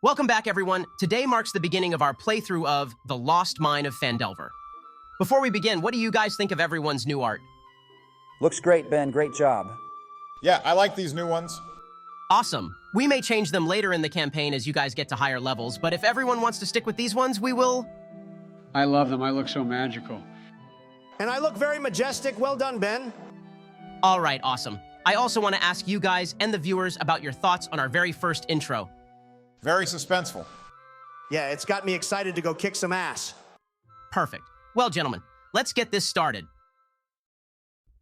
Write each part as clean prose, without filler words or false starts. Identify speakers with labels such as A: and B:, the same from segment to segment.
A: Welcome back, everyone. Today marks the beginning of our playthrough of The Lost Mine of Phandelver. Before we begin, what do you guys think of everyone's new art?
B: Looks great, Ben. Great job.
C: Yeah, I like these new ones.
A: Awesome. We may change them later in the campaign as you guys get to higher levels, but if everyone wants to stick with these ones, we will.
D: I love them. I look so magical.
E: And I look very majestic. Well done, Ben.
A: All right, awesome. I also want to ask you guys and the viewers about your thoughts on our very first intro.
C: Very suspenseful.
E: Yeah, it's got me excited to go kick some ass.
A: Perfect. Well, gentlemen, let's get this started.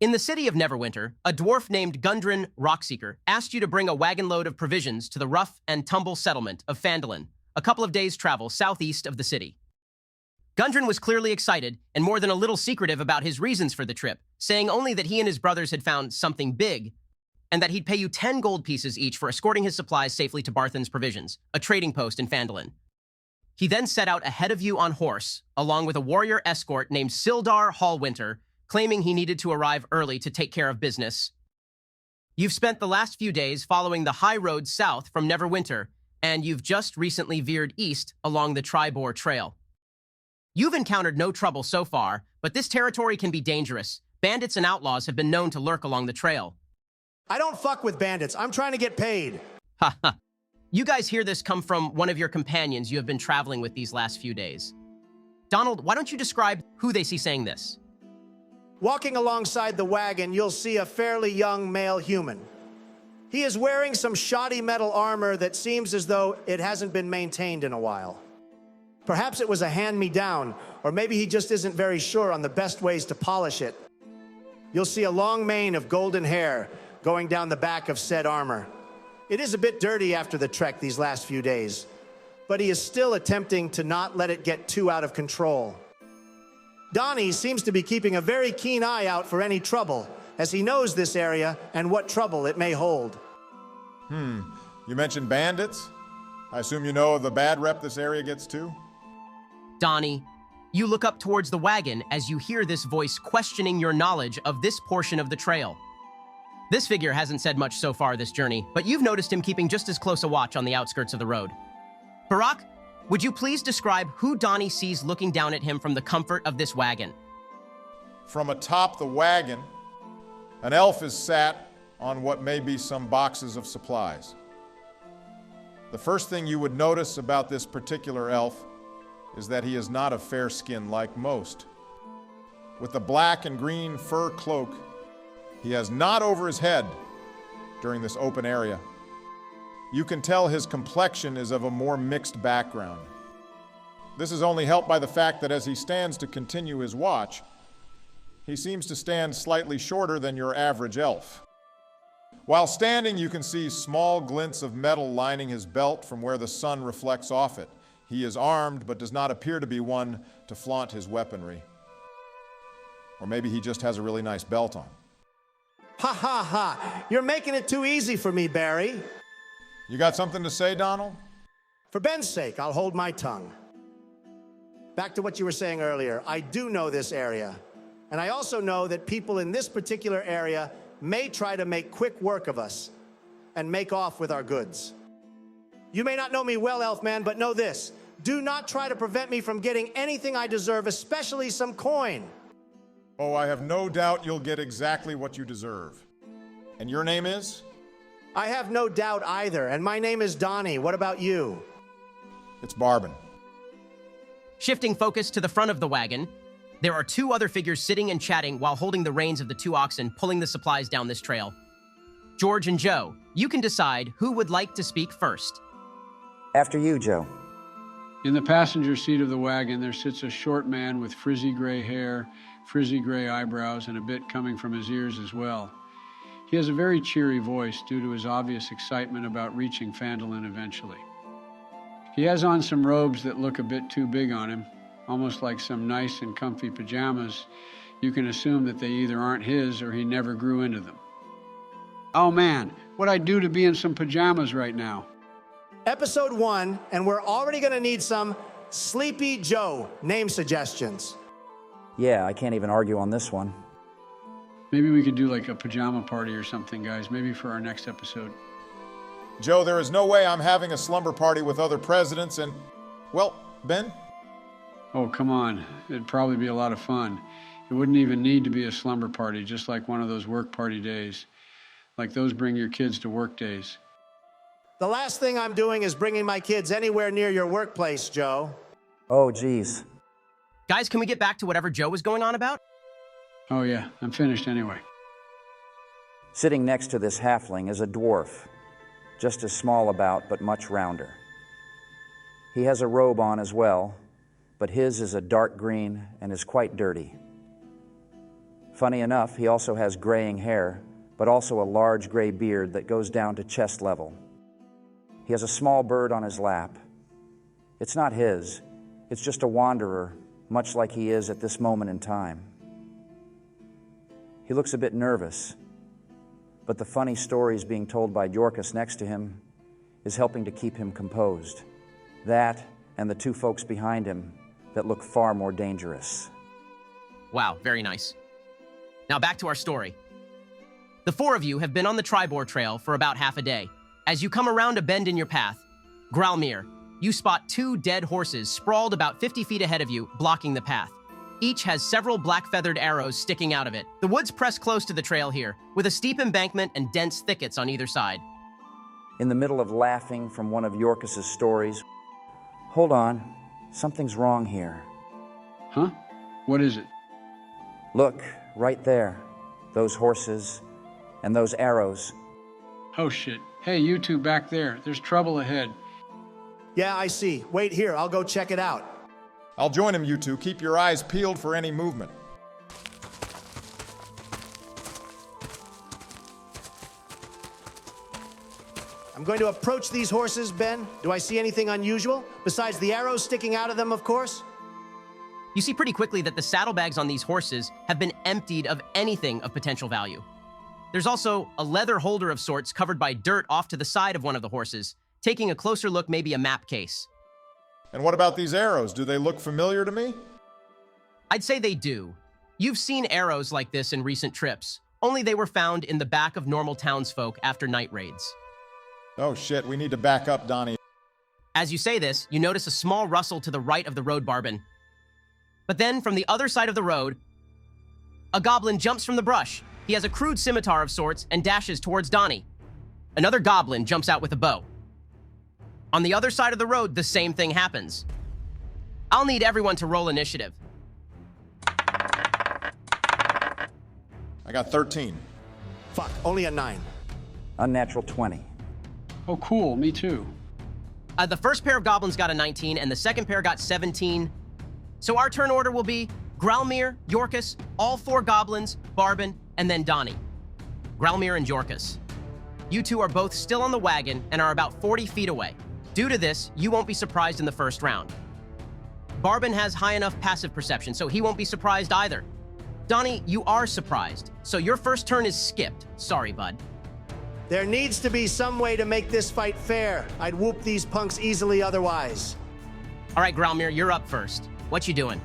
A: In the city of Neverwinter, a dwarf named Gundren Rockseeker asked you to bring a wagon load of provisions to the rough and tumble settlement of Phandalin, a couple of days' travel southeast of the city. Gundren was clearly excited and more than a little secretive about his reasons for the trip, saying only that he and his brothers had found something big, and that he'd pay you 10 gold pieces each for escorting his supplies safely to Barthen's Provisions, a trading post in Phandalin. He then set out ahead of you on horse, along with a warrior escort named Sildar Hallwinter, claiming he needed to arrive early to take care of business. You've spent the last few days following the high road south from Neverwinter, and you've just recently veered east along the Tribor Trail. You've encountered no trouble so far, but this territory can be dangerous. Bandits and outlaws have been known to lurk along the trail.
E: I don't fuck with bandits. I'm trying to get paid.
A: Haha. You guys hear this come from one of your companions you have been traveling with these last few days. Donald, why don't you describe who they see saying this?
E: Walking alongside the wagon, you'll see a fairly young male human. He is wearing some shoddy metal armor that seems as though it hasn't been maintained in a while. Perhaps it was a hand-me-down, or maybe he just isn't very sure on the best ways to polish it. You'll see a long mane of golden hair going down the back of said armor. It is a bit dirty after the trek these last few days, but he is still attempting to not let it get too out of control. Donnie seems to be keeping a very keen eye out for any trouble, as he knows this area and what trouble it may hold.
C: You mentioned bandits? I assume you know of the bad rep this area gets too?
A: Donnie, you look up towards the wagon as you hear this voice questioning your knowledge of this portion of the trail. This figure hasn't said much so far this journey, but you've noticed him keeping just as close a watch on the outskirts of the road. Barack, would you please describe who Donnie sees looking down at him from the comfort of this wagon?
C: From atop the wagon, an elf is sat on what may be some boxes of supplies. The first thing you would notice about this particular elf is that he is not of fair skin like most. With the black and green fur cloak, he has not over his head during this open area. You can tell his complexion is of a more mixed background. This is only helped by the fact that as he stands to continue his watch, he seems to stand slightly shorter than your average elf. While standing, you can see small glints of metal lining his belt from where the sun reflects off it. He is armed, but does not appear to be one to flaunt his weaponry. Or maybe he just has a really nice belt on.
E: Ha ha ha! You're making it too easy for me, Barry.
C: You got something to say, Donald?
E: For Ben's sake, I'll hold my tongue. Back to what you were saying earlier, I do know this area. And I also know that people in this particular area may try to make quick work of us and make off with our goods. You may not know me well, Elfman, but know this. Do not try to prevent me from getting anything I deserve, especially some coin.
C: Oh, I have no doubt you'll get exactly what you deserve. And your name is?
E: I have no doubt either, and my name is Donnie. What about you?
C: It's Barbin.
A: Shifting focus to the front of the wagon, there are two other figures sitting and chatting while holding the reins of the two oxen pulling the supplies down this trail. George and Joe, you can decide who would like to speak first.
B: After you, Joe.
D: In the passenger seat of the wagon, there sits a short man with frizzy gray hair, frizzy gray eyebrows, and a bit coming from his ears as well. He has a very cheery voice due to his obvious excitement about reaching Phandalin eventually. He has on some robes that look a bit too big on him, almost like some nice and comfy pajamas. You can assume that they either aren't his or he never grew into them. Oh man, what'd I do to be in some pajamas right now?
E: Episode 1, and we're already going to need some Sleepy Joe name suggestions.
B: Yeah, I can't even argue on this one.
D: Maybe we could do like a pajama party or something, guys, maybe for our next episode.
C: Joe, there is no way I'm having a slumber party with other presidents and, well, Ben?
D: Oh, come on. It'd probably be a lot of fun. It wouldn't even need to be a slumber party, just like one of those work party days. Like those bring your kids to work days.
E: The last thing I'm doing is bringing my kids anywhere near your workplace, Joe.
B: Oh, geez.
A: Guys, can we get back to whatever Joe was going on about?
D: Oh, yeah. I'm finished anyway.
B: Sitting next to this halfling is a dwarf, just as small about, but much rounder. He has a robe on as well, but his is a dark green and is quite dirty. Funny enough, he also has graying hair, but also a large gray beard that goes down to chest level. He has a small bird on his lap. It's not his, it's just a wanderer, much like he is at this moment in time. He looks a bit nervous, but the funny stories being told by Yorkus next to him is helping to keep him composed. That and the two folks behind him that look far more dangerous.
A: Wow, very nice. Now back to our story. The four of you have been on the Tribor Trail for about half a day. As you come around a bend in your path, Gralmir, you spot two dead horses sprawled about 50 feet ahead of you, blocking the path. Each has several black-feathered arrows sticking out of it. The woods press close to the trail here, with a steep embankment and dense thickets on either side.
B: In the middle of laughing from one of Yorkus's stories, hold on, something's wrong here.
D: Huh? What is it?
B: Look, right there, those horses and those arrows.
D: Oh, shit. Hey, you two back there. There's trouble ahead.
E: Yeah, I see. Wait here, I'll go check it out.
C: I'll join him, you two. Keep your eyes peeled for any movement.
E: I'm going to approach these horses, Ben. Do I see anything unusual? Besides the arrows sticking out of them, of course?
A: You see pretty quickly that the saddlebags on these horses have been emptied of anything of potential value. There's also a leather holder of sorts covered by dirt off to the side of one of the horses. Taking a closer look, maybe a map case.
C: And what about these arrows? Do they look familiar to me?
A: I'd say they do. You've seen arrows like this in recent trips, only they were found in the back of normal townsfolk after night raids.
C: Oh shit, we need to back up, Donnie.
A: As you say this, you notice a small rustle to the right of the road, Barbin. But then, from the other side of the road, a goblin jumps from the brush. He has a crude scimitar of sorts and dashes towards Donnie. Another goblin jumps out with a bow. On the other side of the road, the same thing happens. I'll need everyone to roll initiative.
C: I got 13.
E: Fuck, only a 9.
B: Unnatural 20.
D: Oh, cool. Me too.
A: The first pair of goblins got a 19, and the second pair got 17. So our turn order will be Gralmir, Yorkus, all four goblins, Barbin, and then Donnie. Gralmir and Yorkus. You two are both still on the wagon and are about 40 feet away. Due to this, you won't be surprised in the first round. Barbin has high enough passive perception, so he won't be surprised either. Donnie, you are surprised, so your first turn is skipped. Sorry, bud.
E: There needs to be some way to make this fight fair. I'd whoop these punks easily otherwise.
A: All right, Gralmir, you're up first. What you doing?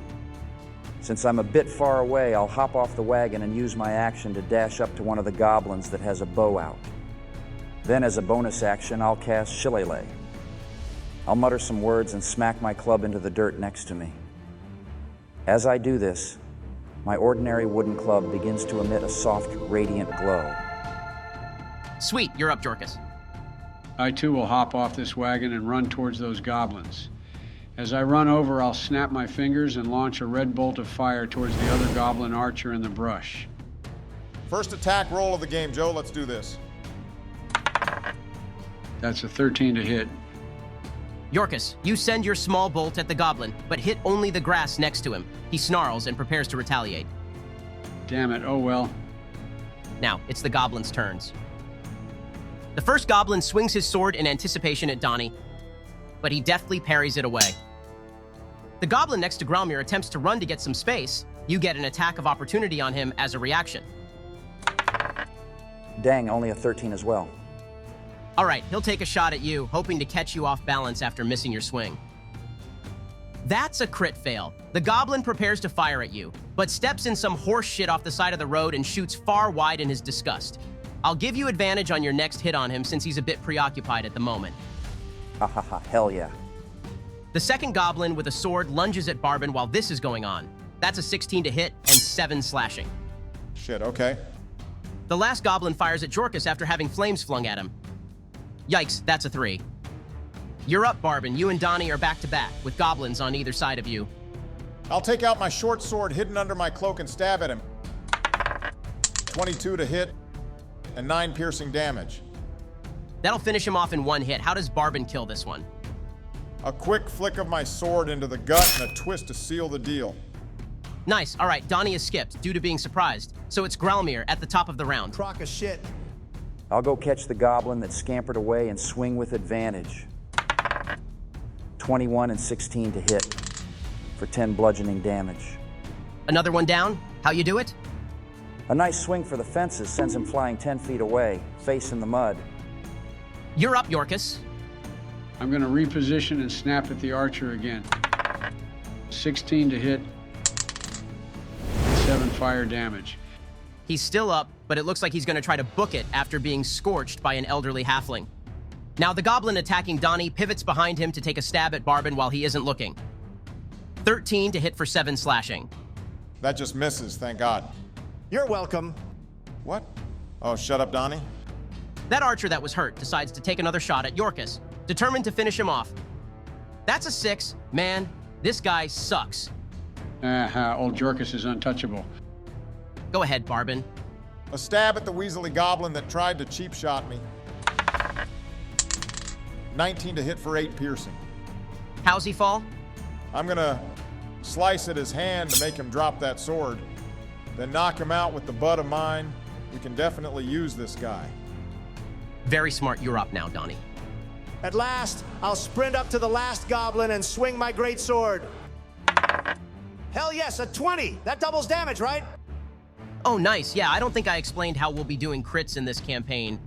B: Since I'm a bit far away, I'll hop off the wagon and use my action to dash up to one of the goblins that has a bow out. Then, as a bonus action, I'll cast Shillelagh. I'll mutter some words and smack my club into the dirt next to me. As I do this, my ordinary wooden club begins to emit a soft, radiant glow.
A: Sweet, you're up, Yorkus.
D: I too will hop off this wagon and run towards those goblins. As I run over, I'll snap my fingers and launch a red bolt of fire towards the other goblin archer in the brush.
C: First attack roll of the game, Joe. Let's do this.
D: That's a 13 to hit.
A: Yorkus, you send your small bolt at the goblin, but hit only the grass next to him. He snarls and prepares to retaliate.
D: Damn it, oh well.
A: Now, it's the goblin's turns. The first goblin swings his sword in anticipation at Donnie, but he deftly parries it away. The goblin next to Gralmir attempts to run to get some space. You get an attack of opportunity on him as a reaction.
B: Dang, only a 13 as well.
A: All right, he'll take a shot at you, hoping to catch you off balance after missing your swing. That's a crit fail. The goblin prepares to fire at you, but steps in some horse shit off the side of the road and shoots far wide in his disgust. I'll give you advantage on your next hit on him since he's a bit preoccupied at the moment.
B: Ha ha ha, hell yeah.
A: The second goblin with a sword lunges at Barbin while this is going on. That's a 16 to hit and 7 slashing.
C: Shit, okay.
A: The last goblin fires at Jorkus after having flames flung at him. Yikes, that's a 3. You're up, Barbin. You and Donnie are back to back, with goblins on either side of you.
C: I'll take out my short sword hidden under my cloak and stab at him. 22 to hit and 9 piercing damage.
A: That'll finish him off in 1 hit. How does Barbin kill this one?
C: A quick flick of my sword into the gut and a twist to seal the deal.
A: Nice. All right, Donnie is skipped due to being surprised. So it's Grelmir at the top of the round.
E: Crock of shit.
B: I'll go catch the goblin that scampered away and swing with advantage. 21 and 16 to hit for 10 bludgeoning damage.
A: Another one down. How you do it?
B: A nice swing for the fences sends him flying 10 feet away, face in the mud.
A: You're up, Jorkus.
D: I'm going to reposition and snap at the archer again. 16 to hit, 7 fire damage.
A: He's still up, but it looks like he's going to try to book it after being scorched by an elderly halfling. Now the goblin attacking Donnie pivots behind him to take a stab at Barbin while he isn't looking. 13 to hit for 7 slashing.
C: That just misses, thank God.
E: You're welcome.
C: What? Oh, shut up, Donnie.
A: That archer that was hurt decides to take another shot at Jorkus, determined to finish him off. That's a 6. Man, this guy sucks.
D: Old Jorkus is untouchable.
A: Go ahead, Barbin.
C: A stab at the weaselly goblin that tried to cheap shot me. 19 to hit for 8 piercing.
A: How's he fall?
C: I'm gonna slice at his hand to make him drop that sword, then knock him out with the butt of mine. We can definitely use this guy.
A: Very smart. You're up now, Donnie.
E: At last, I'll sprint up to the last goblin and swing my great sword. Hell yes, a 20. That doubles damage, right?
A: Oh, nice. Yeah, I don't think I explained how we'll be doing crits in this campaign.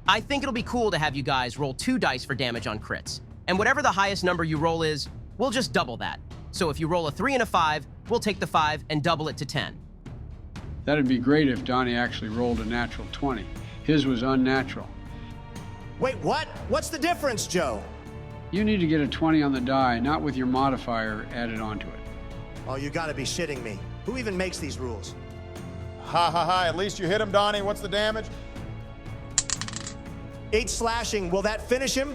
A: I think it'll be cool to have you guys roll 2 dice for damage on crits. And whatever the highest number you roll is, we'll just double that. So if you roll a 3 and a 5, we'll take the 5 and double it to 10.
D: That'd be great if Donnie actually rolled a natural 20. His was unnatural.
E: Wait, what? What's the difference, Joe?
D: You need to get a 20 on the die, not with your modifier added onto it.
E: Oh, you gotta be shitting me. Who even makes these rules?
C: Ha ha ha, at least you hit him, Donnie. What's the damage?
E: 8 slashing. Will that finish him?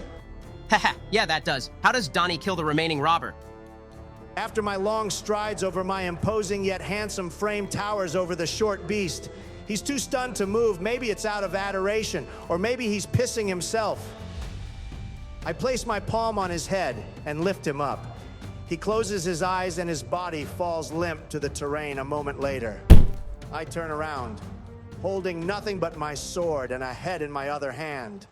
A: Haha, yeah, that does. How does Donnie kill the remaining robber?
E: After my long strides over my imposing yet handsome frame towers over the short beast, he's too stunned to move. Maybe it's out of adoration, or maybe he's pissing himself. I place my palm on his head and lift him up. He closes his eyes and his body falls limp to the terrain a moment later. I turn around, holding nothing but my sword and a head in my other hand.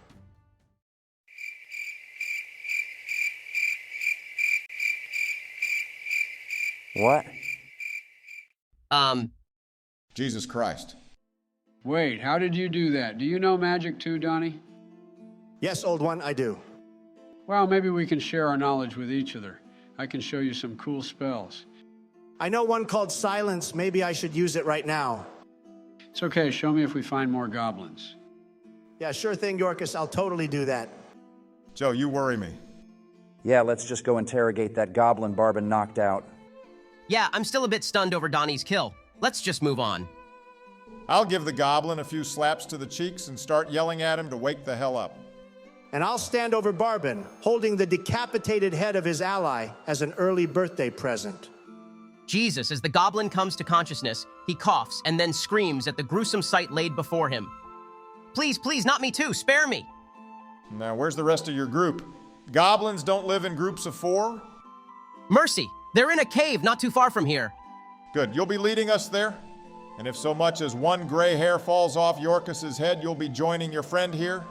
B: What?
C: Jesus Christ.
D: Wait, how did you do that? Do you know magic too, Donnie?
E: Yes, old one, I do.
D: Well, maybe we can share our knowledge with each other. I can show you some cool spells.
E: I know one called Silence. Maybe I should use it right now.
D: It's okay, show me if we find more goblins.
E: Yeah, sure thing, Jorkus. I'll totally do that.
C: Joe, you worry me.
B: Yeah, let's just go interrogate that goblin Barbin knocked out.
A: Yeah, I'm still a bit stunned over Donnie's kill. Let's just move on.
C: I'll give the goblin a few slaps to the cheeks and start yelling at him to wake the hell up.
E: And I'll stand over Barbin, holding the decapitated head of his ally as an early birthday present.
A: Jesus, as the goblin comes to consciousness, he coughs and then screams at the gruesome sight laid before him. Please, please, not me too, spare me!
C: Now, where's the rest of your group? Goblins don't live in groups of 4?
A: Mercy, they're in a cave not too far from here.
C: Good, you'll be leading us there? And if so much as one gray hair falls off Jorkus's head, you'll be joining your friend here?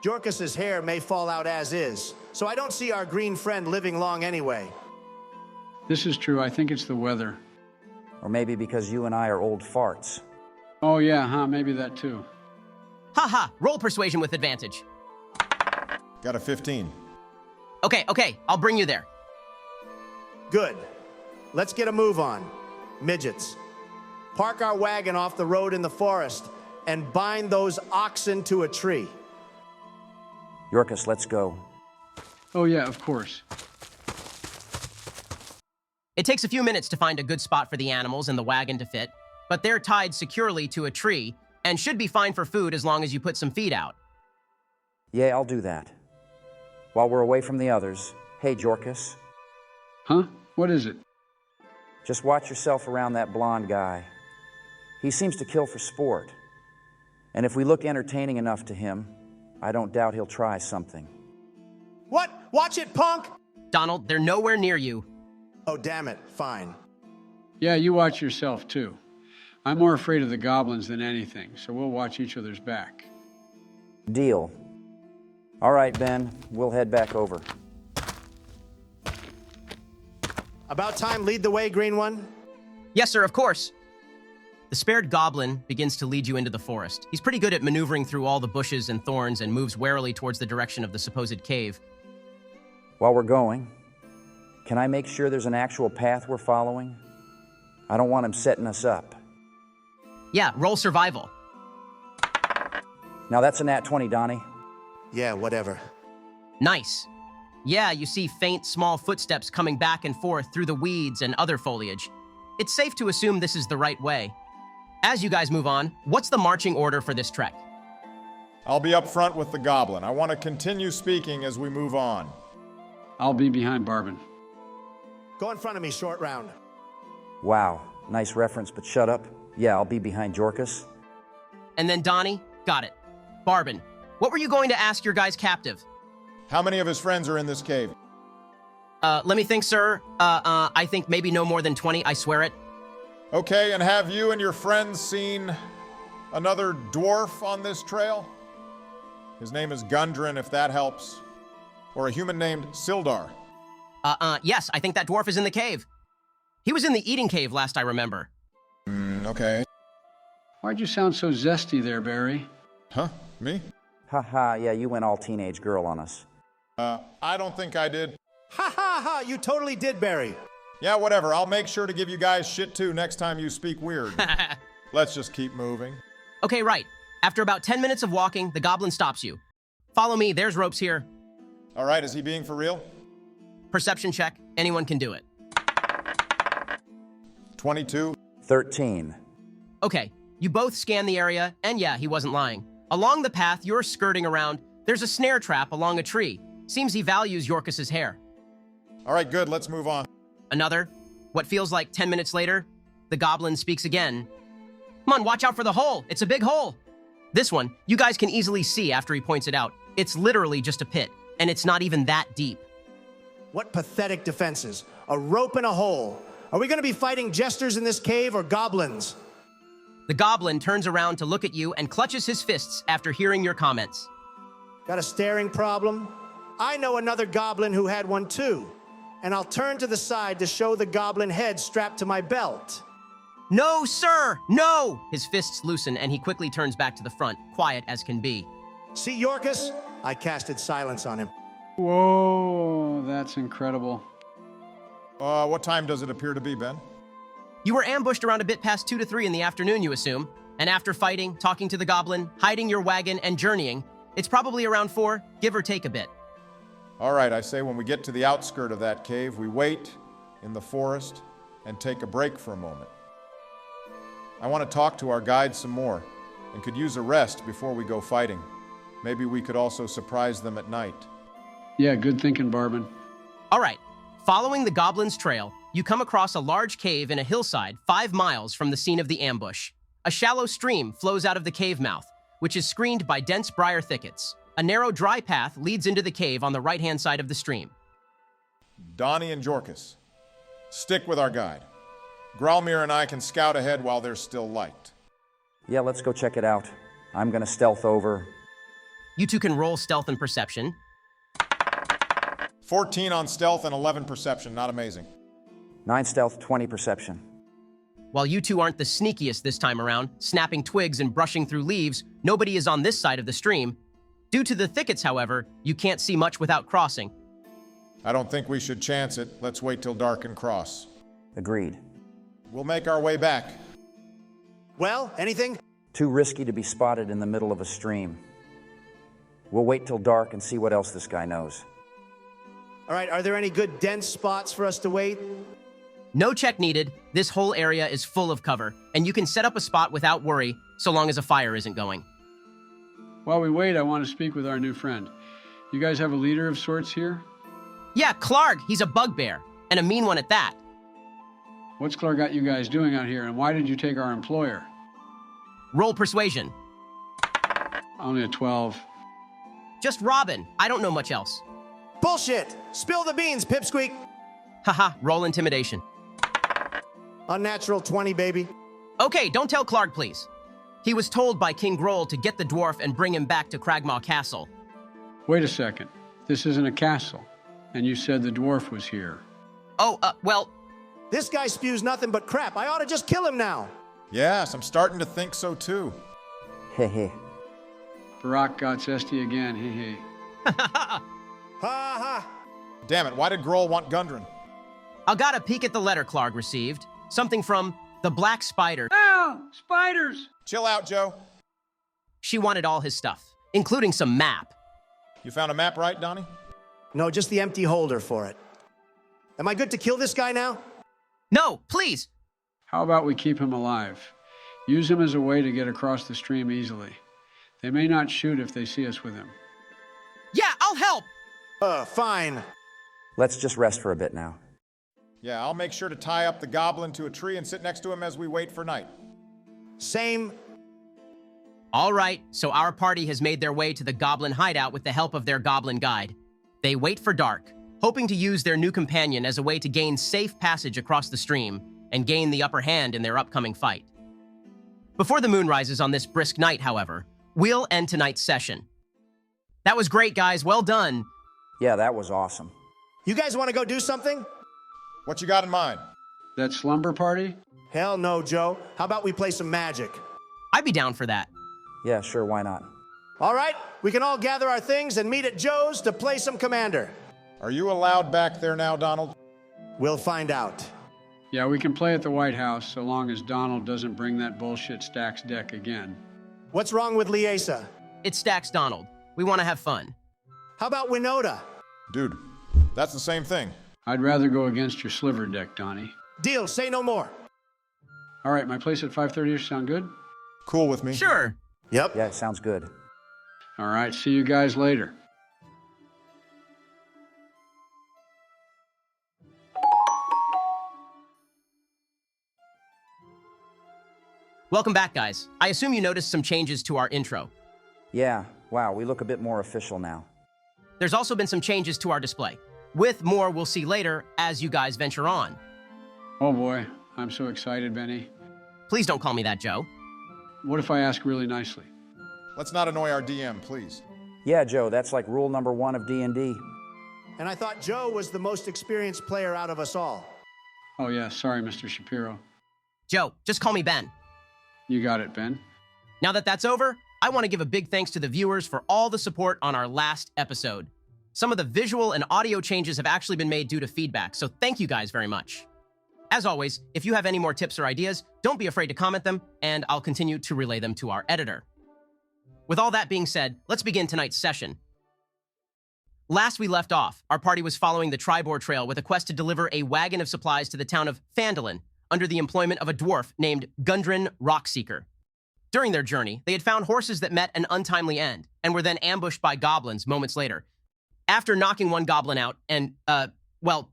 E: Jorkus's hair may fall out as is, so I don't see our green friend living long anyway.
D: This is true. I think it's the weather.
B: Or maybe because you and I are old farts.
D: Oh, yeah, huh? Maybe that too.
A: Haha, roll persuasion with advantage.
C: Got a 15.
A: Okay, I'll bring you there.
E: Good. Let's get a move on. Midgets. Park our wagon off the road in the forest and bind those oxen to a tree.
B: Yorkus, let's go.
D: Oh, yeah, of course.
A: It takes a few minutes to find a good spot for the animals and the wagon to fit, but they're tied securely to a tree and should be fine for food as long as you put some feed out.
B: Yeah, I'll do that. While we're away from the others, hey, Yorkus,
D: Huh? What is it?
B: just watch yourself around that blonde guy. He seems to kill for sport. And if we look entertaining enough to him, I don't doubt he'll try something.
E: What? Watch it, punk!
A: Donald, they're nowhere near you.
E: Oh, damn it. Fine.
D: Yeah, you watch yourself, too. I'm more afraid of the goblins than anything, so we'll watch each other's back.
B: Deal. All right, Ben, we'll head back over.
E: About time, lead the way, Green One.
A: Yes, sir, of course. The spared goblin begins to lead you into the forest. He's pretty good at maneuvering through all the bushes and thorns and moves warily towards the direction of the supposed cave.
B: While we're going, can I make sure there's an actual path we're following? I don't want him setting us up.
A: Yeah, roll survival.
B: Now that's a nat 20, Donnie.
E: Yeah, whatever.
A: Nice. Yeah, you see faint, small footsteps coming back and forth through the weeds and other foliage. It's safe to assume this is the right way. As you guys move on, what's the marching order for this trek?
C: I'll be up front with the goblin. I want to continue speaking as we move on.
D: I'll be behind Barbin.
E: Go in front of me, short round.
B: Wow, nice reference, but shut up. Yeah, I'll be behind Yorkus.
A: And then Donnie, got it. Barbin, what were you going to ask your guys captive?
C: How many of his friends are in this cave?
A: Let me think, sir. I think maybe no more than 20, I swear it.
C: Okay, and have you and your friends seen another dwarf on this trail? His name is Gundren, if that helps. Or a human named Sildar.
A: Yes, I think that dwarf is in the cave. He was in the eating cave last I remember.
C: Okay.
D: Why'd you sound so zesty there, Barry?
C: Huh? Me?
B: Haha, yeah, you went all teenage girl on us.
C: I don't think I did.
E: Ha ha ha! You totally did, Barry.
C: Yeah, whatever. I'll make sure to give you guys shit too next time you speak weird. Let's just keep moving.
A: Okay, right. After about 10 minutes of walking, the goblin stops you. Follow me, there's ropes here.
C: All right, is he being for real?
A: Perception check, anyone can do it.
C: 22.
B: 13.
A: Okay, you both scan the area, and yeah, he wasn't lying. Along the path you're skirting around, there's a snare trap along a tree. Seems he values Yorkus's hair.
C: All right, good. Let's move on.
A: Another. What feels like 10 minutes later, the goblin speaks again. Come on, watch out for the hole. It's a big hole. This one, you guys can easily see after he points it out. It's literally just a pit, and it's not even that deep.
E: What pathetic defenses. A rope in a hole. Are we going to be fighting jesters in this cave or goblins?
A: The goblin turns around to look at you and clutches his fists after hearing your comments.
E: Got a staring problem? I know another goblin who had one too. And I'll turn to the side to show the goblin head strapped to my belt.
A: No, sir! No! His fists loosen and he quickly turns back to the front, quiet as can be.
E: See, Yorkus? I casted silence on him.
D: Whoa, that's incredible.
C: What time does it appear to be, Ben?
A: You were ambushed around a bit past 2 to 3 in the afternoon, you assume. And after fighting, talking to the goblin, hiding your wagon, and journeying, it's probably around 4, give or take a bit.
C: All right, I say when we get to the outskirt of that cave, we wait in the forest and take a break for a moment. I want to talk to our guide some more and could use a rest before we go fighting. Maybe we could also surprise them at night.
D: Yeah, good thinking, Barbin.
A: All right, following the goblin's trail, you come across a large cave in a hillside 5 miles from the scene of the ambush. A shallow stream flows out of the cave mouth, which is screened by dense briar thickets. A narrow, dry path leads into the cave on the right-hand side of the stream.
C: Donnie and Yorkus, stick with our guide. Gralmir and I can scout ahead while there's still light.
B: Yeah, let's go check it out. I'm gonna stealth over.
A: You two can roll stealth and perception.
C: 14 on stealth and 11 perception, not amazing.
B: 9 stealth, 20 perception.
A: While you two aren't the sneakiest this time around, snapping twigs and brushing through leaves, nobody is on this side of the stream. Due to the thickets, however, you can't see much without crossing.
C: I don't think we should chance it. Let's wait till dark and cross.
B: Agreed.
C: We'll make our way back.
E: Well, anything?
B: Too risky to be spotted in the middle of a stream. We'll wait till dark and see what else this guy knows.
E: All right, are there any good dense spots for us to wait?
A: No check needed. This whole area is full of cover, and you can set up a spot without worry, so long as a fire isn't going.
D: While we wait, I want to speak with our new friend. You guys have a leader of sorts here?
A: Yeah, Klarg, he's a bugbear, and a mean one at that.
D: What's Klarg got you guys doing out here, and why did you take our employer?
A: Roll persuasion.
D: Only a 12.
A: Just Robin. I don't know much else.
E: Bullshit! Spill the beans, Pipsqueak!
A: Haha, roll intimidation.
E: Unnatural 20, baby.
A: Okay, don't tell Klarg, please. He was told by King Groll to get the dwarf and bring him back to Cragmaw Castle.
D: Wait a second. This isn't a castle, and you said the dwarf was here.
A: Oh, well,
E: This guy spews nothing but crap. I ought to just kill him now.
C: Yes, I'm starting to think so too.
B: Hehe.
D: Barak got zesty again, hee.
E: Ha ha!
C: Damn it, why did Groll want Gundren?
A: I got a peek at the letter Klarg received. Something from the Black Spider.
D: Ow! Spiders!
C: Chill out, Joe.
A: She wanted all his stuff, including some map.
C: You found a map, right, Donnie?
E: No, just the empty holder for it. Am I good to kill this guy now?
A: No, please!
D: How about we keep him alive? Use him as a way to get across the stream easily. They may not shoot if they see us with him.
A: Yeah, I'll help!
E: Fine.
B: Let's just rest for a bit now.
C: Yeah, I'll make sure to tie up the goblin to a tree and sit next to him as we wait for night.
E: Same.
A: All right, so our party has made their way to the goblin hideout with the help of their goblin guide. They wait for dark, hoping to use their new companion as a way to gain safe passage across the stream and gain the upper hand in their upcoming fight. Before the moon rises on this brisk night, however, we'll end tonight's session. That was great, guys. Well done.
B: Yeah, that was awesome.
E: You guys want to go do something?
C: What you got in mind?
D: That slumber party?
E: Hell no, Joe. How about we play some magic?
A: I'd be down for that.
B: Yeah, sure, why not?
E: All right, we can all gather our things and meet at Joe's to play some Commander.
C: Are you allowed back there now, Donald?
E: We'll find out.
D: Yeah, we can play at the White House so long as Donald doesn't bring that bullshit Stacks deck again.
E: What's wrong with Liesa?
A: It's Stacks Donald. We want to have fun.
E: How about Winota?
C: Dude, that's the same thing.
D: I'd rather go against your sliver deck, Donnie.
E: Deal, say no more.
D: All right, my place at 5:30 sound good?
C: Cool with me.
A: Sure.
E: Yep.
B: Yeah, it sounds good.
D: All right, see you guys later.
A: Welcome back, guys. I assume you noticed some changes to our intro.
B: Yeah, wow, we look a bit more official now.
A: There's also been some changes to our display. With more we'll see later as you guys venture on.
D: Oh boy, I'm so excited, Benny.
A: Please don't call me that, Joe.
D: What if I ask really nicely?
C: Let's not annoy our DM, please.
B: Yeah, Joe, that's like rule number 1 of D&D.
E: And I thought Joe was the most experienced player out of us all.
D: Oh yeah, sorry, Mr. Shapiro.
A: Joe, just call me Ben.
D: You got it, Ben.
A: Now that that's over, I want to give a big thanks to the viewers for all the support on our last episode. Some of the visual and audio changes have actually been made due to feedback, so thank you guys very much. As always, if you have any more tips or ideas, don't be afraid to comment them, and I'll continue to relay them to our editor. With all that being said, let's begin tonight's session. Last we left off, our party was following the Tribor Trail with a quest to deliver a wagon of supplies to the town of Phandalin, under the employment of a dwarf named Gundren Rockseeker. During their journey, they had found horses that met an untimely end, and were then ambushed by goblins moments later. After knocking one goblin out and, well...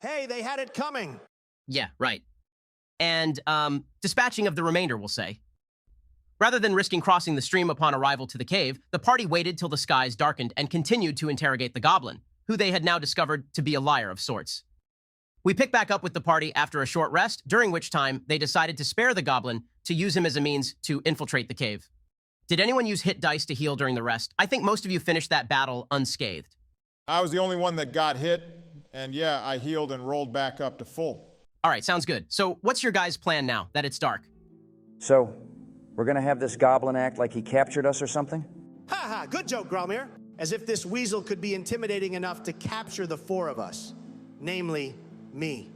E: Hey, they had it coming.
A: Yeah, right. And, dispatching of the remainder, we'll say. Rather than risking crossing the stream upon arrival to the cave, the party waited till the skies darkened and continued to interrogate the goblin, who they had now discovered to be a liar of sorts. We pick back up with the party after a short rest, during which time they decided to spare the goblin to use him as a means to infiltrate the cave. Did anyone use hit dice to heal during the rest? I think most of you finished that battle unscathed.
C: I was the only one that got hit, and yeah, I healed and rolled back up to full.
A: All right, sounds good. So what's your guys' plan now that it's dark?
B: So, we're gonna have this goblin act like he captured us or something?
E: Ha ha, good joke, Gromir. As if this weasel could be intimidating enough to capture the 4 of us. Namely, me.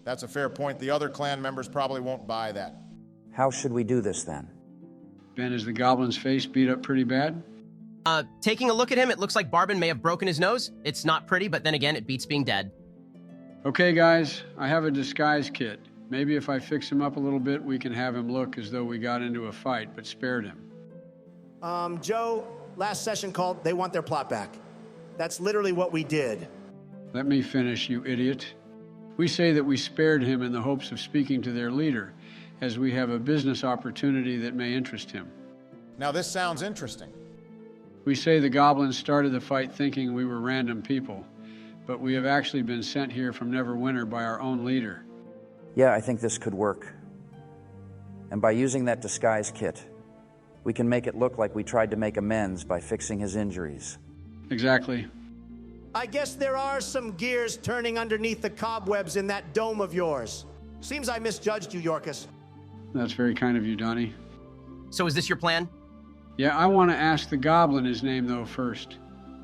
C: That's a fair point. The other clan members probably won't buy that.
B: How should we do this then?
D: Ben, is the goblin's face beat up pretty bad?
A: Taking a look at him, it looks like Barbin may have broken his nose. It's not pretty, but then again, it beats being dead.
D: Okay, guys, I have a disguise kit. Maybe if I fix him up a little bit, we can have him look as though we got into a fight, but spared him.
E: Joe, last session called, they want their plot back. That's literally what we did.
D: Let me finish, you idiot. We say that we spared him in the hopes of speaking to their leader, as we have a business opportunity that may interest him.
C: Now this sounds interesting.
D: We say the goblins started the fight thinking we were random people, but we have actually been sent here from Neverwinter by our own leader.
B: Yeah, I think this could work. And by using that disguise kit, we can make it look like we tried to make amends by fixing his injuries.
D: Exactly.
E: I guess there are some gears turning underneath the cobwebs in that dome of yours. Seems I misjudged you, Yorkus.
D: That's very kind of you, Donnie.
A: So is this your plan?
D: Yeah, I want to ask the goblin his name, though, first.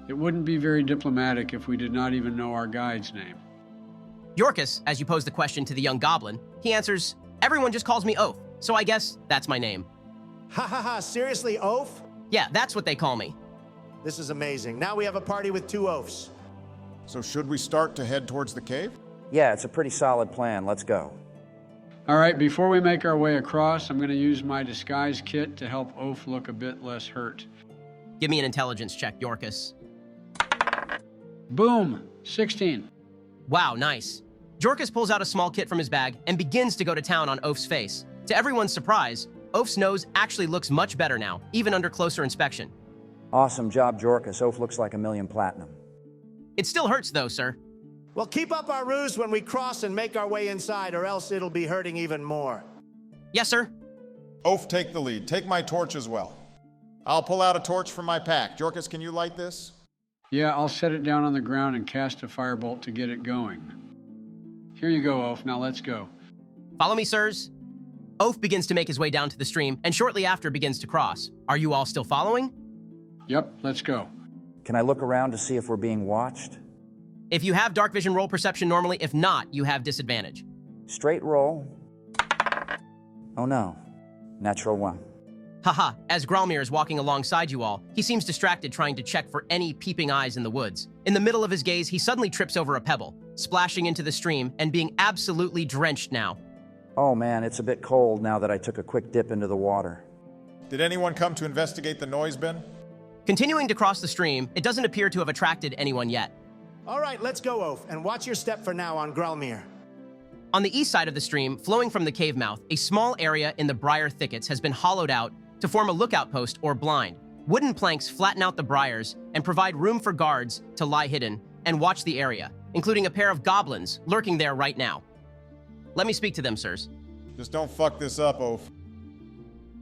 D: It wouldn't be very diplomatic if we did not even know our guide's name.
A: Yorkus, as you pose the question to the young goblin, he answers, "Everyone just calls me Oaf, so I guess that's my name."
E: Ha ha ha, seriously, Oaf?
A: Yeah, that's what they call me.
E: This is amazing. Now we have a party with 2 Oafs.
C: So should we start to head towards the cave?
B: Yeah, it's a pretty solid plan. Let's go.
D: All right, before we make our way across, I'm going to use my disguise kit to help Oaf look a bit less hurt.
A: Give me an intelligence check, Yorkus.
D: Boom! 16.
A: Wow, nice. Yorkus pulls out a small kit from his bag and begins to go to town on Oaf's face. To everyone's surprise, Oaf's nose actually looks much better now, even under closer inspection.
B: Awesome job, Jorkus. Oaf looks like 1,000,000 platinum.
A: It still hurts though, sir.
E: Well, keep up our ruse when we cross and make our way inside, or else it'll be hurting even more.
A: Yes, sir.
C: Oaf, take the lead. Take my torch as well. I'll pull out a torch from my pack. Jorkus, can you light this?
D: Yeah, I'll set it down on the ground and cast a firebolt to get it going. Here you go, Oaf. Now let's go.
A: Follow me, sirs. Oaf begins to make his way down to the stream and shortly after begins to cross. Are you all still following?
D: Yep, let's go.
B: Can I look around to see if we're being watched?
A: If you have dark vision, roll perception normally. If not, you have disadvantage.
B: Straight roll. Oh no. Natural 1.
A: Haha, as Gralmir is walking alongside you all, he seems distracted trying to check for any peeping eyes in the woods. In the middle of his gaze, he suddenly trips over a pebble, splashing into the stream and being absolutely drenched now.
B: Oh man, it's a bit cold now that I took a quick dip into the water.
C: Did anyone come to investigate the noise bin?
A: Continuing to cross the stream, it doesn't appear to have attracted anyone yet.
E: All right, let's go, Oaf, and watch your step for now on Gralmir.
A: On the east side of the stream, flowing from the cave mouth, a small area in the briar thickets has been hollowed out to form a lookout post or blind. Wooden planks flatten out the briars and provide room for guards to lie hidden and watch the area, including a pair of goblins lurking there right now. Let me speak to them, sirs.
C: Just don't fuck this up, Oaf.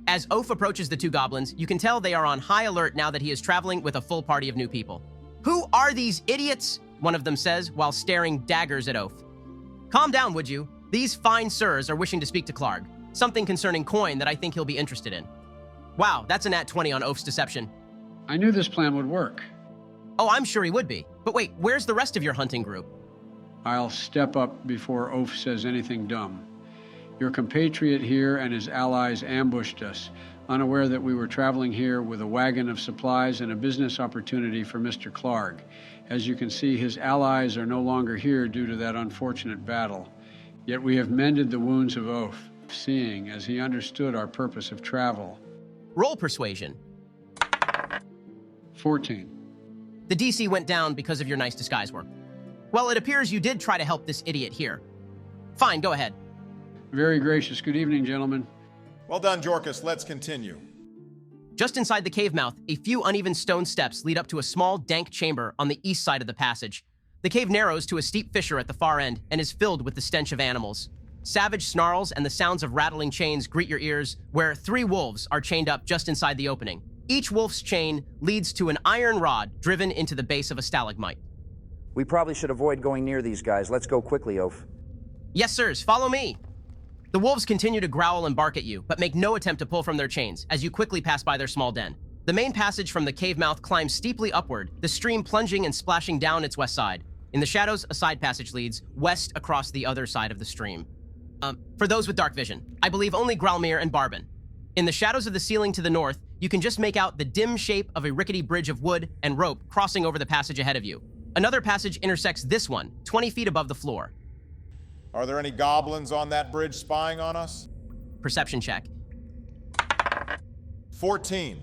A: As Oaf approaches the 2 goblins, you can tell they are on high alert now that he is traveling with a full party of new people. "Who are these idiots?" one of them says while staring daggers at Oaf. "Calm down, would you? These fine sirs are wishing to speak to Klarg. Something concerning coin that I think he'll be interested in." Wow, that's a nat 20 on Oaf's deception.
D: I knew this plan would work.
A: Oh, I'm sure he would be. But wait, where's the rest of your hunting group?
D: I'll step up before Oaf says anything dumb. Your compatriot here and his allies ambushed us, unaware that we were traveling here with a wagon of supplies and a business opportunity for Mr. Klarg. As you can see, his allies are no longer here due to that unfortunate battle. Yet we have mended the wounds of Oaf, seeing as he understood our purpose of travel.
A: Roll persuasion.
D: 14.
A: The DC went down because of your nice disguise work. Well, it appears you did try to help this idiot here. Fine, go ahead.
D: Very gracious. Good evening, gentlemen.
C: Well done, Jorkus. Let's continue.
A: Just inside the cave mouth, a few uneven stone steps lead up to a small, dank chamber on the east side of the passage. The cave narrows to a steep fissure at the far end and is filled with the stench of animals. Savage snarls and the sounds of rattling chains greet your ears, where 3 wolves are chained up just inside the opening. Each wolf's chain leads to an iron rod driven into the base of a stalagmite.
B: We probably should avoid going near these guys. Let's go quickly, Oaf.
A: Yes, sirs, follow me. The wolves continue to growl and bark at you, but make no attempt to pull from their chains as you quickly pass by their small den. The main passage from the cave mouth climbs steeply upward, the stream plunging and splashing down its west side. In the shadows, a side passage leads west across the other side of the stream. For those with dark vision, I believe only Gralmir and Barbin. In the shadows of the ceiling to the north, you can just make out the dim shape of a rickety bridge of wood and rope crossing over the passage ahead of you. Another passage intersects this one, 20 feet above the floor.
C: Are there any goblins on that bridge spying on us?
A: Perception check.
C: 14.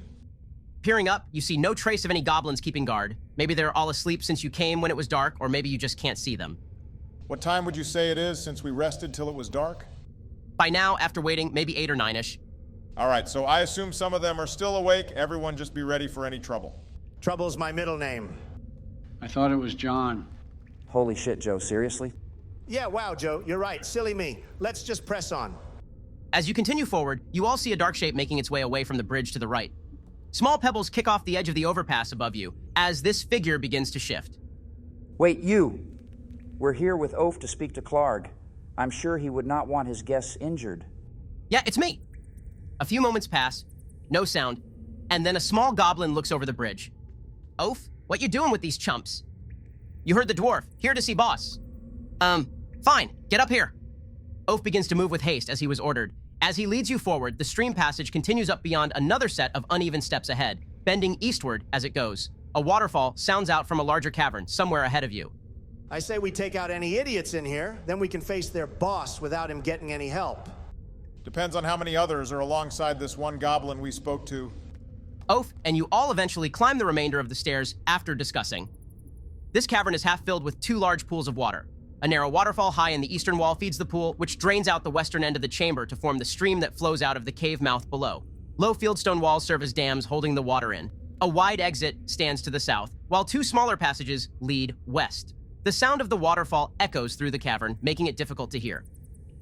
A: Peering up, you see no trace of any goblins keeping guard. Maybe they're all asleep since you came when it was dark, or maybe you just can't see them.
C: What time would you say it is since we rested till it was dark?
A: By now, after waiting, maybe 8 or 9-ish.
C: All right, so I assume some of them are still awake. Everyone just be ready for any trouble.
E: Trouble's my middle name.
D: I thought it was John.
B: Holy shit, Joe, seriously?
E: Yeah, wow, Joe, you're right. Silly me. Let's just press on.
A: As you continue forward, you all see a dark shape making its way away from the bridge to the right. Small pebbles kick off the edge of the overpass above you as this figure begins to shift.
B: Wait, you! We're here with Oaf to speak to Klarg. I'm sure he would not want his guests injured.
A: Yeah, it's me. A few moments pass, no sound, and then a small goblin looks over the bridge. Oaf, what you doing with these chumps? You heard the dwarf, here to see boss. Fine, get up here. Oaf begins to move with haste as he was ordered. As he leads you forward, the stream passage continues up beyond another set of uneven steps ahead, bending eastward as it goes. A waterfall sounds out from a larger cavern somewhere ahead of you.
E: I say we take out any idiots in here, then we can face their boss without him getting any help.
C: Depends on how many others are alongside this one goblin we spoke to.
A: Oaf, and you all eventually climb the remainder of the stairs after discussing. This cavern is half filled with 2 large pools of water. A narrow waterfall high in the eastern wall feeds the pool, which drains out the western end of the chamber to form the stream that flows out of the cave mouth below. Low fieldstone walls serve as dams holding the water in. A wide exit stands to the south, while 2 smaller passages lead west. The sound of the waterfall echoes through the cavern, making it difficult to hear.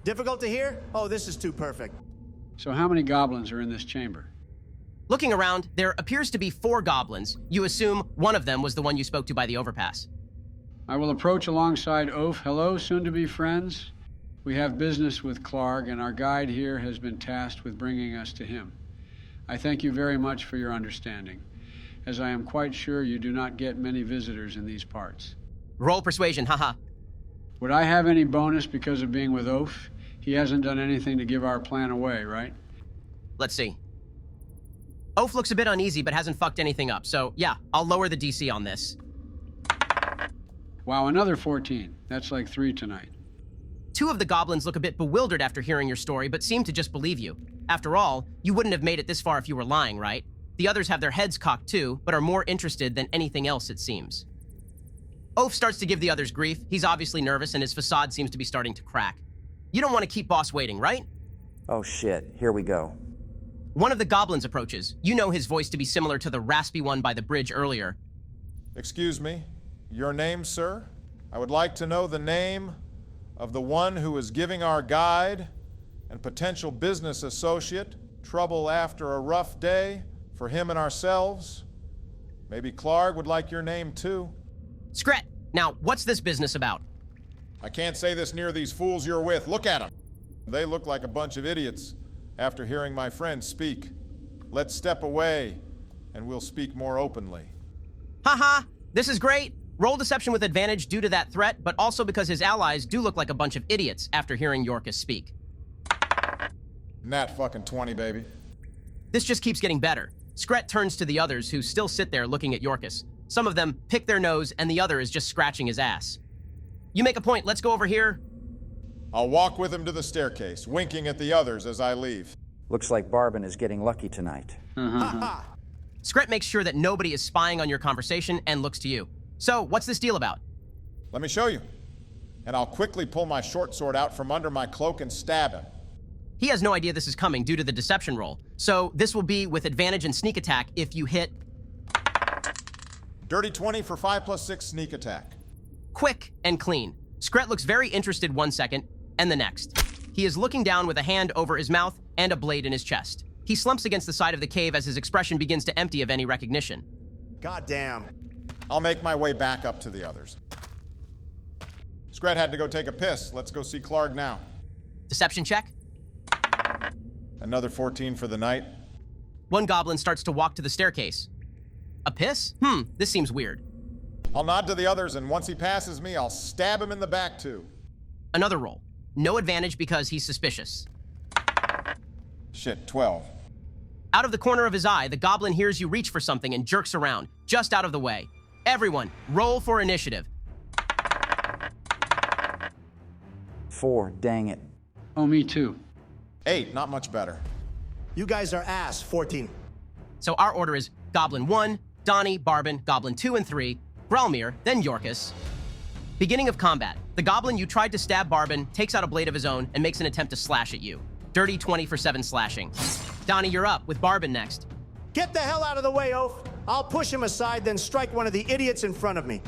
E: Difficult to hear? Oh, this is too perfect.
D: So how many goblins are in this chamber?
A: Looking around, there appears to be 4 goblins. You assume one of them was the one you spoke to by the overpass.
D: I will approach alongside Oaf. Hello, soon-to-be friends. We have business with Klarg, and our guide here has been tasked with bringing us to him. I thank you very much for your understanding, as I am quite sure you do not get many visitors in these parts.
A: Roll persuasion, haha.
D: Would I have any bonus because of being with Oaf? He hasn't done anything to give our plan away, right?
A: Let's see. Oaf looks a bit uneasy, but hasn't fucked anything up, so yeah, I'll lower the DC on this.
D: Wow, another 14. That's like 3 tonight.
A: 2 of the goblins look a bit bewildered after hearing your story, but seem to just believe you. After all, you wouldn't have made it this far if you were lying, right? The others have their heads cocked too, but are more interested than anything else, it seems. Oaf starts to give the others grief. He's obviously nervous, and his facade seems to be starting to crack. You don't want to keep boss waiting, right?
B: Oh shit, here we go.
A: One of the goblins approaches. You know his voice to be similar to the raspy one by the bridge earlier.
C: Excuse me, your name, sir? I would like to know the name of the one who is giving our guide and potential business associate trouble after a rough day for him and ourselves. Maybe Klarg would like your name too.
A: Scret, now what's this business about?
C: I can't say this near these fools you're with. Look at them. They look like a bunch of idiots after hearing my friend speak. Let's step away and we'll speak more openly.
A: Haha, this is great. Roll deception with advantage due to that threat, but also because his allies do look like a bunch of idiots after hearing Yorkus speak.
C: Nat fucking 20, baby.
A: This just keeps getting better. Scret turns to the others who still sit there looking at Yorkus. Some of them pick their nose and the other is just scratching his ass. You make a point, let's go over here.
C: I'll walk with him to the staircase, winking at the others as I leave.
B: Looks like Barbin is getting lucky tonight.
A: Scret makes sure that nobody is spying on your conversation and looks to you. So, what's this deal about?
C: Let me show you. And I'll quickly pull my short sword out from under my cloak and stab him.
A: He has no idea this is coming due to the deception roll. So, this will be with advantage and sneak attack if you hit...
C: Dirty 20 for 5+6 sneak attack.
A: Quick and clean. Scret looks very interested 1 second, and the next. He is looking down with a hand over his mouth and a blade in his chest. He slumps against the side of the cave as his expression begins to empty of any recognition.
E: Goddamn.
C: I'll make my way back up to the others. Scret had to go take a piss. Let's go see Klarg now.
A: Deception check.
C: Another 14 for the night.
A: One goblin starts to walk to the staircase. A piss? This seems weird.
C: I'll nod to the others, and once he passes me, I'll stab him in the back too.
A: Another roll. no advantage because he's suspicious.
C: Shit, 12.
A: Out of the corner of his eye, the goblin hears you reach for something and jerks around, just out of the way. Everyone, roll for initiative.
B: 4, dang it.
D: Oh, me too.
C: 8, not much better.
E: You guys are ass, 14.
A: So our order is Goblin 1, Donnie, Barbin, Goblin 2 and 3, Grelmir, then Yorkus. Beginning of combat. The goblin you tried to stab Barbin takes out a blade of his own and makes an attempt to slash at you. Dirty 20 for 7 slashing. Donnie, you're up, with Barbin next.
E: Get the hell out of the way, Oaf. I'll push him aside, then strike one of the idiots in front of me.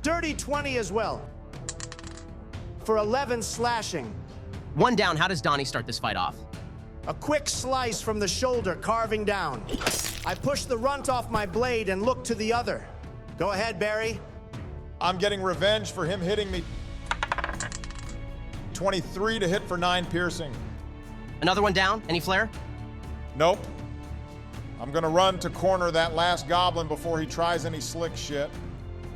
E: Dirty 20 as well. For 11 slashing.
A: 1 down, how does Donnie start this fight off?
E: A quick slice from the shoulder, carving down. I push the runt off my blade and look to the other. Go ahead, Barry.
C: I'm getting revenge for him hitting me. 23 to hit for 9 piercing.
A: Another one down, any flair?
C: Nope. I'm gonna run to corner that last goblin before he tries any slick shit.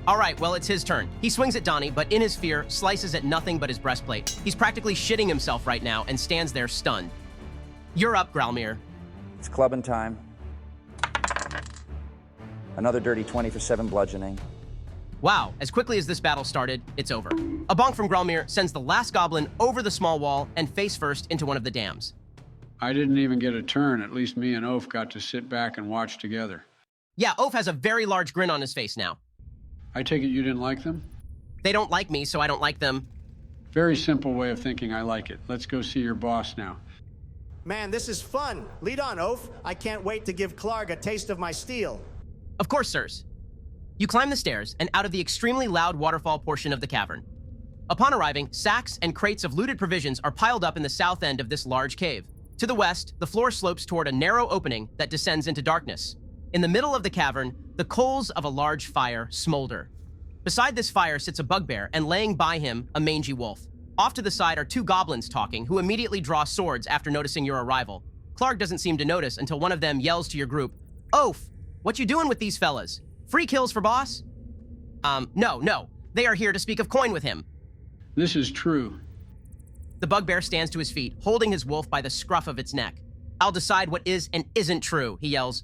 A: All right, well, it's his turn. He swings at Donnie, but in his fear, slices at nothing but his breastplate. He's practically shitting himself right now and stands there stunned. You're up, Grelmir.
B: It's clubbing time. Another dirty 20 for 7 bludgeoning.
A: Wow, as quickly as this battle started, it's over. A bonk from Grelmir sends the last goblin over the small wall and face first into one of the dams.
D: I didn't even get a turn. At least me and Oaf got to sit back and watch together.
A: Yeah, Oaf has a very large grin on his face now.
D: I take it you didn't like them?
A: They don't like me, so I don't like them.
D: Very simple way of thinking. I like it. Let's go see your boss now.
E: Man, this is fun. Lead on, Oaf. I can't wait to give Klarg a taste of my steel.
A: Of course, sirs. You climb the stairs and out of the extremely loud waterfall portion of the cavern. Upon arriving, sacks and crates of looted provisions are piled up in the south end of this large cave. To the west, the floor slopes toward a narrow opening that descends into darkness. In the middle of the cavern, the coals of a large fire smolder. Beside this fire sits a bugbear, and laying by him, a mangy wolf. Off to the side are 2 goblins talking, who immediately draw swords after noticing your arrival. Klarg doesn't seem to notice until one of them yells to your group, "Oaf, what you doing with these fellas? Free kills for boss?" No. They are here to speak of coin with him.
D: This is true.
A: The bugbear stands to his feet, holding his wolf by the scruff of its neck. "I'll decide what is and isn't true," he yells.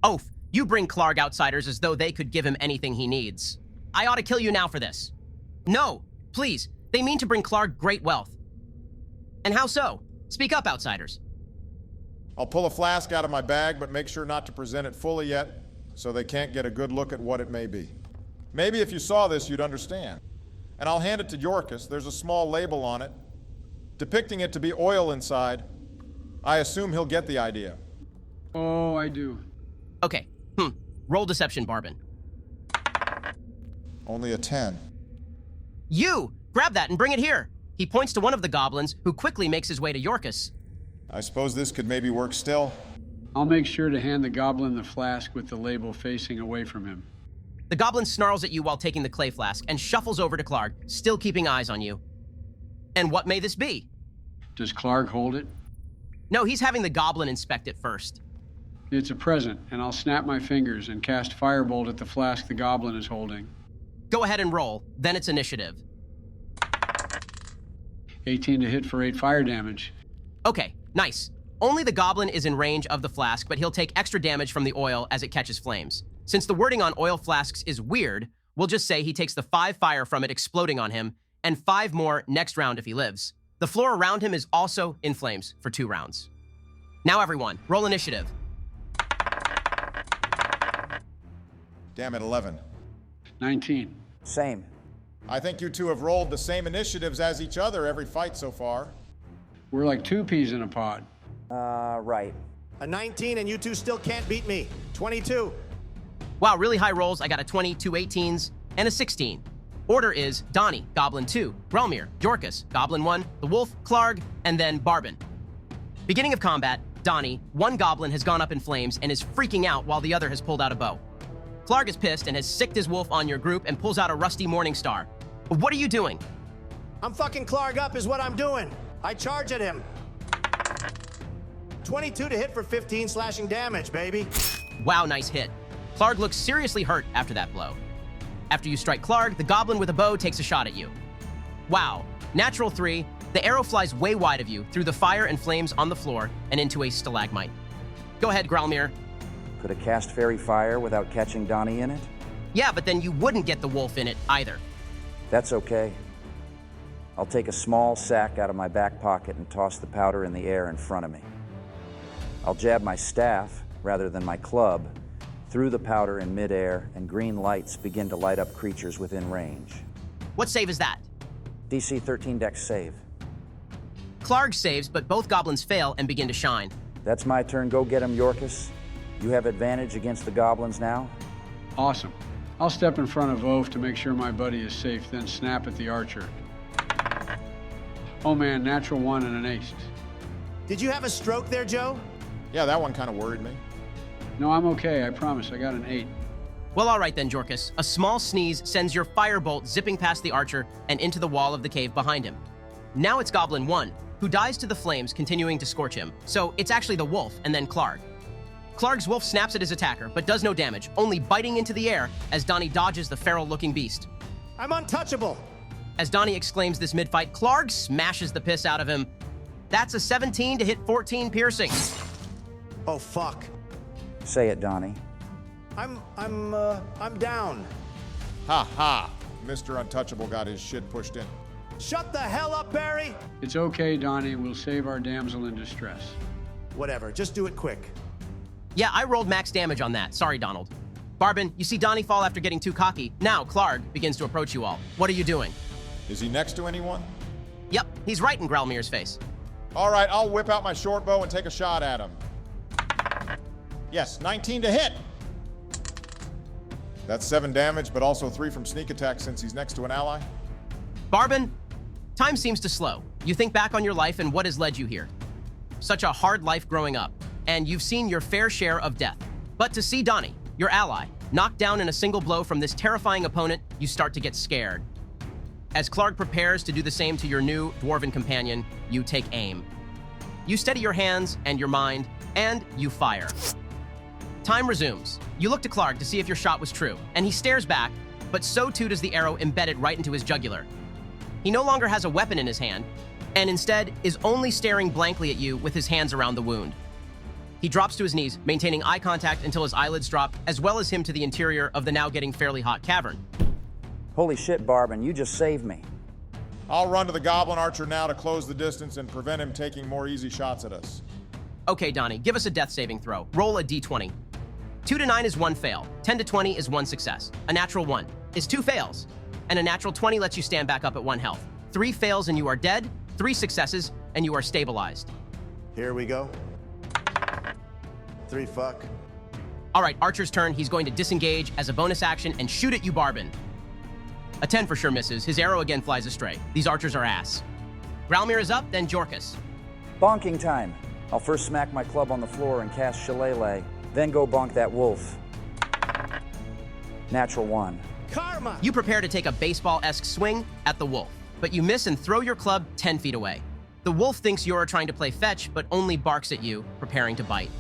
A: "Oaf, you bring Klarg outsiders as though they could give him anything he needs. I ought to kill you now for this." "No, please, they mean to bring Klarg great wealth." "And how so? Speak up, outsiders."
C: I'll pull a flask out of my bag, but make sure not to present it fully yet, so they can't get a good look at what it may be. Maybe if you saw this, you'd understand. And I'll hand it to Yorkus. There's a small label on it, depicting it to be oil inside. I assume he'll get the idea.
D: Oh, I do.
A: Okay, roll deception, Barbin.
C: Only a 10.
A: You! Grab that and bring it here! He points to one of the goblins, who quickly makes his way to Yorkus.
C: I suppose this could maybe work still.
D: I'll make sure to hand the goblin the flask with the label facing away from him.
A: The goblin snarls at you while taking the clay flask and shuffles over to Klarg, still keeping eyes on you. And what may this be?
D: Does Klarg hold it?
A: No, he's having the goblin inspect it first.
D: It's a present, and I'll snap my fingers and cast Firebolt at the flask the goblin is holding.
A: Go ahead and roll, then it's initiative.
D: 18 to hit for 8 fire damage.
A: Okay, nice. Only the goblin is in range of the flask, but he'll take extra damage from the oil as it catches flames. Since the wording on oil flasks is weird, we'll just say he takes the 5 fire from it exploding on him, and 5 more next round if he lives. The floor around him is also in flames for 2 rounds. Now everyone, roll initiative.
C: Damn it, 11.
D: 19.
B: Same.
C: I think you two have rolled the same initiatives as each other every fight so far.
D: We're like 2 peas in a pod.
B: Right.
E: A 19 and you two still can't beat me. 22.
A: Wow, really high rolls. I got a 20, 2 18s, and a 16. Order is Donnie, Goblin 2, Grelmir, Yorkus, Goblin 1, the Wolf, Klarg, and then Barbin. Beginning of combat, Donnie, one goblin has gone up in flames and is freaking out while the other has pulled out a bow. Klarg is pissed and has sicked his wolf on your group and pulls out a rusty Morning Star. What are you doing?
E: I'm fucking Klarg up is what I'm doing. I charge at him. 22 to hit for 15 slashing damage, baby.
A: Wow, nice hit. Klarg looks seriously hurt after that blow. After you strike Klarg, the goblin with a bow takes a shot at you. Wow, Natural 3, the arrow flies way wide of you through the fire and flames on the floor and into a stalagmite. Go ahead, Growlmere.
B: Could have cast fairy fire without catching Donnie in it?
A: Yeah, but then you wouldn't get the wolf in it either.
B: That's okay. I'll take a small sack out of my back pocket and toss the powder in the air in front of me. I'll jab my staff, rather than my club, through the powder in midair, and green lights begin to light up creatures within range.
A: What save is that?
B: DC 13 Dex save.
A: Klarg saves, but both goblins fail and begin to shine.
B: That's my turn. Go get him, Yorkus. You have advantage against the goblins now.
D: Awesome. I'll step in front of Ove to make sure my buddy is safe, then snap at the archer. Oh man, natural 1 and an ace.
E: Did you have a stroke there, Joe?
C: Yeah, that one kind of worried me.
D: No, I'm okay, I promise. I got an 8.
A: Well, all right then, Jorkus. A small sneeze sends your firebolt zipping past the archer and into the wall of the cave behind him. Now it's Goblin 1, who dies to the flames, continuing to scorch him. So it's actually the wolf and then Klarg. Klarg's wolf snaps at his attacker, but does no damage, only biting into the air as Donnie dodges the feral-looking beast.
E: I'm untouchable.
A: As Donnie exclaims this mid-fight, Klarg smashes the piss out of him. That's a 17 to hit 14 piercing.
E: Oh, fuck.
B: Say it, Donnie.
E: I'm down.
C: Ha ha! Mr. Untouchable got his shit pushed in.
E: Shut the hell up, Barry!
D: It's okay, Donnie. We'll save our damsel in distress.
E: Whatever, just do it quick.
A: Yeah, I rolled max damage on that. Sorry, Donald. Barbin, you see Donnie fall after getting too cocky. Now, Klarg begins to approach you all. What are you doing?
C: Is he next to anyone?
A: Yep, he's right in Growlmere's face.
C: All right, I'll whip out my short bow and take a shot at him. Yes, 19 to hit. That's 7 damage, but also 3 from sneak attack since he's next to an ally.
A: Barbin, time seems to slow. You think back on your life and what has led you here. Such a hard life growing up, and you've seen your fair share of death. But to see Donnie, your ally, knocked down in a single blow from this terrifying opponent, you start to get scared. As Klarg prepares to do the same to your new dwarven companion, you take aim. You steady your hands and your mind, and you fire. Time resumes. You look to Klarg to see if your shot was true, and he stares back, but so too does the arrow embedded right into his jugular. He no longer has a weapon in his hand, and instead is only staring blankly at you with his hands around the wound. He drops to his knees, maintaining eye contact until his eyelids drop, as well as him to the interior of the now getting fairly hot cavern.
B: Holy shit, Barbin, you just saved me.
C: I'll run to the Goblin Archer now to close the distance and prevent him taking more easy shots at us.
A: Okay, Donnie, give us a death saving throw. Roll a d20. 2 to 9 is 1 fail. 10 to 20 is 1 success. A natural 1 is 2 fails. And a natural 20 lets you stand back up at 1 health. 3 fails and you are dead. 3 successes and you are stabilized.
E: Here we go. 3 fuck.
A: All right, Archer's turn. He's going to disengage as a bonus action and shoot at you, Barbin. A 10 for sure misses. His arrow again flies astray. These archers are ass. Growlmere is up, then Jorkus.
B: Bonking time. I'll first smack my club on the floor and cast Shillelagh, then go bonk that wolf. Natural 1.
E: Karma!
A: You prepare to take a baseball-esque swing at the wolf, but you miss and throw your club 10 feet away. The wolf thinks you're trying to play fetch, but only barks at you, preparing to bite.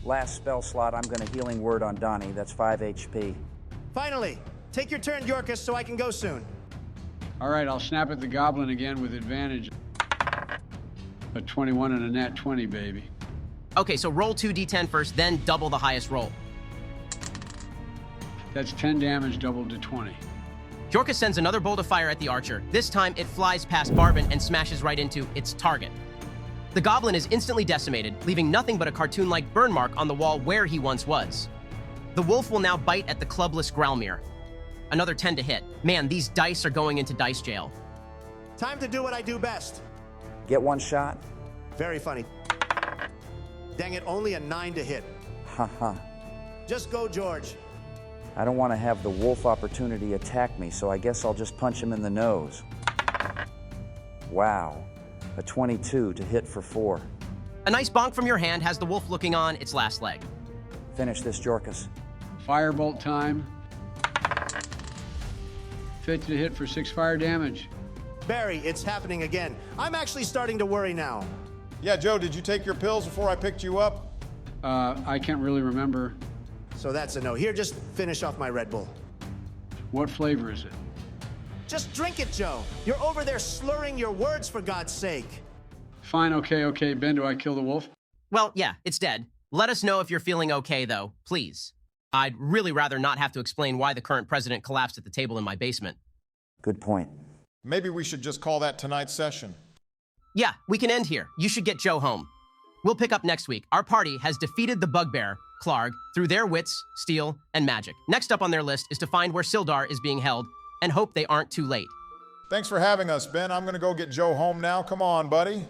B: Last spell slot, I'm gonna healing word on Donnie. That's 5 HP.
E: Finally, take your turn, Yorkus, so I can go soon.
D: All right, I'll snap at the goblin again with advantage. A 21 and a nat 20, baby.
A: Okay, so roll 2d10 first, then double the highest roll.
D: That's 10 damage doubled to 20.
A: Jorkus sends another bolt of fire at the archer. This time, it flies past Barbin and smashes right into its target. The goblin is instantly decimated, leaving nothing but a cartoon-like burn mark on the wall where he once was. The wolf will now bite at the clubless Growlmere. Another 10 to hit. Man, these dice are going into dice jail.
E: Time to do what I do best.
B: Get one shot?
E: Very funny. Dang it, only a 9 to hit.
B: Haha.
E: Just go, George.
B: I don't want to have the wolf opportunity attack me, so I guess I'll just punch him in the nose. Wow. A 22 to hit for 4.
A: A nice bonk from your hand has the wolf looking on its last leg.
B: Finish this, Jorkus.
D: Firebolt time. 50 to hit for 6 fire damage.
E: Barry, it's happening again. I'm actually starting to worry now.
C: Yeah, Joe, did you take your pills before I picked you up?
D: I can't really remember.
E: So that's a no. Here, just finish off my Red Bull.
D: What flavor is it?
E: Just drink it, Joe. You're over there slurring your words, for God's sake.
D: Fine, okay. Ben, do I kill the wolf?
A: Well, yeah, it's dead. Let us know if you're feeling okay, though, please. I'd really rather not have to explain why the current president collapsed at the table in my basement.
B: Good point.
C: Maybe we should just call that tonight's session.
A: Yeah, we can end here. You should get Joe home. We'll pick up next week. Our party has defeated the bugbear, Klarg, through their wits, steel, and magic. Next up on their list is to find where Sildar is being held and hope they aren't too late.
C: Thanks for having us, Ben. I'm going to go get Joe home now. Come on, buddy.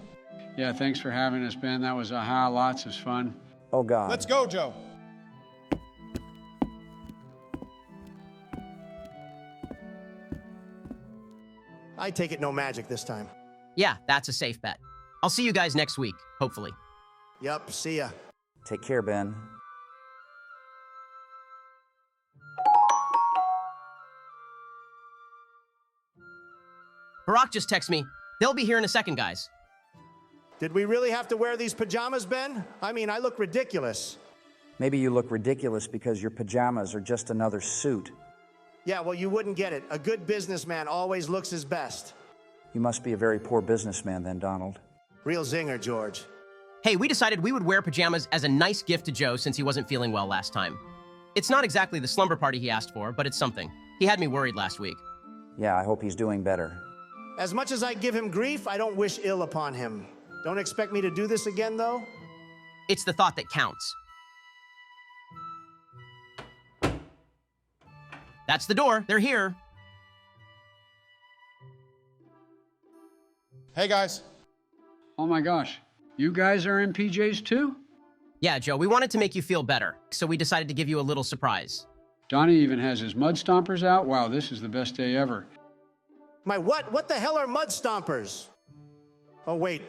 D: Yeah, thanks for having us, Ben. That was lots of fun.
B: Oh, God.
C: Let's go, Joe.
E: I take it no magic this time.
A: Yeah, that's a safe bet. I'll see you guys next week, hopefully.
E: Yup, see ya.
B: Take care, Ben.
A: Barack just texted me. They'll be here in a second, guys.
E: Did we really have to wear these pajamas, Ben? I mean, I look ridiculous.
B: Maybe you look ridiculous because your pajamas are just another suit.
E: Yeah, well, you wouldn't get it. A good businessman always looks his best.
B: You must be a very poor businessman then, Donald.
E: Real zinger, George.
A: Hey, we decided we would wear pajamas as a nice gift to Joe since he wasn't feeling well last time. It's not exactly the slumber party he asked for, but it's something. He had me worried last week.
B: Yeah, I hope he's doing better.
E: As much as I give him grief, I don't wish ill upon him. Don't expect me to do this again, though?
A: It's the thought that counts. That's the door. They're here.
C: Hey, guys.
D: Oh my gosh, you guys are in PJs too?
A: Yeah, Joe, we wanted to make you feel better, so we decided to give you a little surprise.
D: Donnie even has his mud stompers out. Wow, this is the best day ever.
E: My what? What the hell are mud stompers? Oh, wait.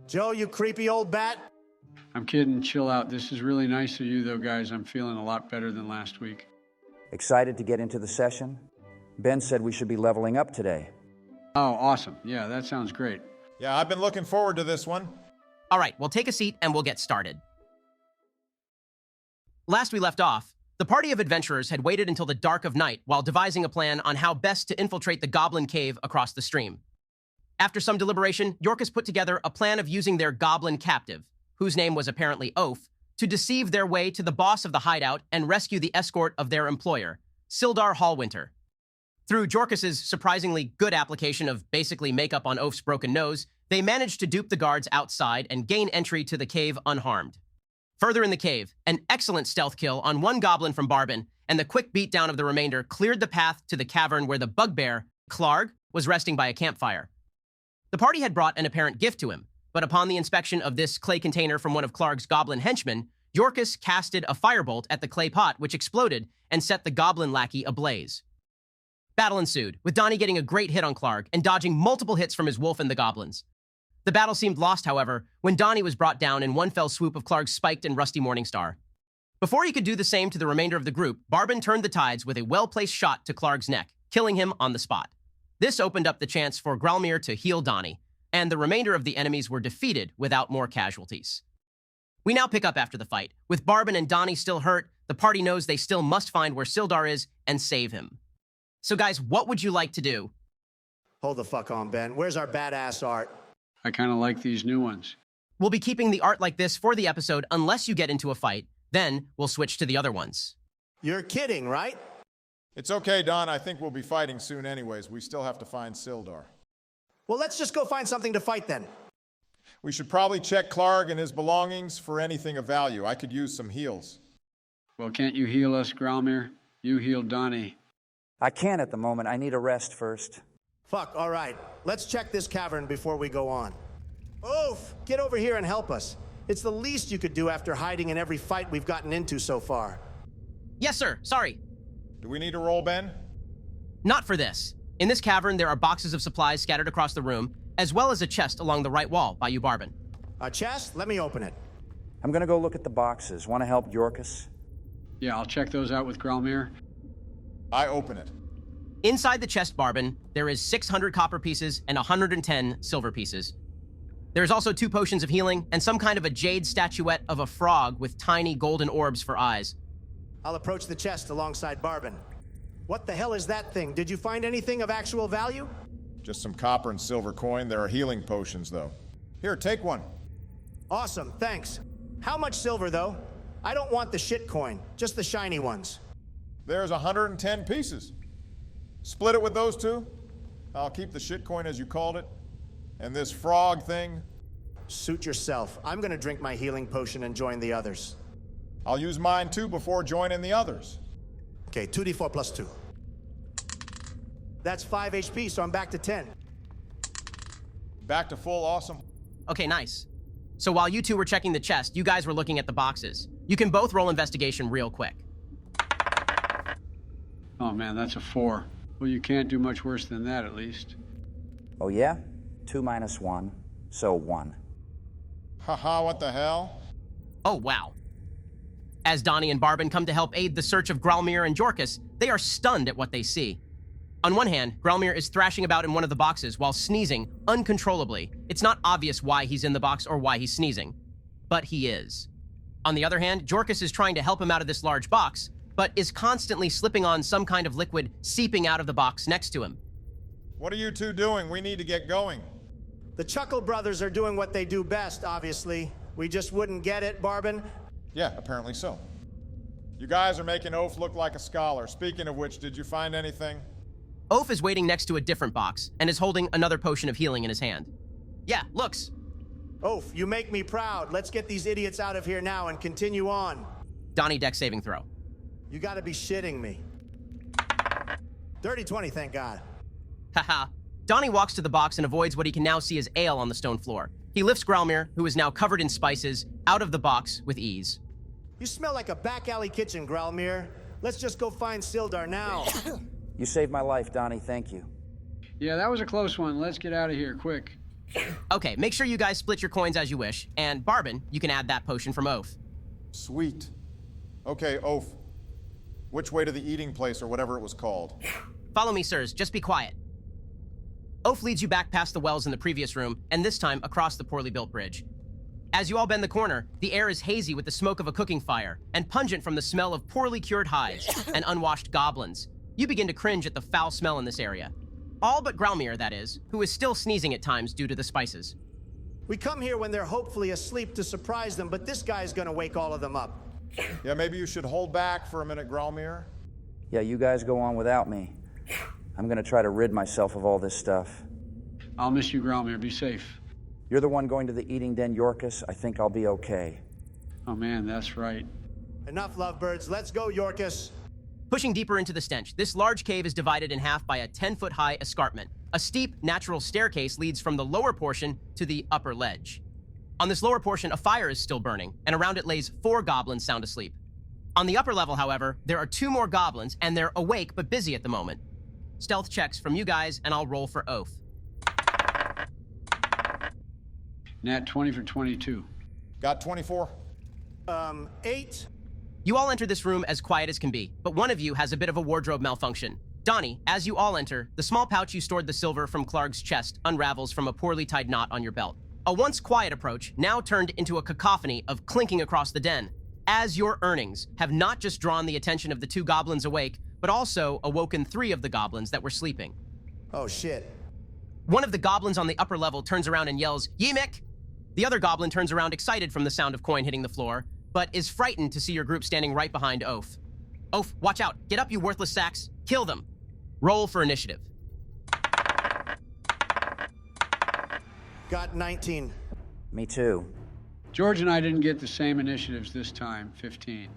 E: Joe, you creepy old bat?
D: I'm kidding, chill out. This is really nice of you though, guys. I'm feeling a lot better than last week.
B: Excited to get into the session? Ben said we should be leveling up today.
D: Oh, awesome. Yeah, that sounds great.
C: Yeah, I've been looking forward to this one.
A: All right, well, take a seat and we'll get started. Last we left off, the party of adventurers had waited until the dark of night while devising a plan on how best to infiltrate the goblin cave across the stream. After some deliberation, Yorkus put together a plan of using their goblin captive, whose name was apparently Oaf, to deceive their way to the boss of the hideout and rescue the escort of their employer, Sildar Hallwinter. Through Jorkus's surprisingly good application of basically makeup on Oaf's broken nose, they managed to dupe the guards outside and gain entry to the cave unharmed. Further in the cave, an excellent stealth kill on one goblin from Barbin and the quick beatdown of the remainder cleared the path to the cavern where the bugbear, Klarg, was resting by a campfire. The party had brought an apparent gift to him, but upon the inspection of this clay container from one of Klarg's goblin henchmen, Yorkus casted a firebolt at the clay pot, which exploded and set the goblin lackey ablaze. Battle ensued, with Donnie getting a great hit on Klarg and dodging multiple hits from his wolf and the goblins. The battle seemed lost, however, when Donnie was brought down in one fell swoop of Klarg's spiked and rusty Morningstar. Before he could do the same to the remainder of the group, Barbin turned the tides with a well-placed shot to Klarg's neck, killing him on the spot. This opened up the chance for Gralmir to heal Donnie, and the remainder of the enemies were defeated without more casualties. We now pick up after the fight. With Barbin and Donnie still hurt, the party knows they still must find where Sildar is and save him. So guys, what would you like to do?
E: Hold the fuck on, Ben. Where's our badass art?
D: I kind of like these new ones.
A: We'll be keeping the art like this for the episode unless you get into a fight. Then we'll switch to the other ones.
E: You're kidding, right?
C: It's okay, Don. I think we'll be fighting soon anyways. We still have to find Sildar.
E: Well, let's just go find something to fight then.
C: We should probably check Klarg and his belongings for anything of value. I could use some heals.
D: Well, can't you heal us, Gralmir? You healed Donnie.
B: I can't at the moment. I need a rest first.
E: Fuck, all right. Let's check this cavern before we go on. Oof! Get over here and help us. It's the least you could do after hiding in every fight we've gotten into so far.
A: Yes, sir. Sorry.
C: Do we need to roll, Ben?
A: Not for this. In this cavern, there are boxes of supplies scattered across the room, as well as a chest along the right wall by you, Barbin.
E: A chest? Let me open it.
B: I'm gonna go look at the boxes. Want to help, Yorkus?
D: Yeah, I'll check those out with Gralmir.
C: I open it.
A: Inside the chest, Barbin, there is 600 copper pieces and 110 silver pieces. There's also 2 potions of healing and some kind of a jade statuette of a frog with tiny golden orbs for eyes.
E: I'll approach the chest alongside Barbin. What the hell is that thing? Did you find anything of actual value?
C: Just some copper and silver coin. There are healing potions, though. Here, take one.
E: Awesome, thanks. How much silver, though? I don't want the shit coin, just the shiny ones.
C: There's 110 pieces. Split it with those two. I'll keep the shit coin, as you called it. And this frog thing,
E: Suit yourself. I'm gonna drink my healing potion and join the others.
C: I'll use mine too before joining the others.
E: Okay, 2d4 plus 2. That's 5 HP, so I'm back to 10.
C: Back to full, awesome.
A: Okay, nice. So while you two were checking the chest, you guys were looking at the boxes. You can both roll investigation real quick.
D: Oh man, that's a 4. Well, you can't do much worse than that, at least.
B: Oh yeah? 2 minus 1, so 1.
C: Haha, what the hell?
A: Oh, wow. As Donnie and Barbin come to help aid the search of Gralmir and Jorkus, they are stunned at what they see. On one hand, Gralmir is thrashing about in one of the boxes while sneezing uncontrollably. It's not obvious why he's in the box or why he's sneezing, but he is. On the other hand, Jorkus is trying to help him out of this large box, but is constantly slipping on some kind of liquid seeping out of the box next to him.
C: What are you two doing? We need to get going.
E: The Chuckle Brothers are doing what they do best, obviously. We just wouldn't get it, Barbin.
C: Yeah, apparently so. You guys are making Oaf look like a scholar. Speaking of which, did you find anything?
A: Oaf is waiting next to a different box and is holding another potion of healing in his hand. Yeah, looks.
E: Oaf, you make me proud. Let's get these idiots out of here now and continue on.
A: Donnie, dex saving throw.
E: You gotta be shitting me. Dirty 20, thank God.
A: Haha. Donnie walks to the box and avoids what he can now see as ale on the stone floor. He lifts Gralmir, who is now covered in spices, out of the box with ease.
E: You smell like a back alley kitchen, Gralmir. Let's just go find Sildar now.
B: You saved my life, Donnie, thank you.
D: Yeah, that was a close one. Let's get out of here, quick.
A: Okay, make sure you guys split your coins as you wish, and Barbin, you can add that potion from Oaf.
C: Sweet. Okay, Oaf. Which way to the eating place or whatever it was called?
A: Follow me, sirs. Just be quiet. Oaf leads you back past the wells in the previous room, and this time across the poorly built bridge. As you all bend the corner, the air is hazy with the smoke of a cooking fire, and pungent from the smell of poorly cured hides and unwashed goblins. You begin to cringe at the foul smell in this area. All but Gralmir, that is, who is still sneezing at times due to the spices.
E: We come here when they're hopefully asleep to surprise them, but this guy's gonna wake all of them up.
C: Yeah, maybe you should hold back for a minute, Gralmir.
B: Yeah, you guys go on without me. I'm gonna try to rid myself of all this stuff.
D: I'll miss you, Gralmir. Be safe.
B: You're the one going to the eating den, Yorkus. I think I'll be okay.
D: Oh man, that's right.
E: Enough, lovebirds. Let's go, Yorkus.
A: Pushing deeper into the stench, this large cave is divided in half by a 10-foot-high escarpment. A steep, natural staircase leads from the lower portion to the upper ledge. On this lower portion, a fire is still burning, and around it lays 4 goblins sound asleep. On the upper level, however, there are 2 more goblins, and they're awake but busy at the moment. Stealth checks from you guys, and I'll roll for Oath.
D: Nat 20 for 22.
C: Got 24?
E: 8.
A: You all enter this room as quiet as can be, but one of you has a bit of a wardrobe malfunction. Donnie, as you all enter, the small pouch you stored the silver from Klarg's chest unravels from a poorly tied knot on your belt. A once quiet approach now turned into a cacophony of clinking across the den, as your earnings have not just drawn the attention of the 2 goblins awake, but also awoken 3 of the goblins that were sleeping.
E: Oh, shit.
A: One of the goblins on the upper level turns around and yells, "Yimik!" The other goblin turns around excited from the sound of coin hitting the floor, but is frightened to see your group standing right behind Oaf. Oaf, watch out. Get up, you worthless sacks. Kill them. Roll for initiative.
E: Got 19.
B: Me too.
D: George and I didn't get the same initiatives this time, 15.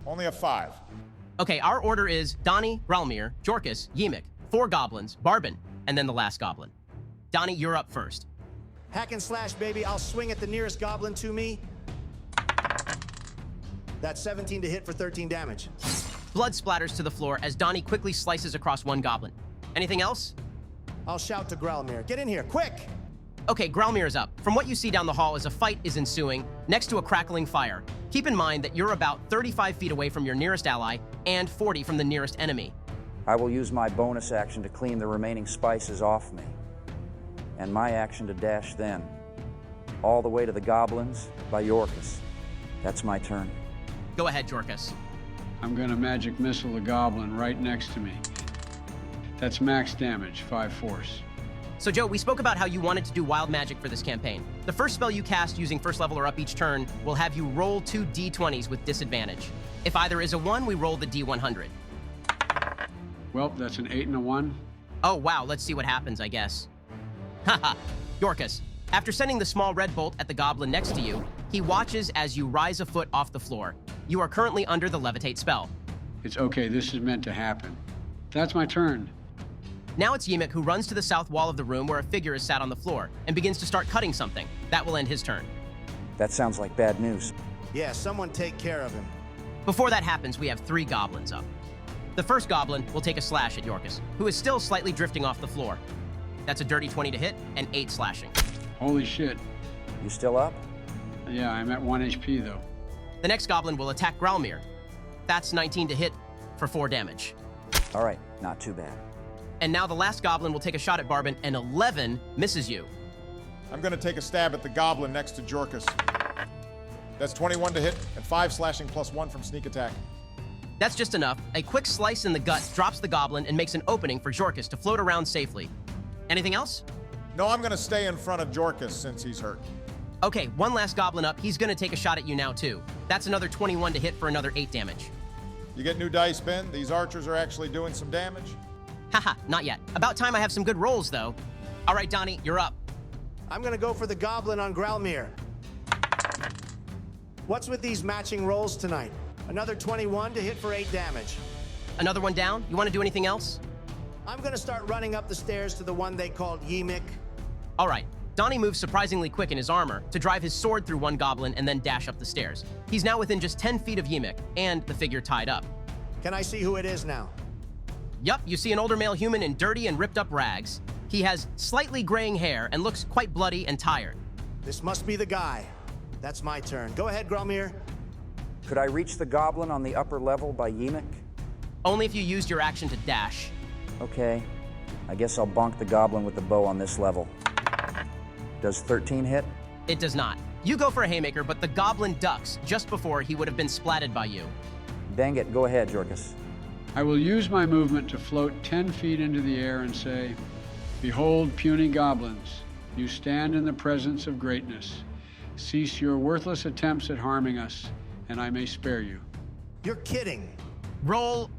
C: Only a 5.
A: Okay, our order is Donnie, Gralmir, Jorkus, Yimik, 4 goblins, Barbin, and then the last goblin. Donnie, you're up first.
E: Hack and slash, baby. I'll swing at the nearest goblin to me. That's 17 to hit for 13 damage.
A: Blood splatters to the floor as Donnie quickly slices across one goblin. Anything else?
E: I'll shout to Gralmir. Get in here, quick!
A: Okay, Gralmir is up. From what you see down the hall as a fight is ensuing next to a crackling fire. Keep in mind that you're about 35 feet away from your nearest ally and 40 from the nearest enemy.
B: I will use my bonus action to clean the remaining spices off me. And my action to dash then. All the way to the goblins by Yorkus. That's my turn.
A: Go ahead, Jorkus.
D: I'm gonna magic missile the goblin right next to me. That's max damage, 5 force.
A: So Joe, we spoke about how you wanted to do wild magic for this campaign. The first spell you cast using first level or up each turn will have you roll 2 d20s with disadvantage. If either is a 1, we roll the d100.
D: Well, that's an 8 and a 1.
A: Oh wow, let's see what happens, I guess. Haha, Yorkus. After sending the small red bolt at the goblin next to you, he watches as you rise a foot off the floor. You are currently under the levitate spell.
D: It's okay, this is meant to happen. That's my turn.
A: Now it's Ymik who runs to the south wall of the room where a figure is sat on the floor and begins to start cutting something. That will end his turn.
B: That sounds like bad news.
E: Yeah, someone take care of him.
A: Before that happens, we have 3 goblins up. The first goblin will take a slash at Yorkus, who is still slightly drifting off the floor. That's a dirty 20 to hit and 8 slashing.
D: Holy shit.
B: You still up?
D: Yeah, I'm at 1 HP though.
A: The next goblin will attack Growlmere. That's 19 to hit for 4 damage.
B: All right, not too bad.
A: And now the last goblin will take a shot at Barbin, and 11 misses you.
C: I'm going to take a stab at the goblin next to Jorkus. That's 21 to hit and 5 slashing plus 1 from sneak attack.
A: That's just enough. A quick slice in the gut drops the goblin and makes an opening for Jorkus to float around safely. Anything else?
C: No, I'm going to stay in front of Jorkus since he's hurt.
A: Okay, one last goblin up. He's going to take a shot at you now, too. That's another 21 to hit for another 8 damage.
C: You get new dice, Ben. These archers are actually doing some damage.
A: Haha, not yet. About time I have some good rolls, though. All right, Donnie, you're up.
E: I'm gonna go for the goblin on Growlmere. What's with these matching rolls tonight? Another 21 to hit for 8 damage.
A: Another one down? You want to do anything else?
E: I'm gonna start running up the stairs to the one they called Ymik.
A: All right. Donnie moves surprisingly quick in his armor to drive his sword through one goblin and then dash up the stairs. He's now within just 10 feet of Ymik and the figure tied up.
E: Can I see who it is now?
A: Yup, you see an older male human in dirty and ripped up rags. He has slightly graying hair and looks quite bloody and tired.
E: This must be the guy. That's my turn. Go ahead, Growlmere.
B: Could I reach the goblin on the upper level by Ymik?
A: Only if you used your action to dash.
B: Okay. I guess I'll bonk the goblin with the bow on this level. Does 13 hit?
A: It does not. You go for a haymaker, but the goblin ducks just before he would have been splatted by you.
B: Dang it, go ahead, Jorkus.
D: I will use my movement to float 10 feet into the air and say, "Behold, puny goblins, you stand in the presence of greatness. Cease your worthless attempts at harming us, and I may spare you."
E: You're kidding.
A: Roll,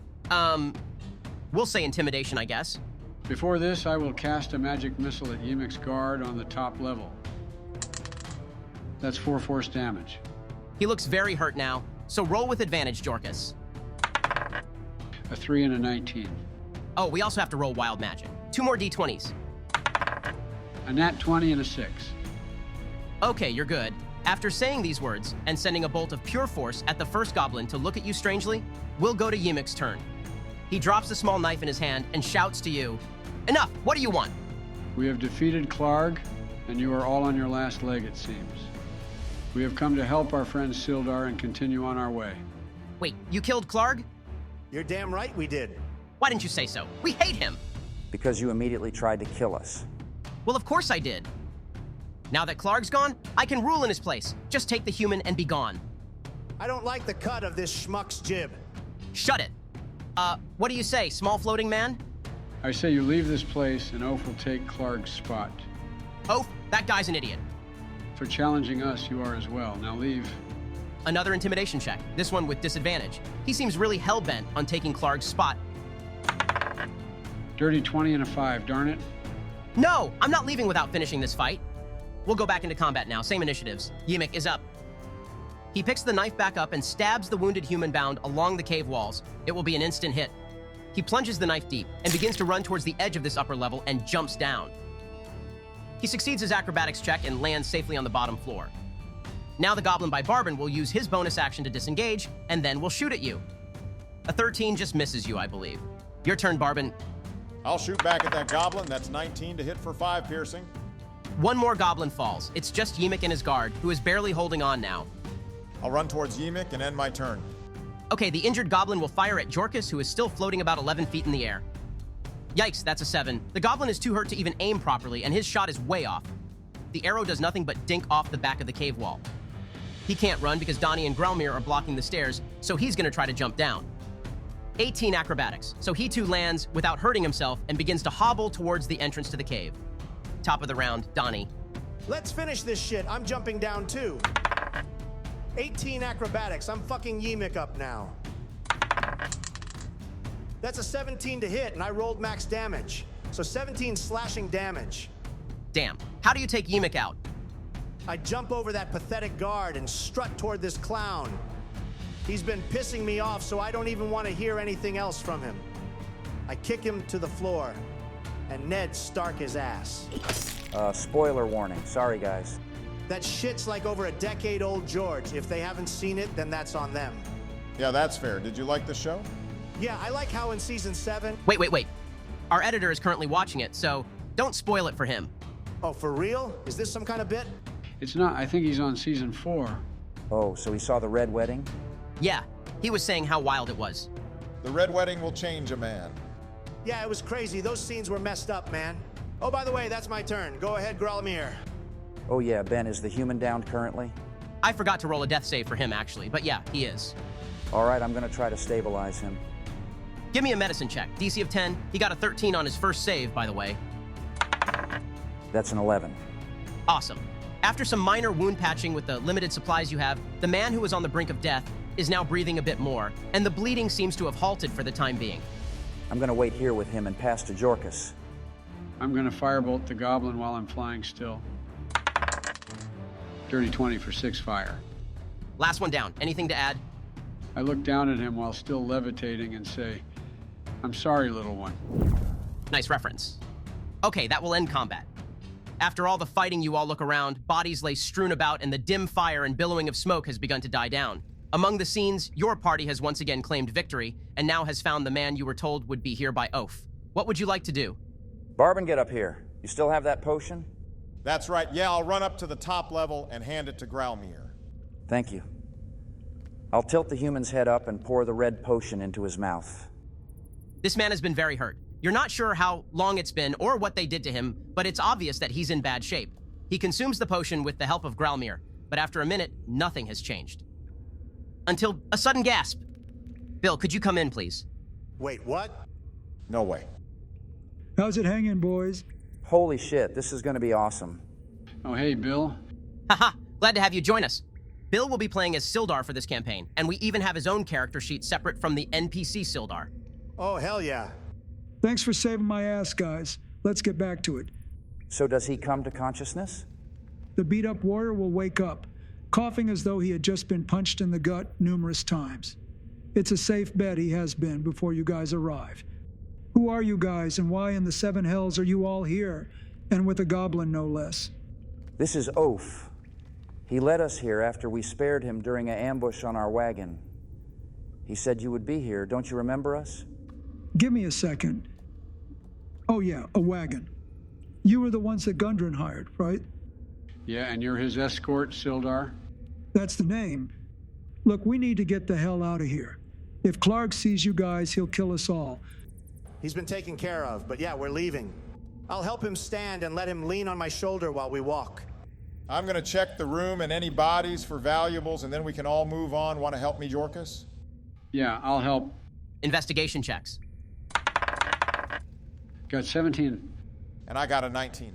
A: we'll say intimidation, I guess.
D: Before this, I will cast a magic missile at Ymik's guard on the top level. That's 4 force damage.
A: He looks very hurt now, so roll with advantage, Jorkus.
D: A 3 and a 19.
A: Oh, we also have to roll wild magic. 2 more d20s.
D: A nat 20 and a 6.
A: Okay, you're good. After saying these words and sending a bolt of pure force at the first goblin to look at you strangely, we'll go to Ymik's turn. He drops the small knife in his hand and shouts to you, "Enough! What do you want?"
D: We have defeated Klarg, and you are all on your last leg, it seems. We have come to help our friend Sildar and continue on our way.
A: Wait, you killed Klarg?
E: You're damn right we did.
A: Why didn't you say so? We hate him!
B: Because you immediately tried to kill us.
A: Well, of course I did. Now that Klarg's gone, I can rule in his place. Just take the human and be gone.
E: I don't like the cut of this schmuck's jib.
A: Shut it. What do you say, small floating man?
D: I say you leave this place, and Oaf will take Klarg's spot.
A: Oaf, that guy's an idiot.
D: For challenging us, you are as well. Now leave.
A: Another intimidation check, this one with disadvantage. He seems really hell-bent on taking Klarg's spot.
D: Dirty 20 and a 5, darn it.
A: No, I'm not leaving without finishing this fight. We'll go back into combat now, same initiatives. Ymik is up. He picks the knife back up and stabs the wounded human bound along the cave walls. It will be an instant hit. He plunges the knife deep and begins to run towards the edge of this upper level and jumps down. He succeeds his acrobatics check and lands safely on the bottom floor. Now the goblin by Barbin will use his bonus action to disengage, and then will shoot at you. A 13 just misses you, I believe. Your turn, Barbin.
C: I'll shoot back at that goblin. That's 19 to hit for 5 piercing.
A: One more goblin falls. It's just Ymik and his guard, who is barely holding on now.
C: I'll run towards Ymik and end my turn.
A: Okay, the injured goblin will fire at Jorkus, who is still floating about 11 feet in the air. Yikes, that's a 7. The goblin is too hurt to even aim properly, and his shot is way off. The arrow does nothing but dink off the back of the cave wall. He can't run because Donnie and Growlmere are blocking the stairs, so he's going to try to jump down. 18 acrobatics, so he too lands without hurting himself and begins to hobble towards the entrance to the cave. Top of the round, Donnie.
E: Let's finish this shit. I'm jumping down too. 18 acrobatics. I'm fucking Yeemik up now. That's a 17 to hit, and I rolled max damage. So 17 slashing damage.
A: Damn. How do you take Yeemik out?
E: I jump over that pathetic guard and strut toward this clown. He's been pissing me off, so I don't even want to hear anything else from him. I kick him to the floor, and Ned Stark his ass.
B: Spoiler warning. Sorry, guys.
E: That shit's like over a decade-old George. If they haven't seen it, then that's on them.
C: Yeah, that's fair. Did you like the show?
E: Yeah, I like how in season 7...
A: Wait. Our editor is currently watching it, so don't spoil it for him.
E: Oh, for real? Is this some kind of bit?
D: It's not. I think he's on season 4.
B: Oh, so he saw the Red Wedding?
A: Yeah, he was saying how wild it was.
C: The Red Wedding will change a man.
E: Yeah, it was crazy. Those scenes were messed up, man. Oh, by the way, that's my turn. Go ahead, Gralmir.
B: Oh yeah, Ben, is the human down currently?
A: I forgot to roll a death save for him, actually, but yeah, he is.
B: All right, I'm gonna try to stabilize him.
A: Give me a medicine check. DC of 10. He got a 13 on his first save, by the way.
B: That's an 11.
A: Awesome. After some minor wound patching with the limited supplies you have, the man who was on the brink of death is now breathing a bit more, and the bleeding seems to have halted for the time being.
B: I'm gonna wait here with him and pass to Jorkus.
D: I'm going to firebolt the goblin while I'm flying still. Dirty 20 for 6 fire.
A: Last one down. Anything to add?
D: I look down at him while still levitating and say, "I'm sorry, little one."
A: Nice reference. Okay, that will end combat. After all the fighting, you all look around, bodies lay strewn about, and the dim fire and billowing of smoke has begun to die down. Among the scenes, your party has once again claimed victory, and now has found the man you were told would be here by oath. What would you like to do?
B: Barbin, get up here. You still have that potion?
C: That's right. Yeah, I'll run up to the top level and hand it to Gralmir.
B: Thank you. I'll tilt the human's head up and pour the red potion into his mouth.
A: This man has been very hurt. You're not sure how long it's been or what they did to him, but it's obvious that he's in bad shape. He consumes the potion with the help of Gralmir, but after a minute, nothing has changed. Until a sudden gasp. Bill, could you come in, please?
E: Wait, what?
C: No way.
F: How's it hanging, boys?
B: Holy shit, this is gonna be awesome.
D: Oh, hey, Bill.
A: Haha, glad to have you join us. Bill will be playing as Sildar for this campaign, and we even have his own character sheet separate from the NPC Sildar.
E: Oh, hell yeah.
F: Thanks for saving my ass, guys. Let's get back to it.
B: So does he come to consciousness?
F: The beat-up warrior will wake up, coughing as though he had just been punched in the gut numerous times. It's a safe bet he has been before you guys arrive. Who are you guys, and why in the 7 hells are you all here? And with a goblin, no less.
B: This is Oaf. He led us here after we spared him during an ambush on our wagon. He said you would be here. Don't you remember us?
F: Give me a second. Oh yeah, a wagon. You were the ones that Gundren hired, right?
D: Yeah, and you're his escort, Sildar?
F: That's the name. Look, we need to get the hell out of here. If Klarg sees you guys, he'll kill us all.
E: He's been taken care of, but yeah, we're leaving. I'll help him stand and let him lean on my shoulder while we walk.
C: I'm going to check the room and any bodies for valuables, and then we can all move on. Want to help me, Jorkus?
D: Yeah, I'll help.
A: Investigation checks.
D: Got 17.
C: And I got a 19.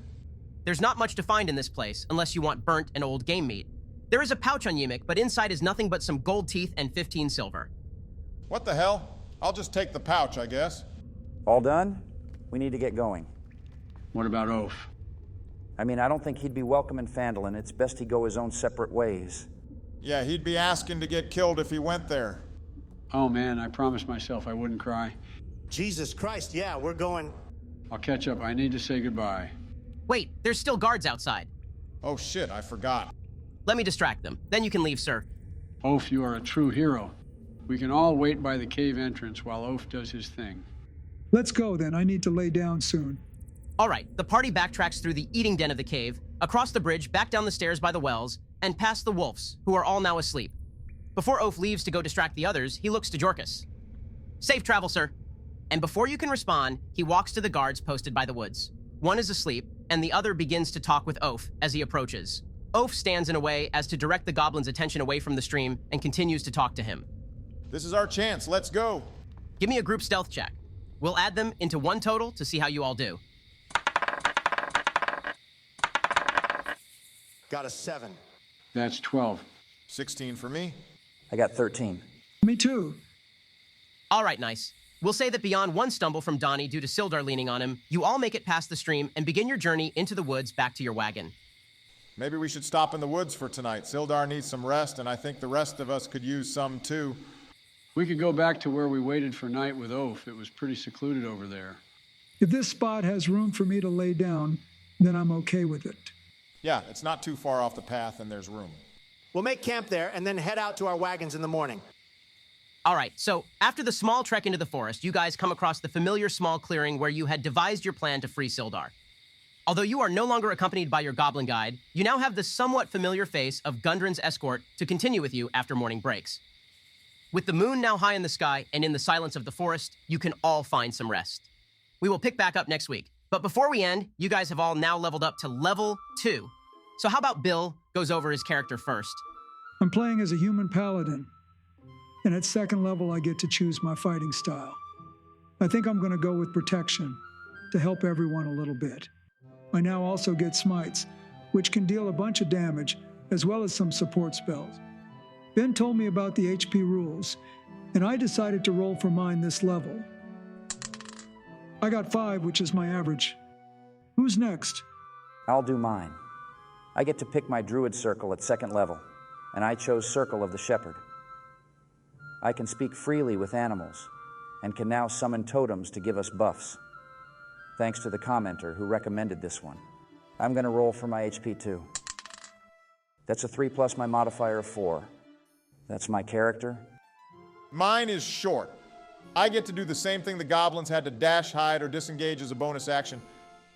A: There's not much to find in this place, unless you want burnt and old game meat. There is a pouch on Yeemik, but inside is nothing but some gold teeth and 15 silver.
C: What the hell? I'll just take the pouch, I guess.
B: All done? We need to get going.
D: What about Oaf?
B: I mean, I don't think he'd be welcome in Phandalin. It's best he go his own separate ways.
C: Yeah, he'd be asking to get killed if he went there.
D: Oh man, I promised myself I wouldn't cry.
E: Jesus Christ, yeah, we're going...
D: I'll catch up. I need to say goodbye.
A: Wait, there's still guards outside.
C: Oh shit, I forgot.
A: Let me distract them. Then you can leave, sir.
D: Oaf, you are a true hero. We can all wait by the cave entrance while Oaf does his thing.
F: Let's go then. I need to lay down soon.
A: All right, the party backtracks through the eating den of the cave, across the bridge, back down the stairs by the wells, and past the wolves, who are all now asleep. Before Oaf leaves to go distract the others, he looks to Jorkus. Safe travel, sir. And before you can respond, he walks to the guards posted by the woods. One is asleep, and the other begins to talk with Oaf as he approaches. Oaf stands in a way as to direct the goblin's attention away from the stream and continues to talk to him.
C: This is our chance. Let's go.
A: Give me a group stealth check. We'll add them into one total to see how you all do.
E: Got a 7.
D: That's 12.
C: 16 for me.
B: I got 13.
F: Me too.
A: All right, nice. We'll say that beyond one stumble from Donnie due to Sildar leaning on him, you all make it past the stream and begin your journey into the woods back to your wagon.
C: Maybe we should stop in the woods for tonight. Sildar needs some rest, and I think the rest of us could use some too.
D: We could go back to where we waited for night with Oaf. It was pretty secluded over there.
F: If this spot has room for me to lay down, then I'm okay with it.
C: Yeah, it's not too far off the path, and there's room.
E: We'll make camp there and then head out to our wagons in the morning.
A: All right, so after the small trek into the forest, you guys come across the familiar small clearing where you had devised your plan to free Sildar. Although you are no longer accompanied by your goblin guide, you now have the somewhat familiar face of Gundren's escort to continue with you after morning breaks. With the moon now high in the sky and in the silence of the forest, you can all find some rest. We will pick back up next week. But before we end, you guys have all now leveled up to level 2. So how about Bill goes over his character first?
F: I'm playing as a human paladin, and at second level I get to choose my fighting style. I think I'm going to go with protection to help everyone a little bit. I now also get smites, which can deal a bunch of damage, as well as some support spells. Ben told me about the HP rules, and I decided to roll for mine this level. I got 5, which is my average. Who's next?
B: I'll do mine. I get to pick my druid circle at second level, and I chose Circle of the Shepherd. I can speak freely with animals, and can now summon totems to give us buffs. Thanks to the commenter who recommended this one. I'm going to roll for my HP too. That's a 3 plus my modifier of 4. That's my character.
C: Mine is short. I get to do the same thing the goblins had to dash, hide, or disengage as a bonus action.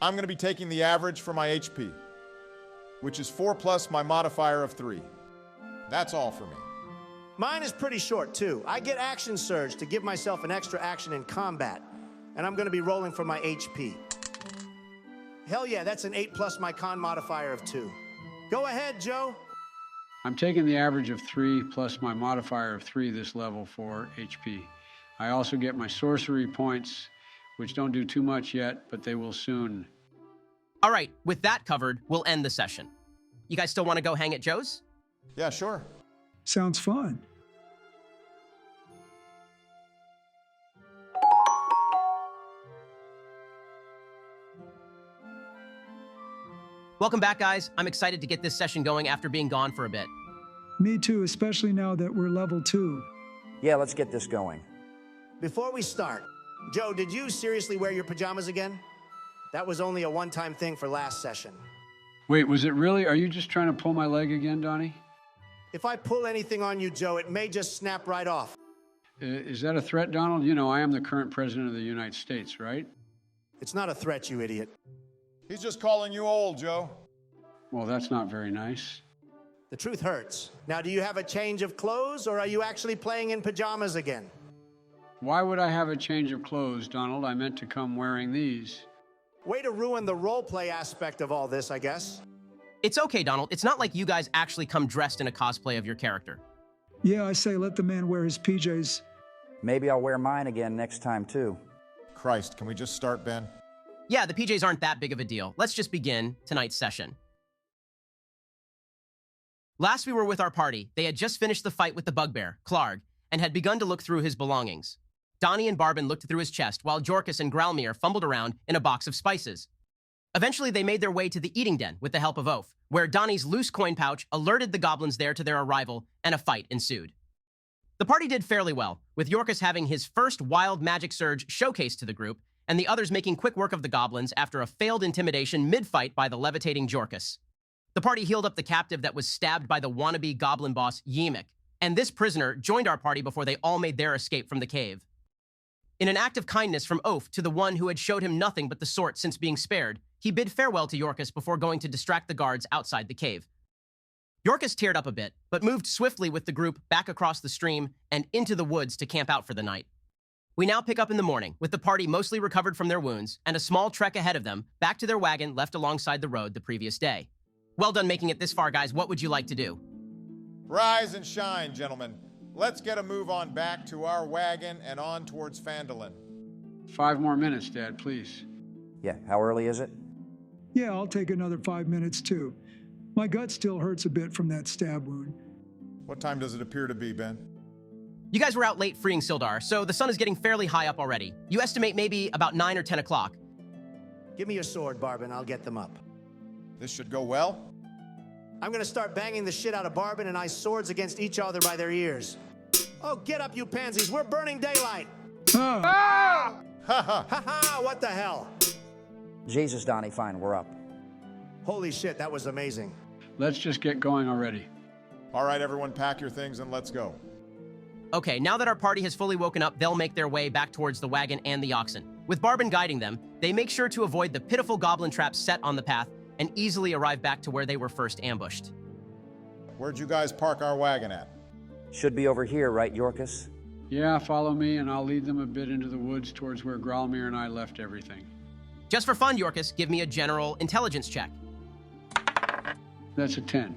C: I'm going to be taking the average for my HP, which is 4 plus my modifier of 3. That's all for me.
E: Mine is pretty short, too. I get Action Surge to give myself an extra action in combat, and I'm going to be rolling for my HP. Hell yeah, that's an 8 plus my con modifier of 2. Go ahead, Joe.
D: I'm taking the average of 3 plus my modifier of 3 this level for HP. I also get my sorcery points, which don't do too much yet, but they will soon.
A: All right, with that covered, we'll end the session. You guys still want to go hang at Joe's?
C: Yeah, sure.
F: Sounds fun.
A: Welcome back, guys. I'm excited to get this session going after being gone for a bit.
F: Me too, especially now that we're level 2.
B: Yeah, let's get this going.
E: Before we start, Joe, did you seriously wear your pajamas again? That was only a one-time thing for last session.
D: Wait, was it really? Are you just trying to pull my leg again, Donnie?
E: If I pull anything on you, Joe, it may just snap right off.
D: Is that a threat, Donald? You know, I am the current president of the United States, right?
E: It's not a threat, you idiot.
C: He's just calling you old, Joe.
D: Well, that's not very nice.
E: The truth hurts. Now, do you have a change of clothes, or are you actually playing in pajamas again?
D: Why would I have a change of clothes, Donald? I meant to come wearing these.
E: Way to ruin the roleplay aspect of all this, I guess.
A: It's okay, Donald. It's not like you guys actually come dressed in a cosplay of your character.
F: Yeah, I say let the man wear his PJs.
B: Maybe I'll wear mine again next time too.
C: Christ, can we just start, Ben?
A: Yeah, the PJs aren't that big of a deal. Let's just begin tonight's session. Last we were with our party, they had just finished the fight with the bugbear, Klarg, and had begun to look through his belongings. Donnie and Barbin looked through his chest, while Jorkus and Gralmir fumbled around in a box of spices. Eventually, they made their way to the eating den with the help of Oaf, where Donnie's loose coin pouch alerted the goblins there to their arrival, and a fight ensued. The party did fairly well, with Jorkus having his first wild magic surge showcased to the group, and the others making quick work of the goblins after a failed intimidation mid-fight by the levitating Jorkus. The party healed up the captive that was stabbed by the wannabe goblin boss, Yemek, and this prisoner joined our party before they all made their escape from the cave. In an act of kindness from Oaf to the one who had showed him nothing but the sort since being spared, he bid farewell to Jorkus before going to distract the guards outside the cave. Jorkus teared up a bit, but moved swiftly with the group back across the stream and into the woods to camp out for the night. We now pick up in the morning, with the party mostly recovered from their wounds and a small trek ahead of them back to their wagon left alongside the road the previous day. Well done making it this far, guys. What would you like to do?
C: Rise and shine, gentlemen. Let's get a move on back to our wagon and on towards Phandalin.
D: 5 more minutes, Dad, please.
B: Yeah, how early is it?
F: Yeah, I'll take another 5 minutes too. My gut still hurts a bit from that stab wound.
C: What time does it appear to be, Ben?
A: You guys were out late freeing Sildar, so the sun is getting fairly high up already. You estimate maybe about 9 or 10 o'clock.
E: Give me your sword, Barbin. I'll get them up.
C: This should go well.
E: I'm gonna start banging the shit out of Barbin and I's swords against each other by their ears. Oh, get up, you pansies. We're burning daylight.
F: Oh.
C: Ha ha!
E: Ha ha, what the hell?
B: Jesus, Donnie, fine, we're up.
E: Holy shit, that was amazing.
D: Let's just get going already.
C: All right, everyone, pack your things and let's go.
A: Okay, now that our party has fully woken up, they'll make their way back towards the wagon and the oxen. With Barbin guiding them, they make sure to avoid the pitiful goblin traps set on the path and easily arrive back to where they were first ambushed.
C: Where'd you guys park our wagon at?
B: Should be over here, right, Yorkus?
D: Yeah, follow me, and I'll lead them a bit into the woods towards where Gralmir and I left everything.
A: Just for fun, Yorkus, give me a general intelligence check.
D: That's a 10.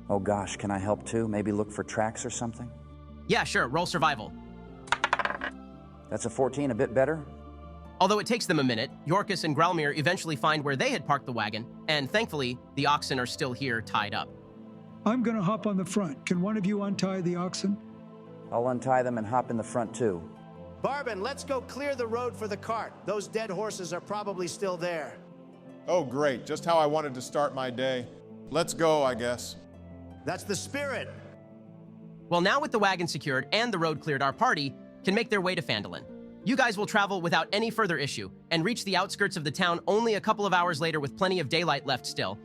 B: Oh gosh, can I help too? Maybe look for tracks or something?
A: Yeah, sure, roll survival.
B: That's a 14, a bit better?
A: Although it takes them a minute, Yorkus and Gralmir eventually find where they had parked the wagon, and thankfully, the oxen are still here tied up.
F: I'm gonna hop on the front. Can one of you untie the oxen?
B: I'll untie them and hop in the front too.
E: Barbin, let's go clear the road for the cart. Those dead horses are probably still there.
C: Oh, great. Just how I wanted to start my day. Let's go, I guess.
E: That's the spirit.
A: Well, now with the wagon secured and the road cleared, our party can make their way to Phandalin. You guys will travel without any further issue and reach the outskirts of the town only a couple of hours later with plenty of daylight left still.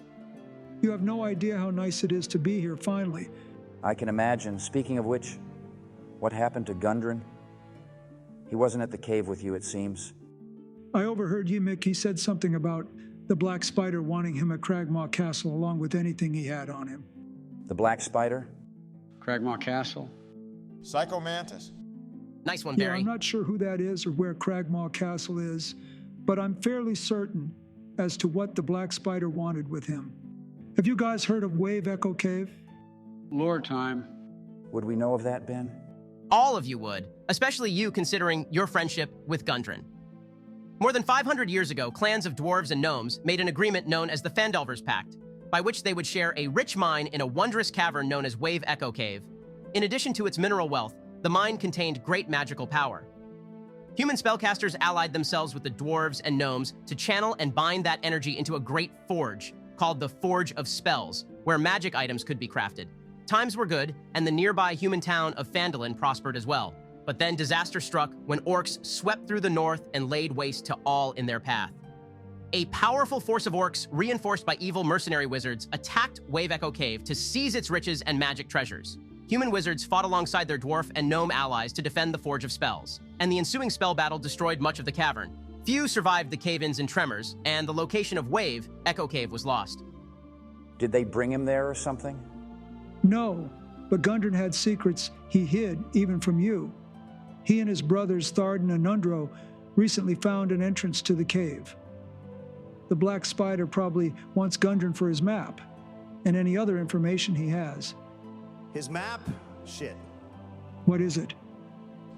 F: You have no idea how nice it is to be here finally.
B: I can imagine. Speaking of which, what happened to Gundren? He wasn't at the cave with you, it seems.
F: I overheard you, Mick. He said something about the Black Spider wanting him at Cragmaw Castle along with anything he had on him.
B: The Black Spider?
D: Cragmaw Castle?
C: Psychomantis.
A: Nice one,
F: Yeah,
A: Barry.
F: I'm not sure who that is or where Cragmaw Castle is, but I'm fairly certain as to what the Black Spider wanted with him. Have you guys heard of Wave Echo Cave?
D: Lore time.
B: Would we know of that, Ben?
A: All of you would, especially you considering your friendship with Gundren. More than 500 years ago, clans of dwarves and gnomes made an agreement known as the Phandelver's Pact, by which they would share a rich mine in a wondrous cavern known as Wave Echo Cave. In addition to its mineral wealth, the mine contained great magical power. Human spellcasters allied themselves with the dwarves and gnomes to channel and bind that energy into a great forge called the Forge of Spells, where magic items could be crafted. Times were good, and the nearby human town of Phandalin prospered as well. But then disaster struck when orcs swept through the north and laid waste to all in their path. A powerful force of orcs, reinforced by evil mercenary wizards, attacked Wave Echo Cave to seize its riches and magic treasures. Human wizards fought alongside their dwarf and gnome allies to defend the Forge of Spells, and the ensuing spell battle destroyed much of the cavern. Few survived the cave-ins and tremors, and the location of Wave Echo Cave was lost.
B: Did they bring him there or something?
F: No, but Gundren had secrets he hid even from you. He and his brothers Tharden and Nundro recently found an entrance to the cave. The Black Spider probably wants Gundren for his map and any other information he has.
E: His map? Shit.
F: What is it?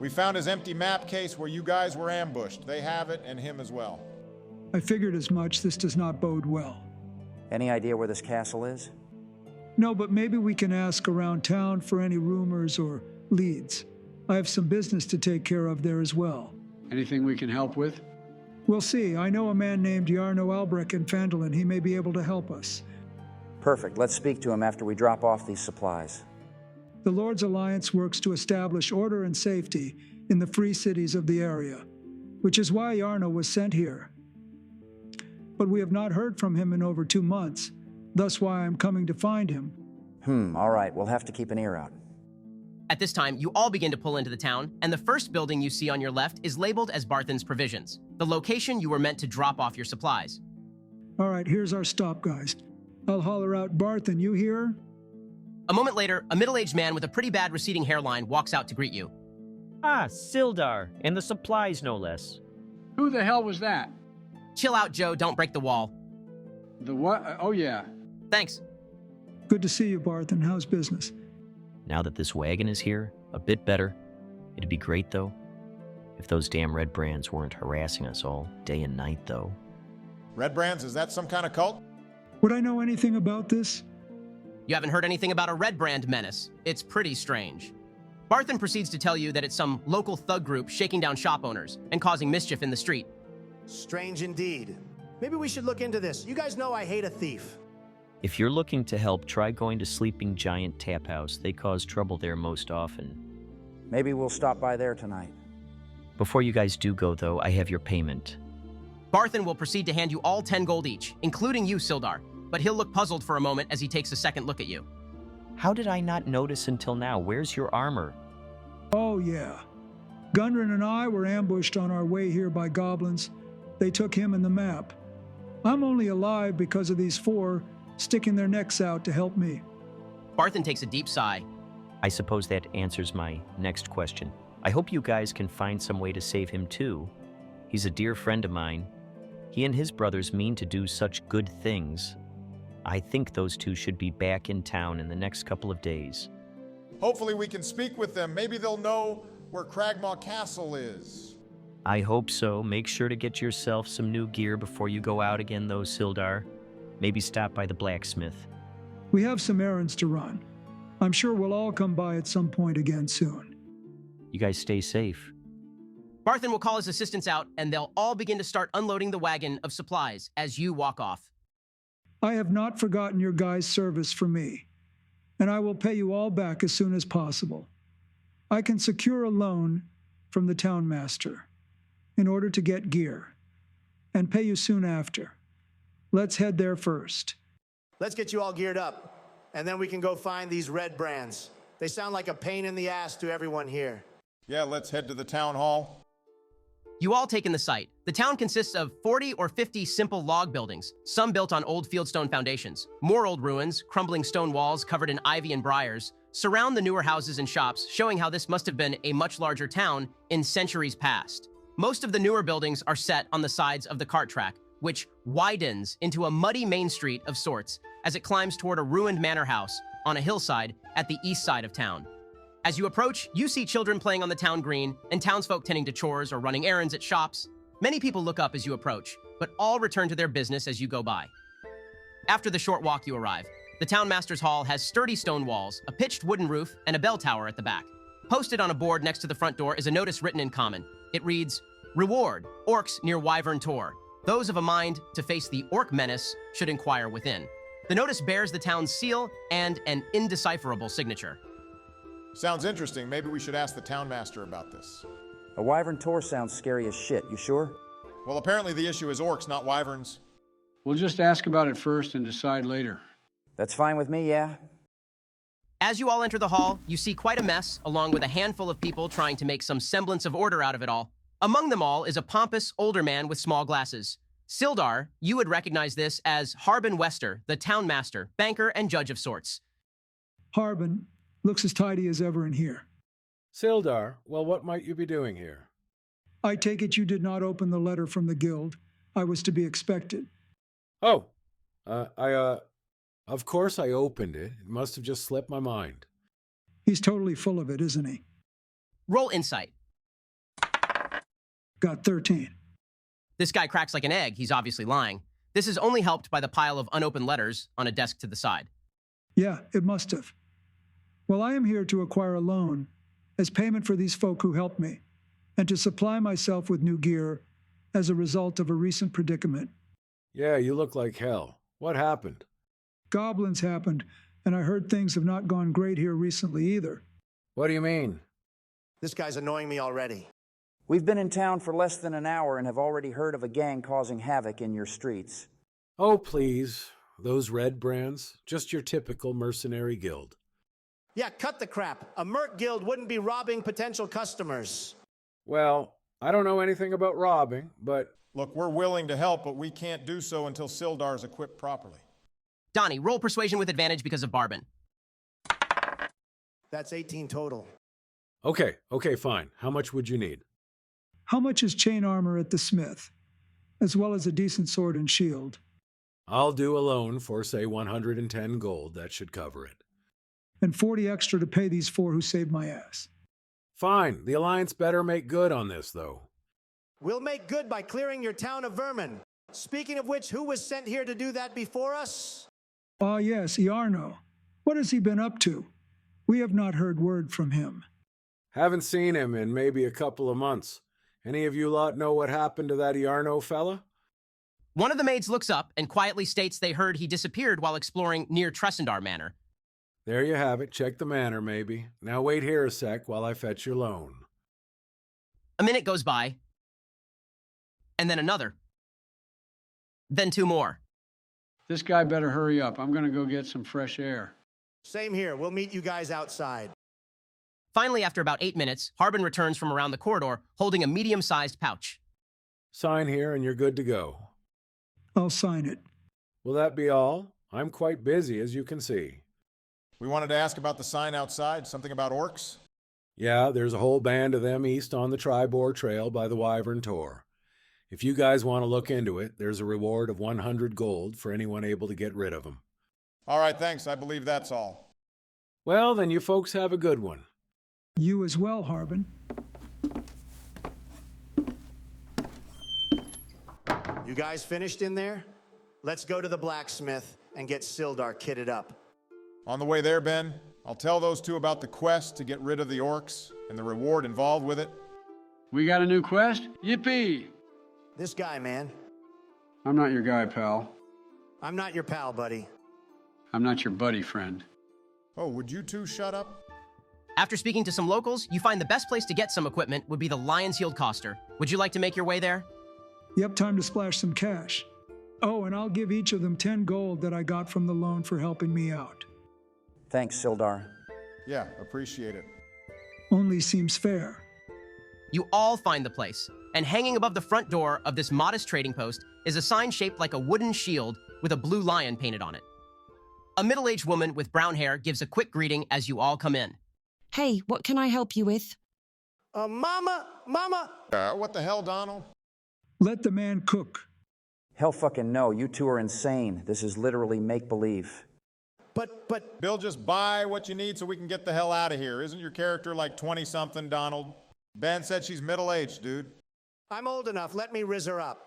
C: We found his empty map case where you guys were ambushed. They have it, and him as well.
F: I figured as much. This does not bode well.
B: Any idea where this castle is?
F: No, but maybe we can ask around town for any rumors or leads. I have some business to take care of there as well.
D: Anything we can help with?
F: We'll see. I know a man named Jarno Albrecht in Phandalin. He may be able to help us.
B: Perfect. Let's speak to him after we drop off these supplies.
F: The Lord's Alliance works to establish order and safety in the free cities of the area, which is why Jarno was sent here. But we have not heard from him in over 2 months, thus why I'm coming to find him.
B: All right. We'll have to keep an ear out.
A: At this time, you all begin to pull into the town, and the first building you see on your left is labeled as Barthen's Provisions, the location you were meant to drop off your supplies.
F: All right, here's our stop, guys. I'll holler out, Barthen, you here?
A: A moment later, a middle-aged man with a pretty bad receding hairline walks out to greet you.
G: Ah, Sildar, and the supplies no less.
D: Who the hell was that?
A: Chill out, Joe, don't break the wall.
D: The what? Oh, yeah.
A: Thanks.
F: Good to see you, Barthen. How's business?
G: Now that this wagon is here, A bit better. It'd be great, though, if those damn red brands weren't harassing us all day and night, though.
C: Red Brands, is that some kind of cult?
F: Would I know anything about this?
A: You haven't heard anything about a red brand menace. It's pretty strange. Barthen proceeds to tell you that it's some local thug group shaking down shop owners and causing mischief in the street.
E: Strange indeed. Maybe we should look into this. You guys know I hate a thief.
G: If you're looking to help, try going to Sleeping Giant Tap House. They cause trouble there most often.
B: Maybe we'll stop by there tonight.
G: Before you guys do go, though, I have your payment.
A: Barthen will proceed to hand you all 10 gold each, including you, Sildar, but he'll look puzzled for a moment as he takes a second look at you.
G: How did I not notice until now? Where's your armor?
F: Oh, yeah. Gundren and I were ambushed on our way here by goblins. They took him and the map. I'm only alive because of these four sticking their necks out to help me.
A: Barthen takes a deep sigh.
G: I suppose that answers my next question. I hope you guys can find some way to save him too. He's a dear friend of mine. He and his brothers mean to do such good things. I think those two should be back in town in the next couple of days.
C: Hopefully we can speak with them. Maybe they'll know where Cragmaw Castle is.
G: I hope so. Make sure to get yourself some new gear before you go out again, though, Sildar. Maybe stop by the blacksmith.
F: We have some errands to run. I'm sure we'll all come by at some point again soon.
G: You guys stay safe.
A: Barthen will call his assistants out, and they'll all begin to start unloading the wagon of supplies as you walk off.
F: I have not forgotten your guys' service for me, and I will pay you all back as soon as possible. I can secure a loan from the town master in order to get gear, and pay you soon after. Let's head there first.
E: Let's get you all geared up, and then we can go find these red brands. They sound like a pain in the ass to everyone here.
C: Yeah, let's head to the town hall.
A: You all take in the site. The town consists of 40 or 50 simple log buildings, some built on old fieldstone foundations. More old ruins, crumbling stone walls covered in ivy and briars, surround the newer houses and shops, showing how this must have been a much larger town in centuries past. Most of the newer buildings are set on the sides of the cart track, which widens into a muddy main street of sorts as it climbs toward a ruined manor house on a hillside at the east side of town. As you approach, you see children playing on the town green and townsfolk tending to chores or running errands at shops. Many people look up as you approach, but all return to their business as you go by. After the short walk, you arrive. The town master's hall has sturdy stone walls, a pitched wooden roof, and a bell tower at the back. Posted on a board next to the front door is a notice written in common. It reads, "Reward, Orcs near Wyvern Tor. Those of a mind to face the Orc menace should inquire within." The notice bears the town's seal and an indecipherable signature.
C: Sounds interesting. Maybe we should ask the town master about this.
B: A wyvern tour sounds scary as shit. You sure?
C: Well, apparently the issue is orcs, not wyverns.
D: We'll just ask about it first and decide later.
B: That's fine with me, yeah?
A: As you all enter the hall, you see quite a mess, along with a handful of people trying to make some semblance of order out of it all. Among them all is a pompous, older man with small glasses. Sildar, you would recognize this as Harbin Wester, the town master, banker, and judge of sorts.
F: Harbin looks as tidy as ever in here.
H: Sildar, well, what might you be doing here?
F: I take it you did not open the letter from the guild. I was to be expected.
H: Oh, of course I opened it. It must have just slipped my mind.
F: He's totally full of it, isn't he?
A: Roll insight.
F: Got 13.
A: This guy cracks like an egg. He's obviously lying. This is only helped by the pile of unopened letters on a desk to the side.
F: Yeah, it must have. Well, I am here to acquire a loan as payment for these folk who helped me, and to supply myself with new gear as a result of a recent predicament.
H: Yeah, you look like hell. What happened?
F: Goblins happened, and I heard things have not gone great here recently either.
H: What do you mean?
E: This guy's annoying me already.
B: We've been in town for less than an hour and have already heard of a gang causing havoc in your streets.
H: Oh, please. Those red brands? Just your typical mercenary guild.
E: Yeah, cut the crap. A merc guild wouldn't be robbing potential customers.
H: Well, I don't know anything about robbing, but...
C: Look, we're willing to help, but we can't do so until Sildar is equipped properly.
A: Donnie, roll persuasion with advantage because of Barbin.
E: That's 18 total.
H: Okay, fine. How much would you need?
F: How much is chain armor at the smith, as well as a decent sword and shield?
H: I'll do a loan for, say, 110 gold. That should cover it.
F: And 40 extra to pay these four who saved my ass.
H: Fine. The Alliance better make good on this, though.
E: We'll make good by clearing your town of vermin. Speaking of which, who was sent here to do that before us?
F: Ah, yes, Iarno. What has he been up to? We have not heard word from him.
H: Haven't seen him in maybe a couple of months. Any of you lot know what happened to that Iarno fella?
A: One of the maids looks up and quietly states they heard he disappeared while exploring near Tresendar Manor.
H: There you have it. Check the manor, maybe. Now wait here a sec while I fetch your loan.
A: A minute goes by, and then another. Then two more.
D: This guy better hurry up. I'm going to go get some fresh air.
E: Same here. We'll meet you guys outside.
A: Finally, after about 8 minutes, Harbin returns from around the corridor holding a medium-sized pouch.
H: Sign here and you're good to go.
F: I'll sign it.
H: Will that be all? I'm quite busy, as you can see.
C: We wanted to ask about the sign outside, something about orcs?
H: Yeah, there's a whole band of them east on the Tribor Trail by the Wyvern Tor. If you guys want to look into it, there's a reward of 100 gold for anyone able to get rid of them.
C: All right, thanks. I believe that's all.
H: Well, then you folks have a good one.
F: You as well, Harbin.
E: You guys finished in there? Let's go to the blacksmith and get Sildar kitted up.
C: On the way there, Ben, I'll tell those two about the quest to get rid of the orcs and the reward involved with it.
D: We got a new quest? Yippee!
E: This guy, man.
D: I'm not your guy, pal.
E: I'm not your pal, buddy.
D: I'm not your buddy, friend.
C: Oh, would you two shut up?
A: After speaking to some locals, you find the best place to get some equipment would be the Lion's Healed Coster. Would you like to make your way there?
F: Yep, time to splash some cash. Oh, and I'll give each of them 10 gold that I got from the loan for helping me out.
B: Thanks, Sildar.
C: Yeah, appreciate it.
F: Only seems fair.
A: You all find the place, and hanging above the front door of this modest trading post is a sign shaped like a wooden shield with a blue lion painted on it. A middle-aged woman with brown hair gives a quick greeting as you all come in.
I: Hey, what can I help you with?
E: Mama!
C: What the hell, Donald?
F: Let the man cook.
B: Hell fucking no, you two are insane. This is literally make-believe.
E: But...
C: Bill, just buy what you need so we can get the hell out of here. Isn't your character like 20-something, Donald? Ben said she's middle-aged, dude.
E: I'm old enough. Let me rizz her up.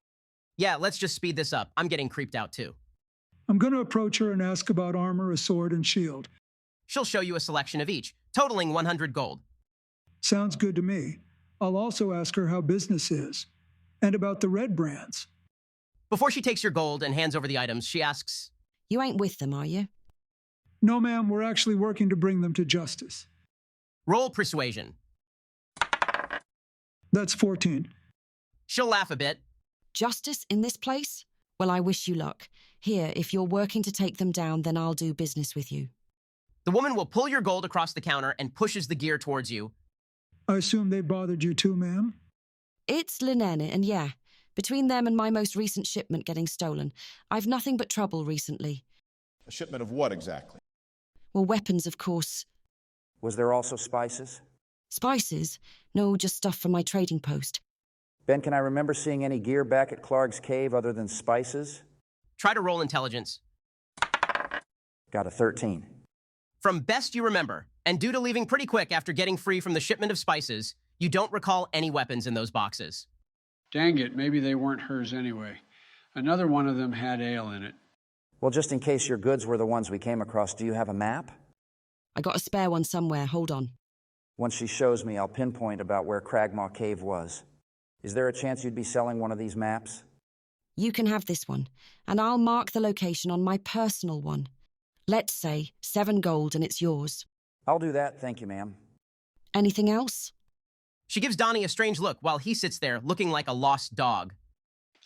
A: Yeah, let's just speed this up. I'm getting creeped out too.
F: I'm going to approach her and ask about armor, a sword, and shield.
A: She'll show you a selection of each, totaling 100 gold.
F: Sounds good to me. I'll also ask her how business is, and about the red brands.
A: Before she takes your gold and hands over the items, she asks,
I: You ain't with them, are you?
F: No, ma'am, we're actually working to bring them to justice.
A: roll persuasion.
F: That's 14.
A: She'll laugh a bit.
I: Justice in this place? Well, I wish you luck. Here, if you're working to take them down, then I'll do business with you.
A: The woman will pull your gold across the counter and pushes the gear towards you.
F: I assume they bothered you too, ma'am?
I: It's Linen, and yeah, between them and my most recent shipment getting stolen, I've nothing but trouble recently.
C: A shipment of what exactly?
I: Well, weapons, of course.
B: Was there also spices?
I: Spices? No, just stuff from my trading post.
B: Ben, can I remember seeing any gear back at Klarg's cave other than spices?
A: Try to roll intelligence.
B: Got a 13.
A: From best you remember, and due to leaving pretty quick after getting free from the shipment of spices, you don't recall any weapons in those boxes.
D: Dang it, maybe they weren't hers anyway. Another one of them had ale in it.
B: Well, just in case your goods were the ones we came across, do you have a map?
I: I got a spare one somewhere, hold on.
B: Once she shows me, I'll pinpoint about where Cragmaw Cave was. Is there a chance you'd be selling one of these maps?
I: You can have this one, and I'll mark the location on my personal one. Let's say 7 gold and it's yours.
B: I'll do that, thank you, ma'am.
I: Anything else?
A: She gives Donnie a strange look while he sits there looking like a lost dog.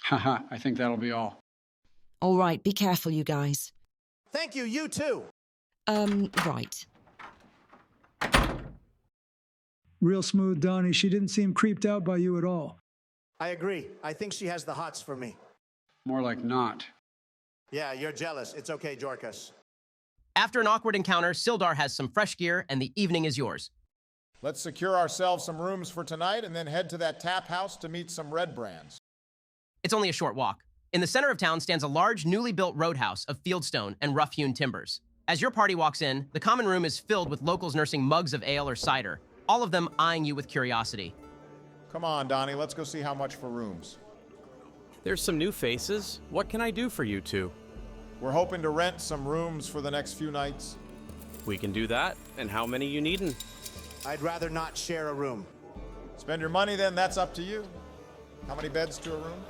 D: Haha, I think that'll be all.
I: All right, be careful, you guys.
E: Thank you, you too.
I: Right.
F: Real smooth, Donnie. She didn't seem creeped out by you at all.
E: I agree. I think she has the hots for me.
D: More like not.
E: Yeah, you're jealous. It's okay, Jorkus.
A: After an awkward encounter, Sildar has some fresh gear and the evening is yours.
C: Let's secure ourselves some rooms for tonight and then head to that tap house to meet some red brands.
A: It's only a short walk. In the center of town stands a large, newly built roadhouse of fieldstone and rough-hewn timbers. As your party walks in, the common room is filled with locals nursing mugs of ale or cider, all of them eyeing you with curiosity.
C: Come on, Donnie, let's go see how much for rooms.
J: There's some new faces. What can I do for you two?
C: We're hoping to rent some rooms for the next few nights.
J: We can do that. And how many you needin'?
E: I'd rather not share a room.
C: Spend your money then, that's up to you. How many beds to a room?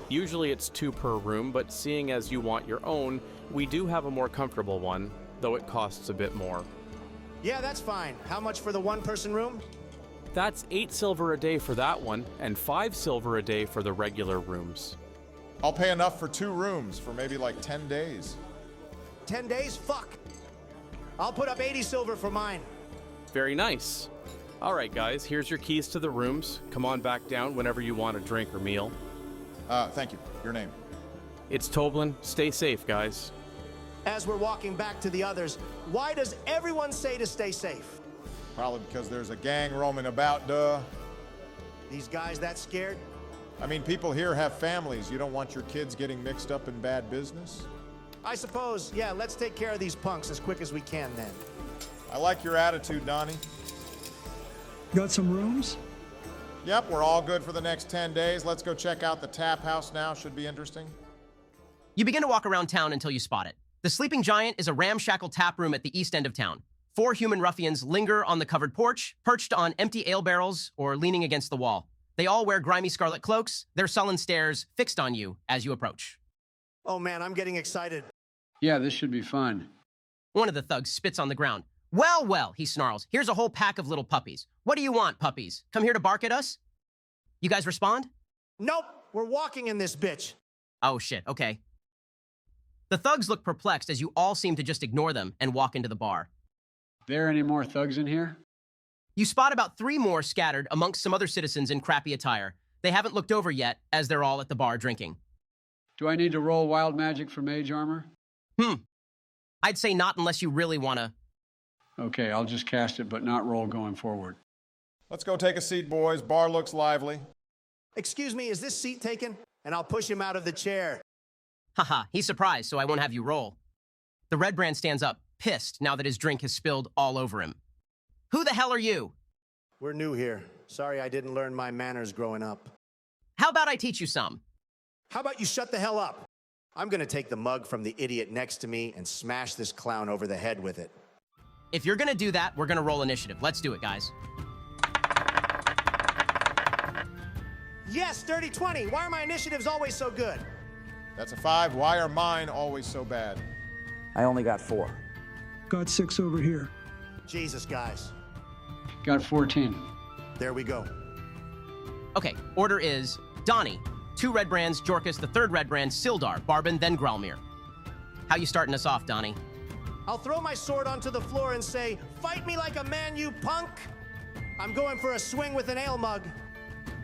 J: Usually it's 2 per room, but seeing as you want your own, we do have a more comfortable one, though it costs a bit more.
E: Yeah, that's fine. How much for the one-person room?
J: That's 8 silver a day for that one, and 5 silver a day for the regular rooms.
C: I'll pay enough for 2 rooms for maybe like 10 days.
E: 10 days? Fuck. I'll put up 80 silver for mine.
J: Very nice. All right, guys, here's your keys to the rooms. Come on back down whenever you want a drink or meal.
C: Thank you. Your name?
J: It's Toblin. Stay safe, guys.
E: As we're walking back to the others, why does everyone say to stay safe?
C: Probably because there's a gang roaming about, duh.
E: These guys that scared?
C: I mean, people here have families. You don't want your kids getting mixed up in bad business?
E: I suppose, yeah, let's take care of these punks as quick as we can then.
C: I like your attitude, Donnie.
F: Got some rooms?
C: Yep, we're all good for the next 10 days. Let's go check out the tap house now. Should be interesting.
A: You begin to walk around town until you spot it. The Sleeping Giant is a ramshackle tap room at the east end of town. 4 human ruffians linger on the covered porch, perched on empty ale barrels or leaning against the wall. They all wear grimy scarlet cloaks, their sullen stares fixed on you as you approach.
E: Oh man, I'm getting excited.
D: Yeah, this should be fun.
A: One of the thugs spits on the ground. Well, well, he snarls. Here's a whole pack of little puppies. What do you want, puppies? Come here to bark at us? You guys respond?
E: Nope, we're walking in this bitch.
A: Oh shit, okay. The thugs look perplexed as you all seem to just ignore them and walk into the bar.
D: There any more thugs in here?
A: You spot about 3 more scattered amongst some other citizens in crappy attire. They haven't looked over yet as they're all at the bar drinking.
D: Do I need to roll wild magic for mage armor?
A: I'd say not unless you really want to.
D: Okay, I'll just cast it, but not roll going forward.
C: Let's go take a seat, boys. Bar looks lively.
E: Excuse me, is this seat taken? And I'll push him out of the chair.
A: Haha, he's surprised, so I won't have you roll. The red brand stands up, pissed now that his drink has spilled all over him. Who the hell are you?
E: We're new here. Sorry I didn't learn my manners growing up.
A: How about I teach you some?
E: How about you shut the hell up? I'm gonna take the mug from the idiot next to me and smash this clown over the head with it.
A: If you're gonna do that, we're gonna roll initiative. Let's do it, guys.
E: Yes, dirty 20. Why are my initiatives always so good?
C: That's a 5. Why are mine always so bad?
B: I only got 4.
F: Got 6 over here.
E: Jesus, guys.
D: Got 14.
E: There we go.
A: Okay, order is Donnie, 2 red brands, Jorkus, the 3rd red brand, Sildar, Barbin, then Gralmir. How you starting us off, Donnie?
E: I'll throw my sword onto the floor and say, "Fight me like a man, you punk!" I'm going for a swing with an ale mug.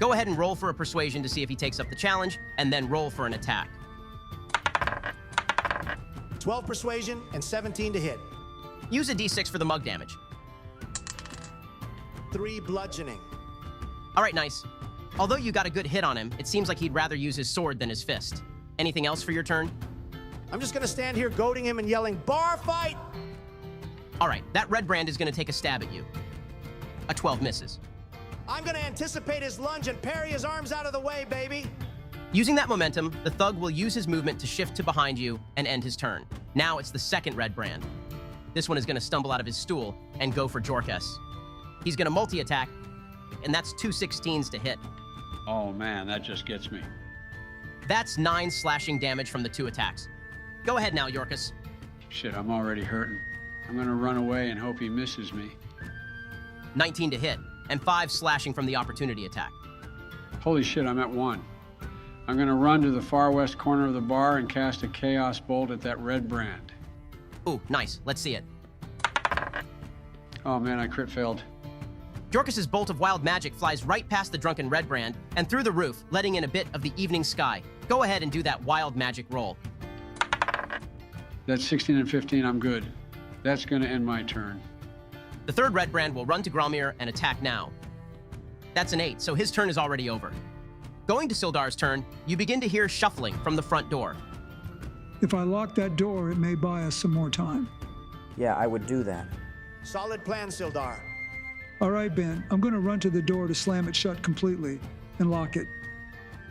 A: Go ahead and roll for a persuasion to see if he takes up the challenge, and then roll for an attack.
E: 12 persuasion and 17 to hit.
A: Use a d6 for the mug damage.
E: 3 bludgeoning.
A: All right, nice. Although you got a good hit on him, it seems like he'd rather use his sword than his fist. Anything else for your turn?
E: I'm just gonna stand here goading him and yelling, "Bar fight!"
A: All right, that red brand is gonna take a stab at you. A 12 misses.
E: I'm gonna anticipate his lunge and parry his arms out of the way, baby.
A: Using that momentum, the thug will use his movement to shift to behind you and end his turn. Now it's the 2nd red brand. This one is gonna stumble out of his stool and go for Jorkus. He's gonna multi-attack, and that's 2 16s to hit.
D: Oh man, that just gets me.
A: That's 9 slashing damage from the 2 attacks. Go ahead now, Jorkus.
D: Shit, I'm already hurting. I'm gonna run away and hope he misses me.
A: 19 to hit, and 5 slashing from the opportunity attack.
D: Holy shit, I'm at 1. I'm gonna run to the far west corner of the bar and cast a Chaos Bolt at that red brand.
A: Ooh, nice. Let's see it.
D: Oh man, I crit failed.
A: Jorkus's bolt of wild magic flies right past the drunken red brand and through the roof, letting in a bit of the evening sky. Go ahead and do that wild magic roll.
D: That's 16 and 15, I'm good. That's gonna end my turn.
A: The 3rd red brand will run to Gralmir and attack now. That's an 8, so his turn is already over. Going to Sildar's turn, you begin to hear shuffling from the front door.
F: If I lock that door, it may buy us some more time.
B: Yeah, I would do that.
E: Solid plan, Sildar.
F: All right, Ben, I'm going to run to the door to slam it shut completely and lock it.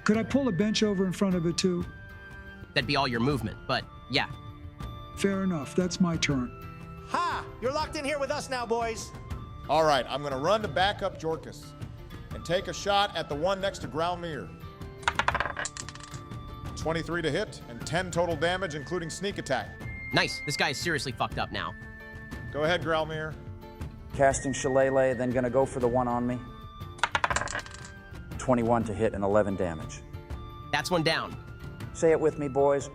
F: Could I pull a bench over in front of it too?
A: That'd be all your movement, but yeah.
F: Fair enough, that's my turn.
E: Ha! You're locked in here with us now, boys.
C: All right, I'm going to run to back up Jorkus and take a shot at the one next to Growlmere. 23 to hit and 10 total damage, including sneak attack.
A: Nice, this guy is seriously fucked up now.
C: Go ahead, Growlmere.
B: Casting Shillelagh, then gonna go for the one on me. 21 to hit and 11 damage.
A: That's one down.
B: Say it with me, boys.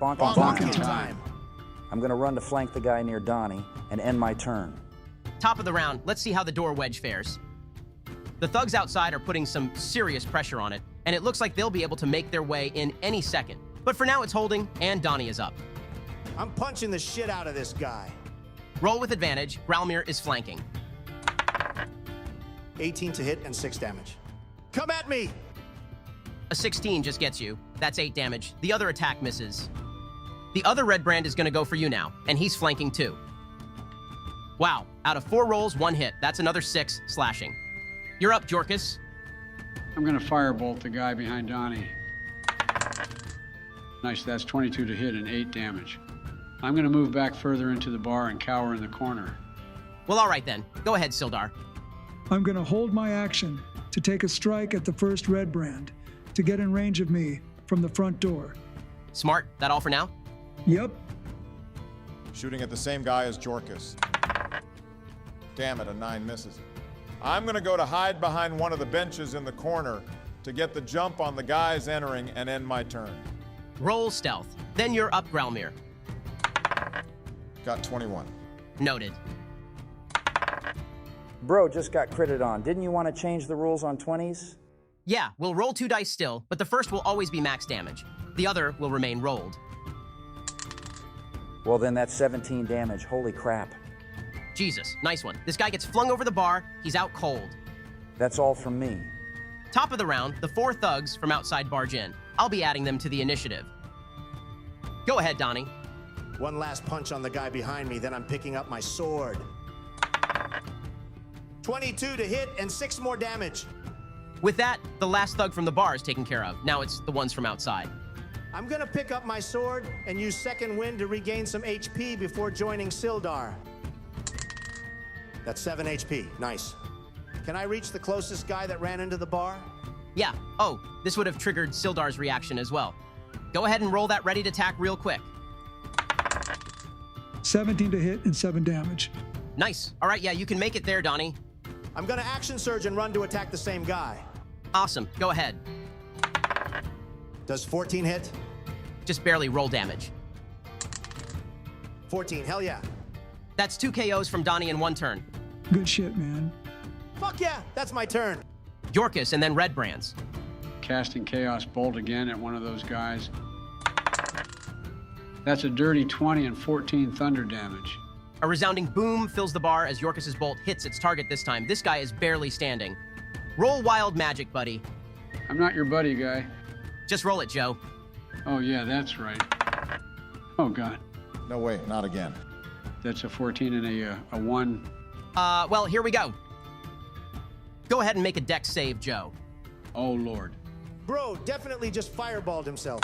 B: Bonking
E: Bonking
B: time.
E: time.
B: I'm gonna run to flank the guy near Donnie and end my turn.
A: Top of the round, let's see how the door wedge fares. The thugs outside are putting some serious pressure on it, and it looks like they'll be able to make their way in any second. But for now, it's holding, and Donnie is up.
E: I'm punching the shit out of this guy.
A: Roll with advantage. Growlmere is flanking.
E: 18 to hit and 6 damage. Come at me!
A: A 16 just gets you. That's 8 damage. The other attack misses. The other red brand is going to go for you now, and he's flanking too. Wow, out of 4 rolls, 1 hit. That's another 6 slashing. You're up, Jorkus.
D: I'm going to firebolt the guy behind Donnie. Nice, that's 22 to hit and 8 damage. I'm going to move back further into the bar and cower in the corner.
A: Well, all right then. Go ahead, Sildar.
F: I'm going to hold my action to take a strike at the first red brand to get in range of me from the front door.
A: Smart. That all for now?
F: Yep.
C: Shooting at the same guy as Jorkus. Damn it, a 9 misses. I'm going to go to hide behind one of the benches in the corner to get the jump on the guys entering and end my turn.
A: Roll stealth. Then you're up, Growlmere.
C: Got 21.
A: Noted.
B: Bro just got critted on. Didn't you want to change the rules on 20s?
A: Yeah, we'll roll 2 dice still, but the first will always be max damage. The other will remain rolled.
B: Well, then that's 17 damage. Holy crap.
A: Jesus, nice one. This guy gets flung over the bar. He's out cold.
B: That's all from me.
A: Top of the round, the 4 thugs from outside barge in. I'll be adding them to the initiative. Go ahead, Donnie.
E: One last punch on the guy behind me, then I'm picking up my sword. 22 to hit and 6 more damage.
A: With that, the last thug from the bar is taken care of. Now it's the ones from outside.
E: I'm gonna pick up my sword and use second wind to regain some HP before joining Sildar. That's 7 HP, nice. Can I reach the closest guy that ran into the bar?
A: Yeah, oh, this would have triggered Sildar's reaction as well. Go ahead and roll that ready to attack real quick.
F: 17 to hit and 7 damage.
A: Nice. All right, yeah, you can make it there, Donnie.
E: I'm gonna action surge and run to attack the same guy.
A: Awesome, go ahead.
E: Does 14 hit?
A: Just barely roll damage.
E: 14, hell yeah.
A: That's 2 KOs from Donnie in 1 turn.
F: Good shit, man.
E: Fuck yeah, that's my turn.
A: Jorkus and then red brands.
D: Casting Chaos Bolt again at one of those guys. That's a dirty 20 and 14 thunder damage.
A: A resounding boom fills the bar as Jorkus's bolt hits its target this time. This guy is barely standing. Roll wild magic, buddy.
D: I'm not your buddy, guy.
A: Just roll it, Joe.
D: Oh, yeah, that's right. Oh, God.
C: No way, not again.
D: That's a 14 and a 1.
A: Well, here we go. Go ahead and make a dex save, Joe.
D: Oh, Lord.
E: Bro definitely just fireballed himself.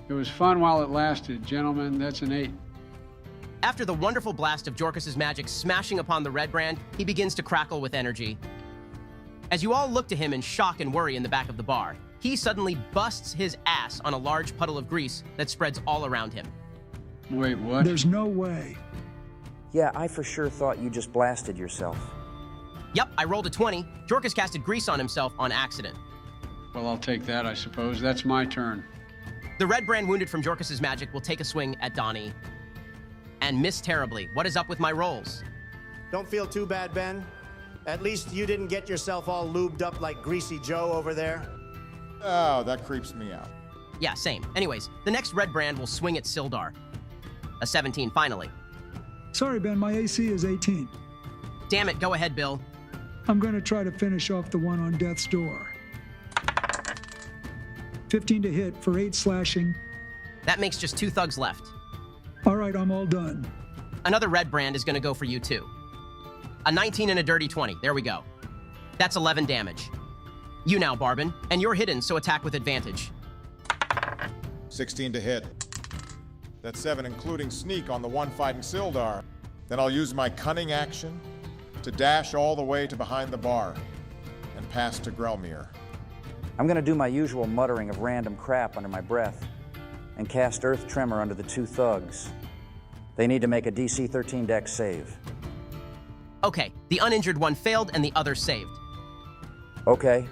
D: It was fun while it lasted. Gentlemen, that's an 8.
A: After the wonderful blast of Jorkus's magic smashing upon the red brand, he begins to crackle with energy. As you all look to him in shock and worry in the back of the bar, he suddenly busts his ass on a large puddle of grease that spreads all around him.
D: Wait, what?
F: There's no way.
B: Yeah, I for sure thought you just blasted yourself.
A: Yep, I rolled a 20. Jorkus casted grease on himself on accident.
D: Well, I'll take that, I suppose. That's my turn.
A: The red brand wounded from Jorkus's magic will take a swing at Donnie and miss terribly. What is up with my rolls?
E: Don't feel too bad, Ben. At least you didn't get yourself all lubed up like Greasy Joe over there.
C: Oh, that creeps me out.
A: Yeah, same. Anyways, the next red brand will swing at Sildar. A 17 finally.
F: Sorry, Ben, my AC is 18.
A: Damn it, go ahead, Bill.
F: I'm going to try to finish off the one on death's door. 15 to hit for 8 slashing.
A: That makes just 2 thugs left.
F: All right, I'm all done.
A: Another red brand is going to go for you too. A 19 and a dirty 20. There we go. That's 11 damage. You now, Barbin, and you're hidden, so attack with advantage.
C: 16 to hit. That's 7, including sneak on the one fighting Sildar. Then I'll use my cunning action to dash all the way to behind the bar and pass to Grelmir.
B: I'm going to do my usual muttering of random crap under my breath and cast Earth Tremor under the 2 thugs. They need to make a DC 13 Dex save.
A: Okay, the uninjured one failed and the other saved.
B: Okay.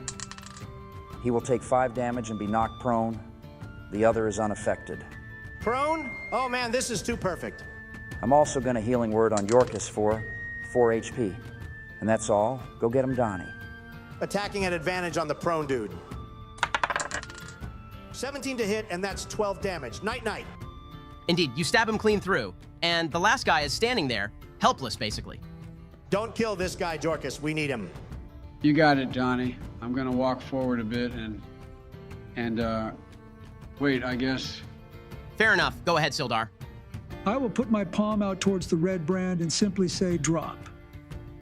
B: He will take 5 damage and be knocked prone. The other is unaffected.
E: Prone? Oh man, this is too perfect.
B: I'm also going to Healing Word on Yorkus for 4 HP. And that's all. Go get him, Donnie.
E: Attacking at advantage on the prone dude. 17 to hit, and that's 12 damage. Night-night.
A: Indeed, you stab him clean through, and the last guy is standing there, helpless, basically.
E: Don't kill this guy, Jorkus. We need him.
D: You got it, Donnie. I'm gonna walk forward a bit and wait, I guess.
A: Fair enough. Go ahead, Sildar.
F: I will put my palm out towards the red brand and simply say drop.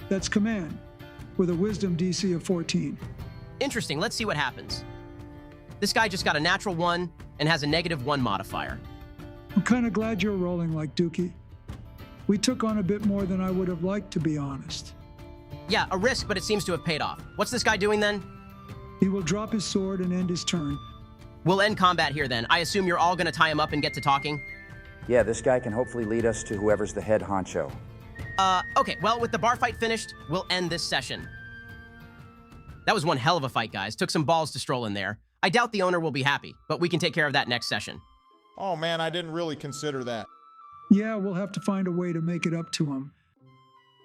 F: That's command, with a wisdom DC of 14.
A: Interesting. Let's see what happens. This guy just got a natural 1 and has a -1 modifier.
F: I'm kind of glad you're rolling like Dookie. We took on a bit more than I would have liked, to be honest.
A: Yeah, a risk, but it seems to have paid off. What's this guy doing then?
F: He will drop his sword and end his turn.
A: We'll end combat here then. I assume you're all going to tie him up and get to talking?
B: Yeah, this guy can hopefully lead us to whoever's the head honcho.
A: Okay, well, with the bar fight finished, we'll end this session. That was one hell of a fight, guys. Took some balls to stroll in there. I doubt the owner will be happy, but we can take care of that next session.
C: Oh man, I didn't really consider that.
F: Yeah, we'll have to find a way to make it up to him.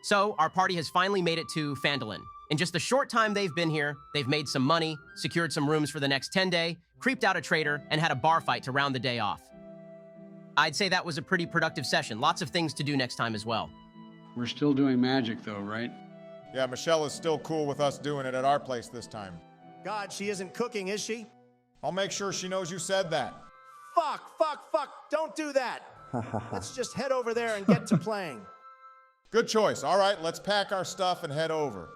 A: So, our party has finally made it to Phandalin. In just the short time they've been here, they've made some money, secured some rooms for the next 10 day, creeped out a trader, and had a bar fight to round the day off. I'd say that was a pretty productive session. Lots of things to do next time as well.
D: We're still doing magic though, right?
C: Yeah, Michelle is still cool with us doing it at our place this time.
E: God, she isn't cooking, is she?
C: I'll make sure she knows you said that.
E: Fuck! Don't do that! Let's just head over there and get to playing.
C: Good choice. All right, let's pack our stuff and head over.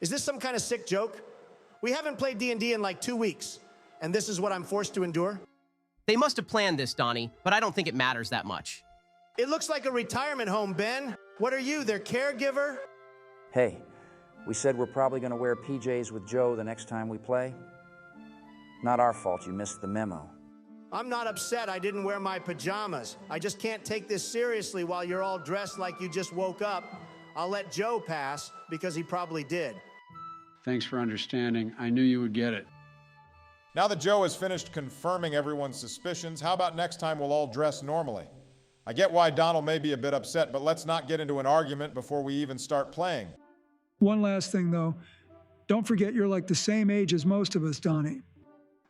E: Is this some kind of sick joke? We haven't played D&D in like 2 weeks, and this is what I'm forced to endure?
A: They must have planned this, Donnie, but I don't think it matters that much.
E: It looks like a retirement home, Ben. What are you, their caregiver?
B: Hey, we said we're probably going to wear PJs with Joe the next time we play. Not our fault you missed the memo.
E: I'm not upset I didn't wear my pajamas. I just can't take this seriously while you're all dressed like you just woke up. I'll let Joe pass, because he probably did.
D: Thanks for understanding. I knew you would get it.
C: Now that Joe has finished confirming everyone's suspicions, how about next time we'll all dress normally? I get why Donald may be a bit upset, but let's not get into an argument before we even start playing.
F: One last thing, though. Don't forget you're like the same age as most of us, Donnie.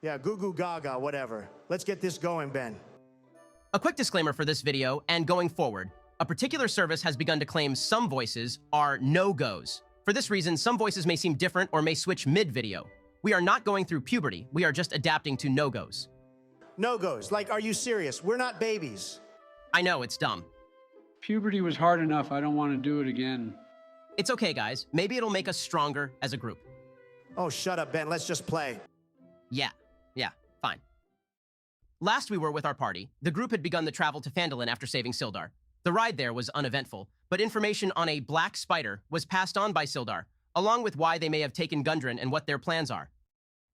E: Yeah, goo goo gaga, whatever. Let's get this going, Ben.
A: A quick disclaimer for this video and going forward. A particular service has begun to claim some voices are no-goes. For this reason, some voices may seem different or may switch mid-video. We are not going through puberty. We are just adapting to no-goes.
E: No-goes? Like, are you serious? We're not babies.
A: I know, it's dumb.
D: Puberty was hard enough. I don't want to do it again.
A: It's okay, guys. Maybe it'll make us stronger as a group.
E: Oh, shut up, Ben. Let's just play.
A: Yeah, fine. Last we were with our party, the group had begun the travel to Phandalin after saving Sildar. The ride there was uneventful, but information on a black spider was passed on by Sildar, along with why they may have taken Gundren and what their plans are.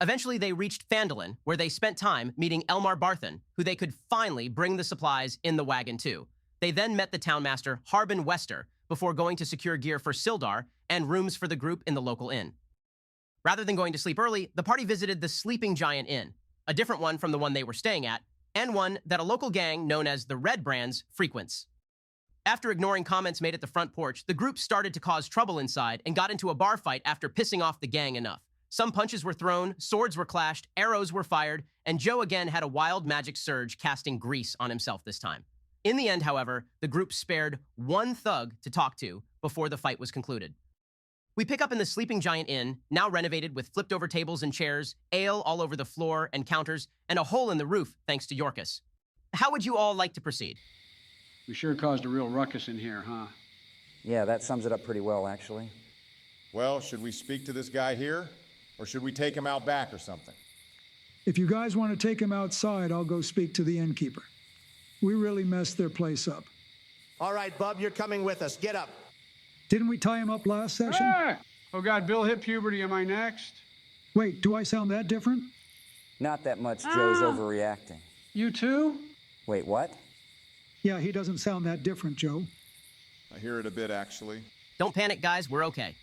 A: Eventually, they reached Phandalin, where they spent time meeting Elmar Barthen, who they could finally bring the supplies in the wagon to. They then met the townmaster, Harbin Wester, before going to secure gear for Sildar and rooms for the group in the local inn. Rather than going to sleep early, the party visited the Sleeping Giant Inn, a different one from the one they were staying at, and one that a local gang known as the Red Brands frequents. After ignoring comments made at the front porch, the group started to cause trouble inside and got into a bar fight after pissing off the gang enough. Some punches were thrown, swords were clashed, arrows were fired, and Joe again had a wild magic surge casting grease on himself this time. In the end, however, the group spared one thug to talk to before the fight was concluded. We pick up in the Sleeping Giant Inn, now renovated with flipped-over tables and chairs, ale all over the floor and counters, and a hole in the roof thanks to Yorkus. How would you all like to proceed?
D: We sure caused a real ruckus in here, huh?
B: Yeah, that sums it up pretty well, actually.
C: Well, should we speak to this guy here? Or should we take him out back or something?
F: If you guys want to take him outside, I'll go speak to the innkeeper. We really messed their place up.
E: All right, Bub, you're coming with us. Get up.
F: Didn't we tie him up last session?
D: Hey! Oh, God, Bill hit puberty. Am I next?
F: Wait, do I sound that different?
B: Not that much. Joe's overreacting.
D: You too?
B: Wait, what?
F: Yeah, he doesn't sound that different, Joe.
C: I hear it a bit, actually.
A: Don't panic, guys. We're okay.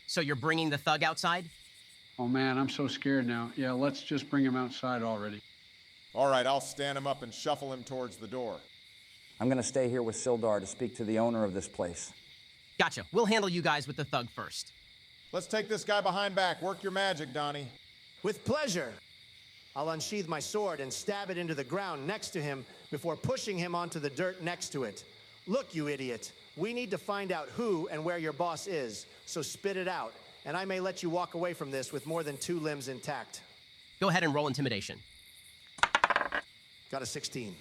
A: So you're bringing the thug outside?
D: Oh, man, I'm so scared now. Yeah, let's just bring him outside already.
C: All right, I'll stand him up and shuffle him towards the door.
B: I'm going to stay here with Sildar to speak to the owner of this place.
A: Gotcha. We'll handle you guys with the thug first.
C: Let's take this guy behind back. Work your magic, Donnie.
E: With pleasure. I'll unsheath my sword and stab it into the ground next to him before pushing him onto the dirt next to it. Look, you idiot. We need to find out who and where your boss is, so spit it out, and I may let you walk away from this with more than 2 limbs intact.
A: Go ahead and roll intimidation.
E: Got a 16.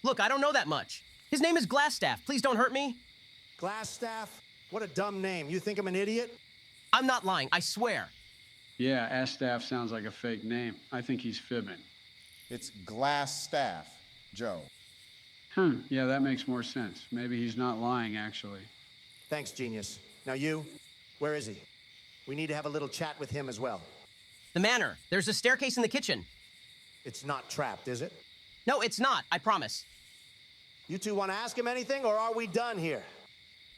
A: Look, I don't know that much. His name is Glassstaff. Please don't hurt me.
E: Glassstaff? What a dumb name. You think I'm an idiot?
A: I'm not lying. I swear.
D: Yeah, Astaff sounds like a fake name. I think he's fibbing.
C: It's Glass Staff, Joe.
D: Yeah, that makes more sense. Maybe he's not lying, actually.
E: Thanks, genius. Now you, where is he? We need to have a little chat with him as well.
A: The Manor. There's a staircase in the kitchen.
E: It's not trapped, is it?
A: No, it's not. I promise.
E: You two want to ask him anything, or are we done here?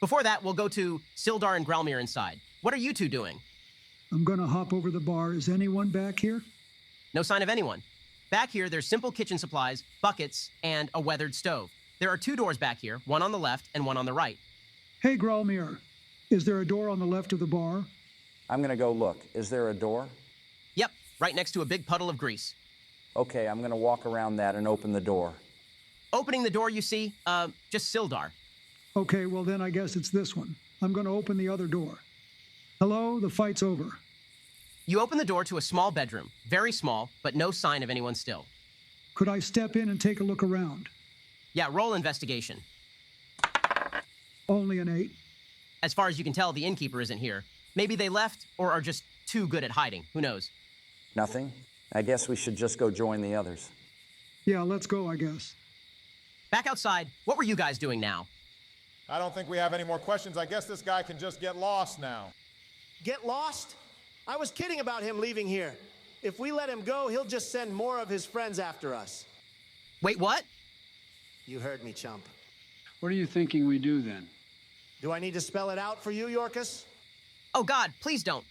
A: Before that, we'll go to Sildar and Grelmir inside. What are you two doing?
F: I'm gonna hop over the bar. Is anyone back here?
A: No sign of anyone. Back here, there's simple kitchen supplies, buckets, and a weathered stove. There are 2 doors back here, one on the left and one on the right.
F: Hey, Grelmir, is there a door on the left of the bar?
B: I'm going to go look. Is there a door?
A: Yep, right next to a big puddle of grease.
B: Okay, I'm going to walk around that and open the door.
A: Opening the door, you see, just Sildar.
F: Okay, well then I guess it's this one. I'm gonna open the other door. Hello, the fight's over.
A: You open the door to a small bedroom, very small, but no sign of anyone still.
F: Could I step in and take a look around?
A: Yeah, roll investigation.
F: Only an 8.
A: As far as you can tell, the innkeeper isn't here. Maybe they left or are just too good at hiding. Who knows?
B: Nothing? I guess we should just go join the others.
F: Yeah, let's go, I guess.
A: Back outside, what were you guys doing now?
C: I don't think we have any more questions. I guess this guy can just get lost now.
E: Get lost? I was kidding about him leaving here. If we let him go, he'll just send more of his friends after us.
A: Wait, what?
E: You heard me, chump.
D: What are you thinking we do then?
E: Do I need to spell it out for you, Yorkus?
A: Oh, God, please don't.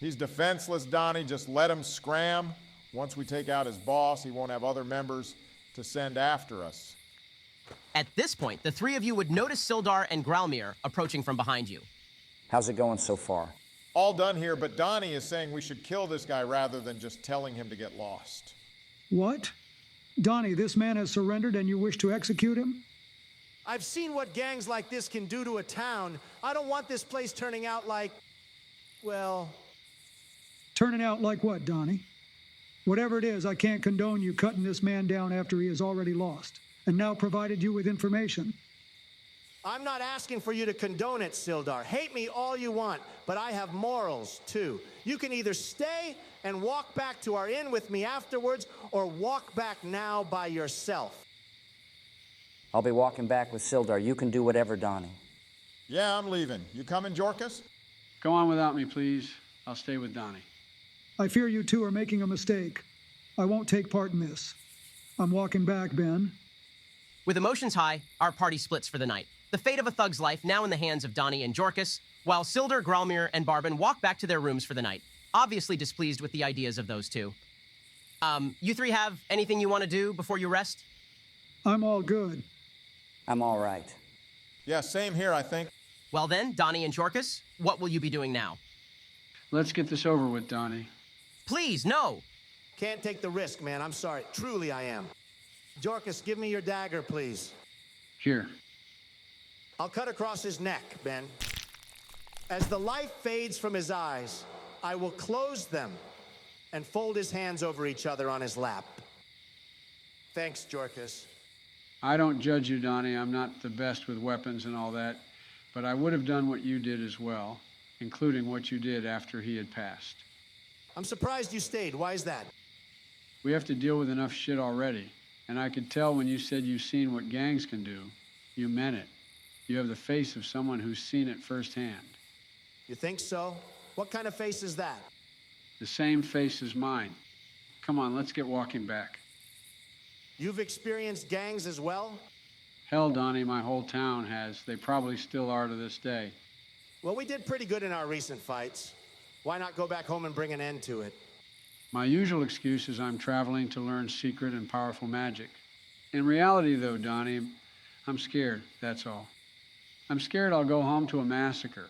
C: He's defenseless, Donnie. Just let him scram. Once we take out his boss, he won't have other members to send after us.
A: At this point, the 3 of you would notice Sildar and Grelmir approaching from behind you.
B: How's it going so far?
C: All done here, but Donnie is saying we should kill this guy rather than just telling him to get lost.
F: What? Donnie, this man has surrendered and you wish to execute him?
E: I've seen what gangs like this can do to a town. I don't want this place turning out like, well...
F: Turning out like what, Donnie? Whatever it is, I can't condone you cutting this man down after he has already lost, and now provided you with information.
E: I'm not asking for you to condone it, Sildar. Hate me all you want, but I have morals, too. You can either stay and walk back to our inn with me afterwards, or walk back now by yourself.
B: I'll be walking back with Sildar. You can do whatever, Donnie.
C: Yeah, I'm leaving. You coming, Jorkus?
D: Go on without me, please. I'll stay with Donnie.
F: I fear you two are making a mistake. I won't take part in this. I'm walking back, Ben.
A: With emotions high, our party splits for the night. The fate of a thug's life now in the hands of Donnie and Jorkus, while Sildar, Grelmir, and Barbin walk back to their rooms for the night, obviously displeased with the ideas of those two. You 3 have anything you want to do before you rest?
F: I'm all good.
B: I'm all right.
C: Yeah, same here, I think.
A: Well then, Donnie and Jorkus, what will you be doing now?
D: Let's get this over with, Donnie.
A: Please, no!
E: Can't take the risk, man. I'm sorry. Truly, I am. Jorkus, give me your dagger, please.
D: Here.
E: I'll cut across his neck, Ben. As the life fades from his eyes, I will close them and fold his hands over each other on his lap. Thanks, Jorkus.
D: I don't judge you, Donnie. I'm not the best with weapons and all that, but I would have done what you did as well, including what you did after he had passed.
E: I'm surprised you stayed. Why is that?
D: We have to deal with enough shit already, and I could tell when you said you've seen what gangs can do, you meant it. You have the face of someone who's seen it firsthand.
E: You think so? What kind of face is that?
D: The same face as mine. Come on, let's get walking back.
E: You've experienced gangs as well?
D: Hell, Donnie, my whole town has. They probably still are to this day.
E: Well, we did pretty good in our recent fights. Why not go back home and bring an end to it?
D: My usual excuse is I'm traveling to learn secret and powerful magic. In reality, though, Donnie, I'm scared, that's all. I'm scared I'll go home to a massacre,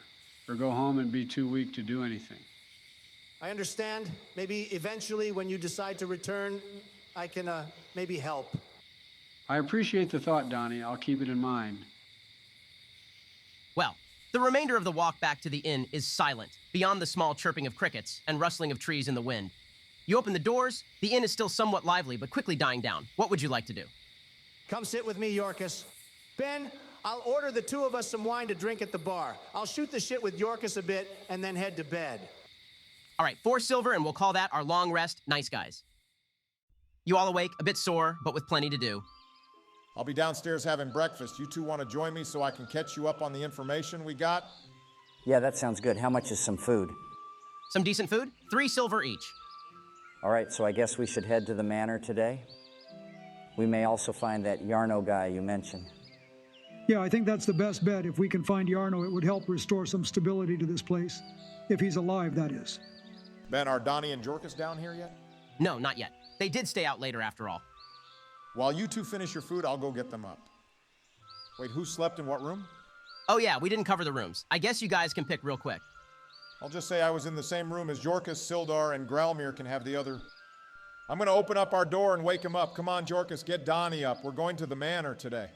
D: or go home and be too weak to do anything.
E: I understand. Maybe eventually, when you decide to return, I can, maybe help.
D: I appreciate the thought, Donnie. I'll keep it in mind.
A: Well, the remainder of the walk back to the inn is silent, beyond the small chirping of crickets and rustling of trees in the wind. You open the doors, the inn is still somewhat lively, but quickly dying down. What would you like to do?
E: Come sit with me, Jorkus. Ben, I'll order the two of us some wine to drink at the bar. I'll shoot the shit with Jorkus a bit and then head to bed.
A: All right, 4 silver, and we'll call that our long rest. Nice guys. You all awake, a bit sore, but with plenty to do.
C: I'll be downstairs having breakfast. You two want to join me so I can catch you up on the information we got?
B: Yeah, that sounds good. How much is some food?
A: Some decent food? 3 silver each.
B: All right, so I guess we should head to the manor today. We may also find that Yarno guy you mentioned.
F: Yeah, I think that's the best bet. If we can find Yarno, it would help restore some stability to this place. If he's alive, that is.
C: Ben, are Donnie and Jorkus down here yet?
A: No, not yet. They did stay out later after all.
C: While you two finish your food, I'll go get them up. Wait, who slept in what room?
A: Oh yeah, we didn't cover the rooms. I guess you guys can pick real quick.
C: I'll just say I was in the same room as Jorkus, Sildar, and Gralmir can have the other. I'm going to open up our door and wake him up. Come on, Jorkus, get Donnie up. We're going to the manor today.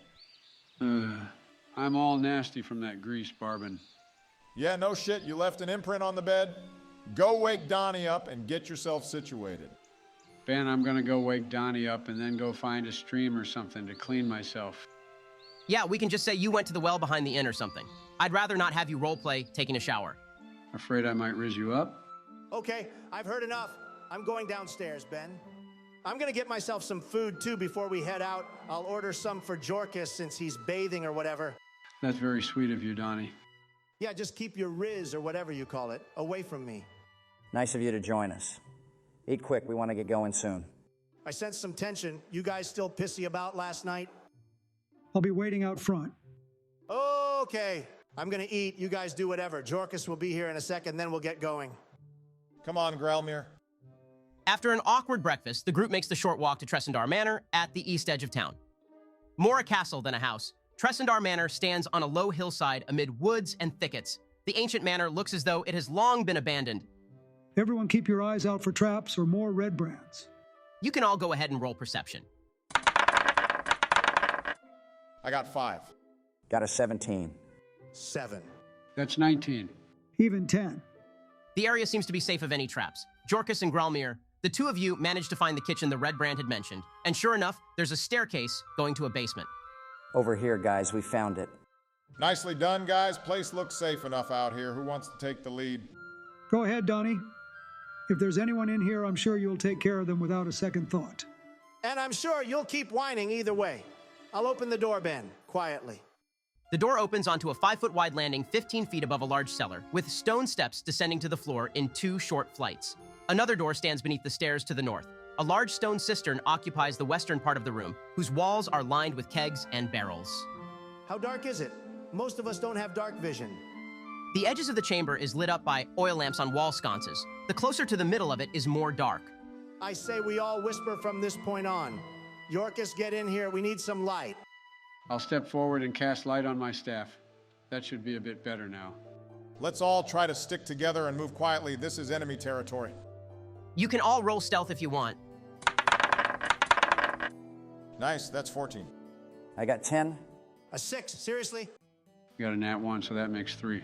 D: I'm all nasty from that grease, Barbin.
C: Yeah, no shit. You left an imprint on the bed. Go wake Donnie up and get yourself situated.
D: Ben, I'm gonna go wake Donnie up and then go find a stream or something to clean myself.
A: Yeah, we can just say you went to the well behind the inn or something. I'd rather not have you roleplay taking a shower.
D: Afraid I might riz you up?
E: Okay, I've heard enough. I'm going downstairs, Ben. I'm gonna get myself some food, too, before we head out. I'll order some for Jorkus since he's bathing or whatever.
D: That's very sweet of you, Donnie.
E: Yeah, just keep your riz, or whatever you call it, away from me.
B: Nice of you to join us. Eat quick, we want to get going soon.
E: I sense some tension. You guys still pissy about last night?
F: I'll be waiting out front.
E: Okay, I'm gonna eat. You guys do whatever. Jorkus will be here in a second, then we'll get going.
C: Come on, Gralmir.
A: After an awkward breakfast, the group makes the short walk to Tresendar Manor at the east edge of town. More a castle than a house, Tresendar Manor stands on a low hillside amid woods and thickets. The ancient manor looks as though it has long been abandoned.
F: Everyone keep your eyes out for traps or more red brands.
A: You can all go ahead and roll perception.
C: I got 5.
B: Got a 17.
E: 7.
D: That's 19.
F: Even 10.
A: The area seems to be safe of any traps. Jorkus and Gralmir, the two of you managed to find the kitchen the Red Brand had mentioned, and sure enough, there's a staircase going to a basement.
B: Over here, guys, we found it.
C: Nicely done, guys. Place looks safe enough out here. Who wants to take the lead?
F: Go ahead, Donnie. If there's anyone in here, I'm sure you'll take care of them without a second thought.
E: And I'm sure you'll keep whining either way. I'll open the door, Ben, quietly.
A: The door opens onto a 5-foot-wide landing 15 feet above a large cellar, with stone steps descending to the floor in 2 short flights. Another door stands beneath the stairs to the north. A large stone cistern occupies the western part of the room, whose walls are lined with kegs and barrels.
E: How dark is it? Most of us don't have dark vision.
A: The edges of the chamber is lit up by oil lamps on wall sconces. The closer to the middle of it is more dark.
E: I say we all whisper from this point on. Jorkus, get in here. We need some light.
D: I'll step forward and cast light on my staff. That should be a bit better now.
C: Let's all try to stick together and move quietly. This is enemy territory.
A: You can all roll stealth if you want.
C: Nice, that's 14.
B: I got 10.
E: A 6, seriously?
D: You got a nat 1, so that makes 3.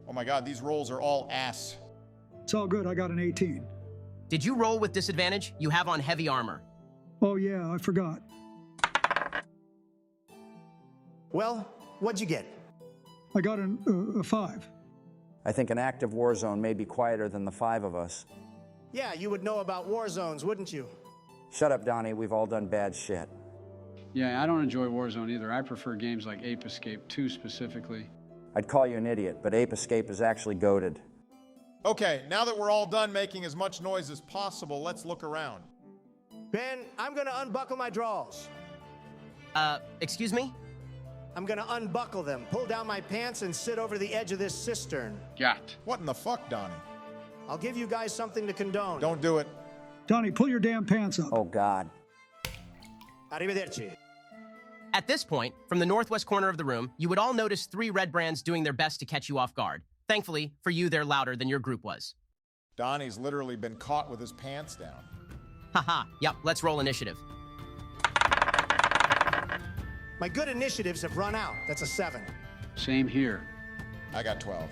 C: Oh my god, these rolls are all ass.
F: It's all good, I got an 18.
A: Did you roll with disadvantage? You have on heavy armor.
F: Oh yeah, I forgot.
E: Well, what'd you get?
F: I got a 5.
B: I think an active war zone may be quieter than the 5 of us.
E: Yeah, you would know about war zones, wouldn't you?
B: Shut up, Donnie. We've all done bad shit.
D: Yeah, I don't enjoy Warzone either. I prefer games like Ape Escape 2 specifically.
B: I'd call you an idiot, but Ape Escape is actually goated.
C: Okay, now that we're all done making as much noise as possible, let's look around.
E: Ben, I'm gonna unbuckle my drawers.
A: Excuse me?
E: I'm gonna unbuckle them, pull down my pants, and sit over the edge of this cistern.
D: Got.
C: What in the fuck, Donnie?
E: I'll give you guys something to condone.
C: Don't do it.
F: Donnie, pull your damn pants up.
B: Oh, God.
E: Arrivederci.
A: At this point, from the northwest corner of the room, you would all notice 3 red brands doing their best to catch you off guard. Thankfully, for you, they're louder than your group was.
C: Donnie's literally been caught with his pants down.
A: Haha, yep, let's roll initiative.
E: My good initiatives have run out. That's a 7.
D: Same here.
C: I got 12.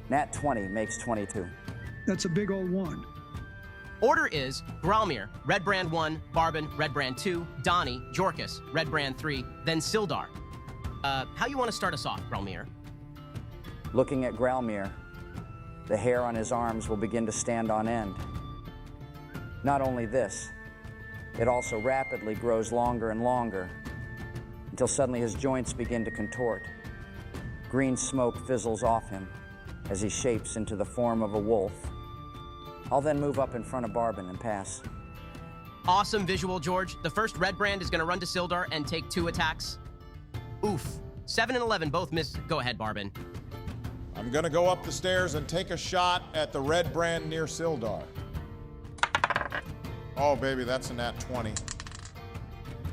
B: Nat 20 makes 22.
F: That's a big old 1.
A: Order is Gralmir, red brand 1, Barbin, red brand 2, Donnie, Jorkus, red brand 3, then Sildar. How you want to start us off, Gralmir?
B: Looking at Gralmir, the hair on his arms will begin to stand on end. Not only this, it also rapidly grows longer and longer until suddenly his joints begin to contort. Green smoke fizzles off him as he shapes into the form of a wolf. I'll then move up in front of Barbin and pass.
A: Awesome visual, George. The first red brand is going to run to Sildar and take 2 attacks. Oof. 7 and 11 both miss. Go ahead, Barbin.
C: I'm gonna go up the stairs and take a shot at the red brand near Sildar. Oh, baby, that's a nat 20.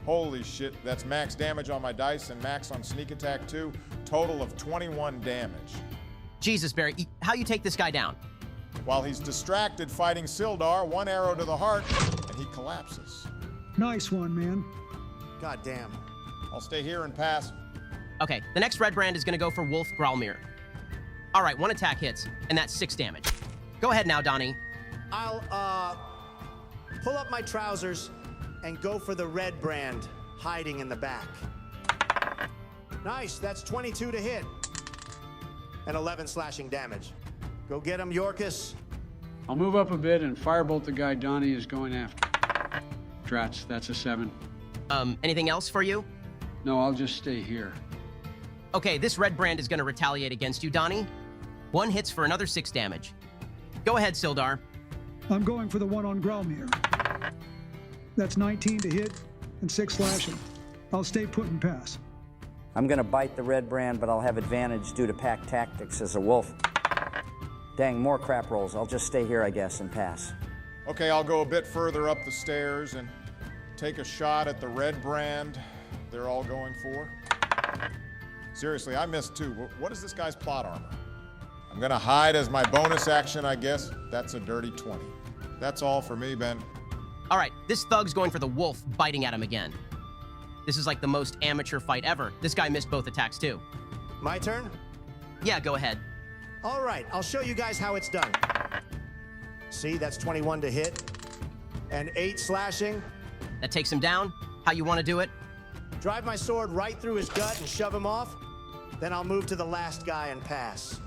C: Holy shit, that's max damage on my dice and max on sneak attack too. Total of 21 damage.
A: Jesus, Barry, how you take this guy down?
C: While he's distracted fighting Sildar, 1 arrow to the heart, and he collapses.
F: Nice one, man.
E: God damn.
C: I'll stay here and pass.
A: Okay, the next red brand is going to go for Wolf Gralmir. All right, 1 attack hits, and that's 6 damage. Go ahead now, Donnie.
E: I'll, pull up my trousers and go for the red brand hiding in the back. Nice, that's 22 to hit. And 11 slashing damage. Go get him, Yorkus.
D: I'll move up a bit and firebolt the guy Donnie is going after. Drats, that's a 7.
A: Anything else for you?
D: No, I'll just stay here.
A: Okay, this red brand is going to retaliate against you, Donnie. 1 hits for another 6 damage. Go ahead, Sildar.
F: I'm going for the one on Gralmir. That's 19 to hit and 6 slashing. I'll stay put and pass.
B: I'm gonna bite the red brand, but I'll have advantage due to pack tactics as a wolf. Dang, more crap rolls. I'll just stay here, I guess, and pass.
C: Okay, I'll go a bit further up the stairs and take a shot at the red brand they're all going for. Seriously, I missed too. What is this guy's plot armor? I'm gonna hide as my bonus action, I guess. That's a dirty 20. That's all for me, Ben.
A: All right, this thug's going for the wolf, biting at him again. This is like the most amateur fight ever. This guy missed both attacks too.
E: My turn?
A: Yeah, go ahead.
E: All right, I'll show you guys how it's done. See, that's 21 to hit. And 8 slashing.
A: That takes him down. How you want to do it?
E: Drive my sword right through his gut and shove him off. Then I'll move to the last guy and pass.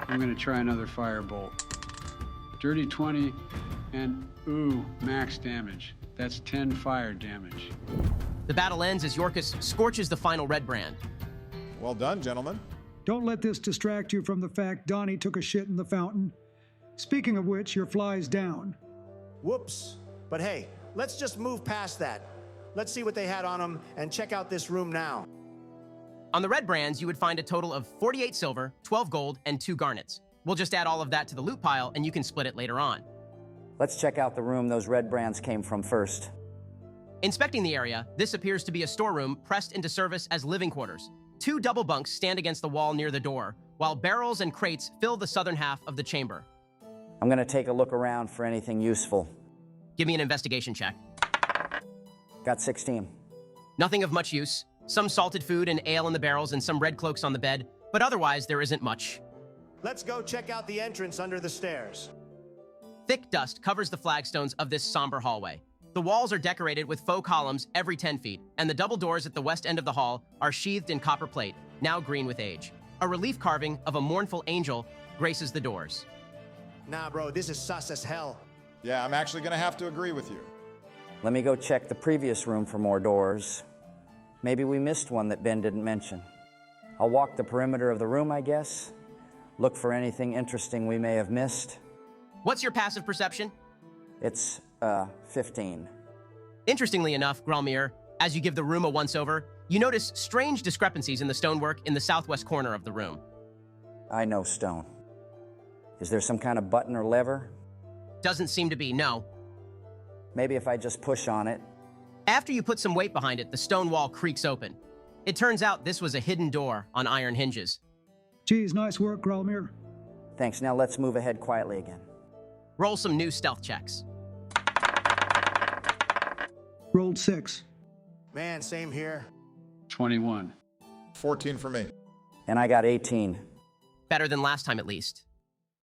D: I'm gonna try another firebolt. Dirty 20 and ooh, max damage. That's 10 fire damage.
A: The battle ends as Yorkus scorches the final red brand.
C: Well done, gentlemen.
F: Don't let this distract you from the fact Donnie took a shit in the fountain. Speaking of which, your fly's down.
E: Whoops. But hey, let's just move past that. Let's see what they had on them and check out this room now.
A: On the red brands, you would find a total of 48 silver, 12 gold, and 2 garnets. We'll just add all of that to the loot pile, and you can split it later on.
B: Let's check out the room those red brands came from first.
A: Inspecting the area, this appears to be a storeroom pressed into service as living quarters. 2 double bunks stand against the wall near the door, while barrels and crates fill the southern half of the chamber.
B: I'm gonna take a look around for anything useful.
A: Give me an investigation check.
B: Got 16.
A: Nothing of much use. Some salted food and ale in the barrels and some red cloaks on the bed, but otherwise there isn't much.
E: Let's go check out the entrance under the stairs.
A: Thick dust covers the flagstones of this somber hallway. The walls are decorated with faux columns every 10 feet, and the double doors at the west end of the hall are sheathed in copper plate, now green with age. A relief carving of a mournful angel graces the doors.
E: Nah, bro, this is sus as hell.
C: Yeah, I'm actually going to have to agree with you.
B: Let me go check the previous room for more doors. Maybe we missed one that Ben didn't mention. I'll walk the perimeter of the room, I guess. Look for anything interesting we may have missed.
A: What's your passive perception?
B: It's, 15.
A: Interestingly enough, Gralmir, as you give the room a once-over, you notice strange discrepancies in the stonework in the southwest corner of the room.
B: I know stone. Is there some kind of button or lever?
A: Doesn't seem to be, no.
B: Maybe if I just push on it.
A: After you put some weight behind it, the stone wall creaks open. It turns out this was a hidden door on iron hinges.
F: Geez, nice work, Gralmir.
B: Thanks, now let's move ahead quietly again.
A: Roll some new stealth checks.
F: Rolled 6.
E: Man, same here.
D: 21.
C: 14 for me.
B: And I got 18.
A: Better than last time, at least.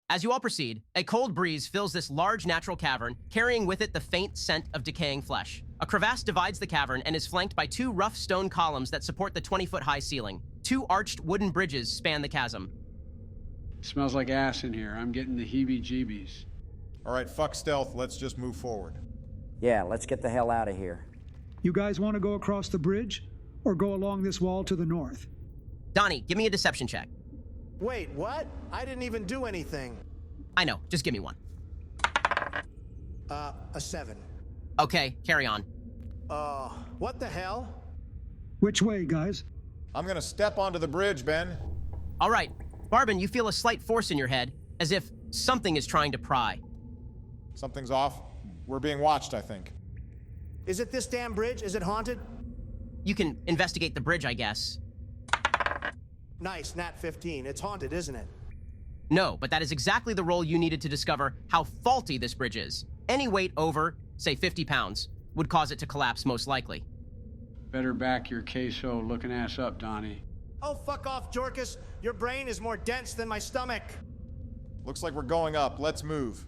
A: As you all proceed, a cold breeze fills this large natural cavern, carrying with it the faint scent of decaying flesh. A crevasse divides the cavern and is flanked by 2 rough stone columns that support the 20-foot-high ceiling. 2 arched wooden bridges span the chasm.
D: Smells like ass in here. I'm getting the heebie-jeebies.
C: All right, fuck stealth. Let's just move forward.
B: Yeah, let's get the hell out of here.
F: You guys want to go across the bridge or go along this wall to the north?
A: Donnie, give me a deception check.
E: Wait, what? I didn't even do anything.
A: I know, just give me one.
E: A 7.
A: Okay, carry on.
E: What the hell?
F: Which way, guys?
C: I'm going to step onto the bridge, Ben.
A: All right, Barbin, you feel a slight force in your head, as if something is trying to pry.
C: Something's off. We're being watched, I think.
E: Is it this damn bridge? Is it haunted?
A: You can investigate the bridge, I guess.
E: Nice, nat 15. It's haunted, isn't it?
A: No, but that is exactly the roll you needed to discover how faulty this bridge is. Any weight over, say 50 pounds, would cause it to collapse most likely.
D: Better back your queso looking ass up, Donnie.
E: Oh, fuck off, Jorkus. Your brain is more dense than my stomach.
C: Looks like we're going up. Let's move.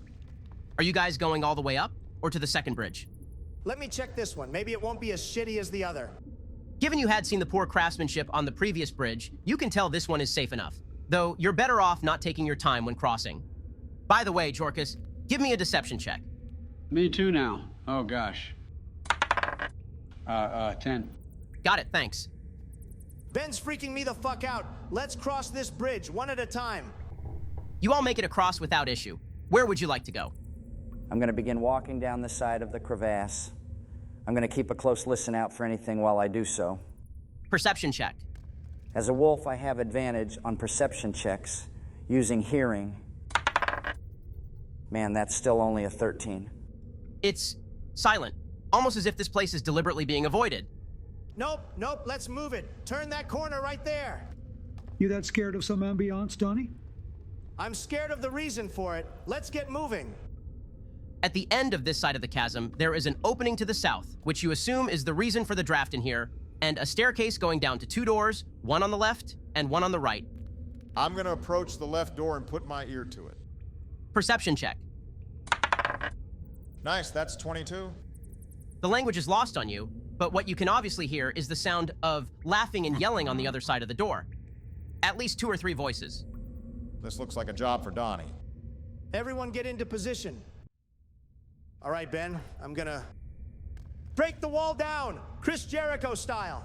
A: Are you guys going all the way up, or to the second bridge?
E: Let me check this one. Maybe it won't be as shitty as the other.
A: Given you had seen the poor craftsmanship on the previous bridge, you can tell this one is safe enough. Though you're better off not taking your time when crossing. By the way, Jorkus, give me a deception check.
D: Me too now. Oh, gosh. 10.
A: Got it, thanks.
E: Ben's freaking me the fuck out. Let's cross this bridge, one at a time.
A: You all make it across without issue. Where would you like to go?
B: I'm going to begin walking down the side of the crevasse. I'm going to keep a close listen out for anything while I do so.
A: Perception check.
B: As a wolf, I have advantage on perception checks using hearing. Man, that's still only a 13.
A: It's silent, almost as if this place is deliberately being avoided.
E: Nope, let's move it. Turn that corner right there.
F: You that scared of some ambiance, Donnie?
E: I'm scared of the reason for it. Let's get moving.
A: At the end of this side of the chasm, there is an opening to the south, which you assume is the reason for the draft in here, and a staircase going down to 2 doors, one on the left and one on the right.
C: I'm going to approach the left door and put my ear to it.
A: Perception check.
C: Nice, that's 22.
A: The language is lost on you, but what you can obviously hear is the sound of laughing and yelling on the other side of the door. At least 2 or 3 voices.
C: This looks like a job for Donnie.
E: Everyone get into position. All right, Ben, I'm gonna break the wall down, Chris Jericho style.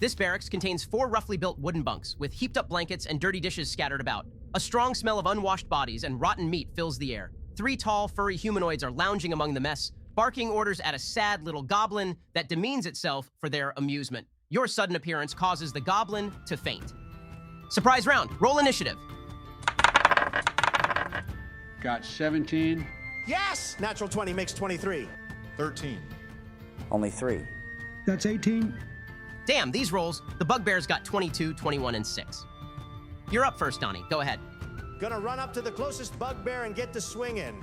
A: This barracks contains 4 roughly built wooden bunks with heaped up blankets and dirty dishes scattered about. A strong smell of unwashed bodies and rotten meat fills the air. 3 tall, furry humanoids are lounging among the mess, barking orders at a sad little goblin that demeans itself for their amusement. Your sudden appearance causes the goblin to faint. Surprise round, roll initiative.
D: Got 17.
E: Yes! Natural 20 makes 23.
C: 13.
B: Only 3.
F: That's 18.
A: Damn, these rolls, the bugbears got 22, 21, and 6. You're up first, Donnie. Go ahead.
E: Gonna run up to the closest bugbear and get the swing in.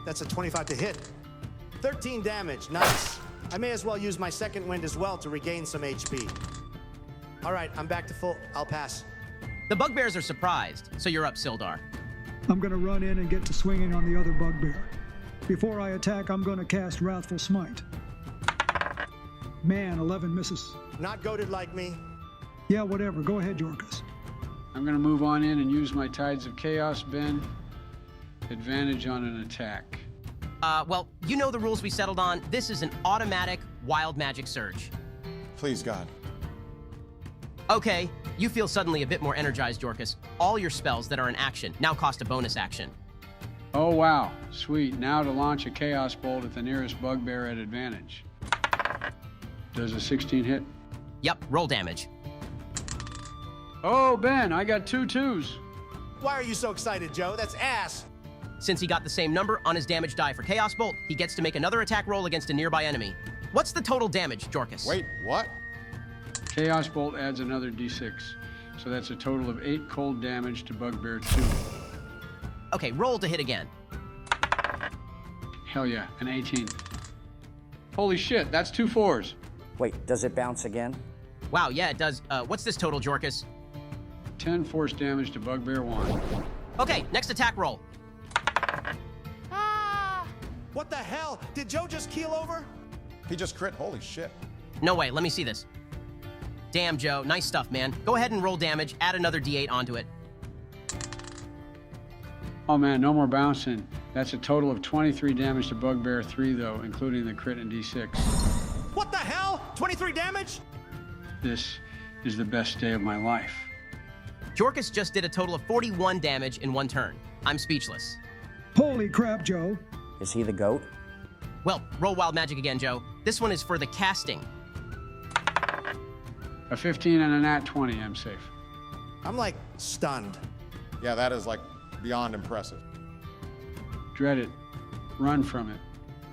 E: That's a 25 to hit. 13 damage, nice. I may as well use my second wind as well to regain some HP. All right, I'm back to full. I'll pass.
A: The bugbears are surprised, so you're up, Sildar.
F: I'm going to run in and get to swinging on the other bugbear. Before I attack, I'm going to cast Wrathful Smite. Man, 11 misses.
E: Not goated like me.
F: Yeah, whatever. Go ahead, Yorkus.
D: I'm going to move on in and use my Tides of Chaos, Ben. Advantage on an attack.
A: Well, you know the rules we settled on. This is an automatic wild magic surge.
C: Please, God.
A: Okay, you feel suddenly a bit more energized, Yorkus. All your spells that are in action now cost a bonus action.
D: Oh, wow. Sweet. Now to launch a Chaos Bolt at the nearest bugbear at advantage. Does a 16 hit?
A: Yep, roll damage.
D: Oh, Ben, I got 2 2s.
E: Why are you so excited, Joe? That's ass.
A: Since he got the same number on his damage die for Chaos Bolt, he gets to make another attack roll against a nearby enemy. What's the total damage, Yorkus?
C: Wait, what?
D: Chaos Bolt adds another d6. So that's a total of 8 cold damage to Bugbear 2.
A: Okay, roll to hit again.
D: Hell yeah, an 18. Holy shit, that's 2 4s.
B: Wait, does it bounce again?
A: Wow, yeah, it does. What's this total, Yorkus?
D: 10 force damage to Bugbear 1.
A: Okay, next attack roll.
E: What the hell? Did Joe just keel over?
C: He just crit. Holy shit.
A: No way, let me see this. Damn, Joe, nice stuff, man. Go ahead and roll damage, add another d8 onto it.
D: Oh man, no more bouncing. That's a total of 23 damage to Bugbear 3 though, including the crit and d6.
E: What the hell? 23 damage?
D: This is the best day of my life.
A: Yorkus just did a total of 41 damage in one turn. I'm speechless.
F: Holy crap, Joe.
B: Is he the goat?
A: Well, roll wild magic again, Joe. This one is for the casting.
D: A 15 and a nat 20, I'm safe.
E: I'm like stunned.
C: Yeah, that is like beyond impressive.
D: Dread it. Run from it.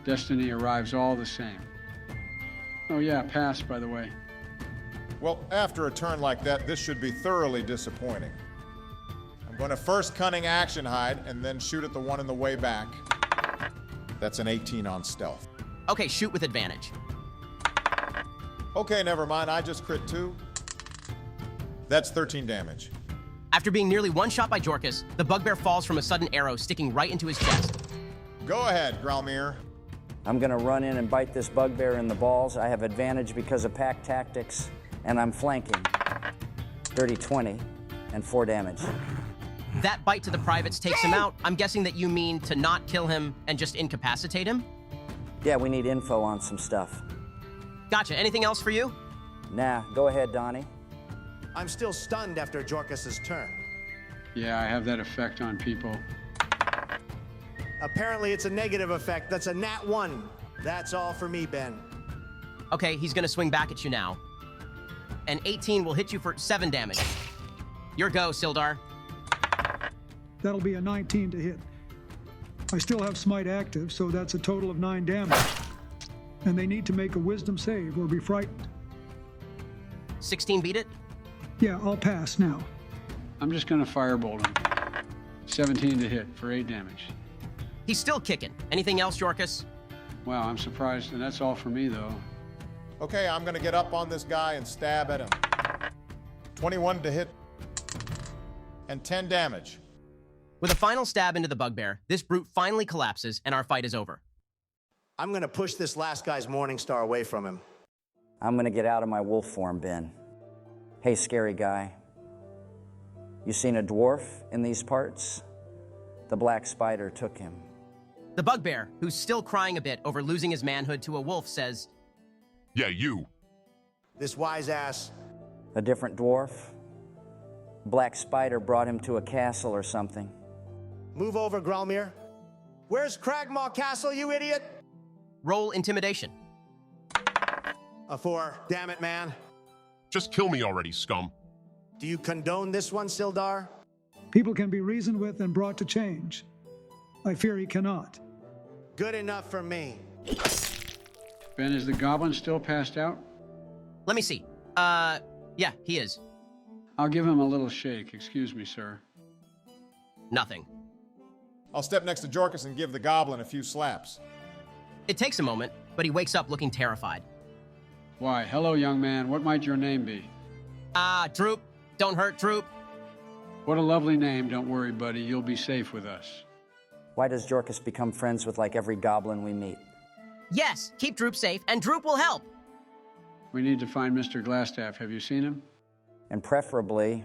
D: Destiny arrives all the same. Oh yeah, pass, by the way.
C: Well, after a turn like that, this should be thoroughly disappointing. I'm going to first cunning action hide and then shoot at the one in the way back. That's an 18 on stealth.
A: Okay, shoot with advantage.
C: Okay, never mind. I just crit 2. That's 13 damage.
A: After being nearly one-shot by Yorkus, the bugbear falls from a sudden arrow sticking right into his chest.
C: Go ahead, Gralmir.
B: I'm going to run in and bite this bugbear in the balls. I have advantage because of pack tactics, and I'm flanking. Dirty 20 and 4 damage.
A: That bite to the privates takes him out. I'm guessing that you mean to not kill him and just incapacitate him?
B: Yeah, we need info on some stuff.
A: Gotcha. Anything else for you?
B: Nah, go ahead, Donnie.
E: I'm still stunned after Jorkus's turn.
D: Yeah, I have that effect on people.
E: Apparently it's a negative effect. That's a nat 1. That's all for me, Ben.
A: Okay, he's gonna swing back at you now. An 18 will hit you for 7 damage. Your go, Sildar.
F: That'll be a 19 to hit. I still have Smite active, so that's a total of 9 damage. And they need to make a wisdom save or be frightened.
A: 16 beat it?
F: Yeah, I'll pass now.
D: I'm just gonna firebolt him. 17 to hit for 8 damage.
A: He's still kicking. Anything else, Yorkus?
D: Wow, I'm surprised, and that's all for me though.
C: Okay, I'm going to get up on this guy and stab at him. 21 to hit and 10 damage.
A: With a final stab into the bugbear, this brute finally collapses and our fight is over.
E: I'm gonna push this last guy's Morning Star away from him.
B: I'm going to get out of my wolf form, Ben. Hey, scary guy. You seen a dwarf in these parts? The black spider took him.
A: The bugbear, who's still crying a bit over losing his manhood to a wolf, says,
K: Yeah, you.
E: This wise ass.
B: A different dwarf? Black spider brought him to a castle or something.
E: Move over, Gralmir. Where's Cragmaw Castle, you idiot?
A: roll intimidation.
E: A 4. Damn it, man.
K: Just kill me already, scum.
E: Do you condone this one, Sildar?
F: People can be reasoned with and brought to change. I fear he cannot.
E: Good enough for me.
D: Ben, is the goblin still passed out?
A: Let me see. Yeah, he is.
D: I'll give him a little shake. Excuse me, sir.
A: Nothing.
C: I'll step next to Jorkus and give the goblin a few slaps.
A: It takes a moment, but he wakes up looking terrified.
D: Why, hello, young man. What might your name be?
A: Droop. Don't hurt, Droop.
D: What a lovely name. Don't worry, buddy. You'll be safe with us.
B: Why does Jorkus become friends with like every goblin we meet?
A: Yes, keep Droop safe, and Droop will help.
D: We need to find Mr. Glassstaff. Have you seen him?
B: And preferably,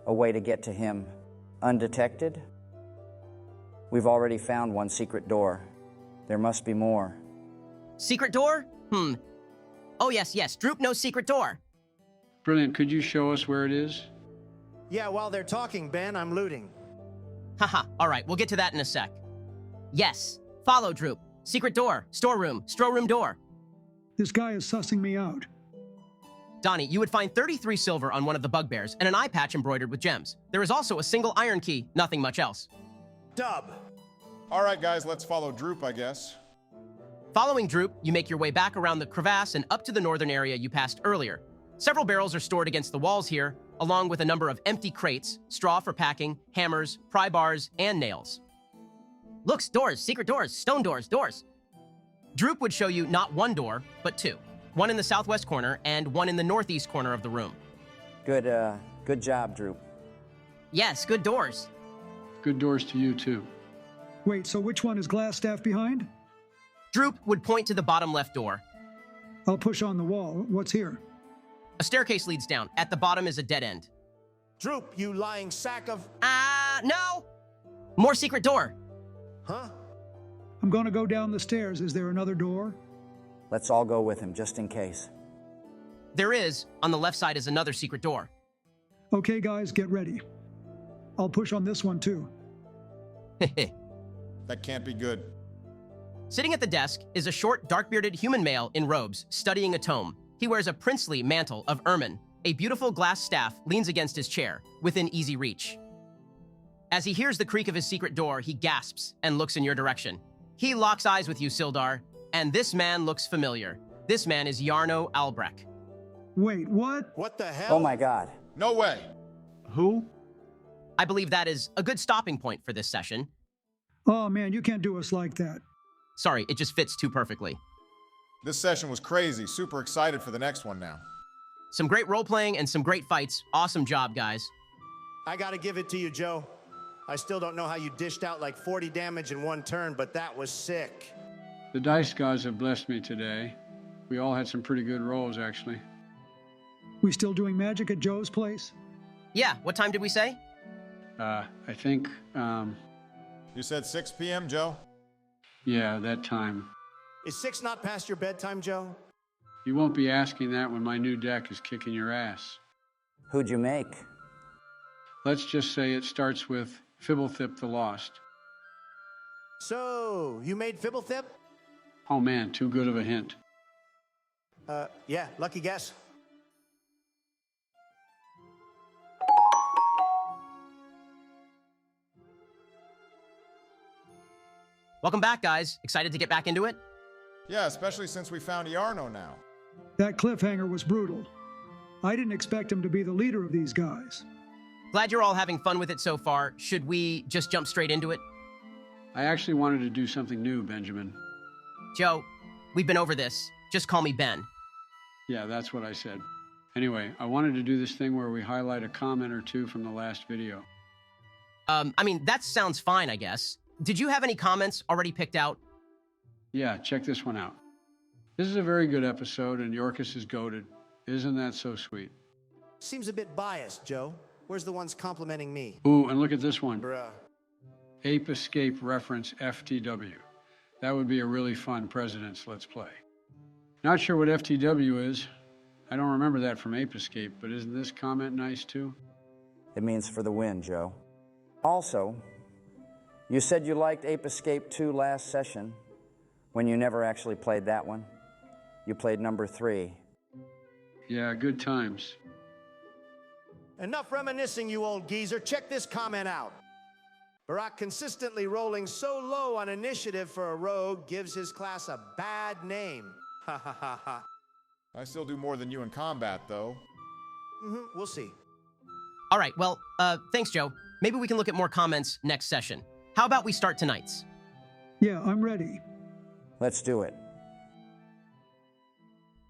B: a way to get to him undetected? We've already found one secret door. There must be more.
A: Secret door? Oh, yes, Droop knows secret door.
D: Brilliant. Could you show us where it is?
E: Yeah, while they're talking, Ben, I'm looting.
A: Haha, all right, we'll get to that in a sec. Yes, follow Droop. Secret door, storeroom door.
F: This guy is sussing me out.
A: Donnie, you would find 33 silver on one of the bugbears and an eye patch embroidered with gems. There is also a single iron key, nothing much else.
E: Dub.
C: All right, guys, let's follow Droop, I guess.
A: Following Droop, you make your way back around the crevasse and up to the northern area you passed earlier. Several barrels are stored against the walls here, along with a number of empty crates, straw for packing, hammers, pry bars, and nails. Looks, doors, secret doors, stone doors. Droop would show you not one door, but two. One in the southwest corner and one in the northeast corner of the room.
B: Good job, Droop.
A: Yes, good doors.
D: Good doors to you, too.
F: Wait, so which one is Glassstaff behind?
A: Droop would point to the bottom left door.
F: I'll push on the wall. What's here?
A: A staircase leads down. At the bottom is a dead end.
E: Droop, you lying sack of...
A: No! More secret door.
E: Huh?
F: I'm going to go down the stairs. Is there another door?
B: Let's all go with him, just in case.
A: There is. On the left side is another secret door.
F: Okay, guys, get ready. I'll push on this one, too.
C: That can't be good.
A: Sitting at the desk is a short, dark-bearded human male in robes, studying a tome. He wears a princely mantle of ermine. A beautiful glass staff leans against his chair, within easy reach. As he hears the creak of his secret door, he gasps and looks in your direction. He locks eyes with you, Sildar, and this man looks familiar. This man is Yarno Albrecht.
F: Wait, what?
E: What the hell?
B: Oh my God.
C: No way.
D: Who?
A: I believe that is a good stopping point for this session.
F: Oh, man, you can't do us like that.
A: Sorry, it just fits too perfectly.
C: This session was crazy. Super excited for the next one now.
A: Some great role-playing and some great fights. Awesome job, guys.
E: I gotta give it to you, Joe. I still don't know how you dished out like 40 damage in one turn, but that was sick.
D: The dice gods have blessed me today. We all had some pretty good rolls, actually.
F: We still doing magic at Joe's place?
A: Yeah, what time did we say?
D: I think,
C: You said 6 p.m., Joe?
D: yeah, that time.
E: Is 6 not past your bedtime, Joe?
D: You won't be asking that when my new deck is kicking your ass.
B: Who'd you make?
D: Let's just say it starts with Fibblethip the Lost.
E: So, you made Fibblethip?
D: Oh man, too good of a hint.
E: Yeah, lucky guess.
A: Welcome back, guys. Excited to get back into it?
C: Yeah, especially since we found Yarno now.
F: That cliffhanger was brutal. I didn't expect him to be the leader of these guys.
A: Glad you're all having fun with it so far. Should we just jump straight into it?
D: I actually wanted to do something new, Benjamin.
A: Joe, we've been over this. Just call me Ben.
D: Yeah, that's what I said. Anyway, I wanted to do this thing where we highlight a comment or two from the last video.
A: That sounds fine, I guess. Did you have any comments already picked out?
D: Yeah, check this one out. This is a very good episode, and Yorkus is goated. Isn't that so sweet?
E: Seems a bit biased, Joe. Where's the ones complimenting me?
D: Ooh, and look at this one.
E: Bruh.
D: Ape Escape reference FTW. That would be a really fun President's Let's Play. Not sure what FTW is. I don't remember that from Ape Escape, but isn't this comment nice too?
B: It means for the win, Joe. Also, you said you liked Ape Escape 2 last session, when you never actually played that one. You played number 3.
D: Yeah, good times.
E: Enough reminiscing, you old geezer. Check this comment out. Barack consistently rolling so low on initiative for a rogue gives his class a bad name. Ha ha ha ha.
C: I still do more than you in combat, though.
E: We'll see.
A: All right, well, thanks, Joe. Maybe we can look at more comments next session. How about we start tonight's?
F: Yeah, I'm ready.
B: Let's do it.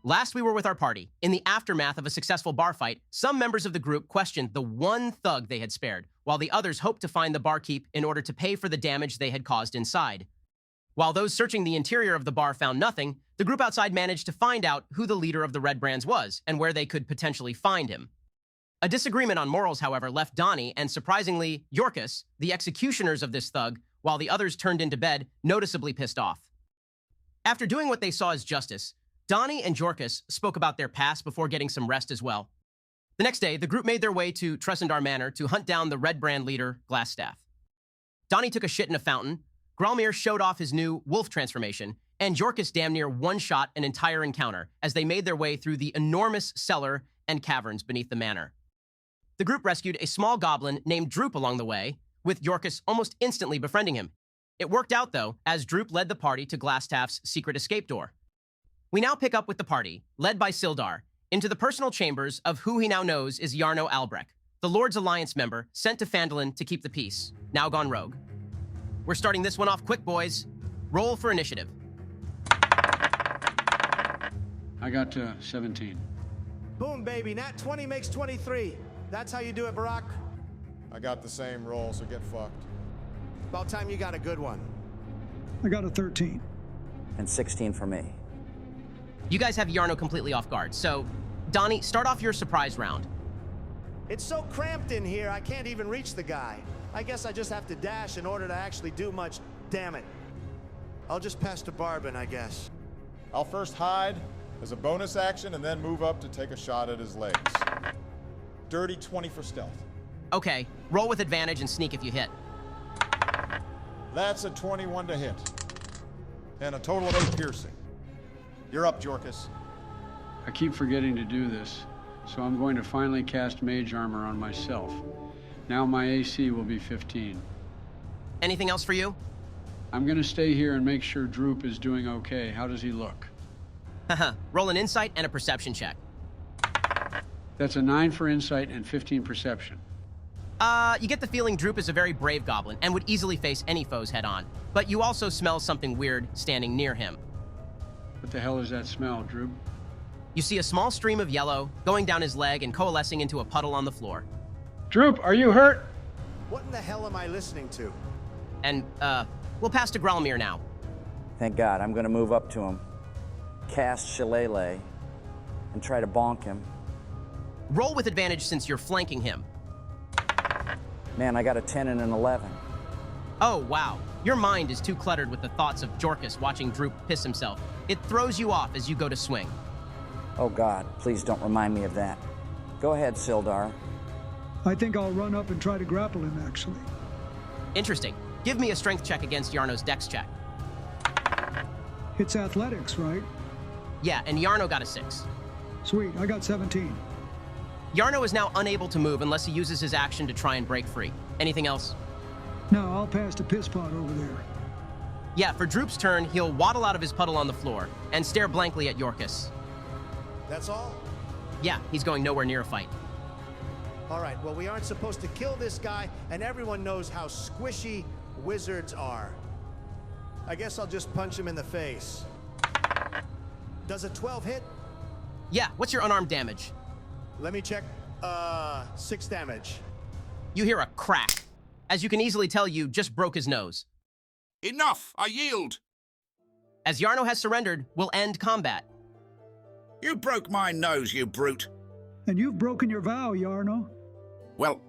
A: Last we were with our party, in the aftermath of a successful bar fight, some members of the group questioned the one thug they had spared, while the others hoped to find the barkeep in order to pay for the damage they had caused inside. While those searching the interior of the bar found nothing, the group outside managed to find out who the leader of the Red Brands was and where they could potentially find him. A disagreement on morals, however, left Donnie and, surprisingly, Yorkus, the executioners of this thug, while the others turned into bed, noticeably pissed off. After doing what they saw as justice, Donnie and Yorkus spoke about their past before getting some rest as well. The next day, the group made their way to Tresendar Manor to hunt down the Red Brand leader, Glassstaff. Donnie took a shit in a fountain, Gralmir showed off his new wolf transformation, and Yorkus damn near one-shot an entire encounter as they made their way through the enormous cellar and caverns beneath the manor. The group rescued a small goblin named Droop along the way, with Yorkus almost instantly befriending him. It worked out, though, as Droop led the party to Glassstaff's secret escape door. We now pick up with the party, led by Sildar, into the personal chambers of who he now knows is Jarno Albrecht, the Lord's Alliance member sent to Phandalin to keep the peace, now gone rogue. We're starting this one off quick, boys. Roll for initiative.
D: I got 17.
E: Boom, baby. Nat 20 makes 23. That's how you do it, Barack.
C: I got the same roll, so get fucked.
E: About time you got a good one.
F: I got a 13.
B: And 16 for me.
A: You guys have Jarno completely off guard, so Donnie, start off your surprise round.
E: It's so cramped in here, I can't even reach the guy. I guess I just have to dash in order to actually do much. Damn it. I'll just pass to Barbin, I guess.
C: I'll first hide as a bonus action and then move up to take a shot at his legs. Dirty 20 for stealth.
A: Okay, roll with advantage and sneak if you hit.
C: That's a 21 to hit. And a total of 8 piercing. You're up, Yorkus.
D: I keep forgetting to do this, so I'm going to finally cast Mage Armor on myself. Now my AC will be 15.
A: Anything else for you?
D: I'm going to stay here and make sure Droop is doing okay. How does he look?
A: Haha, roll an insight and a perception check.
D: That's a 9 for insight and 15 perception.
A: You get the feeling Droop is a very brave goblin and would easily face any foes head-on, but you also smell something weird standing near him.
D: What the hell is that smell, Droop?
A: You see a small stream of yellow going down his leg and coalescing into a puddle on the floor.
D: Droop, are you hurt?
E: What in the hell am I listening to?
A: And, we'll pass to Gralmir now.
B: Thank God. I'm going to move up to him, cast Shillelagh, and try to bonk him.
A: Roll with advantage since you're flanking him.
B: Man, I got a 10 and an 11.
A: Oh, wow. Your mind is too cluttered with the thoughts of Yorkus watching Droop piss himself. It throws you off as you go to swing.
B: Oh God, please don't remind me of that. Go ahead, Sildar.
F: I think I'll run up and try to grapple him, actually.
A: Interesting. Give me a strength check against Jarno's dex check.
F: It's athletics, right?
A: Yeah, and Jarno got a 6.
F: Sweet, I got 17.
A: Jarno is now unable to move unless he uses his action to try and break free. Anything else?
F: No, I'll pass the piss pot over there.
A: Yeah, for Droop's turn, he'll waddle out of his puddle on the floor and stare blankly at Yorkus.
E: That's all?
A: Yeah, he's going nowhere near a fight.
E: All right, well, we aren't supposed to kill this guy, and everyone knows how squishy wizards are. I guess I'll just punch him in the face. Does a 12 hit?
A: Yeah, what's your unarmed damage?
E: Let me check. 6 damage.
A: You hear a crack. As you can easily tell, you just broke his nose.
L: Enough! I yield!
A: As Jarno has surrendered, we'll end combat.
L: You broke my nose, you brute.
F: And you've broken your vow, Jarno.
L: Well,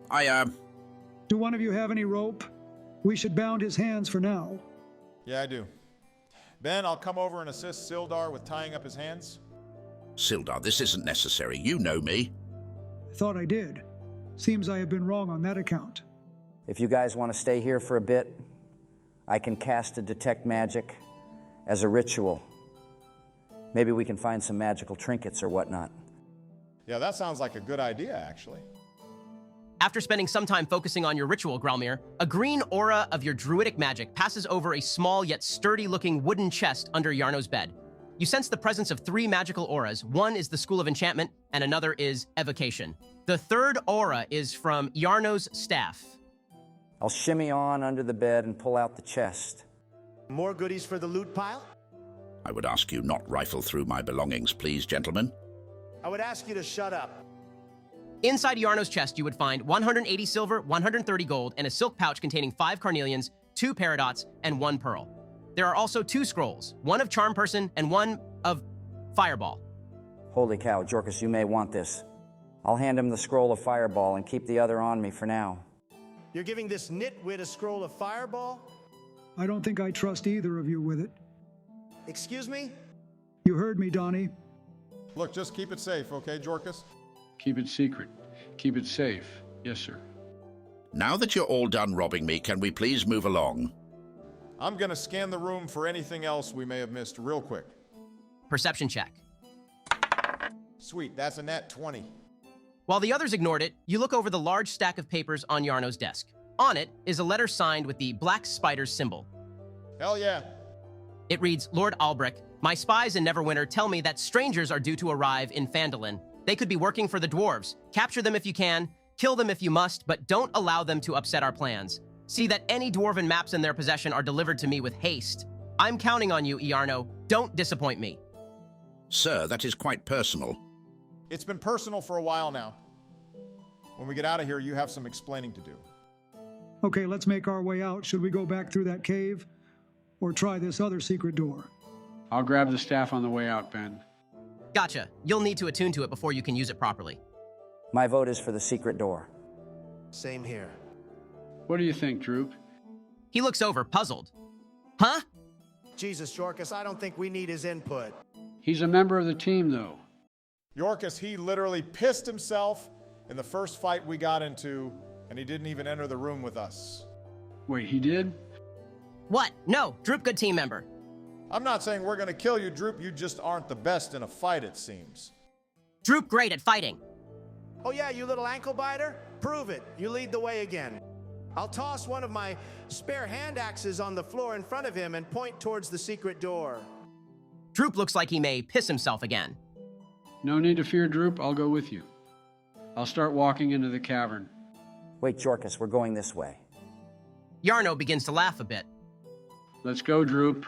F: Do one of you have any rope? We should bound his hands for now.
C: Yeah, I do. Ben, I'll come over and assist Sildar with tying up his hands.
L: Sildar, this isn't necessary. You know me.
F: I thought I did. Seems I have been wrong on that account.
B: If you guys want to stay here for a bit, I can cast a detect magic as a ritual. Maybe we can find some magical trinkets or whatnot.
C: Yeah, that sounds like a good idea, actually.
A: After spending some time focusing on your ritual, Gralmir, a green aura of your druidic magic passes over a small yet sturdy-looking wooden chest under Jarno's bed. You sense the presence of 3 magical auras. One is the School of Enchantment, and another is Evocation. The third aura is from Jarno's staff.
B: I'll shimmy on under the bed and pull out the chest.
E: More goodies for the loot pile?
L: I would ask you not rifle through my belongings, please, gentlemen.
E: I would ask you to shut up.
A: Inside Yarno's chest, you would find 180 silver, 130 gold, and a silk pouch containing 5 carnelians, 2 paradots, and 1 pearl. There are also 2 scrolls, one of Charm Person and one of Fireball.
B: Holy cow, Jorkus, you may want this. I'll hand him the scroll of Fireball and keep the other on me for now.
E: You're giving this nitwit a scroll of Fireball?
F: I don't think I trust either of you with it.
E: Excuse me?
F: You heard me, Donnie.
C: Look, just keep it safe, okay, Jorkus?
D: Keep it secret. Keep it safe. Yes, sir.
L: Now that you're all done robbing me, can we please move along?
C: I'm gonna scan the room for anything else we may have missed real quick.
A: Perception check.
C: Sweet, that's a nat 20.
A: While the others ignored it, you look over the large stack of papers on Yarno's desk. On it is a letter signed with the black spider's symbol.
C: Hell yeah.
A: It reads, Lord Albrecht, my spies in Neverwinter tell me that strangers are due to arrive in Phandalin. They could be working for the dwarves. Capture them if you can, kill them if you must, but don't allow them to upset our plans. See that any dwarven maps in their possession are delivered to me with haste. I'm counting on you, Yarno. Don't disappoint me.
L: Sir, that is quite personal.
C: It's been personal for a while now. When we get out of here, you have some explaining to do.
F: Okay, let's make our way out. Should we go back through that cave or try this other secret door?
D: I'll grab the staff on the way out, Ben.
A: Gotcha. You'll need to attune to it before you can use it properly.
B: My vote is for the secret door.
E: Same here.
D: What do you think, Droop?
A: He looks over, puzzled. Huh?
E: Jesus, Jorkus, I don't think we need his input.
D: He's a member of the team, though.
C: Yorkus, he literally pissed himself in the first fight we got into, and he didn't even enter the room with us.
D: Wait, he did?
A: What? No, Droop good team member.
C: I'm not saying we're gonna kill you, Droop. You just aren't the best in a fight, it seems.
A: Droop great at fighting.
E: Oh yeah, you little ankle biter? Prove it. You lead the way again. I'll toss one of my spare hand axes on the floor in front of him and point towards the secret door.
A: Droop looks like he may piss himself again.
D: No need to fear, Droop. I'll go with you. I'll start walking into the cavern.
B: Wait, Jorkus, we're going this way.
A: Yarno begins to laugh a bit.
D: Let's go, Droop.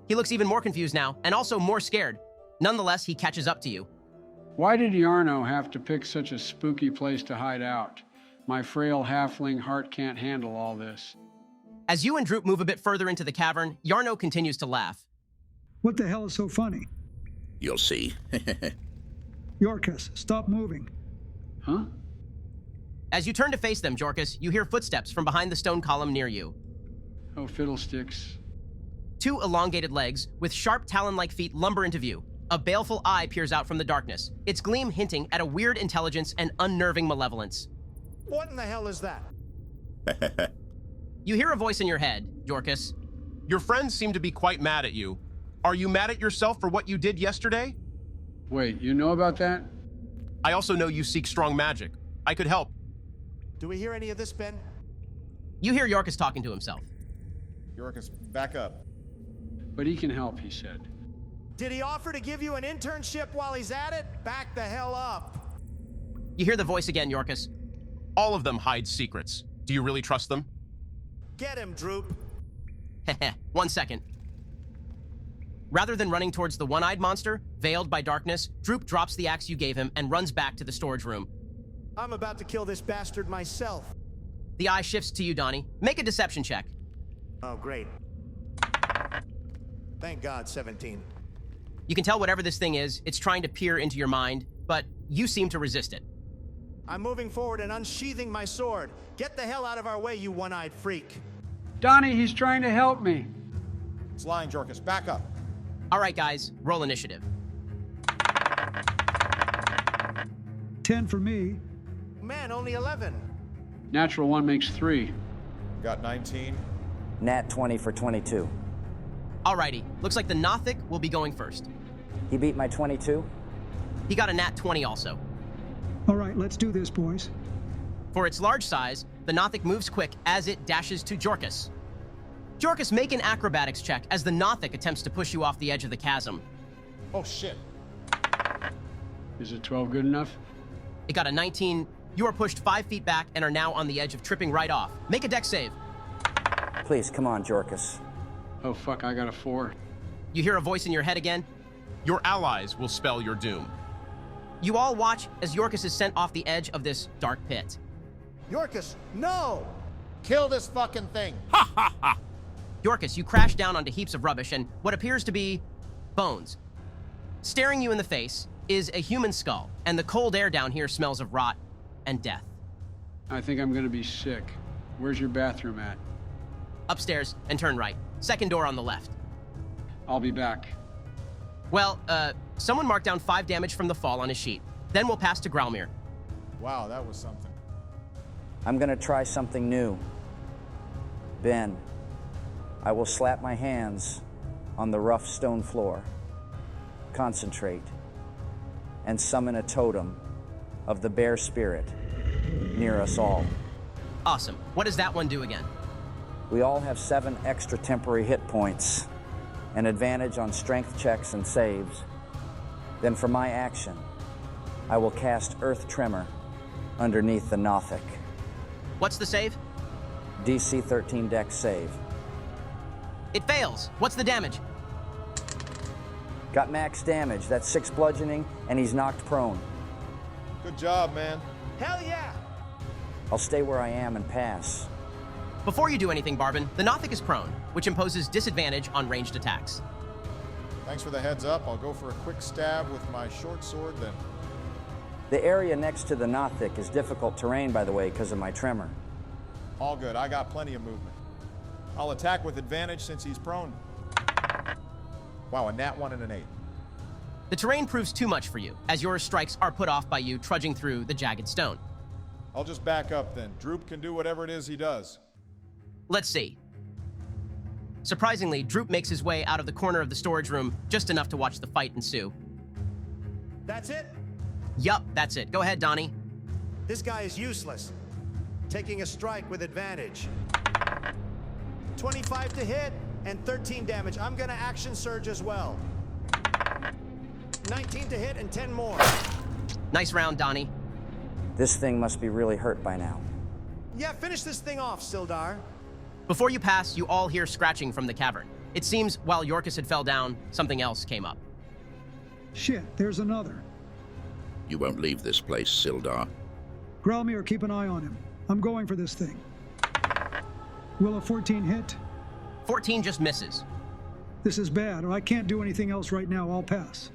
A: He looks even more confused now, and also more scared. Nonetheless, he catches up to you.
D: Why did Yarno have to pick such a spooky place to hide out? My frail halfling heart can't handle all this.
A: As you and Droop move a bit further into the cavern, Yarno continues to laugh.
F: What the hell is so funny?
L: You'll see.
F: Jorkus, stop moving.
D: Huh?
A: As you turn to face them, Jorkus, you hear footsteps from behind the stone column near you.
D: Oh, fiddlesticks.
A: 2 elongated legs with sharp talon-like feet lumber into view. A baleful eye peers out from the darkness, its gleam hinting at a weird intelligence and unnerving malevolence.
E: What in the hell is that?
A: You hear a voice in your head, Jorkus.
K: Your friends seem to be quite mad at you. Are you mad at yourself for what you did yesterday?
D: Wait, you know about that?
K: I also know you seek strong magic. I could help.
E: Do we hear any of this, Ben?
A: You hear Jorkus talking to himself.
C: Yorkus, back up.
D: But he can help, he said.
E: Did he offer to give you an internship while he's at it? Back the hell up.
A: You hear the voice again, Jorkus.
K: All of them hide secrets. Do you really trust them?
E: Get him, Droop.
A: Heh 1 second. Rather than running towards the one-eyed monster, veiled by darkness, Droop drops the axe you gave him and runs back to the storage room.
E: I'm about to kill this bastard myself.
A: The eye shifts to you, Donnie. Make a deception check.
E: Oh, great. Thank God, 17.
A: You can tell whatever this thing is, it's trying to peer into your mind, but you seem to resist it.
E: I'm moving forward and unsheathing my sword. Get the hell out of our way, you one-eyed freak.
D: Donnie, he's trying to help me.
C: It's lying, Jorkus. Back up.
A: All right, guys, roll initiative.
F: 10 for me.
E: Man, only 11.
D: Natural 1 makes 3.
C: Got 19.
B: Nat 20 for 22.
A: Alrighty, looks like the Nothic will be going first.
B: He beat my 22?
A: He got a nat 20 also.
F: All right, let's do this, boys.
A: For its large size, the Nothic moves quick as it dashes to Jorkus. Jorkus, make an acrobatics check as the Nothic attempts to push you off the edge of the chasm.
C: Oh, shit.
D: Is it 12 good enough?
A: It got a 19. You are pushed 5 feet back and are now on the edge of tripping right off. Make a dex save.
B: Please, come on, Jorkus.
D: Oh, fuck, I got a 4.
A: You hear a voice in your head again?
K: Your allies will spell your doom.
A: You all watch as Yorkus is sent off the edge of this dark pit.
E: Yorkus, no!
C: Kill this fucking thing.
A: Yorkus, you crash down onto heaps of rubbish and what appears to be bones. Staring you in the face is a human skull, and the cold air down here smells of rot and death.
D: I think I'm gonna be sick. Where's your bathroom at?
A: Upstairs and turn right. Second door on the left.
D: I'll be back.
A: Well, someone marked down 5 damage from the fall on his sheet. Then we'll pass to Growlmere.
C: Wow, that was something.
B: I'm going to try something new. Ben, I will slap my hands on the rough stone floor, concentrate, and summon a totem of the bear spirit near us all.
A: Awesome. What does that one do again?
B: We all have 7 extra temporary hit points, an advantage on strength checks and saves. Then for my action, I will cast Earth Tremor underneath the Nothic.
A: What's the save?
B: DC 13 Dex save.
A: It fails. What's the damage?
B: Got max damage. That's 6 bludgeoning, and he's knocked prone.
C: Good job, man.
E: Hell yeah!
B: I'll stay where I am and pass.
A: Before you do anything, Barbin, the Nothic is prone, which imposes disadvantage on ranged attacks.
C: Thanks for the heads up. I'll go for a quick stab with my short sword then.
B: The area next to the Nothic is difficult terrain, by the way, because of my tremor.
C: All good. I got plenty of movement. I'll attack with advantage since he's prone. Wow, a nat 1 and an 8.
A: The terrain proves too much for you, as your strikes are put off by you trudging through the jagged stone.
C: I'll just back up then. Droop can do whatever it is he does.
A: Let's see. Surprisingly, Droop makes his way out of the corner of the storage room just enough to watch the fight ensue.
E: That's it?
A: Yup, that's it. Go ahead, Donnie.
E: This guy is useless. Taking a strike with advantage. 25 to hit and 13 damage. I'm gonna action surge as well. 19 to hit and 10 more.
A: Nice round, Donnie.
B: This thing must be really hurt by now.
E: Yeah, finish this thing off, Sildar.
A: Before you pass, you all hear scratching from the cavern. It seems while Yorkus had fell down, something else came up.
F: Shit, there's another.
L: You won't leave this place, Sildar.
F: Growlmere, keep an eye on him. I'm going for this thing. Will a 14 hit?
A: 14 just misses.
F: This is bad. I can't do anything else right now. I'll pass.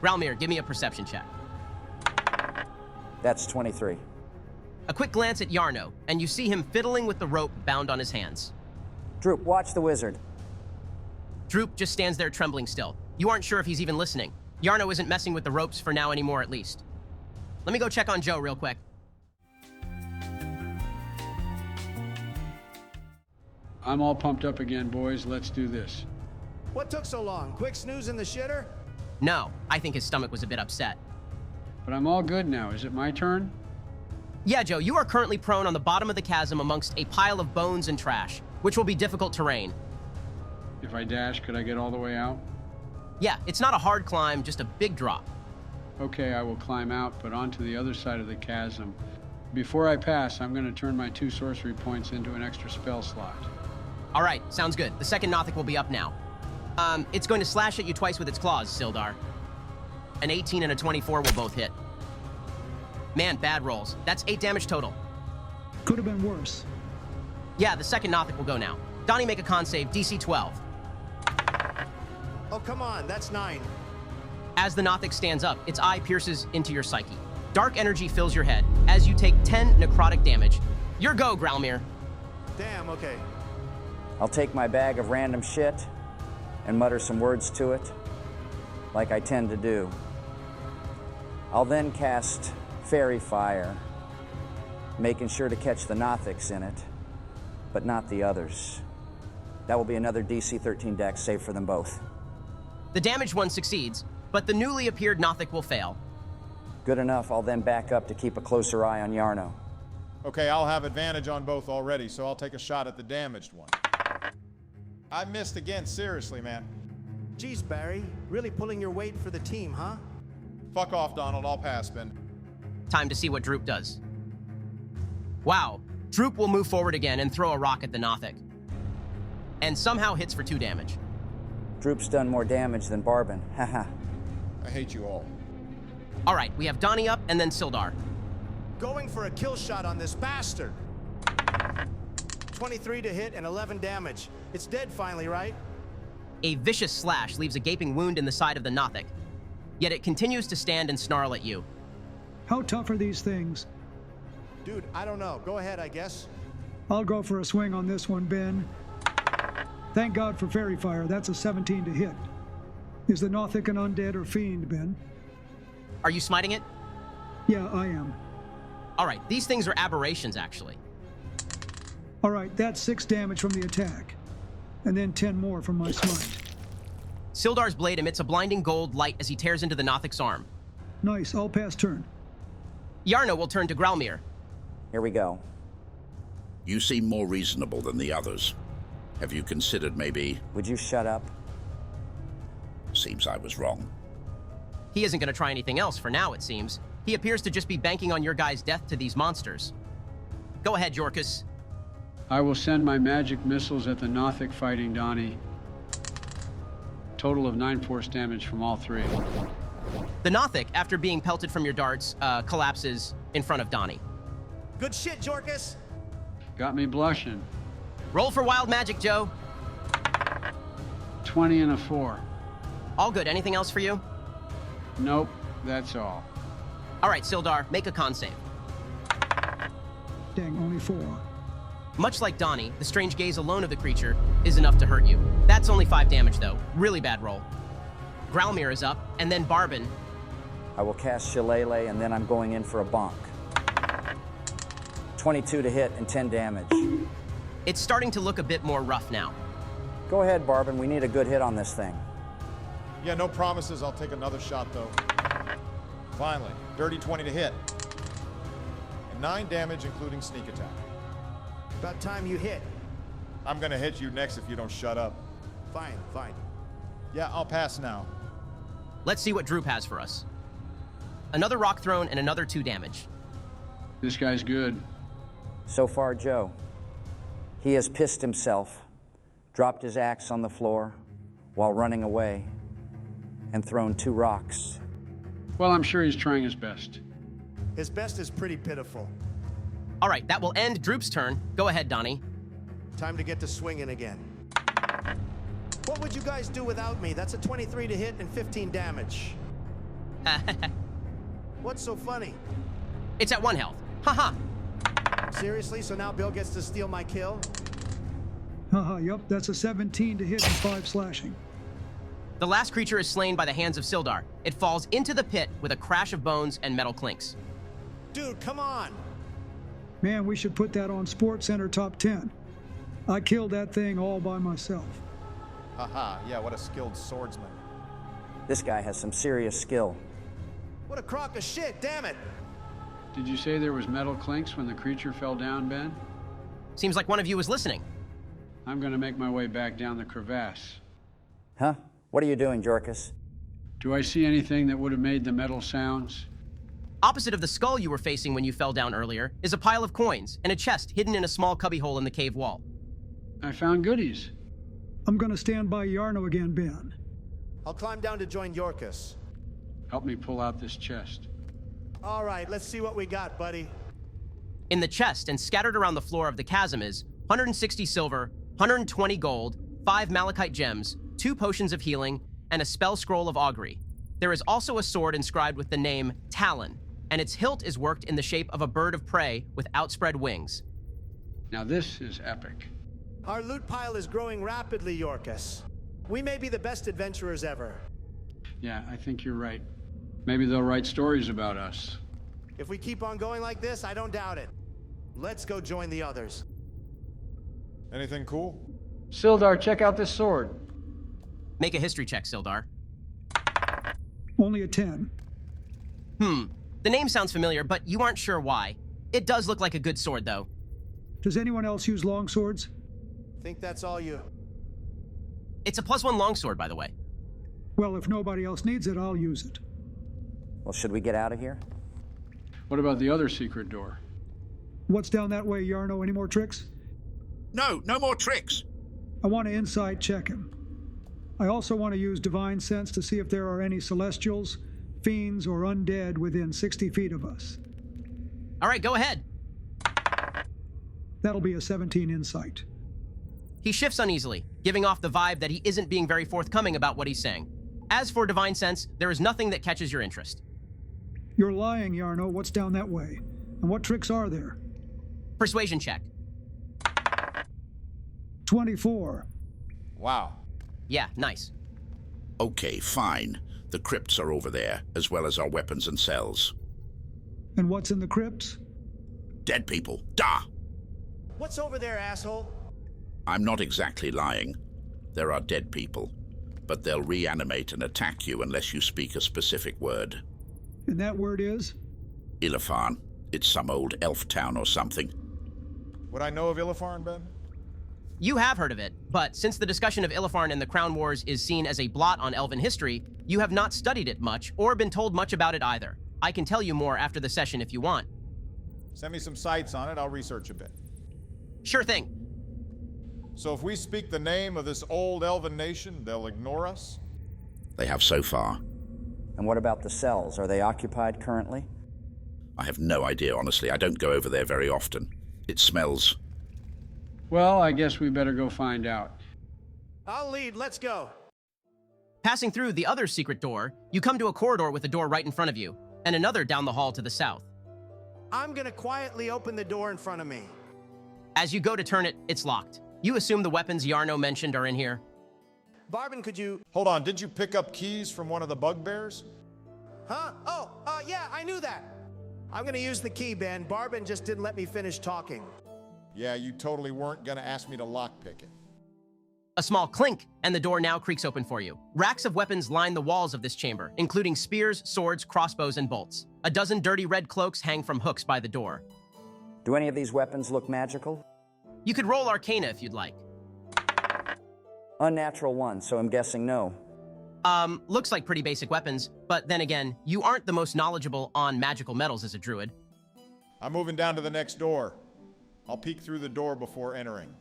A: Growlmere, give me a perception check.
B: That's 23.
A: A quick glance at Yarno, and you see him fiddling with the rope bound on his hands.
B: Droop, watch the wizard.
A: Droop just stands there trembling still. You aren't sure if he's even listening. Yarno isn't messing with the ropes for now anymore, at least. Let me go check on Joe real quick.
D: I'm all pumped up again, boys. Let's do this.
E: What took so long? Quick snooze in the shitter?
A: No, I think his stomach was a bit upset.
D: But I'm all good now. Is it my turn?
A: Yeah, Joe, you are currently prone on the bottom of the chasm amongst a pile of bones and trash, which will be difficult terrain.
D: If I dash, could I get all the way out?
A: Yeah, it's not a hard climb, just a big drop.
D: Okay, I will climb out, but onto the other side of the chasm. Before I pass, I'm going to turn my 2 sorcery points into an extra spell slot.
A: All right, sounds good. The second Nothic will be up now. It's going to slash at you twice with its claws, Sildar. An 18 and a 24 will both hit. Man, bad rolls. That's 8 damage total.
F: Could have been worse.
A: Yeah, the second Nothic will go now. Donnie, make a con save, DC 12.
E: Oh, come on, that's 9.
A: As the Nothic stands up, its eye pierces into your psyche. Dark energy fills your head as you take 10 necrotic damage. Your go, Growlmere.
E: Damn, okay.
B: I'll take my bag of random shit and mutter some words to it, like I tend to do. I'll then cast Fairy Fire, making sure to catch the Nothics in it, but not the others. That will be another DC 13 Dex save for them both.
A: The damaged one succeeds, but the newly appeared Nothic will fail.
B: Good enough. I'll then back up to keep a closer eye on Yarno.
C: Okay, I'll have advantage on both already, so I'll take a shot at the damaged one. I missed again, seriously, man.
E: Geez, Barry, really pulling your weight for the team, huh?
C: Fuck off, Donald. I'll pass, Ben.
A: Time to see what Droop does. Wow, Droop will move forward again and throw a rock at the Nothic. And somehow hits for 2 damage.
B: Droop's done more damage than Barbin. Haha.
C: I hate you all.
A: All right, we have Donnie up and then Sildar.
E: Going for a kill shot on this bastard. 23 to hit and 11 damage. It's dead finally, right?
A: A vicious slash leaves a gaping wound in the side of the Nothic, yet it continues to stand and snarl at you.
F: How tough are these things?
E: Dude, I don't know. Go ahead, I guess.
F: I'll go for a swing on this one, Ben. Thank God for fairy fire. That's a 17 to hit. Is the Nothic an undead or fiend, Ben?
A: Are you smiting it?
F: Yeah, I am.
A: All right, these things are aberrations, actually.
F: All right, that's 6 damage from the attack. And then 10 more from my smite.
A: Sildar's blade emits a blinding gold light as he tears into the Nothic's arm.
F: Nice, I'll pass turn.
A: Yarno will turn to Gralmir.
B: Here we go.
L: You seem more reasonable than the others. Have you considered maybe...
B: Would you shut up?
L: Seems I was wrong.
A: He isn't going to try anything else for now, it seems. He appears to just be banking on your guys' death to these monsters. Go ahead, Jorkus.
D: I will send my magic missiles at the Nothic fighting Donnie. Total of 9 force damage from all 3.
A: The Nothic, after being pelted from your darts, collapses in front of Donnie.
E: Good shit, Jorkus.
D: Got me blushing.
A: Roll for wild magic, Joe.
D: 20 and a 4.
A: All good. Anything else for you?
D: Nope, that's all.
A: All right, Sildar, make a con save.
F: Dang, only 4.
A: Much like Donnie, the strange gaze alone of the creature is enough to hurt you. That's only 5 damage, though. Really bad roll. Gralmir is up, and then Barbin.
B: I will cast Shillelagh, and then I'm going in for a bonk. 22 to hit and 10 damage.
A: It's starting to look a bit more rough now.
B: Go ahead, Barbin. We need a good hit on this thing.
C: Yeah, no promises. I'll take another shot, though. Finally, dirty 20 to hit. And 9 damage, including sneak attack.
E: About time you hit.
C: I'm gonna hit you next if you don't shut up.
E: Fine, fine.
C: Yeah, I'll pass now.
A: Let's see what Droop has for us. Another rock thrown and another 2 damage.
D: This guy's good.
B: So far, Joe. He has pissed himself, dropped his axe on the floor while running away, and thrown 2 rocks.
D: Well, I'm sure he's trying his best.
E: His best is pretty pitiful.
A: All right, that will end Droop's turn. Go ahead, Donnie.
E: Time to get to swinging again. What would you guys do without me? That's a 23 to hit and 15 damage. What's so funny?
A: It's at 1 health. Haha.
E: Seriously? So now Bill gets to steal my kill?
F: Haha, yup, that's a 17 to hit and 5 slashing.
A: The last creature is slain by the hands of Sildar. It falls into the pit with a crash of bones and metal clinks.
E: Dude, come on!
F: Man, we should put that on Sports Center Top 10. I killed that thing all by myself.
C: Haha, yeah, what a skilled swordsman.
B: This guy has some serious skill.
E: What a crock of shit, damn it!
D: Did you say there was metal clinks when the creature fell down, Ben?
A: Seems like one of you was listening.
D: I'm gonna make my way back down the crevasse.
B: Huh? What are you doing, Jorkus?
D: Do I see anything that would have made the metal sounds?
A: Opposite of the skull you were facing when you fell down earlier is a pile of coins and a chest hidden in a small cubbyhole in the cave wall.
D: I found goodies.
F: I'm gonna stand by Yarno again, Ben.
E: I'll climb down to join Jorkus.
D: Help me pull out this chest.
E: All right, let's see what we got, buddy.
A: In the chest and scattered around the floor of the chasm is 160 silver, 120 gold, 5 malachite gems, 2 potions of healing, and a spell scroll of augury. There is also a sword inscribed with the name Talon, and its hilt is worked in the shape of a bird of prey with outspread wings.
D: Now this is epic.
E: Our loot pile is growing rapidly, Jorkus. We may be the best adventurers ever.
D: Yeah, I think you're right. Maybe they'll write stories about us.
E: If we keep on going like this, I don't doubt it. Let's go join the others.
C: Anything cool?
D: Sildar, check out this sword.
A: Make a history check, Sildar.
F: Only a 10.
A: The name sounds familiar, but you aren't sure why. It does look like a good sword, though.
F: Does anyone else use longswords?
E: Think that's all you...
A: It's a +1 longsword, by the way.
F: Well, if nobody else needs it, I'll use it.
B: Well, should we get out of here?
D: What about the other secret door?
F: What's down that way, Yarno? Any more tricks?
L: No, no more tricks.
F: I want to insight check him. I also want to use Divine Sense to see if there are any Celestials, Fiends, or Undead within 60 feet of us.
A: All right, go ahead.
F: That'll be a 17 Insight.
A: He shifts uneasily, giving off the vibe that he isn't being very forthcoming about what he's saying. As for Divine Sense, there is nothing that catches your interest.
F: You're lying, Yarno. What's down that way? And what tricks are there?
A: Persuasion check.
F: 24.
C: Wow.
A: Yeah, nice.
L: Okay, fine. The crypts are over there, as well as our weapons and cells.
F: And what's in the crypts?
L: Dead people. Da!
E: What's over there, asshole?
L: I'm not exactly lying. There are dead people, but they'll reanimate and attack you unless you speak a specific word.
F: And that word is?
L: Ilefan. It's some old elf town or something.
C: Would I know of Ilefan, Ben?
A: You have heard of it, but since the discussion of Ilefan and the Crown Wars is seen as a blot on elven history, you have not studied it much or been told much about it either. I can tell you more after the session if you want.
C: Send me some sites on it, I'll research a bit.
A: Sure thing.
C: So if we speak the name of this old elven nation, they'll ignore us?
L: They have so far.
B: And what about the cells? Are they occupied currently?
L: I have no idea, honestly. I don't go over there very often. It smells...
D: Well, I guess we better go find out.
E: I'll lead. Let's go.
A: Passing through the other secret door, you come to a corridor with a door right in front of you, and another down the hall to the south.
E: I'm gonna quietly open the door in front of me.
A: As you go to turn it, it's locked. You assume the weapons Yarno mentioned are in here.
E: Barbin, could you...
C: Hold on, did you pick up keys from one of the bugbears?
E: Huh? Oh, yeah, I knew that. I'm gonna use the key, Ben. Barbin just didn't let me finish talking.
C: Yeah, you totally weren't gonna ask me to lockpick it.
A: A small clink, and the door now creaks open for you. Racks of weapons line the walls of this chamber, including spears, swords, crossbows, and bolts. A dozen dirty red cloaks hang from hooks by the door.
B: Do any of these weapons look magical?
A: You could roll Arcana if you'd like.
B: Unnatural 1, so I'm guessing no.
A: Looks like pretty basic weapons, but then again, you aren't the most knowledgeable on magical metals as a druid.
C: I'm moving down to the next door. I'll peek through the door before entering.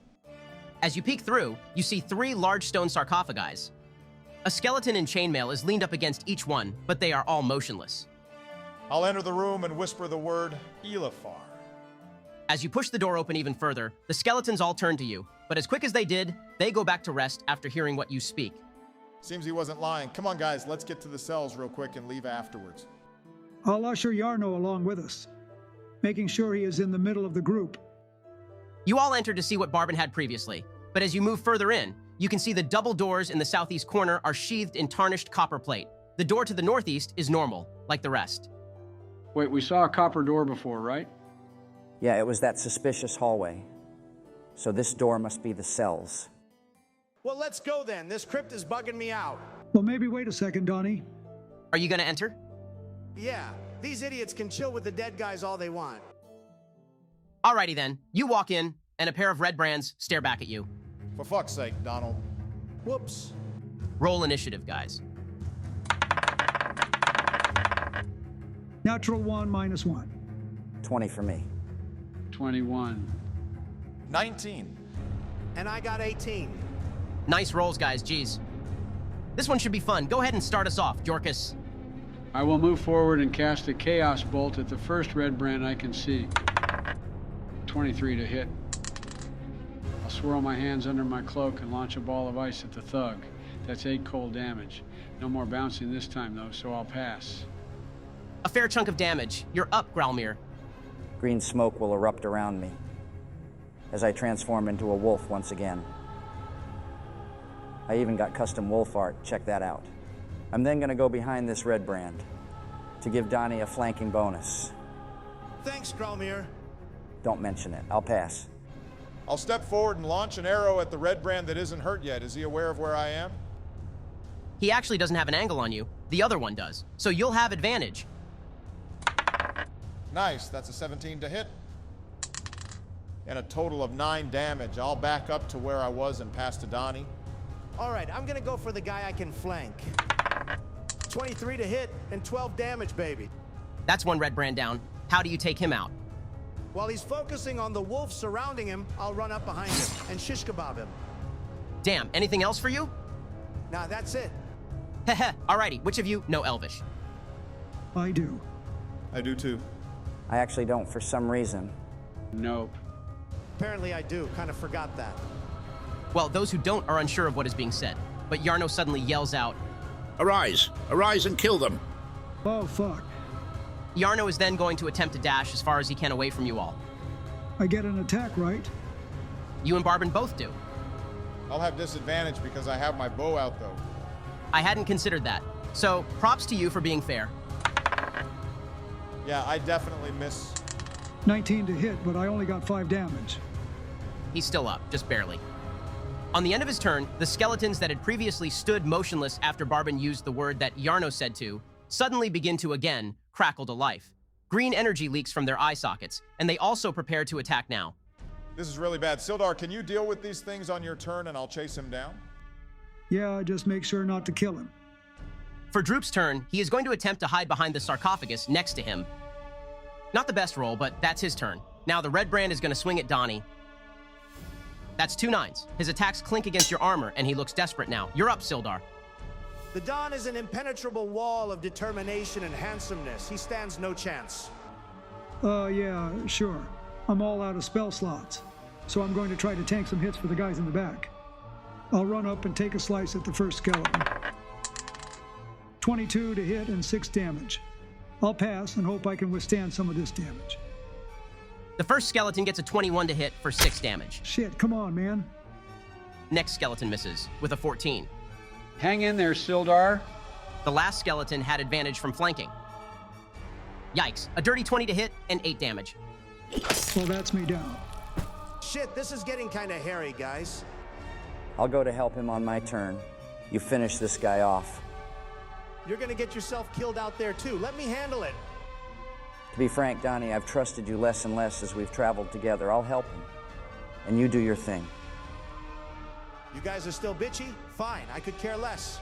A: As you peek through, you see 3 large stone sarcophagi. A skeleton in chainmail is leaned up against each one, but they are all motionless.
C: I'll enter the room and whisper the word Ilefar.
A: As you push the door open even further, the skeletons all turn to you, but as quick as they did, they go back to rest after hearing what you speak.
C: Seems he wasn't lying. Come on, guys, let's get to the cells real quick and leave afterwards.
F: I'll usher Yarno along with us, making sure he is in the middle of the group.
A: You all enter to see what Barbin had previously, but as you move further in, you can see the double doors in the southeast corner are sheathed in tarnished copper plate. The door to the northeast is normal, like the rest.
D: Wait, we saw a copper door before, right?
B: Yeah, it was that suspicious hallway. So this door must be the cells.
E: Well, let's go then. This crypt is bugging me out.
F: Well, maybe wait a second, Donnie.
A: Are you gonna enter?
E: Yeah, these idiots can chill with the dead guys all they want.
A: Alrighty then, you walk in, and a pair of red brands stare back at you.
C: For fuck's sake, Donald.
E: Whoops.
A: Roll initiative, guys.
F: Natural 1 minus 1.
B: 20 for me.
D: 21.
C: 19.
E: And I got 18.
A: Nice rolls, guys, geez. This one should be fun. Go ahead and start us off, Jorkus.
D: I will move forward and cast a Chaos Bolt at the first red brand I can see. 23 to hit. I'll swirl my hands under my cloak and launch a ball of ice at the thug. That's 8 cold damage. No more bouncing this time, though, so I'll pass.
A: A fair chunk of damage. You're up, Growlmere.
B: Green smoke will erupt around me as I transform into a wolf once again. I even got custom wolf art. Check that out. I'm then going to go behind this red brand to give Donnie a flanking bonus.
E: Thanks, Growlmere.
B: Don't mention it. I'll pass.
C: I'll step forward and launch an arrow at the red brand that isn't hurt yet. Is he aware of where I am?
A: He actually doesn't have an angle on you. The other one does. So you'll have advantage.
C: Nice, that's a 17 to hit. And a total of 9 damage. I'll back up to where I was and pass to Donnie.
E: All right, I'm gonna go for the guy I can flank. 23 to hit and 12 damage, baby.
A: That's one red brand down. How do you take him out?
E: While he's focusing on the wolf surrounding him, I'll run up behind him and shish kebab him.
A: Damn, anything else for you?
E: Nah, that's it.
A: Heh. Alrighty, which of you know Elvish?
F: I do.
C: I do too.
B: I actually don't for some reason.
D: Nope.
E: Apparently I do. Kind of forgot that.
A: Well, those who don't are unsure of what is being said, but Yarno suddenly yells out,
L: Arise! Arise and kill them!
F: Oh, fuck.
A: Yarno is then going to attempt to dash as far as he can away from you all.
F: I get an attack, right?
A: You and Barbin both do.
C: I'll have disadvantage because I have my bow out though.
A: I hadn't considered that, so props to you for being fair.
C: Yeah, I definitely miss.
F: 19 to hit, but I only got 5 damage.
A: He's still up, just barely. On the end of his turn, the skeletons that had previously stood motionless after Barbin used the word that Yarno said to, suddenly begin to again crackle to life. Green energy leaks from their eye sockets, and they also prepare to attack now.
C: This is really bad. Sildar, can you deal with these things on your turn and I'll chase him down?
F: Yeah, just make sure not to kill him.
A: For Droop's turn, he is going to attempt to hide behind the sarcophagus next to him. Not the best roll, but that's his turn. Now the red brand is going to swing at Donnie. That's 2 9s. His attacks clink against your armor, and he looks desperate now. You're up, Sildar.
E: The Don is an impenetrable wall of determination and handsomeness. He stands no chance.
F: Yeah, sure. I'm all out of spell slots, so I'm going to try to tank some hits for the guys in the back. I'll run up and take a slice at the first skeleton. 22 to hit and 6 damage. I'll pass and hope I can withstand some of this damage.
A: The first skeleton gets a 21 to hit for 6 damage.
F: Shit, come on, man.
A: Next skeleton misses with a 14.
D: Hang in there, Sildar.
A: The last skeleton had advantage from flanking. Yikes, a dirty 20 to hit and 8 damage.
F: Well, that's me down.
E: Shit, this is getting kind of hairy, guys.
B: I'll go to help him on my turn. You finish this guy off.
E: You're gonna get yourself killed out there too. Let me handle it.
B: To be frank, Donnie, I've trusted you less and less as we've traveled together. I'll help him. And you do your thing.
E: You guys are still bitchy? Fine, I could care less.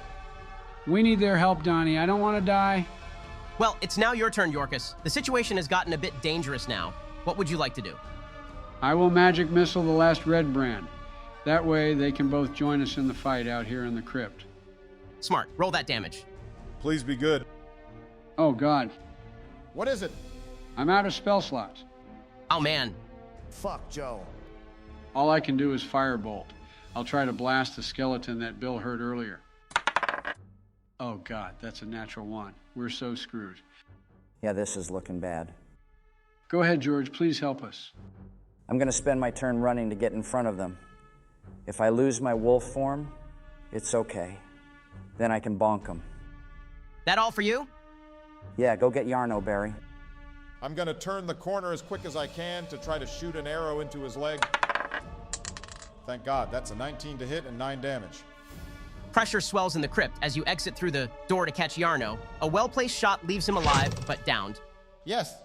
D: We need their help, Donnie. I don't want to die.
A: Well, it's now your turn, Yorkus. The situation has gotten a bit dangerous now. What would you like to do?
D: I will magic missile the last red brand. That way they can both join us in the fight out here in the crypt.
A: Smart. Roll that damage.
C: Please be good.
D: Oh, God.
C: What is it?
D: I'm out of spell slots.
A: Oh, man.
E: Fuck, Joe.
D: All I can do is firebolt. I'll try to blast the skeleton that Bill heard earlier. Oh, God, that's a natural 1. We're so screwed.
B: Yeah, this is looking bad.
D: Go ahead, George. Please help us.
B: I'm going to spend my turn running to get in front of them. If I lose my wolf form, it's okay. Then I can bonk them.
A: That all for you?
B: Yeah, go get Yarno, Barry.
C: I'm going to turn the corner as quick as I can to try to shoot an arrow into his leg. Thank God, that's a 19 to hit and 9 damage.
A: Pressure swells in the crypt as you exit through the door to catch Yarno. A well-placed shot leaves him alive, but downed.
C: Yes.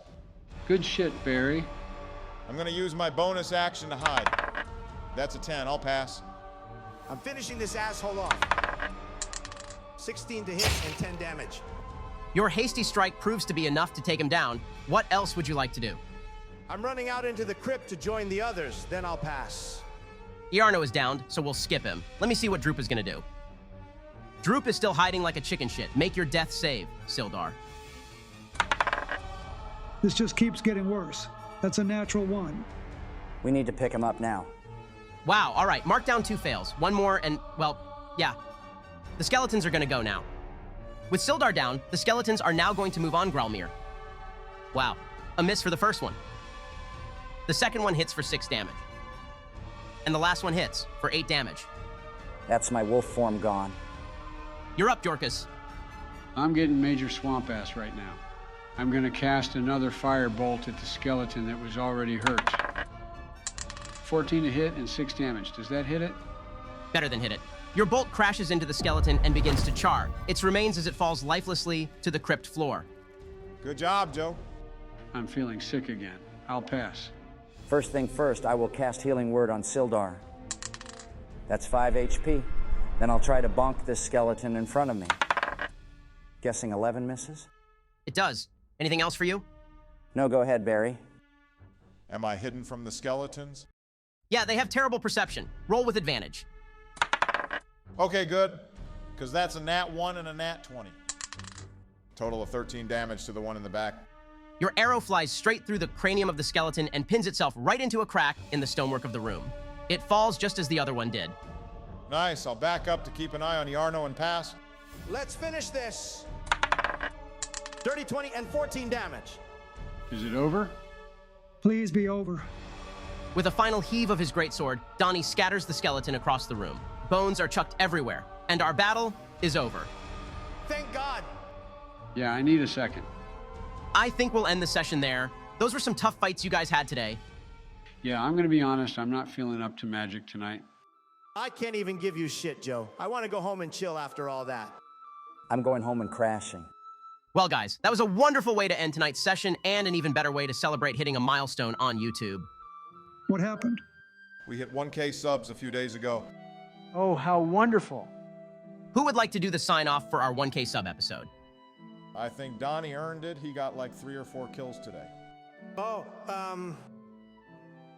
D: Good shit, Barry.
C: I'm going to use my bonus action to hide. That's a 10. I'll pass.
E: I'm finishing this asshole off. 16 to hit and 10 damage.
A: Your hasty strike proves to be enough to take him down. What else would you like to do?
E: I'm running out into the crypt to join the others, then I'll pass.
A: Yarno is downed, so we'll skip him. Let me see what Droop is gonna do. Droop is still hiding like a chicken shit. Make your death save, Sildar.
F: This just keeps getting worse. That's a natural 1.
B: We need to pick him up now.
A: Wow, all right, mark down 2 fails. 1 more and, well, yeah. The skeletons are gonna go now. With Sildar down, the skeletons are now going to move on Gralmir. Wow, a miss for the first one. The second one hits for 6 damage. And the last one hits for 8 damage.
B: That's my wolf form gone.
A: You're up, Yorkus.
D: I'm getting major swamp ass right now. I'm going to cast another fire bolt at the skeleton that was already hurt. 14 to hit and 6 damage. Does that hit it?
A: Better than hit it. Your bolt crashes into the skeleton and begins to char. Its remains as it falls lifelessly to the crypt floor.
C: Good job, Joe.
D: I'm feeling sick again. I'll pass.
B: First thing first, I will cast Healing Word on Sildar. That's 5 HP. Then I'll try to bonk this skeleton in front of me. Guessing 11 misses?
A: It does. Anything else for you?
B: No, go ahead, Barry.
C: Am I hidden from the skeletons?
A: Yeah, they have terrible perception. Roll with advantage.
C: Okay, good. because that's a nat 1 and a nat 20. Total of 13 damage to the one in the back.
A: Your arrow flies straight through the cranium of the skeleton and pins itself right into a crack in the stonework of the room. It falls just as the other one did.
C: Nice. I'll back up to keep an eye on Yarno and pass.
E: Let's finish this. Dirty 20 and 14 damage.
D: Is it over?
F: Please be over.
A: With a final heave of his greatsword, Donnie scatters the skeleton across the room. Bones are chucked everywhere, and our battle is over.
E: Thank God.
D: Yeah, I need a second.
A: I think we'll end the session there. Those were some tough fights you guys had today.
D: Yeah, I'm going to be honest, I'm not feeling up to magic tonight.
E: I can't even give you shit, Joe. I want to go home and chill after all that.
B: I'm going home and crashing.
A: Well, guys, that was a wonderful way to end tonight's session and an even better way to celebrate hitting a milestone on YouTube.
F: What happened?
C: We hit 1K subs a few days ago.
M: Oh, how wonderful.
A: Who would like to do the sign-off for our 1K sub episode?
C: I think Donnie earned it. He got like 3 or 4 kills today.
E: Oh,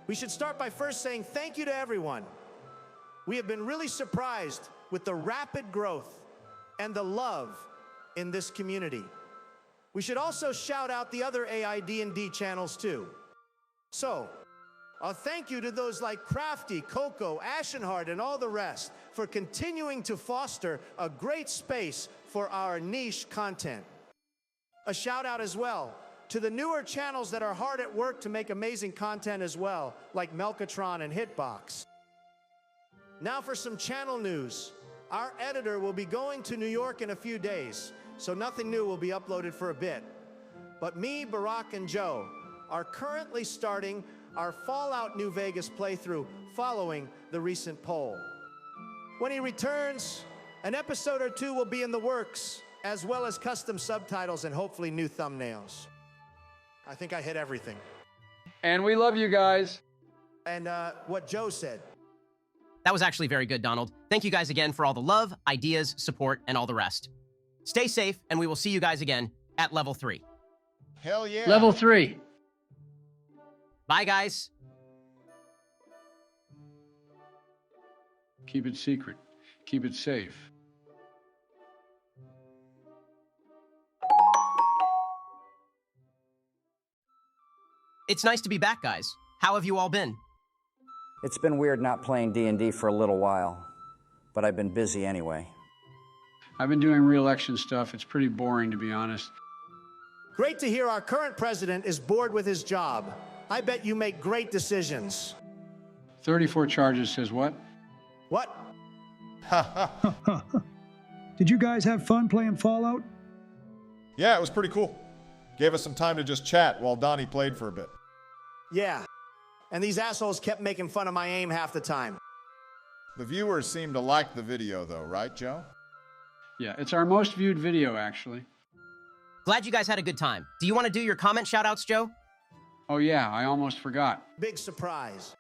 E: we should start by first saying thank you to everyone. We have been really surprised with the rapid growth and the love in this community. We should also shout out the other AI D&D channels too. So, a thank you to those like Crafty, Coco, Ashenheart, and all the rest for continuing to foster a great space for our niche content. A shout out as well to the newer channels that are hard at work to make amazing content as well, like Melkatron and Hitbox. Now for some channel news. Our editor will be going to New York in a few days, so nothing new will be uploaded for a bit. But me, Barack, and Joe are currently starting our Fallout New Vegas playthrough following the recent poll. When he returns, an episode or 2 will be in the works, as well as custom subtitles and hopefully new thumbnails. I think I hit everything.
D: And we love you guys.
E: And what Joe said.
A: That was actually very good, Donald. Thank you guys again for all the love, ideas, support, and all the rest. Stay safe, and we will see you guys again at Level 3.
C: Hell yeah.
M: Level 3.
A: Bye, guys.
D: Keep it secret. Keep it safe.
A: It's nice to be back, guys. How have you all been?
B: It's been weird not playing D&D for a little while, but I've been busy anyway.
D: I've been doing re-election stuff. It's pretty boring, to be honest.
E: Great to hear our current president is bored with his job. I bet you make great decisions.
D: 34 charges says what?
E: What?
F: Did you guys have fun playing Fallout?
C: Yeah, it was pretty cool. Gave us some time to just chat while Donnie played for a bit.
E: Yeah. And these assholes kept making fun of my aim half the time.
C: The viewers seem to like the video though, right, Joe?
D: Yeah, it's our most viewed video, actually.
A: Glad you guys had a good time. Do you want to do your comment shout-outs, Joe?
D: Oh yeah, I almost forgot.
E: Big surprise.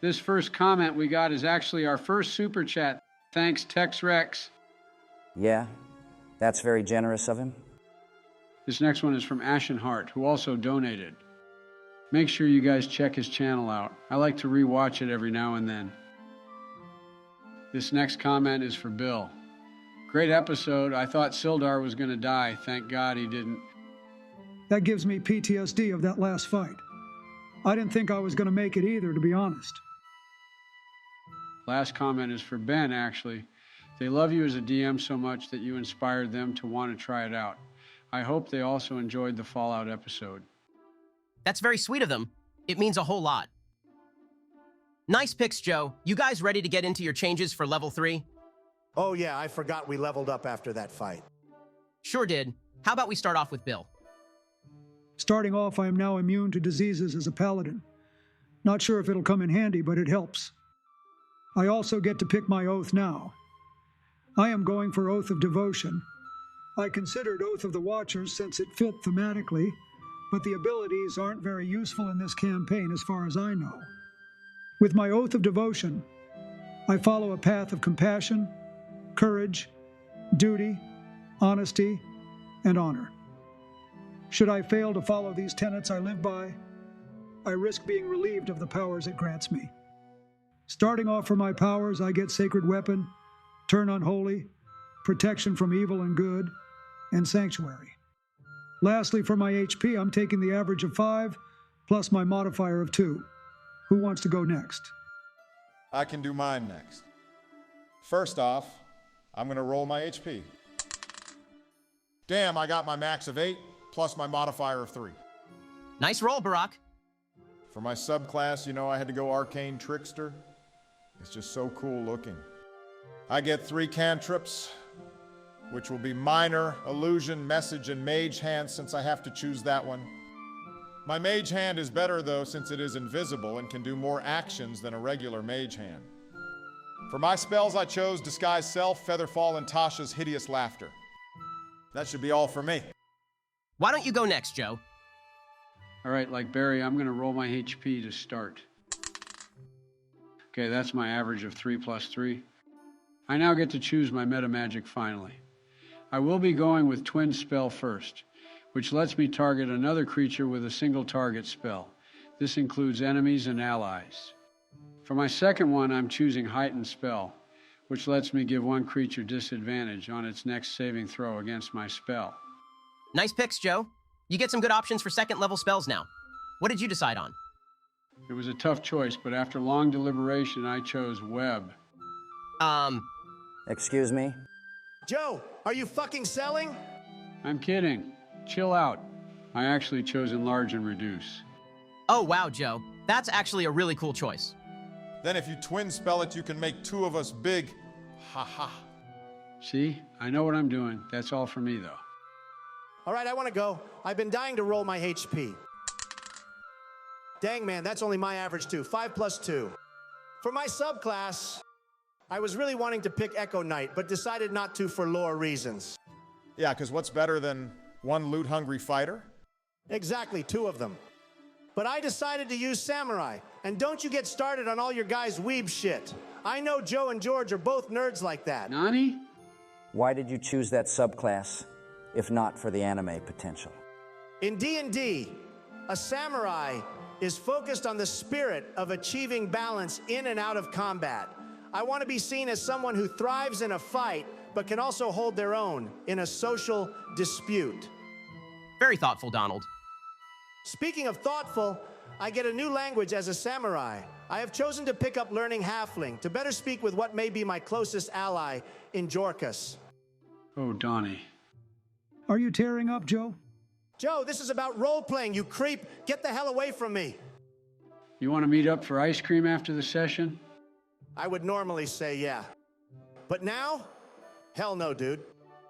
D: This first comment we got is actually our first super chat. Thanks, Tex Rex.
B: Yeah, that's very generous of him.
D: This next one is from Ashenheart, who also donated. Make sure you guys check his channel out. I like to rewatch it every now and then. This next comment is for Bill. Great episode. I thought Sildar was going to die. Thank God he didn't.
F: That gives me PTSD of that last fight. I didn't think I was going to make it either, to be honest.
D: Last comment is for Ben, actually. They love you as a DM so much that you inspired them to want to try it out. I hope they also enjoyed the Fallout episode.
A: That's very sweet of them. It means a whole lot. Nice picks, Joe. You guys ready to get into your changes for Level 3?
E: Oh yeah, I forgot we leveled up after that fight.
A: Sure did. How about we start off with Bill?
F: Starting off, I am now immune to diseases as a paladin. Not sure if it'll come in handy, but it helps. I also get to pick my oath now. I am going for Oath of Devotion. I considered Oath of the Watchers since it fit thematically, but the abilities aren't very useful in this campaign as far as I know. With my Oath of Devotion, I follow a path of compassion, courage, duty, honesty, and honor. Should I fail to follow these tenets I live by, I risk being relieved of the powers it grants me. Starting off for my powers, I get Sacred Weapon, Turn Unholy, Protection from Evil and Good, and Sanctuary. Lastly, for my HP, I'm taking the average of 5 plus my modifier of 2. Who wants to go next?
C: I can do mine next. First off, I'm going to roll my HP. Damn, I got my max of 8 plus my modifier of 3.
A: Nice roll, Barack.
C: For my subclass, you know, I had to go Arcane Trickster. It's just so cool looking. I get 3 cantrips, which will be Minor, Illusion, Message, and Mage Hand, since I have to choose that one. My Mage Hand is better, though, since it is invisible and can do more actions than a regular Mage Hand. For my spells, I chose Disguise Self, Featherfall, and Tasha's Hideous Laughter. That should be all for me.
A: Why don't you go next, Joe?
D: All right, like Barry, I'm going to roll my HP to start. Okay, that's my average of 3 plus 3. I now get to choose my meta magic finally. I will be going with Twin Spell first, which lets me target another creature with a single target spell. This includes enemies and allies. For my second one, I'm choosing Heightened Spell, which lets me give one creature disadvantage on its next saving throw against my spell.
A: Nice picks, Joe. You get some good options for second-level spells now. What did you decide on?
D: It was a tough choice, but after long deliberation, I chose Web.
B: Excuse me?
E: Joe, are you fucking selling?
D: I'm kidding. Chill out. I actually chose Enlarge and Reduce.
A: Oh, wow, Joe. That's actually a really cool choice.
C: Then if you twin spell it, you can make 2 of us big. Ha ha.
D: See? I know what I'm doing. That's all for me, though.
E: All right, I want to go. I've been dying to roll my HP. Dang, man, that's only my average, too. 5 plus 2. For my subclass, I was really wanting to pick Echo Knight, but decided not to for lore reasons.
C: Yeah, because what's better than one loot-hungry fighter?
E: Exactly, 2 of them. But I decided to use Samurai. And don't you get started on all your guys' weeb shit. I know Joe and George are both nerds like that.
D: Nani?
B: Why did you choose that subclass, if not for the anime potential?
E: In D&D, a samurai is focused on the spirit of achieving balance in and out of combat. I want to be seen as someone who thrives in a fight, but can also hold their own in a social dispute.
A: Very thoughtful, Donald.
E: Speaking of thoughtful, I get a new language as a samurai. I have chosen to pick up learning Halfling to better speak with what may be my closest ally in Jorkus.
D: Oh, Donnie.
F: Are you tearing up, Joe?
E: Joe, this is about role-playing, you creep. Get the hell away from me.
D: You want to meet up for ice cream after the session?
E: I would normally say yeah. But now? Hell no, dude.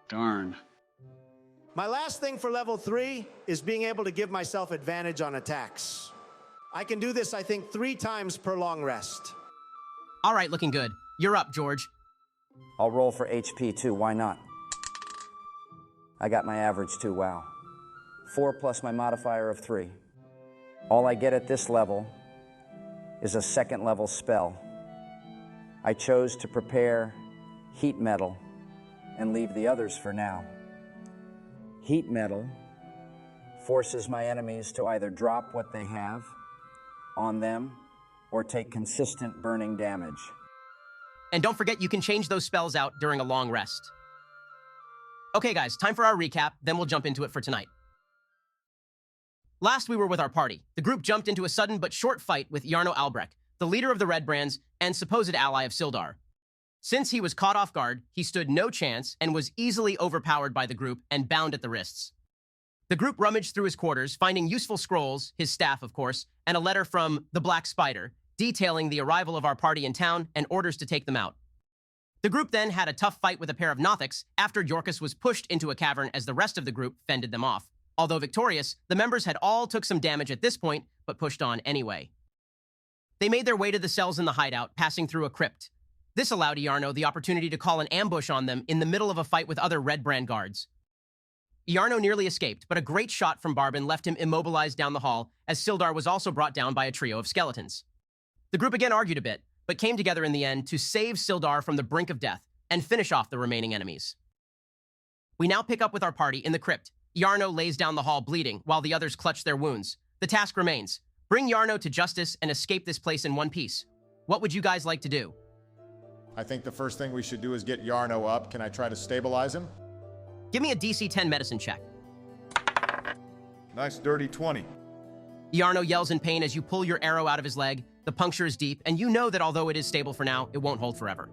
D: Darn.
E: My last thing for level 3 is being able to give myself advantage on attacks. I can do this, I think, 3 times per long rest.
A: All right, looking good. You're up, George.
B: I'll roll for HP too, why not? I got my average too, wow. 4 plus my modifier of 3. All I get at this level is a second level spell. I chose to prepare Heat Metal and leave the others for now. Heat Metal forces my enemies to either drop what they have on them or take consistent burning damage.
A: And don't forget you can change those spells out during a long rest. Okay, guys, time for our recap, then we'll jump into it for tonight. Last we were with our party. The group jumped into a sudden but short fight with Jarno Albrecht, the leader of the Red Brands and supposed ally of Sildar. Since he was caught off guard, he stood no chance and was easily overpowered by the group and bound at the wrists. The group rummaged through his quarters, finding useful scrolls, his staff, of course, and a letter from the Black Spider, detailing the arrival of our party in town and orders to take them out. The group then had a tough fight with a pair of Nothics after Jorkus was pushed into a cavern as the rest of the group fended them off. Although victorious, the members had all took some damage at this point, but pushed on anyway. They made their way to the cells in the hideout, passing through a crypt. This allowed Jarno the opportunity to call an ambush on them in the middle of a fight with other Red Brand guards. Jarno nearly escaped, but a great shot from Barbin left him immobilized down the hall, as Sildar was also brought down by a trio of skeletons. The group again argued a bit, but came together in the end to save Sildar from the brink of death and finish off the remaining enemies. We now pick up with our party in the crypt. Jarno lays down the hall bleeding, while the others clutch their wounds. The task remains: bring Jarno to justice and escape this place in one piece. What would you guys like to do?
C: I think the first thing we should do is get Yarno up. Can I try to stabilize him?
A: Give me a DC 10 medicine check.
C: Nice dirty 20.
A: Yarno yells in pain as you pull your arrow out of his leg. The puncture is deep, and you know that although it is stable for now, it won't hold forever.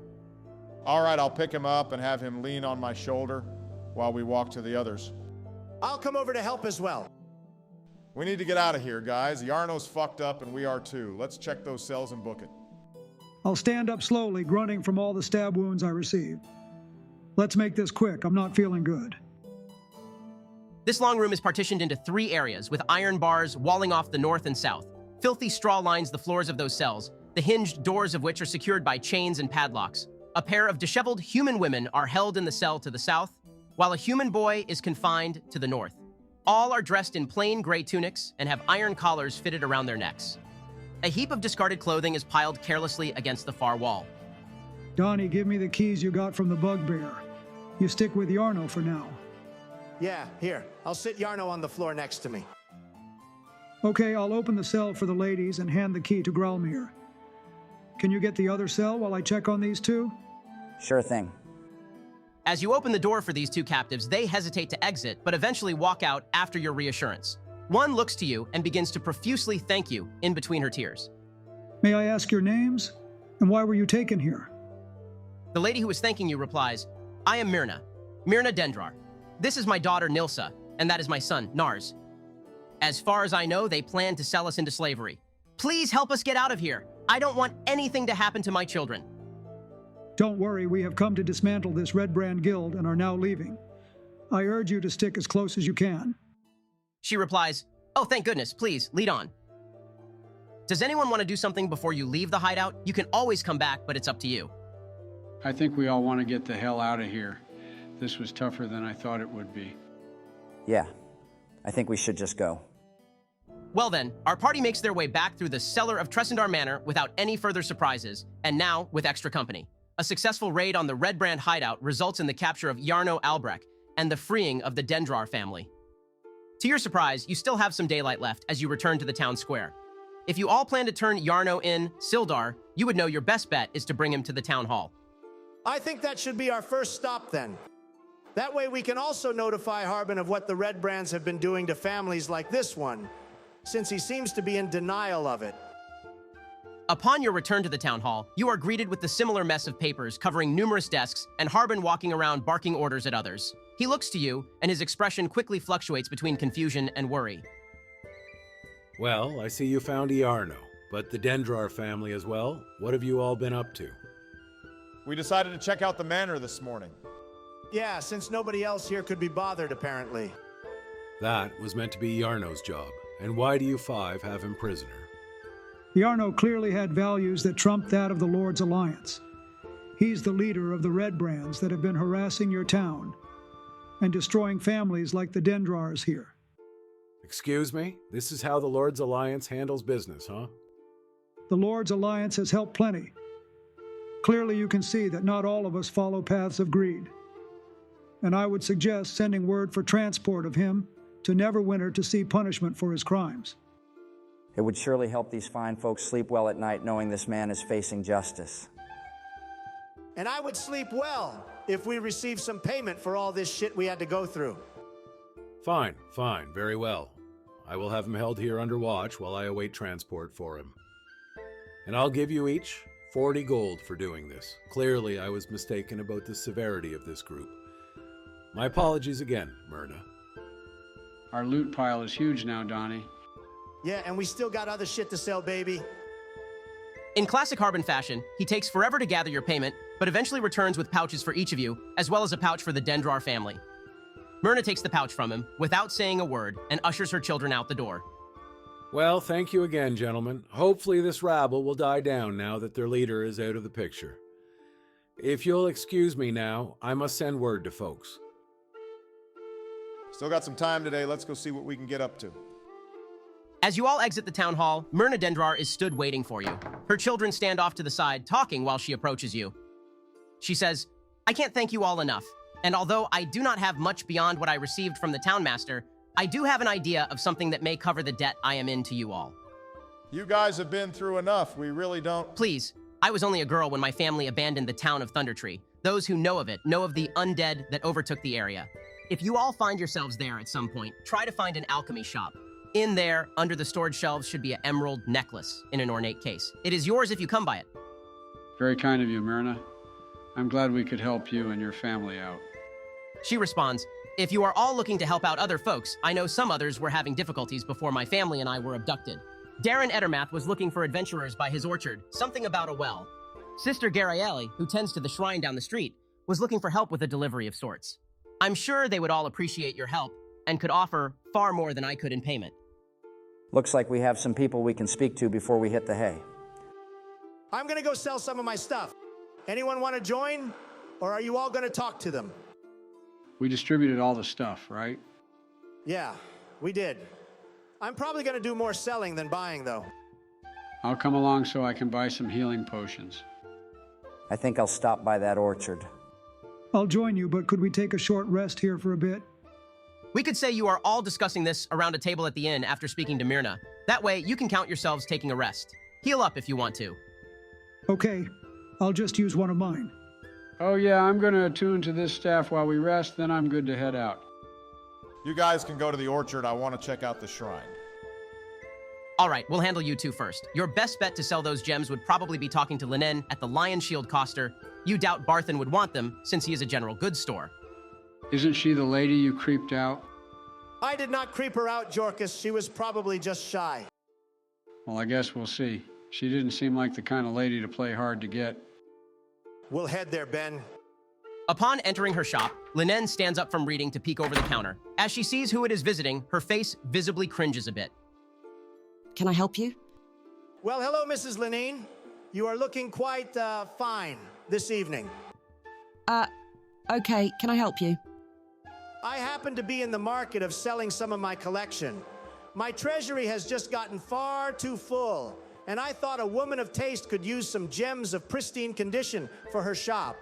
C: All right, I'll pick him up and have him lean on my shoulder while we walk to the others.
E: I'll come over to help as well.
C: We need to get out of here, guys. Yarno's fucked up, and we are too. Let's check those cells and book it.
F: I'll stand up slowly, grunting from all the stab wounds I received. Let's make this quick. I'm not feeling good.
A: This long room is partitioned into 3 areas, with iron bars walling off the north and south. Filthy straw lines the floors of those cells, the hinged doors of which are secured by chains and padlocks. A pair of disheveled human women are held in the cell to the south, while a human boy is confined to the north. All are dressed in plain gray tunics and have iron collars fitted around their necks. A heap of discarded clothing is piled carelessly against the far wall.
F: Donnie, give me the keys you got from the bugbear. You stick with Yarno for now.
E: Yeah, here. I'll sit Yarno on the floor next to me.
F: Okay, I'll open the cell for the ladies and hand the key to Gralmir. Can you get the other cell while I check on these 2?
B: Sure thing.
A: As you open the door for these 2 captives, they hesitate to exit, but eventually walk out after your reassurance. One looks to you and begins to profusely thank you in between her tears.
F: May I ask your names? And why were you taken here?
A: The lady who is thanking you replies, I am Myrna Dendrar. This is my daughter Nilsa, and that is my son, Nars. As far as I know, they plan to sell us into slavery. Please help us get out of here. I don't want anything to happen to my children.
F: Don't worry, we have come to dismantle this Red Brand Guild and are now leaving. I urge you to stick as close as you can.
A: She replies, oh, thank goodness, please, lead on. Does anyone want to do something before you leave the hideout? You can always come back, but it's up to you.
D: I think we all want to get the hell out of here. This was tougher than I thought it would be.
B: Yeah, I think we should just go.
A: Well then, our party makes their way back through the cellar of Tresendar Manor without any further surprises, and now with extra company. A successful raid on the Red Brand hideout results in the capture of Yarno Albrecht and the freeing of the Dendrar family. To your surprise, you still have some daylight left as you return to the town square. If you all plan to turn Yarno in Sildar, you would know your best bet is to bring him to the town hall.
E: I think that should be our first stop then. That way we can also notify Harbin of what the Red Brands have been doing to families like this one, since he seems to be in denial of it.
A: Upon your return to the town hall, you are greeted with the similar mess of papers covering numerous desks and Harbin walking around barking orders at others. He looks to you, and his expression quickly fluctuates between confusion and worry.
H: Well, I see you found Yarno, but the Dendrar family as well. What have you all been up to?
C: We decided to check out the manor this morning.
E: Yeah, since nobody else here could be bothered, apparently.
H: That was meant to be Yarno's job. And why do you 5 have him prisoner?
F: Yarno clearly had values that trumped that of the Lord's Alliance. He's the leader of the Red Brands that have been harassing your town and destroying families like the Dendrars here.
H: Excuse me? This is how the Lord's Alliance handles business, huh?
F: The Lord's Alliance has helped plenty. Clearly you can see that not all of us follow paths of greed. And I would suggest sending word for transport of him to Neverwinter to see punishment for his crimes.
B: It would surely help these fine folks sleep well at night knowing this man is facing justice.
E: And I would sleep well if we received some payment for all this shit we had to go through.
H: Fine, very well. I will have him held here under watch while I await transport for him. And I'll give you each 40 gold for doing this. Clearly, I was mistaken about the severity of this group. My apologies again, Myrna.
D: Our loot pile is huge now, Donnie.
E: Yeah, and we still got other shit to sell, baby.
A: In classic Harbin fashion, he takes forever to gather your payment, but eventually returns with pouches for each of you, as well as a pouch for the Dendrar family. Myrna takes the pouch from him, without saying a word, and ushers her children out the door.
H: Well, thank you again, gentlemen. Hopefully this rabble will die down now that their leader is out of the picture. If you'll excuse me now, I must send word to folks.
C: Still got some time today. Let's go see what we can get up to.
A: As you all exit the town hall, Myrna Dendrar is stood waiting for you. Her children stand off to the side, talking while she approaches you. She says, I can't thank you all enough, and although I do not have much beyond what I received from the townmaster, I do have an idea of something that may cover the debt I am in to you all.
C: You guys have been through enough. We really don't...
A: Please, I was only a girl when my family abandoned the town of Thundertree. Those who know of it know of the undead that overtook the area. If you all find yourselves there at some point, try to find an alchemy shop. In there, under the storage shelves, should be an emerald necklace in an ornate case. It is yours if you come by it.
D: Very kind of you, Myrna. I'm glad we could help you and your family out.
A: She responds, if you are all looking to help out other folks, I know some others were having difficulties before my family and I were abducted. Darren Ettermath was looking for adventurers by his orchard, something about a well. Sister Garaeli, who tends to the shrine down the street, was looking for help with a delivery of sorts. I'm sure they would all appreciate your help and could offer far more than I could in payment.
B: Looks like we have some people we can speak to before we hit the hay.
E: I'm gonna go sell some of my stuff. Anyone want to join? Or are you all gonna talk to them?
D: We distributed all the stuff, right?
E: Yeah, we did. I'm probably gonna do more selling than buying, though.
D: I'll come along so I can buy some healing potions.
B: I think I'll stop by that orchard.
F: I'll join you, but could we take a short rest here for a bit?
A: We could say you are all discussing this around a table at the inn after speaking to Myrna. That way, you can count yourselves taking a rest. Heal up if you want to.
F: Okay, I'll just use one of mine.
D: Oh yeah, I'm gonna attune to this staff while we rest, then I'm good to head out.
C: You guys can go to the orchard. I want to check out the shrine.
A: All right, we'll handle you two first. Your best bet to sell those gems would probably be talking to Linen at the Lion Shield Coster. You doubt Barthen would want them, since he is a general goods store.
D: Isn't she the lady you creeped out?
E: I did not creep her out, Jorkus. She was probably just shy.
D: Well, I guess we'll see. She didn't seem like the kind of lady to play hard to get.
E: We'll head there, Ben.
A: Upon entering her shop, Linen stands up from reading to peek over the counter. As she sees who it is visiting, her face visibly cringes a bit.
I: Can I help you?
E: Well, hello, Mrs. Linene. You are looking quite fine this evening.
I: Okay, can I help you?
E: I happen to be in the market of selling some of my collection. My treasury has just gotten far too full, and I thought a woman of taste could use some gems of pristine condition for her shop.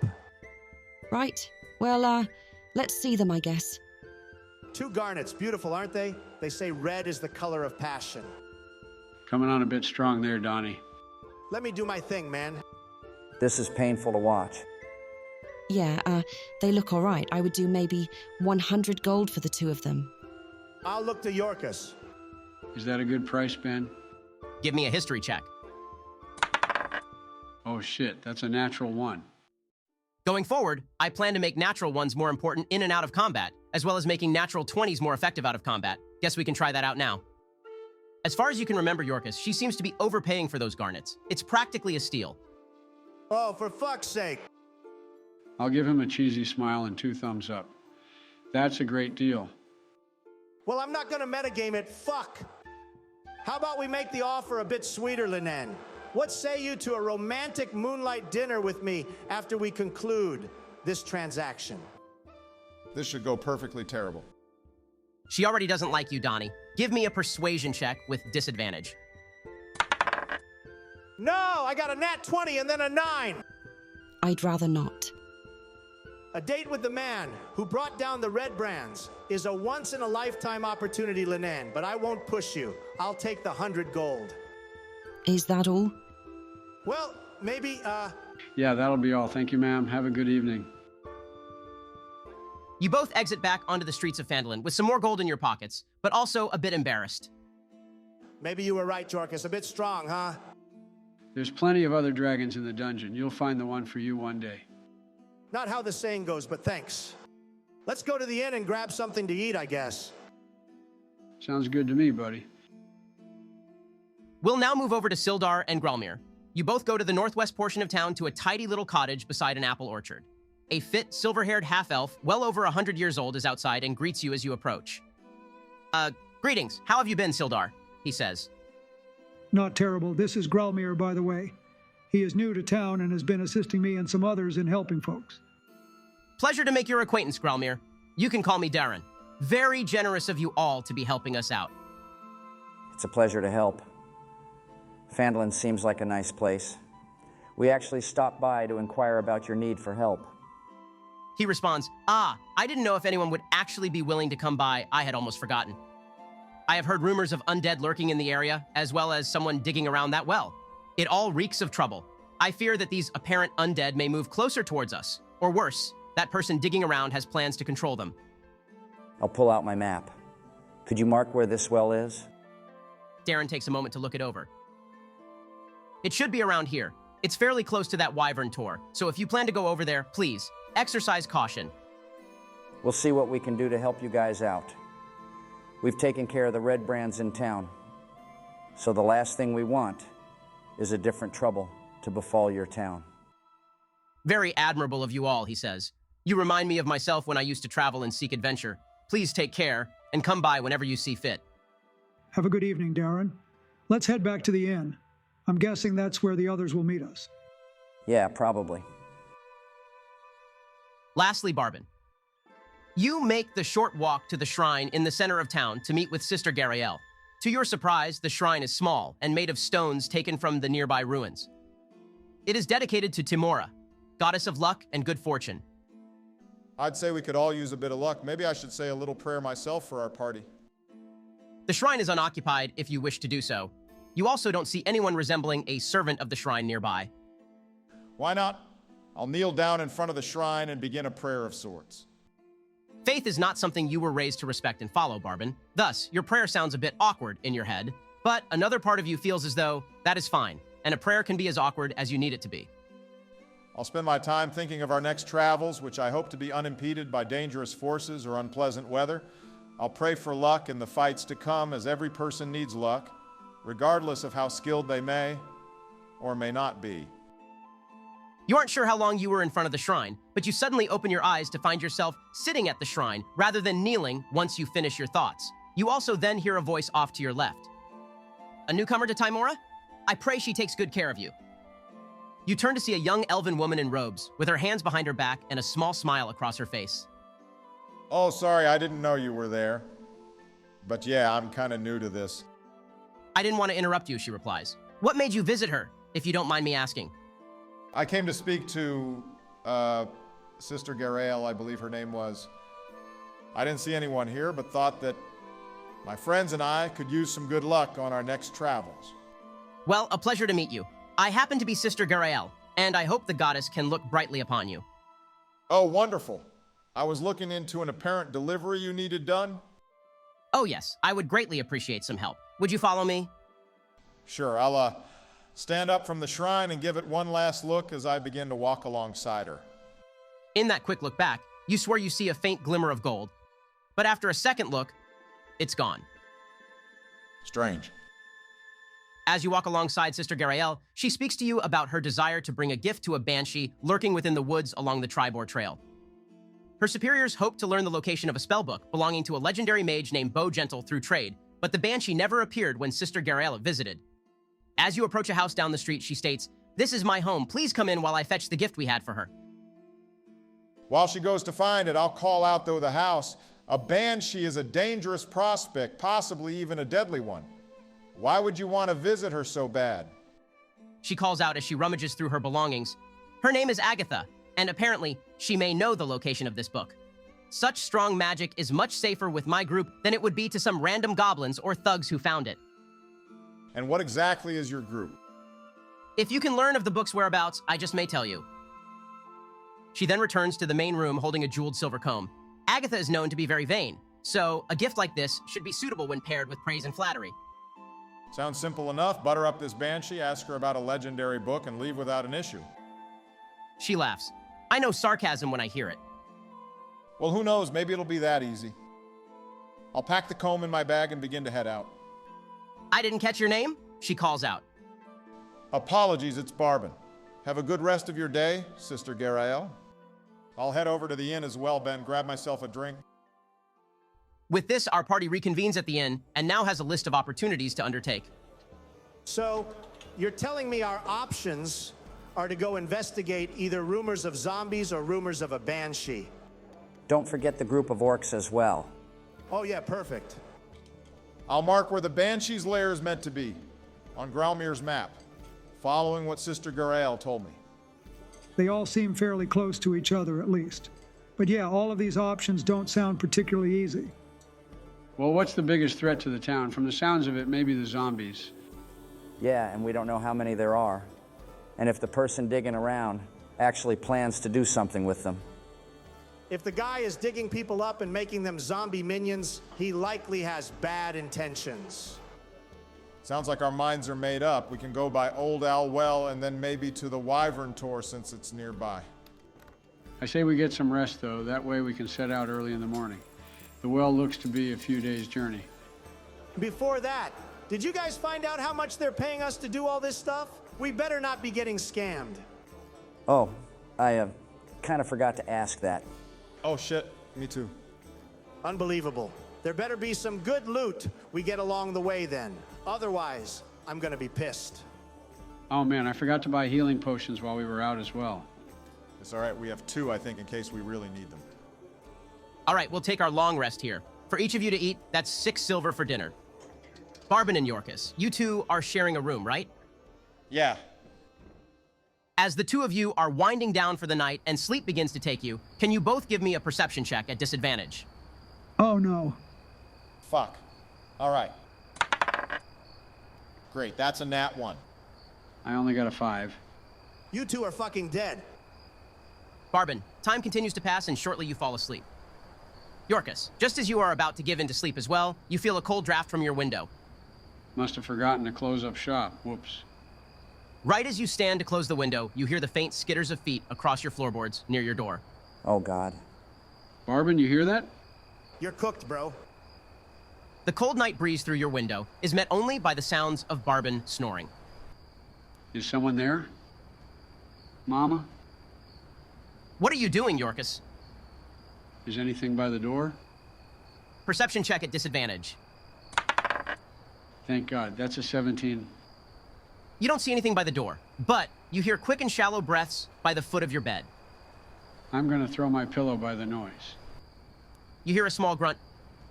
I: Right. Well, let's see them, I guess.
E: 2 garnets, beautiful, aren't they? They say red is the color of passion.
D: Coming on a bit strong there, Donnie.
E: Let me do my thing, man.
B: This is painful to watch.
I: Yeah, they look all right. I would do maybe 100 gold for the 2 of them.
E: I'll look to Yorkus.
D: Is that a good price, Ben?
A: Give me a history check.
D: Oh shit, that's a natural 1.
A: Going forward, I plan to make natural ones more important in and out of combat, as well as making natural 20s more effective out of combat. Guess we can try that out now. As far as you can remember, Yorkus, she seems to be overpaying for those garnets. It's practically a steal.
E: Oh, for fuck's sake.
D: I'll give him a cheesy smile and 2 thumbs up. That's a great deal.
E: Well, I'm not gonna metagame it, fuck. How about we make the offer a bit sweeter, Linen? What say you to a romantic moonlight dinner with me after we conclude this transaction?
C: This should go perfectly terrible.
A: She already doesn't like you, Donnie. Give me a persuasion check with disadvantage.
E: No, I got a nat 20 and then a 9.
I: I'd rather not.
E: A date with the man who brought down the red brands is a once-in-a-lifetime opportunity, Linen, but I won't push you. I'll take the 100 gold.
I: Is that all?
E: Well, maybe,
D: Yeah, that'll be all. Thank you, ma'am. Have a good evening.
A: You both exit back onto the streets of Phandalin with some more gold in your pockets, but also a bit embarrassed.
E: Maybe you were right, Jorkus. A bit strong, huh?
D: There's plenty of other dragons in the dungeon. You'll find the one for you one day.
E: Not how the saying goes, but thanks. Let's go to the inn and grab something to eat, I guess.
D: Sounds good to me, buddy.
A: We'll now move over to Sildar and Grelmir. You both go to the northwest portion of town to a tidy little cottage beside an apple orchard. A fit, silver-haired half-elf, well over 100 years old, is outside and greets you as you approach. Greetings. How have you been, Sildar? He says.
F: Not terrible. This is Grelmir, by the way. He is new to town and has been assisting me and some others in helping folks.
A: Pleasure to make your acquaintance, Grelmir. You can call me Darren. Very generous of you all to be helping us out.
B: It's a pleasure to help. Phandalin seems like a nice place. We actually stopped by to inquire about your need for help.
A: He responds, I didn't know if anyone would actually be willing to come by. I had almost forgotten. I have heard rumors of undead lurking in the area, as well as someone digging around that well. It all reeks of trouble. I fear that these apparent undead may move closer towards us, or worse, that person digging around has plans to control them.
B: I'll pull out my map. Could you mark where this well is?
A: Darren takes a moment to look it over. It should be around here. It's fairly close to that wyvern tor, so if you plan to go over there, please, exercise caution.
B: We'll see what we can do to help you guys out. We've taken care of the red brands in town, so the last thing we want is a different trouble to befall your town.
A: Very admirable of you all, he says. You remind me of myself when I used to travel and seek adventure. Please take care, and come by whenever you see fit.
F: Have a good evening, Darren. Let's head back to the inn. I'm guessing that's where the others will meet us.
B: Yeah, probably.
A: Lastly, Barbin. You make the short walk to the shrine in the center of town to meet with Sister Garael. To your surprise, the shrine is small and made of stones taken from the nearby ruins. It is dedicated to Timora, goddess of luck and good fortune.
C: I'd say we could all use a bit of luck. Maybe I should say a little prayer myself for our party.
A: The shrine is unoccupied if you wish to do so. You also don't see anyone resembling a servant of the shrine nearby.
C: Why not? I'll kneel down in front of the shrine and begin a prayer of sorts.
A: Faith is not something you were raised to respect and follow, Barbin. Thus, your prayer sounds a bit awkward in your head, but another part of you feels as though that is fine, and a prayer can be as awkward as you need it to be.
C: I'll spend my time thinking of our next travels, which I hope to be unimpeded by dangerous forces or unpleasant weather. I'll pray for luck in the fights to come, as every person needs luck, regardless of how skilled they may or may not be.
A: You aren't sure how long you were in front of the shrine, but you suddenly open your eyes to find yourself sitting at the shrine rather than kneeling once you finish your thoughts. You also then hear a voice off to your left. A newcomer to Timora? I pray she takes good care of you. You turn to see a young elven woman in robes, with her hands behind her back and a small smile across her face.
C: Oh, sorry, I didn't know you were there. But yeah, I'm kind of new to this.
A: I didn't want to interrupt you, she replies. What made you visit her, if you don't mind me asking?
C: I came to speak to Sister Garael, I believe her name was. I didn't see anyone here, but thought that my friends and I could use some good luck on our next travels.
A: Well, a pleasure to meet you. I happen to be Sister Garael, and I hope the goddess can look brightly upon you.
C: Oh, wonderful. I was looking into an apparent delivery you needed done.
A: Oh yes, I would greatly appreciate some help. Would you follow me?
C: Sure, I'll stand up from the shrine and give it one last look as I begin to walk alongside her.
A: In that quick look back, you swear you see a faint glimmer of gold. But after a second look, it's gone.
C: Strange.
A: As you walk alongside Sister Garael, she speaks to you about her desire to bring a gift to a Banshee lurking within the woods along the Tribor Trail. Her superiors hope to learn the location of a spellbook belonging to a legendary mage named Bo Gentle through trade, but the Banshee never appeared when Sister Garael visited. As you approach a house down the street, she states, "This is my home. Please come in while I fetch the gift we had for her."
C: While she goes to find it, I'll call out, though, the house. A Banshee is a dangerous prospect, possibly even a deadly one. Why would you want to visit her so bad?
A: She calls out as she rummages through her belongings. Her name is Agatha, and apparently, she may know the location of this book. Such strong magic is much safer with my group than it would be to some random goblins or thugs who found it.
C: And what exactly is your group?
A: If you can learn of the book's whereabouts, I just may tell you. She then returns to the main room holding a jeweled silver comb. Agatha is known to be very vain, so a gift like this should be suitable when paired with praise and flattery.
C: Sounds simple enough. Butter up this Banshee, ask her about a legendary book, and leave without an issue.
A: She laughs. I know sarcasm when I hear it.
C: Well, who knows? Maybe it'll be that easy. I'll pack the comb in my bag and begin to head out.
A: I didn't catch your name? She calls out.
C: Apologies, it's Barbin. Have a good rest of your day, Sister Garael. I'll head over to the inn as well, Ben. Grab myself a drink.
A: With this, our party reconvenes at the inn and now has a list of opportunities to undertake.
E: So, you're telling me our options are to go investigate either rumors of zombies or rumors of a Banshee.
B: Don't forget the group of orcs as well.
E: Oh yeah, perfect.
C: I'll mark where the Banshee's lair is meant to be, on Graumir's map, following what Sister Garael told me.
F: They all seem fairly close to each other, at least. But yeah, all of these options don't sound particularly easy.
D: Well, what's the biggest threat to the town? From the sounds of it, maybe the zombies.
B: Yeah, and we don't know how many there are. and if the person digging around actually plans to do something with them.
E: If the guy is digging people up and making them zombie minions, he likely has bad intentions.
C: Sounds like our minds are made up. We can go by Old Owl Well and then maybe to the Wyvern Tor since it's nearby.
D: I say we get some rest, though. That way we can set out early in the morning. The well looks to be a few days' journey.
E: Before that, did you guys find out how much they're paying us to do all this stuff? We better not be getting scammed.
B: Oh, I kind of forgot to ask that.
C: Oh shit, me too.
E: Unbelievable. There better be some good loot we get along the way then. Otherwise, I'm gonna be pissed.
D: Oh man, I forgot to buy healing potions while we were out as well.
C: It's all right, we have 2, I think, in case we really need them.
A: All right, we'll take our long rest here. For each of you to eat, that's 6 silver for dinner. Barbin and Yorkus, you two are sharing a room, right?
C: Yeah.
A: As the two of you are winding down for the night and sleep begins to take you, can you both give me a perception check at disadvantage?
F: Oh no.
C: Fuck. All right. Great, that's a nat 1.
D: I only got a 5.
E: You two are fucking dead.
A: Barbin, time continues to pass and shortly you fall asleep. Yorkus, just as you are about to give in to sleep as well, you feel a cold draft from your window.
D: Must have forgotten to close up shop. Whoops.
A: Right as you stand to close the window, you hear the faint skitters of feet across your floorboards near your door.
B: Oh, God.
D: Barbin, you hear that?
E: You're cooked, bro.
A: The cold night breeze through your window is met only by the sounds of Barbin snoring.
D: Is someone there? Mama?
A: What are you doing, Yorkus?
D: Is anything by the door?
A: Perception check at disadvantage.
D: Thank God, that's a 17.
A: You don't see anything by the door, but you hear quick and shallow breaths by the foot of your bed.
D: I'm gonna throw my pillow by the noise.
A: You hear a small grunt,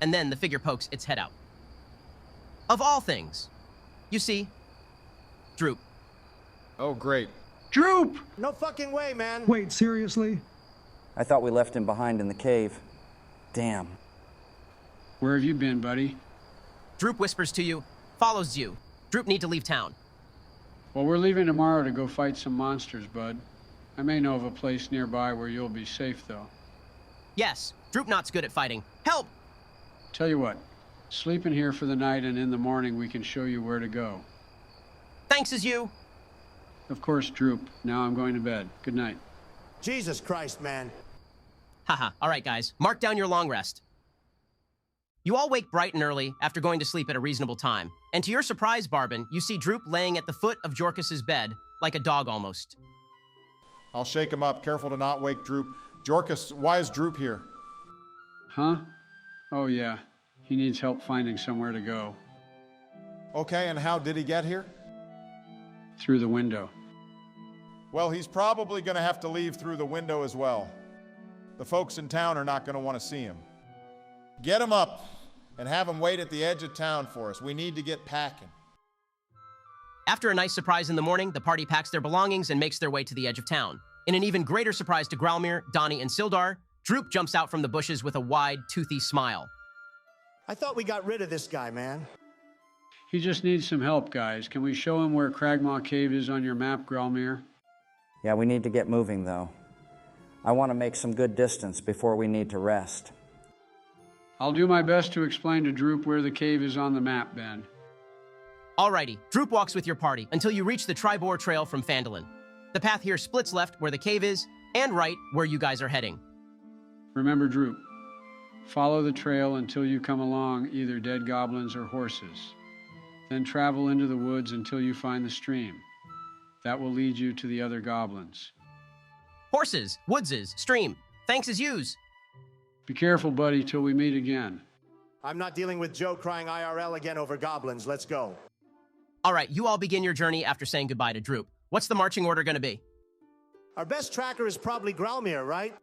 A: and then the figure pokes its head out. Of all things, you see Droop.
C: Oh, great.
D: Droop!
E: No fucking way, man.
F: Wait, seriously?
B: I thought we left him behind in the cave. Damn.
D: Where have you been, buddy?
A: Droop whispers to you, follows you. Droop need to leave town.
D: Well, we're leaving tomorrow to go fight some monsters, bud. I may know of a place nearby where you'll be safe, though.
A: Yes, Droop not's good at fighting. Help!
D: Tell you what, sleep in here for the night and in the morning we can show you where to go.
A: Thanks as you.
D: Of course, Droop. Now I'm going to bed. Good night.
E: Jesus Christ, man.
A: Haha, all right, guys, mark down your long rest. You all wake bright and early after going to sleep at a reasonable time. And to your surprise, Barbin, you see Droop laying at the foot of Jorkus's bed, like a dog almost.
C: I'll shake him up, careful to not wake Droop. Jorkus, why is Droop here?
D: Huh? Oh, yeah. He needs help finding somewhere to go.
C: Okay, and how did he get here?
D: Through the window.
C: Well, he's probably going to have to leave through the window as well. The folks in town are not going to want to see him. Get him up and have him wait at the edge of town for us. We need to get packing.
A: After a nice surprise in the morning, the party packs their belongings and makes their way to the edge of town. In an even greater surprise to Growlmere, Donnie, and Sildar, Droop jumps out from the bushes with a wide, toothy smile.
E: I thought we got rid of this guy, man.
D: He just needs some help, guys. Can we show him where Cragmaw Cave is on your map, Growlmere?
B: Yeah, we need to get moving, though. I want to make some good distance before we need to rest.
D: I'll do my best to explain to Droop where the cave is on the map, Ben.
A: Alrighty, Droop walks with your party until you reach the Tribor Trail from Phandalin. The path here splits left where the cave is, and right where you guys are heading.
D: Remember, Droop, follow the trail until you come along either dead goblins or horses. Then travel into the woods until you find the stream. That will lead you to the other goblins.
A: Horses, woodses, stream. Thanks as yous.
D: Be careful, buddy, till we meet again.
E: I'm not dealing with Joe crying IRL again over goblins. Let's go.
A: All right, you all begin your journey after saying goodbye to Droop. What's the marching order going to be?
E: Our best tracker is probably Growlmere, right?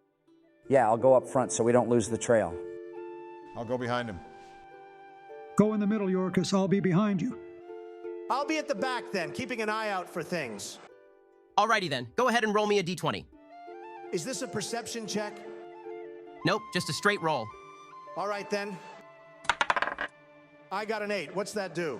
B: Yeah, I'll go up front so we don't lose the trail.
C: I'll go behind him.
F: Go in the middle, Yorkus. I'll be behind you.
E: I'll be at the back then, keeping an eye out for things.
A: Alrighty then, go ahead and roll me a d20.
E: Is this a perception check?
A: Nope, just a straight roll.
E: All right then. I got an 8. What's that do?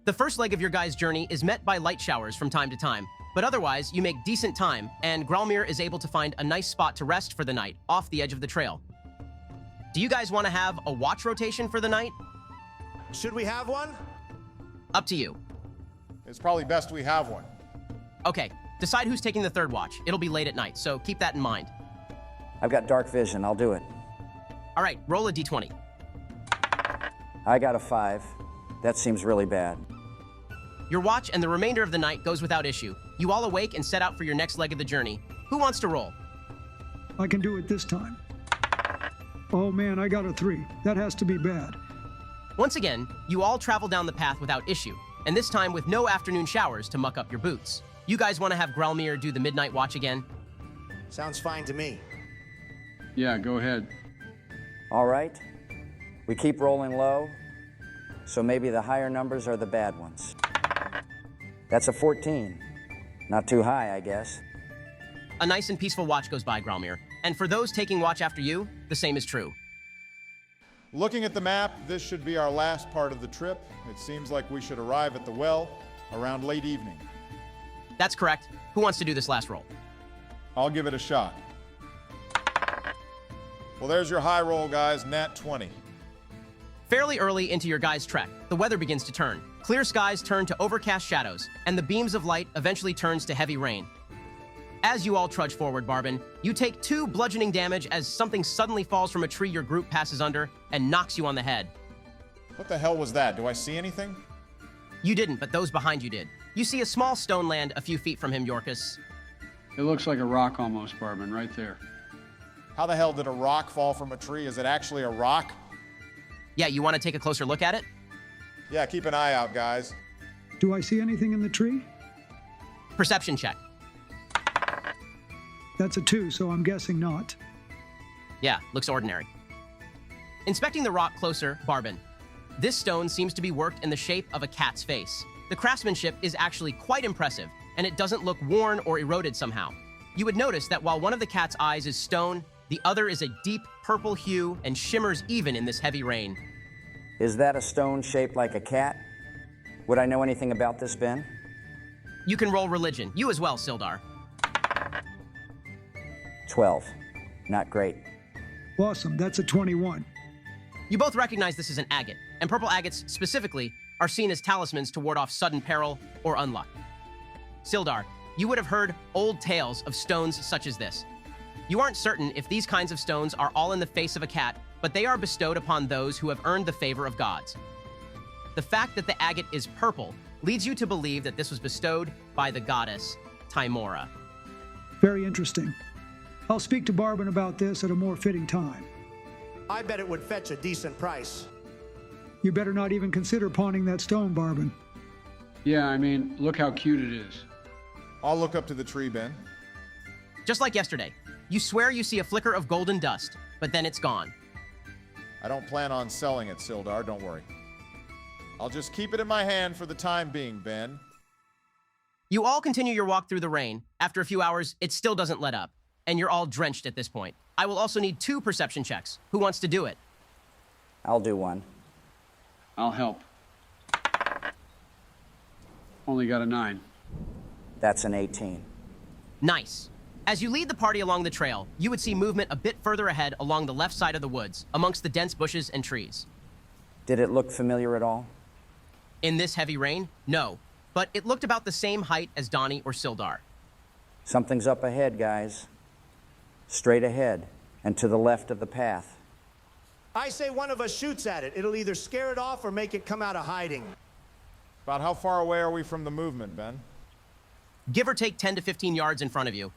A: The first leg of your guys' journey is met by light showers from time to time. But otherwise, you make decent time, and Gralmir is able to find a nice spot to rest for the night off the edge of the trail. Do you guys want to have a watch rotation for the night?
E: Should we have one?
A: Up to you.
C: It's probably best we have one.
A: Okay, decide who's taking the third watch. It'll be late at night, so keep that in mind.
B: I've got dark vision. I'll do it.
A: All right, roll a d20.
B: I got a 5. That seems really bad.
A: Your watch and the remainder of the night goes without issue. You all awake and set out for your next leg of the journey. Who wants to roll?
F: I can do it this time. Oh man, I got a 3. That has to be bad.
A: Once again, you all travel down the path without issue, and this time with no afternoon showers to muck up your boots. You guys want to have Gralmir do the midnight watch again?
E: Sounds fine to me.
D: Yeah, go ahead.
B: All right. We keep rolling low, so maybe the higher numbers are the bad ones. That's a 14. Not too high, I guess.
A: A nice and peaceful watch goes by, Gralmir, and for those taking watch after you, the same is true.
C: Looking at the map, this should be our last part of the trip. It seems like we should arrive at the well around late evening.
A: That's correct. Who wants to do this last roll?
C: I'll give it a shot. Well, there's your high roll, guys, nat 20.
A: Fairly early into your guys' trek, the weather begins to turn. Clear skies turn to overcast shadows, and the beams of light eventually turns to heavy rain. As you all trudge forward, Barbin, you take 2 bludgeoning damage as something suddenly falls from a tree your group passes under and knocks you on the head.
C: What the hell was that? Do I see anything?
A: You didn't, but those behind you did. You see a small stone land a few feet from him, Yorkus.
D: It looks like a rock almost, Barbin, right there.
C: How the hell did a rock fall from a tree? Is it actually a rock?
A: Yeah, you want to take a closer look at it?
C: Yeah, keep an eye out, guys.
F: Do I see anything in the tree?
A: Perception check.
F: That's a 2, so I'm guessing not.
A: Yeah, looks ordinary. Inspecting the rock closer, Barbin. This stone seems to be worked in the shape of a cat's face. The craftsmanship is actually quite impressive, and it doesn't look worn or eroded somehow. You would notice that while one of the cat's eyes is stone, the other is a deep purple hue and shimmers even in this heavy rain.
B: Is that a stone shaped like a cat? Would I know anything about this, Ben?
A: You can roll religion. You as well, Sildar.
B: 12. Not great.
F: Awesome, that's a 21.
A: You both recognize this as an agate, and purple agates, specifically, are seen as talismans to ward off sudden peril or unluck. Sildar, you would have heard old tales of stones such as this. You aren't certain if these kinds of stones are all in the face of a cat, but they are bestowed upon those who have earned the favor of gods. The fact that the agate is purple leads you to believe that this was bestowed by the goddess Tymora.
F: Very interesting. I'll speak to Barbin about this at a more fitting time.
E: I bet it would fetch a decent price.
F: You better not even consider pawning that stone, Barbin.
D: Yeah, I mean, look how cute it is.
C: I'll look up to the tree, Ben.
A: Just like yesterday, you swear you see a flicker of golden dust, but then it's gone.
C: I don't plan on selling it, Sildar, don't worry. I'll just keep it in my hand for the time being, Ben.
A: You all continue your walk through the rain. After a few hours, it still doesn't let up, and you're all drenched at this point. I will also need 2 perception checks. Who wants to do it?
B: I'll do one.
D: I'll help. Only got a 9.
B: That's an 18.
A: Nice. As you lead the party along the trail, you would see movement a bit further ahead along the left side of the woods, amongst the dense bushes and trees.
B: Did it look familiar at all?
A: In this heavy rain, no, but it looked about the same height as Donnie or Sildar.
B: Something's up ahead, guys. Straight ahead, and to the left of the path.
E: I say one of us shoots at it. It'll either scare it off or make it come out of hiding.
C: About how far away are we from the movement, Ben?
A: Give or take 10 to 15 yards in front of you.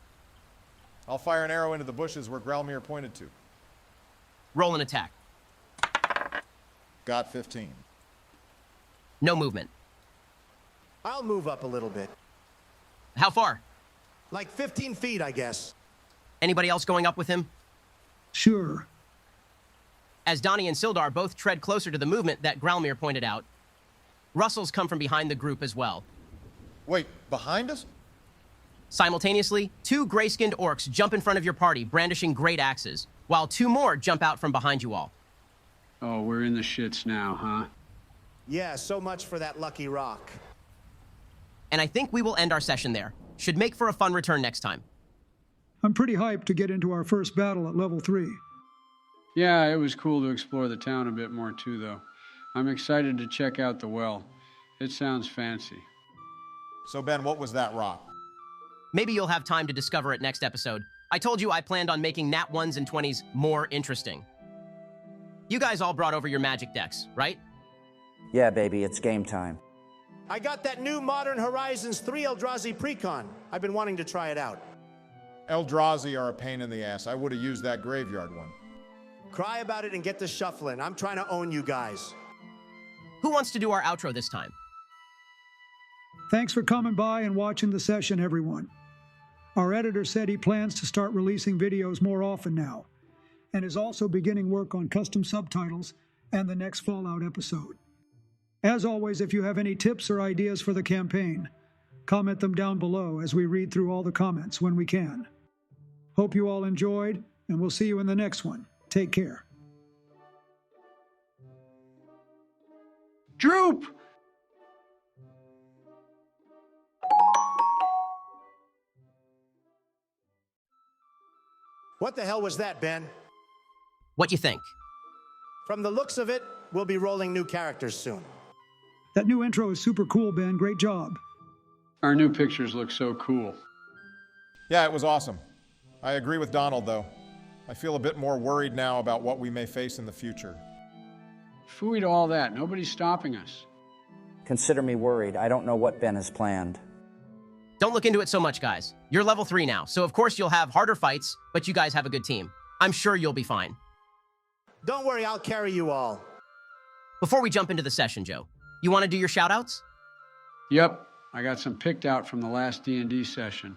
C: I'll fire an arrow into the bushes where Gralmir pointed to.
A: Roll an attack.
C: Got 15.
A: No movement.
E: I'll move up a little bit.
A: How far?
E: Like 15 feet, I guess.
A: Anybody else going up with him?
F: Sure.
A: As Donnie and Sildar both tread closer to the movement that Gralmir pointed out, rustles come from behind the group as well.
C: Wait, behind us?
A: Simultaneously, 2 gray-skinned orcs jump in front of your party, brandishing great axes, while 2 more jump out from behind you all.
D: Oh, we're in the shits now, huh?
E: Yeah, so much for that lucky rock.
A: And I think we will end our session there. should make for a fun return next time.
F: I'm pretty hyped to get into our first battle at level 3.
D: Yeah, it was cool to explore the town a bit more too, though. I'm excited to check out the well. It sounds fancy.
C: So Ben, what was that rock?
A: Maybe you'll have time to discover it next episode. I told you I planned on making Nat 1s and 20s more interesting. You guys all brought over your magic decks, right?
B: Yeah, baby, it's game time.
E: I got that new Modern Horizons 3 Eldrazi Precon. I've been wanting to try it out.
C: Eldrazi are a pain in the ass. I would have used that graveyard one.
E: Cry about it and get to shuffling. I'm trying to own you guys.
A: Who wants to do our outro this time?
F: Thanks for coming by and watching the session, everyone. Our editor said he plans to start releasing videos more often now, and is also beginning work on custom subtitles and the next Fallout episode. As always, if you have any tips or ideas for the campaign, comment them down below as we read through all the comments when we can. Hope you all enjoyed, and we'll see you in the next one. Take care.
D: Droop!
E: What the hell was that, Ben?
A: What you think?
E: From the looks of it, we'll be rolling new characters soon.
F: That new intro is super cool, Ben. Great job.
D: Our new pictures look so cool.
C: Yeah, it was awesome. I agree with Donald, though. I feel a bit more worried now about what we may face in the future.
D: Phooey to all that. Nobody's stopping us.
B: Consider me worried. I don't know what Ben has planned.
A: Don't look into it so much, guys. You're level 3 now, so of course you'll have harder fights, but you guys have a good team. I'm sure you'll be fine.
E: Don't worry, I'll carry you all.
A: Before we jump into the session, Joe, you want to do your shout-outs?
D: Yep, I got some picked out from the last D&D session.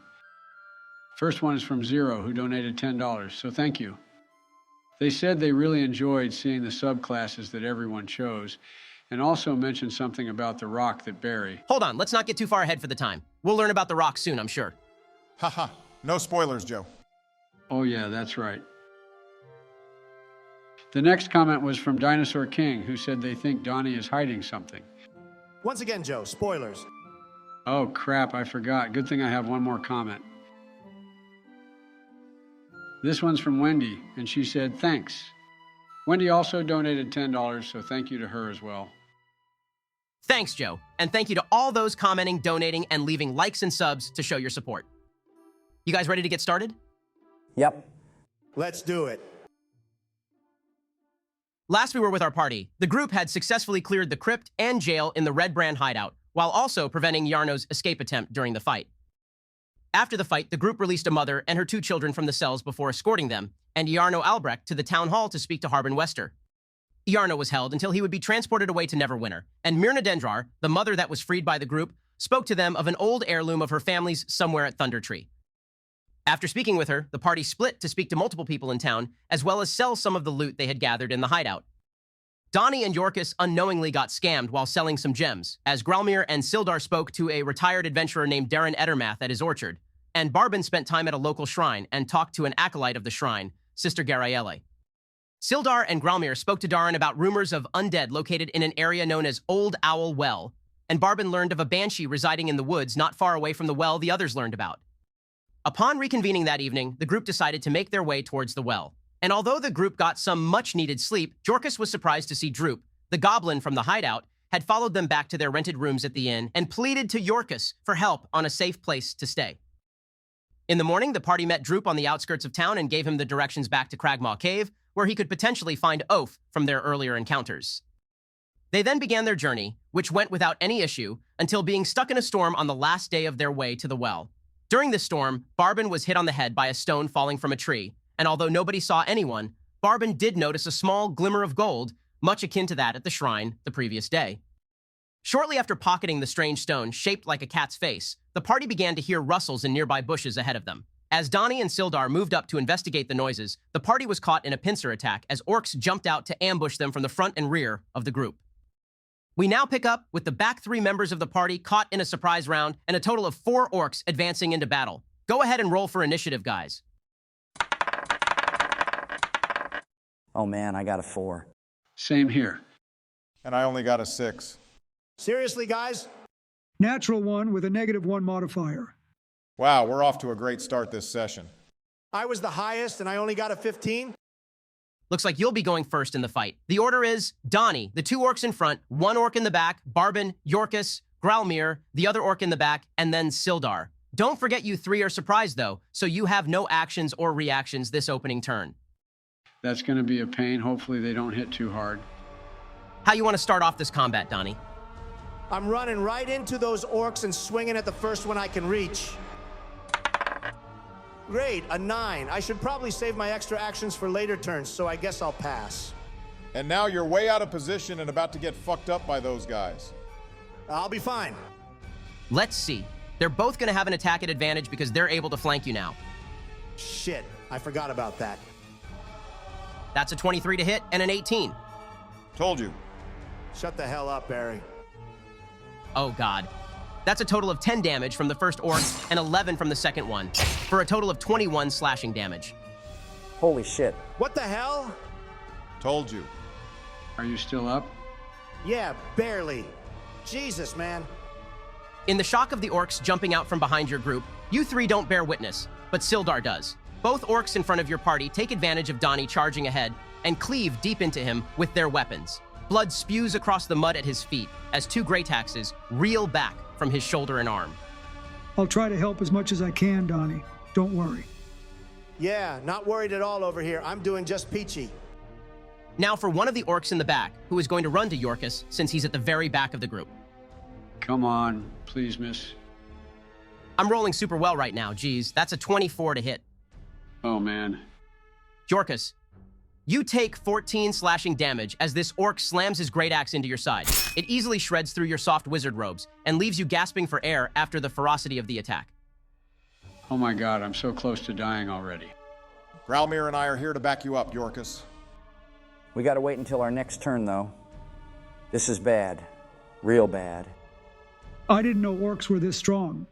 D: First one is from Zero, who donated $10, so thank you. They said they really enjoyed seeing the subclasses that everyone chose, and also mentioned something about the rock that Barry...
A: Hold on, let's not get too far ahead for the time. We'll learn about the rock soon, I'm sure.
C: Haha, no spoilers, Joe.
D: Oh yeah, that's right. The next comment was from Dinosaur King, who said they think Donnie is hiding something.
E: Once again, Joe, spoilers.
D: Oh crap, I forgot. Good thing I have one more comment. This one's from Wendy, and she said, thanks. Wendy also donated $10, so thank you to her as well.
A: Thanks, Joe. And thank you to all those commenting, donating, and leaving likes and subs to show your support. You guys ready to get started?
B: Yep.
E: Let's do it.
A: Last we were with our party, the group had successfully cleared the crypt and jail in the Red Brand hideout, while also preventing Yarno's escape attempt during the fight. After the fight, the group released a mother and her 2 children from the cells before escorting them, and Yarno Albrecht to the town hall to speak to Harbin Wester. Yarno was held until he would be transported away to Neverwinter, and Myrna Dendrar, the mother that was freed by the group, spoke to them of an old heirloom of her family's somewhere at Thunder Tree. After speaking with her, the party split to speak to multiple people in town, as well as sell some of the loot they had gathered in the hideout. Donnie and Yorkus unknowingly got scammed while selling some gems, as Gralmir and Sildar spoke to a retired adventurer named Darren Ettermath at his orchard, and Barbin spent time at a local shrine and talked to an acolyte of the shrine, Sister Garaele. Sildar and Gralmir spoke to Darren about rumors of undead located in an area known as Old Owl Well, and Barbin learned of a Banshee residing in the woods not far away from the well the others learned about. Upon reconvening that evening, the group decided to make their way towards the well. And although the group got some much-needed sleep, Jorkus was surprised to see Droop, the goblin from the hideout, had followed them back to their rented rooms at the inn and pleaded to Yorkus for help on a safe place to stay. In the morning, the party met Droop on the outskirts of town and gave him the directions back to Cragmaw Cave, where he could potentially find Oaf from their earlier encounters. They then began their journey, which went without any issue, until being stuck in a storm on the last day of their way to the well. During this storm, Barbin was hit on the head by a stone falling from a tree, and although nobody saw anyone, Barbin did notice a small glimmer of gold, much akin to that at the shrine the previous day. Shortly after pocketing the strange stone, shaped like a cat's face, the party began to hear rustles in nearby bushes ahead of them. As Donnie and Sildar moved up to investigate the noises, the party was caught in a pincer attack as orcs jumped out to ambush them from the front and rear of the group. We now pick up with the back 3 members of the party caught in a surprise round and a total of 4 orcs advancing into battle. Go ahead and roll for initiative, guys.
B: Oh man, I got a 4.
D: Same here.
C: And I only got a 6.
E: Seriously, guys?
F: Natural 1 with a -1 modifier.
C: Wow, we're off to a great start this session.
E: I was the highest and I only got a 15.
A: Looks like you'll be going first in the fight. The order is Donnie, the 2 orcs in front, 1 orc in the back, Barbin, Yorkus, Gralmir, the other orc in the back, and then Sildar. Don't forget you 3 are surprised though, so you have no actions or reactions this opening turn.
D: That's going to be a pain. Hopefully they don't hit too hard.
A: How you want to start off this combat, Donnie?
E: I'm running right into those orcs and swinging at the first one I can reach. Great, a 9. I should probably save my extra actions for later turns, so I guess I'll pass.
C: And now you're way out of position and about to get fucked up by those guys.
E: I'll be fine.
A: Let's see. They're both going to have an attack at advantage because they're able to flank you now.
E: Shit, I forgot about that.
A: That's a 23 to hit and an 18.
C: Told you.
E: Shut the hell up, Barry.
A: Oh, God. That's a total of 10 damage from the first orc and 11 from the second one, for a total of 21 slashing damage.
B: Holy shit.
E: What the hell?
C: Told you.
D: Are you still up?
E: Yeah, barely. Jesus, man.
A: In the shock of the orcs jumping out from behind your group, you 3 don't bear witness, but Sildar does. Both orcs in front of your party take advantage of Donnie charging ahead and cleave deep into him with their weapons. Blood spews across the mud at his feet as 2 Greytaxes reel back from his shoulder and arm.
F: I'll try to help as much as I can, Donnie. Don't worry.
E: Yeah, not worried at all over here. I'm doing just peachy.
A: Now for one of the orcs in the back, who is going to run to Yorkus since he's at the very back of the group.
D: Come on, please, miss.
A: I'm rolling super well right now, geez. That's a 24 to hit.
D: Oh, man.
A: Yorkus, you take 14 slashing damage as this orc slams his great axe into your side. It easily shreds through your soft wizard robes and leaves you gasping for air after the ferocity of the attack.
D: Oh my God, I'm so close to dying already.
C: Gralmir and I are here to back you up, Yorkus.
B: We gotta wait until our next turn, though. This is bad. Real bad.
F: I didn't know orcs were this strong.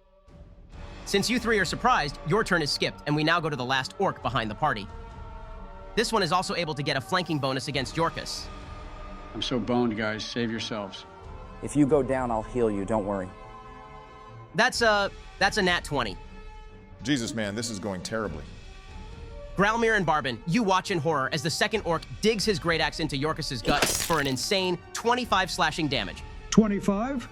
A: Since you 3 are surprised, your turn is skipped, and we now go to the last orc behind the party. This one is also able to get a flanking bonus against Yorkus.
D: I'm so boned, guys. Save yourselves.
B: If you go down, I'll heal you. Don't worry.
A: That's a nat 20.
C: Jesus, man, this is going terribly.
A: Gralmir and Barbin, you watch in horror as the second orc digs his great axe into Yorkus's gut for an insane 25 slashing damage.
F: 25?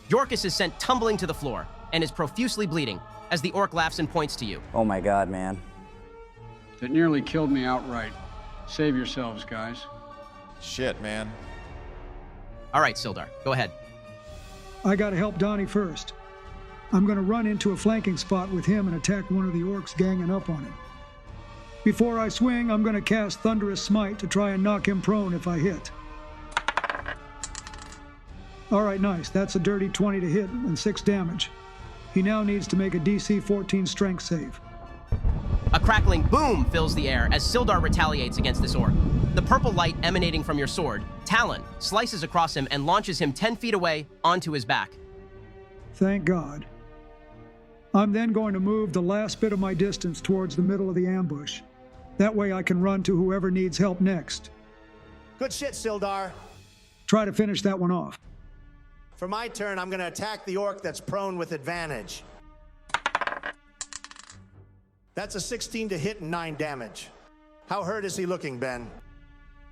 A: Yorkus is sent tumbling to the floor and is profusely bleeding as the orc laughs and points to you.
B: Oh my God, man.
D: That nearly killed me outright. Save yourselves, guys.
C: Shit, man.
A: All right, Sildar, go ahead.
F: I gotta help Donnie first. I'm gonna run into a flanking spot with him and attack one of the orcs ganging up on him. Before I swing, I'm gonna cast Thunderous Smite to try and knock him prone if I hit. All right, nice. That's a dirty 20 to hit and 6 damage. He now needs to make a DC 14 strength save.
A: A crackling boom fills the air as Sildar retaliates against this orc. The purple light emanating from your sword, Talon, slices across him and launches him 10 feet away onto his back.
F: Thank God. I'm then going to move the last bit of my distance towards the middle of the ambush. That way I can run to whoever needs help next.
E: Good shit, Sildar.
F: Try to finish that one off.
E: For my turn, I'm gonna attack the orc that's prone with advantage. That's a 16 to hit and 9 damage. How hurt is he looking, Ben?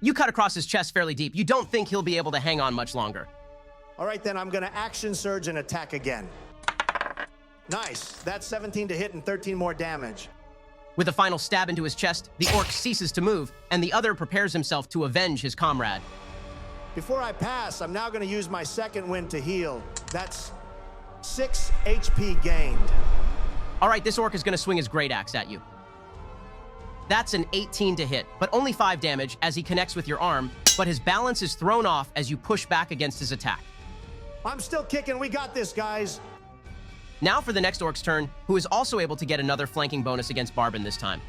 A: You cut across his chest fairly deep. You don't think he'll be able to hang on much longer.
E: All right, then I'm gonna action surge and attack again. Nice. That's 17 to hit and 13 more damage.
A: With a final stab into his chest, the orc ceases to move, and the other prepares himself to avenge his comrade.
E: Before I pass, I'm now gonna use my second wind to heal. That's 6 HP gained.
A: All right, this orc is gonna swing his great axe at you. That's an 18 to hit, but only 5 damage as he connects with your arm, but his balance is thrown off as you push back against his attack.
E: I'm still kicking. We got this, guys.
A: Now for the next orc's turn, who is also able to get another flanking bonus against Barbin this time.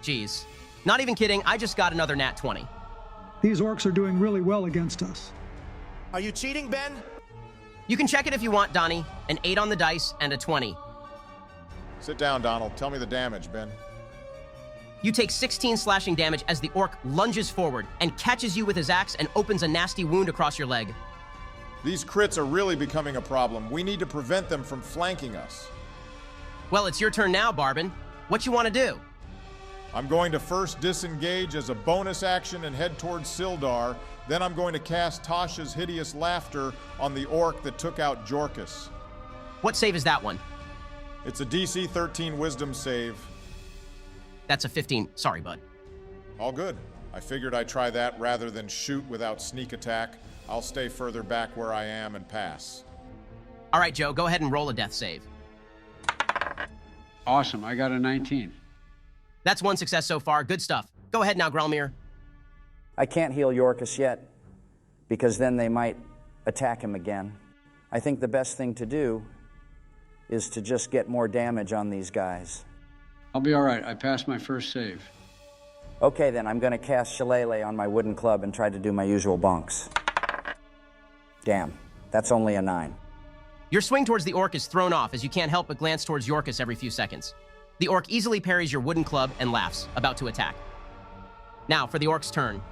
A: Jeez. Not even kidding, I just got another nat 20.
F: These orcs are doing really well against us.
E: Are you cheating, Ben?
A: You can check it if you want, Donnie. An 8 on the dice and a 20.
C: Sit down, Donald. Tell me the damage, Ben.
A: You take 16 slashing damage as the orc lunges forward and catches you with his axe and opens a nasty wound across your leg.
C: These crits are really becoming a problem. We need to prevent them from flanking us.
A: Well, it's your turn now, Barbin. What you want to do?
C: I'm going to first disengage as a bonus action and head towards Sildar. Then I'm going to cast Tasha's Hideous Laughter on the orc that took out Jorkus.
A: What save is that one?
C: It's a DC 13 Wisdom save.
A: That's a 15. Sorry, bud.
C: All good. I figured I'd try that rather than shoot without sneak attack. I'll stay further back where I am and pass.
A: All right, Joe, go ahead and roll a death save.
D: Awesome, I got a 19.
A: That's one success so far. Good stuff. Go ahead now, Grelmir.
B: I can't heal Jorkus yet, because then they might attack him again. I think the best thing to do is to just get more damage on these guys.
D: I'll be all right. I passed my first save.
B: Okay, then I'm going to cast Shillelagh on my wooden club and try to do my usual bonks. Damn, that's only a 9.
A: Your swing towards the orc is thrown off as you can't help but glance towards Jorkus every few seconds. The orc easily parries your wooden club and laughs, about to attack. Now, for the orc's turn.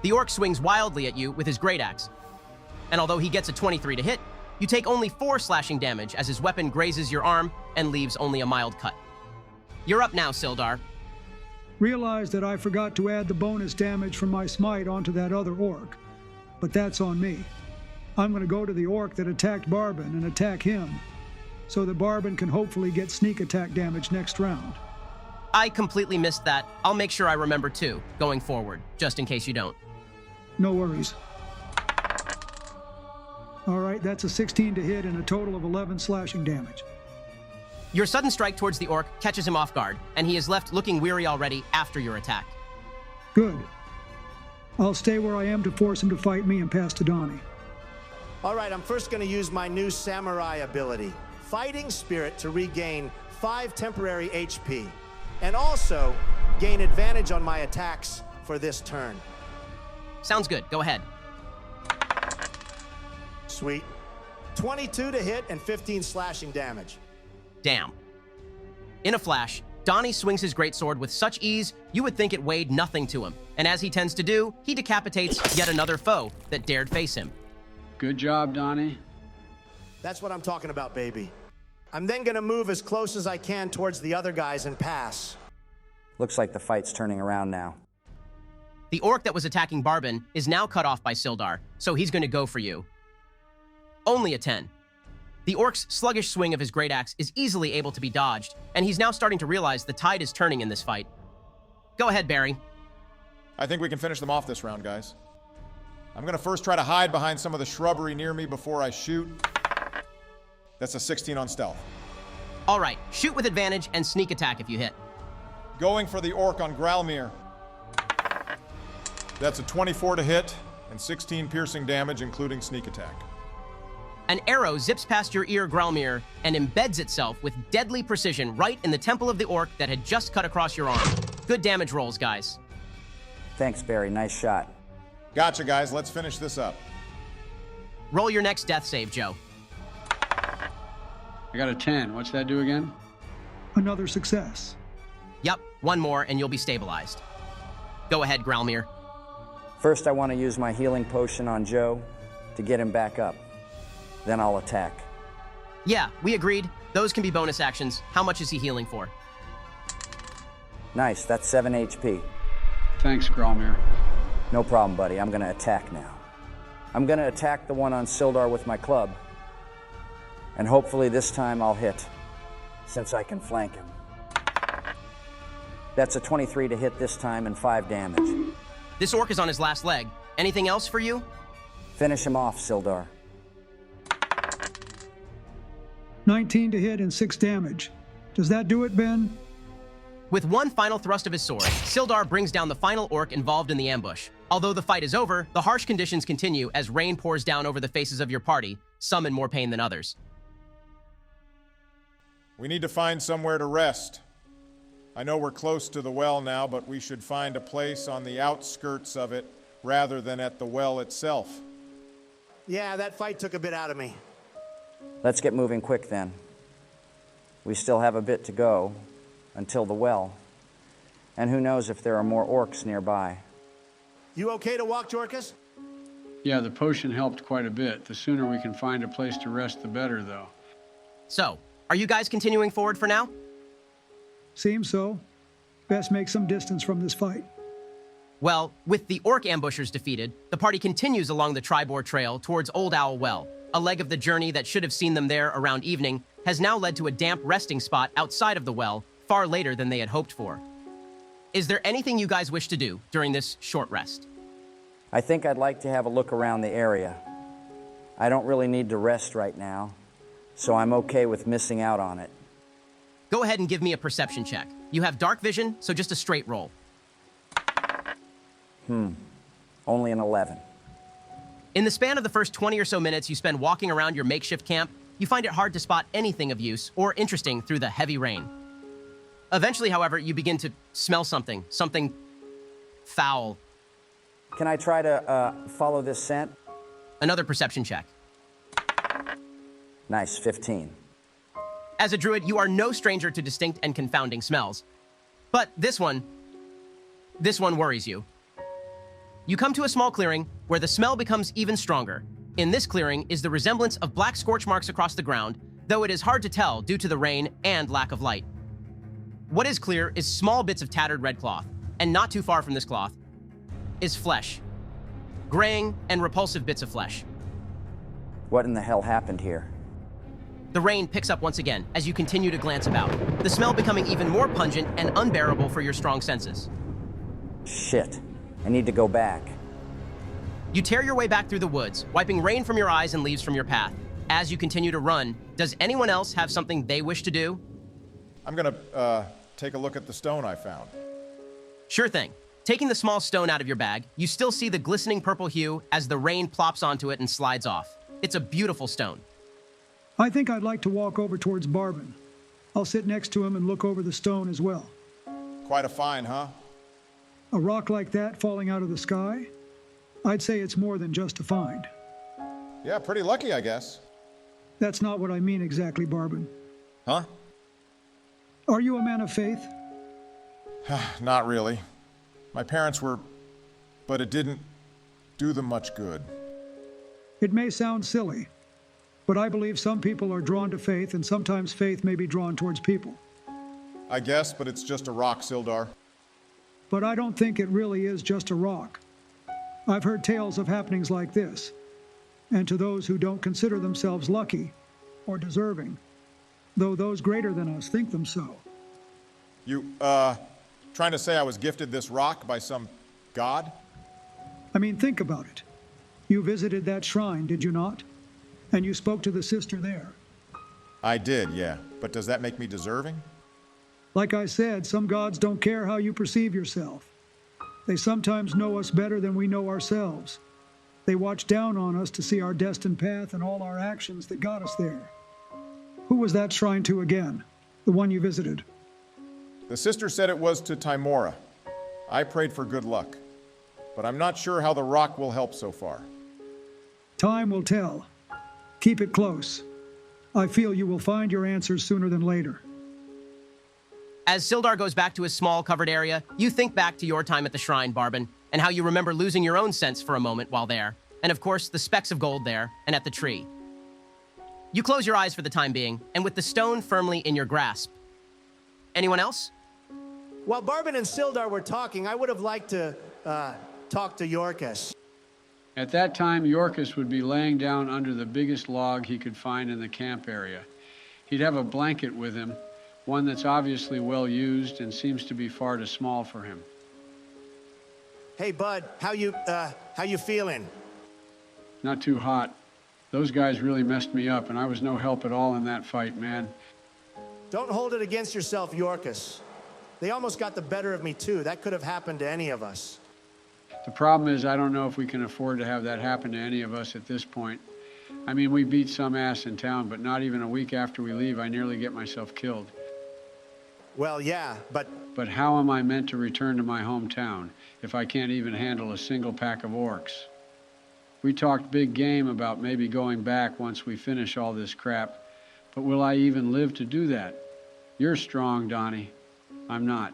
A: The orc swings wildly at you with his great axe. And although he gets a 23 to hit, you take only 4 slashing damage as his weapon grazes your arm and leaves only a mild cut. You're up now, Sildar.
F: Realize that I forgot to add the bonus damage from my smite onto that other orc, but that's on me. I'm going to go to the orc that attacked Barbin and attack him, so that Barbin can hopefully get sneak attack damage next round.
A: I completely missed that. I'll make sure I remember too, going forward, just in case you don't.
F: No worries. All right, that's a 16 to hit and a total of 11 slashing damage.
A: Your sudden strike towards the orc catches him off guard, and he is left looking weary already after your attack.
F: Good. I'll stay where I am to force him to fight me and pass to Donnie.
E: All right, I'm first going to use my new samurai ability, Fighting Spirit, to regain 5 temporary HP, and also gain advantage on my attacks for this turn.
A: Sounds good. Go ahead.
E: Sweet. 22 to hit and 15 slashing damage.
A: Damn. In a flash, Donnie swings his greatsword with such ease, you would think it weighed nothing to him. And as he tends to do, he decapitates yet another foe that dared face him.
D: Good job, Donnie.
E: That's what I'm talking about, baby. I'm then going to move as close as I can towards the other guys and pass.
B: Looks like the fight's turning around now.
A: The orc that was attacking Barbin is now cut off by Sildar, so he's going to go for you. Only a 10. The orc's sluggish swing of his great axe is easily able to be dodged, and he's now starting to realize the tide is turning in this fight. Go ahead, Barry.
C: I think we can finish them off this round, guys. I'm going to first try to hide behind some of the shrubbery near me before I shoot. That's a 16 on stealth.
A: All right, shoot with advantage and sneak attack if you hit.
C: Going for the orc on Grelmir. That's a 24 to hit and 16 piercing damage, including sneak attack.
A: An arrow zips past your ear, Grelmir, and embeds itself with deadly precision right in the temple of the orc that had just cut across your arm. Good damage rolls, guys.
B: Thanks, Barry. Nice shot.
C: Gotcha, guys. Let's finish this up.
A: Roll your next death save, Joe.
D: I got a 10. What's that do again?
F: Another success.
A: Yup, one more and you'll be stabilized. Go ahead, Grelmir.
B: First, I want to use my healing potion on Joe to get him back up. Then I'll attack.
A: Yeah, we agreed. Those can be bonus actions. How much is he healing for?
B: Nice, that's 7 HP.
D: Thanks, Grelmir.
B: No problem, buddy. I'm going to attack now. I'm going to attack the one on Sildar with my club. And hopefully this time I'll hit, since I can flank him. That's a 23 to hit this time and 5 damage.
A: This orc is on his last leg. Anything else for you?
B: Finish him off, Sildar.
F: 19 to hit and 6 damage. Does that do it, Ben?
A: With one final thrust of his sword, Sildar brings down the final orc involved in the ambush. Although the fight is over, the harsh conditions continue as rain pours down over the faces of your party, some in more pain than others.
C: We need to find somewhere to rest. I know we're close to the well now, but we should find a place on the outskirts of it rather than at the well itself.
E: Yeah, that fight took a bit out of me.
B: Let's get moving quick then. We still have a bit to go until the well. And who knows if there are more orcs nearby.
E: You okay to walk, Jorkus?
D: Yeah, the potion helped quite a bit. The sooner we can find a place to rest, the better, though.
A: So, are you guys continuing forward for now?
F: Seems so. Best make some distance from this fight.
A: Well, with the orc ambushers defeated, the party continues along the Tribor Trail towards Old Owl Well. A leg of the journey that should have seen them there around evening has now led to a damp resting spot outside of the well, far later than they had hoped for. Is there anything you guys wish to do during this short rest?
B: I think I'd like to have a look around the area. I don't really need to rest right now, so I'm okay with missing out on it.
A: Go ahead and give me a perception check. You have dark vision, so just a straight roll.
B: Only an 11.
A: In the span of the first 20 or so minutes you spend walking around your makeshift camp, you find it hard to spot anything of use or interesting through the heavy rain. Eventually, however, you begin to smell something foul.
B: Can I try to follow this scent?
A: Another perception check.
B: Nice, 15.
A: As a druid, you are no stranger to distinct and confounding smells. But this one worries you. You come to a small clearing where the smell becomes even stronger. In this clearing is the resemblance of black scorch marks across the ground, though it is hard to tell due to the rain and lack of light. What is clear is small bits of tattered red cloth, and not too far from this cloth is flesh. Graying and repulsive bits of flesh.
B: What in the hell happened here?
A: The rain picks up once again as you continue to glance about, the smell becoming even more pungent and unbearable for your strong senses.
B: Shit. I need to go back.
A: You tear your way back through the woods, wiping rain from your eyes and leaves from your path. As you continue to run, does anyone else have something they wish to do?
C: I'm gonna take a look at the stone I found.
A: Sure thing. Taking the small stone out of your bag, you still see the glistening purple hue as the rain plops onto it and slides off. It's a beautiful stone.
F: I think I'd like to walk over towards Barbin. I'll sit next to him and look over the stone as well.
C: Quite a find, huh?
F: A rock like that falling out of the sky? I'd say it's more than just a find.
C: Yeah, pretty lucky, I guess.
F: That's not what I mean exactly, Barbin.
C: Huh?
F: Are you a man of faith?
C: Not really. My parents were, but it didn't do them much good.
F: It may sound silly, but I believe some people are drawn to faith, and sometimes faith may be drawn towards people.
C: I guess, but it's just a rock, Sildar.
F: But I don't think it really is just a rock. I've heard tales of happenings like this, and to those who don't consider themselves lucky or deserving, though those greater than us think them so.
C: You, trying to say I was gifted this rock by some god?
F: I mean, think about it. You visited that shrine, did you not? And you spoke to the sister there.
C: I did, yeah. But does that make me deserving?
F: Like I said, some gods don't care how you perceive yourself. They sometimes know us better than we know ourselves. They watch down on us to see our destined path and all our actions that got us there. Who was that shrine to again? The one you visited?
C: The sister said it was to Timora. I prayed for good luck. But I'm not sure how the rock will help so far.
F: Time will tell. Keep it close. I feel you will find your answers sooner than later.
A: As Sildar goes back to his small covered area, you think back to your time at the shrine, Barbin, and how you remember losing your own sense for a moment while there, and of course the specks of gold there and at the tree. You close your eyes for the time being, and with the stone firmly in your grasp. Anyone else?
E: While Barbin and Sildar were talking, I would have liked to talk to Yorkus.
D: At that time, Yorkus would be laying down under the biggest log he could find in the camp area. He'd have a blanket with him, one that's obviously well used and seems to be far too small for him.
E: Hey, bud, how you feeling?
D: Not too hot. Those guys really messed me up, and I was no help at all in that fight, man.
E: Don't hold it against yourself, Yorkus. They almost got the better of me, too. That could have happened to any of us.
D: The problem is I don't know if we can afford to have that happen to any of us at this point. I mean, we beat some ass in town, but not even a week after we leave, I nearly get myself killed.
E: Well, yeah, but...
D: But how am I meant to return to my hometown if I can't even handle a single pack of orcs? We talked big game about maybe going back once we finish all this crap, but will I even live to do that? You're strong, Donnie. I'm not.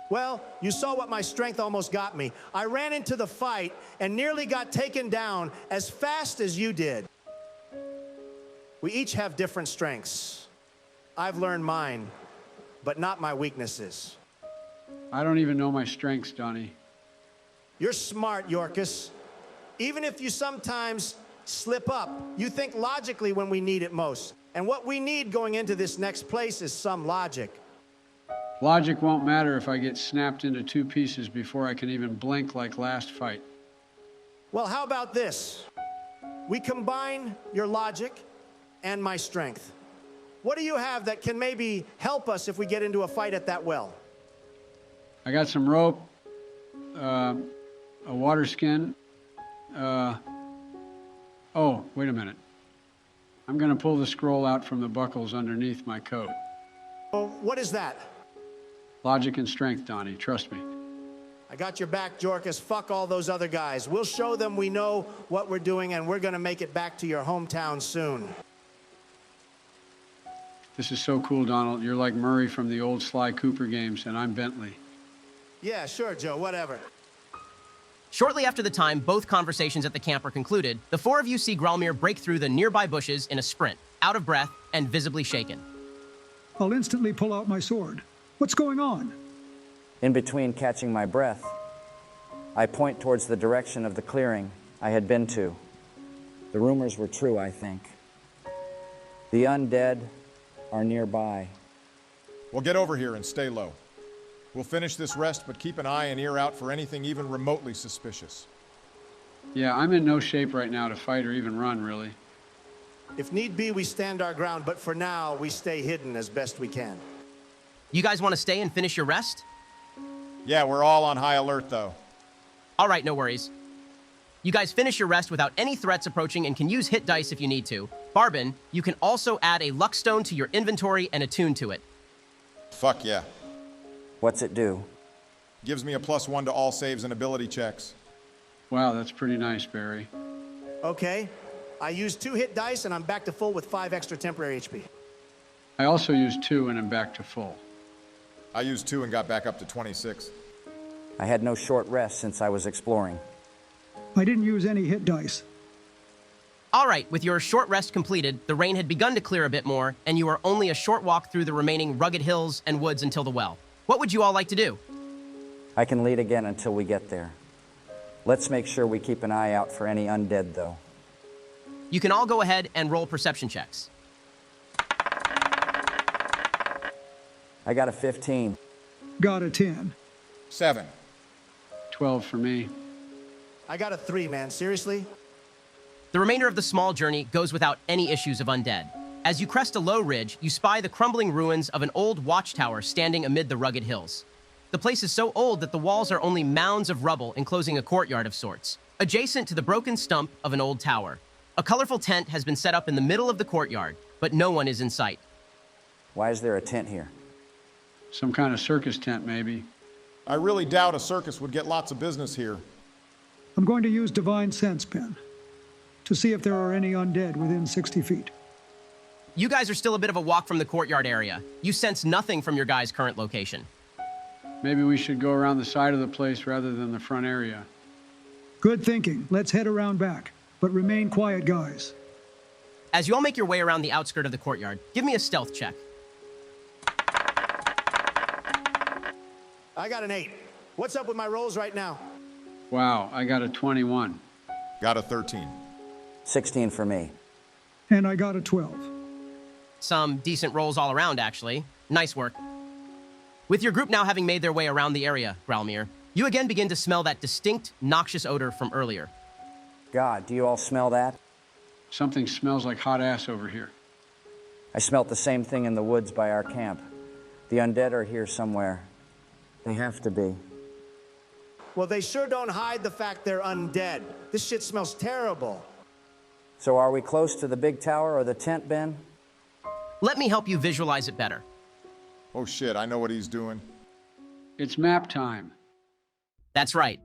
E: Well, you saw what my strength almost got me. I ran into the fight and nearly got taken down as fast as you did. We each have different strengths. I've learned mine, but not my weaknesses.
D: I don't even know my strengths, Donnie.
E: You're smart, Yorkus. Even if you sometimes slip up, you think logically when we need it most. And what we need going into this next place is some logic.
D: Logic won't matter if I get snapped into two pieces before I can even blink like last fight.
E: Well, how about this? We combine your logic and my strength. What do you have that can maybe help us if we get into a fight at that well?
D: I got some rope, a water skin. Oh, wait a minute. I'm gonna pull the scroll out from the buckles underneath my coat.
E: Oh, what is that?
D: Logic and strength, Donnie, trust me.
E: I got your back, Jorkus. Fuck all those other guys. We'll show them we know what we're doing, and we're gonna make it back to your hometown soon.
D: This is so cool, Donald. You're like Murray from the old Sly Cooper games, and I'm Bentley.
E: Yeah, sure, Joe, whatever.
A: Shortly after the time both conversations at the camp are concluded, the four of you see Gralmir break through the nearby bushes in a sprint, out of breath and visibly shaken.
F: I'll instantly pull out my sword. What's going on?
B: In between catching my breath, I point towards the direction of the clearing I had been to. The rumors were true, I think. The undead are nearby.
C: Well, get over here and stay low. We'll finish this rest, but keep an eye and ear out for anything even remotely suspicious.
D: Yeah, I'm in no shape right now to fight or even run, really.
E: If need be, we stand our ground, but for now, we stay hidden as best we can.
A: You guys want to stay and finish your rest?
C: Yeah, we're all on high alert, though.
A: All right, no worries. You guys finish your rest without any threats approaching and can use hit dice if you need to. Barbin, you can also add a luck stone to your inventory and attune to it.
C: Fuck yeah.
B: What's it do?
C: Gives me a +1 to all saves and ability checks.
D: Wow, that's pretty nice, Barry.
E: Okay. I used 2 hit dice, and I'm back to full with 5 extra temporary HP.
D: I also used 2 and am back to full.
C: I used 2 and got back up to 26.
B: I had no short rest since I was exploring.
F: I didn't use any hit dice.
A: All right, with your short rest completed, the rain had begun to clear a bit more, and you are only a short walk through the remaining rugged hills and woods until the well. What would you all like to do?
B: I can lead again until we get there. Let's make sure we keep an eye out for any undead, though.
A: You can all go ahead and roll perception checks.
B: I got a 15.
F: Got a 10.
C: 7.
D: 12 for me.
E: I got a 3, man. Seriously?
A: The remainder of the small journey goes without any issues of undead. As you crest a low ridge, you spy the crumbling ruins of an old watchtower standing amid the rugged hills. The place is so old that the walls are only mounds of rubble enclosing a courtyard of sorts, adjacent to the broken stump of an old tower. A colorful tent has been set up in the middle of the courtyard, but no one is in sight.
B: Why is there a tent here?
D: Some kind of circus tent, maybe.
C: I really doubt a circus would get lots of business here.
F: I'm going to use Divine Sense Pen to see if there are any undead within 60 feet.
A: You guys are still a bit of a walk from the courtyard area. You sense nothing from your guys' current location.
D: Maybe we should go around the side of the place rather than the front area.
F: Good thinking. Let's head around back, but remain quiet, guys.
A: As you all make your way around the outskirt of the courtyard, give me a stealth check.
E: I got an 8. What's up with my rolls right now?
D: Wow, I got a 21.
C: Got a 13.
B: 16 for me.
F: And I got a 12.
A: Some decent rolls all around, actually. Nice work. With your group now having made their way around the area, Gralmir, you again begin to smell that distinct, noxious odor from earlier.
B: God, do you all smell that?
D: Something smells like hot ass over here.
B: I smelt the same thing in the woods by our camp. The undead are here somewhere. They have to be.
E: Well, they sure don't hide the fact they're undead. This shit smells terrible.
B: So are we close to the big tower or the tent, Ben?
A: Let me help you visualize it better.
C: Oh shit, I know what he's doing.
D: It's map time.
A: That's right.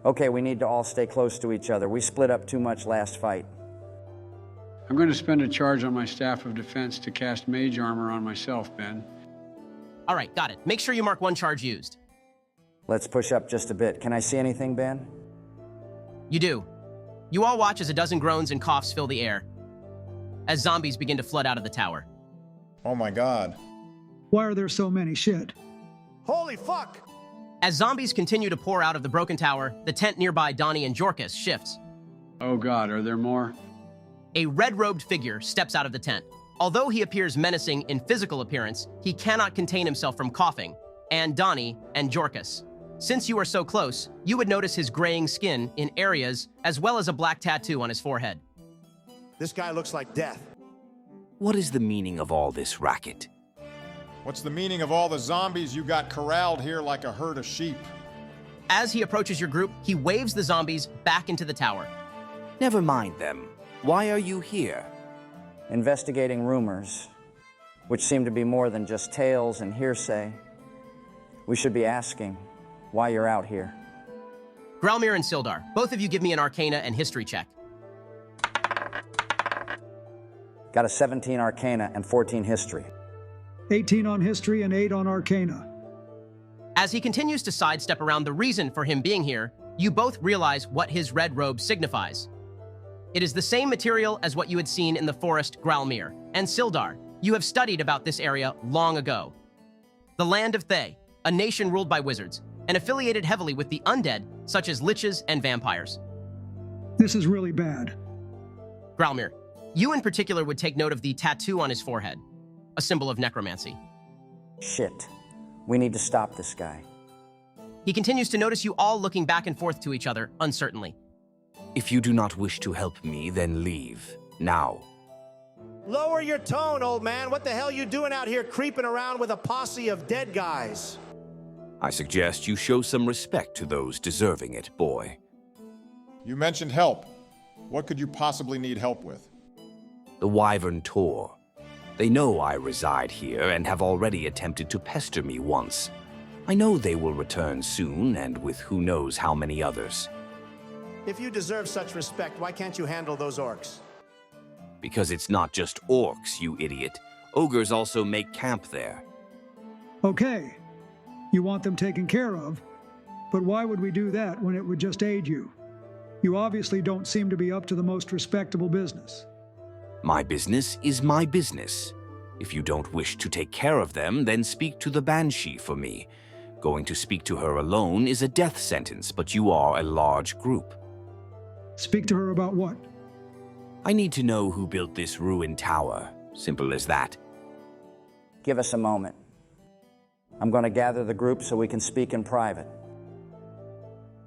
B: Okay, we need to all stay close to each other. We split up too much last fight.
D: I'm going to spend a charge on my staff of defense to cast mage armor on myself, Ben.
A: All right, got it. Make sure you mark one charge used.
B: Let's push up just a bit. Can I see anything, Ben?
A: You do. You all watch as a dozen groans and coughs fill the air, as zombies begin to flood out of the tower.
C: Oh my God.
F: Why are there so many? Shit.
E: Holy fuck!
A: As zombies continue to pour out of the broken tower, the tent nearby Donnie and Jorkus shifts.
D: Oh God, are there more?
A: A red-robed figure steps out of the tent. Although he appears menacing in physical appearance, he cannot contain himself from coughing, and Donnie and Jorkus. Since you are so close, you would notice his graying skin in areas, as well as a black tattoo on his forehead.
E: This guy looks like death.
N: What is the meaning of all this racket?
C: What's the meaning of all the zombies you got corralled here like a herd of sheep?
A: As he approaches your group, he waves the zombies back into the tower.
N: Never mind them. Why are you here?
B: Investigating rumors, which seem to be more than just tales and hearsay. We should be asking why you're out here.
A: Gralmir and Sildar, both of you give me an Arcana and History check.
B: Got a 17 Arcana and 14 History.
F: 18 on History and 8 on Arcana.
A: As he continues to sidestep around the reason for him being here, you both realize what his red robe signifies. It is the same material as what you had seen in the forest Gralmir. And Sildar, you have studied about this area long ago. The land of Thay, a nation ruled by wizards, and affiliated heavily with the undead, such as liches and vampires.
F: This is really bad.
A: Gralmir, you in particular would take note of the tattoo on his forehead, a symbol of necromancy.
B: Shit. We need to stop this guy.
A: He continues to notice you all looking back and forth to each other, uncertainly.
N: If you do not wish to help me, then leave. Now.
E: Lower your tone, old man. What the hell you doing out here creeping around with a posse of dead guys?
N: I suggest you show some respect to those deserving it, boy.
C: You mentioned help. What could you possibly need help with?
N: The Wyvern Tor. They know I reside here and have already attempted to pester me once. I know they will return soon, and with who knows how many others.
E: If you deserve such respect, why can't you handle those orcs?
N: Because it's not just orcs, you idiot. Ogres also make camp there.
F: Okay. You want them taken care of, but why would we do that when it would just aid you? You obviously don't seem to be up to the most respectable business.
N: My business is my business. If you don't wish to take care of them, then speak to the Banshee for me. Going to speak to her alone is a death sentence, but you are a large group.
F: Speak to her about what?
N: I need to know who built this ruined tower. Simple as that.
B: Give us a moment. I'm going to gather the group so we can speak in private.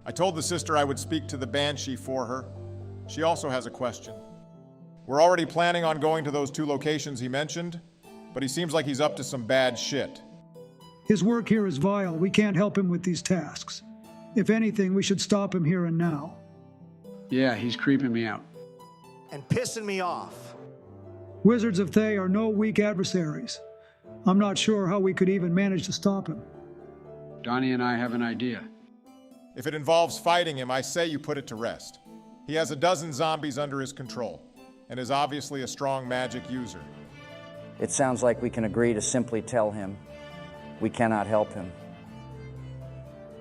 C: I told the sister I would speak to the Banshee for her. She also has a question. We're already planning on going to those 2 locations he mentioned, but he seems like he's up to some bad shit.
F: His work here is vile. We can't help him with these tasks. If anything, we should stop him here and now.
D: Yeah, he's creeping me out.
E: And pissing me off.
F: Wizards of Thay are no weak adversaries. I'm not sure how we could even manage to stop him.
D: Donnie and I have an idea.
C: If it involves fighting him, I say you put it to rest. He has a dozen zombies under his control, and is obviously a strong magic user.
B: It sounds like we can agree to simply tell him we cannot help him.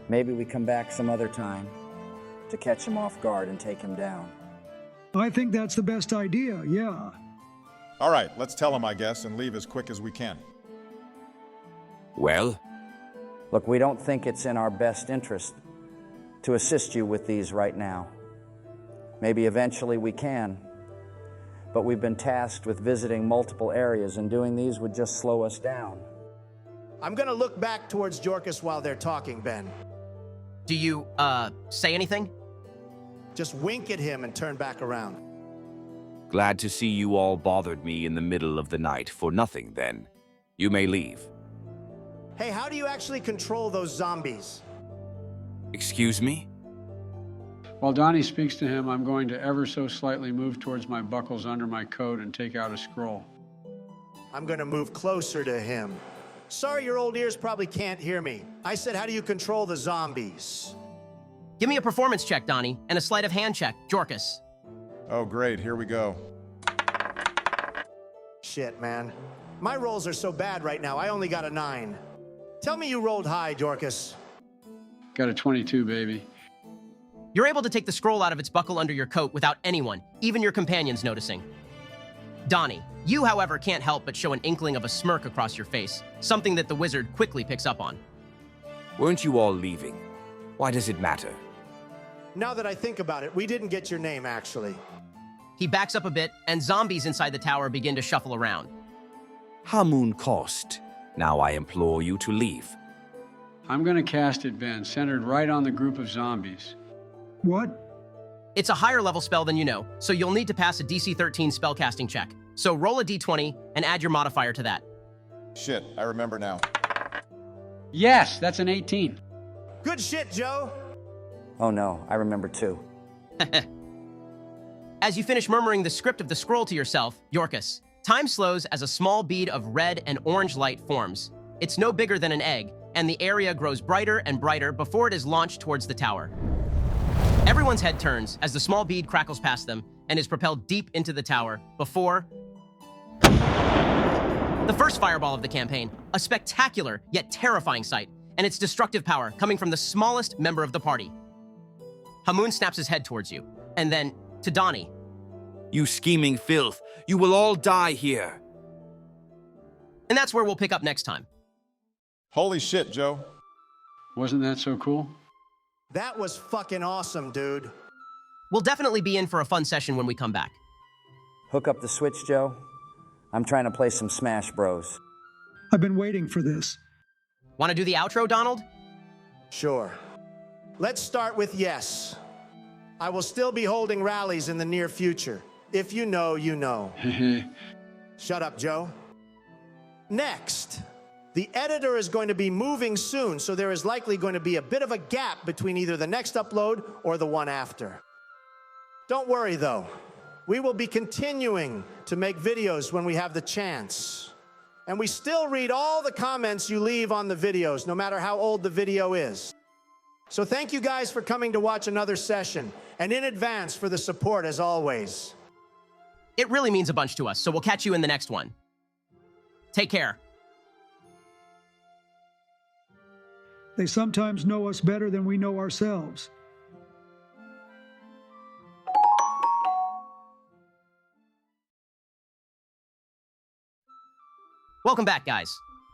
B: Maybe we come back some other time to catch him off guard and take him down.
F: I think that's the best idea, yeah.
C: All right, let's tell him, I guess, and leave as quick as we can.
N: Well?
B: Look, we don't think it's in our best interest to assist you with these right now. Maybe eventually we can, but we've been tasked with visiting multiple areas, and doing these would just slow us down.
E: I'm gonna look back towards Jorkus while they're talking, Ben.
A: Do you, say anything?
E: Just wink at him and turn back around.
N: Glad to see you all bothered me in the middle of the night for nothing, then. You may leave.
E: Hey, how do you actually control those zombies?
N: Excuse me?
D: While Donnie speaks to him, I'm going to ever so slightly move towards my buckles under my coat and take out a scroll.
E: I'm gonna move closer to him. Sorry, your old ears probably can't hear me. I said, how do you control the zombies?
A: Give me a performance check, Donnie, and a sleight of hand check, Jorkus.
C: Oh, great, here we go.
E: Shit, man. My rolls are so bad right now, I only got a 9. Tell me you rolled high, Dorcas.
D: Got a 22, baby.
A: You're able to take the scroll out of its buckle under your coat without anyone, even your companions, noticing. Donnie, you, however, can't help but show an inkling of a smirk across your face, something that the wizard quickly picks up on.
N: Weren't you all leaving? Why does it matter?
E: Now that I think about it, we didn't get your name, actually.
A: He backs up a bit, and zombies inside the tower begin to shuffle around.
N: Hamun Kost. Now I implore you to leave.
D: I'm gonna cast it, Ben, centered right on the group of zombies.
F: What?
A: It's a higher level spell than you know, so you'll need to pass a DC 13 spellcasting check. So roll a d20 and add your modifier to that.
C: Shit, I remember now.
D: Yes, that's an 18.
E: Good shit, Joe.
B: Oh no, I remember too.
A: As you finish murmuring the script of the scroll to yourself, Yorkus, time slows as a small bead of red and orange light forms. It's no bigger than an egg, and the area grows brighter and brighter before it is launched towards the tower. Everyone's head turns as the small bead crackles past them and is propelled deep into the tower before the first fireball of the campaign, a spectacular yet terrifying sight, and its destructive power coming from the smallest member of the party. Hamun snaps his head towards you, and then to Donnie.
N: You scheming filth! You will all die here!
A: And that's where we'll pick up next time.
C: Holy shit, Joe.
D: Wasn't that so cool?
E: That was fucking awesome, dude.
A: We'll definitely be in for a fun session when we come back.
B: Hook up the switch, Joe. I'm trying to play some Smash Bros.
F: I've been waiting for this.
A: Want to do the outro, Donald?
E: Sure. Let's start with yes. I will still be holding rallies in the near future. If you know, you know. Shut up, Joe. Next. The editor is going to be moving soon, so there is likely going to be a bit of a gap between either the next upload or the one after. Don't worry, though. We will be continuing to make videos when we have the chance. And we still read all the comments you leave on the videos, no matter how old the video is. So thank you guys for coming to watch another session, and in advance for the support as always.
A: It really means a bunch to us, so we'll catch you in the next one. Take care.
F: They sometimes know us better than we know ourselves.
A: Welcome back, guys.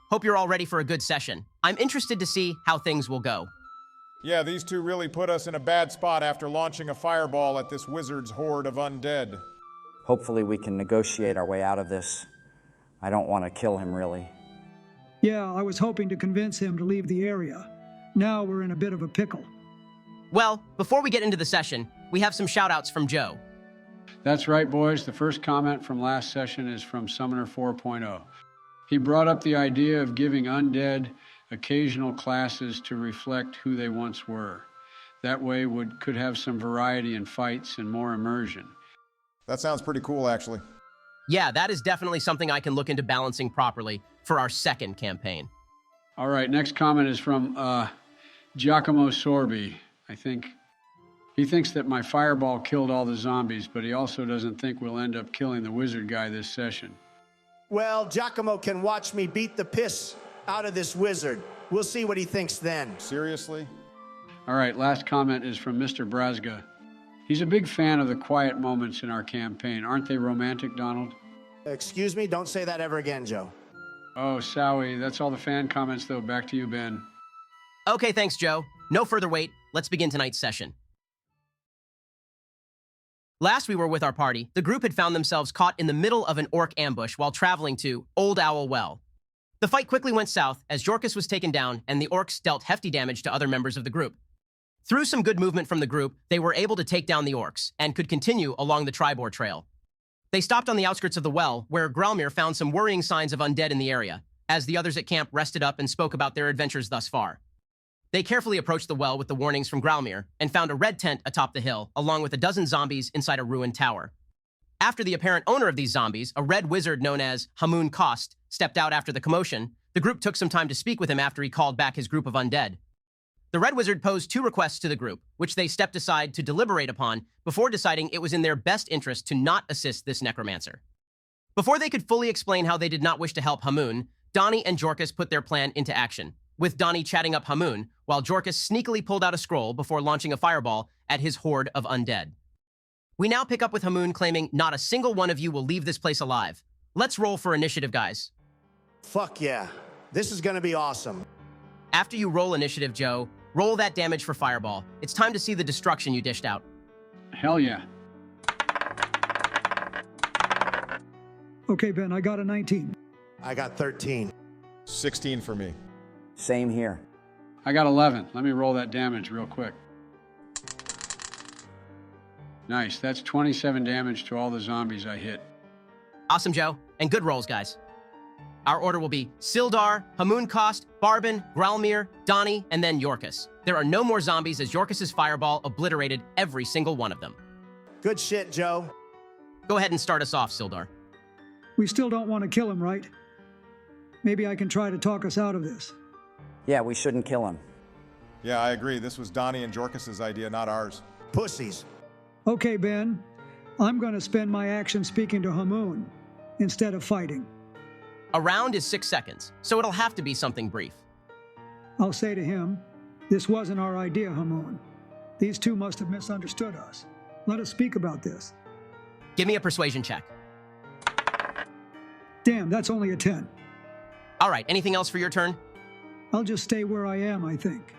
A: Hope you're all ready for a good session. I'm interested to see how things will go.
C: Yeah, these two really put us in a bad spot after launching a fireball at this wizard's horde of undead.
B: Hopefully we can negotiate our way out of this. I don't want to kill him, really.
F: Yeah, I was hoping to convince him to leave the area. Now we're in a bit of a pickle.
A: Well, before we get into the session, we have some shout-outs from Joe.
D: That's right, boys. The first comment from last session is from Summoner 4.0. He brought up the idea of giving undead occasional classes to reflect who they once were. That way could have some variety in fights and more immersion.
C: That sounds pretty cool, actually.
A: Yeah, that is definitely something I can look into balancing properly for our second campaign.
D: All right, next comment is from Giacomo Sorbi, I think. He thinks that my fireball killed all the zombies, but he also doesn't think we'll end up killing the wizard guy this session.
E: Well, Giacomo can watch me beat the piss out of this wizard. We'll see what he thinks then.
C: Seriously?
D: All right, last comment is from Mr. Brazga. He's a big fan of the quiet moments in our campaign. Aren't they romantic, Donald?
E: Excuse me? Don't say that ever again, Joe.
D: Oh, Savoie, that's all the fan comments, though. Back to you, Ben.
A: Okay, thanks, Joe. No further wait. Let's begin tonight's session. Last we were with our party, the group had found themselves caught in the middle of an orc ambush while traveling to Old Owl Well. The fight quickly went south as Yorkus was taken down and the orcs dealt hefty damage to other members of the group. Through some good movement from the group, they were able to take down the orcs and could continue along the Tribor Trail. They stopped on the outskirts of the well, where Grelmir found some worrying signs of undead in the area, as the others at camp rested up and spoke about their adventures thus far. They carefully approached the well with the warnings from Grelmir and found a red tent atop the hill, along with a dozen zombies inside a ruined tower. After the apparent owner of these zombies, a red wizard known as Hamun Kost, stepped out after the commotion, the group took some time to speak with him after he called back his group of undead. The red wizard posed two requests to the group, which they stepped aside to deliberate upon before deciding it was in their best interest to not assist this necromancer. Before they could fully explain how they did not wish to help Hamun, Donnie and Jorkus put their plan into action. with Donnie chatting up Hamun, while Jorkus sneakily pulled out a scroll before launching a fireball at his horde of undead. We now pick up with Hamun claiming not a single one of you will leave this place alive. Let's roll for initiative, guys.
E: Fuck yeah. This is gonna be awesome.
A: After you roll initiative, Joe, roll that damage for fireball. It's time to see the destruction you dished out.
D: Hell yeah.
F: Okay, Ben, I got a 19.
E: I got 13.
C: 16 for me.
B: Same here.
D: I got 11. Let me roll that damage real quick. Nice. That's 27 damage to all the zombies I hit.
A: Awesome, Joe. And good rolls, guys. Our order will be Sildar, Hamun Kost, Barbin, Gralmir, Donnie, and then Yorkus. There are no more zombies as Yorkus's fireball obliterated every single one of them.
E: Good shit, Joe.
A: Go ahead and start us off, Sildar.
F: We still don't want to kill him, right? Maybe I can try to talk us out of this.
B: Yeah, we shouldn't kill him.
C: Yeah, I agree. This was Donnie and Jorkus's idea, not ours.
E: Pussies.
F: Okay, Ben. I'm going to spend my action speaking to Hamun instead of fighting.
A: A round is 6 seconds, so it'll have to be something brief.
F: I'll say to him, this wasn't our idea, Hamun. These two must have misunderstood us. Let us speak about this.
A: Give me a persuasion check.
F: Damn, that's only a 10.
A: All right, anything else for your turn?
F: I'll just stay where I am, I think.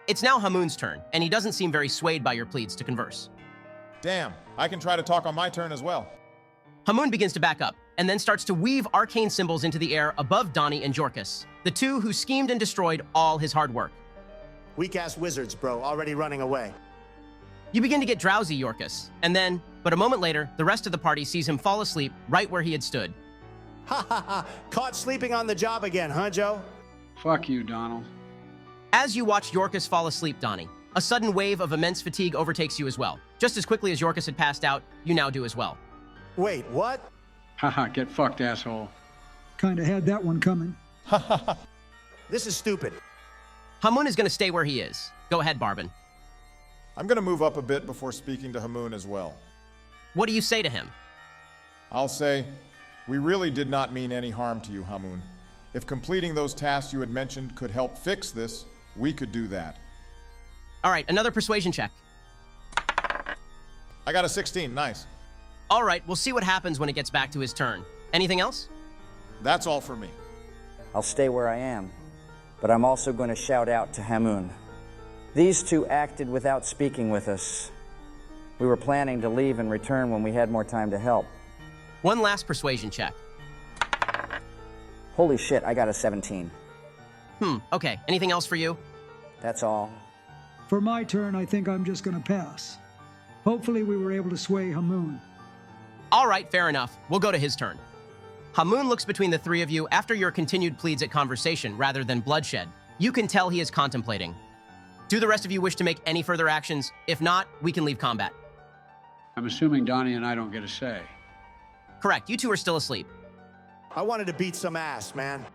A: It's now Hamun's turn, and he doesn't seem very swayed by your pleads to converse.
C: Damn, I can try to talk on my turn as well.
A: Hamun begins to back up, and then starts to weave arcane symbols into the air above Donnie and Jorkus, the two who schemed and destroyed all his hard work.
E: Weak-ass wizards, bro, already running away.
A: You begin to get drowsy, Yorkus, and then, but a moment later, the rest of the party sees him fall asleep right where he had stood.
E: Ha ha ha! Caught sleeping on the job again, huh, Joe?
D: Fuck you, Donald.
A: As you watch Yorkus fall asleep, Donnie, a sudden wave of immense fatigue overtakes you as well. Just as quickly as Yorkus had passed out, you now do as well.
E: Wait, what?
D: Haha, get fucked, asshole.
F: Kinda had that one coming.
E: This is stupid.
A: Hamun is going to stay where he is. Go ahead, Barbin.
C: I'm going to move up a bit before speaking to Hamun as well.
A: What do you say to him?
C: I'll say, we really did not mean any harm to you, Hamun. If completing those tasks you had mentioned could help fix this, we could do that.
A: All right, another persuasion check.
C: I got a 16, nice.
A: All right, we'll see what happens when it gets back to his turn. Anything else?
C: That's all for me.
B: I'll stay where I am, but I'm also going to shout out to Hamun. These two acted without speaking with us. We were planning to leave and return when we had more time to help.
A: One last persuasion check.
B: Holy shit, I got a 17.
A: Okay. Anything else for you?
B: That's all.
F: For my turn, I think I'm just going to pass. Hopefully we were able to sway Hamun.
A: All right, fair enough. We'll go to his turn. Hamun looks between the three of you after your continued pleads at conversation rather than bloodshed. You can tell he is contemplating. Do the rest of you wish to make any further actions? If not, we can leave combat.
D: I'm assuming Donnie and I don't get a say.
A: Correct. You two are still asleep.
E: I wanted to beat some ass, man.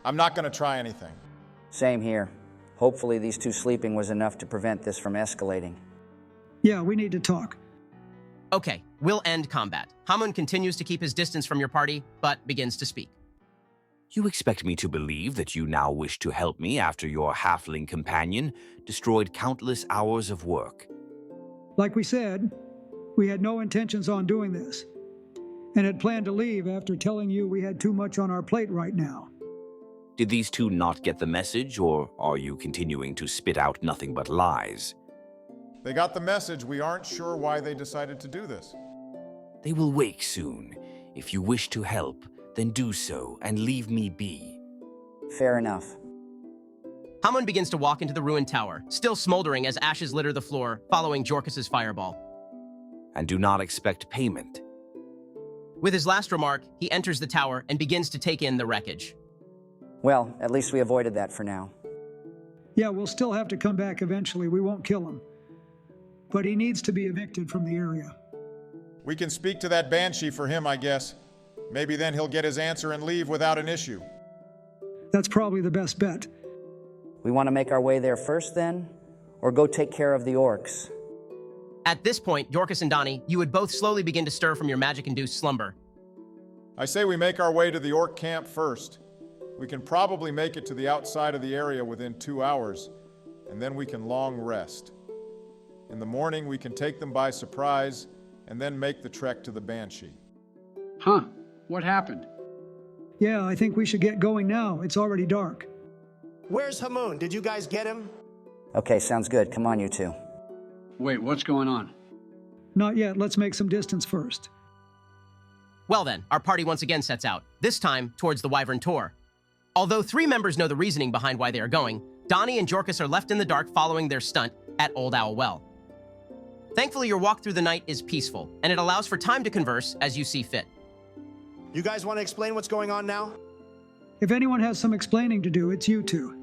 C: I'm not going to try anything.
B: Same here. Hopefully these two sleeping was enough to prevent this from escalating.
F: Yeah, we need to talk.
A: Okay, we'll end combat. Hamun continues to keep his distance from your party, but begins to speak.
N: You expect me to believe that you now wish to help me after your halfling companion destroyed countless hours of work?
F: Like we said, we had no intentions on doing this, and had planned to leave after telling you we had too much on our plate right now.
N: Did these two not get the message, or are you continuing to spit out nothing but lies?
C: They got the message. We aren't sure why they decided to do this.
N: They will wake soon. If you wish to help, then do so and leave me be.
B: Fair enough.
A: Hamun begins to walk into the ruined tower, still smoldering as ashes litter the floor, following Jorkus's fireball.
N: And do not expect payment.
A: With his last remark, he enters the tower and begins to take in the wreckage.
B: Well, at least we avoided that for now.
F: Yeah, we'll still have to come back eventually. We won't kill him. But he needs to be evicted from the area.
C: We can speak to that Banshee for him, I guess. Maybe then he'll get his answer and leave without an issue.
F: That's probably the best bet.
B: We want to make our way there first then, or go take care of the Orcs?
A: At this point, Yorkus and Donnie, you would both slowly begin to stir from your magic-induced slumber.
C: I say we make our way to the Orc camp first. We can probably make it to the outside of the area within 2 hours, and then we can long rest. In the morning, we can take them by surprise and then make the trek to the Banshee.
D: Huh? What happened?
F: Yeah, I think we should get going now. It's already dark.
E: Where's Hamoon? Did you guys get him?
B: Okay, sounds good. Come on, you two.
D: Wait, what's going on?
F: Not yet. Let's make some distance first.
A: Well then, our party once again sets out, this time towards the Wyvern Tor. Although 3 members know the reasoning behind why they are going, Donnie and Jorkus are left in the dark following their stunt at Old Owl Well. Thankfully, your walk through the night is peaceful, and it allows for time to converse as you see fit.
E: You guys want to explain what's going on now?
F: If anyone has some explaining to do, it's you two.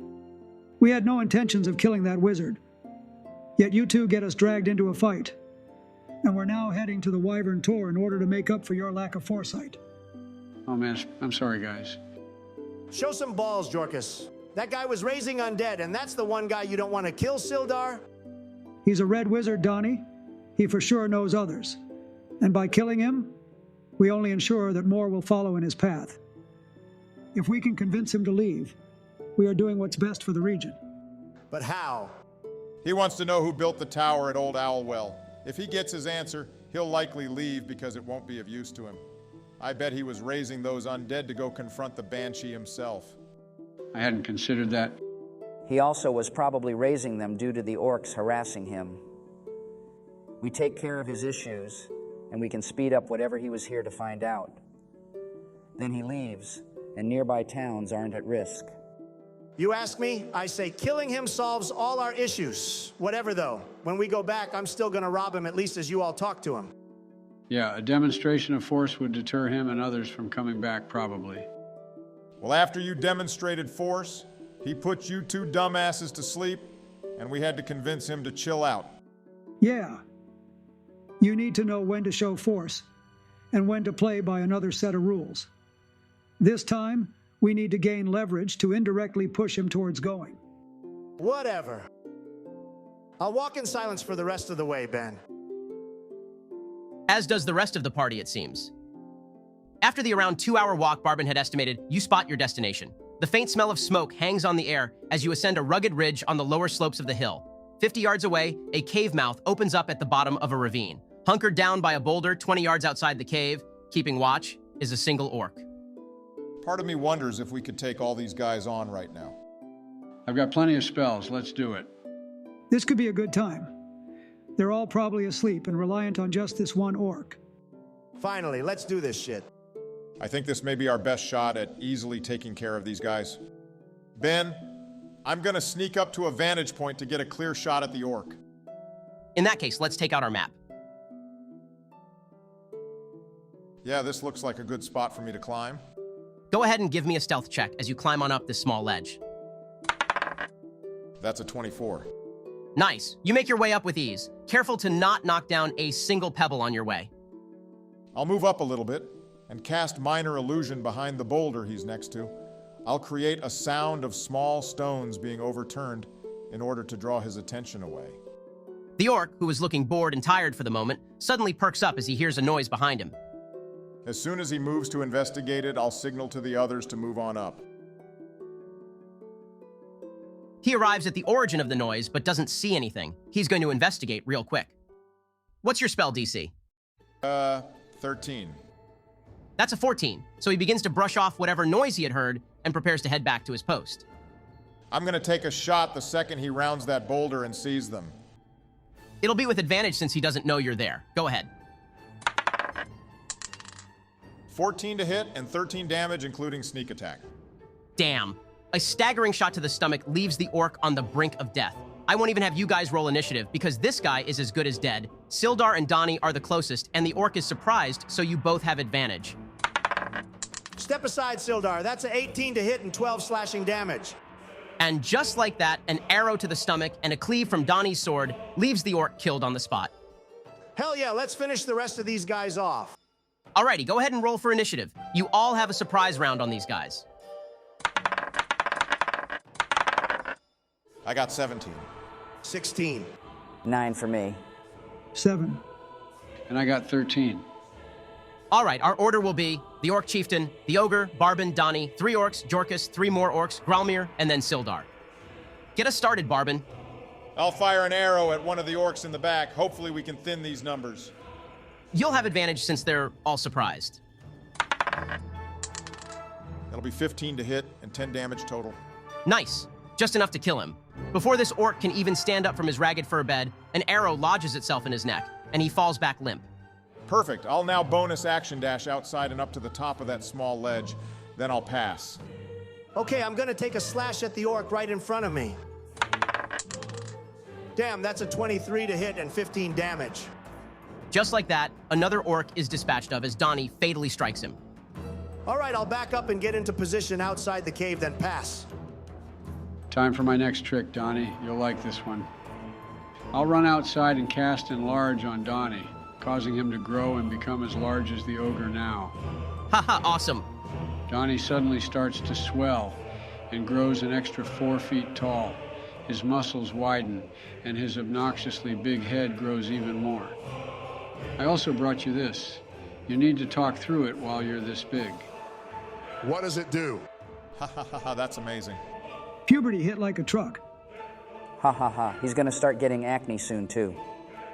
F: We had no intentions of killing that wizard. Yet you two get us dragged into a fight. And we're now heading to the Wyvern Tor in order to make up for your lack of foresight.
D: Oh man, I'm sorry, guys.
E: Show some balls, Jorkus. That guy was raising undead, and that's the one guy you don't want to kill, Sildar?
F: He's a red wizard, Donnie. He for sure knows others. And by killing him, we only ensure that more will follow in his path. If we can convince him to leave, we are doing what's best for the region.
E: But how?
C: He wants to know who built the tower at Old Owl Well. If he gets his answer, he'll likely leave because it won't be of use to him. I bet he was raising those undead to go confront the Banshee himself.
D: I hadn't considered that.
B: He also was probably raising them due to the orcs harassing him. We take care of his issues, and we can speed up whatever he was here to find out. Then he leaves, and nearby towns aren't at risk.
E: You ask me, I say killing him solves all our issues. Whatever, though. When we go back, I'm still going to rob him, at least as you all talk to him.
D: Yeah, a demonstration of force would deter him and others from coming back, probably.
C: Well, after you demonstrated force, he put you 2 dumbasses to sleep, and we had to convince him to chill out.
F: Yeah. You need to know when to show force, and when to play by another set of rules. This time, we need to gain leverage to indirectly push him towards going.
E: Whatever. I'll walk in silence for the rest of the way, Ben.
A: As does the rest of the party, it seems. After the around 2-hour walk Barbin had estimated, you spot your destination. The faint smell of smoke hangs on the air as you ascend a rugged ridge on the lower slopes of the hill. 50 yards away, a cave mouth opens up at the bottom of a ravine. Hunkered down by a boulder 20 yards outside the cave, keeping watch, is a single orc.
C: Part of me wonders if we could take all these guys on right now.
D: I've got plenty of spells. Let's do it.
F: This could be a good time. They're all probably asleep and reliant on just this one orc.
E: Finally, let's do this shit.
C: I think this may be our best shot at easily taking care of these guys. Ben, I'm gonna sneak up to a vantage point to get a clear shot at the orc.
A: In that case, let's take out our map.
C: Yeah, this looks like a good spot for me to climb.
A: Go ahead and give me a stealth check as you climb on up this small ledge.
C: That's a 24.
A: Nice. You make your way up with ease, careful to not knock down a single pebble on your way.
C: I'll move up a little bit and cast Minor Illusion behind the boulder he's next to. I'll create a sound of small stones being overturned in order to draw his attention away.
A: The orc, who was looking bored and tired for the moment, suddenly perks up as he hears a noise behind him.
C: As soon as he moves to investigate it, I'll signal to the others to move on up.
A: He arrives at the origin of the noise, but doesn't see anything. He's going to investigate real quick. What's your spell DC?
C: 13.
A: That's a 14, so he begins to brush off whatever noise he had heard and prepares to head back to his post.
C: I'm gonna take a shot the second he rounds that boulder and sees them.
A: It'll be with advantage since he doesn't know you're there. Go ahead.
C: 14 to hit and 13 damage, including sneak attack.
A: Damn. A staggering shot to the stomach leaves the orc on the brink of death. I won't even have you guys roll initiative because this guy is as good as dead. Sildar and Donnie are the closest, and the orc is surprised, so you both have advantage.
E: Step aside, Sildar. That's an 18 to hit and 12 slashing damage.
A: And just like that, an arrow to the stomach and a cleave from Donnie's sword leaves the orc killed on the spot.
E: Hell yeah, let's finish the rest of these guys off.
A: Alrighty, go ahead and roll for initiative. You all have a surprise round on these guys.
C: I got 17.
E: 16.
B: 9 for me.
F: 7.
D: And I got 13.
A: All right, our order will be the Orc Chieftain, the Ogre, Barbin, Donnie, 3 Orcs, Jorkus, 3 more Orcs, Gralmir, and then Sildar. Get us started, Barbin.
C: I'll fire an arrow at one of the Orcs in the back. Hopefully we can thin these numbers.
A: You'll have advantage since they're all surprised.
C: That'll be 15 to hit and 10 damage total.
A: Nice. Just enough to kill him. Before this Orc can even stand up from his ragged fur bed, an arrow lodges itself in his neck, and he falls back limp.
C: Perfect. I'll now bonus action dash outside and up to the top of that small ledge. Then I'll pass.
E: Okay, I'm gonna take a slash at the Orc right in front of me. Damn, that's a 23 to hit and 15 damage.
A: Just like that, another Orc is dispatched of as Donnie fatally strikes him.
E: All right, I'll back up and get into position outside the cave, then pass.
D: Time for my next trick, Donnie. You'll like this one. I'll run outside and cast Enlarge on Donnie, causing him to grow and become as large as the ogre now.
A: Haha, awesome.
D: Donnie suddenly starts to swell and grows an extra 4 feet tall. His muscles widen, and his obnoxiously big head grows even more. I also brought you this. You need to talk through it while you're this big.
O: What does it do?
C: Ha ha ha ha, that's amazing.
F: Puberty hit like a truck.
B: Ha ha ha. He's gonna start getting acne soon, too.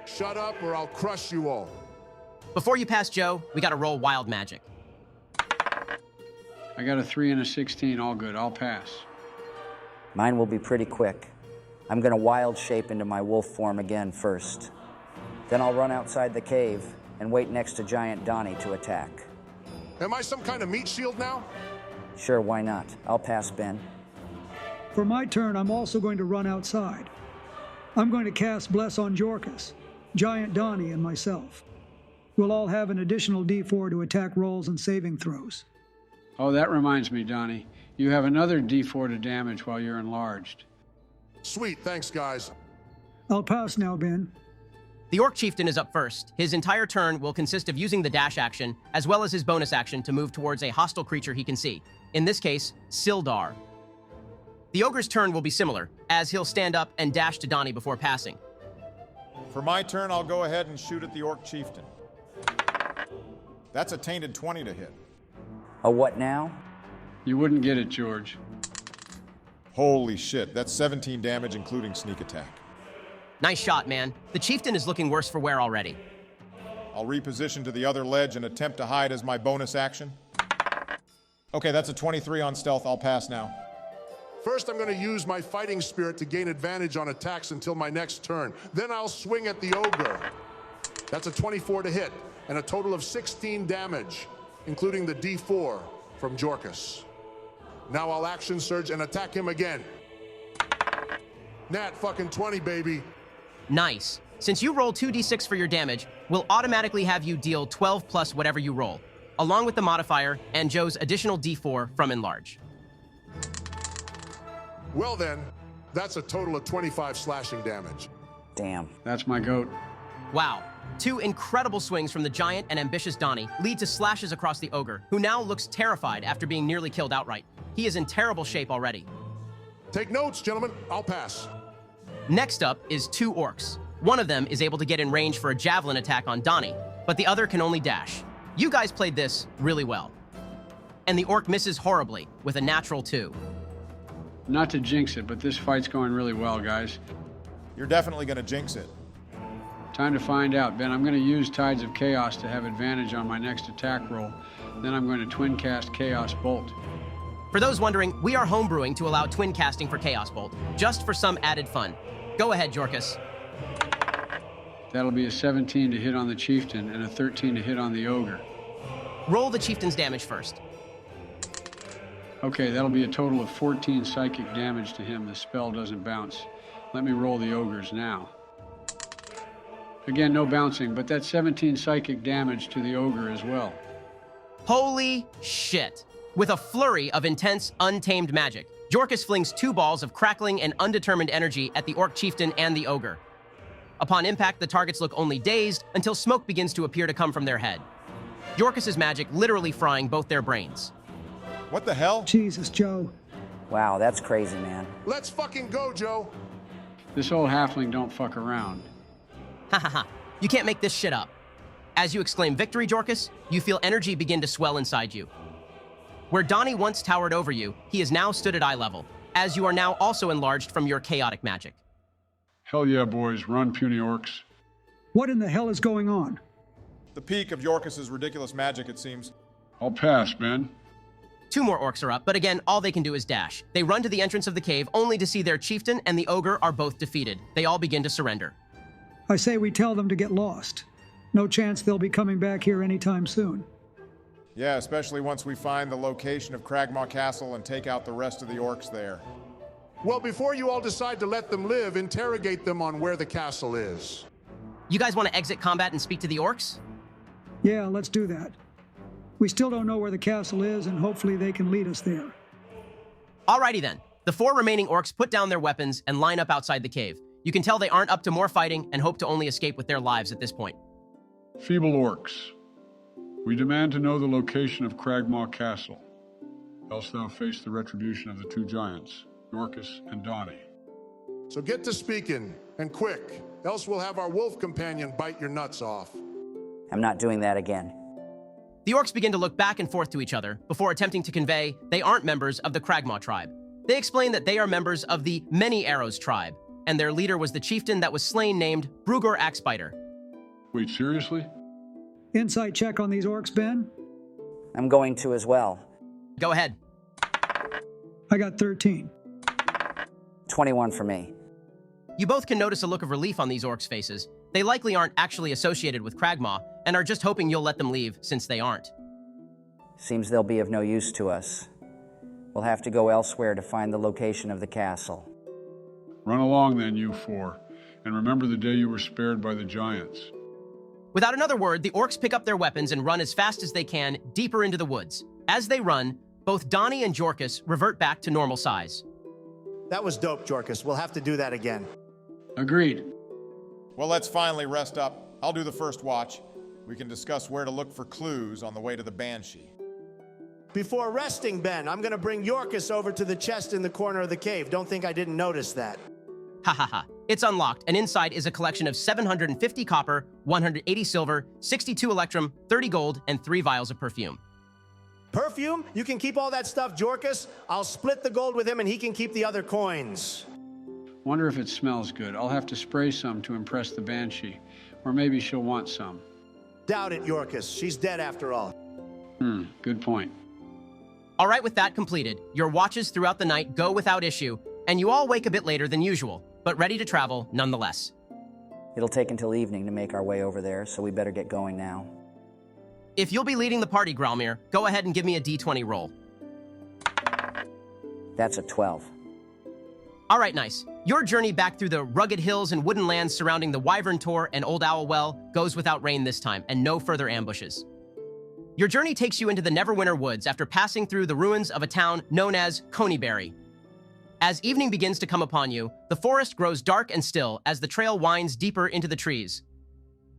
O: Shut up or I'll crush you all.
A: Before you pass Joe, we gotta roll wild magic.
D: I got a 3 and a 16, all good. I'll pass.
B: Mine will be pretty quick. I'm gonna wild shape into my wolf form again first. Then I'll run outside the cave and wait next to Giant Donnie to attack.
O: Am I some kind of meat shield now?
B: Sure, why not? I'll pass, Ben.
F: For my turn, I'm also going to run outside. I'm going to cast Bless on Jorkus, Giant Donnie, and myself. We'll all have an additional D4 to attack rolls and saving throws.
D: Oh, that reminds me, Donnie. You have another D4 to damage while you're enlarged.
O: Sweet, thanks, guys.
F: I'll pass now, Ben.
A: The Orc Chieftain is up first. His entire turn will consist of using the dash action, as well as his bonus action to move towards a hostile creature he can see. In this case, Sildar. The Ogre's turn will be similar, as he'll stand up and dash to Donnie before passing.
C: For my turn, I'll go ahead and shoot at the Orc Chieftain. That's a tainted 20 to hit.
B: A what now?
D: You wouldn't get it, George.
C: Holy shit, that's 17 damage, including sneak attack.
A: Nice shot, man. The Chieftain is looking worse for wear already.
C: I'll reposition to the other ledge and attempt to hide as my bonus action. Okay, that's a 23 on stealth. I'll pass now.
O: First, I'm going to use my fighting spirit to gain advantage on attacks until my next turn. Then I'll swing at the ogre. That's a 24 to hit, and a total of 16 damage, including the D4 from Jorkus. Now I'll action surge and attack him again. Nat fucking 20, baby.
A: Nice. Since you roll 2d6 for your damage, we'll automatically have you deal 12 plus whatever you roll, along with the modifier and Joe's additional d4 from Enlarge.
O: Well then, that's a total of 25 slashing damage.
B: Damn.
D: That's my goat.
A: Wow. 2 incredible swings from the giant and ambitious Donnie lead to slashes across the ogre, who now looks terrified after being nearly killed outright. He is in terrible shape already.
O: Take notes, gentlemen. I'll pass.
A: Next up is 2 orcs. One of them is able to get in range for a javelin attack on Donnie, but the other can only dash. You guys played this really well. And the orc misses horribly with a natural 2.
D: Not to jinx it, but this fight's going really well, guys.
C: You're definitely going to jinx it.
D: Time to find out, Ben. I'm going to use Tides of Chaos to have advantage on my next attack roll. Then I'm going to twin cast Chaos Bolt.
A: For those wondering, we are homebrewing to allow twin casting for Chaos Bolt, just for some added fun. Go ahead, Jorkus.
D: That'll be a 17 to hit on the Chieftain and a 13 to hit on the Ogre.
A: Roll the Chieftain's damage first.
D: Okay, that'll be a total of 14 psychic damage to him. The spell doesn't bounce. Let me roll the Ogres now. Again, no bouncing, but that's 17 psychic damage to the Ogre as well.
A: Holy shit. With a flurry of intense, untamed magic, Jorkus flings 2 balls of crackling and undetermined energy at the Orc Chieftain and the Ogre. Upon impact, the targets look only dazed until smoke begins to appear to come from their head. Jorkus' magic literally frying both their brains.
C: What the hell?
F: Jesus, Joe.
B: Wow, that's crazy, man.
O: Let's fucking go, Joe.
D: This old halfling don't fuck around.
A: Ha ha ha. You can't make this shit up. As you exclaim victory, Jorkus, you feel energy begin to swell inside you. Where Donnie once towered over you, he is now stood at eye level, as you are now also enlarged from your chaotic magic.
D: Hell yeah, boys. Run, puny orcs.
F: What in the hell is going on?
C: The peak of Yorkus's ridiculous magic, it seems.
D: I'll pass, Ben.
A: 2 more orcs are up, but again, all they can do is dash. They run to the entrance of the cave, only to see their chieftain and the ogre are both defeated. They all begin to surrender.
F: I say we tell them to get lost. No chance they'll be coming back here anytime soon.
C: Yeah, especially once we find the location of Cragmaw Castle and take out the rest of the orcs there.
O: Well, before you all decide to let them live, interrogate them on where the castle is.
A: You guys want to exit combat and speak to the orcs?
F: Yeah, let's do that. We still don't know where the castle is, and hopefully they can lead us there.
A: Alrighty then. The 4 remaining orcs put down their weapons and line up outside the cave. You can tell they aren't up to more fighting and hope to only escape with their lives at this point.
D: Feeble orcs, we demand to know the location of Cragmaw Castle, else thou face the retribution of the 2 giants, Yorkus and Donnie.
O: So get to speaking, and quick, else we'll have our wolf companion bite your nuts off.
B: I'm not doing that again.
A: The orcs begin to look back and forth to each other before attempting to convey they aren't members of the Cragmaw tribe. They explain that they are members of the Many Arrows tribe, and their leader was the chieftain that was slain named Brugor Axebiter.
D: Wait, seriously?
F: Insight check on these orcs, Ben?
B: I'm going to as well.
A: Go ahead.
F: I got 13.
B: 21 for me.
A: You both can notice a look of relief on these orcs' faces. They likely aren't actually associated with Cragmaw and are just hoping you'll let them leave since they aren't.
B: Seems they'll be of no use to us. We'll have to go elsewhere to find the location of the castle.
D: Run along then, you 4, and remember the day you were spared by the giants.
A: Without another word, the orcs pick up their weapons and run as fast as they can deeper into the woods. As they run, both Donnie and Jorkus revert back to normal size.
E: That was dope, Jorkus. We'll have to do that again.
D: Agreed.
C: Well, let's finally rest up. I'll do the first watch. We can discuss where to look for clues on the way to the Banshee.
E: Before resting, Ben, I'm going to bring Yorkus over to the chest in the corner of the cave. Don't think I didn't notice that.
A: Ha ha ha. It's unlocked, and inside is a collection of 750 copper, 180 silver, 62 electrum, 30 gold, and 3 vials of perfume.
E: Perfume? You can keep all that stuff, Jorkus. I'll split the gold with him, and he can keep the other coins.
D: Wonder if it smells good. I'll have to spray some to impress the Banshee. Or maybe she'll want some.
E: Doubt it, Yorkus. She's dead after all.
D: Good point.
A: All right, with that completed, your watches throughout the night go without issue, and you all wake a bit later than usual, but ready to travel nonetheless.
B: It'll take until evening to make our way over there, so we better get going now.
A: If you'll be leading the party, Gralmir, go ahead and give me a d20 roll.
B: That's a 12.
A: All right, nice. Your journey back through the rugged hills and wooden lands surrounding the Wyvern Tor and Old Owl Well goes without rain this time, and no further ambushes. Your journey takes you into the Neverwinter Woods after passing through the ruins of a town known as Coneyberry. As evening begins to come upon you, the forest grows dark and still as the trail winds deeper into the trees.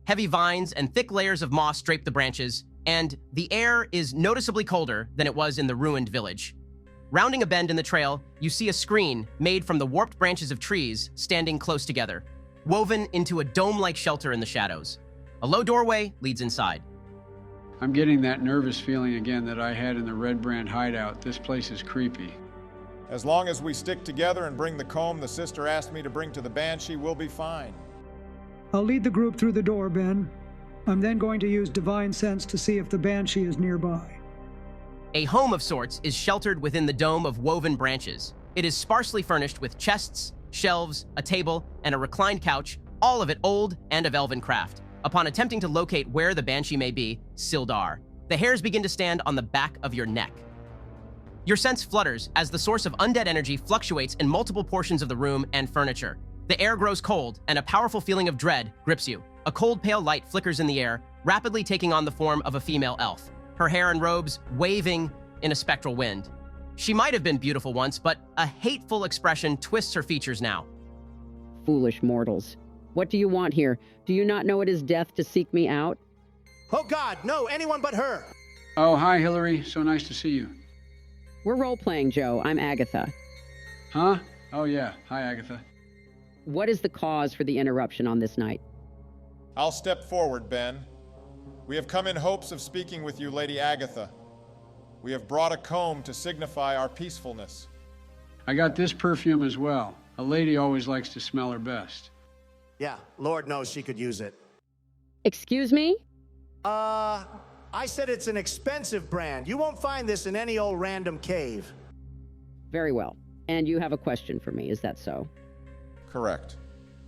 A: Heavy vines and thick layers of moss drape the branches, and the air is noticeably colder than it was in the ruined village. Rounding a bend in the trail, you see a screen made from the warped branches of trees standing close together, woven into a dome-like shelter in the shadows. A low doorway leads inside.
D: I'm getting that nervous feeling again that I had in the Red Brand hideout. This place is creepy.
C: As long as we stick together and bring the comb the sister asked me to bring to the Banshee, we'll be fine.
F: I'll lead the group through the door, Ben. I'm then going to use Divine Sense to see if the Banshee is nearby.
A: A home of sorts is sheltered within the dome of woven branches. It is sparsely furnished with chests, shelves, a table, and a reclined couch, all of it old and of elven craft. Upon attempting to locate where the Banshee may be, Sildar, the hairs begin to stand on the back of your neck. Your sense flutters as the source of undead energy fluctuates in multiple portions of the room and furniture. The air grows cold, and a powerful feeling of dread grips you. A cold, pale light flickers in the air, rapidly taking on the form of a female elf, her hair and robes waving in a spectral wind. She might have been beautiful once, but a hateful expression twists her features now.
P: Foolish mortals. What do you want here? Do you not know it is death to seek me out?
E: Oh God, no, anyone but her.
D: Oh, hi, Hillary. So nice to see you.
P: We're role-playing, Joe. I'm Agatha.
D: Huh? Oh, yeah. Hi, Agatha.
P: What is the cause for the interruption on this night?
C: I'll step forward, Ben. We have come in hopes of speaking with you, Lady Agatha. We have brought a comb to signify our peacefulness.
D: I got this perfume as well. A lady always likes to smell her best.
E: Yeah, Lord knows she could use it.
P: Excuse me?
E: I said it's an expensive brand. You won't find this in any old random cave.
P: Very well. And you have a question for me, is that so?
C: Correct.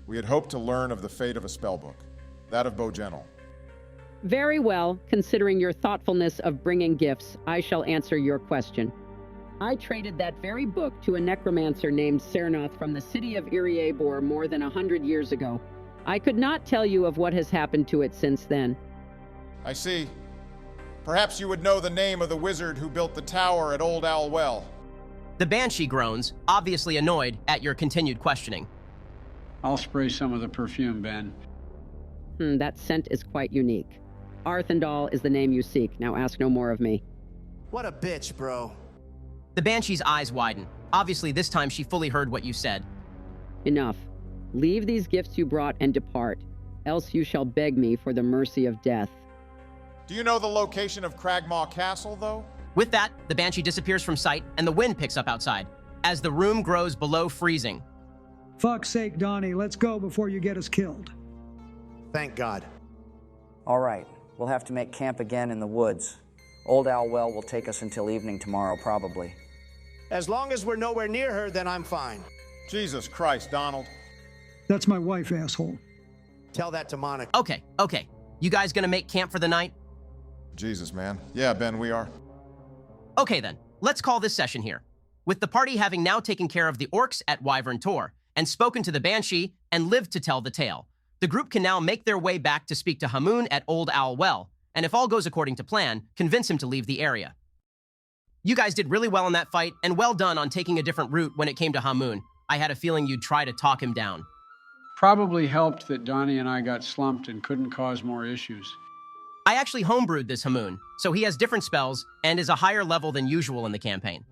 C: We had hoped to learn of the fate of a spellbook, that of Bogenel.
P: Very well. Considering your thoughtfulness of bringing gifts, I shall answer your question. I traded that very book to a necromancer named Cernoth from the city of Iriabor more than 100 years ago. I could not tell you of what has happened to it since then.
C: I see. Perhaps you would know the name of the wizard who built the tower at Old Owl Well.
A: The Banshee groans, obviously annoyed at your continued questioning.
D: I'll spray some of the perfume, Ben.
P: That scent is quite unique. Arthendal is the name you seek. Now ask no more of me.
E: What a bitch, bro.
A: The Banshee's eyes widen. Obviously, this time she fully heard what you said.
P: Enough. Leave these gifts you brought and depart, else you shall beg me for the mercy of death.
C: Do you know the location of Cragmaw Castle, though?
A: With that, the Banshee disappears from sight and the wind picks up outside, as the room grows below freezing.
F: Fuck's sake, Donnie, let's go before you get us killed.
E: Thank God.
B: All right, we'll have to make camp again in the woods. Old Owl Well will take us until evening tomorrow, probably.
E: As long as we're nowhere near her, then I'm fine.
C: Jesus Christ, Donald.
F: That's my wife, asshole.
E: Tell that to Monica.
A: Okay. You guys gonna make camp for the night?
C: Jesus, man. Yeah, Ben, we are.
A: Okay then, let's call this session here. With the party having now taken care of the Orcs at Wyvern Tor, and spoken to the Banshee, and lived to tell the tale, the group can now make their way back to speak to Hamoon at Old Owl Well, and if all goes according to plan, convince him to leave the area. You guys did really well in that fight, and well done on taking a different route when it came to Hamoon. I had a feeling you'd try to talk him down.
D: Probably helped that Donnie and I got slumped and couldn't cause more issues.
A: I actually homebrewed this Hamoon, so he has different spells and is a higher level than usual in the campaign.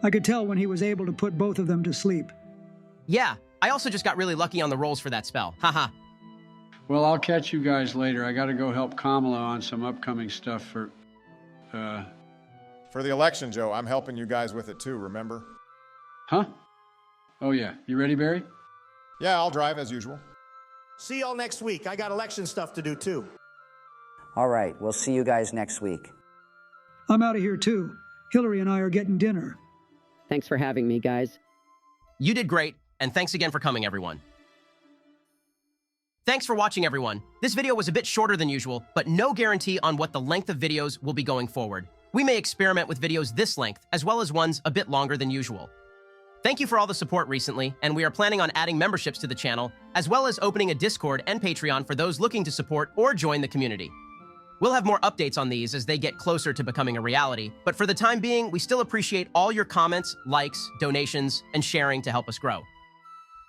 F: I could tell when he was able to put both of them to sleep.
A: Yeah, I also just got really lucky on the rolls for that spell. Haha.
D: Well, I'll catch you guys later. I gotta go help Kamala on some upcoming stuff for
C: the election, Joe. I'm helping you guys with it too, remember?
D: Huh? Oh yeah. You ready, Barry?
C: Yeah, I'll drive as usual.
E: See y'all next week. I got election stuff to do too.
B: All right, we'll see you guys next week.
F: I'm out of here too. Hillary and I are getting dinner.
P: Thanks for having me, guys.
A: You did great, and thanks again for coming, everyone. Thanks for watching, everyone. This video was a bit shorter than usual, but no guarantee on what the length of videos will be going forward. We may experiment with videos this length, as well as ones a bit longer than usual. Thank you for all the support recently, and we are planning on adding memberships to the channel, as well as opening a Discord and Patreon for those looking to support or join the community. We'll have more updates on these as they get closer to becoming a reality, but for the time being, we still appreciate all your comments, likes, donations, and sharing to help us grow.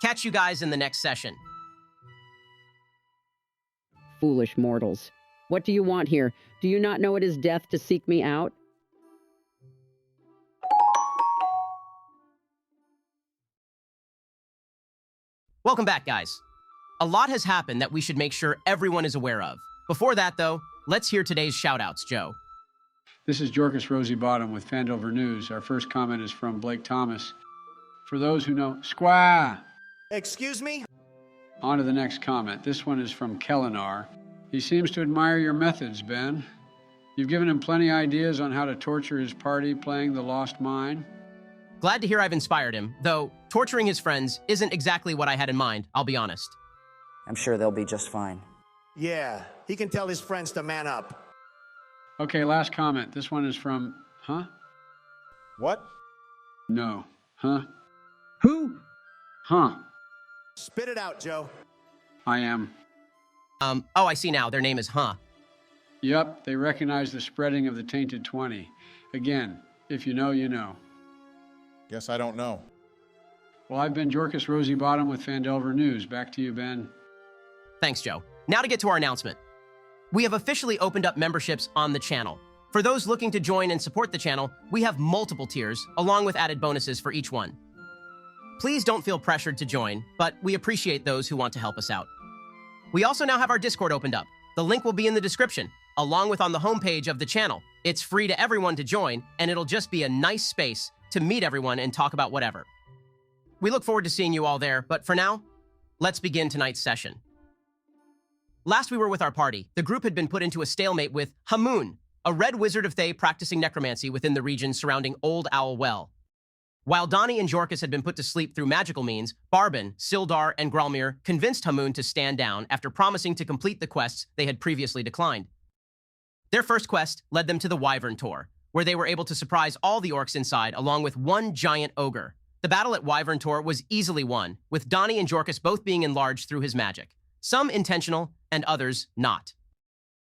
A: Catch you guys in the next session.
P: Foolish mortals. What do you want here? Do you not know it is death to seek me out?
A: Welcome back, guys. A lot has happened that we should make sure everyone is aware of. Before that, though, let's hear today's shoutouts, Joe.
D: This is Jorkus Rosybottom with Phandelver News. Our first comment is from Blake Thomas. For those who know, Squaw!
E: Excuse me?
D: On to the next comment. This one is from Kellinar. He seems to admire your methods, Ben. You've given him plenty ideas on how to torture his party playing the Lost Mine.
A: Glad to hear I've inspired him, though torturing his friends isn't exactly what I had in mind, I'll be honest.
B: I'm sure they'll be just fine.
E: Yeah, he can tell his friends to man up.
D: Okay, last comment. This one is from... Huh?
C: What?
D: No. Huh?
F: Who?
D: Huh.
E: Spit it out, Joe.
D: I am.
A: Oh, I see now. Their name is Huh.
D: Yep, they recognize the spreading of the Tainted 20. Again, if you know, you know.
C: Guess I don't know.
D: Well, I've been Jorkus Rosybottom with Phandelver News. Back to you, Ben.
A: Thanks, Joe. Now to get to our announcement. We have officially opened up memberships on the channel. For those looking to join and support the channel, we have multiple tiers, along with added bonuses for each one. Please don't feel pressured to join, but we appreciate those who want to help us out. We also now have our Discord opened up. The link will be in the description. along with on the homepage of the channel. It's free to everyone to join, and it'll just be a nice space to meet everyone and talk about whatever. We look forward to seeing you all there, but for now, let's begin tonight's session. Last we were with our party, the group had been put into a stalemate with Hamun, a red wizard of Thay practicing necromancy within the region surrounding Old Owl Well. While Donnie and Jorkus had been put to sleep through magical means, Barbin, Sildar, and Gralmir convinced Hamun to stand down after promising to complete the quests they had previously declined. Their first quest led them to the Wyvern Tor, where they were able to surprise all the orcs inside along with one giant ogre. The battle at Wyvern Tor was easily won, with Donnie and Jorkus both being enlarged through his magic, some intentional and others not.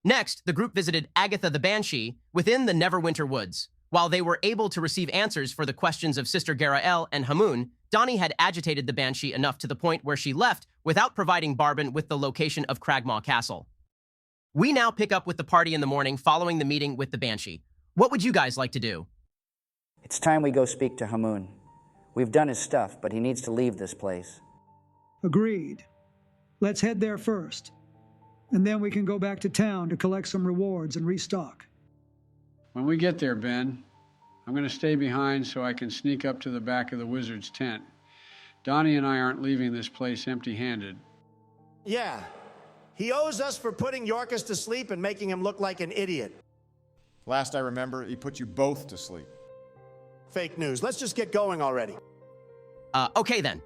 A: Next, the group visited Agatha the Banshee within the Neverwinter Woods. While they were able to receive answers for the questions of Sister Garael and Hamun, Donnie had agitated the Banshee enough to the point where she left without providing Barbin with the location of Cragmaw Castle. We now pick up with the party in the morning following the meeting with the Banshee. What would you guys like to do?
B: It's time we go speak to Hamun. We've done his stuff, but he needs to leave this place.
F: Agreed. Let's head there first. And then we can go back to town to collect some rewards and restock.
D: When we get there, Ben, I'm going to stay behind so I can sneak up to the back of the wizard's tent. Donnie and I aren't leaving this place empty-handed.
E: Yeah. He owes us for putting Jorkus to sleep and making him look like an idiot.
C: Last I remember, he put you both to sleep.
E: Fake news. Let's just get going already.
A: Okay then.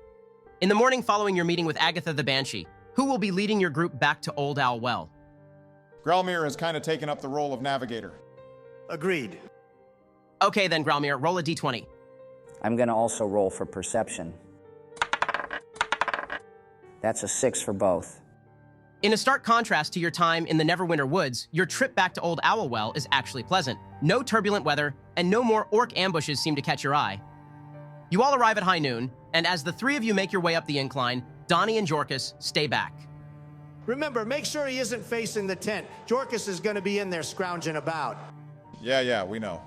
A: In the morning following your meeting with Agatha the Banshee, who will be leading your group back to Old Owl Well?
C: Gralmir has kind of taken up the role of navigator.
E: Agreed.
A: Okay then, Gralmir, roll a d20.
B: I'm going to also roll for perception. That's a 6 for both.
A: In a stark contrast to your time in the Neverwinter Woods, your trip back to Old Owl Well is actually pleasant. No turbulent weather, and no more orc ambushes seem to catch your eye. You all arrive at high noon, and as the three of you make your way up the incline, Donnie and Jorkus stay back.
E: Remember, make sure he isn't facing the tent. Jorkus is going to be in there scrounging about.
C: Yeah, we know.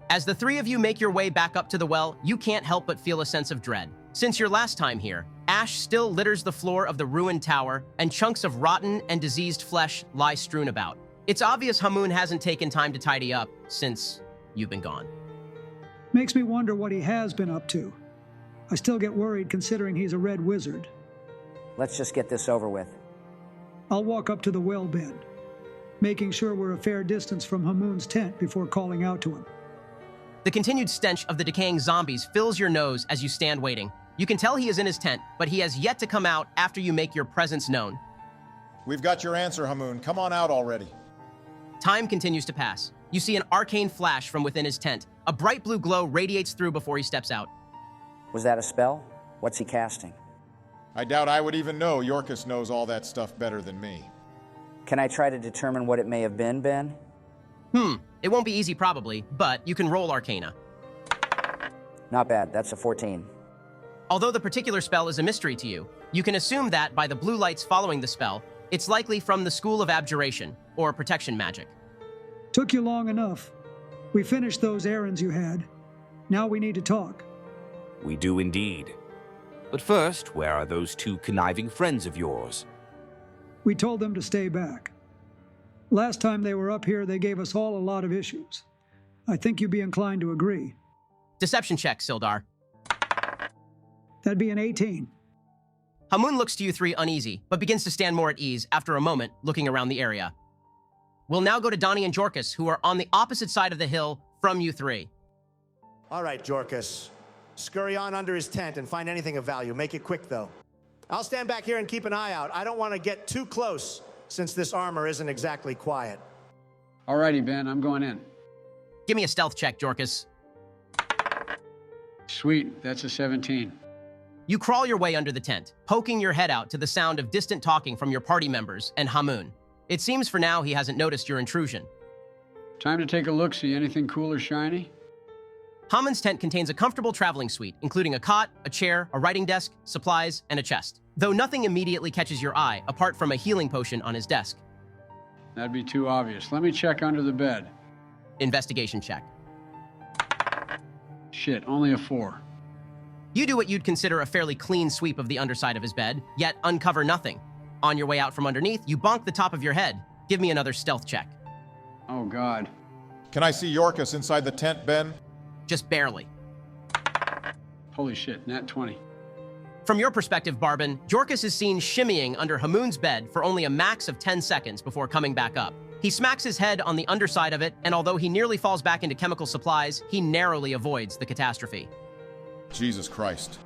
A: As the three of you make your way back up to the well, you can't help but feel a sense of dread. Since your last time here, ash still litters the floor of the ruined tower, and chunks of rotten and diseased flesh lie strewn about. It's obvious Hamun hasn't taken time to tidy up since you've been gone.
F: Makes me wonder what he has been up to. I still get worried considering he's a red wizard.
B: Let's just get this over with.
F: I'll walk up to the well bed, making sure we're a fair distance from Hamun's tent before calling out to him.
A: The continued stench of the decaying zombies fills your nose as you stand waiting. You can tell he is in his tent, but he has yet to come out after you make your presence known.
C: We've got your answer, Hamun. Come on out already.
A: Time continues to pass. You see an arcane flash from within his tent. A bright blue glow radiates through before he steps out.
B: Was that a spell? What's he casting?
C: I doubt I would even know. Jorkus knows all that stuff better than me.
B: Can I try to determine what it may have been, Ben?
A: It won't be easy probably, but you can roll Arcana.
B: Not bad. That's a 14.
A: Although the particular spell is a mystery to you, you can assume that by the blue lights following the spell, it's likely from the School of Abjuration, or protection magic.
F: Took you long enough. We finished those errands you had. Now we need to talk.
N: We do indeed. But first, where are those two conniving friends of yours?
F: We told them to stay back. Last time they were up here, they gave us all a lot of issues. I think you'd be inclined to agree.
A: Deception check, Sildar.
F: That'd be an 18.
A: Hamun looks to you three uneasy, but begins to stand more at ease after a moment looking around the area. We'll now go to Donnie and Jorkus, who are on the opposite side of the hill from you three.
E: All right, Jorkus. Scurry on under his tent and find anything of value. Make it quick, though. I'll stand back here and keep an eye out. I don't want to get too close, since this armor isn't exactly quiet.
D: All righty, Ben, I'm going in.
A: Give me a stealth check, Jorkus.
D: Sweet, that's a 17.
A: You crawl your way under the tent, poking your head out to the sound of distant talking from your party members and Hamun. It seems for now he hasn't noticed your intrusion.
D: Time to take a look, see anything cool or shiny?
A: Hamun's tent contains a comfortable traveling suite, including a cot, a chair, a writing desk, supplies, and a chest. Though nothing immediately catches your eye, apart from a healing potion on his desk.
D: That'd be too obvious. Let me check under the bed.
A: Investigation check.
D: Shit, only a 4.
A: You do what you'd consider a fairly clean sweep of the underside of his bed, yet uncover nothing. On your way out from underneath, you bonk the top of your head. Give me another stealth check.
D: Oh, God.
C: Can I see Yorkus inside the tent, Ben?
A: Just barely.
D: Holy shit, nat 20.
A: From your perspective, Barbin, Yorkus is seen shimmying under Hamoon's bed for only a max of 10 seconds before coming back up. He smacks his head on the underside of it, and although he nearly falls back into chemical supplies, he narrowly avoids the catastrophe.
C: Jesus Christ.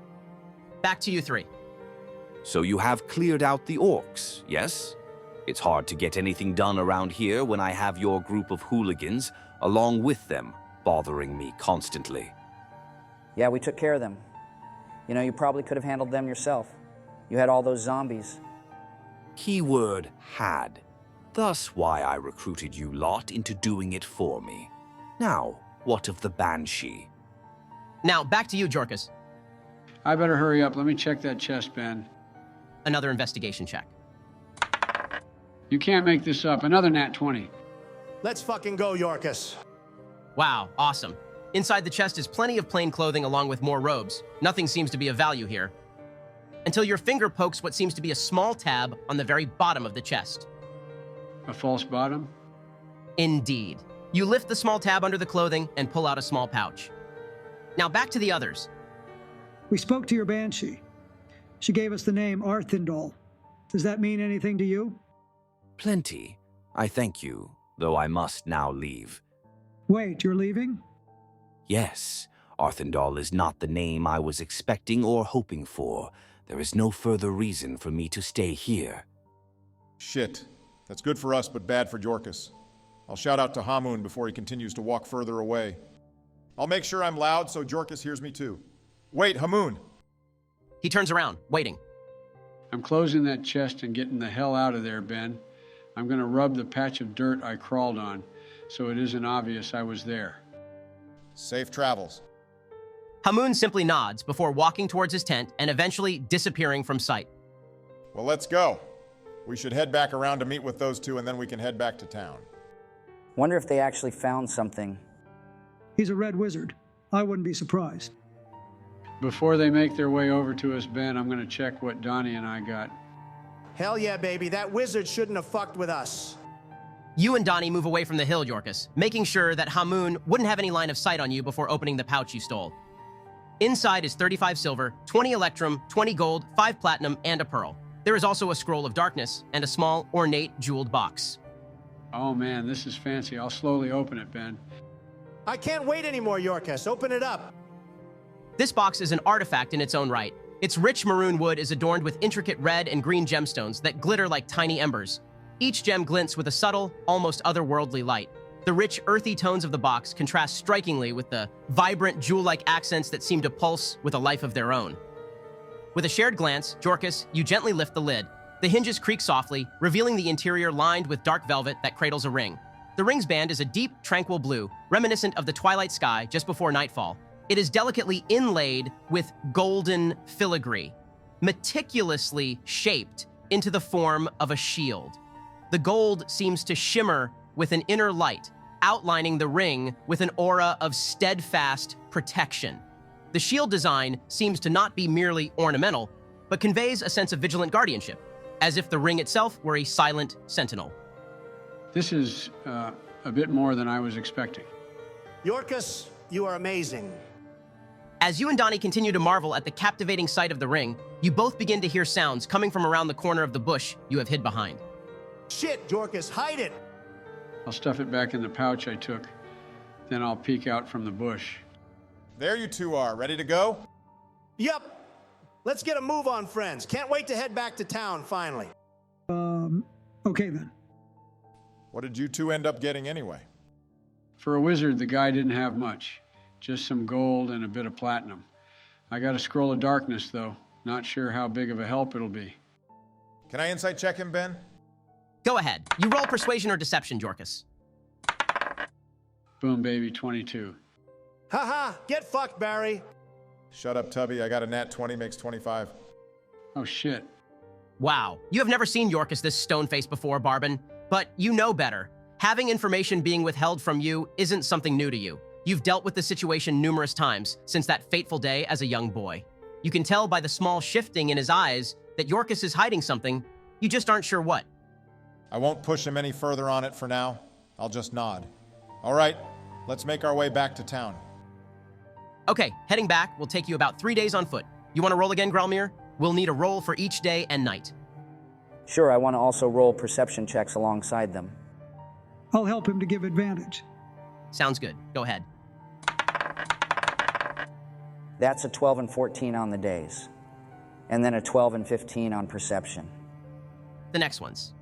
A: Back to you three.
N: So you have cleared out the orcs, yes? It's hard to get anything done around here when I have your group of hooligans along with them, bothering me constantly.
B: Yeah, we took care of them. You know, you probably could have handled them yourself. You had all those zombies.
N: Keyword had. Thus why I recruited you lot into doing it for me. Now, what of the Banshee?
A: Now, back to you, Yorkus.
D: I better hurry up. Let me check that chest, Ben.
A: Another investigation check.
D: You can't make this up. Another nat 20.
E: Let's fucking go, Yorkus.
A: Wow, awesome. Inside the chest is plenty of plain clothing along with more robes. Nothing seems to be of value here. Until your finger pokes what seems to be a small tab on the very bottom of the chest.
D: A false bottom?
A: Indeed. You lift the small tab under the clothing and pull out a small pouch. Now back to the others.
F: We spoke to your Banshee. She gave us the name Arthendal. Does that mean anything to you?
N: Plenty. I thank you, though I must now leave.
F: Wait, you're leaving?
N: Yes, Arthendal is not the name I was expecting or hoping for. There is no further reason for me to stay here.
C: Shit. That's good for us, but bad for Yorkus. I'll shout out to Hamoon before he continues to walk further away. I'll make sure I'm loud so Yorkus hears me too. Wait, Hamoon!
A: He turns around, waiting.
D: I'm closing that chest and getting the hell out of there, Ben. I'm going to rub the patch of dirt I crawled on, so it isn't obvious I was there.
C: Safe travels.
A: Hamoon simply nods before walking towards his tent and eventually disappearing from sight.
C: Well, let's go. We should head back around to meet with those two, and then we can head back to town.
B: Wonder if they actually found something.
F: He's a red wizard. I wouldn't be surprised.
D: Before they make their way over to us, Ben, I'm going to check what Donnie and I got.
E: Hell yeah, baby. That wizard shouldn't have fucked with us.
A: You and Donnie move away from the hill, Yorkus, making sure that Hamoon wouldn't have any line of sight on you before opening the pouch you stole. Inside is 35 silver, 20 electrum, 20 gold, 5 platinum, and a pearl. There is also a scroll of darkness and a small, ornate, jeweled box.
D: Oh man, this is fancy. I'll slowly open it, Ben.
E: I can't wait anymore, Yorkus. Open it up.
A: This box is an artifact in its own right. Its rich maroon wood is adorned with intricate red and green gemstones that glitter like tiny embers. Each gem glints with a subtle, almost otherworldly light. The rich, earthy tones of the box contrast strikingly with the vibrant, jewel-like accents that seem to pulse with a life of their own. With a shared glance, Yorkus, you gently lift the lid. The hinges creak softly, revealing the interior lined with dark velvet that cradles a ring. The ring's band is a deep, tranquil blue, reminiscent of the twilight sky just before nightfall. It is delicately inlaid with golden filigree, meticulously shaped into the form of a shield. The gold seems to shimmer with an inner light, outlining the ring with an aura of steadfast protection. The shield design seems to not be merely ornamental, but conveys a sense of vigilant guardianship, as if the ring itself were a silent sentinel.
D: This is a bit more than I was expecting.
E: Yorkus, you are amazing.
A: As you and Donnie continue to marvel at the captivating sight of the ring, you both begin to hear sounds coming from around the corner of the bush you have hid behind.
E: Shit, Yorkus, hide it!
D: I'll stuff it back in the pouch I took, then I'll peek out from the bush.
C: There you two are. Ready to go?
E: Yup. Let's get a move on, friends. Can't wait to head back to town, finally.
F: Okay then.
C: What did you two end up getting anyway?
D: For a wizard, the guy didn't have much. Just some gold and a bit of platinum. I got a scroll of darkness, though. Not sure how big of a help it'll be.
C: Can I insight check him, Ben?
A: Go ahead. You roll persuasion or deception, Yorkus.
D: Boom, baby, 22.
E: Haha, get fucked, Barry.
C: Shut up, Tubby. I got a nat 20, makes 25.
D: Oh, shit.
A: Wow. You have never seen Yorkus this stone-faced before, Barbin, but you know better. Having information being withheld from you isn't something new to you. You've dealt with the situation numerous times since that fateful day as a young boy. You can tell by the small shifting in his eyes that Yorkus is hiding something, you just aren't sure what.
C: I won't push him any further on it for now. I'll just nod. All right, let's make our way back to town.
A: Okay, heading back will take you about 3 days on foot. You want to roll again, Grelmir? We'll need a roll for each day and night.
B: Sure, I want to also roll perception checks alongside them.
F: I'll help him to give advantage.
A: Sounds good. Go ahead.
B: That's a 12 and 14 on the days. And then a 12 and 15 on perception.
A: The next ones.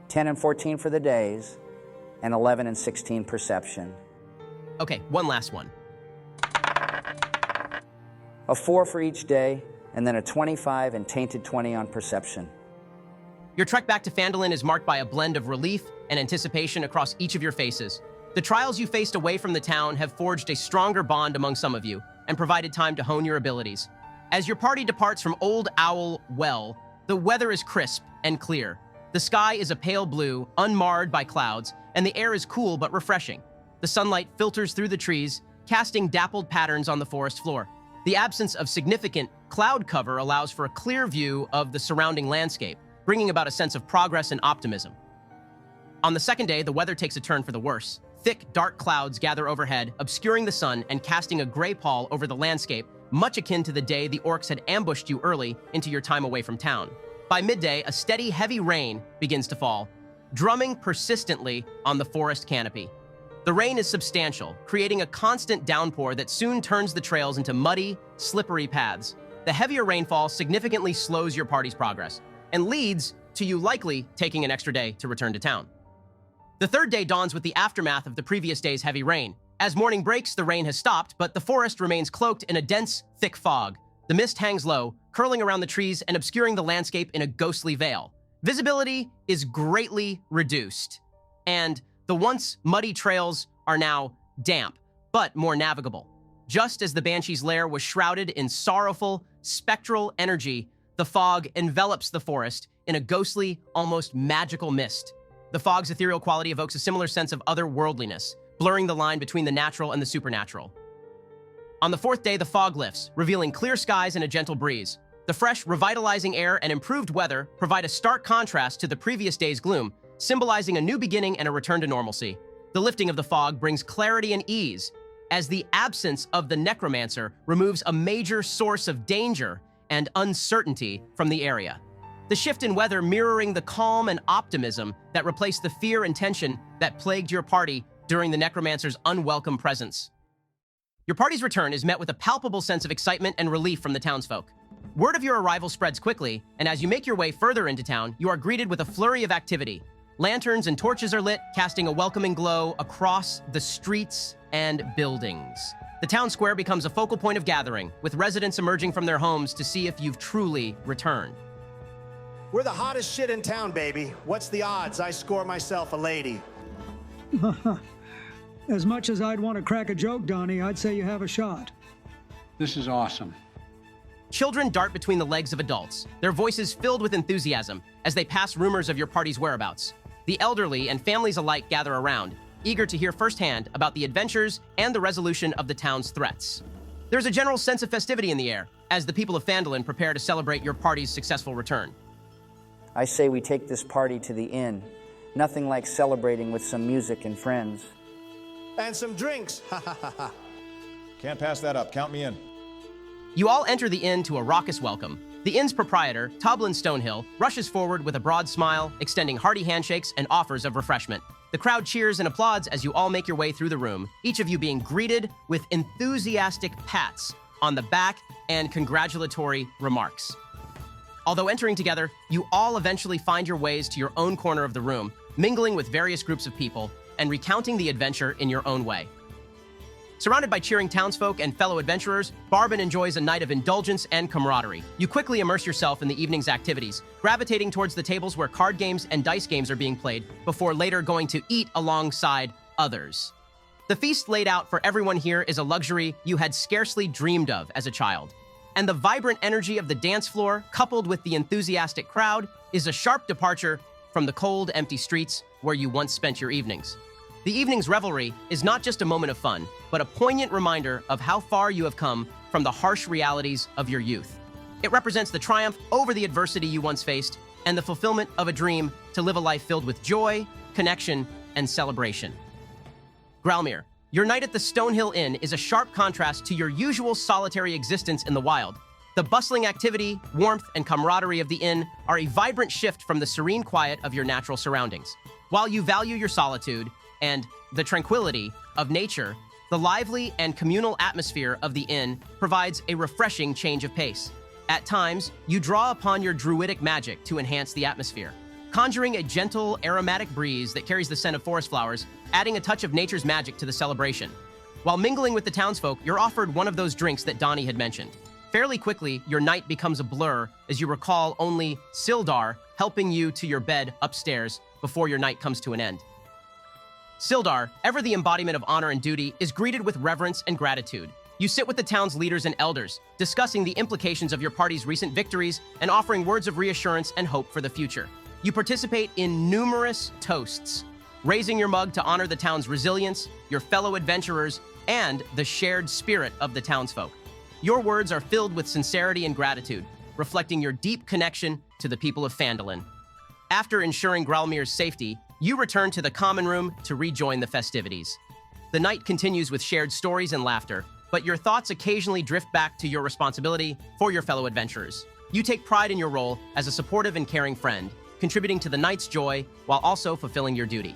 B: 10 and 14 for the days, and 11 and 16 perception.
A: Okay, one last one.
B: A 4 for each day, and then a 25 and tainted 20 on perception.
A: Your trek back to Phandalin is marked by a blend of relief and anticipation across each of your faces. The trials you faced away from the town have forged a stronger bond among some of you and provided time to hone your abilities. As your party departs from Old Owl Well, the weather is crisp and clear. The sky is a pale blue, unmarred by clouds, and the air is cool but refreshing. The sunlight filters through the trees, casting dappled patterns on the forest floor. The absence of significant cloud cover allows for a clear view of the surrounding landscape, bringing about a sense of progress and optimism. On the second day, the weather takes a turn for the worse. Thick, dark clouds gather overhead, obscuring the sun and casting a gray pall over the landscape, much akin to the day the Orcs had ambushed you early into your time away from town. By midday, a steady, heavy rain begins to fall, drumming persistently on the forest canopy. The rain is substantial, creating a constant downpour that soon turns the trails into muddy, slippery paths. The heavier rainfall significantly slows your party's progress and leads to you likely taking an extra day to return to town. The third day dawns with the aftermath of the previous day's heavy rain. As morning breaks, the rain has stopped, but the forest remains cloaked in a dense, thick fog. The mist hangs low, curling around the trees and obscuring the landscape in a ghostly veil. Visibility is greatly reduced, and the once muddy trails are now damp, but more navigable. Just as the Banshee's lair was shrouded in sorrowful, spectral energy, the fog envelops the forest in a ghostly, almost magical mist. The fog's ethereal quality evokes a similar sense of otherworldliness, blurring the line between the natural and the supernatural. On the fourth day, the fog lifts, revealing clear skies and a gentle breeze. The fresh, revitalizing air and improved weather provide a stark contrast to the previous day's gloom, symbolizing a new beginning and a return to normalcy. The lifting of the fog brings clarity and ease, as the absence of the necromancer removes a major source of danger and uncertainty from the area. The shift in weather mirroring the calm and optimism that replaced the fear and tension that plagued your party during the necromancer's unwelcome presence. Your party's return is met with a palpable sense of excitement and relief from the townsfolk. Word of your arrival spreads quickly, and as you make your way further into town, you are greeted with a flurry of activity. Lanterns and torches are lit, casting a welcoming glow across the streets and buildings. The town square becomes a focal point of gathering, with residents emerging from their homes to see if you've truly returned.
E: We're the hottest shit in town, baby. What's the odds I score myself a lady?
F: As much as I'd want to crack a joke, Donnie, I'd say you have a shot.
D: This is awesome.
A: Children dart between the legs of adults, their voices filled with enthusiasm as they pass rumors of your party's whereabouts. The elderly and families alike gather around, eager to hear firsthand about the adventures and the resolution of the town's threats. There's a general sense of festivity in the air as the people of Phandalin prepare to celebrate your party's successful return.
B: I say we take this party to the inn. Nothing like celebrating with some music and friends.
E: And some drinks, ha ha ha ha.
C: Can't pass that up, count me in.
A: You all enter the inn to a raucous welcome. The inn's proprietor, Toblin Stonehill, rushes forward with a broad smile, extending hearty handshakes and offers of refreshment. The crowd cheers and applauds as you all make your way through the room, each of you being greeted with enthusiastic pats on the back and congratulatory remarks. Although entering together, you all eventually find your ways to your own corner of the room, mingling with various groups of people and recounting the adventure in your own way. Surrounded by cheering townsfolk and fellow adventurers, Barbin enjoys a night of indulgence and camaraderie. You quickly immerse yourself in the evening's activities, gravitating towards the tables where card games and dice games are being played, before later going to eat alongside others. The feast laid out for everyone here is a luxury you had scarcely dreamed of as a child. And the vibrant energy of the dance floor, coupled with the enthusiastic crowd, is a sharp departure from the cold, empty streets where you once spent your evenings. The evening's revelry is not just a moment of fun, but a poignant reminder of how far you have come from the harsh realities of your youth. It represents the triumph over the adversity you once faced and the fulfillment of a dream to live a life filled with joy, connection, and celebration. Gralmere, your night at the Stonehill Inn is a sharp contrast to your usual solitary existence in the wild. The bustling activity, warmth, and camaraderie of the inn are a vibrant shift from the serene quiet of your natural surroundings. While you value your solitude and the tranquility of nature, the lively and communal atmosphere of the inn provides a refreshing change of pace. At times, you draw upon your druidic magic to enhance the atmosphere, conjuring a gentle, aromatic breeze that carries the scent of forest flowers, adding a touch of nature's magic to the celebration. While mingling with the townsfolk, you're offered one of those drinks that Donnie had mentioned. Fairly quickly, your night becomes a blur as you recall only Sildar helping you to your bed upstairs before your night comes to an end. Sildar, ever the embodiment of honor and duty, is greeted with reverence and gratitude. You sit with the town's leaders and elders, discussing the implications of your party's recent victories and offering words of reassurance and hope for the future. You participate in numerous toasts, raising your mug to honor the town's resilience, your fellow adventurers, and the shared spirit of the townsfolk. Your words are filled with sincerity and gratitude, reflecting your deep connection to the people of Phandalin. After ensuring Gralmere's safety, you return to the common room to rejoin the festivities. The night continues with shared stories and laughter, but your thoughts occasionally drift back to your responsibility for your fellow adventurers. You take pride in your role as a supportive and caring friend, contributing to the night's joy while also fulfilling your duty.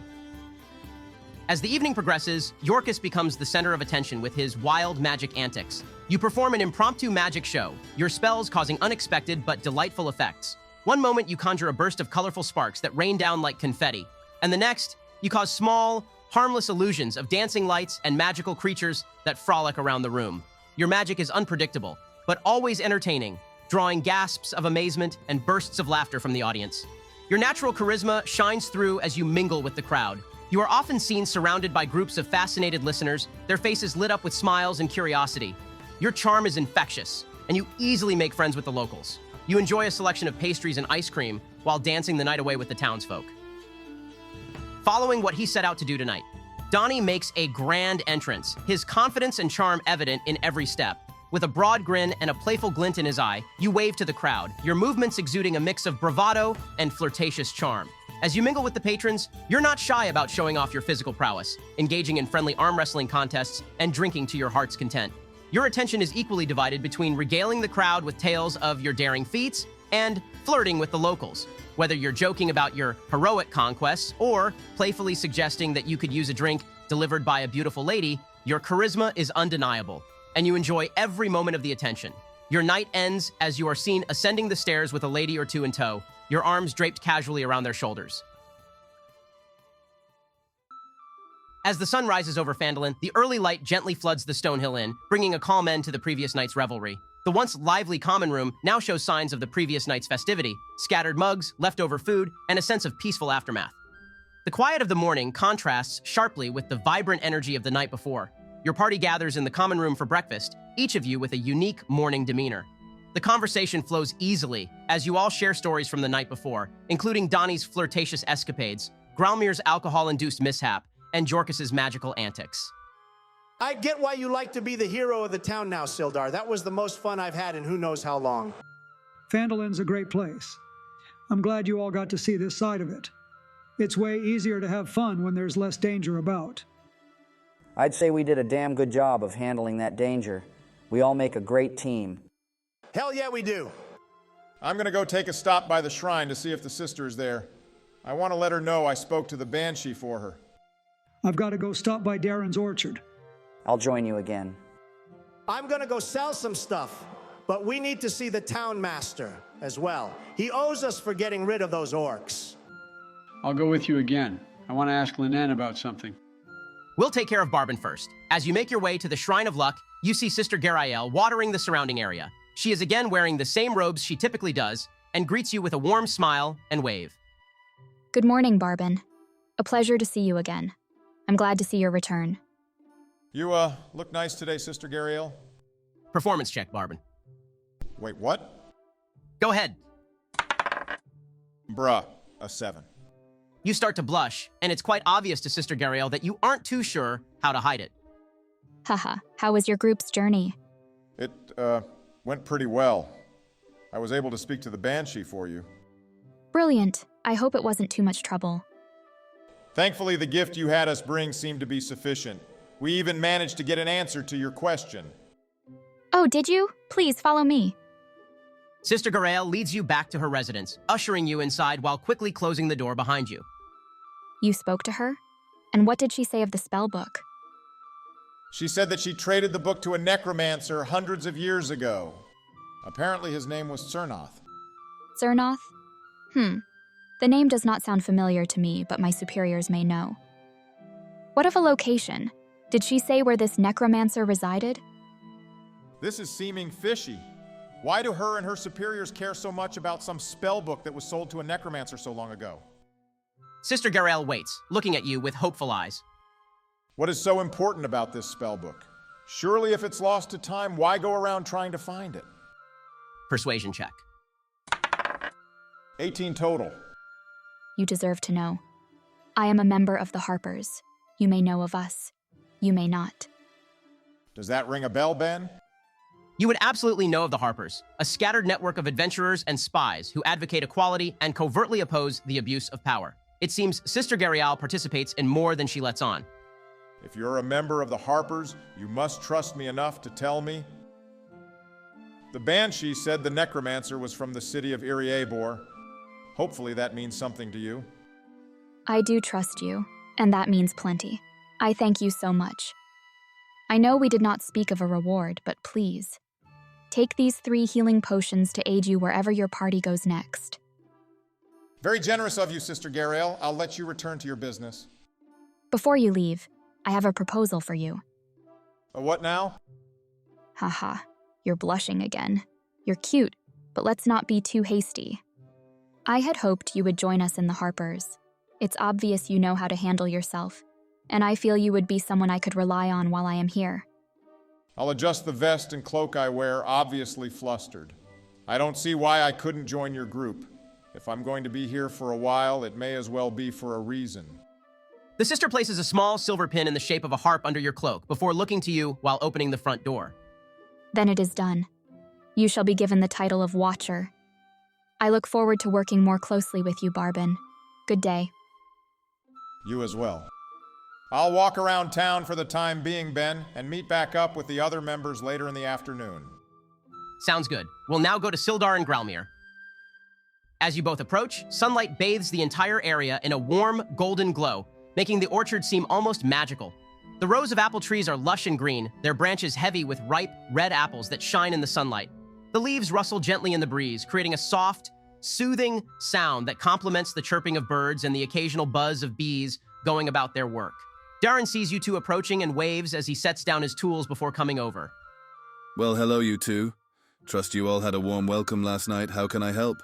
A: As the evening progresses, Yorkus becomes the center of attention with his wild magic antics. You perform an impromptu magic show, your spells causing unexpected but delightful effects. One moment you conjure a burst of colorful sparks that rain down like confetti, and the next, you cause small, harmless illusions of dancing lights and magical creatures that frolic around the room. Your magic is unpredictable, but always entertaining, drawing gasps of amazement and bursts of laughter from the audience. Your natural charisma shines through as you mingle with the crowd. You are often seen surrounded by groups of fascinated listeners, their faces lit up with smiles and curiosity. Your charm is infectious, and you easily make friends with the locals. You enjoy a selection of pastries and ice cream while dancing the night away with the townsfolk. Following what he set out to do tonight, Donnie makes a grand entrance, his confidence and charm evident in every step. With a broad grin and a playful glint in his eye, you wave to the crowd, your movements exuding a mix of bravado and flirtatious charm. As you mingle with the patrons, you're not shy about showing off your physical prowess, engaging in friendly arm wrestling contests, and drinking to your heart's content. Your attention is equally divided between regaling the crowd with tales of your daring feats and flirting with the locals. Whether you're joking about your heroic conquests or playfully suggesting that you could use a drink delivered by a beautiful lady, your charisma is undeniable, and you enjoy every moment of the attention. Your night ends as you are seen ascending the stairs with a lady or two in tow, your arms draped casually around their shoulders. As the sun rises over Phandalin, the early light gently floods the Stonehill Inn, bringing a calm end to the previous night's revelry. The once lively common room now shows signs of the previous night's festivity, scattered mugs, leftover food, and a sense of peaceful aftermath. The quiet of the morning contrasts sharply with the vibrant energy of the night before. Your party gathers in the common room for breakfast, each of you with a unique morning demeanor. The conversation flows easily as you all share stories from the night before, including Donnie's flirtatious escapades, Gralmere's alcohol-induced mishap, and Jorkus's magical antics.
E: I get why you like to be the hero of the town now, Sildar. That was the most fun I've had in who knows how long.
F: Phandalin's a great place. I'm glad you all got to see this side of it. It's way easier to have fun when there's less danger about.
B: I'd say we did a damn good job of handling that danger. We all make a great team.
E: Hell yeah, we do.
C: I'm going to go take a stop by the shrine to see if the sister is there. I want to let her know I spoke to the Banshee for her.
F: I've got to go stop by Darren's orchard.
B: I'll join you again.
E: I'm going to go sell some stuff, but we need to see the town master as well. He owes us for getting rid of those orcs.
D: I'll go with you again. I want to ask Linen about something.
A: We'll take care of Barbin first. As you make your way to the Shrine of Luck, you see Sister Garael watering the surrounding area. She is again wearing the same robes she typically does and greets you with a warm smile and wave.
Q: Good morning, Barbin. A pleasure to see you again. I'm glad to see your return.
C: You, look nice today, Sister Garael.
A: Performance check, Barbin.
C: Wait, what?
A: Go ahead.
C: Bruh, a 7.
A: You start to blush, and it's quite obvious to Sister Garael that you aren't too sure how to hide it.
Q: Haha, how was your group's journey?
C: It, went pretty well. I was able to speak to the Banshee for you.
Q: Brilliant. I hope it wasn't too much trouble.
C: Thankfully, the gift you had us bring seemed to be sufficient. We even managed to get an answer to your question.
Q: Oh, did you? Please follow me.
A: Sister Garael leads you back to her residence, ushering you inside while quickly closing the door behind you.
Q: You spoke to her? And what did she say of the spell book?
C: She said that she traded the book to a necromancer hundreds of years ago. Apparently his name was Cernoth.
Q: Cernoth? The name does not sound familiar to me, but my superiors may know. What of a location? Did she say where this necromancer resided?
C: This is seeming fishy. Why do her and her superiors care so much about some spell book that was sold to a necromancer so long ago?
A: Sister Garael waits, looking at you with hopeful eyes.
C: What is so important about this spell book? Surely if it's lost to time, why go around trying to find it?
A: Persuasion check.
C: 18 total.
Q: You deserve to know. I am a member of the Harpers. You may know of us. You may not.
C: Does that ring a bell, Ben?
A: You would absolutely know of the Harpers, a scattered network of adventurers and spies who advocate equality and covertly oppose the abuse of power. It seems Sister Garael participates in more than she lets on.
C: If you're a member of the Harpers, you must trust me enough to tell me. The Banshee said the necromancer was from the city of Iriabor. Hopefully that means something to you.
Q: I do trust you, and that means plenty. I thank you so much. I know we did not speak of a reward, but please, take these 3 healing potions to aid you wherever your party goes next.
C: Very generous of you, Sister Garael. I'll let you return to your business.
Q: Before you leave, I have a proposal for you.
C: What now?
Q: Haha, you're blushing again. You're cute, but let's not be too hasty. I had hoped you would join us in the Harpers. It's obvious you know how to handle yourself, and I feel you would be someone I could rely on while I am here.
C: I'll adjust the vest and cloak I wear, obviously flustered. I don't see why I couldn't join your group. If I'm going to be here for a while, it may as well be for a reason.
A: The sister places a small silver pin in the shape of a harp under your cloak before looking to you while opening the front door.
Q: Then it is done. You shall be given the title of Watcher. I look forward to working more closely with you, Barbin. Good day.
C: You as well. I'll walk around town for the time being, Ben, and meet back up with the other members later in the afternoon.
A: Sounds good. We'll now go to Sildar and Gralmere. As you both approach, sunlight bathes the entire area in a warm, golden glow, making the orchard seem almost magical. The rows of apple trees are lush and green, their branches heavy with ripe, red apples that shine in the sunlight. The leaves rustle gently in the breeze, creating a soft, soothing sound that complements the chirping of birds and the occasional buzz of bees going about their work. Darren sees you two approaching and waves as he sets down his tools before coming over.
R: Well, hello, you two. Trust you all had a warm welcome last night. How can I help?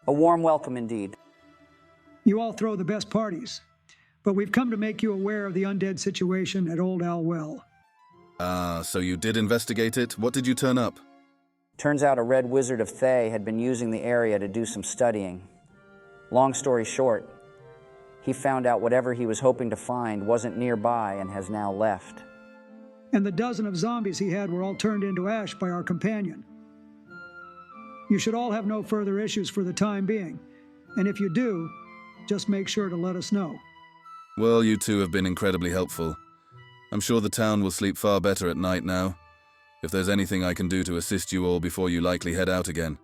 B: A warm welcome indeed.
F: You all throw the best parties, but we've come to make you aware of the undead situation at Old Owl Well.
R: Ah, so you did investigate it? What did you turn up?
B: Turns out a red wizard of Thay had been using the area to do some studying. Long story short, he found out whatever he was hoping to find wasn't nearby and has now left.
F: And the dozen of zombies he had were all turned into ash by our companion. You should all have no further issues for the time being, and if you do, just make sure to let us know.
R: Well, you two have been incredibly helpful. I'm sure the town will sleep far better at night now. If there's anything I can do to assist you all before you likely head out again,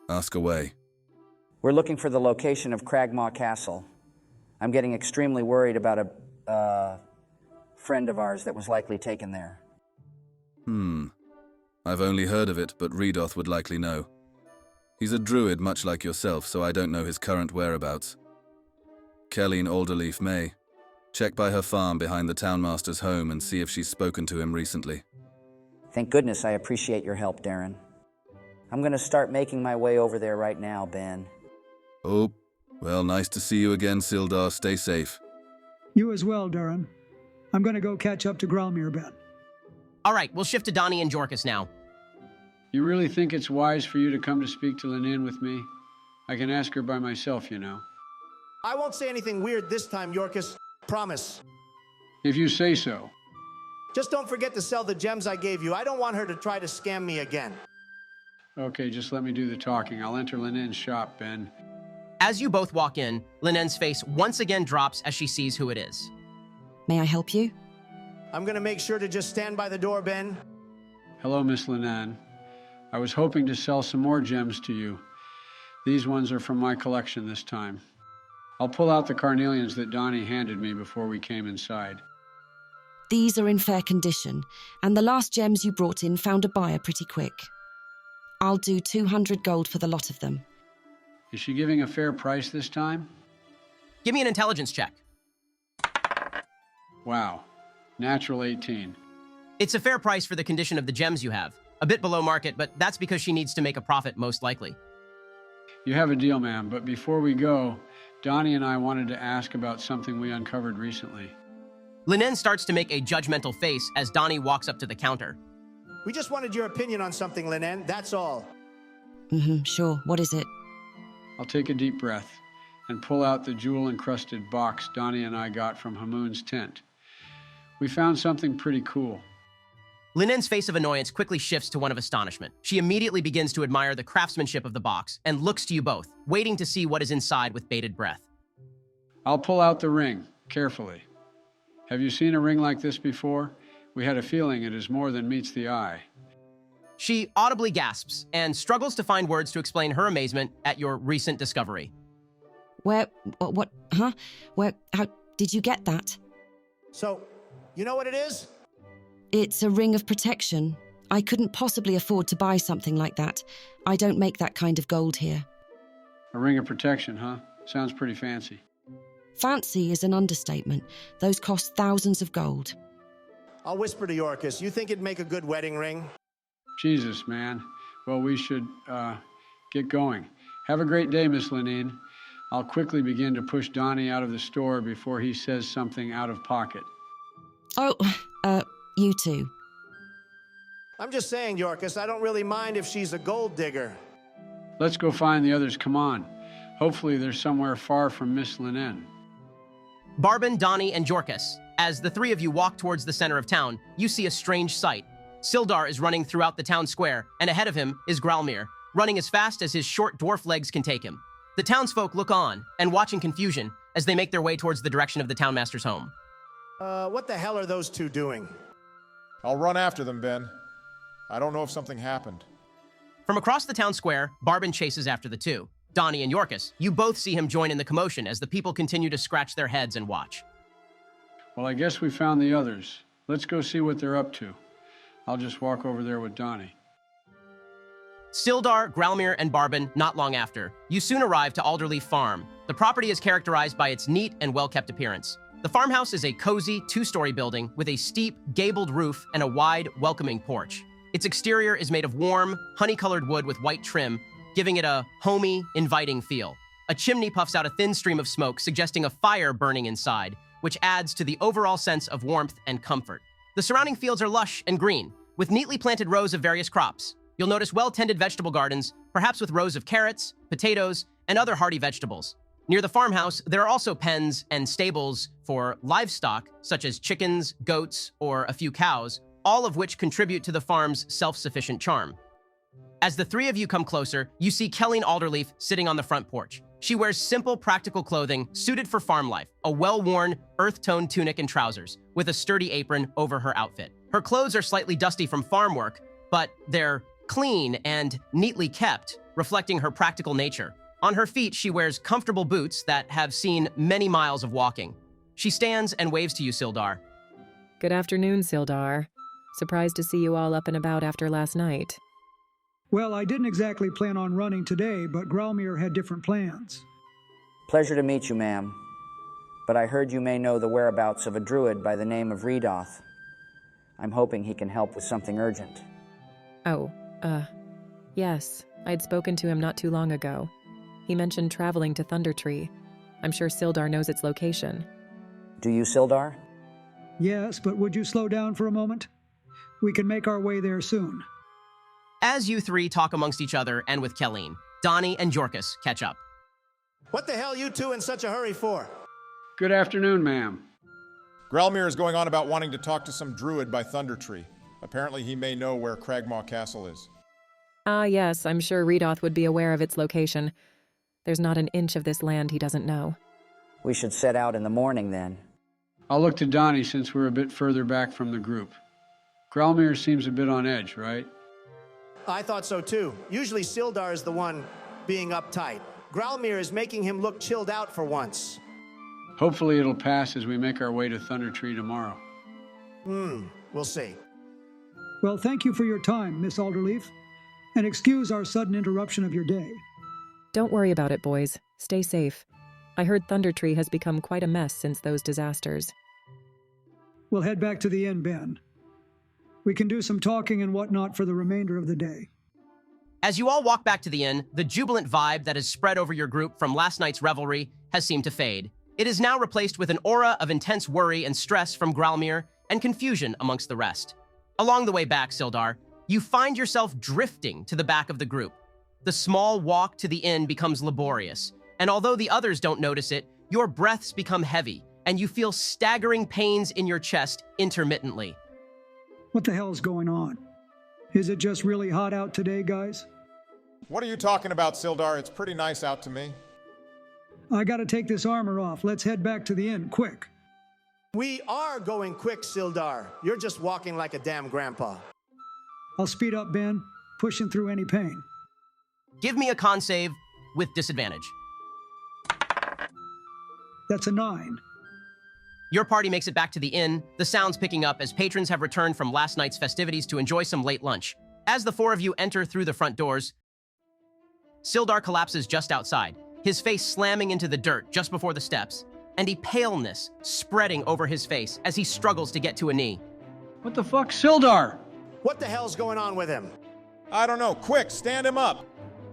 R: ask away.
B: We're looking for the location of Cragmaw Castle. I'm getting extremely worried about a friend of ours that was likely taken there.
R: I've only heard of it, but Redoth would likely know. He's a druid much like yourself, so I don't know his current whereabouts. Kelleen Alderleaf may. Check by her farm behind the townmaster's home and see if she's spoken to him recently.
B: Thank goodness I appreciate your help, Darren. I'm going to start making my way over there right now, Ben.
R: Oh, well, nice to see you again, Sildar. Stay safe.
F: You as well, Darren. I'm going to go catch up to Gralmere, Ben.
A: All right, we'll shift to Donnie and Jorkus now.
D: You really think it's wise for you to come to speak to Linin with me? I can ask her by myself, you know.
E: I won't say anything weird this time, Jorkus. Promise.
D: If you say so.
E: Just don't forget to sell the gems I gave you. I don't want her to try to scam me again.
D: Okay, just let me do the talking. I'll enter Linin's shop, Ben.
A: As you both walk in, Linen's face once again drops as she sees who it is.
I: May I help you?
E: I'm gonna make sure to just stand by the door, Ben.
D: Hello, Miss Linen. I was hoping to sell some more gems to you. These ones are from my collection this time. I'll pull out the carnelians that Donnie handed me before we came inside.
I: These are in fair condition, and the last gems you brought in found a buyer pretty quick. I'll do 200 gold for the lot of them.
D: Is she giving a fair price this time?
A: Give me an intelligence check.
D: Wow. Natural 18.
A: It's a fair price for the condition of the gems you have. A bit below market, but that's because she needs to make a profit, most likely.
D: You have a deal, ma'am, but before we go, Donnie and I wanted to ask about something we uncovered recently.
A: Linen starts to make a judgmental face as Donnie walks up to the counter.
E: We just wanted your opinion on something, Linen, that's all.
I: Sure. What is it?
D: I'll take a deep breath and pull out the jewel-encrusted box Donnie and I got from Hamoon's tent. We found something pretty cool.
A: Linen's face of annoyance quickly shifts to one of astonishment. She immediately begins to admire the craftsmanship of the box and looks to you both, waiting to see what is inside with bated breath.
D: I'll pull out the ring, carefully. Have you seen a ring like this before? We had a feeling it is more than meets the eye.
A: She audibly gasps and struggles to find words to explain her amazement at your recent discovery.
I: Where, what, huh? How did you get that?
E: So, you know what it is?
I: It's a ring of protection. I couldn't possibly afford to buy something like that. I don't make that kind of gold here.
D: A ring of protection, huh? Sounds pretty fancy.
I: Fancy is an understatement. Those cost thousands of gold.
E: I'll whisper to Yorkus. You think it'd make a good wedding ring?
D: Jesus, man. Well, we should, get going. Have a great day, Miss Linene. I'll quickly begin to push Donnie out of the store before he says something out of pocket.
I: Oh, you too.
E: I'm just saying, Yorkus, I don't really mind if she's a gold digger.
D: Let's go find the others, come on. Hopefully they're somewhere far from Miss Linen.
A: Barbin, Donnie, and Jorkus. As the three of you walk towards the center of town, you see a strange sight. Sildar is running throughout the town square, and ahead of him is Gralmir, running as fast as his short dwarf legs can take him. The townsfolk look on and watch in confusion as they make their way towards the direction of the townmaster's home.
E: What the hell are those two doing?
C: I'll run after them, Ben. I don't know if something happened.
A: From across the town square, Barbin chases after the two. Donnie and Yorkus, you both see him join in the commotion as the people continue to scratch their heads and watch.
D: Well, I guess we found the others. Let's go see what they're up to. I'll just walk over there with Donnie.
A: Sildar, Gralmir, and Barbin, not long after, you soon arrive to Alderleaf Farm. The property is characterized by its neat and well-kept appearance. The farmhouse is a cozy, two-story building with a steep, gabled roof and a wide, welcoming porch. Its exterior is made of warm, honey-colored wood with white trim, giving it a homey, inviting feel. A chimney puffs out a thin stream of smoke, suggesting a fire burning inside, which adds to the overall sense of warmth and comfort. The surrounding fields are lush and green, with neatly planted rows of various crops. You'll notice well-tended vegetable gardens, perhaps with rows of carrots, potatoes, and other hardy vegetables. Near the farmhouse, there are also pens and stables for livestock, such as chickens, goats, or a few cows, all of which contribute to the farm's self-sufficient charm. As the three of you come closer, you see Kelleen Alderleaf sitting on the front porch. She wears simple, practical clothing suited for farm life, a well-worn, earth-toned tunic and trousers, with a sturdy apron over her outfit. Her clothes are slightly dusty from farm work, but they're clean and neatly kept, reflecting her practical nature. On her feet, she wears comfortable boots that have seen many miles of walking. She stands and waves to you, Sildar.
S: Good afternoon, Sildar. Surprised to see you all up and about after last night.
F: Well, I didn't exactly plan on running today, but Gralmir had different plans.
B: Pleasure to meet you, ma'am. But I heard you may know the whereabouts of a druid by the name of Redoth. I'm hoping he can help with something urgent.
S: Oh, yes. I'd spoken to him not too long ago. He mentioned traveling to Thundertree. I'm sure Sildar knows its location.
B: Do you, Sildar?
F: Yes, but would you slow down for a moment? We can make our way there soon.
A: As you three talk amongst each other and with Kelleen, Donnie and Jorkus catch up.
E: What the hell you two in such a hurry for?
D: Good afternoon, ma'am.
C: Gralmir is going on about wanting to talk to some druid by Thundertree. Apparently he may know where Cragmaw Castle is.
S: Ah, yes, I'm sure Redoth would be aware of its location. There's not an inch of this land he doesn't know.
B: We should set out in the morning then.
D: I'll look to Donnie since we're a bit further back from the group. Gralmir seems a bit on edge, right?
E: I thought so too. Usually Sildar is the one being uptight. Gralmir is making him look chilled out for once.
D: Hopefully it'll pass as we make our way to Thunder Tree tomorrow.
E: We'll see.
F: Well, thank you for your time, Miss Alderleaf, and excuse our sudden interruption of your day.
S: Don't worry about it, boys. Stay safe. I heard Thunder Tree has become quite a mess since those disasters.
F: We'll head back to the inn, Ben. We can do some talking and whatnot for the remainder of the day.
A: As you all walk back to the inn, the jubilant vibe that has spread over your group from last night's revelry has seemed to fade. It is now replaced with an aura of intense worry and stress from Gralmir and confusion amongst the rest. Along the way back, Sildar, you find yourself drifting to the back of the group. The small walk to the inn becomes laborious, and although the others don't notice it, your breaths become heavy, and you feel staggering pains in your chest intermittently.
F: What the hell's going on? Is it just really hot out today, guys?
C: What are you talking about, Sildar? It's pretty nice out to me.
F: I gotta take this armor off. Let's head back to the inn, quick.
E: We are going quick, Sildar. You're just walking like a damn grandpa.
F: I'll speed up, Ben, pushing through any pain.
A: Give me a con save with disadvantage.
F: That's a 9.
A: Your party makes it back to the inn, the sounds picking up as patrons have returned from last night's festivities to enjoy some late lunch. As the four of you enter through the front doors, Sildar collapses just outside, his face slamming into the dirt just before the steps, and a paleness spreading over his face as he struggles to get to a knee.
D: What the fuck, Sildar?
E: What the hell's going on with him?
C: I don't know. Quick, stand him up.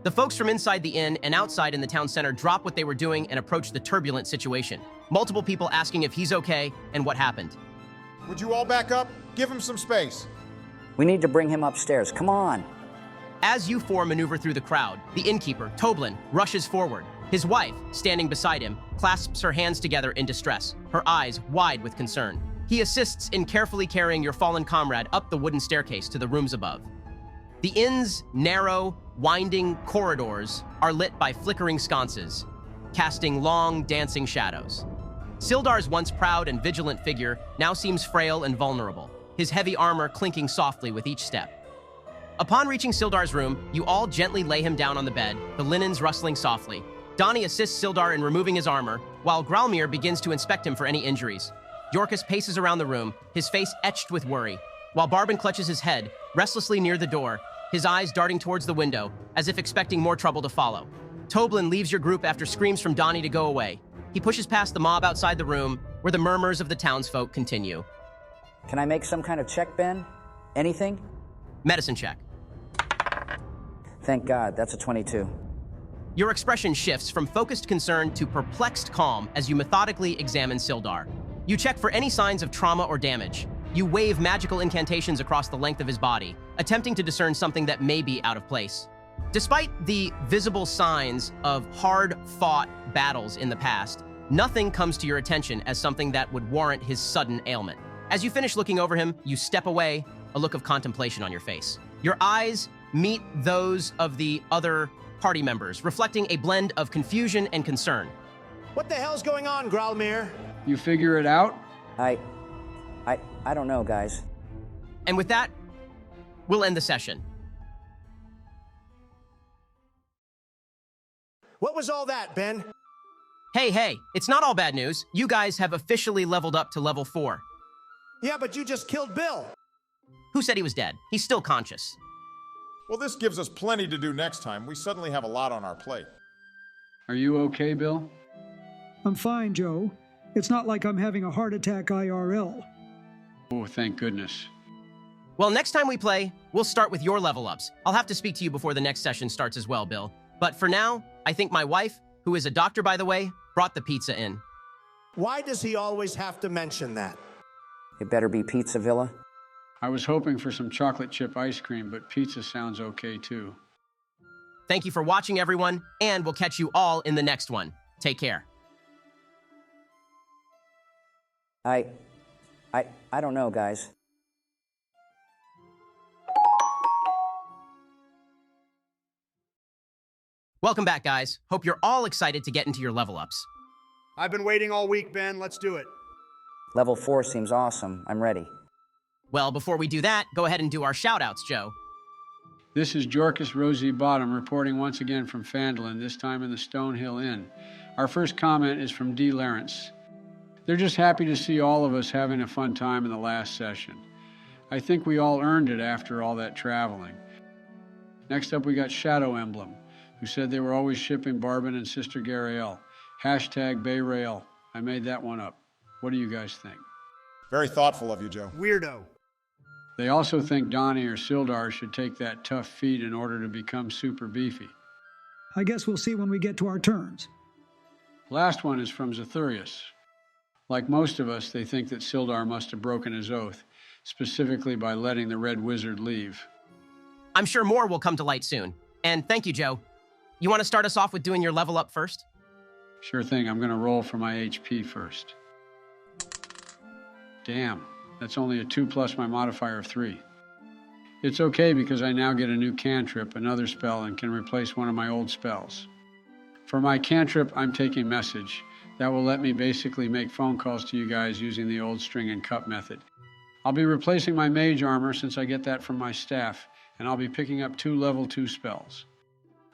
A: The folks from inside the inn and outside in the town center drop what they were doing and approach the turbulent situation. Multiple people asking if he's okay and what happened.
C: Would you all back up? Give him some space.
B: We need to bring him upstairs. Come on.
A: As you four maneuver through the crowd, the innkeeper, Toblin, rushes forward. His wife, standing beside him, clasps her hands together in distress, her eyes wide with concern. He assists in carefully carrying your fallen comrade up the wooden staircase to the rooms above. The inn's narrow, winding corridors are lit by flickering sconces, casting long, dancing shadows. Sildar's once proud and vigilant figure now seems frail and vulnerable, his heavy armor clinking softly with each step. Upon reaching Sildar's room, you all gently lay him down on the bed, the linens rustling softly. Donnie assists Sildar in removing his armor, while Gralmir begins to inspect him for any injuries. Yorkus paces around the room, his face etched with worry, while Barbin clutches his head, restlessly near the door, his eyes darting towards the window, as if expecting more trouble to follow. Toblin leaves your group after screams from Donnie to go away. He pushes past the mob outside the room, where the murmurs of the townsfolk continue.
B: Can I make some kind of check, Ben? Anything?
A: Medicine check.
B: Thank God, that's a 22.
A: Your expression shifts from focused concern to perplexed calm as you methodically examine Sildar. You check for any signs of trauma or damage. You wave magical incantations across the length of his body, attempting to discern something that may be out of place. Despite the visible signs of hard-fought battles in the past, nothing comes to your attention as something that would warrant his sudden ailment. As you finish looking over him, you step away, a look of contemplation on your face. Your eyes meet those of the other party members, reflecting a blend of confusion and concern.
E: What the hell's going on, Gralmir?
D: You figure it out?
B: I don't know, guys.
A: And with that, we'll end the session.
E: What was all that, Ben?
A: Hey, it's not all bad news. You guys have officially leveled up to level 4.
E: Yeah, but you just killed Bill.
A: Who said he was dead? He's still conscious.
C: Well, this gives us plenty to do next time. We suddenly have a lot on our plate.
D: Are you okay, Bill?
F: I'm fine, Joe. It's not like I'm having a heart attack IRL.
D: Oh, thank goodness.
A: Well, next time we play, we'll start with your level ups. I'll have to speak to you before the next session starts as well, Bill. But for now, I think my wife, who is a doctor by the way, brought the pizza in.
E: Why does he always have to mention that?
B: It better be Pizza Villa.
D: I was hoping for some chocolate chip ice cream, but pizza sounds okay too.
A: Thank you for watching, everyone, and we'll catch you all in the next one. Take care.
B: I don't know, guys.
A: Welcome back, guys. Hope you're all excited to get into your level ups.
E: I've been waiting all week, Ben. Let's do it.
B: Level 4 seems awesome. I'm ready.
A: Well, before we do that, go ahead and do our shout-outs, Joe.
D: This is Jorkus Rosy Bottom reporting once again from Phandalin, this time in the Stonehill Inn. Our first comment is from D. Lawrence. They're just happy to see all of us having a fun time in the last session. I think we all earned it after all that traveling. Next up, we got Shadow Emblem, who said they were always shipping Barbin and Sister Gariel. Hashtag Bayrail. I made that one up. What do you guys think?
C: Very thoughtful of you, Joe.
E: Weirdo.
D: They also think Donnie or Sildar should take that tough feat in order to become super beefy.
F: I guess we'll see when we get to our turns.
D: Last one is from Zathurius. Like most of us, they think that Sildar must have broken his oath, specifically by letting the Red Wizard leave.
A: I'm sure more will come to light soon. And thank you, Joe. You want to start us off with doing your level up first?
D: Sure thing. I'm going to roll for my HP first. Damn, that's only a 2 plus my modifier of 3. It's okay because I now get a new cantrip, another spell, and can replace one of my old spells. For my cantrip, I'm taking Message. That will let me basically make phone calls to you guys using the old string and cup method. I'll be replacing my mage armor since I get that from my staff, and I'll be picking up 2 level 2 spells.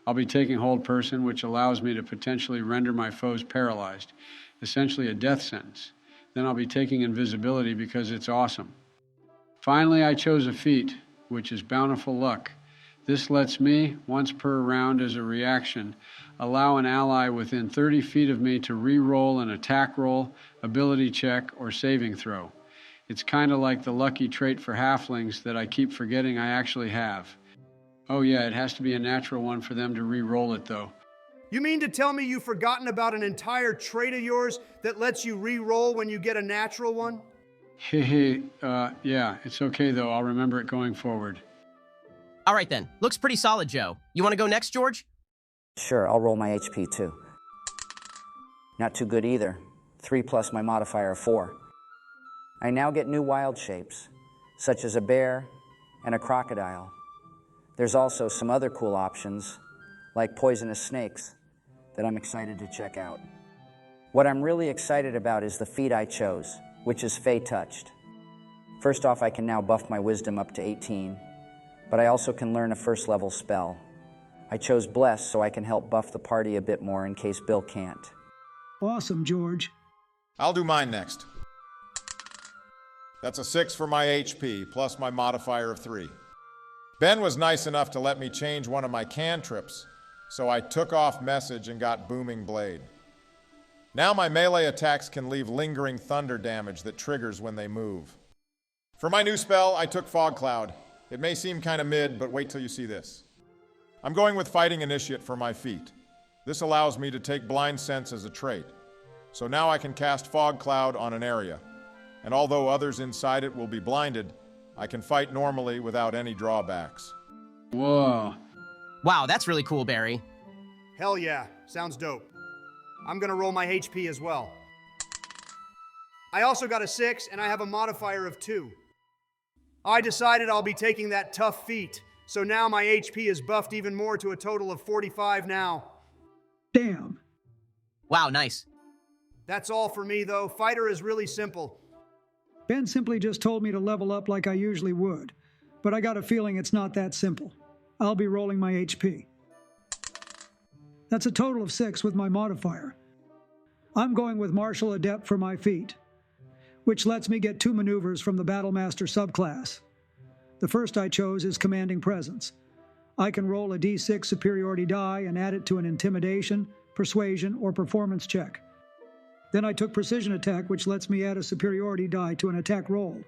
D: I'll be taking Hold Person, which allows me to potentially render my foes paralyzed, essentially a death sentence. Then I'll be taking Invisibility because it's awesome. Finally, I chose a feat, which is Bountiful Luck. This lets me, once per round as a reaction, allow an ally within 30 feet of me to re-roll an attack roll, ability check, or saving throw. It's kind of like the lucky trait for halflings that I keep forgetting I actually have. Oh yeah, it has to be a natural one for them to re-roll it though.
E: You mean to tell me you've forgotten about an entire trait of yours that lets you re-roll when you get a natural one?
D: Yeah, it's okay though. I'll remember it going forward.
A: All right then. Looks pretty solid, Joe. You want to go next, George?
B: Sure, I'll roll my HP too. Not too good either. 3 plus my modifier of 4. I now get new wild shapes, such as a bear and a crocodile. There's also some other cool options, like poisonous snakes, that I'm excited to check out. What I'm really excited about is the feat I chose, which is Fey Touched. First off, I can now buff my wisdom up to 18, but I also can learn a first level spell. I chose Bless so I can help buff the party a bit more in case Bill can't.
F: Awesome, George.
C: I'll do mine next. That's a 6 for my HP, plus my modifier of 3. Ben was nice enough to let me change one of my cantrips, so I took off Message and got Booming Blade. Now my melee attacks can leave lingering thunder damage that triggers when they move. For my new spell, I took Fog Cloud. It may seem kind of mid, but wait till you see this. I'm going with Fighting Initiate for my feat. This allows me to take Blind Sense as a trait. So now I can cast Fog Cloud on an area. And although others inside it will be blinded, I can fight normally without any drawbacks.
D: Whoa.
A: Wow, that's really cool, Barry.
E: Hell yeah, sounds dope. I'm gonna roll my HP as well. I also got a 6, and I have a modifier of 2. I decided I'll be taking that tough feat, so now my HP is buffed even more to a total of 45 now.
F: Damn.
A: Wow, nice.
E: That's all for me, though. Fighter is really simple.
F: Ben simply just told me to level up like I usually would, but I got a feeling it's not that simple. I'll be rolling my HP. That's a total of 6 with my modifier. I'm going with Martial Adept for my feat, which lets me get 2 maneuvers from the Battlemaster subclass. The first I chose is Commanding Presence. I can roll a D6 superiority die and add it to an Intimidation, Persuasion, or Performance check. Then I took Precision Attack, which lets me add a superiority die to an attack roll.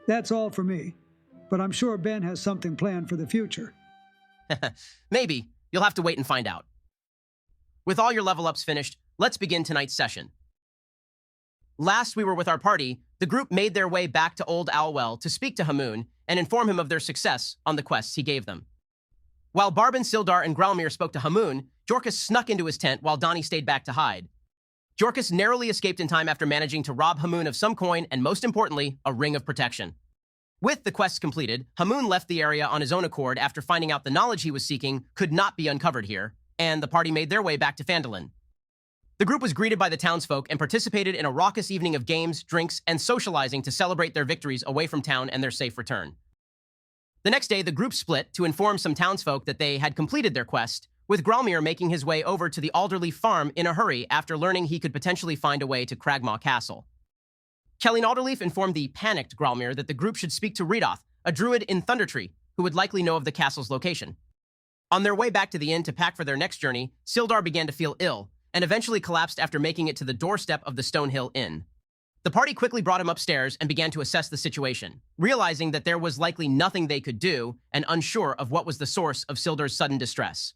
F: That's all for me, but I'm sure Ben has something planned for the future.
A: Maybe. You'll have to wait and find out. With all your level ups finished, let's begin tonight's session. Last we were with our party, the group made their way back to Old Owlwell to speak to Hamoon and inform him of their success on the quests he gave them. While Barbin, Sildar, and Gralmir spoke to Hamoon, Jorkus snuck into his tent while Donnie stayed back to hide. Jorkus narrowly escaped in time after managing to rob Hamoon of some coin and, most importantly, a ring of protection. With the quests completed, Hamoon left the area on his own accord after finding out the knowledge he was seeking could not be uncovered here, and the party made their way back to Phandalin. The group was greeted by the townsfolk and participated in a raucous evening of games, drinks, and socializing to celebrate their victories away from town and their safe return. The next day, the group split to inform some townsfolk that they had completed their quest, with Gralmere making his way over to the Alderleaf farm in a hurry after learning he could potentially find a way to Cragmaw Castle. Kelleen Alderleaf informed the panicked Gralmere that the group should speak to Redoth, a druid in Thundertree, who would likely know of the castle's location. On their way back to the inn to pack for their next journey, Sildar began to feel ill, and eventually collapsed after making it to the doorstep of the Stonehill Inn. The party quickly brought him upstairs and began to assess the situation, realizing that there was likely nothing they could do and unsure of what was the source of Sildar's sudden distress.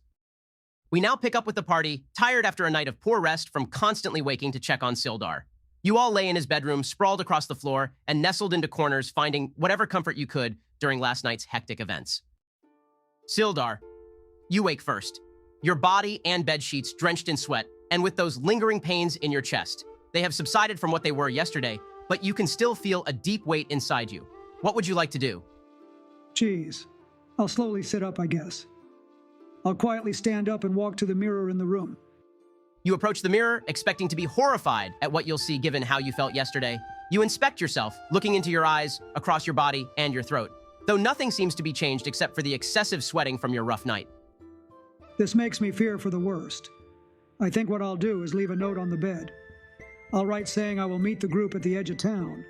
A: We now pick up with the party, tired after a night of poor rest from constantly waking to check on Sildar. You all lay in his bedroom, sprawled across the floor, and nestled into corners, finding whatever comfort you could during last night's hectic events. Sildar, you wake first, your body and bedsheets drenched in sweat, and with those lingering pains in your chest. They have subsided from what they were yesterday, but you can still feel a deep weight inside you. What would you like to do?
F: Geez, I'll slowly sit up, I guess. I'll quietly stand up and walk to the mirror in the room.
A: You approach the mirror, expecting to be horrified at what you'll see given how you felt yesterday. You inspect yourself, looking into your eyes, across your body, and your throat, though nothing seems to be changed except for the excessive sweating from your rough night.
F: This makes me fear for the worst. I think what I'll do is leave a note on the bed. I'll write saying I will meet the group at the edge of town.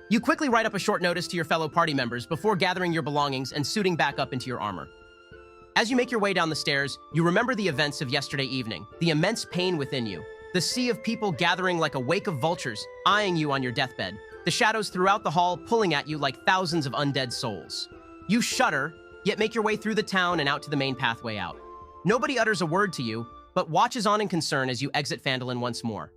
A: You quickly write up a short notice to your fellow party members before gathering your belongings and suiting back up into your armor. As you make your way down the stairs, you remember the events of yesterday evening, the immense pain within you, the sea of people gathering like a wake of vultures, eyeing you on your deathbed, the shadows throughout the hall pulling at you like thousands of undead souls. You shudder, yet make your way through the town and out to the main pathway out. Nobody utters a word to you, but watches on in concern as you exit Phandalin once more.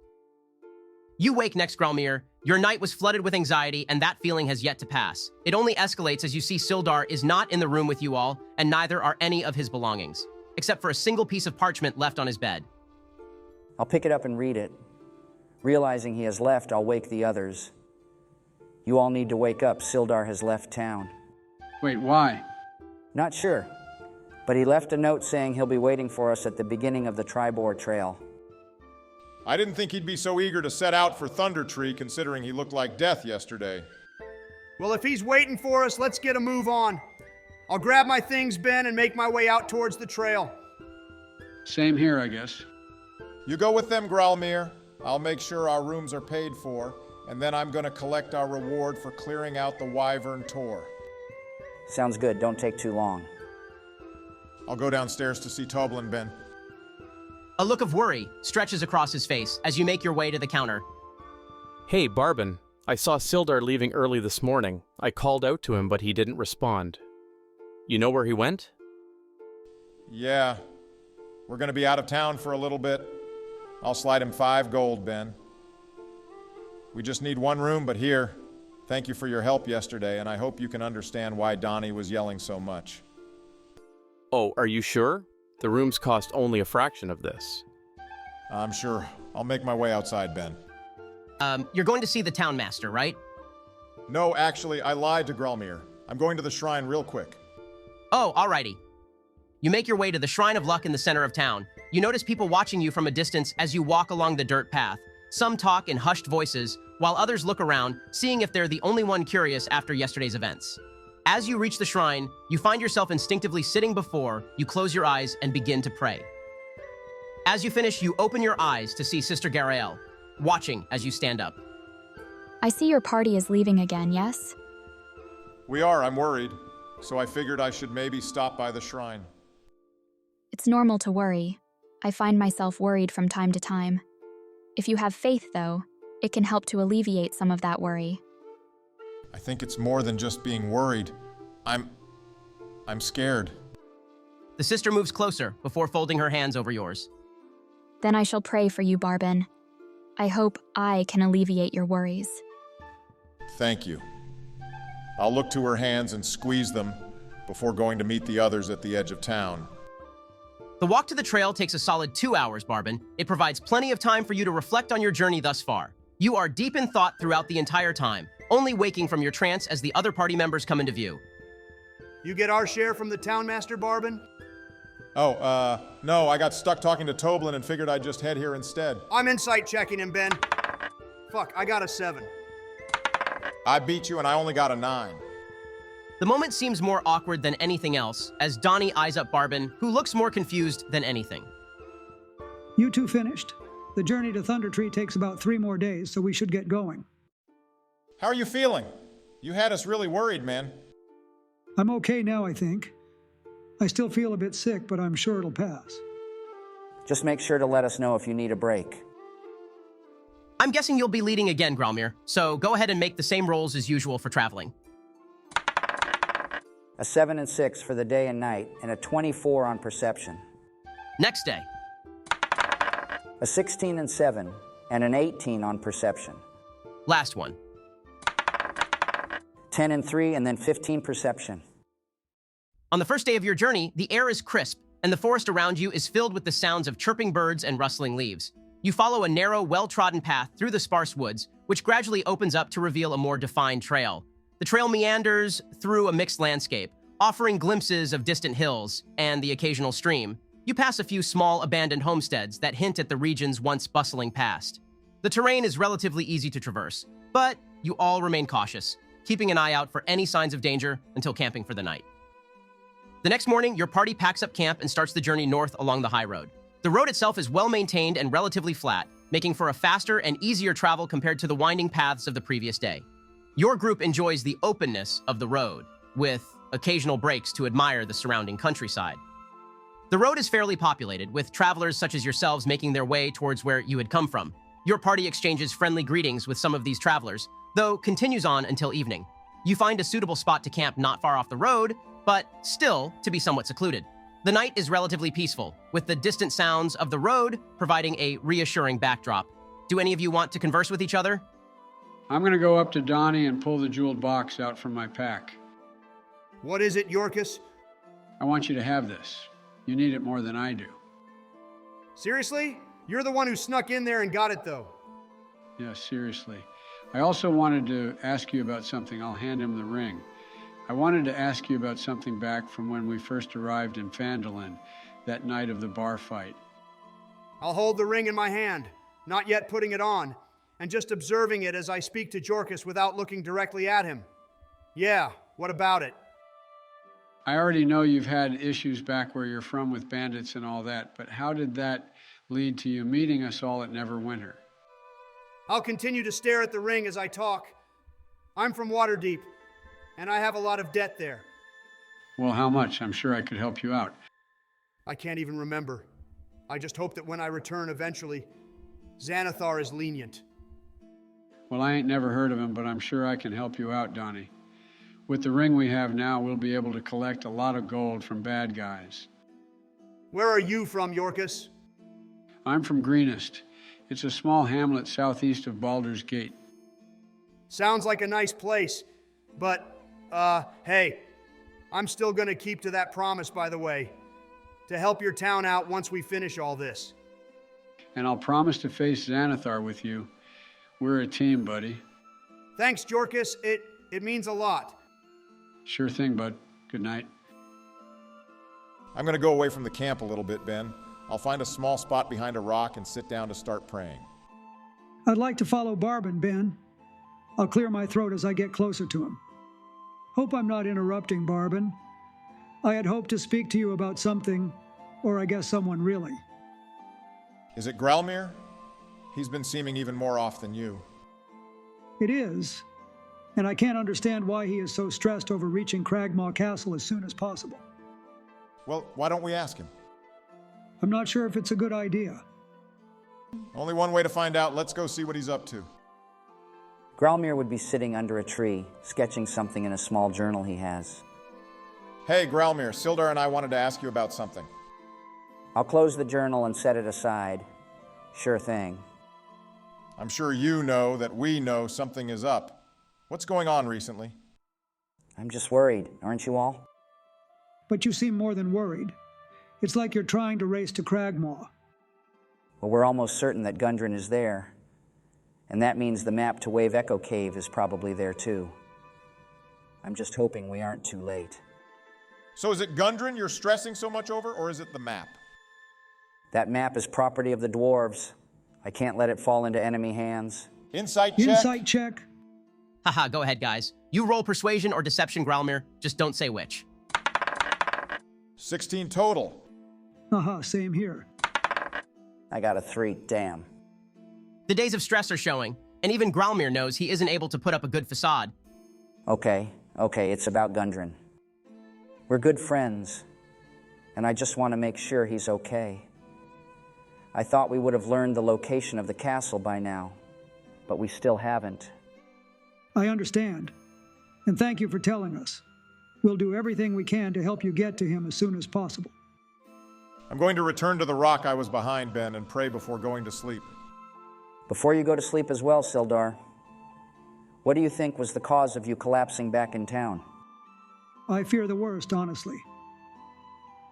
A: You wake next, Gralmere. Your night was flooded with anxiety, and that feeling has yet to pass. It only escalates as you see Sildar is not in the room with you all, and neither are any of his belongings, except for a single piece of parchment left on his bed.
B: I'll pick it up and read it. Realizing he has left, I'll wake the others. You all need to wake up. Sildar has left town.
D: Wait, why?
B: Not sure, but he left a note saying he'll be waiting for us at the beginning of the Tribor Trail.
C: I didn't think he'd be so eager to set out for Thundertree, considering he looked like death yesterday.
M: Well, if he's waiting for us, let's get a move on. I'll grab my things, Ben, and make my way out towards the trail.
D: Same here, I guess.
C: You go with them, Gralmere. I'll make sure our rooms are paid for, and then I'm going to collect our reward for clearing out the Wyvern Tor.
B: Sounds good. Don't take too long.
C: I'll go downstairs to see Toblin, Ben.
A: A look of worry stretches across his face as you make your way to the counter.
J: Hey, Barbin. I saw Sildar leaving early this morning. I called out to him, but he didn't respond. You know where he went?
C: Yeah. We're going to be out of town for a little bit. I'll slide him 5 gold, Ben. We just need 1 room, but here. Thank you for your help yesterday, and I hope you can understand why Donnie was yelling so much.
J: Oh, are you sure? The rooms cost only a fraction of this.
C: I'm sure. I'll make my way outside, Ben.
A: You're going to see the town master, right?
C: No, actually, I lied to Gralmere. I'm going to the shrine real quick.
A: Oh, alrighty. You make your way to the Shrine of Luck in the center of town. You notice people watching you from a distance as you walk along the dirt path. Some talk in hushed voices, while others look around, seeing if they're the only one curious after yesterday's events. As you reach the shrine, you find yourself instinctively sitting before, you close your eyes and begin to pray. As you finish, you open your eyes to see Sister Garael, watching as you stand up.
Q: I see your party is leaving again, yes?
C: We are, I'm worried, so I figured I should maybe stop by the shrine.
Q: It's normal to worry. I find myself worried from time to time. If you have faith, though, it can help to alleviate some of that worry.
C: I think it's more than just being worried. I'm scared.
A: The sister moves closer before folding her hands over yours.
Q: Then I shall pray for you, Barbin. I hope I can alleviate your worries.
C: Thank you. I'll look to her hands and squeeze them before going to meet the others at the edge of town.
A: The walk to the trail takes a solid 2 hours, Barbin. It provides plenty of time for you to reflect on your journey thus far. You are deep in thought throughout the entire time, only waking from your trance as the other party members come into view.
M: You get our share from the townmaster, Barbin?
C: Oh, no, I got stuck talking to Toblin and figured I'd just head here instead.
M: I'm insight checking him, Ben. Fuck, I got a 7.
C: I beat you and I only got a 9.
A: The moment seems more awkward than anything else as Donnie eyes up Barbin, who looks more confused than anything.
F: You two finished. The journey to Thunder Tree takes about 3 more days, so we should get going.
C: How are you feeling? You had us really worried, man.
F: I'm okay now, I think. I still feel a bit sick, but I'm sure it'll pass.
B: Just make sure to let us know if you need a break.
A: I'm guessing you'll be leading again, Gralmir, so go ahead and make the same rolls as usual for traveling.
B: A 7 and 6 for the day and night, and a 24 on perception.
A: Next day.
B: A 16 and 7, and an 18 on perception.
A: Last one.
B: 10 and 3, and then 15 perception.
A: On the first day of your journey, the air is crisp, and the forest around you is filled with the sounds of chirping birds and rustling leaves. You follow a narrow, well-trodden path through the sparse woods, which gradually opens up to reveal a more defined trail. The trail meanders through a mixed landscape, offering glimpses of distant hills and the occasional stream. You pass a few small, abandoned homesteads that hint at the region's once bustling past. The terrain is relatively easy to traverse, but you all remain cautious, keeping an eye out for any signs of danger until camping for the night. The next morning, your party packs up camp and starts the journey north along the high road. The road itself is well-maintained and relatively flat, making for a faster and easier travel compared to the winding paths of the previous day. Your group enjoys the openness of the road, with occasional breaks to admire the surrounding countryside. The road is fairly populated, with travelers such as yourselves making their way towards where you had come from. Your party exchanges friendly greetings with some of these travelers, though continues on until evening. You find a suitable spot to camp not far off the road, but still to be somewhat secluded. The night is relatively peaceful, with the distant sounds of the road providing a reassuring backdrop. Do any of you want to converse with each other?
D: I'm going to go up to Donnie and pull the jeweled box out from my pack.
M: What is it, Yorkus?
D: I want you to have this. You need it more than I do.
M: Seriously? You're the one who snuck in there and got it, though.
D: Yeah, seriously. I also wanted to ask you about something. I'll hand him the ring. I wanted to ask you about something back from when we first arrived in Phandalin, that night of the bar fight.
M: I'll hold the ring in my hand, not yet putting it on, and just observing it as I speak to Yorkus without looking directly at him. Yeah, what about it?
D: I already know you've had issues back where you're from with bandits and all that, but how did that lead to you meeting us all at Neverwinter?
M: I'll continue to stare at the ring as I talk. I'm from Waterdeep, and I have a lot of debt there.
D: Well, how much? I'm sure I could help you out.
M: I can't even remember. I just hope that when I return eventually, Xanathar is lenient.
D: Well, I ain't never heard of him, but I'm sure I can help you out, Donnie. With the ring we have now, we'll be able to collect a lot of gold from bad guys.
M: Where are you from, Yorkus?
D: I'm from Greenest. It's a small hamlet southeast of Baldur's Gate.
M: Sounds like a nice place, but, hey, I'm still gonna keep to that promise, by the way, to help your town out once we finish all this.
D: And I'll promise to face Xanathar with you. We're a team, buddy.
M: Thanks, Yorkus. It means a lot.
D: Sure thing, bud. Good night.
C: I'm going to go away from the camp a little bit, Ben. I'll find a small spot behind a rock and sit down to start praying.
F: I'd like to follow Barbin, Ben. I'll clear my throat as I get closer to him. Hope I'm not interrupting, Barbin. I had hoped to speak to you about something, or I guess someone really.
C: Is it Gralmir? He's been seeming even more off than you.
F: It is, and I can't understand why he is so stressed over reaching Cragmaw Castle as soon as possible.
C: Well, why don't we ask him?
F: I'm not sure if it's a good idea.
C: Only one way to find out. Let's go see what he's up to.
B: Gralmir would be sitting under a tree, sketching something in a small journal he has.
C: Hey, Gralmir, Sildar and I wanted to ask you about something.
B: I'll close the journal and set it aside. Sure thing.
C: I'm sure you know that we know something is up. What's going on recently?
B: I'm just worried, aren't you all?
F: But you seem more than worried. It's like you're trying to race to Cragmaw.
B: Well, we're almost certain that Gundren is there. And that means the map to Wave Echo Cave is probably there too. I'm just hoping we aren't too late.
C: So is it Gundren you're stressing so much over, or is it the map?
B: That map is property of the dwarves. I can't let it fall into enemy hands.
C: Insight check?
F: Insight check.
A: Haha, go ahead, guys. You roll persuasion or deception, Growlmere. Just don't say which.
C: 16 total.
F: Haha, same here.
B: I got a 3, damn.
A: The days of stress are showing, and even Growlmere knows he isn't able to put up a good facade.
B: Okay, it's about Gundren. We're good friends, and I just want to make sure he's okay. I thought we would have learned the location of the castle by now, but we still haven't.
F: I understand, and thank you for telling us. We'll do everything we can to help you get to him as soon as possible.
C: I'm going to return to the rock I was behind, Ben, and pray before going to sleep.
B: Before you go to sleep as well, Sildar, what do you think was the cause of you collapsing back in town?
F: I fear the worst, honestly.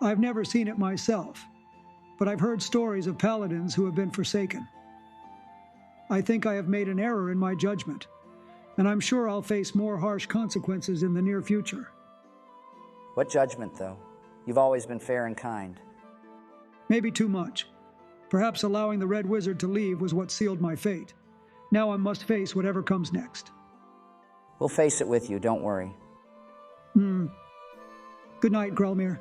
F: I've never seen it myself, but I've heard stories of paladins who have been forsaken. I think I have made an error in my judgment, and I'm sure I'll face more harsh consequences in the near future.
B: What judgment, though? You've always been fair and kind.
F: Maybe too much. Perhaps allowing the Red Wizard to leave was what sealed my fate. Now I must face whatever comes next.
B: We'll face it with you, don't worry.
F: Good night, Growlmere.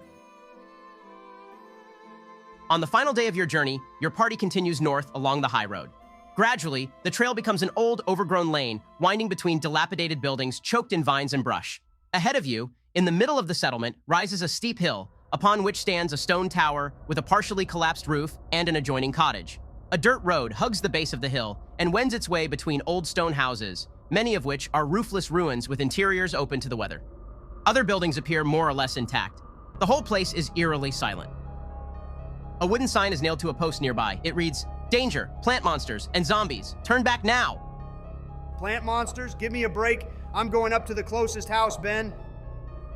A: On the final day of your journey, your party continues north along the high road. Gradually, the trail becomes an old, overgrown lane, winding between dilapidated buildings choked in vines and brush. Ahead of you, in the middle of the settlement, rises a steep hill, upon which stands a stone tower with a partially collapsed roof and an adjoining cottage. A dirt road hugs the base of the hill and wends its way between old stone houses, many of which are roofless ruins with interiors open to the weather. Other buildings appear more or less intact. The whole place is eerily silent. A wooden sign is nailed to a post nearby. It reads, "Danger, plant monsters, and zombies. Turn back now."
M: Plant monsters? Give me a break. I'm going up to the closest house, Ben.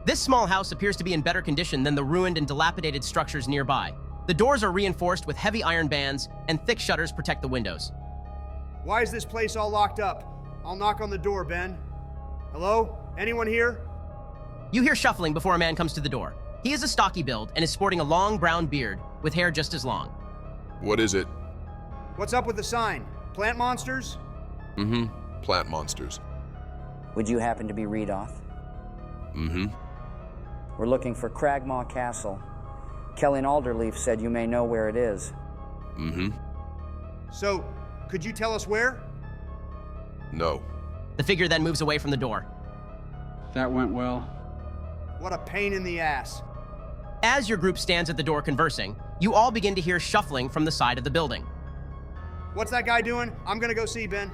A: This small house appears to be in better condition than the ruined and dilapidated structures nearby. The doors are reinforced with heavy iron bands, and thick shutters protect the windows.
M: Why is this place all locked up? I'll knock on the door, Ben. Hello? Anyone here?
A: You hear shuffling before a man comes to the door. He is a stocky build and is sporting a long brown beard with hair just as long.
T: What is it?
M: What's up with the sign? Plant monsters?
T: Plant monsters.
B: Would you happen to be Redoth? We're looking for Cragmaw Castle. Kelly and Alderleaf said you may know where it is.
M: So, could you tell us where?
T: No.
A: The figure then moves away from the door.
D: That went well.
M: What a pain in the ass.
A: As your group stands at the door conversing, you all begin to hear shuffling from the side of the building.
M: What's that guy doing? I'm gonna go see, Ben.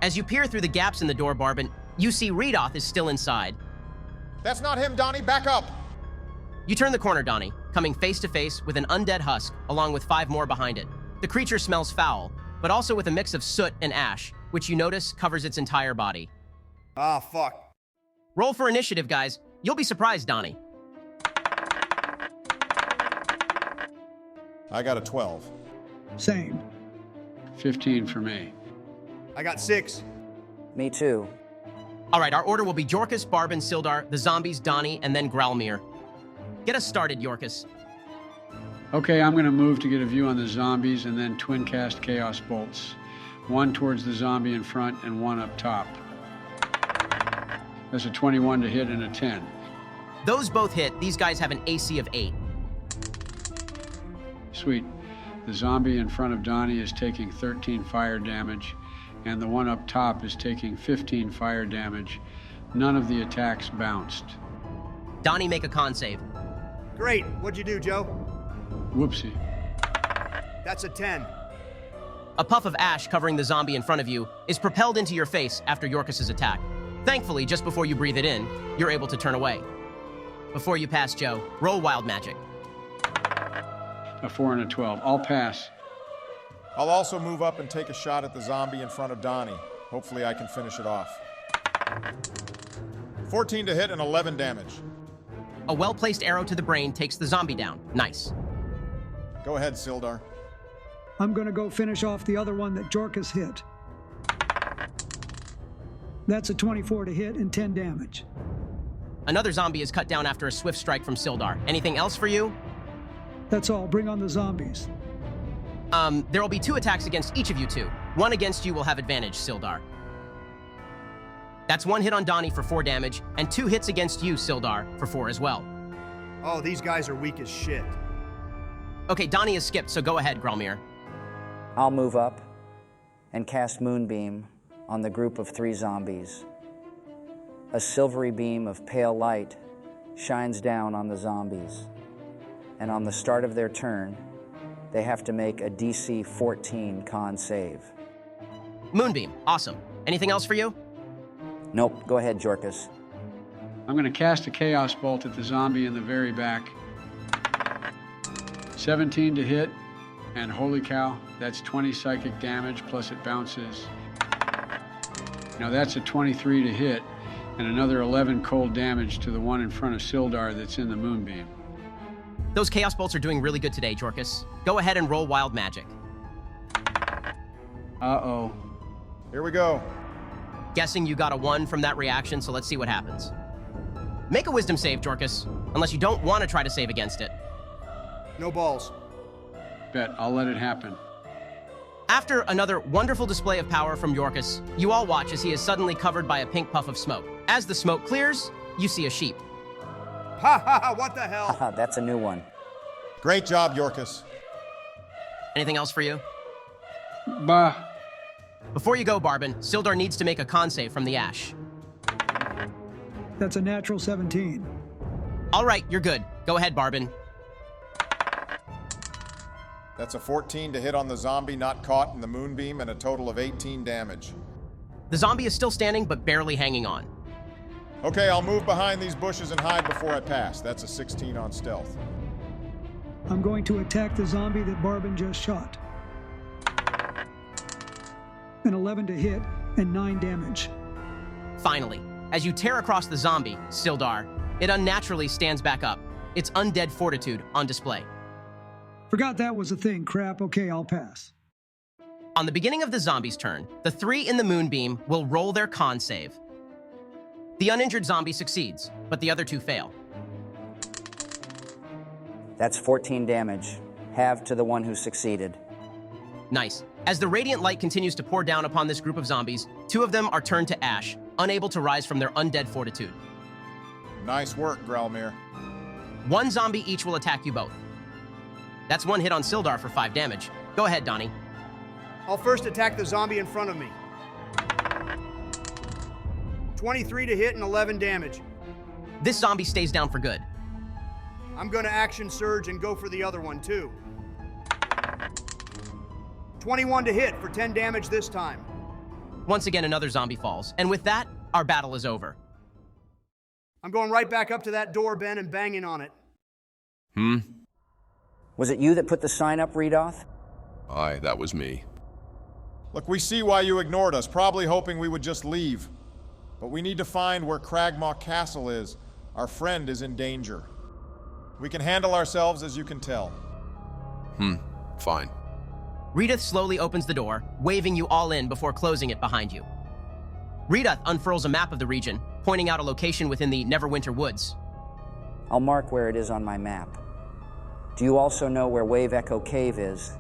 A: As you peer through the gaps in the door, Barbin, you see Redoth is still inside.
C: That's not him, Donnie. Back up.
A: You turn the corner, Donnie, coming face to face with an undead husk, along with 5 more behind it. The creature smells foul, but also with a mix of soot and ash, which you notice covers its entire body.
M: Ah, fuck.
A: Roll for initiative, guys. You'll be surprised, Donnie.
C: I got a 12.
F: Same.
D: 15 for me.
M: I got 6.
B: Me too.
A: All right, our order will be Yorkus, Barbin, Sildar, the zombies, Donnie, and then Growlmere. Get us started, Yorkus.
D: Okay, I'm going to move to get a view on the zombies and then twin cast Chaos Bolts. One towards the zombie in front and one up top. That's a 21 to hit and a 10.
A: Those both hit. These guys have an AC of 8.
D: Sweet. The zombie in front of Donnie is taking 13 fire damage, and the one up top is taking 15 fire damage. None of the attacks bounced.
A: Donnie, make a con save.
M: Great. What'd you do, Joe?
D: Whoopsie.
M: That's a 10.
A: A puff of ash covering the zombie in front of you is propelled into your face after Yorkus's attack. Thankfully, just before you breathe it in, you're able to turn away. Before you pass, Joe, roll Wild Magic.
D: A 4 and a 12. I'll pass.
C: I'll also move up and take a shot at the zombie in front of Donnie. Hopefully I can finish it off. 14 to hit and 11 damage.
A: A well-placed arrow to the brain takes the zombie down. Nice.
C: Go ahead, Sildar.
F: I'm gonna go finish off the other one that Jorkus hit. That's a 24 to hit and 10 damage.
A: Another zombie is cut down after a swift strike from Sildar. Anything else for you?
F: That's all. Bring on the zombies.
A: There will be 2 attacks against each of you 2. One against you will have advantage, Sildar. That's 1 hit on Donnie for 4 damage, and 2 hits against you, Sildar, for 4 as well.
M: Oh, these guys are weak as shit.
A: Okay, Donnie is skipped, so go ahead, Gralmir.
B: I'll move up and cast Moonbeam on the group of 3 zombies. A silvery beam of pale light shines down on the zombies, and on the start of their turn, they have to make a DC 14 con save.
A: Moonbeam, awesome. Anything else for you?
B: Nope, go ahead, Jorkus.
D: I'm going to cast a Chaos Bolt at the zombie in the very back. 17 to hit, and holy cow, that's 20 psychic damage, plus it bounces. Now that's a 23 to hit, and another 11 cold damage to the one in front of Sildar that's in the Moonbeam.
A: Those Chaos Bolts are doing really good today, Jorkus. Go ahead and roll Wild Magic.
D: Uh-oh.
C: Here we go.
A: Guessing you got a 1 from that reaction, so let's see what happens. Make a Wisdom save, Jorkus, unless you don't want to try to save against it.
M: No balls.
D: Bet, I'll let it happen.
A: After another wonderful display of power from Jorkus, you all watch as he is suddenly covered by a pink puff of smoke. As the smoke clears, you see a sheep.
M: Ha ha ha, what the hell?
B: That's a new one.
C: Great job, Jorkus.
A: Anything else for you?
D: Bah.
A: Before you go, Barbin, Sildar needs to make a con save from the ash.
F: That's a natural 17.
A: All right, you're good. Go ahead, Barbin.
C: That's a 14 to hit on the zombie not caught in the Moonbeam and a total of 18 damage.
A: The zombie is still standing, but barely hanging on.
C: Okay, I'll move behind these bushes and hide before I pass. That's a 16 on stealth.
F: I'm going to attack the zombie that Barbin just shot. An 11 to hit and 9 damage.
A: Finally, as you tear across the zombie, Sildar, it unnaturally stands back up, its undead fortitude on display.
F: Forgot that was a thing. Crap. Okay, I'll pass.
A: On the beginning of the zombie's turn, the 3 in the Moonbeam will roll their con save. The uninjured zombie succeeds, but the other 2 fail.
B: That's 14 damage, halved to the one who succeeded.
A: Nice. As the radiant light continues to pour down upon this group of zombies, 2 of them are turned to ash, unable to rise from their undead fortitude.
C: Nice work, Gralmir.
A: 1 zombie each will attack you both. That's 1 hit on Sildar for 5 damage. Go ahead, Donnie.
M: I'll first attack the zombie in front of me. 23 to hit and 11 damage.
A: This zombie stays down for good.
M: I'm gonna action surge and go for the other one too. 21 to hit for 10 damage this time.
A: Once again, another zombie falls, and with that, our battle is over.
M: I'm going right back up to that door, Ben, and banging on it.
B: Was it you that put the sign up, Redoth?
T: Aye, that was me.
C: Look, we see why you ignored us, probably hoping we would just leave. But we need to find where Cragmaw Castle is. Our friend is in danger. We can handle ourselves, as you can tell.
T: Fine.
A: Redoth slowly opens the door, waving you all in before closing it behind you. Redoth unfurls a map of the region, pointing out a location within the Neverwinter Woods.
B: I'll mark where it is on my map. Do you also know where Wave Echo Cave is?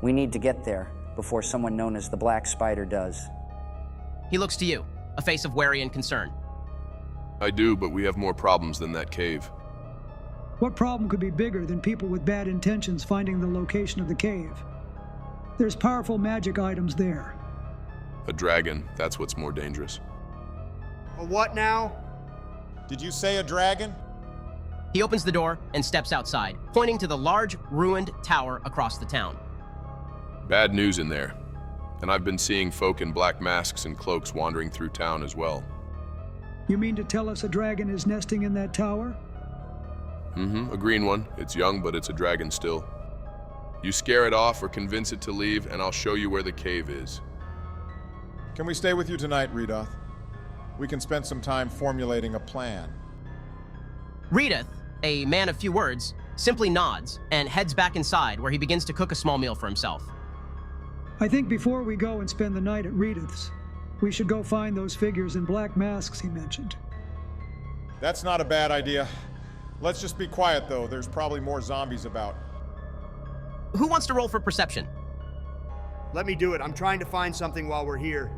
B: We need to get there before someone known as the Black Spider does.
A: He looks to you, a face of worry and concern.
T: I do, but we have more problems than that cave.
F: What problem could be bigger than people with bad intentions finding the location of the cave? There's powerful magic items there.
T: A dragon, that's what's more dangerous.
M: A what now?
C: Did you say a dragon?
A: He opens the door and steps outside, pointing to the large, ruined tower across the town.
T: Bad news in there. And I've been seeing folk in black masks and cloaks wandering through town as well.
F: You mean to tell us a dragon is nesting in that tower?
T: A green one. It's young, but it's a dragon still. You scare it off or convince it to leave, and I'll show you where the cave is.
C: Can we stay with you tonight, Redoth? We can spend some time formulating a plan.
A: Redoth, a man of few words, simply nods and heads back inside where he begins to cook a small meal for himself.
F: I think before we go and spend the night at Redoth's, we should go find those figures in black masks he mentioned.
C: That's not a bad idea. Let's just be quiet, though. There's probably more zombies about.
A: Who wants to roll for perception?
M: Let me do it. I'm trying to find something while we're here.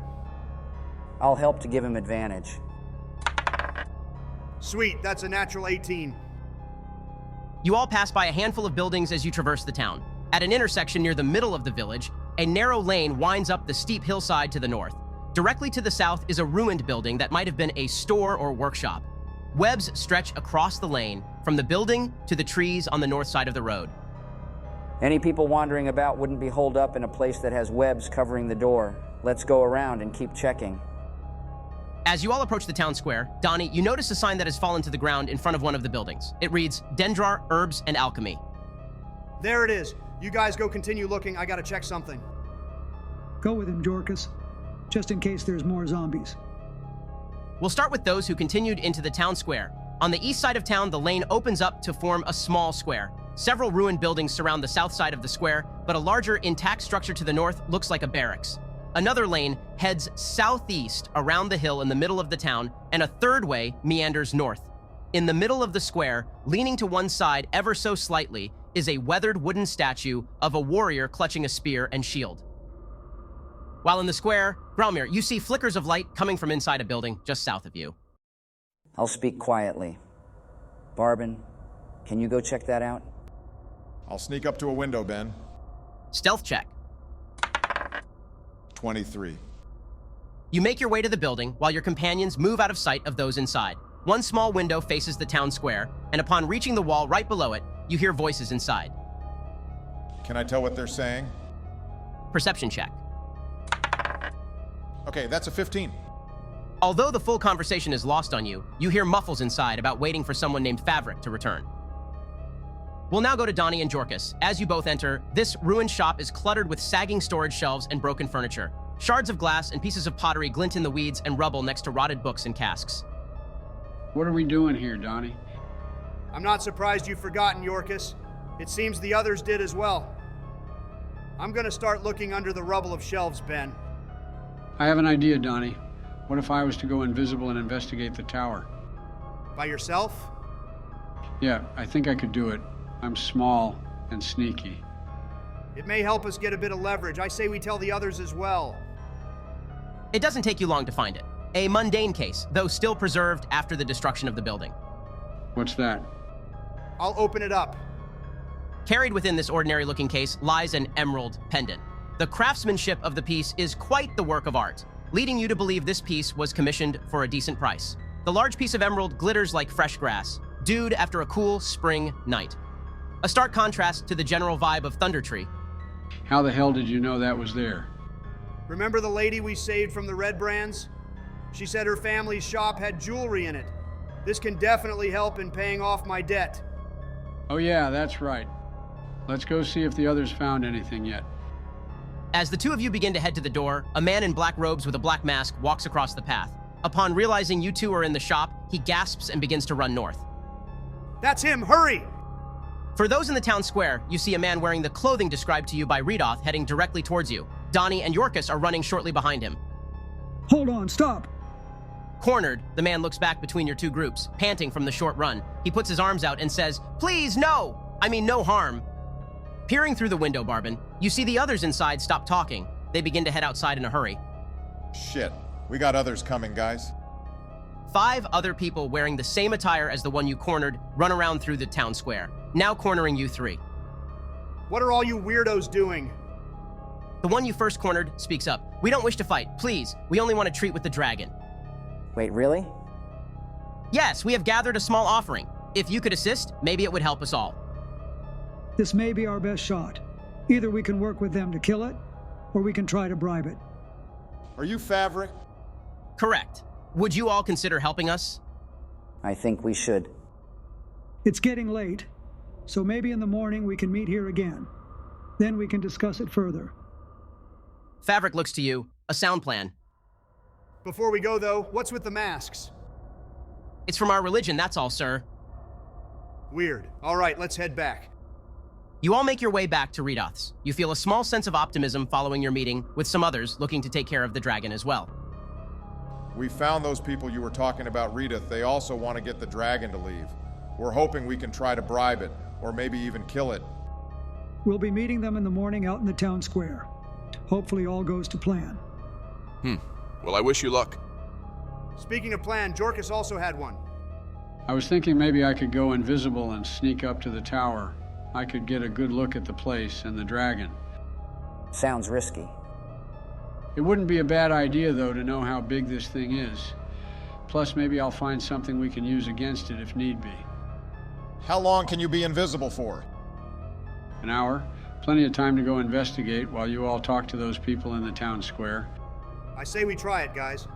B: I'll help to give him advantage.
M: Sweet, that's a natural 18.
A: You all pass by a handful of buildings as you traverse the town. At an intersection near the middle of the village, a narrow lane winds up the steep hillside to the north. Directly to the south is a ruined building that might have been a store or workshop. Webs stretch across the lane, from the building to the trees on the north side of the road.
B: Any people wandering about wouldn't be holed up in a place that has webs covering the door. Let's go around and keep checking.
A: As you all approach the town square, Donnie, you notice a sign that has fallen to the ground in front of one of the buildings. It reads, Dendrar, Herbs, and Alchemy.
M: There it is. You guys go continue looking. I gotta check something.
F: Go with him, Jorkus, just in case there's more zombies.
A: We'll start with those who continued into the town square. On the east side of town, the lane opens up to form a small square. Several ruined buildings surround the south side of the square, but a larger, intact structure to the north looks like a barracks. Another lane heads southeast around the hill in the middle of the town, and a third way meanders north. In the middle of the square, leaning to one side ever so slightly, is a weathered wooden statue of a warrior clutching a spear and shield. While in the square, Gromir, you see flickers of light coming from inside a building just south of you.
B: I'll speak quietly. Barbin, can you go check that out?
C: I'll sneak up to a window, Ben.
A: Stealth check.
C: 23.
A: You make your way to the building while your companions move out of sight of those inside. One small window faces the town square, and upon reaching the wall right below it, you hear voices inside.
C: Can I tell what they're saying?
A: Perception check.
C: Okay, that's a 15.
A: Although the full conversation is lost on you, you hear muffles inside about waiting for someone named Favrik to return. We'll now go to Donnie and Jorkus. As you both enter, this ruined shop is cluttered with sagging storage shelves and broken furniture. Shards of glass and pieces of pottery glint in the weeds and rubble next to rotted books and casks.
D: What are we doing here, Donnie?
M: I'm not surprised you've forgotten, Jorkus. It seems the others did as well. I'm gonna start looking under the rubble of shelves, Ben.
D: I have an idea, Donnie. What if I was to go invisible and investigate the tower?
M: By yourself?
D: Yeah, I think I could do it. I'm small and sneaky.
M: It may help us get a bit of leverage. I say we tell the others as well.
A: It doesn't take you long to find it. A mundane case, though still preserved after the destruction of the building.
D: What's that?
M: I'll open it up.
A: Carried within this ordinary-looking case lies an emerald pendant. The craftsmanship of the piece is quite the work of art, leading you to believe this piece was commissioned for a decent price. The large piece of emerald glitters like fresh grass, dewed after a cool spring night. A stark contrast to the general vibe of Thunder Tree.
D: How the hell did you know that was there?
M: Remember the lady we saved from the Red Brands? She said her family's shop had jewelry in it. This can definitely help in paying off my debt.
D: Oh yeah, that's right. Let's go see if the others found anything yet.
A: As the two of you begin to head to the door, a man in black robes with a black mask walks across the path. Upon realizing you two are in the shop, he gasps and begins to run north.
M: That's him! Hurry!
A: For those in the town square, you see a man wearing the clothing described to you by Redoth heading directly towards you. Donnie and Jorkus are running shortly behind him.
F: Hold on, stop!
A: Cornered, the man looks back between your two groups, panting from the short run. He puts his arms out and says, "Please, no! I mean, no harm." Peering through the window, Barbin, you see the others inside stop talking. They begin to head outside in a hurry.
C: Shit, we got others coming, guys.
A: 5 other people wearing the same attire as the one you cornered run around through the town square, now cornering you 3.
M: What are all you weirdos doing?
A: The one you first cornered speaks up. "We don't wish to fight, please. We only want to treat with the dragon."
B: Wait, really?
A: "Yes, we have gathered a small offering. If you could assist, maybe it would help us all."
F: This may be our best shot. Either we can work with them to kill it, or we can try to bribe it.
C: Are you Favrik?
A: Correct. Would you all consider helping us?
B: I think we should.
F: It's getting late, so maybe in the morning we can meet here again. Then we can discuss it further.
A: Favrik looks to you. A sound plan.
M: Before we go, though, what's with the masks?
A: It's from our religion, that's all, sir.
M: Weird. All right, let's head back.
A: You all make your way back to Redoth's. You feel a small sense of optimism following your meeting with some others looking to take care of the dragon as well.
C: We found those people you were talking about, Rita. They also want to get the dragon to leave. We're hoping we can try to bribe it, or maybe even kill it.
F: We'll be meeting them in the morning out in the town square. Hopefully all goes to plan.
T: Well, I wish you luck.
M: Speaking of plan, Jorkus also had one.
D: I was thinking maybe I could go invisible and sneak up to the tower. I could get a good look at the place and the dragon.
B: Sounds risky.
D: It wouldn't be a bad idea, though, to know how big this thing is. Plus, maybe I'll find something we can use against it if need be.
C: How long can you be invisible for?
D: An hour. Plenty of time to go investigate while you all talk to those people in the town square.
M: I say we try it, guys.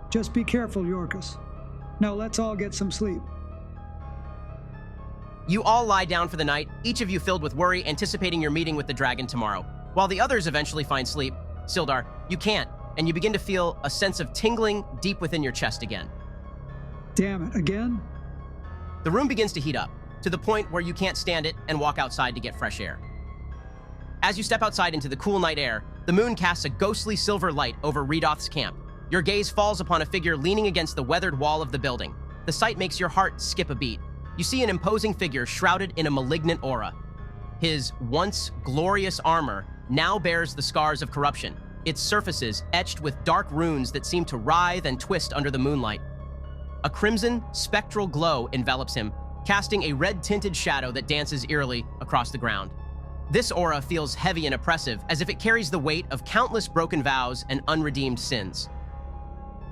F: Just be careful, Jorkus. Now let's all get some sleep.
A: You all lie down for the night, each of you filled with worry, anticipating your meeting with the dragon tomorrow. While the others eventually find sleep, Sildar, you can't, and you begin to feel a sense of tingling deep within your chest again.
F: Damn it, again?
A: The room begins to heat up, to the point where you can't stand it and walk outside to get fresh air. As you step outside into the cool night air, the moon casts a ghostly silver light over Redoth's camp. Your gaze falls upon a figure leaning against the weathered wall of the building. The sight makes your heart skip a beat. You see an imposing figure shrouded in a malignant aura. His once glorious armor now bears the scars of corruption, its surfaces etched with dark runes that seem to writhe and twist under the moonlight. A crimson, spectral glow envelops him, casting a red-tinted shadow that dances eerily across the ground. This aura feels heavy and oppressive, as if it carries the weight of countless broken vows and unredeemed sins.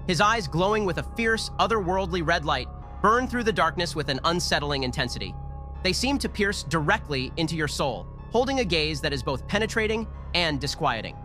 A: His eyes, glowing with a fierce, otherworldly red light, burn through the darkness with an unsettling intensity. They seem to pierce directly into your soul, holding a gaze that is both penetrating and disquieting.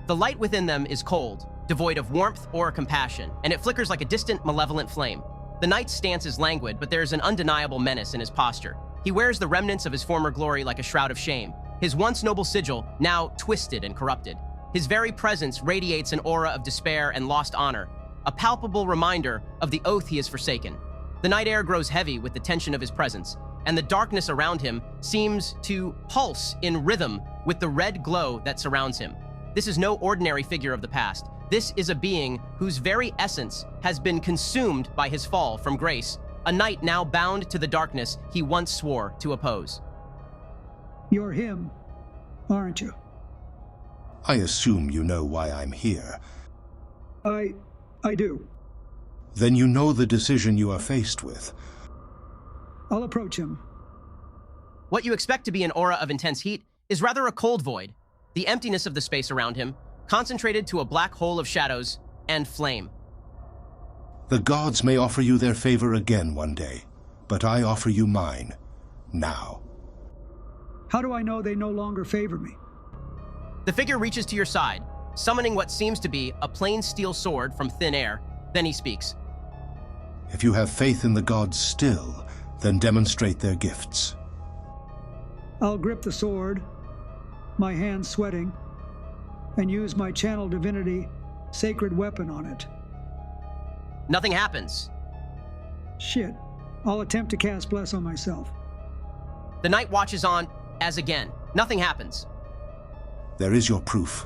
A: The light within them is cold, devoid of warmth or compassion, and it flickers like a distant, malevolent flame. The knight's stance is languid, but there is an undeniable menace in his posture. He wears the remnants of his former glory like a shroud of shame, his once noble sigil now twisted and corrupted. His very presence radiates an aura of despair and lost honor, a palpable reminder of the oath he has forsaken. The night air grows heavy with the tension of his presence, and the darkness around him seems to pulse in rhythm with the red glow that surrounds him. This is no ordinary figure of the past. This is a being whose very essence has been consumed by his fall from grace, a knight now bound to the darkness he once swore to oppose.
F: You're him, aren't you?
U: I assume you know why I'm here.
F: I do.
U: Then you know the decision you are faced with.
F: I'll approach him.
A: What you expect to be an aura of intense heat is rather a cold void, the emptiness of the space around him, concentrated to a black hole of shadows and flame.
U: The gods may offer you their favor again one day, but I offer you mine, now.
F: How do I know they no longer favor me?
A: The figure reaches to your side, summoning what seems to be a plain steel sword from thin air. Then he speaks.
U: If you have faith in the gods still, then demonstrate their gifts.
F: I'll grip the sword, my hands sweating, and use my channel divinity sacred weapon on it.
A: Nothing happens.
F: Shit. I'll attempt to cast Bless on myself.
A: The knight watches on as again. Nothing happens.
U: There is your proof.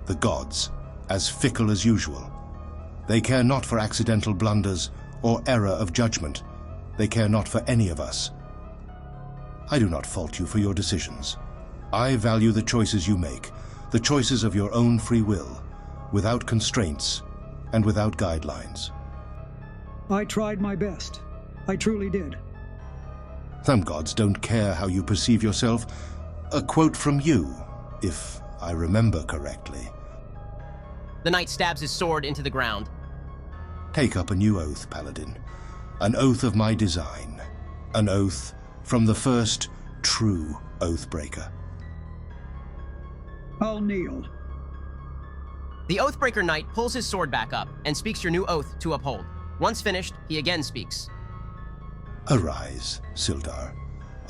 U: The gods, as fickle as usual. They care not for accidental blunders or error of judgment. They care not for any of us. I do not fault you for your decisions. I value the choices you make, the choices of your own free will, without constraints and without guidelines.
F: I tried my best. I truly did.
U: Some gods don't care how you perceive yourself. A quote from you, if I remember correctly.
A: The knight stabs his sword into the ground.
U: Take up a new oath, Paladin. An oath of my design. An oath from the first true Oathbreaker.
F: I'll kneel.
A: The Oathbreaker knight pulls his sword back up and speaks your new oath to uphold. Once finished, he again speaks.
U: Arise, Sildar.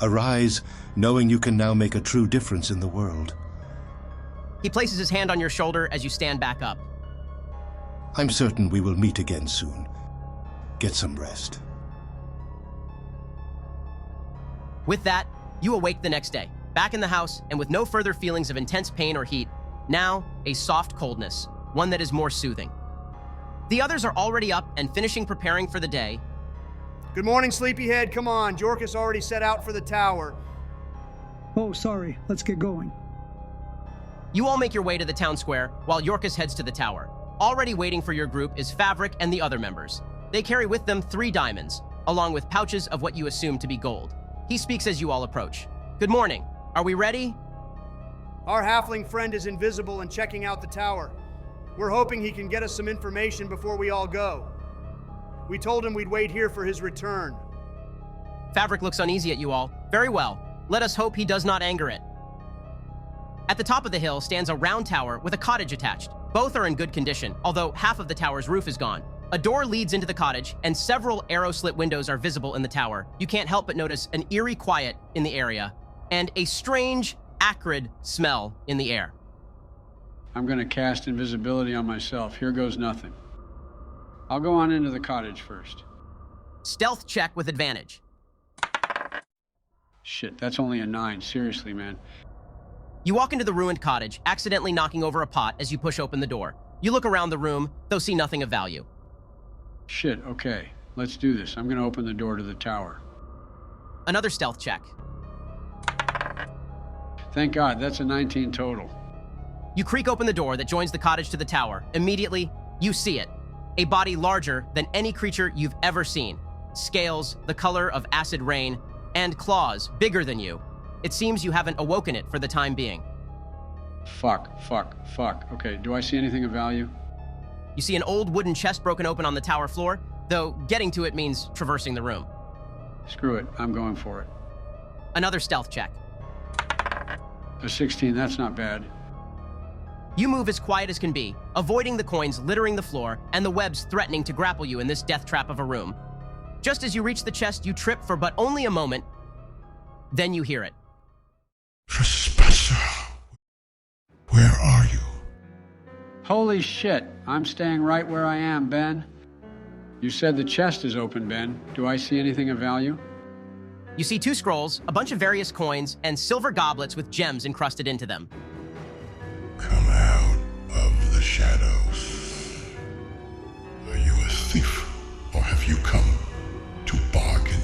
U: Arise, knowing you can now make a true difference in the world.
A: He places his hand on your shoulder as you stand back up.
U: I'm certain we will meet again soon. Get some rest.
A: With that, you awake the next day, back in the house and with no further feelings of intense pain or heat. Now, a soft coldness, one that is more soothing. The others are already up and finishing preparing for the day.
M: Good morning, Sleepyhead. Come on, Jorkus already set out for the tower.
F: Oh, sorry. Let's get going.
A: You all make your way to the town square while Jorkus heads to the tower. Already waiting for your group is Fabric and the other members. They carry with them 3 diamonds, along with pouches of what you assume to be gold. He speaks as you all approach. Good morning. Are we ready?
M: Our halfling friend is invisible and checking out the tower. We're hoping he can get us some information before we all go. We told him we'd wait here for his return.
A: Fabric looks uneasy at you all. Very well. Let us hope he does not anger it. At the top of the hill stands a round tower with a cottage attached. Both are in good condition, although half of the tower's roof is gone. A door leads into the cottage, and several arrow-slit windows are visible in the tower. You can't help but notice an eerie quiet in the area, and a strange, acrid smell in the air.
D: I'm going to cast invisibility on myself. Here goes nothing. I'll go on into the cottage first.
A: Stealth check with advantage.
D: Shit, that's only a 9. Seriously, man.
A: You walk into the ruined cottage, accidentally knocking over a pot as you push open the door. You look around the room, though see nothing of value.
D: Shit, okay. Let's do this. I'm going to open the door to the tower.
A: Another stealth check.
D: Thank God, that's a 19 total.
A: You creak open the door that joins the cottage to the tower. Immediately, you see it. A body larger than any creature you've ever seen. Scales, the color of acid rain, and claws bigger than you. It seems you haven't awoken it for the time being.
D: Fuck. Okay, do I see anything of value?
A: You see an old wooden chest broken open on the tower floor, though getting to it means traversing the room.
D: Screw it, I'm going for it.
A: Another stealth check.
D: A 16, that's not bad.
A: You move as quiet as can be, avoiding the coins littering the floor and the webs threatening to grapple you in this death trap of a room. Just as you reach the chest, you trip for but only a moment. Then you hear it.
G: Trespasser, where are you?
D: Holy shit, I'm staying right where I am, Ben. You said the chest is open, Ben. Do I see anything of value?
A: You see 2 scrolls, a bunch of various coins, and silver goblets with gems encrusted into them.
G: Come out of the shadows. Are you a thief, or have you come to bargain?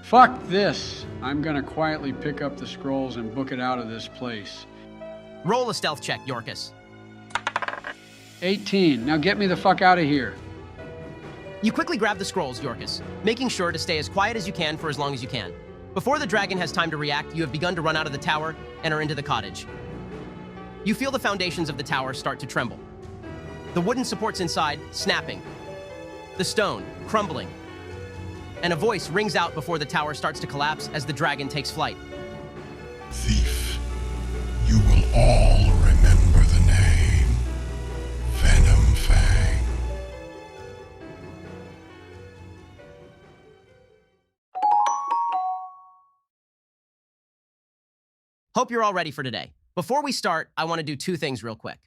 D: Fuck this. I'm gonna quietly pick up the scrolls and book it out of this place.
A: Roll a stealth check, Jorkus.
D: 18. Now get me the fuck out of here.
A: You quickly grab the scrolls, Jorkus, making sure to stay as quiet as you can for as long as you can. Before the dragon has time to react, you have begun to run out of the tower and are into the cottage. You feel the foundations of the tower start to tremble. The wooden supports inside snapping. The stone crumbling. And a voice rings out before the tower starts to collapse as the dragon takes flight.
G: Thief, you will all remember the name Venom Fang.
A: Hope you're all ready for today. Before we start, I want to do 2 things real quick.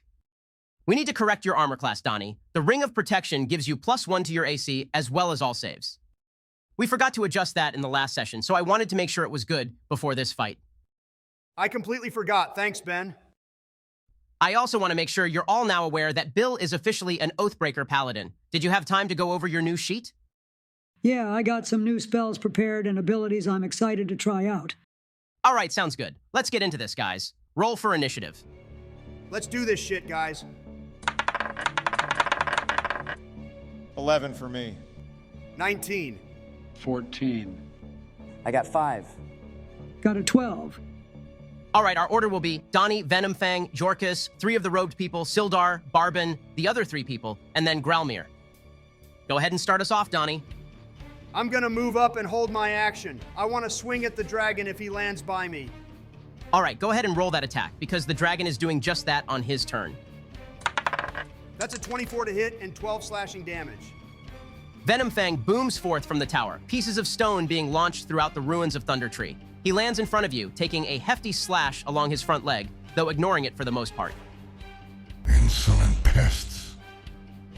A: We need to correct your armor class, Donnie. The Ring of Protection gives you +1 to your AC as well as all saves. We forgot to adjust that in the last session, so I wanted to make sure it was good before this fight.
M: I completely forgot. Thanks, Ben.
A: I also want to make sure you're all now aware that Bill is officially an Oathbreaker Paladin. Did you have time to go over your new sheet?
F: Yeah, I got some new spells prepared and abilities I'm excited to try out.
A: All right, sounds good. Let's get into this, guys. Roll for initiative.
M: Let's do this shit, guys.
C: 11 for me.
M: 19.
D: 14.
B: I got 5.
F: Got a 12.
A: All right, our order will be Donnie, Venom Fang, Jorkus, 3 of the robed people, Sildar, Barbin, the other 3 people, and then Gralmir. Go ahead and start us off, Donnie.
M: I'm gonna move up and hold my action. I want to swing at the dragon if he lands by me.
A: All right, go ahead and roll that attack, because the dragon is doing just that on his turn.
M: That's a 24 to hit and 12 slashing damage.
A: Venom Fang booms forth from the tower, pieces of stone being launched throughout the ruins of Thunder Tree. He lands in front of you, taking a hefty slash along his front leg, though ignoring it for the most part.
G: Insolent pests.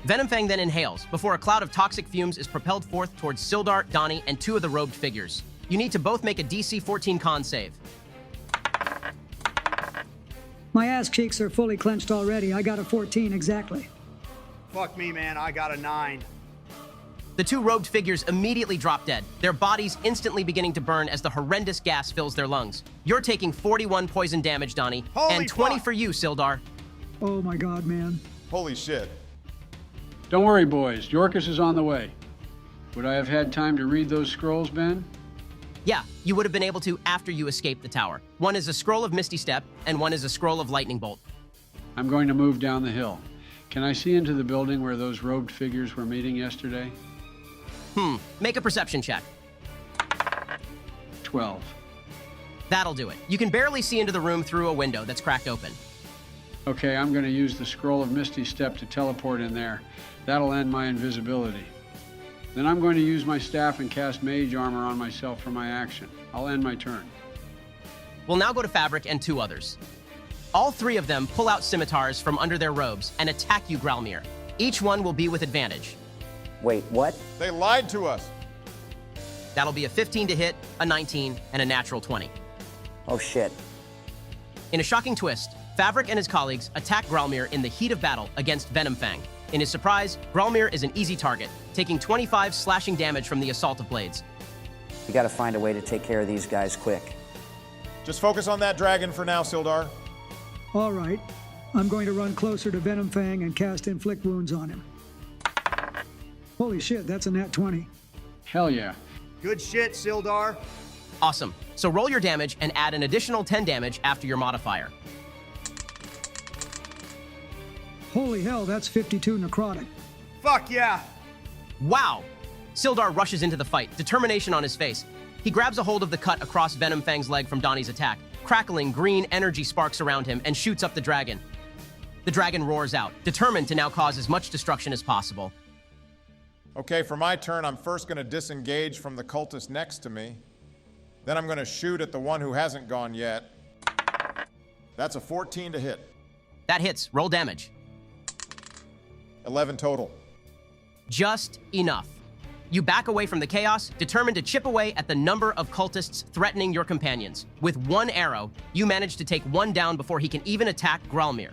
A: Venom Fang then inhales, before a cloud of toxic fumes is propelled forth towards Sildar, Donnie, and 2 of the robed figures. You need to both make a DC 14 con save.
F: My ass cheeks are fully clenched already. I got a 14 exactly.
M: Fuck me, man. I got a 9.
A: The two robed figures immediately drop dead, their bodies instantly beginning to burn as the horrendous gas fills their lungs. You're taking 41 poison damage, Donnie, and 20 for you, Sildar.
F: Oh my god, man.
C: Holy shit.
D: Don't worry, boys. Yorkus is on the way. Would I have had time to read those scrolls, Ben?
A: Yeah, you would have been able to after you escaped the tower. One is a scroll of Misty Step, and one is a scroll of Lightning Bolt.
D: I'm going to move down the hill. Can I see into the building where those robed figures were meeting yesterday?
A: Make a perception check.
D: 12.
A: That'll do it. You can barely see into the room through a window that's cracked open.
D: Okay, I'm going to use the scroll of Misty Step to teleport in there. That'll end my invisibility. Then I'm going to use my staff and cast mage armor on myself for my action. I'll end my turn.
A: We'll now go to Fabric and 2 others. All 3 of them pull out scimitars from under their robes and attack you, Gralmir. Each one will be with advantage.
B: Wait, what?
C: They lied to us.
A: That'll be a 15 to hit, a 19, and a natural 20.
B: Oh shit.
A: In a shocking twist, Fabric and his colleagues attack Gralmir in the heat of battle against Venom Fang. In his surprise, Gralmir is an easy target, taking 25 slashing damage from the assault of blades.
B: We gotta find a way to take care of these guys quick.
C: Just focus on that dragon for now, Sildar.
F: All right. I'm going to run closer to Venom Fang and cast Inflict Wounds on him. Holy shit, that's a nat 20.
D: Hell yeah.
M: Good shit, Sildar.
A: Awesome. So roll your damage and add an additional 10 damage after your modifier.
F: Holy hell, that's 52 necrotic.
M: Fuck yeah.
A: Wow! Sildar rushes into the fight, determination on his face. He grabs a hold of the cut across Venom Fang's leg from Donnie's attack. Crackling green energy sparks around him and shoots up the dragon. The dragon roars out, determined to now cause as much destruction as possible.
C: Okay, for my turn, I'm first going to disengage from the cultist next to me. Then I'm going to shoot at the one who hasn't gone yet. That's a 14 to hit.
A: That hits. Roll damage.
C: 11 total.
A: Just enough. You back away from the chaos, determined to chip away at the number of cultists threatening your companions. With one arrow, you manage to take one down before he can even attack Gralmir.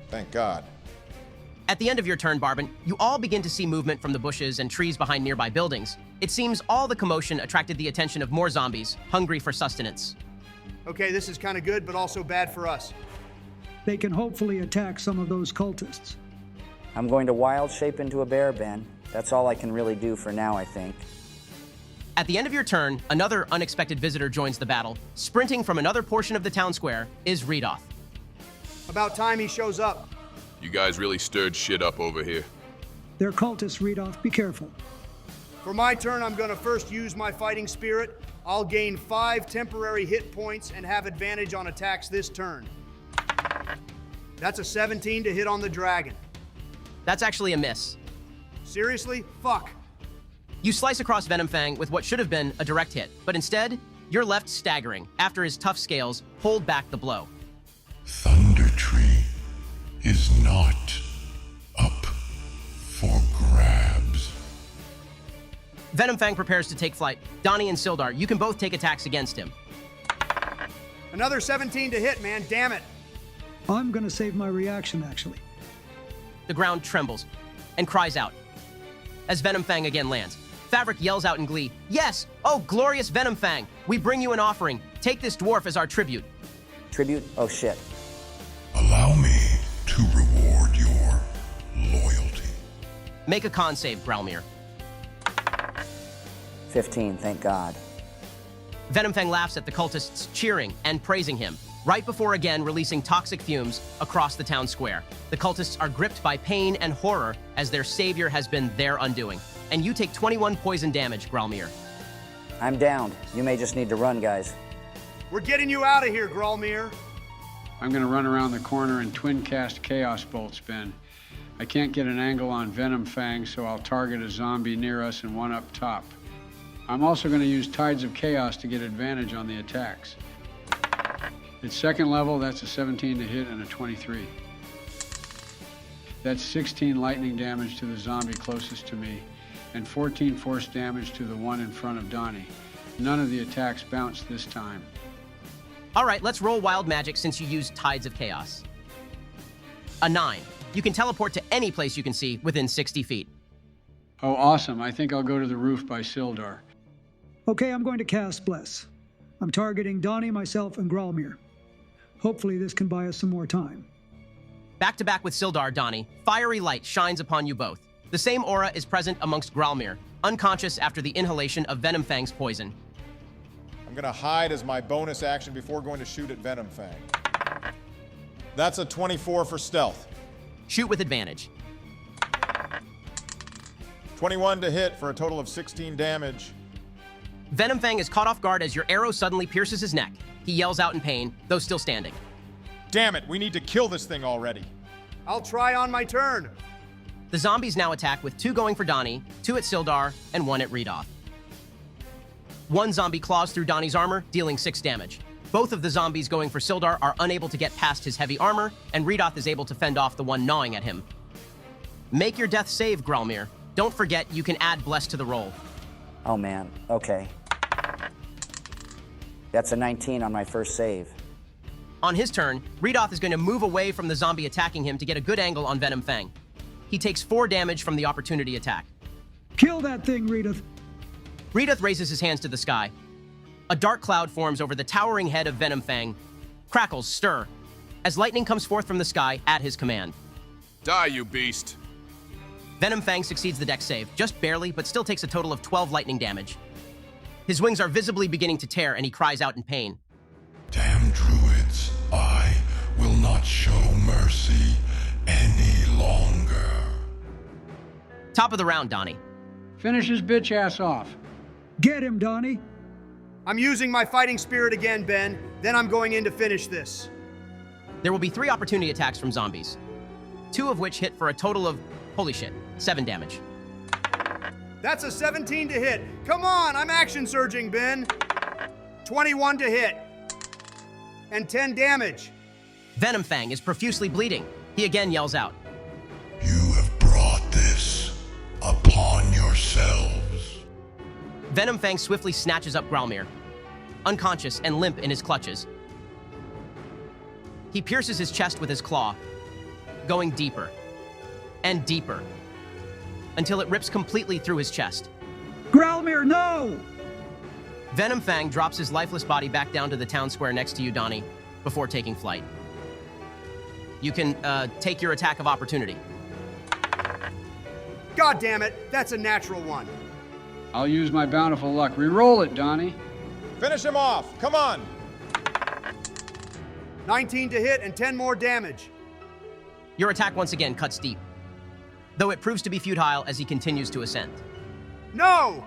C: Thank God.
A: At the end of your turn, Barbin, you all begin to see movement from the bushes and trees behind nearby buildings. It seems all the commotion attracted the attention of more zombies, hungry for sustenance.
M: Okay, this is kind of good, but also bad for us.
F: They can hopefully attack some of those cultists.
B: I'm going to wild shape into a bear, Ben. That's all I can really do for now, I think.
A: At the end of your turn, another unexpected visitor joins the battle. Sprinting from another portion of the town square is Redoth.
M: About time he shows up.
T: You guys really stirred shit up over here.
F: They're cultists, Redoth. Be careful.
M: For my turn, I'm going to first use my fighting spirit. I'll gain 5 temporary hit points and have advantage on attacks this turn. That's a 17 to hit on the dragon.
A: That's actually a miss.
M: Seriously? Fuck.
A: You slice across Venom Fang with what should have been a direct hit, but instead, you're left staggering after his tough scales hold back the blow.
G: Thunder Tree is not up for grabs.
A: Venom Fang prepares to take flight. Donnie and Sildar, you can both take attacks against him.
M: Another 17 to hit, man. Damn it.
F: I'm going to save my reaction, actually.
A: The ground trembles and cries out as Venom Fang again lands. Fabric yells out in glee, "Yes! Oh, glorious Venom Fang! We bring you an offering. Take this dwarf as our tribute."
B: Tribute? Oh shit.
G: Allow me to reward your loyalty.
A: Make a con save, Gralmir.
B: 15, thank God.
A: Venom Fang laughs at the cultists cheering and praising him, right before again releasing toxic fumes across the town square. The cultists are gripped by pain and horror as their savior has been their undoing. And you take 21 poison damage, Gralmir.
B: I'm downed. You may just need to run, guys.
M: We're getting you out of here, Gralmir.
D: I'm going to run around the corner and twin cast Chaos Bolts, Ben. I can't get an angle on Venom Fang, so I'll target a zombie near us and one up top. I'm also going to use Tides of Chaos to get advantage on the attacks. At second level, that's a 17 to hit and a 23. That's 16 lightning damage to the zombie closest to me, and 14 force damage to the one in front of Donnie. None of the attacks bounced this time.
A: All right, let's roll wild magic since you used Tides of Chaos. A 9. You can teleport to any place you can see within 60 feet.
D: Oh, awesome. I think I'll go to the roof by Sildar.
F: Okay, I'm going to cast Bless. I'm targeting Donnie, myself, and Gralmir. Hopefully this can buy us some more time.
A: Back to back with Sildar, Donnie, fiery light shines upon you both. The same aura is present amongst Gralmir, unconscious after the inhalation of Venom Fang's poison.
C: I'm gonna hide as my bonus action before going to shoot at Venom Fang. That's a 24 for stealth.
A: Shoot with advantage.
C: 21 to hit for a total of 16 damage.
A: Venom Fang is caught off guard as your arrow suddenly pierces his neck. He yells out in pain, though still standing.
C: Damn it, we need to kill this thing already.
M: I'll try on my turn.
A: The zombies now attack with 2 going for Donnie, 2 at Sildar, and 1 at Redoth. 1 zombie claws through Donnie's armor, dealing 6 damage. Both of the zombies going for Sildar are unable to get past his heavy armor, and Redoth is able to fend off the one gnawing at him. Make your death save, Gralmir. Don't forget, you can add Bless to the roll.
B: Oh man, okay. That's a 19 on my first save.
A: On his turn, Redoth is going to move away from the zombie attacking him to get a good angle on Venom Fang. He takes 4 damage from the opportunity attack.
F: Kill that thing, Redoth.
A: Redoth raises his hands to the sky. A dark cloud forms over the towering head of Venom Fang. Crackles stir as lightning comes forth from the sky at his command.
T: Die, you beast!
A: Venom Fang succeeds the dex save, just barely, but still takes a total of 12 lightning damage. His wings are visibly beginning to tear, and he cries out in pain.
G: Damn druids, I will not show mercy any longer.
A: Top of the round, Donnie.
D: Finish his bitch ass off.
F: Get him, Donnie.
M: I'm using my fighting spirit again, Ben. Then I'm going in to finish this.
A: There will be 3 opportunity attacks from zombies, 2 of which hit for a total of, holy shit, 7 damage.
M: That's a 17 to hit. Come on, I'm action surging, Ben. 21 to hit. And 10 damage.
A: Venom Fang is profusely bleeding. He again yells out.
G: You have brought this upon yourselves.
A: Venom Fang swiftly snatches up Gralmir, unconscious and limp in his clutches. He pierces his chest with his claw, going deeper and deeper, until it rips completely through his chest.
F: Gralmir, no!
A: Venom Fang drops his lifeless body back down to the town square next to you, Donnie, before taking flight. You can, take your attack of opportunity.
M: God damn it, that's a natural one.
D: I'll use my bountiful luck. Reroll it, Donnie.
C: Finish him off, come on!
M: 19 to hit and 10 more damage.
A: Your attack once again cuts deep, though it proves to be futile as he continues to ascend.
M: No!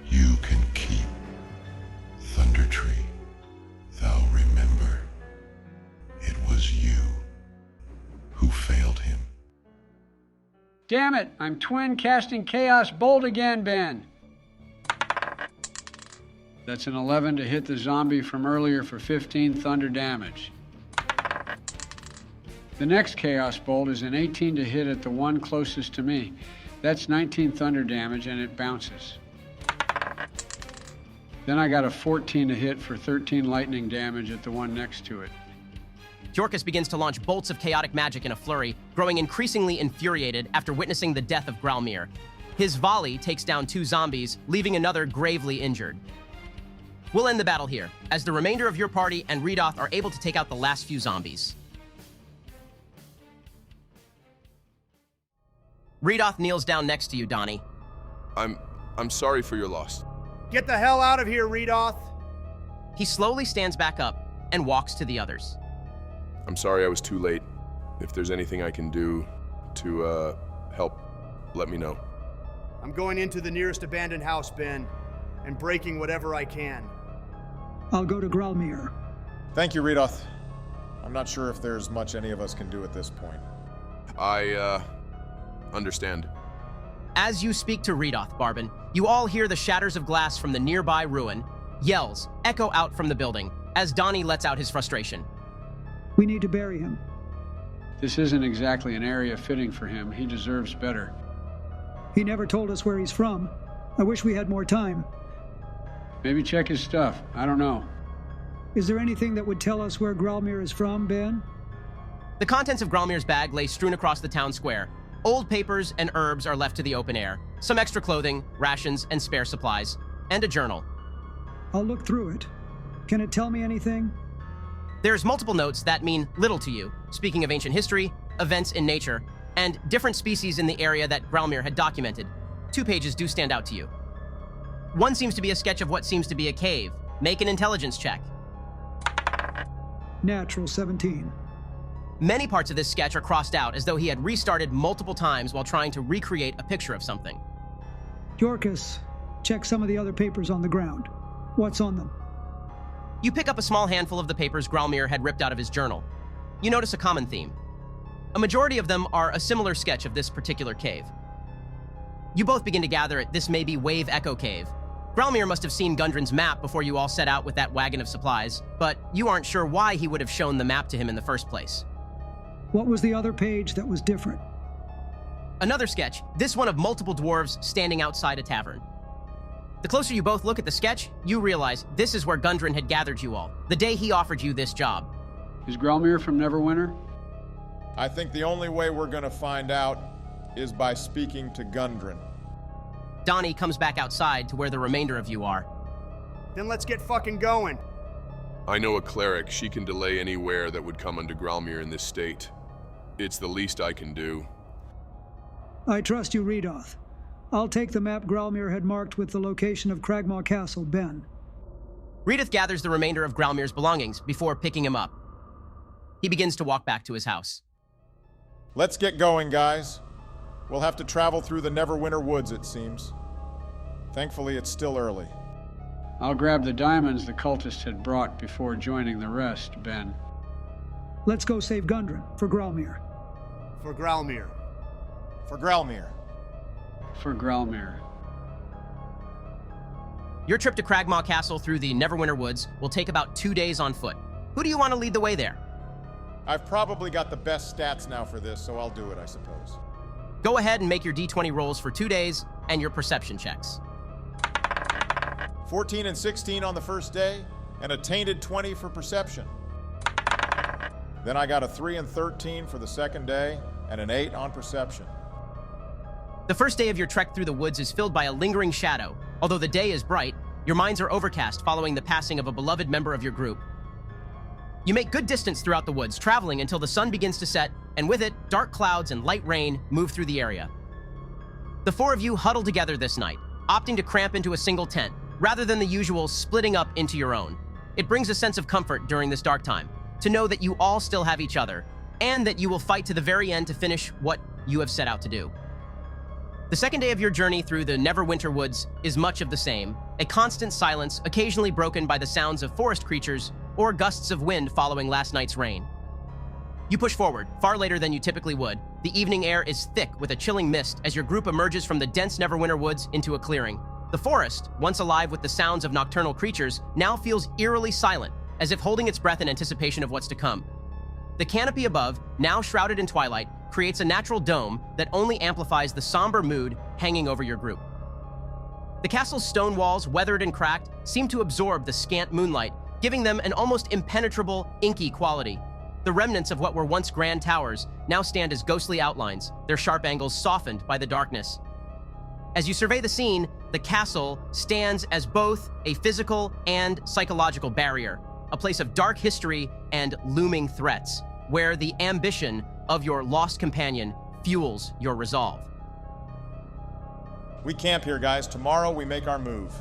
G: You can keep Thunder Tree. Thou remember, it was you who failed him.
D: Damn it, I'm twin casting Chaos Bolt again, Ben. That's an 11 to hit the zombie from earlier for 15 thunder damage. The next Chaos Bolt is an 18 to hit at the one closest to me. That's 19 thunder damage and it bounces. Then I got a 14 to hit for 13 lightning damage at the one next to it.
A: Jorkus begins to launch bolts of chaotic magic in a flurry, growing increasingly infuriated after witnessing the death of Gralmir. His volley takes down 2 zombies, leaving another gravely injured. We'll end the battle here, as the remainder of your party and Redoth are able to take out the last few zombies. Redoth kneels down next to you, Donnie.
T: I'm sorry for your loss.
M: Get the hell out of here, Redoth.
A: He slowly stands back up and walks to the others.
T: I'm sorry I was too late. If there's anything I can do to help, let me know.
M: I'm going into the nearest abandoned house, Ben, and breaking whatever I can.
F: I'll go to Gralmir.
C: Thank you, Redoth. I'm not sure if there's much any of us can do at this point.
T: I understand.
A: As you speak to Redoth, Barbin, you all hear the shatters of glass from the nearby ruin. Yells echo out from the building as Donnie lets out his frustration.
F: We need to bury him.
D: This isn't exactly an area fitting for him. He deserves better.
F: He never told us where he's from. I wish we had more time.
D: Maybe check his stuff. I don't know.
F: Is there anything that would tell us where Gralmir is from, Ben?
A: The contents of Gralmir's bag lay strewn across the town square. Old papers and herbs are left to the open air, some extra clothing, rations, and spare supplies, and a journal.
F: I'll look through it. Can it tell me anything?
A: There's multiple notes that mean little to you, speaking of ancient history, events in nature, and different species in the area that Gralmir had documented. 2 pages do stand out to you. One seems to be a sketch of what seems to be a cave. Make an intelligence check.
F: Natural 17.
A: Many parts of this sketch are crossed out as though he had restarted multiple times while trying to recreate a picture of something.
F: Yorkus, check some of the other papers on the ground. What's on them?
A: You pick up a small handful of the papers Gralmir had ripped out of his journal. You notice a common theme. A majority of them are a similar sketch of this particular cave. You both begin to gather this may be Wave Echo Cave. Gralmir must have seen Gundren's map before you all set out with that wagon of supplies, but you aren't sure why he would have shown the map to him in the first place.
F: What was the other page that was different?
A: Another sketch, this one of multiple dwarves standing outside a tavern. The closer you both look at the sketch, you realize this is where Gundren had gathered you all, the day he offered you this job.
D: Is Gralmir from Neverwinter?
C: I think the only way we're going to find out is by speaking to Gundren.
A: Donnie comes back outside to where the remainder of you are.
M: Then let's get fucking going.
T: I know a cleric. She can delay anywhere that would come under Gralmir in this state. It's the least I can do.
F: I trust you, Redoth. I'll take the map Gralmir had marked with the location of Cragmaw Castle, Ben.
A: Redoth gathers the remainder of Gralmir's belongings before picking him up. He begins to walk back to his house.
C: Let's get going, guys. We'll have to travel through the Neverwinter woods, it seems. Thankfully, it's still early.
D: I'll grab the diamonds the cultist had brought before joining the rest, Ben.
F: Let's go save Gundren for Gralmir.
M: For Gralmir.
C: For Gralmir.
D: For Gralmir.
A: Your trip to Cragmaw Castle through the Neverwinter woods will take about 2 days on foot. Who do you want to lead the way there?
C: I've probably got the best stats now for this, so I'll do it, I suppose.
A: Go ahead and make your D20 rolls for 2 days and your perception checks.
C: 14 and 16 on the first day, and a tainted 20 for perception. Then I got a 3 and 13 for the second day, and an 8 on perception.
A: The first day of your trek through the woods is filled by a lingering shadow. Although the day is bright, your minds are overcast following the passing of a beloved member of your group. You make good distance throughout the woods, traveling until the sun begins to set, and with it, dark clouds and light rain move through the area. The 4 of you huddle together this night, opting to cramp into a single tent, rather than the usual splitting up into your own. It brings a sense of comfort during this dark time, to know that you all still have each other, and that you will fight to the very end to finish what you have set out to do. The second day of your journey through the Neverwinter woods is much of the same, a constant silence occasionally broken by the sounds of forest creatures or gusts of wind following last night's rain. You push forward, far later than you typically would. The evening air is thick with a chilling mist as your group emerges from the dense Neverwinter woods into a clearing. The forest, once alive with the sounds of nocturnal creatures, now feels eerily silent, as if holding its breath in anticipation of what's to come. The canopy above, now shrouded in twilight, creates a natural dome that only amplifies the somber mood hanging over your group. The castle's stone walls, weathered and cracked, seem to absorb the scant moonlight, giving them an almost impenetrable, inky quality. The remnants of what were once grand towers now stand as ghostly outlines, their sharp angles softened by the darkness. As you survey the scene, the castle stands as both a physical and psychological barrier, a place of dark history and looming threats, where the ambition of your lost companion fuels your resolve.
C: We camp here, guys. Tomorrow we make our move.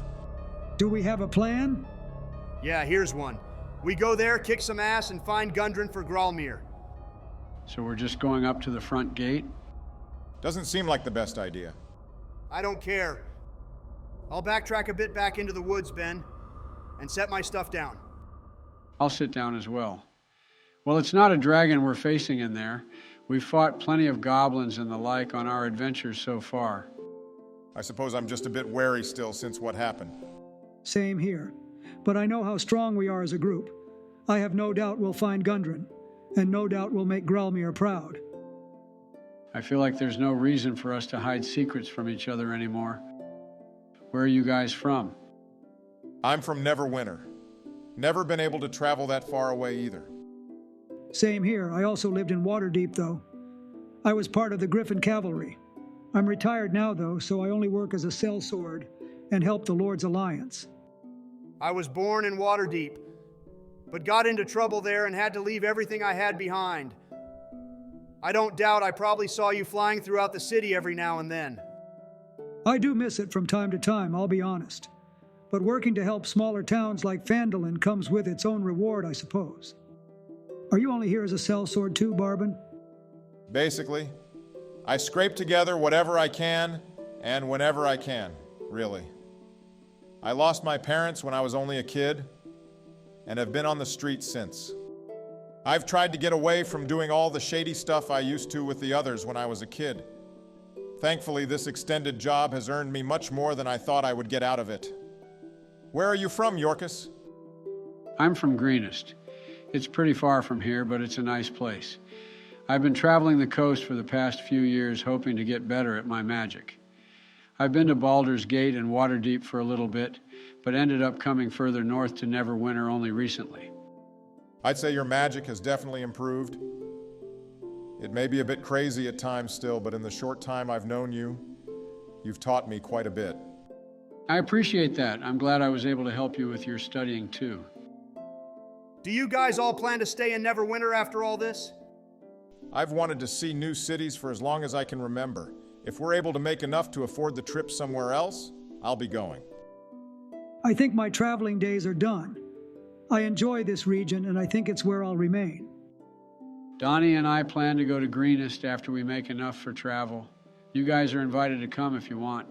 F: Do we have a plan?
M: Yeah, here's one. We go there, kick some ass, and find Gundren for Gralmir.
D: So we're just going up to the front gate?
C: Doesn't seem like the best idea.
M: I don't care. I'll backtrack a bit back into the woods, Ben, and set my stuff down.
D: I'll sit down as well. Well, it's not a dragon we're facing in there. We've fought plenty of goblins and the like on our adventures so far.
C: I suppose I'm just a bit wary still since what happened.
F: Same here. But I know how strong we are as a group. I have no doubt we'll find Gundren, and no doubt we'll make Gralmir proud.
D: I feel like there's no reason for us to hide secrets from each other anymore. Where are you guys from?
C: I'm from Neverwinter. Never been able to travel that far away either.
F: Same here. I also lived in Waterdeep, though. I was part of the Griffin Cavalry. I'm retired now, though, so I only work as a sellsword and help the Lord's Alliance.
M: I was born in Waterdeep, but got into trouble there and had to leave everything I had behind. I don't doubt I probably saw you flying throughout the city every now and then.
F: I do miss it from time to time, I'll be honest. But working to help smaller towns like Phandalin comes with its own reward, I suppose. Are you only here as a sellsword too, Barbin?
C: Basically. I scrape together whatever I can, and whenever I can, really. I lost my parents when I was only a kid, and have been on the street since. I've tried to get away from doing all the shady stuff I used to with the others when I was a kid. Thankfully, this extended job has earned me much more than I thought I would get out of it. Where are you from, Yorkus?
D: I'm from Greenest. It's pretty far from here, but it's a nice place. I've been traveling the coast for the past few years, hoping to get better at my magic. I've been to Baldur's Gate and Waterdeep for a little bit, but ended up coming further north to Neverwinter only recently.
C: I'd say your magic has definitely improved. It may be a bit crazy at times still, but in the short time I've known you, you've taught me quite a bit.
D: I appreciate that. I'm glad I was able to help you with your studying too.
M: Do you guys all plan to stay in Neverwinter after all this?
C: I've wanted to see new cities for as long as I can remember. If we're able to make enough to afford the trip somewhere else, I'll be going.
F: I think my traveling days are done. I enjoy this region, and I think it's where I'll remain.
D: Donnie and I plan to go to Greenest after we make enough for travel. You guys are invited to come if you want.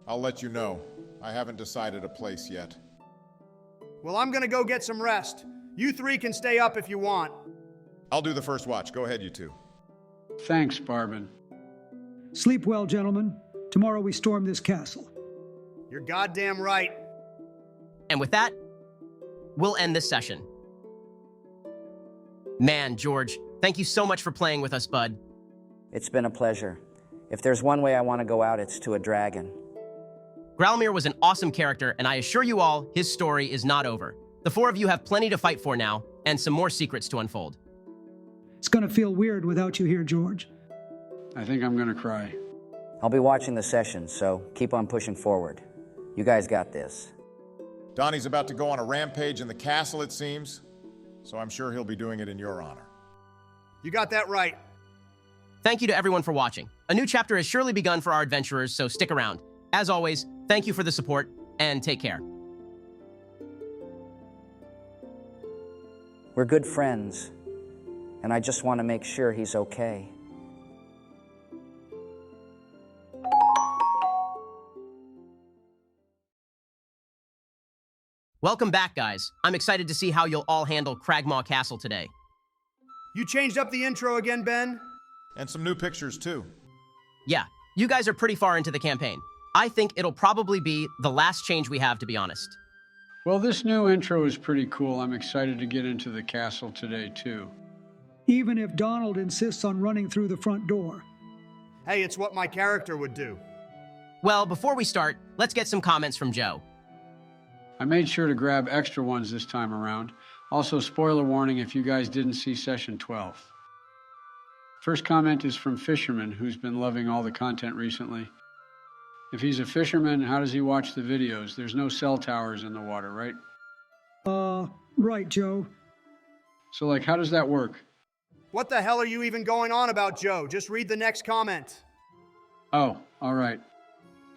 C: I'll let you know. I haven't decided a place yet.
M: Well, I'm gonna go get some rest. You three can stay up if you want.
C: I'll do the first watch. Go ahead, you two.
D: Thanks, Barbin.
F: Sleep well, gentlemen. Tomorrow we storm this castle.
M: You're goddamn right.
A: And with that, we'll end this session. Man, George, thank you so much for playing with us, bud.
B: It's been a pleasure. If there's one way I want to go out, it's to a dragon.
A: Growlmere was an awesome character, and I assure you all, his story is not over. The four of you have plenty to fight for now, and some more secrets to unfold.
F: It's gonna feel weird without you here, George.
D: I think I'm gonna cry.
B: I'll be watching the session, so keep on pushing forward. You guys got this.
C: Donnie's about to go on a rampage in the castle, it seems, so I'm sure he'll be doing it in your honor.
M: You got that right.
A: Thank you to everyone for watching. A new chapter has surely begun for our adventurers, so stick around. As always, thank you for the support, and take care.
B: We're good friends, and I just want to make sure he's okay.
A: Welcome back, guys. I'm excited to see how you'll all handle Cragmaw Castle today.
M: You changed up the intro again, Ben?
C: And some new pictures, too.
A: Yeah, you guys are pretty far into the campaign. I think it'll probably be the last change we have, to be honest.
D: Well, this new intro is pretty cool. I'm excited to get into the castle today, too.
F: Even if Donald insists on running through the front door.
M: Hey, it's what my character would do.
A: Well, before we start, let's get some comments from Joe.
D: I made sure to grab extra ones this time around. Also, spoiler warning if you guys didn't see session 12. First comment is from Fisherman, who's been loving all the content recently. If he's a fisherman, how does he watch the videos? There's no cell towers in the water, right?
F: Right, Joe.
D: So, how does that work?
M: What the hell are you even going on about, Joe? Just read the next comment.
D: Oh, all right.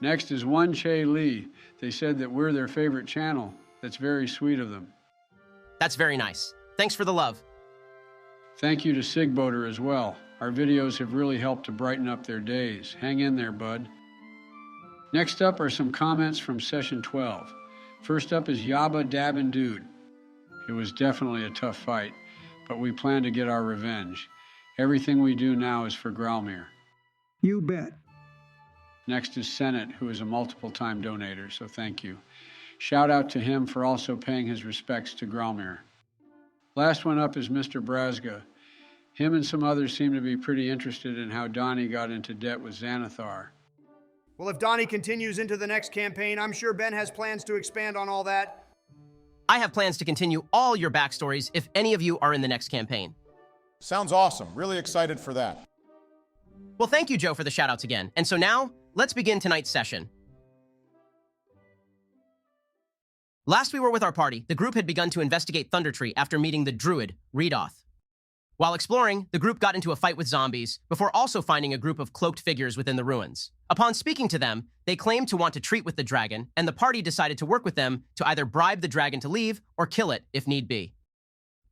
D: Next is One Che Lee. They said that we're their favorite channel. That's very sweet of them.
A: That's very nice. Thanks for the love.
D: Thank you to Sigboder as well. Our videos have really helped to brighten up their days. Hang in there, bud. Next up are some comments from session 12. First up is Yabba Dabbin' Dude. It was definitely a tough fight, but we plan to get our revenge. Everything we do now is for Growlmere.
F: You bet.
D: Next is Senate, who is a multiple-time donator, so thank you. Shout out to him for also paying his respects to Growlmere. Last one up is Mr. Brazga. Him and some others seem to be pretty interested in how Donnie got into debt with Xanathar.
M: Well, if Donnie continues into the next campaign, I'm sure Ben has plans to expand on all that.
A: I have plans to continue all your backstories if any of you are in the next campaign.
C: Sounds awesome. Really excited for that.
A: Well, thank you, Joe, for the shoutouts again. And so now, let's begin tonight's session. Last we were with our party, the group had begun to investigate Thundertree after meeting the druid, Redoth. While exploring, the group got into a fight with zombies before also finding a group of cloaked figures within the ruins. Upon speaking to them, they claimed to want to treat with the dragon, and the party decided to work with them to either bribe the dragon to leave or kill it if need be.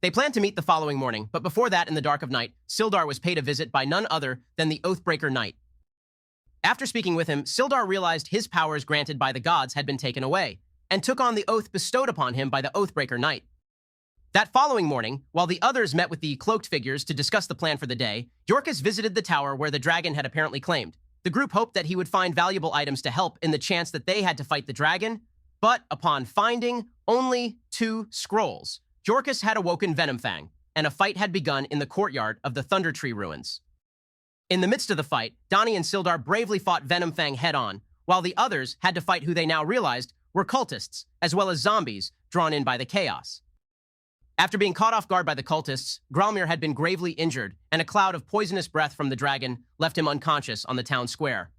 A: They planned to meet the following morning, but before that, in the dark of night, Sildar was paid a visit by none other than the Oathbreaker Knight. After speaking with him, Sildar realized his powers granted by the gods had been taken away, and took on the oath bestowed upon him by the Oathbreaker Knight. That following morning, while the others met with the cloaked figures to discuss the plan for the day, Yorkus visited the tower where the dragon had apparently claimed. The group hoped that he would find valuable items to help in the chance that they had to fight the dragon, but upon finding only 2 scrolls, Yorkus had awoken Venom Fang, and a fight had begun in the courtyard of the Thundertree ruins. In the midst of the fight, Donnie and Sildar bravely fought Venom Fang head-on, while the others had to fight who they now realized were cultists, as well as zombies drawn in by the chaos. After being caught off guard by the cultists, Gralmir had been gravely injured, and a cloud of poisonous breath from the dragon left him unconscious on the town square.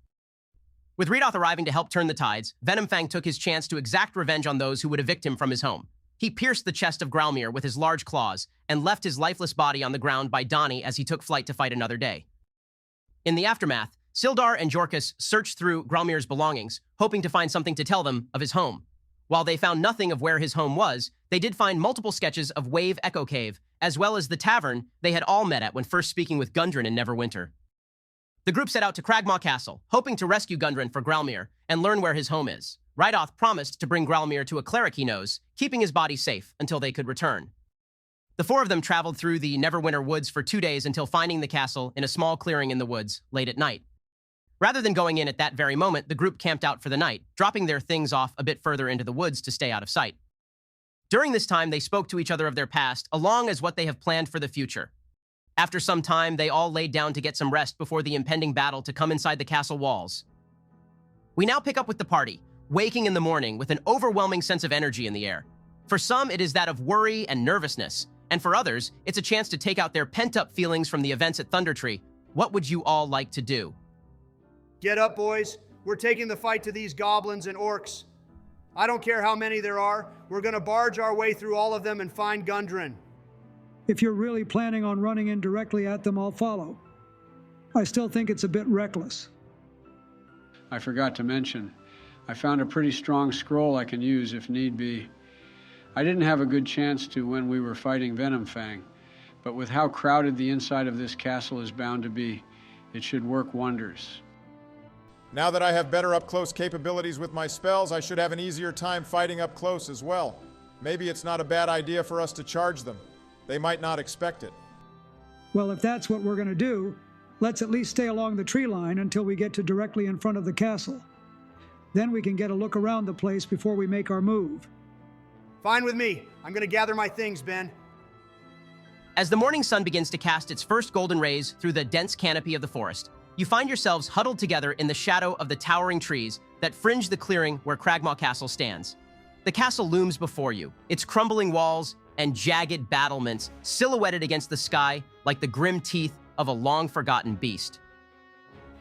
A: With Redoth arriving to help turn the tides, Venom Fang took his chance to exact revenge on those who would evict him from his home. He pierced the chest of Gralmir with his large claws and left his lifeless body on the ground by Donnie as he took flight to fight another day. In the aftermath, Sildar and Yorkus searched through Gralmir's belongings, hoping to find something to tell them of his home. While they found nothing of where his home was, they did find multiple sketches of Wave Echo Cave, as well as the tavern they had all met at when first speaking with Gundren in Neverwinter. The group set out to Cragmaw Castle, hoping to rescue Gundren for Gralmir and learn where his home is. Rydoth promised to bring Gralmir to a cleric he knows, keeping his body safe until they could return. The 4 of them traveled through the Neverwinter woods for 2 days until finding the castle in a small clearing in the woods late at night. Rather than going in at that very moment, the group camped out for the night, dropping their things off a bit further into the woods to stay out of sight. During this time, they spoke to each other of their past, along as what they have planned for the future. After some time, they all laid down to get some rest before the impending battle to come inside the castle walls. We now pick up with the party, waking in the morning with an overwhelming sense of energy in the air. For some, it is that of worry and nervousness, and for others, it's a chance to take out their pent-up feelings from the events at Thundertree. What would you all like to do?
M: Get up, boys. We're taking the fight to these goblins and orcs. I don't care how many there are. We're going to barge our way through all of them and find Gundren.
F: If you're really planning on running in directly at them, I'll follow. I still think it's a bit reckless.
D: I forgot to mention, I found a pretty strong scroll I can use if need be. I didn't have a good chance to when we were fighting Venom Fang, but with how crowded the inside of this castle is bound to be, it should work wonders.
C: Now that I have better up-close capabilities with my spells, I should have an easier time fighting up close as well. Maybe it's not a bad idea for us to charge them. They might not expect it.
F: Well, if that's what we're going to do, let's at least stay along the tree line until we get to directly in front of the castle. Then we can get a look around the place before we make our move.
M: Fine with me. I'm going to gather my things, Ben.
A: As the morning sun begins to cast its first golden rays through the dense canopy of the forest, you find yourselves huddled together in the shadow of the towering trees that fringe the clearing where Cragmaw Castle stands. The castle looms before you, its crumbling walls and jagged battlements silhouetted against the sky like the grim teeth of a long-forgotten beast.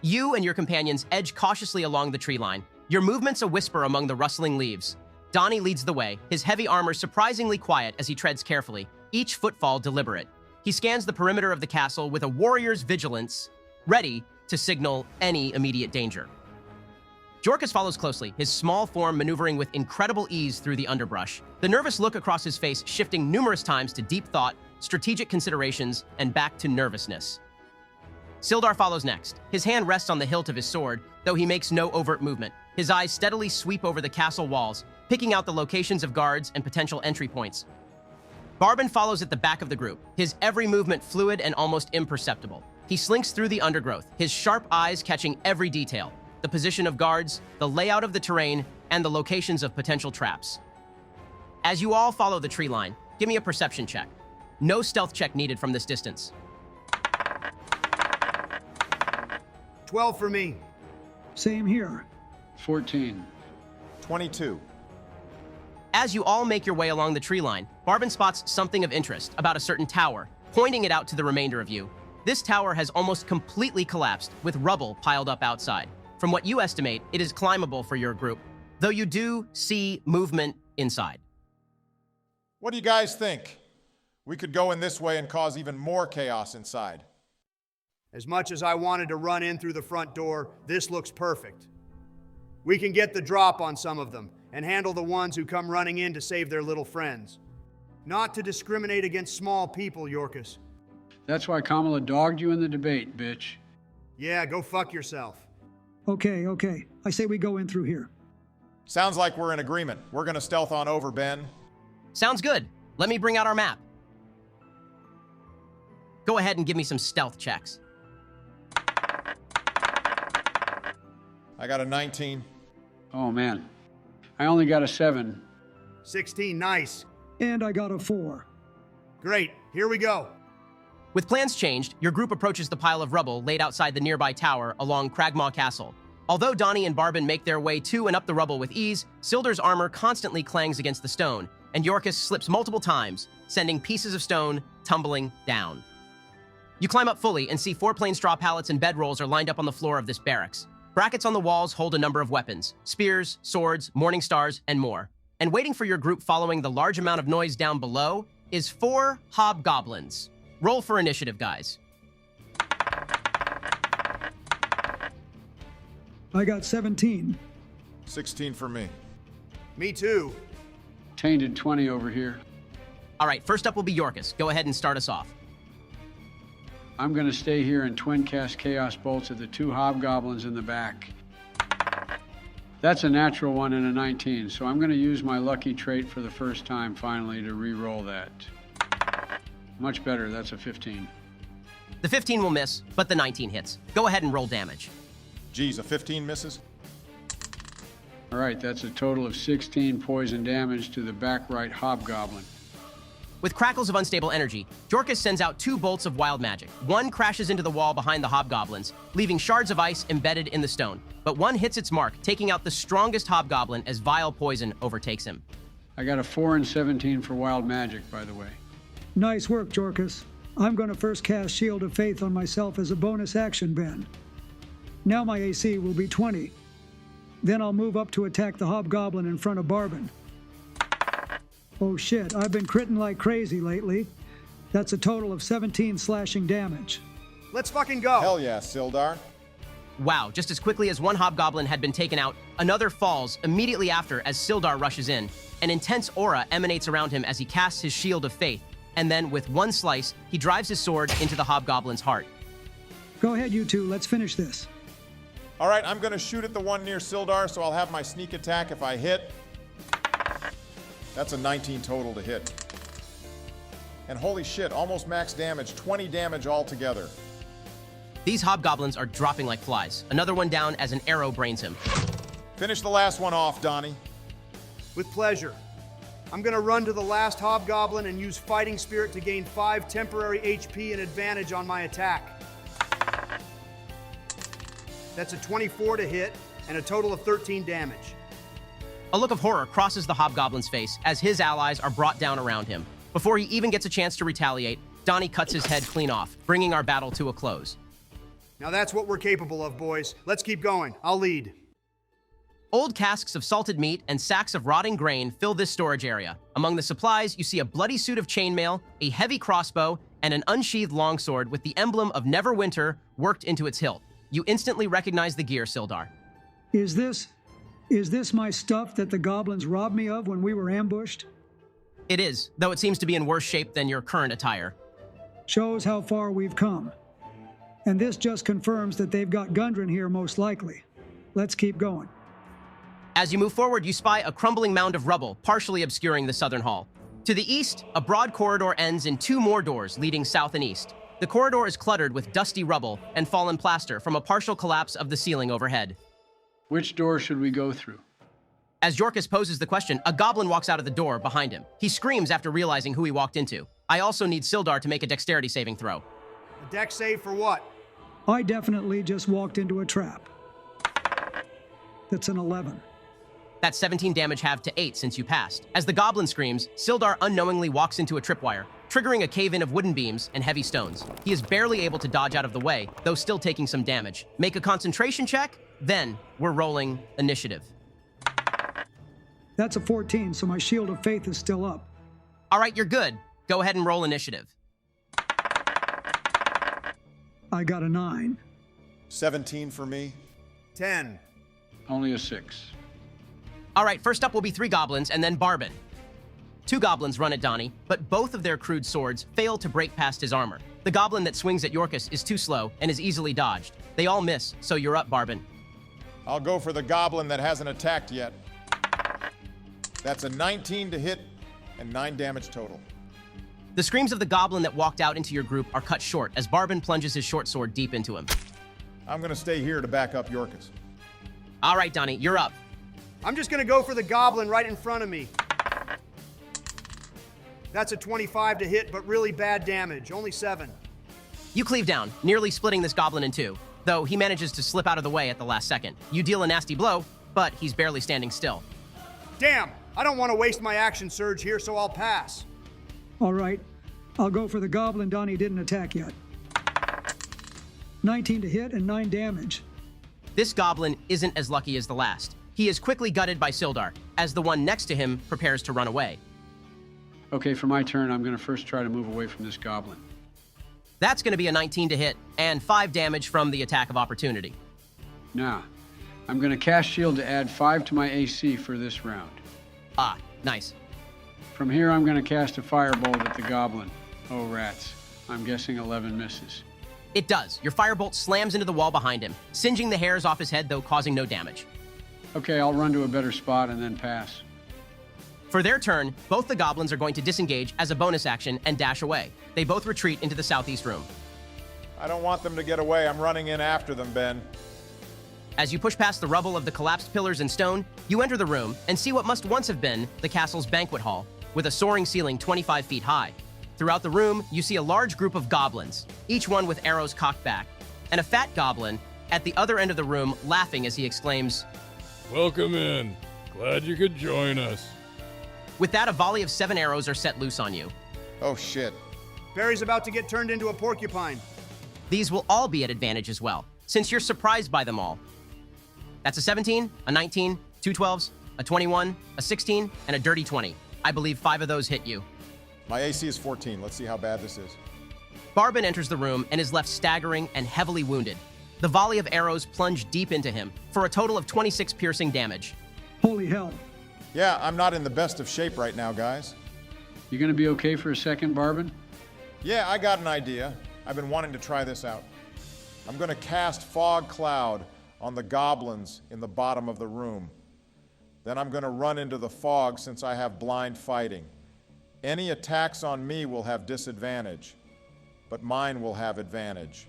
A: You and your companions edge cautiously along the tree line, your movements a whisper among the rustling leaves. Donnie leads the way, his heavy armor surprisingly quiet as he treads carefully, each footfall deliberate. He scans the perimeter of the castle with a warrior's vigilance, ready to signal any immediate danger. Jorkus follows closely, his small form maneuvering with incredible ease through the underbrush, the nervous look across his face shifting numerous times to deep thought, strategic considerations, and back to nervousness. Sildar follows next. His hand rests on the hilt of his sword, though he makes no overt movement. His eyes steadily sweep over the castle walls, picking out the locations of guards and potential entry points. Barbin follows at the back of the group, his every movement fluid and almost imperceptible. He slinks through the undergrowth, his sharp eyes catching every detail, the position of guards, the layout of the terrain, and the locations of potential traps. As you all follow the tree line, give me a perception check. No stealth check needed from this distance.
M: 12 for me.
F: Same here.
D: 14.
C: 22.
A: As you all make your way along the tree line, Barbin spots something of interest about a certain tower, pointing it out to the remainder of you. This tower has almost completely collapsed, with rubble piled up outside. From what you estimate, it is climbable for your group, though you do see movement inside.
C: What do you guys think? We could go in this way and cause even more chaos inside.
M: As much as I wanted to run in through the front door, this looks perfect. We can get the drop on some of them and handle the ones who come running in to save their little friends. Not to discriminate against small people, Yorkus.
D: That's why Kamala dogged you in the debate, bitch.
M: Yeah, go fuck yourself.
F: Okay. I say we go in through here.
C: Sounds like we're in agreement. We're gonna stealth on over, Ben.
A: Sounds good. Let me bring out our map. Go ahead and give me some stealth checks.
C: I got a 19.
D: Oh, man. I only got a 7.
M: 16, nice.
F: And I got a 4.
M: Great, here we go.
A: With plans changed, your group approaches the pile of rubble laid outside the nearby tower along Cragmaw Castle. Although Donnie and Barbin make their way to and up the rubble with ease, Sildar's armor constantly clangs against the stone, and Yorkus slips multiple times, sending pieces of stone tumbling down. You climb up fully and see 4 plain straw pallets and bedrolls are lined up on the floor of this barracks. Brackets on the walls hold a number of weapons: spears, swords, morning stars, and more. And waiting for your group following the large amount of noise down below is 4 hobgoblins. Roll for initiative, guys.
F: I got 17.
C: 16 for me.
M: Me too.
D: Tainted 20 over here.
A: All right, first up will be Yorkus. Go ahead and start us off.
D: I'm going to stay here and twin cast Chaos Bolts at the 2 hobgoblins in the back. That's a natural 1 and a 19, so I'm going to use my lucky trait for the first time finally to re-roll that. Much better, that's a 15.
A: The 15 will miss, but the 19 hits. Go ahead and roll damage.
C: Geez, a 15 misses?
D: All right, that's a total of 16 poison damage to the back right hobgoblin.
A: With crackles of unstable energy, Yorkus sends out 2 bolts of wild magic. One crashes into the wall behind the hobgoblins, leaving shards of ice embedded in the stone. But one hits its mark, taking out the strongest hobgoblin as vile poison overtakes him.
D: I got a 4 and 17 for wild magic, by the way.
F: Nice work, Yorkus. I'm going to first cast Shield of Faith on myself as a bonus action, Ben. Now my AC will be 20. Then I'll move up to attack the hobgoblin in front of Barbin. Oh shit, I've been critting like crazy lately. That's a total of 17 slashing damage.
M: Let's fucking go!
C: Hell yeah, Sildar.
A: Wow, just as quickly as one hobgoblin had been taken out, another falls immediately after as Sildar rushes in. An intense aura emanates around him as he casts his Shield of Faith, and then with one slice, he drives his sword into the hobgoblin's heart.
F: Go ahead, you two, let's finish this.
C: All right, I'm gonna shoot at the one near Sildar, so I'll have my sneak attack if I hit. That's a 19 total to hit. And holy shit, almost max damage, 20 damage altogether.
A: These hobgoblins are dropping like flies. Another one down as an arrow brains him.
C: Finish the last one off, Donnie.
M: With pleasure. I'm gonna run to the last hobgoblin and use Fighting Spirit to gain 5 temporary HP and advantage on my attack. That's a 24 to hit and a total of 13 damage.
A: A look of horror crosses the hobgoblin's face as his allies are brought down around him. Before he even gets a chance to retaliate, Donnie cuts his head clean off, bringing our battle to a close.
M: Now that's what we're capable of, boys. Let's keep going. I'll lead.
A: Old casks of salted meat and sacks of rotting grain fill this storage area. Among the supplies, you see a bloody suit of chainmail, a heavy crossbow, and an unsheathed longsword with the emblem of Neverwinter worked into its hilt. You instantly recognize the gear, Sildar.
F: Is this my stuff that the goblins robbed me of when we were ambushed?
A: It is, though it seems to be in worse shape than your current attire.
F: Shows how far we've come. And this just confirms that they've got Gundren here most likely. Let's keep going.
A: As you move forward, you spy a crumbling mound of rubble, partially obscuring the southern hall. To the east, a broad corridor ends in 2 more doors leading south and east. The corridor is cluttered with dusty rubble and fallen plaster from a partial collapse of the ceiling overhead.
D: Which door should we go through?
A: As Yorkus poses the question, a goblin walks out of the door behind him. He screams after realizing who he walked into. I also need Sildar to make a dexterity saving throw.
M: A dex save for what?
F: I definitely just walked into a trap. That's an 11.
A: That's 17 damage halved to 8 since you passed. As the goblin screams, Sildar unknowingly walks into a tripwire, triggering a cave-in of wooden beams and heavy stones. He is barely able to dodge out of the way, though still taking some damage. Make a concentration check, then we're rolling initiative.
F: That's a 14, so my shield of faith is still up.
A: All right, you're good. Go ahead and roll initiative.
F: I got a 9.
C: 17 for me.
M: 10.
D: Only a 6.
A: All right, first up will be 3 goblins and then Barbin. 2 goblins run at Donnie, but both of their crude swords fail to break past his armor. The goblin that swings at Yorkus is too slow and is easily dodged. They all miss, so you're up, Barbin.
C: I'll go for the goblin that hasn't attacked yet. That's a 19 to hit and 9 damage total.
A: The screams of the goblin that walked out into your group are cut short as Barbin plunges his short sword deep into him.
C: I'm going to stay here to back up Yorkus.
A: All right, Donnie, you're up.
M: I'm just going to go for the goblin right in front of me. That's a 25 to hit, but really bad damage. Only 7.
A: You cleave down, nearly splitting this goblin in 2, though he manages to slip out of the way at the last second. You deal a nasty blow, but he's barely standing still.
M: Damn! I don't want to waste my action surge here, so I'll pass.
F: All right, I'll go for the goblin Donnie didn't attack yet. 19 to hit and 9 damage.
A: This goblin isn't as lucky as the last. He is quickly gutted by Sildar, as the one next to him prepares to run away.
D: Okay, for my turn, I'm going to first try to move away from this goblin.
A: That's going to be a 19 to hit, and 5 damage from the attack of opportunity.
D: Now, I'm going to cast shield to add 5 to my AC for this round.
A: Ah, nice.
D: From here, I'm going to cast a firebolt at the goblin. Oh, rats. I'm guessing 11 misses.
A: It does. Your firebolt slams into the wall behind him, singeing the hairs off his head, though causing no damage.
D: Okay, I'll run to a better spot and then pass.
A: For their turn, both the goblins are going to disengage as a bonus action and dash away. They both retreat into the southeast room.
C: I don't want them to get away. I'm running in after them, Ben.
A: As you push past the rubble of the collapsed pillars and stone, you enter the room and see what must once have been the castle's banquet hall, with a soaring ceiling 25 feet high. Throughout the room, you see a large group of goblins, each one with arrows cocked back, and a fat goblin at the other end of the room laughing as he exclaims,
K: "Welcome in. Glad you could join us."
A: With that, a volley of 7 arrows are set loose on you.
C: Oh, shit.
M: Barry's about to get turned into a porcupine.
A: These will all be at advantage as well, since you're surprised by them all. That's a 17, a 19, 2 12s, a 21, a 16, and a dirty 20. I believe 5 of those hit you.
C: My AC is 14. Let's see how bad this is.
A: Barbin enters the room and is left staggering and heavily wounded. The volley of arrows plunge deep into him for a total of 26 piercing damage.
F: Holy hell.
C: Yeah, I'm not in the best of shape right now, guys.
D: You gonna be okay for a second, Barbin?
C: Yeah, I got an idea. I've been wanting to try this out. I'm gonna cast Fog Cloud on the goblins in the bottom of the room. Then I'm gonna run into the fog since I have blind fighting. Any attacks on me will have disadvantage, but mine will have advantage.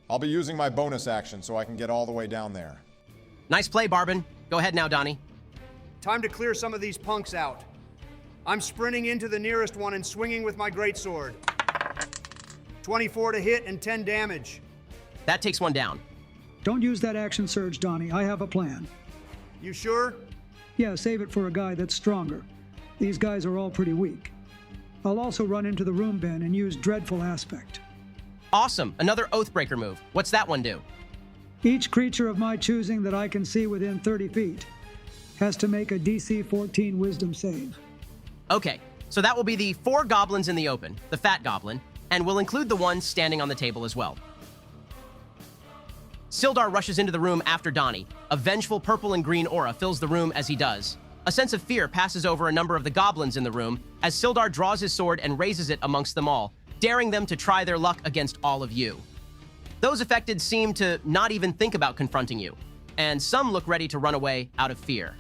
C: I'll be using my bonus action so I can get all the way down there.
A: Nice play, Barbin. Go ahead now, Donnie.
M: Time to clear some of these punks out. I'm sprinting into the nearest one and swinging with my greatsword. 24 to hit and 10 damage.
A: That takes one down.
F: Don't use that action surge, Donnie. I have a plan.
M: You sure?
F: Yeah, save it for a guy that's stronger. These guys are all pretty weak. I'll also run into the room, Ben, and use Dreadful Aspect.
A: Awesome. Another Oathbreaker move. What's that one do?
F: Each creature of my choosing that I can see within 30 feet has to make a DC 14 Wisdom save.
A: Okay, so that will be the 4 goblins in the open, the fat goblin, and we'll include the one standing on the table as well. Sildar rushes into the room after Donnie. A vengeful purple and green aura fills the room as he does. A sense of fear passes over a number of the goblins in the room as Sildar draws his sword and raises it amongst them all, daring them to try their luck against all of you. Those affected seem to not even think about confronting you, and some look ready to run away out of fear.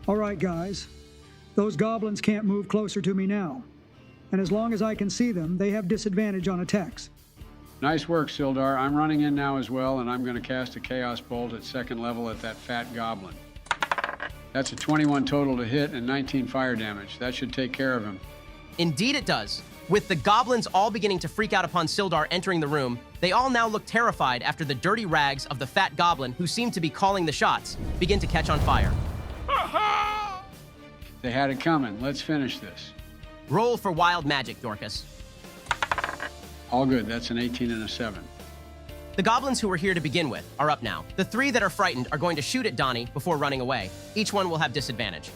F: All right, guys. Those goblins can't move closer to me now. And as long as I can see them, they have disadvantage on attacks.
D: Nice work, Sildar. I'm running in now as well, and I'm going to cast a Chaos Bolt at 2nd level at that fat goblin. That's a 21 total to hit and 19 fire damage. That should take care of him.
A: Indeed it does. With the goblins all beginning to freak out upon Sildar entering the room, they all now look terrified after the dirty rags of the fat goblin, who seemed to be calling the shots, begin to catch on fire.
K: Ha ha!
D: They had it coming. Let's finish this.
A: Roll for wild magic, Dorcas.
D: All good. That's an 18 and a 7.
A: The goblins who were here to begin with are up now. The 3 that are frightened are going to shoot at Donnie before running away. Each one will have disadvantage.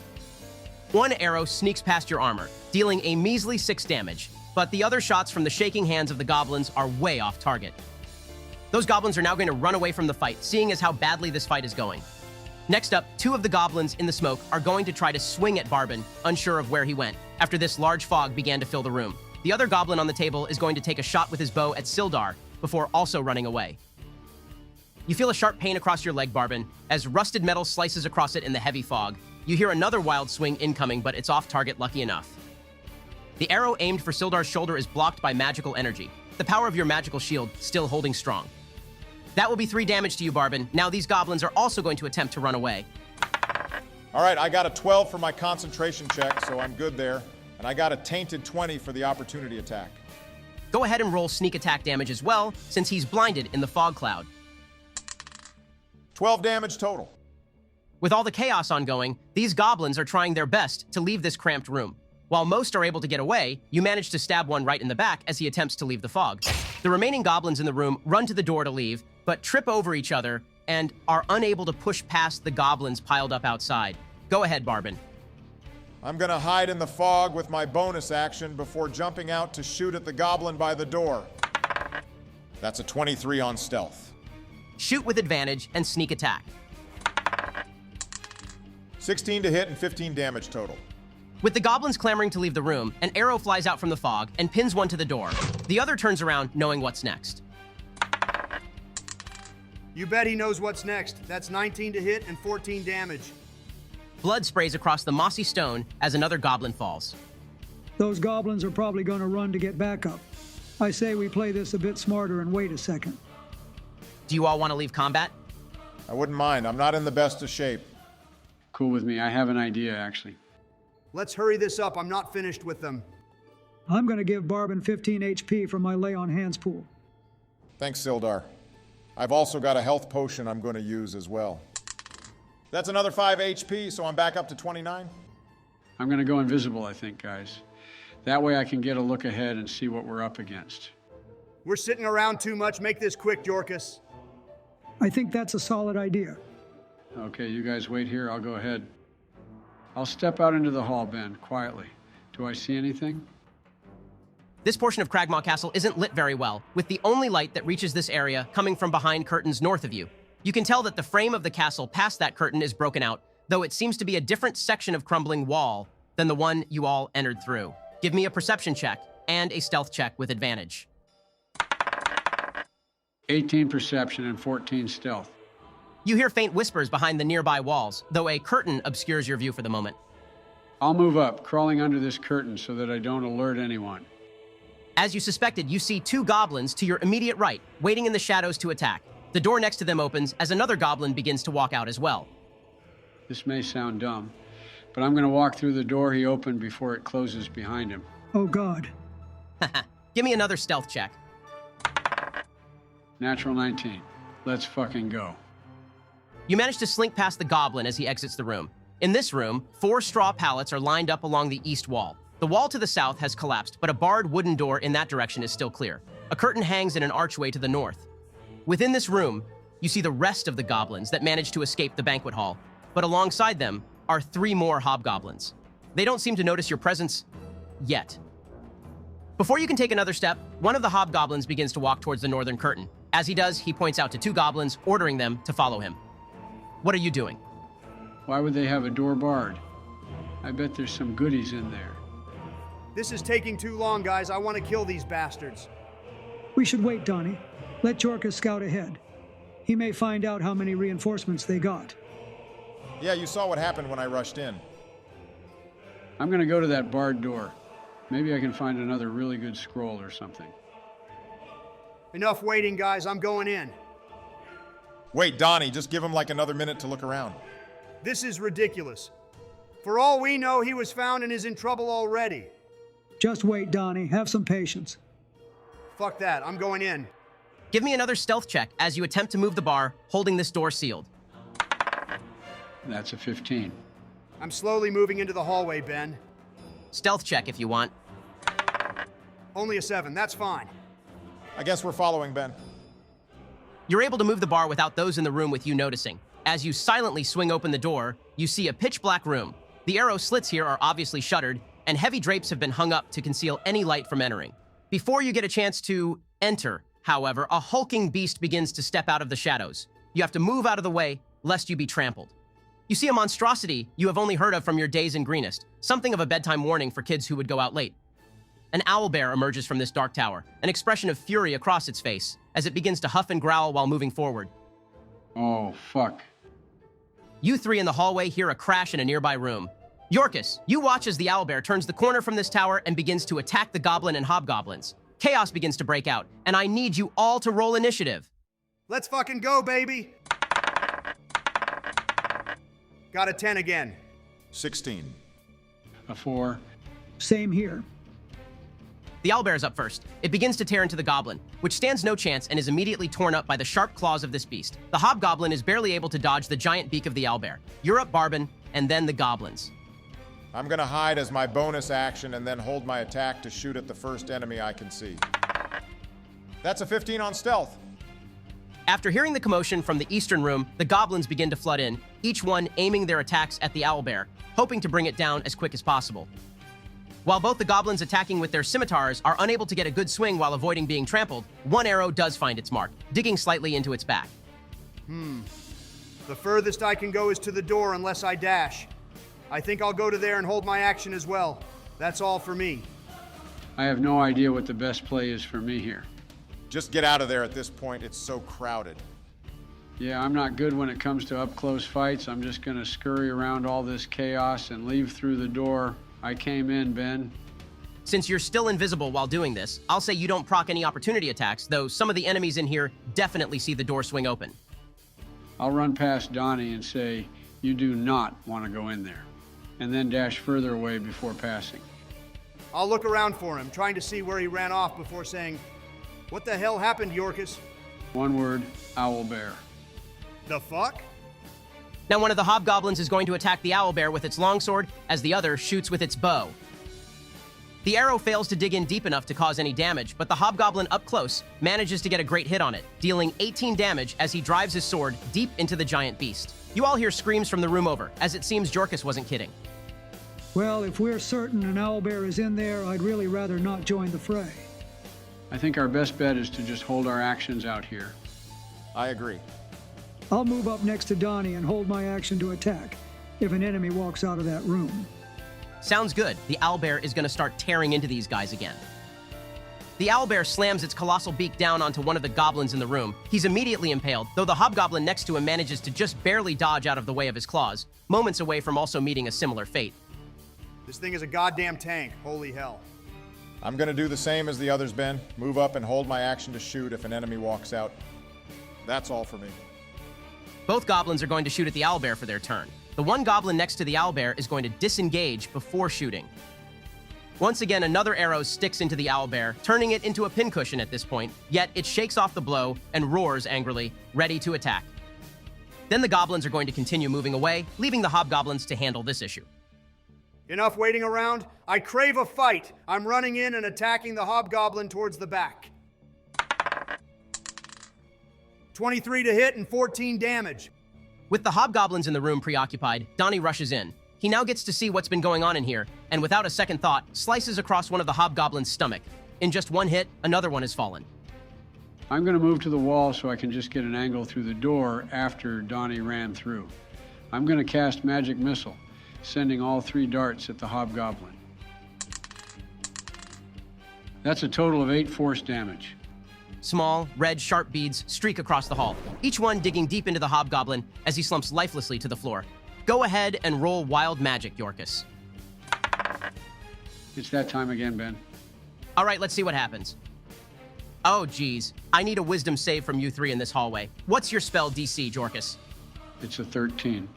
A: One arrow sneaks past your armor, dealing a measly 6 damage, but the other shots from the shaking hands of the goblins are way off target. Those goblins are now going to run away from the fight, seeing as how badly this fight is going. Next up, 2 of the goblins in the smoke are going to try to swing at Barbin, unsure of where he went, after this large fog began to fill the room. The other goblin on the table is going to take a shot with his bow at Sildar, before also running away. You feel a sharp pain across your leg, Barbin, as rusted metal slices across it in the heavy fog. You hear another wild swing incoming, but it's off target lucky enough. The arrow aimed for Sildar's shoulder is blocked by magical energy, the power of your magical shield still holding strong. That will be 3 damage to you, Barbin. Now these goblins are also going to attempt to run away.
C: All right, I got a 12 for my concentration check, so I'm good there. And I got a tainted 20 for the opportunity attack.
A: Go ahead and roll sneak attack damage as well, since he's blinded in the fog cloud.
C: 12 damage total.
A: With all the chaos ongoing, these goblins are trying their best to leave this cramped room. While most are able to get away, you manage to stab one right in the back as he attempts to leave the fog. The remaining goblins in the room run to the door to leave, but trip over each other and are unable to push past the goblins piled up outside. Go ahead, Barbin.
C: I'm gonna hide in the fog with my bonus action before jumping out to shoot at the goblin by the door. That's a 23 on stealth.
A: Shoot with advantage and sneak attack.
C: 16 to hit and 15 damage total.
A: With the goblins clamoring to leave the room, an arrow flies out from the fog and pins one to the door. The other turns around, knowing what's next.
M: You bet he knows what's next. That's 19 to hit and 14 damage.
A: Blood sprays across the mossy stone as another goblin falls.
F: Those goblins are probably going to run to get back up. I say we play this a bit smarter and wait a second.
A: Do you all want to leave combat?
C: I wouldn't mind. I'm not in the best of shape.
D: Cool with me. I have an idea, actually.
M: Let's hurry this up. I'm not finished with them.
F: I'm going to give Barbin 15 HP from my lay on hands pool.
C: Thanks, Sildar. I've also got a health potion I'm going to use as well. That's another 5 HP, so I'm back up to 29.
D: I'm going to go invisible, I think, guys. That way I can get a look ahead and see what we're up against.
M: We're sitting around too much. Make this quick, Dorcas.
F: I think that's a solid idea.
D: Okay, you guys wait here. I'll go ahead. I'll step out into the hall, Ben, quietly. Do I see anything?
A: This portion of Cragmaw Castle isn't lit very well, with the only light that reaches this area coming from behind curtains north of you. You can tell that the frame of the castle past that curtain is broken out, though it seems to be a different section of crumbling wall than the one you all entered through. Give me a perception check and a stealth check with advantage.
D: 18 perception and 14 stealth.
A: You hear faint whispers behind the nearby walls, though a curtain obscures your view for the moment.
D: I'll move up, crawling under this curtain so that I don't alert anyone.
A: As you suspected, you see 2 goblins to your immediate right, waiting in the shadows to attack. The door next to them opens as another goblin begins to walk out as well.
D: This may sound dumb, but I'm going to walk through the door he opened before it closes behind him.
F: Oh, God.
A: Give me another stealth check.
D: Natural 19. Let's fucking go.
A: You manage to slink past the goblin as he exits the room. In this room, 4 straw pallets are lined up along the east wall. The wall to the south has collapsed, but a barred wooden door in that direction is still clear. A curtain hangs in an archway to the north. Within this room, you see the rest of the goblins that managed to escape the banquet hall, but alongside them are 3 more hobgoblins. They don't seem to notice your presence yet. Before you can take another step, one of the hobgoblins begins to walk towards the northern curtain. As he does, he points out to 2 goblins, ordering them to follow him. What are you doing?
D: Why would they have a door barred? I bet there's some goodies in there.
M: This is taking too long, guys. I want to kill these bastards.
F: We should wait, Donnie. Let Jorka scout ahead. He may find out how many reinforcements they got.
C: Yeah, you saw what happened when I rushed in.
D: I'm going to go to that barred door. Maybe I can find another really good scroll or something.
M: Enough waiting, guys. I'm going in.
C: Wait, Donnie, just give him like another minute to look around.
M: This is ridiculous. For all we know, he was found and is in trouble already.
F: Just wait, Donnie. Have some patience.
M: Fuck that. I'm going in.
A: Give me another stealth check as you attempt to move the bar, holding this door sealed.
D: That's a 15.
M: I'm slowly moving into the hallway, Ben.
A: Stealth check if you want.
M: Only a 7, that's fine.
C: I guess we're following, Ben.
A: You're able to move the bar without those in the room with you noticing. As you silently swing open the door, you see a pitch-black room. The arrow slits here are obviously shuttered, and heavy drapes have been hung up to conceal any light from entering. Before you get a chance to enter, however, a hulking beast begins to step out of the shadows. You have to move out of the way, lest you be trampled. You see a monstrosity you have only heard of from your days in Greenest, something of a bedtime warning for kids who would go out late. An owlbear emerges from this dark tower, an expression of fury across its face, as it begins to huff and growl while moving forward.
D: Oh, fuck.
A: You three in the hallway hear a crash in a nearby room. Yorkus, you watch as the owlbear turns the corner from this tower and begins to attack the goblin and hobgoblins. Chaos begins to break out, and I need you all to roll initiative.
M: Let's fucking go, baby! Got a 10 again.
C: 16.
D: A 4.
F: Same here.
A: The owlbear's up first. It begins to tear into the goblin, which stands no chance and is immediately torn up by the sharp claws of this beast. The hobgoblin is barely able to dodge the giant beak of the owlbear. You're up, Barbin, and then the goblins.
C: I'm gonna hide as my bonus action and then hold my attack to shoot at the first enemy I can see. That's a 15 on stealth.
A: After hearing the commotion from the eastern room, the goblins begin to flood in, each one aiming their attacks at the owlbear, hoping to bring it down as quick as possible. While both the goblins attacking with their scimitars are unable to get a good swing while avoiding being trampled, one arrow does find its mark, digging slightly into its back.
M: The furthest I can go is to the door unless I dash. I think I'll go to there and hold my action as well. That's all for me.
D: I have no idea what the best play is for me here.
C: Just get out of there at this point. It's so crowded.
D: Yeah, I'm not good when it comes to up-close fights. I'm just gonna scurry around all this chaos and leave through the door I came in, Ben.
A: Since you're still invisible while doing this, I'll say you don't proc any opportunity attacks, though some of the enemies in here definitely see the door swing open.
D: I'll run past Donnie and say, you do not want to go in there, and then dash further away before passing.
M: I'll look around for him, trying to see where he ran off before saying, "What the hell happened, Yorkus?"
D: One word, owlbear.
M: The fuck?
A: Now one of the hobgoblins is going to attack the owlbear with its longsword, as the other shoots with its bow. The arrow fails to dig in deep enough to cause any damage, but the hobgoblin up close manages to get a great hit on it, dealing 18 damage as he drives his sword deep into the giant beast. You all hear screams from the room over, as it seems Yorkus wasn't kidding.
F: Well, if we're certain an owlbear is in there, I'd really rather not join the fray.
D: I think our best bet is to just hold our actions out here.
C: I agree.
F: I'll move up next to Donnie and hold my action to attack if an enemy walks out of that room.
A: Sounds good. The owlbear is going to start tearing into these guys again. The owlbear slams its colossal beak down onto one of the goblins in the room. He's immediately impaled, though the hobgoblin next to him manages to just barely dodge out of the way of his claws, moments away from also meeting a similar fate.
M: This thing is a goddamn tank. Holy hell.
C: I'm gonna do the same as the others, Ben. Move up and hold my action to shoot if an enemy walks out. That's all for me.
A: Both goblins are going to shoot at the owlbear for their turn. The one goblin next to the owlbear is going to disengage before shooting. Once again, another arrow sticks into the owlbear, turning it into a pincushion at this point, yet it shakes off the blow and roars angrily, ready to attack. Then the goblins are going to continue moving away, leaving the hobgoblins to handle this issue.
M: Enough waiting around. I crave a fight. I'm running in and attacking the hobgoblin towards the back. 23 to hit and 14 damage.
A: With the hobgoblins in the room preoccupied, Donnie rushes in. He now gets to see what's been going on in here, and without a second thought, slices across one of the hobgoblin's stomach. In just one hit, another one has fallen.
D: I'm going to move to the wall so I can just get an angle through the door after Donnie ran through. I'm going to cast Magic Missile, sending all 3 darts at the hobgoblin. That's a total of 8 force damage.
A: Small, red, sharp beads streak across the hall, each one digging deep into the hobgoblin as he slumps lifelessly to the floor. Go ahead and roll Wild Magic, Yorkus.
D: It's that time again, Ben.
A: All right, let's see what happens. Oh, geez. I need a wisdom save from you 3 in this hallway. What's your spell DC, Yorkus?
D: It's a 13.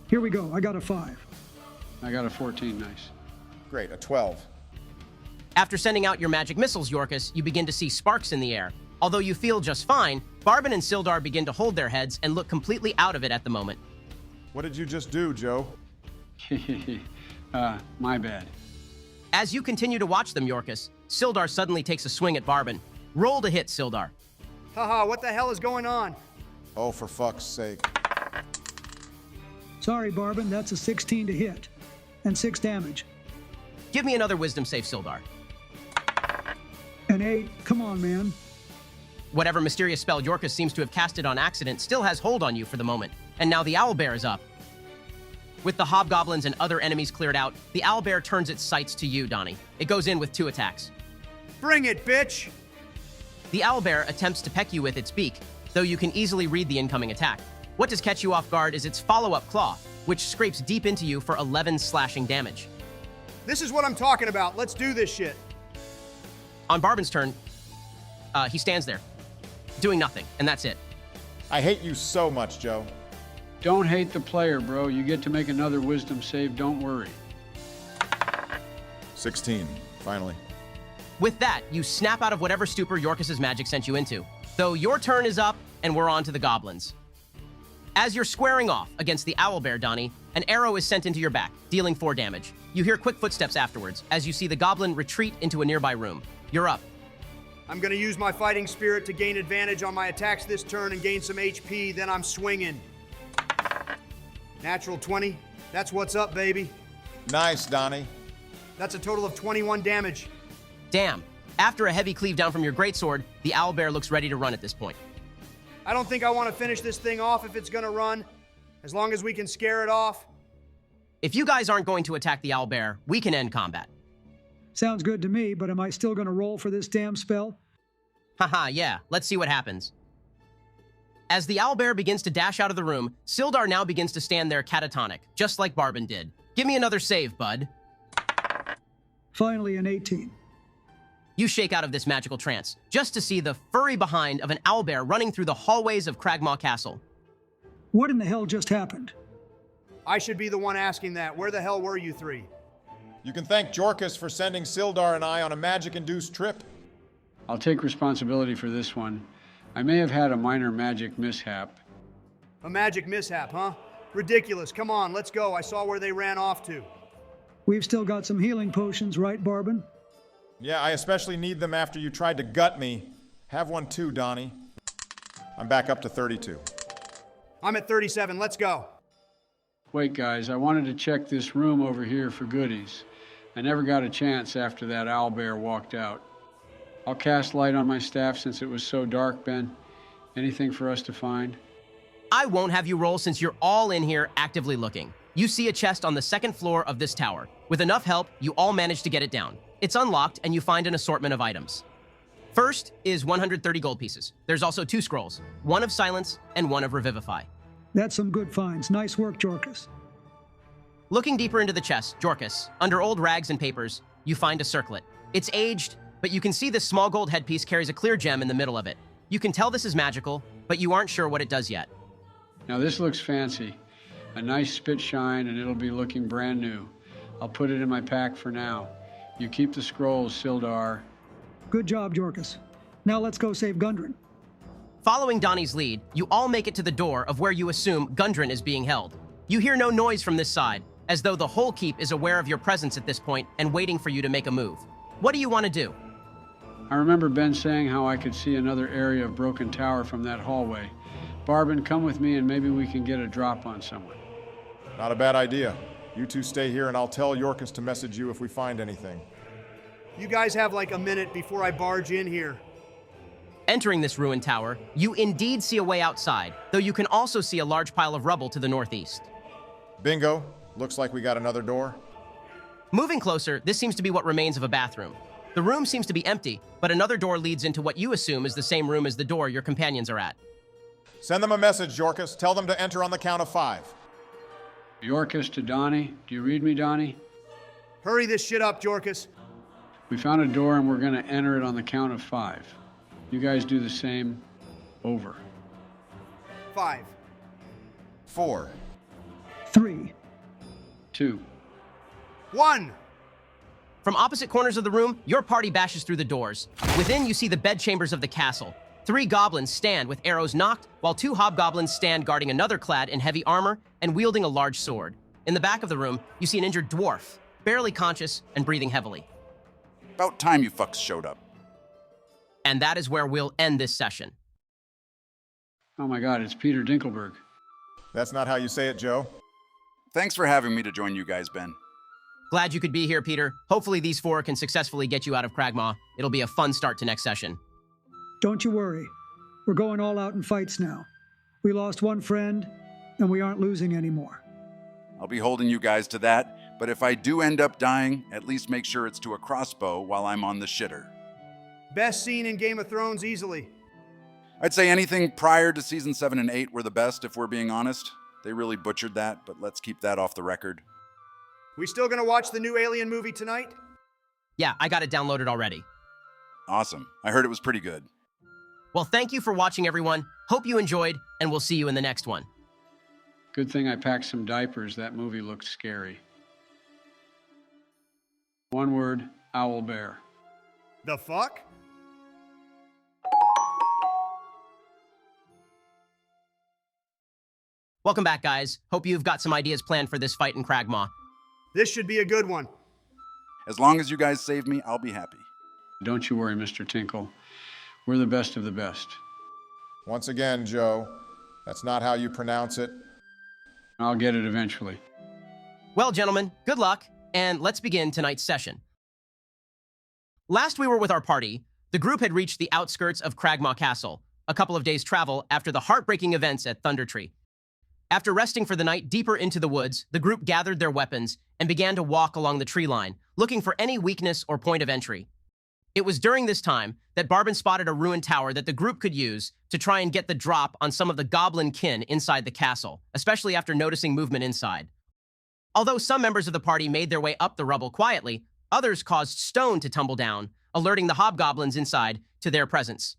F: Here we go. I got a 5.
D: I got a 14, nice.
C: Great, a 12.
A: After sending out your magic missiles, Yorkus, you begin to see sparks in the air. Although you feel just fine, Barbin and Sildar begin to hold their heads and look completely out of it at the moment.
C: What did you just do, Joe?
D: My bad.
A: As you continue to watch them, Yorkus, Sildar suddenly takes a swing at Barbin. Roll to hit, Sildar.
M: Haha, what the hell is going on?
C: Oh, for fuck's sake.
F: Sorry, Barbin, that's a 16 to hit. And 6 damage.
A: Give me another wisdom save, Sildar.
F: An 8. Come on, man.
A: Whatever mysterious spell Yorkus seems to have casted on accident still has hold on you for the moment. And now the owlbear is up. With the hobgoblins and other enemies cleared out, the owlbear turns its sights to you, Donnie. It goes in with 2 attacks.
M: Bring it, bitch!
A: The owlbear attempts to peck you with its beak, though you can easily read the incoming attack. What does catch you off guard is its follow-up claw, which scrapes deep into you for 11 slashing damage.
M: This is what I'm talking about. Let's do this shit.
A: On Barbin's turn, he stands there, doing nothing, and that's it.
C: I hate you so much, Joe.
D: Don't hate the player, bro. You get to make another wisdom save, don't worry.
C: 16, finally.
A: With that, you snap out of whatever stupor Yorkus's magic sent you into, though your turn is up, and we're on to the goblins. As you're squaring off against the owlbear, Donnie, an arrow is sent into your back, dealing 4 damage. You hear quick footsteps afterwards, as you see the goblin retreat into a nearby room. You're up.
M: I'm gonna use my fighting spirit to gain advantage on my attacks this turn and gain some HP, then I'm swinging. Natural 20. That's what's up, baby.
C: Nice, Donnie.
M: That's a total of 21 damage.
A: Damn. After a heavy cleave down from your greatsword, the owlbear looks ready to run at this point.
M: I don't think I want to finish this thing off if it's gonna run, as long as we can scare it off.
A: If you guys aren't going to attack the owlbear, we can end combat.
F: Sounds good to me, but am I still going to roll for this damn spell?
A: Haha, yeah. Let's see what happens. As the owlbear begins to dash out of the room, Sildar now begins to stand there catatonic, just like Barbin did. Give me another save, bud.
F: Finally, an 18.
A: You shake out of this magical trance, just to see the furry behind of an owlbear running through the hallways of Cragmaw Castle.
F: What in the hell just happened?
M: I should be the one asking that. Where the hell were you 3?
C: You can thank Jorkus for sending Sildar and I on a magic-induced trip.
D: I'll take responsibility for this one. I may have had a minor magic mishap.
M: A magic mishap, huh? Ridiculous. Come on, let's go. I saw where they ran off to.
F: We've still got some healing potions, right, Barbin?
C: Yeah, I especially need them after you tried to gut me. Have one too, Donnie. I'm back up to 32.
M: I'm at 37. Let's go.
D: Wait, guys, I wanted to check this room over here for goodies. I never got a chance after that owlbear walked out. I'll cast light on my staff since it was so dark, Ben. Anything for us to find?
A: I won't have you roll since you're all in here actively looking. You see a chest on the 2nd floor of this tower. With enough help, you all manage to get it down. It's unlocked, and you find an assortment of items. First is 130 gold pieces. There's also 2 scrolls, one of Silence and one of Revivify.
F: That's some good finds. Nice work, Jorkus.
A: Looking deeper into the chest, Jorkus, under old rags and papers, you find a circlet. It's aged, but you can see this small gold headpiece carries a clear gem in the middle of it. You can tell this is magical, but you aren't sure what it does yet.
D: Now this looks fancy. A nice spit shine, and it'll be looking brand new. I'll put it in my pack for now. You keep the scrolls, Sildar.
F: Good job, Jorkus. Now let's go save Gundren.
A: Following Donnie's lead, you all make it to the door of where you assume Gundren is being held. You hear no noise from this side, as though the whole keep is aware of your presence at this point and waiting for you to make a move. What do you want to do?
D: I remember Ben saying how I could see another area of broken tower from that hallway. Barbin, come with me and maybe we can get a drop on someone.
C: Not a bad idea. You two stay here and I'll tell Yorkus to message you if we find anything.
M: You guys have like a minute before I barge in here.
A: Entering this ruined tower, you indeed see a way outside, though you can also see a large pile of rubble to the northeast.
C: Bingo. Looks like we got another door.
A: Moving closer, this seems to be what remains of a bathroom. The room seems to be empty, but another door leads into what you assume is the same room as the door your companions are at.
C: Send them a message, Jorkus. Tell them to enter on the count of 5.
D: Yorkus to Donnie. Do you read me, Donnie?
M: Hurry this shit up, Jorkus.
D: We found a door and we're going to enter it on the count of 5. You guys do the same. Over.
M: 5.
C: 4.
F: 3.
D: 2.
M: 1.
A: From opposite corners of the room, your party bashes through the doors. Within, you see the bedchambers of the castle. 3 goblins stand with arrows knocked, while 2 hobgoblins stand guarding another clad in heavy armor and wielding a large sword. In the back of the room, you see an injured dwarf, barely conscious and breathing heavily.
L: About time you fucks showed up.
A: And that is where we'll end this session.
D: Oh my God, it's Peter Dinkelberg.
C: That's not how you say it, Joe.
L: Thanks for having me to join you guys, Ben.
A: Glad you could be here, Peter. Hopefully these 4 can successfully get you out of Cragmaw. It'll be a fun start to next session.
F: Don't you worry. We're going all out in fights now. We lost 1 friend, and we aren't losing anymore.
L: I'll be holding you guys to that, but if I do end up dying, at least make sure it's to a crossbow while I'm on the shitter.
M: Best scene in Game of Thrones, easily.
L: I'd say anything prior to season 7 and 8 were the best, if we're being honest. They really butchered that, but let's keep that off the record.
M: We still gonna watch the new Alien movie tonight?
A: Yeah, I got it downloaded already.
L: Awesome. I heard it was pretty good.
A: Well, thank you for watching, everyone. Hope you enjoyed, and we'll see you in the next one.
D: Good thing I packed some diapers. That movie looked scary. One word, owlbear.
M: The fuck?
A: Welcome back, guys. Hope you've got some ideas planned for this fight in Cragmaw.
M: This should be a good one.
L: As long as you guys save me, I'll be happy.
D: Don't you worry, Mr. Tinkle. We're the best of the best.
C: Once again, Joe, that's not how you pronounce it.
D: I'll get it eventually.
A: Well, gentlemen, good luck, and let's begin tonight's session. Last we were with our party, the group had reached the outskirts of Cragmaw Castle, a couple of days' travel after the heartbreaking events at Thundertree. After resting for the night deeper into the woods, the group gathered their weapons and began to walk along the tree line, looking for any weakness or point of entry. It was during this time that Barbin spotted a ruined tower that the group could use to try and get the drop on some of the goblin kin inside the castle, especially after noticing movement inside. Although some members of the party made their way up the rubble quietly, others caused stone to tumble down, alerting the hobgoblins inside to their presence.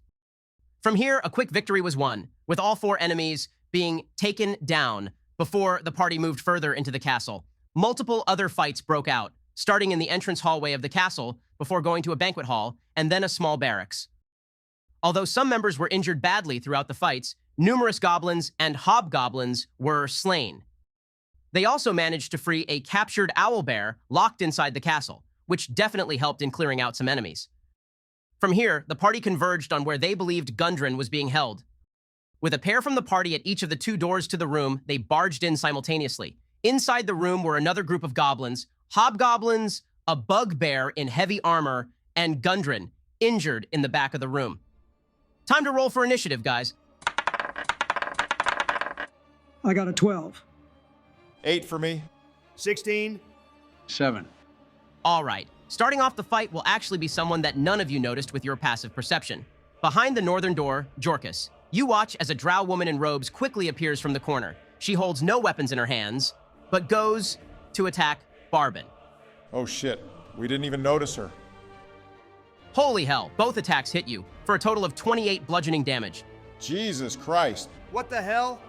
A: From here, a quick victory was won, with all 4 enemies being taken down before the party moved further into the castle. Multiple other fights broke out, starting in the entrance hallway of the castle before going to a banquet hall and then a small barracks. Although some members were injured badly throughout the fights, numerous goblins and hobgoblins were slain. They also managed to free a captured owlbear locked inside the castle, which definitely helped in clearing out some enemies. From here, the party converged on where they believed Gundren was being held. With a pair from the party at each of the 2 doors to the room, they barged in simultaneously. Inside the room were another group of goblins, hobgoblins, a bugbear in heavy armor, and Gundren, injured in the back of the room. Time to roll for initiative, guys.
F: I got a 12.
C: 8 for me.
M: 16.
D: 7.
A: All right. Starting off the fight will actually be someone that none of you noticed with your passive perception. Behind the northern door, Jorkus. You watch as a drow woman in robes quickly appears from the corner. She holds no weapons in her hands, but goes to attack Barbin.
C: Oh shit, we didn't even notice her.
A: Holy hell, both attacks hit you, for a total of 28 bludgeoning damage.
C: Jesus Christ.
M: What the hell?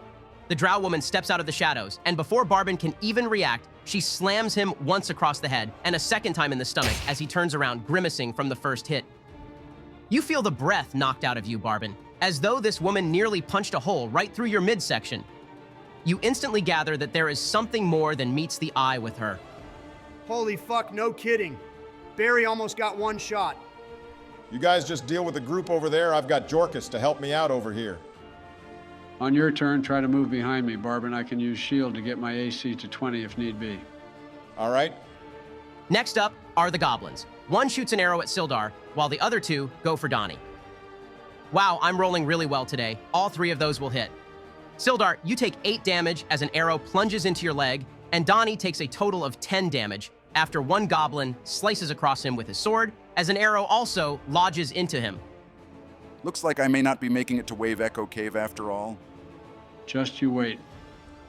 A: The drow woman steps out of the shadows, and before Barbin can even react, she slams him once across the head and a second time in the stomach as he turns around, grimacing from the first hit. You feel the breath knocked out of you, Barbin, as though this woman nearly punched a hole right through your midsection. You instantly gather that there is something more than meets the eye with her.
M: Holy fuck, no kidding. Barry almost got 1 shot.
C: You guys just deal with the group over there. I've got Jorkus to help me out over here.
D: On your turn, try to move behind me, Barbin. I can use shield to get my AC to 20 if need be.
C: All right.
A: Next up are the goblins. One shoots an arrow at Sildar, while the other 2 go for Donnie. Wow, I'm rolling really well today. All 3 of those will hit. Sildar, you take 8 damage as an arrow plunges into your leg, and Donnie takes a total of 10 damage after one goblin slices across him with his sword, as an arrow also lodges into him.
L: Looks like I may not be making it to Wave Echo Cave after all.
D: Just you wait.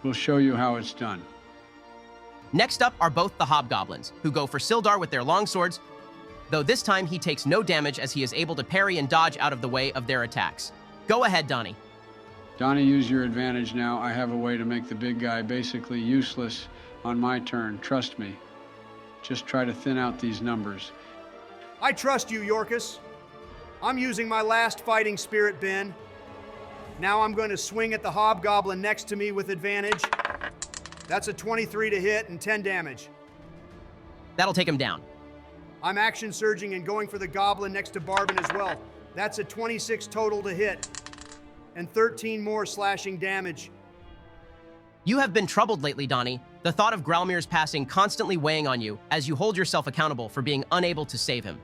D: We'll show you how it's done.
A: Next up are both the hobgoblins, who go for Sildar with their longswords, though this time he takes no damage as he is able to parry and dodge out of the way of their attacks. Go ahead, Donnie.
D: Donnie, use your advantage now. I have a way to make the big guy basically useless on my turn. Trust me. Just try to thin out these numbers.
M: I trust you, Jorkus. I'm using my last fighting spirit, Ben. Now I'm going to swing at the hobgoblin next to me with advantage. That's a 23 to hit and 10 damage.
A: That'll take him down.
M: I'm action surging and going for the goblin next to Barbin as well. That's a 26 total to hit and 13 more slashing damage.
A: You have been troubled lately, Donnie. The thought of Growlmir's passing constantly weighing on you as you hold yourself accountable for being unable to save him.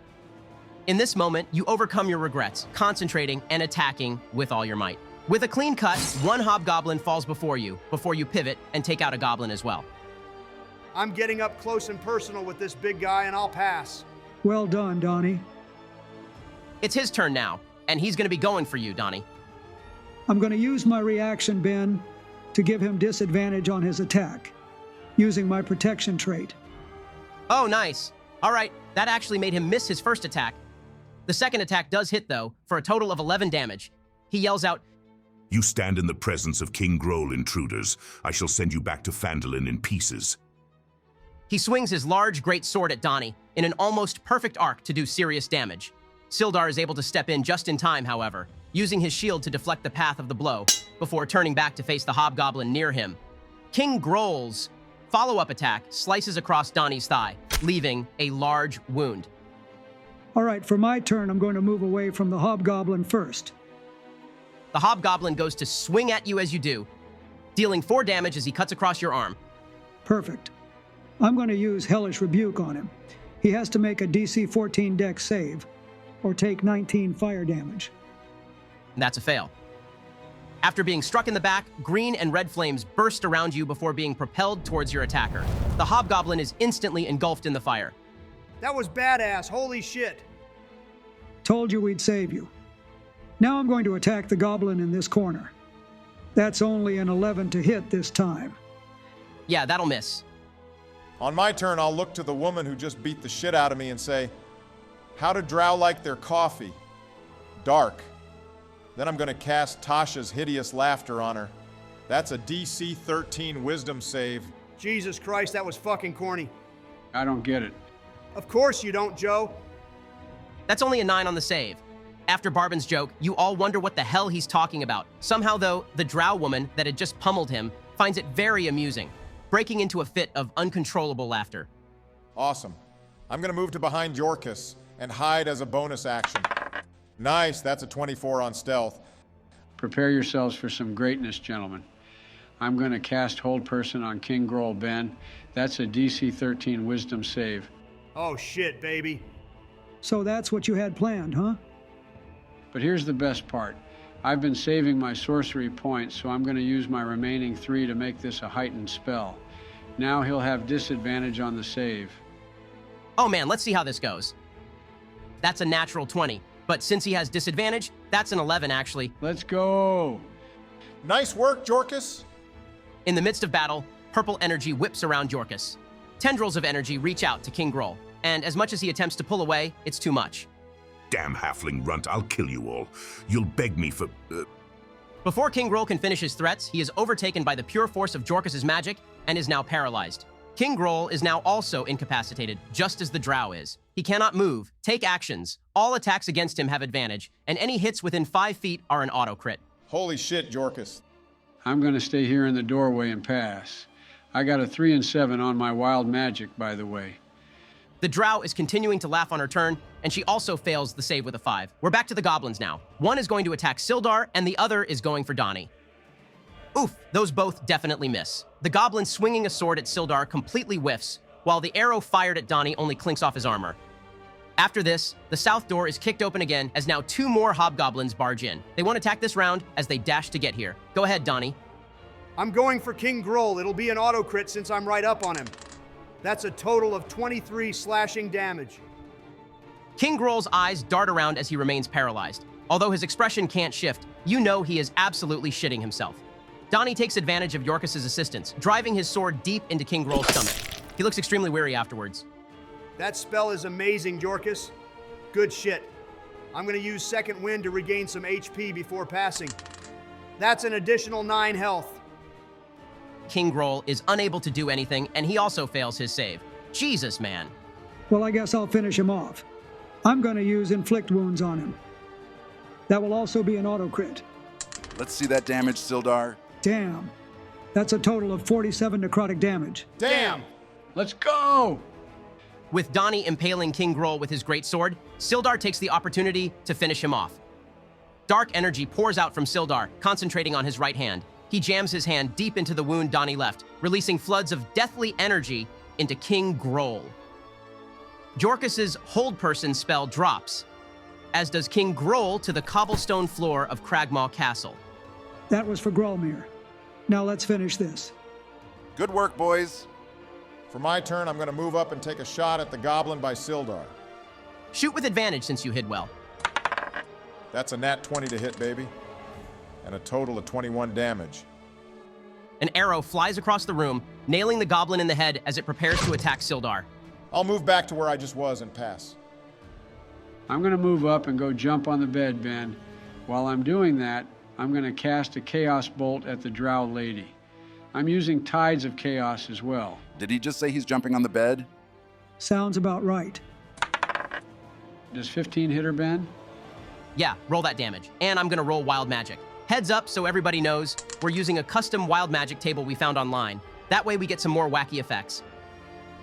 A: In this moment, you overcome your regrets, concentrating and attacking with all your might. With a clean cut, one hobgoblin falls before you pivot and take out a goblin as well.
M: I'm getting up close and personal with this big guy, and I'll pass.
F: Well done, Donnie.
A: It's his turn now, and he's going to be going for you, Donnie.
F: I'm going to use my reaction, Ben, to give him disadvantage on his attack, using my protection trait.
A: Oh, nice. All right, that actually made him miss his first attack. The second attack does hit, though, for a total of 11 damage. He yells out,
H: "You stand in the presence of King Groll intruders. I shall send you back to Phandalin in pieces."
A: He swings his large, great sword at Donnie in an almost perfect arc to do serious damage. Sildar is able to step in just in time, however, using his shield to deflect the path of the blow before turning back to face the hobgoblin near him. King Groll's follow-up attack slices across Donnie's thigh, leaving a large wound.
F: All right, for my turn, I'm going to move away from the hobgoblin first.
A: The hobgoblin goes to swing at you as you do, dealing 4 damage as he cuts across your arm.
F: Perfect. I'm going to use Hellish Rebuke on him. He has to make a DC 14 Dex save, or take 19 fire damage.
A: That's a fail. After being struck in the back, green and red flames burst around you before being propelled towards your attacker. The hobgoblin is instantly engulfed in the fire.
M: That was badass, holy shit.
F: Told you we'd save you. Now I'm going to attack the goblin in this corner. That's only an 11 to hit this time.
A: Yeah, that'll miss.
C: On my turn, I'll look to the woman who just beat the shit out of me and say, "How do drow like their coffee? Dark." Then I'm going to cast Tasha's Hideous Laughter on her. That's a DC 13 Wisdom save.
M: Jesus Christ, that was fucking corny.
D: I don't get it.
M: Of course you don't, Joe.
A: That's only a 9 on the save. After Barbin's joke, you all wonder what the hell he's talking about. Somehow, though, the drow woman that had just pummeled him finds it very amusing, breaking into a fit of uncontrollable laughter.
C: Awesome. I'm going to move to behind Yorkus and hide as a bonus action. Nice, that's a 24 on stealth.
D: Prepare yourselves for some greatness, gentlemen. I'm going to cast Hold Person on King Groll, Ben. That's a DC 13 Wisdom save.
M: Oh shit, baby.
F: So that's what you had planned, huh?
D: But here's the best part. I've been saving my sorcery points, so I'm going to use my remaining 3 to make this a heightened spell. Now he'll have disadvantage on the save.
A: Oh man, let's see how this goes. That's a natural 20, but since he has disadvantage, that's an 11 actually.
D: Let's go!
C: Nice work, Yorkus.
A: In the midst of battle, purple energy whips around Yorkus. Tendrils of energy reach out to King Groll, and as much as he attempts to pull away, it's too much.
H: Damn halfling runt, I'll kill you all. You'll beg me for...
A: Before King Groll can finish his threats, he is overtaken by the pure force of Jorkus' magic and is now paralyzed. King Groll is now also incapacitated, just as the drow is. He cannot move, take actions, all attacks against him have advantage, and any hits within 5 feet are an auto-crit.
C: Holy shit, Yorkus.
D: I'm going to stay here in the doorway and pass. I got a 3 and 7 on my wild magic, by the way.
A: The drow is continuing to laugh on her turn, and she also fails the save with a 5. We're back to the goblins now. One is going to attack Sildar, and the other is going for Donnie. Oof, those both definitely miss. The goblin swinging a sword at Sildar completely whiffs, while the arrow fired at Donnie only clinks off his armor. After this, the south door is kicked open again as now 2 more hobgoblins barge in. They won't attack this round as they dash to get here. Go ahead, Donnie.
M: I'm going for King Groll. It'll be an auto-crit since I'm right up on him. That's a total of 23 slashing damage.
A: King Groll's eyes dart around as he remains paralyzed. Although his expression can't shift, you know he is absolutely shitting himself. Donnie takes advantage of Yorkus' assistance, driving his sword deep into King Groll's stomach. He looks extremely weary afterwards.
M: That spell is amazing, Yorkus. Good shit. I'm going to use Second Wind to regain some HP before passing. That's an additional 9 health.
A: King Groll is unable to do anything, and he also fails his save. Jesus, man.
F: Well, I guess I'll finish him off. I'm going to use Inflict Wounds on him. That will also be an auto crit.
L: Let's see that damage, Sildar.
F: Damn. That's a total of 47 necrotic damage.
C: Damn!
D: Let's go!
A: With Donnie impaling King Groll with his greatsword, Sildar takes the opportunity to finish him off. Dark energy pours out from Sildar, concentrating on his right hand. He jams his hand deep into the wound Donnie left, releasing floods of deathly energy into King Groll. Jorkus's Hold Person spell drops, as does King Groll to the cobblestone floor of Cragmaw Castle.
F: That was for Grolmir. Now let's finish this.
L: Good work, boys.
C: For my turn, I'm going to move up and take a shot at the goblin by Sildar.
A: Shoot with advantage since you hid well.
C: That's a nat 20 to hit, baby. And a total of 21 damage.
A: An arrow flies across the room, nailing the goblin in the head as it prepares to attack Sildar.
C: I'll move back to where I just was and pass.
D: I'm going to move up and go jump on the bed, Ben. While I'm doing that, I'm going to cast a Chaos Bolt at the Drow Lady. I'm using Tides of Chaos as well.
L: Did he just say he's jumping on the bed?
F: Sounds about right.
D: Does 15 hit her, Ben?
A: Yeah, roll that damage. And I'm gonna roll Wild Magic. Heads up so everybody knows, we're using a custom Wild Magic table we found online. That way we get some more wacky effects.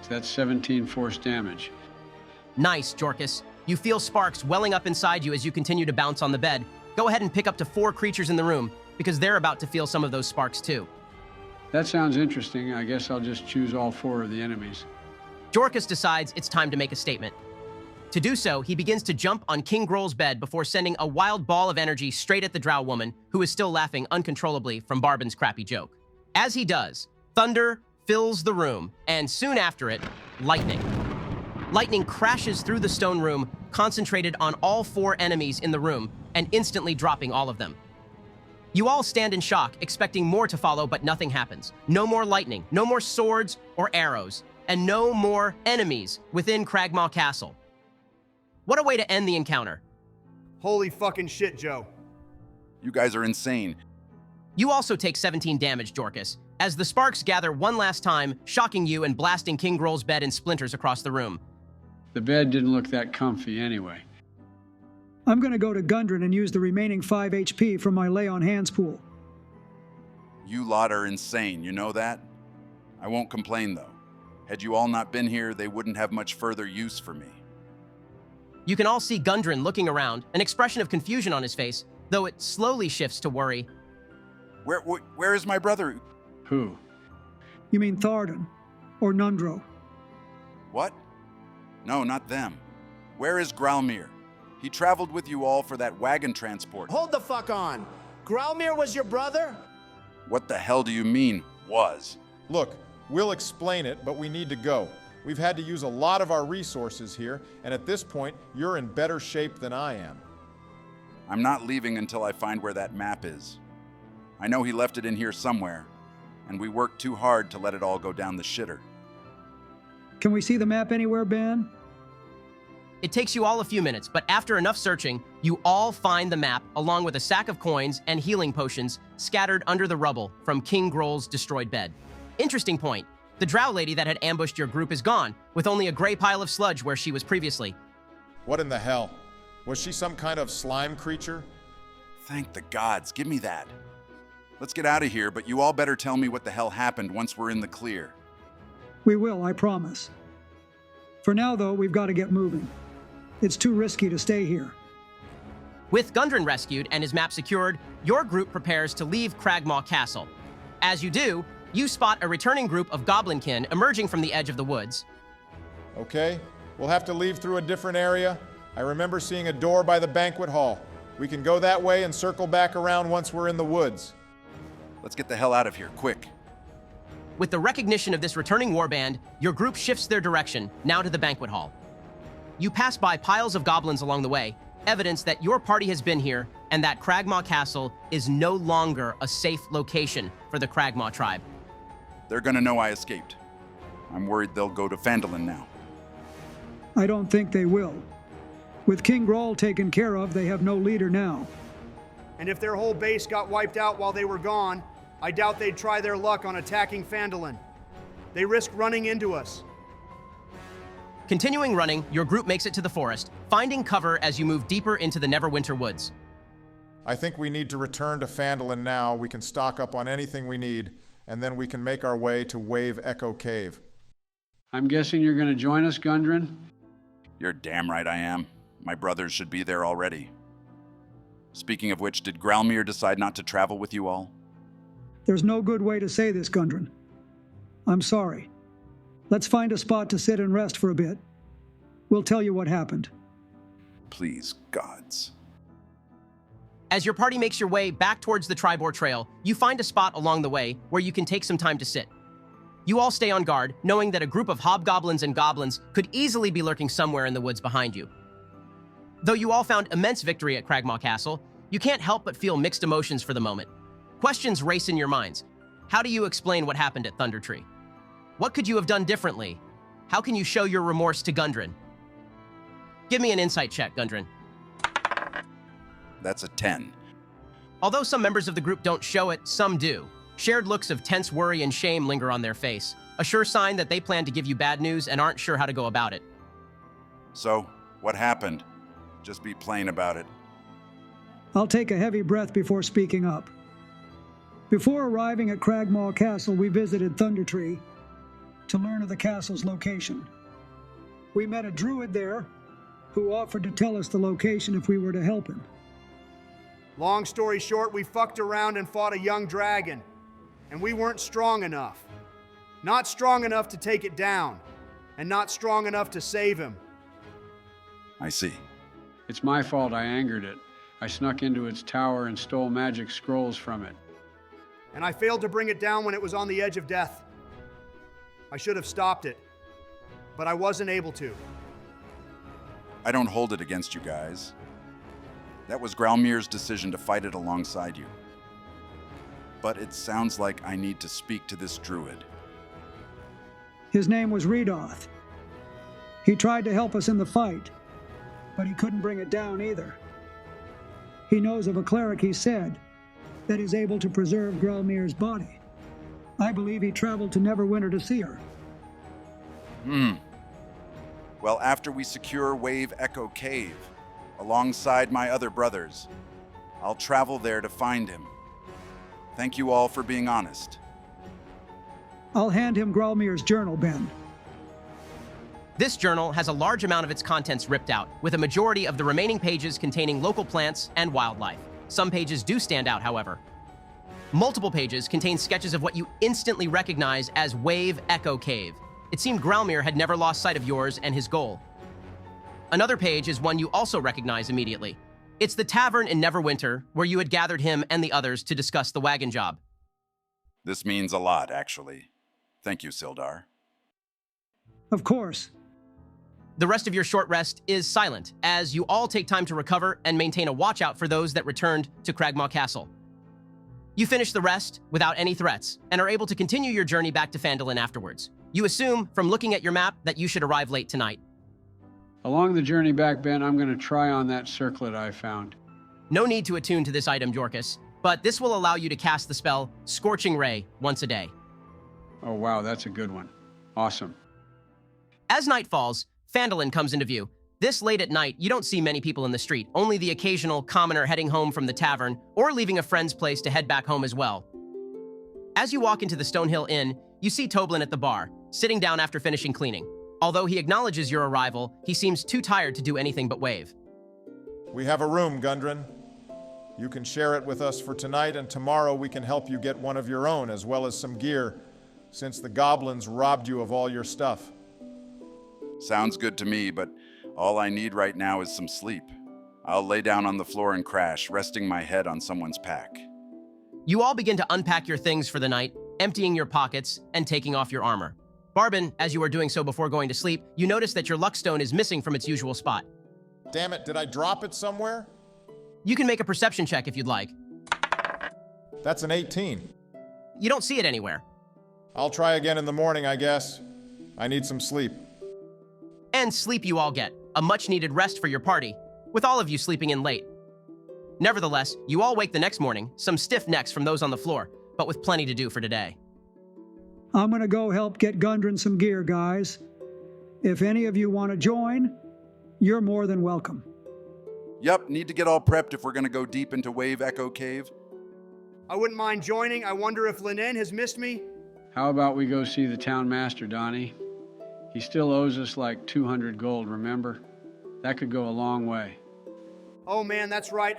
D: So that's 17 force damage.
A: Nice, Jorkus. You feel sparks welling up inside you as you continue to bounce on the bed. Go ahead and pick up to 4 creatures in the room, because they're about to feel some of those sparks too.
D: That sounds interesting. I guess I'll just choose all 4 of the enemies.
A: Jorkus decides it's time to make a statement. To do so, he begins to jump on King Groll's bed before sending a wild ball of energy straight at the drow woman, who is still laughing uncontrollably from Barbin's crappy joke. As he does, thunder fills the room, and soon after it, lightning. Lightning crashes through the stone room, concentrated on all 4 enemies in the room, and instantly dropping all of them. You all stand in shock, expecting more to follow, but nothing happens. No more lightning, no more swords or arrows, and no more enemies within Cragmaw Castle. What a way to end the encounter.
M: Holy fucking shit, Joe.
L: You guys are insane.
A: You also take 17 damage, Jorkus, as the sparks gather one last time, shocking you and blasting King Groll's bed in splinters across the room.
D: The bed didn't look that comfy anyway.
F: I'm going to go to Gundren and use the remaining 5 HP from my lay on hands pool.
L: You lot are insane, you know that? I won't complain, though. Had you all not been here, they wouldn't have much further use for me.
A: You can all see Gundren looking around, an expression of confusion on his face, though it slowly shifts to worry.
L: Where is my brother?
D: Who?
F: You mean Thardan or Nundro?
L: What? No, not them. Where is Gralmir? He traveled with you all for that wagon transport.
E: Hold the fuck on. Gralmir was your brother?
L: What the hell do you mean, was?
C: Look, we'll explain it, but we need to go. We've had to use a lot of our resources here, and at this point, you're in better shape than I am.
L: I'm not leaving until I find where that map is. I know he left it in here somewhere, and we worked too hard to let it all go down the shitter.
F: Can we see the map anywhere, Ben?
A: It takes you all a few minutes, but after enough searching, you all find the map along with a sack of coins and healing potions scattered under the rubble from King Groll's destroyed bed. Interesting point. The drow lady that had ambushed your group is gone, with only a gray pile of sludge where she was previously.
C: What in the hell? Was she some kind of slime creature?
L: Thank the gods, give me that. Let's get out of here, but you all better tell me what the hell happened once we're in the clear.
F: We will, I promise. For now, though, we've got to get moving. It's too risky to stay here.
A: With Gundren rescued and his map secured, your group prepares to leave Cragmaw Castle. As you do, you spot a returning group of goblinkin emerging from the edge of the woods.
C: Okay, we'll have to leave through a different area. I remember seeing a door by the banquet hall. We can go that way and circle back around once we're in the woods.
L: Let's get the hell out of here, quick.
A: With the recognition of this returning warband, your group shifts their direction, now to the banquet hall. You pass by piles of goblins along the way, evidence that your party has been here and that Cragmaw Castle is no longer a safe location for the Cragmaw tribe.
L: They're gonna know I escaped. I'm worried they'll go to Phandalin now.
F: I don't think they will. With King Groll taken care of, they have no leader now.
M: And if their whole base got wiped out while they were gone, I doubt they'd try their luck on attacking Phandalin. They risk running into us.
A: Continuing running, your group makes it to the forest, finding cover as you move deeper into the Neverwinter woods.
C: I think we need to return to Phandalin now. We can stock up on anything we need, and then we can make our way to Wave Echo Cave.
D: I'm guessing you're going to join us, Gundren?
L: You're damn right I am. My brothers should be there already. Speaking of which, did Gralmere decide not to travel with you all?
F: There's no good way to say this, Gundren. I'm sorry. Let's find a spot to sit and rest for a bit. We'll tell you what happened.
L: Please, gods.
A: As your party makes your way back towards the Tribor Trail, you find a spot along the way where you can take some time to sit. You all stay on guard, knowing that a group of hobgoblins and goblins could easily be lurking somewhere in the woods behind you. Though you all found immense victory at Cragmaw Castle, you can't help but feel mixed emotions for the moment. Questions race in your minds. How do you explain what happened at Thunder Tree? What could you have done differently? How can you show your remorse to Gundren? Give me an insight check, Gundren.
L: That's a 10.
A: Although some members of the group don't show it, some do. Shared looks of tense worry and shame linger on their face, a sure sign that they plan to give you bad news and aren't sure how to go about it.
L: So, what happened? Just be plain about it.
F: I'll take a heavy breath before speaking up. Before arriving at Cragmaw Castle, we visited Thunder Tree to learn of the castle's location. We met a druid there who offered to tell us the location if we were to help him.
M: Long story short, we fucked around and fought a young dragon, and we weren't strong enough. Not strong enough to take it down, and not strong enough to save him.
L: I see.
D: It's my fault I angered it. I snuck into its tower and stole magic scrolls from it.
M: And I failed to bring it down when it was on the edge of death. I should have stopped it, but I wasn't able to.
L: I don't hold it against you guys. That was Gralmere's decision to fight it alongside you. But it sounds like I need to speak to this druid.
F: His name was Redoth. He tried to help us in the fight, but he couldn't bring it down either. He knows of a cleric, he said, that is able to preserve Gralmere's body. I believe he traveled to Neverwinter to see her.
L: Well, after we secure Wave Echo Cave, alongside my other brothers, I'll travel there to find him. Thank you all for being honest.
F: I'll hand him Gralmere's journal, Ben.
A: This journal has a large amount of its contents ripped out, with a majority of the remaining pages containing local plants and wildlife. Some pages do stand out, however. Multiple pages contain sketches of what you instantly recognize as Wave Echo Cave. It seemed Gralmere had never lost sight of yours and his goal. Another page is one you also recognize immediately. It's the tavern in Neverwinter, where you had gathered him and the others to discuss the wagon job.
L: This means a lot, actually. Thank you, Sildar.
F: Of course.
A: The rest of your short rest is silent, as you all take time to recover and maintain a watch-out for those that returned to Cragmaw Castle. You finish the rest without any threats, and are able to continue your journey back to Phandalin afterwards. You assume, from looking at your map, that you should arrive late tonight.
D: Along the journey back, Ben, I'm going to try on that circlet I found.
A: No need to attune to this item, Jorkus, but this will allow you to cast the spell Scorching Ray once a day.
D: Oh wow, that's a good one. Awesome.
A: As night falls, Phandalin comes into view. This late at night, you don't see many people in the street, only the occasional commoner heading home from the tavern or leaving a friend's place to head back home as well. As you walk into the Stonehill Inn, you see Toblin at the bar, sitting down after finishing cleaning. Although he acknowledges your arrival, he seems too tired to do anything but wave.
C: We have a room, Gundren. You can share it with us for tonight, and tomorrow we can help you get one of your own, as well as some gear, since the goblins robbed you of all your stuff.
L: Sounds good to me, but all I need right now is some sleep. I'll lay down on the floor and crash, resting my head on someone's pack.
A: You all begin to unpack your things for the night, emptying your pockets and taking off your armor. Barbin, as you are doing so before going to sleep, you notice that your luck stone is missing from its usual spot.
C: Damn it, did I drop it somewhere?
A: You can make a perception check if you'd like.
C: That's an 18.
A: You don't see it anywhere.
C: I'll try again in the morning, I guess. I need some sleep.
A: And sleep you all get, a much-needed rest for your party, with all of you sleeping in late. Nevertheless, you all wake the next morning, some stiff necks from those on the floor, but with plenty to do for today.
F: I'm gonna go help get Gundren some gear, guys. If any of you want to join, you're more than welcome.
L: Yup, need to get all prepped if we're gonna go deep into Wave Echo Cave.
M: I wouldn't mind joining. I wonder if Linen has missed me?
D: How about we go see the town master, Donnie? He still owes us like 200 gold, remember? That could go a long way.
M: Oh man, that's right.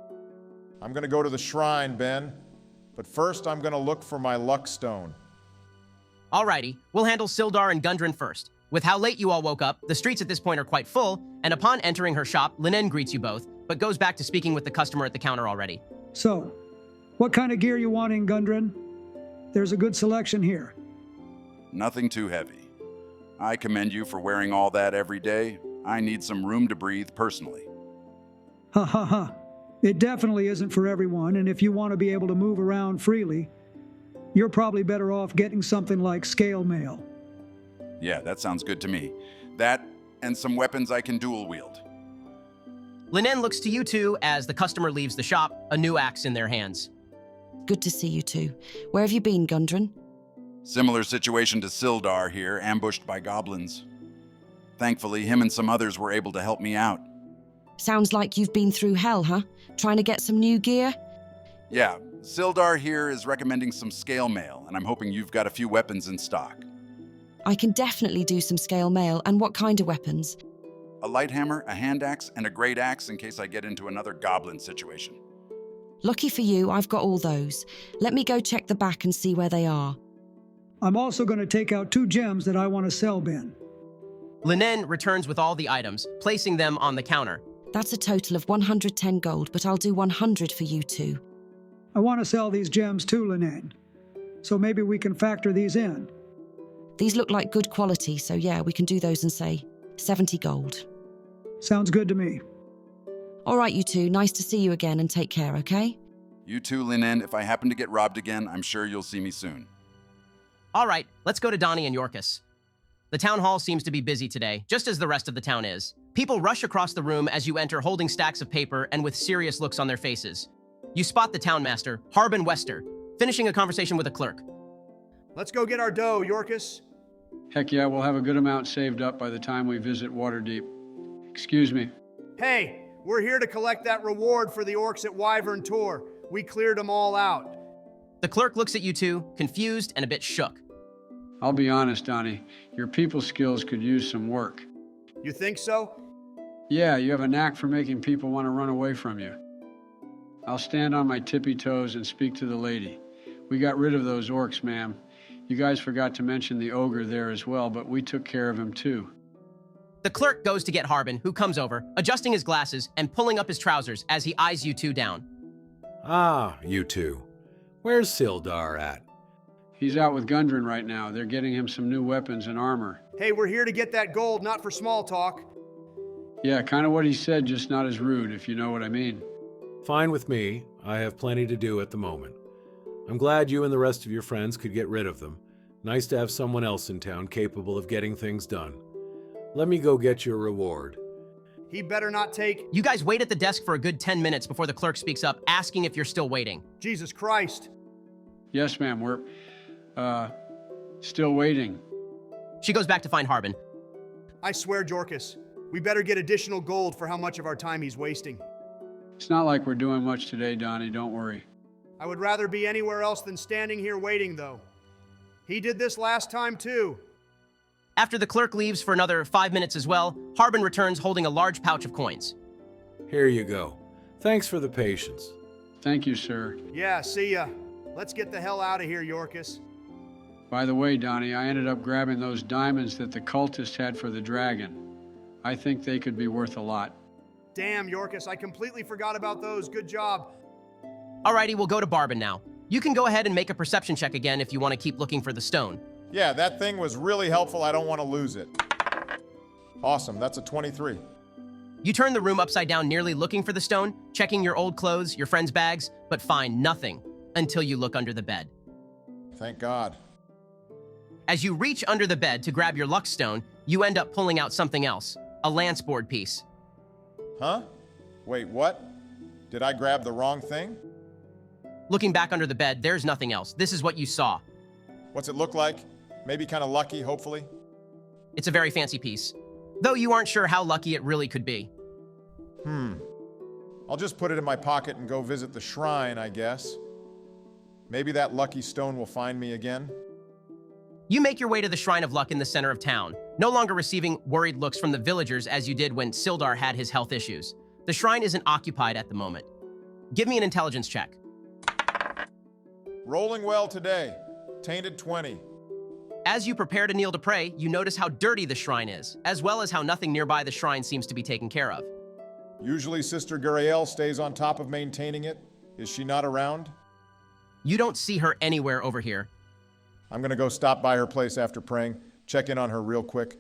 C: I'm gonna go to the shrine, Ben. But first, I'm gonna look for my luck stone.
A: Alrighty, we'll handle Sildar and Gundren first. With how late you all woke up, the streets at this point are quite full, and upon entering her shop, Linen greets you both, but goes back to speaking with the customer at the counter already.
F: So, what kind of gear you wanting, Gundren? There's a good selection here.
L: Nothing too heavy. I commend you for wearing all that every day. I need some room to breathe personally.
F: Ha ha ha. It definitely isn't for everyone, and if you want to be able to move around freely, you're probably better off getting something like scale mail.
L: Yeah, that sounds good to me. That, and some weapons I can dual wield.
A: Linen looks to you two as the customer leaves the shop, a new axe in their hands.
I: Good to see you two. Where have you been, Gundren?
L: Similar situation to Sildar here, ambushed by goblins. Thankfully, him and some others were able to help me out.
I: Sounds like you've been through hell, huh? Trying to get some new gear?
L: Yeah, Sildar here is recommending some scale mail, and I'm hoping you've got a few weapons in stock.
I: I can definitely do some scale mail. And what kind of weapons?
L: A light hammer, a hand axe, and a great axe in case I get into another goblin situation.
I: Lucky for you, I've got all those. Let me go check the back and see where they are.
F: I'm also going to take out 2 gems that I want to sell, Ben.
A: Linen returns with all the items, placing them on the counter.
I: That's a total of 110 gold, but I'll do 100 for you two.
F: I want to sell these gems too, Linen. So maybe we can factor these in.
I: These look like good quality, so yeah, we can do those and say 70 gold.
F: Sounds good to me.
I: All right, you two, nice to see you again and take care, okay?
L: You too, Linen. If I happen to get robbed again, I'm sure you'll see me soon.
A: All right, let's go to Donnie and Yorkus. The town hall seems to be busy today, just as the rest of the town is. People rush across the room as you enter holding stacks of paper and with serious looks on their faces. You spot the town master, Harbin Wester, finishing a conversation with a clerk.
M: Let's go get our dough, Yorkus.
D: Heck yeah, we'll have a good amount saved up by the time we visit Waterdeep. Excuse me.
M: Hey, we're here to collect that reward for the Orcs at Wyvern Tor. We cleared them all out.
A: The clerk looks at you two, confused and a bit shook.
D: I'll be honest, Donnie. Your people skills could use some work.
M: You think so?
D: Yeah, you have a knack for making people want to run away from you. I'll stand on my tippy toes and speak to the lady. We got rid of those orcs, ma'am. You guys forgot to mention the ogre there as well, but we took care of him too.
A: The clerk goes to get Harbin, who comes over, adjusting his glasses and pulling up his trousers as he eyes you two down.
O: Ah, you two. Where's Sildar at?
D: He's out with Gundren right now. They're getting him some new weapons and armor.
M: Hey, we're here to get that gold, not for small talk.
D: Yeah, kind of what he said, just not as rude, if you know what I mean.
O: Fine with me. I have plenty to do at the moment. I'm glad you and the rest of your friends could get rid of them. Nice to have someone else in town capable of getting things done. Let me go get your reward.
M: He better not take...
A: You guys wait at the desk for a good 10 minutes before the clerk speaks up, asking if you're still waiting.
M: Jesus Christ.
D: Yes, ma'am, we're, still waiting.
A: She goes back to find Harbin.
M: I swear, Yorkus, we better get additional gold for how much of our time he's wasting.
D: It's not like we're doing much today, Donnie, don't worry.
M: I would rather be anywhere else than standing here waiting, though. He did this last time, too.
A: After the clerk leaves for another 5 minutes as well, Harbin returns holding a large pouch of coins.
O: Here you go. Thanks for the patience.
D: Thank you, sir.
M: Yeah, see ya. Let's get the hell out of here, Yorkus.
D: By the way, Donnie, I ended up grabbing those diamonds that the cultist had for the dragon. I think they could be worth a lot.
M: Damn, Yorkus, I completely forgot about those. Good job.
A: Alrighty, we'll go to Barbin now. You can go ahead and make a perception check again if you want to keep looking for the stone.
C: Yeah, that thing was really helpful. I don't want to lose it. Awesome, that's a 23.
A: You turn the room upside down, nearly looking for the stone, checking your old clothes, your friends' bags, but find nothing until you look under the bed.
C: Thank God.
A: As you reach under the bed to grab your luck stone, you end up pulling out something else, a lance board piece.
C: Huh? Wait, what? Did I grab the wrong thing?
A: Looking back under the bed, there's nothing else. This is what you saw.
C: What's it look like? Maybe kind of lucky, hopefully?
A: It's a very fancy piece, though you aren't sure how lucky it really could be.
C: I'll just put it in my pocket and go visit the shrine, I guess. Maybe that lucky stone will find me again.
A: You make your way to the Shrine of Luck in the center of town, no longer receiving worried looks from the villagers as you did when Sildar had his health issues. The shrine isn't occupied at the moment. Give me an intelligence check.
C: Rolling well today. Tainted 20.
A: As you prepare to kneel to pray, you notice how dirty the shrine is, as well as how nothing nearby the shrine seems to be taken care of.
C: Usually Sister Guriel stays on top of maintaining it. Is she not around?
A: You don't see her anywhere over here.
C: I'm gonna go stop by her place after praying, check in on her real quick.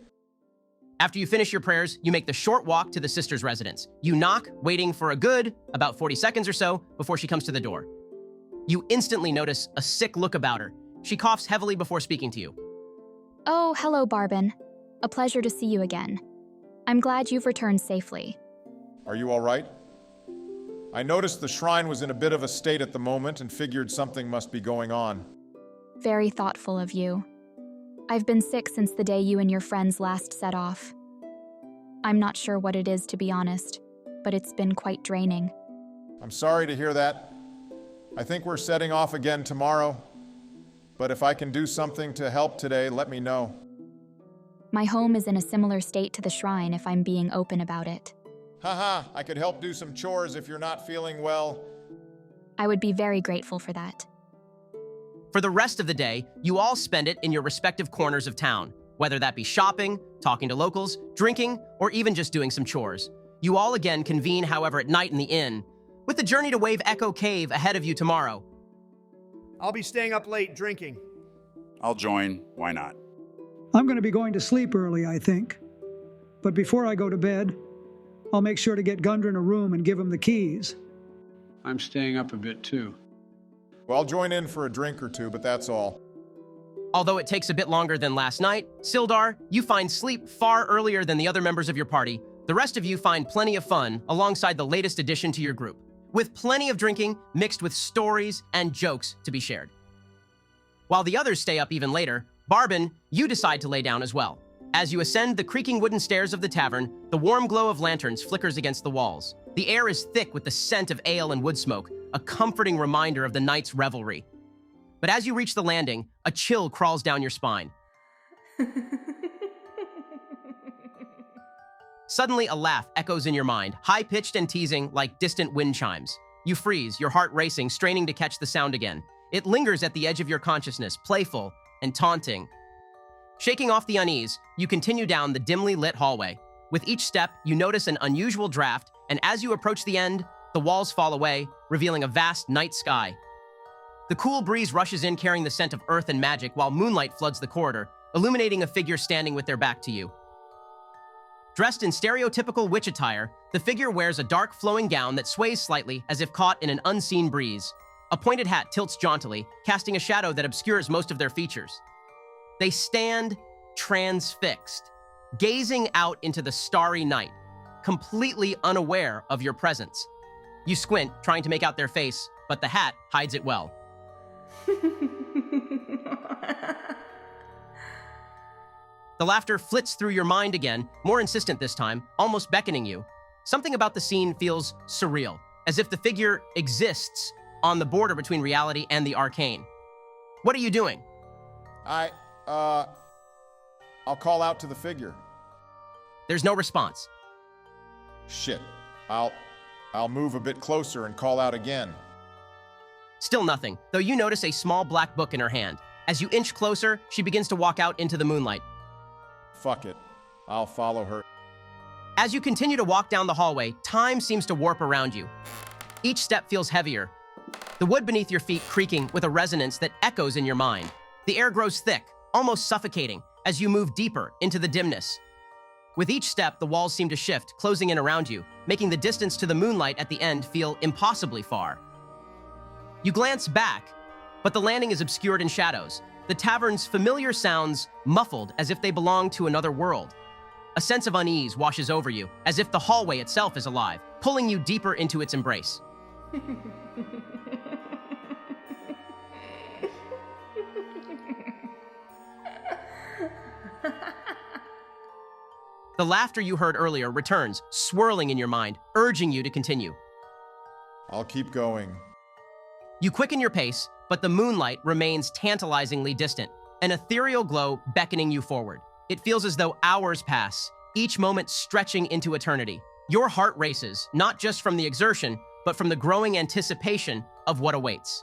A: After you finish your prayers, you make the short walk to the sister's residence. You knock, waiting for a good about 40 seconds or so before she comes to the door. You instantly notice a sick look about her. She coughs heavily before speaking to you.
Q: Oh, hello, Barbin. A pleasure to see you again. I'm glad you've returned safely.
C: Are you all right? I noticed the shrine was in a bit of a state at the moment and figured something must be going on.
Q: Very thoughtful of you. I've been sick since the day you and your friends last set off. I'm not sure what it is, to be honest, but it's been quite draining.
C: I'm sorry to hear that. I think we're setting off again tomorrow, but if I can do something to help today, let me know.
Q: My home is in a similar state to the shrine, if I'm being open about it.
C: Haha, I could help do some chores if you're not feeling well.
Q: I would be very grateful for that.
A: For the rest of the day, you all spend it in your respective corners of town, whether that be shopping, talking to locals, drinking, or even just doing some chores. You all again convene, however, at night in the inn, with the journey to Wave Echo Cave ahead of you tomorrow.
M: I'll be staying up late drinking.
L: I'll join. Why not?
F: I'm going to be going to sleep early, I think. But before I go to bed, I'll make sure to get Gundren a room and give him the keys.
D: I'm staying up a bit too.
C: Well, I'll join in for a drink or two, but that's all.
A: Although it takes a bit longer than last night, Sildar, you find sleep far earlier than the other members of your party. The rest of you find plenty of fun alongside the latest addition to your group, with plenty of drinking mixed with stories and jokes to be shared. While the others stay up even later, Barbin, you decide to lay down as well. As you ascend the creaking wooden stairs of the tavern, the warm glow of lanterns flickers against the walls. The air is thick with the scent of ale and wood smoke, a comforting reminder of the night's revelry. But as you reach the landing, a chill crawls down your spine. Suddenly, a laugh echoes in your mind, high-pitched and teasing like distant wind chimes. You freeze, your heart racing, straining to catch the sound again. It lingers at the edge of your consciousness, playful and taunting. Shaking off the unease, you continue down the dimly lit hallway. With each step, you notice an unusual draft, and as you approach the end, the walls fall away, revealing a vast night sky. The cool breeze rushes in carrying the scent of earth and magic while moonlight floods the corridor, illuminating a figure standing with their back to you. Dressed in stereotypical witch attire, the figure wears a dark flowing gown that sways slightly as if caught in an unseen breeze. A pointed hat tilts jauntily, casting a shadow that obscures most of their features. They stand transfixed, gazing out into the starry night, completely unaware of your presence. You squint, trying to make out their face, but the hat hides it well. The laughter flits through your mind again, more insistent this time, almost beckoning you. Something about the scene feels surreal, as if the figure exists on the border between reality and the arcane. What are you doing?
C: I'll call out to the figure.
A: There's no response.
C: Shit. I'll move a bit closer and call out again.
A: Still nothing, though you notice a small black book in her hand. As you inch closer, she begins to walk out into the moonlight.
C: Fuck it. I'll follow her.
A: As you continue to walk down the hallway, time seems to warp around you. Each step feels heavier, the wood beneath your feet creaking with a resonance that echoes in your mind. The air grows thick, almost suffocating, as you move deeper into the dimness. With each step, the walls seem to shift, closing in around you, making the distance to the moonlight at the end feel impossibly far. You glance back, but the landing is obscured in shadows, the tavern's familiar sounds muffled as if they belong to another world. A sense of unease washes over you, as if the hallway itself is alive, pulling you deeper into its embrace. The laughter you heard earlier returns, swirling in your mind, urging you to continue.
C: I'll keep going.
A: You quicken your pace, but the moonlight remains tantalizingly distant, an ethereal glow beckoning you forward. It feels as though hours pass, each moment stretching into eternity. Your heart races, not just from the exertion, but from the growing anticipation of what awaits.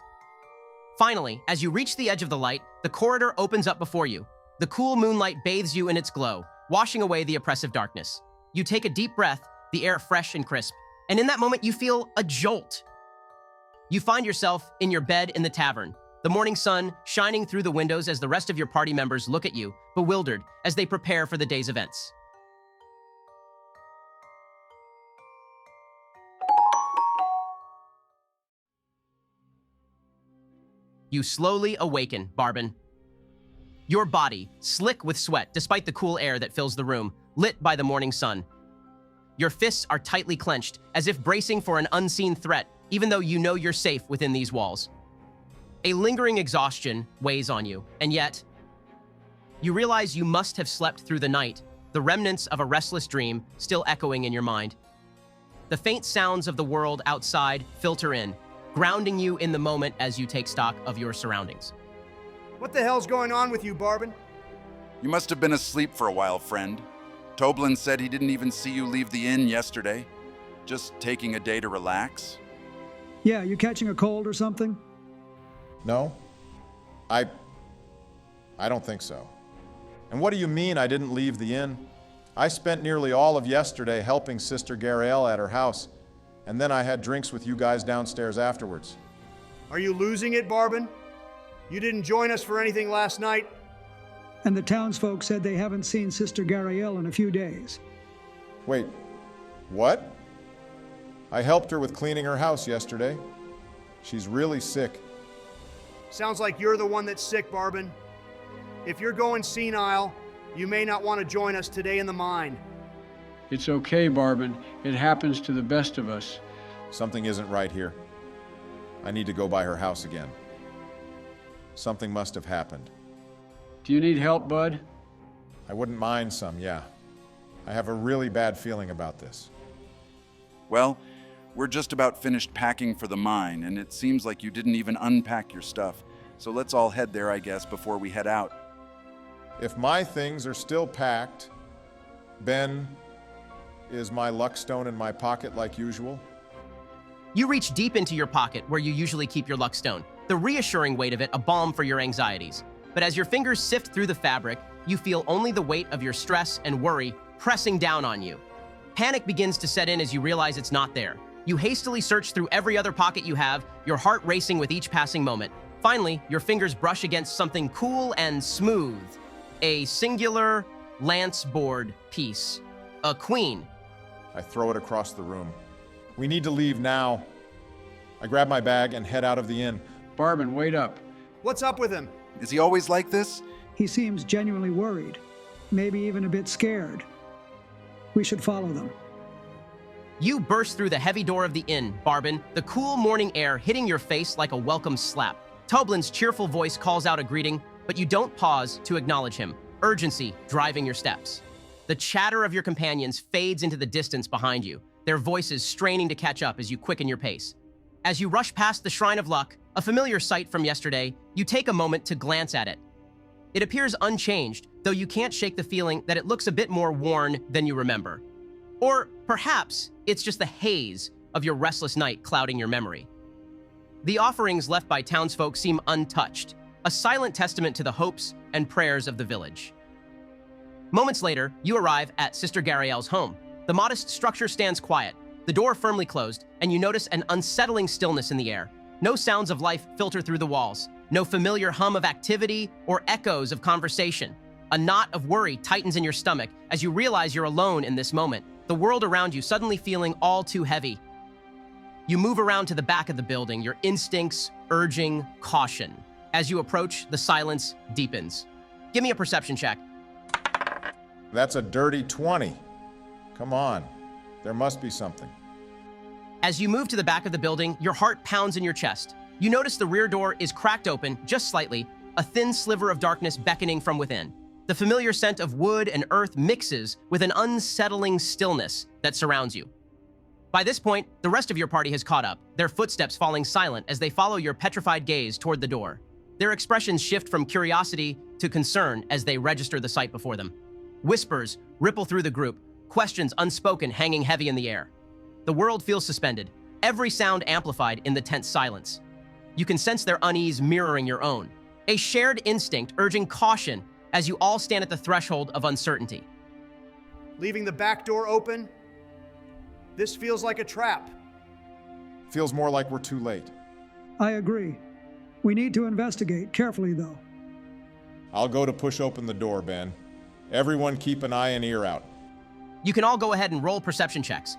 A: Finally, as you reach the edge of the light, the corridor opens up before you. The cool moonlight bathes you in its glow, washing away the oppressive darkness. You take a deep breath, the air fresh and crisp, and in that moment you feel a jolt. You find yourself in your bed in the tavern, the morning sun shining through the windows as the rest of your party members look at you, bewildered, as they prepare for the day's events. You slowly awaken, Barbin. Your body, slick with sweat despite the cool air that fills the room, lit by the morning sun. Your fists are tightly clenched, as if bracing for an unseen threat, even though you know you're safe within these walls. A lingering exhaustion weighs on you, and yet, you realize you must have slept through the night, the remnants of a restless dream still echoing in your mind. The faint sounds of the world outside filter in, grounding you in the moment as you take stock of your surroundings.
M: What the hell's going on with you, Barbin?
L: You must have been asleep for a while, friend. Toblin said he didn't even see you leave the inn yesterday. Just taking a day to relax.
F: Yeah, you catching a cold or something?
C: No? I don't think so. And what do you mean I didn't leave the inn? I spent nearly all of yesterday helping Sister Gariel at her house, and then I had drinks with you guys downstairs afterwards.
M: Are you losing it, Barbin? You didn't join us for anything last night?
F: And the townsfolk said they haven't seen Sister Gariel in a few days.
C: Wait, what? I helped her with cleaning her house yesterday. She's really sick.
M: Sounds like you're the one that's sick, Barbin. If you're going senile, you may not want to join us today in the mine.
D: It's okay, Barbin. It happens to the best of us.
C: Something isn't right here. I need to go by her house again. Something must have happened.
D: Do you need help, bud?
C: I wouldn't mind some, yeah. I have a really bad feeling about this.
L: Well, we're just about finished packing for the mine, and it seems like you didn't even unpack your stuff. So let's all head there, I guess, before we head out.
C: If my things are still packed, Ben, is my luck stone in my pocket like usual?
A: You reach deep into your pocket where you usually keep your luck stone, the reassuring weight of it a balm for your anxieties. But as your fingers sift through the fabric, you feel only the weight of your stress and worry pressing down on you. Panic begins to set in as you realize it's not there. You hastily search through every other pocket you have, your heart racing with each passing moment. Finally, your fingers brush against something cool and smooth. A singular lance board piece. A queen.
C: I throw it across the room. We need to leave now. I grab my bag and head out of the inn.
D: Barbin, wait up.
M: What's up with him?
L: Is he always like this?
F: He seems genuinely worried, maybe even a bit scared. We should follow them.
A: You burst through the heavy door of the inn, Barbin, the cool morning air hitting your face like a welcome slap. Toblin's cheerful voice calls out a greeting, but you don't pause to acknowledge him, urgency driving your steps. The chatter of your companions fades into the distance behind you, their voices straining to catch up as you quicken your pace. As you rush past the Shrine of Luck, a familiar sight from yesterday, you take a moment to glance at it. It appears unchanged, though you can't shake the feeling that it looks a bit more worn than you remember. Or perhaps it's just the haze of your restless night clouding your memory. The offerings left by townsfolk seem untouched, a silent testament to the hopes and prayers of the village. Moments later, you arrive at Sister Gariel's home. The modest structure stands quiet, the door firmly closed, and you notice an unsettling stillness in the air. No sounds of life filter through the walls, no familiar hum of activity or echoes of conversation. A knot of worry tightens in your stomach as you realize you're alone in this moment, the world around you suddenly feeling all too heavy. You move around to the back of the building, your instincts urging caution. As you approach, the silence deepens. Give me a perception check.
C: That's a dirty 20. Come on, there must be something.
A: As you move to the back of the building, your heart pounds in your chest. You notice the rear door is cracked open, just slightly, a thin sliver of darkness beckoning from within. The familiar scent of wood and earth mixes with an unsettling stillness that surrounds you. By this point, the rest of your party has caught up, their footsteps falling silent as they follow your petrified gaze toward the door. Their expressions shift from curiosity to concern as they register the sight before them. Whispers ripple through the group, questions unspoken hanging heavy in the air. The world feels suspended, every sound amplified in the tense silence. You can sense their unease mirroring your own, a shared instinct urging caution as you all stand at the threshold of uncertainty.
M: Leaving the back door open? This feels like a trap.
C: Feels more like we're too late.
F: I agree. We need to investigate carefully, though.
C: I'll go to push open the door, Ben. Everyone keep an eye and ear out.
A: You can all go ahead and roll perception checks.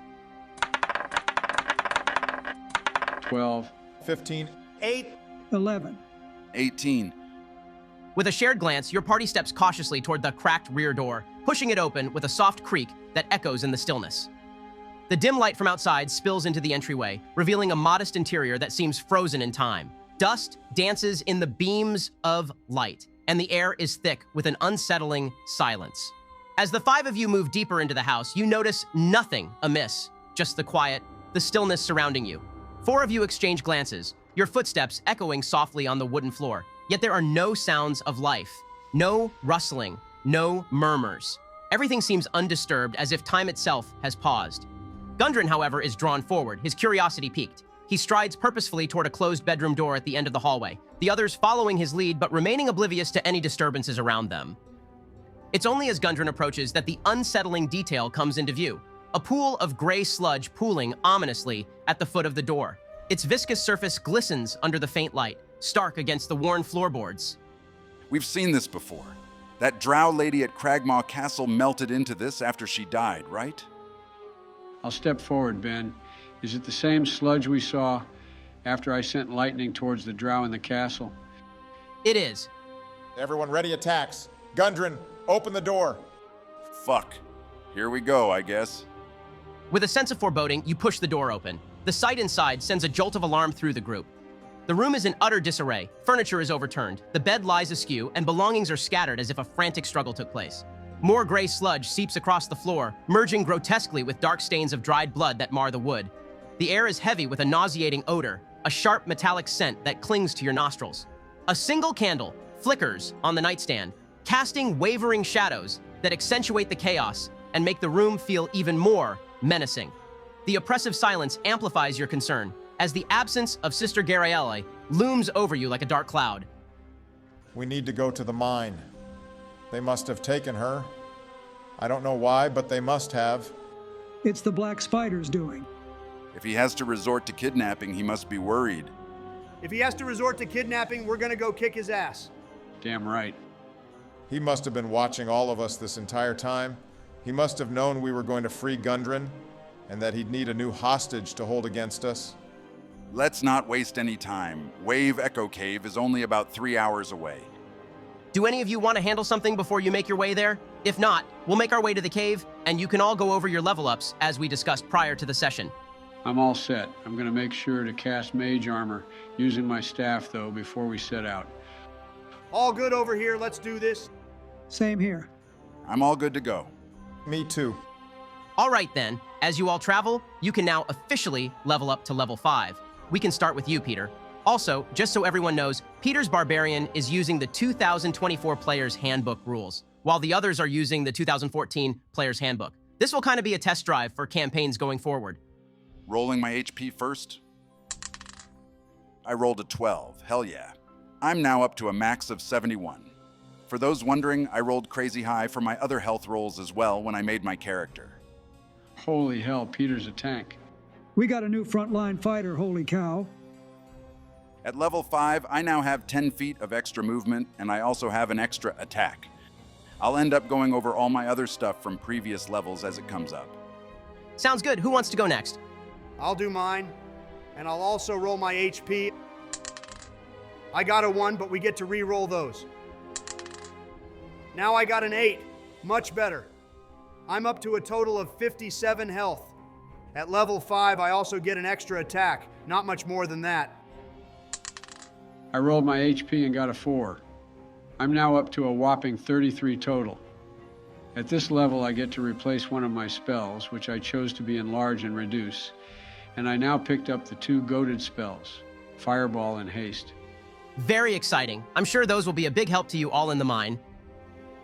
D: 12.
C: 15.
E: 8.
F: 11.
L: 18.
A: With a shared glance, your party steps cautiously toward the cracked rear door, pushing it open with a soft creak that echoes in the stillness. The dim light from outside spills into the entryway, revealing a modest interior that seems frozen in time. Dust dances in the beams of light, and the air is thick with an unsettling silence. As the five of you move deeper into the house, you notice nothing amiss, just the quiet, the stillness surrounding you. Four of you exchange glances, your footsteps echoing softly on the wooden floor, yet there are no sounds of life, no rustling, no murmurs. Everything seems undisturbed, as if time itself has paused. Gundren, however, is drawn forward, his curiosity piqued. He strides purposefully toward a closed bedroom door at the end of the hallway, the others following his lead but remaining oblivious to any disturbances around them. It's only as Gundren approaches that the unsettling detail comes into view. A pool of gray sludge pooling ominously at the foot of the door. Its viscous surface glistens under the faint light, stark against the worn floorboards.
L: We've seen this before. That drow lady at Cragmaw Castle melted into this after she died, right?
D: I'll step forward, Ben. Is it the same sludge we saw after I sent lightning towards the drow in the castle?
A: It is.
C: Everyone ready attacks. Gundren, open the door.
L: Fuck. Here we go, I guess.
A: With a sense of foreboding, you push the door open. The sight inside sends a jolt of alarm through the group. The room is in utter disarray. Furniture is overturned. The bed lies askew, and belongings are scattered as if a frantic struggle took place. More gray sludge seeps across the floor, merging grotesquely with dark stains of dried blood that mar the wood. The air is heavy with a nauseating odor, a sharp metallic scent that clings to your nostrils. A single candle flickers on the nightstand, casting wavering shadows that accentuate the chaos and make the room feel even more menacing. The oppressive silence amplifies your concern as the absence of Sister Garaele looms over you like a dark cloud.
C: We need to go to the mine. They must have taken her. I don't know why, but they must have.
F: It's the Black Spider's doing.
L: If he has to resort to kidnapping, he must be worried.
M: If he has to resort to kidnapping, we're gonna go kick his ass.
D: Damn right.
C: He must have been watching all of us this entire time. He must have known we were going to free Gundren, and that he'd need a new hostage to hold against us.
L: Let's not waste any time. Wave Echo Cave is only about 3 hours away.
A: Do any of you want to handle something before you make your way there? If not, we'll make our way to the cave, and you can all go over your level ups as we discussed prior to the session.
D: I'm all set. I'm going to make sure to cast mage armor using my staff, though, before we set out.
M: All good over here, let's do this.
F: Same here.
L: I'm all good to go.
C: Me too.
A: All right then, as you all travel, you can now officially level up to level 5. We can start with you, Peter. Also, just so everyone knows, Peter's Barbarian is using the 2024 Player's Handbook rules, while the others are using the 2014 Player's Handbook. This will kind of be a test drive for campaigns going forward.
L: Rolling my HP first. I rolled a 12, hell yeah. I'm now up to a max of 71. For those wondering, I rolled crazy high for my other health rolls as well when I made my character.
D: Holy hell, Peter's a tank.
F: We got a new frontline fighter, holy cow.
L: At level 5, I now have 10 feet of extra movement, and I also have an extra attack. I'll end up going over all my other stuff from previous levels as it comes up.
A: Sounds good. Who wants to go next?
M: I'll do mine, and I'll also roll my HP. I got a 1, but we get to re-roll those. Now I got an 8. Much better. I'm up to a total of 57 health. At level 5, I also get an extra attack. Not much more than that.
D: I rolled my HP and got a 4. I'm now up to a whopping 33 total. At this level, I get to replace one of my spells, which I chose to be Enlarge and Reduce, and I now picked up the 2 goaded spells, Fireball and Haste.
A: Very exciting. I'm sure those will be a big help to you all in the mine.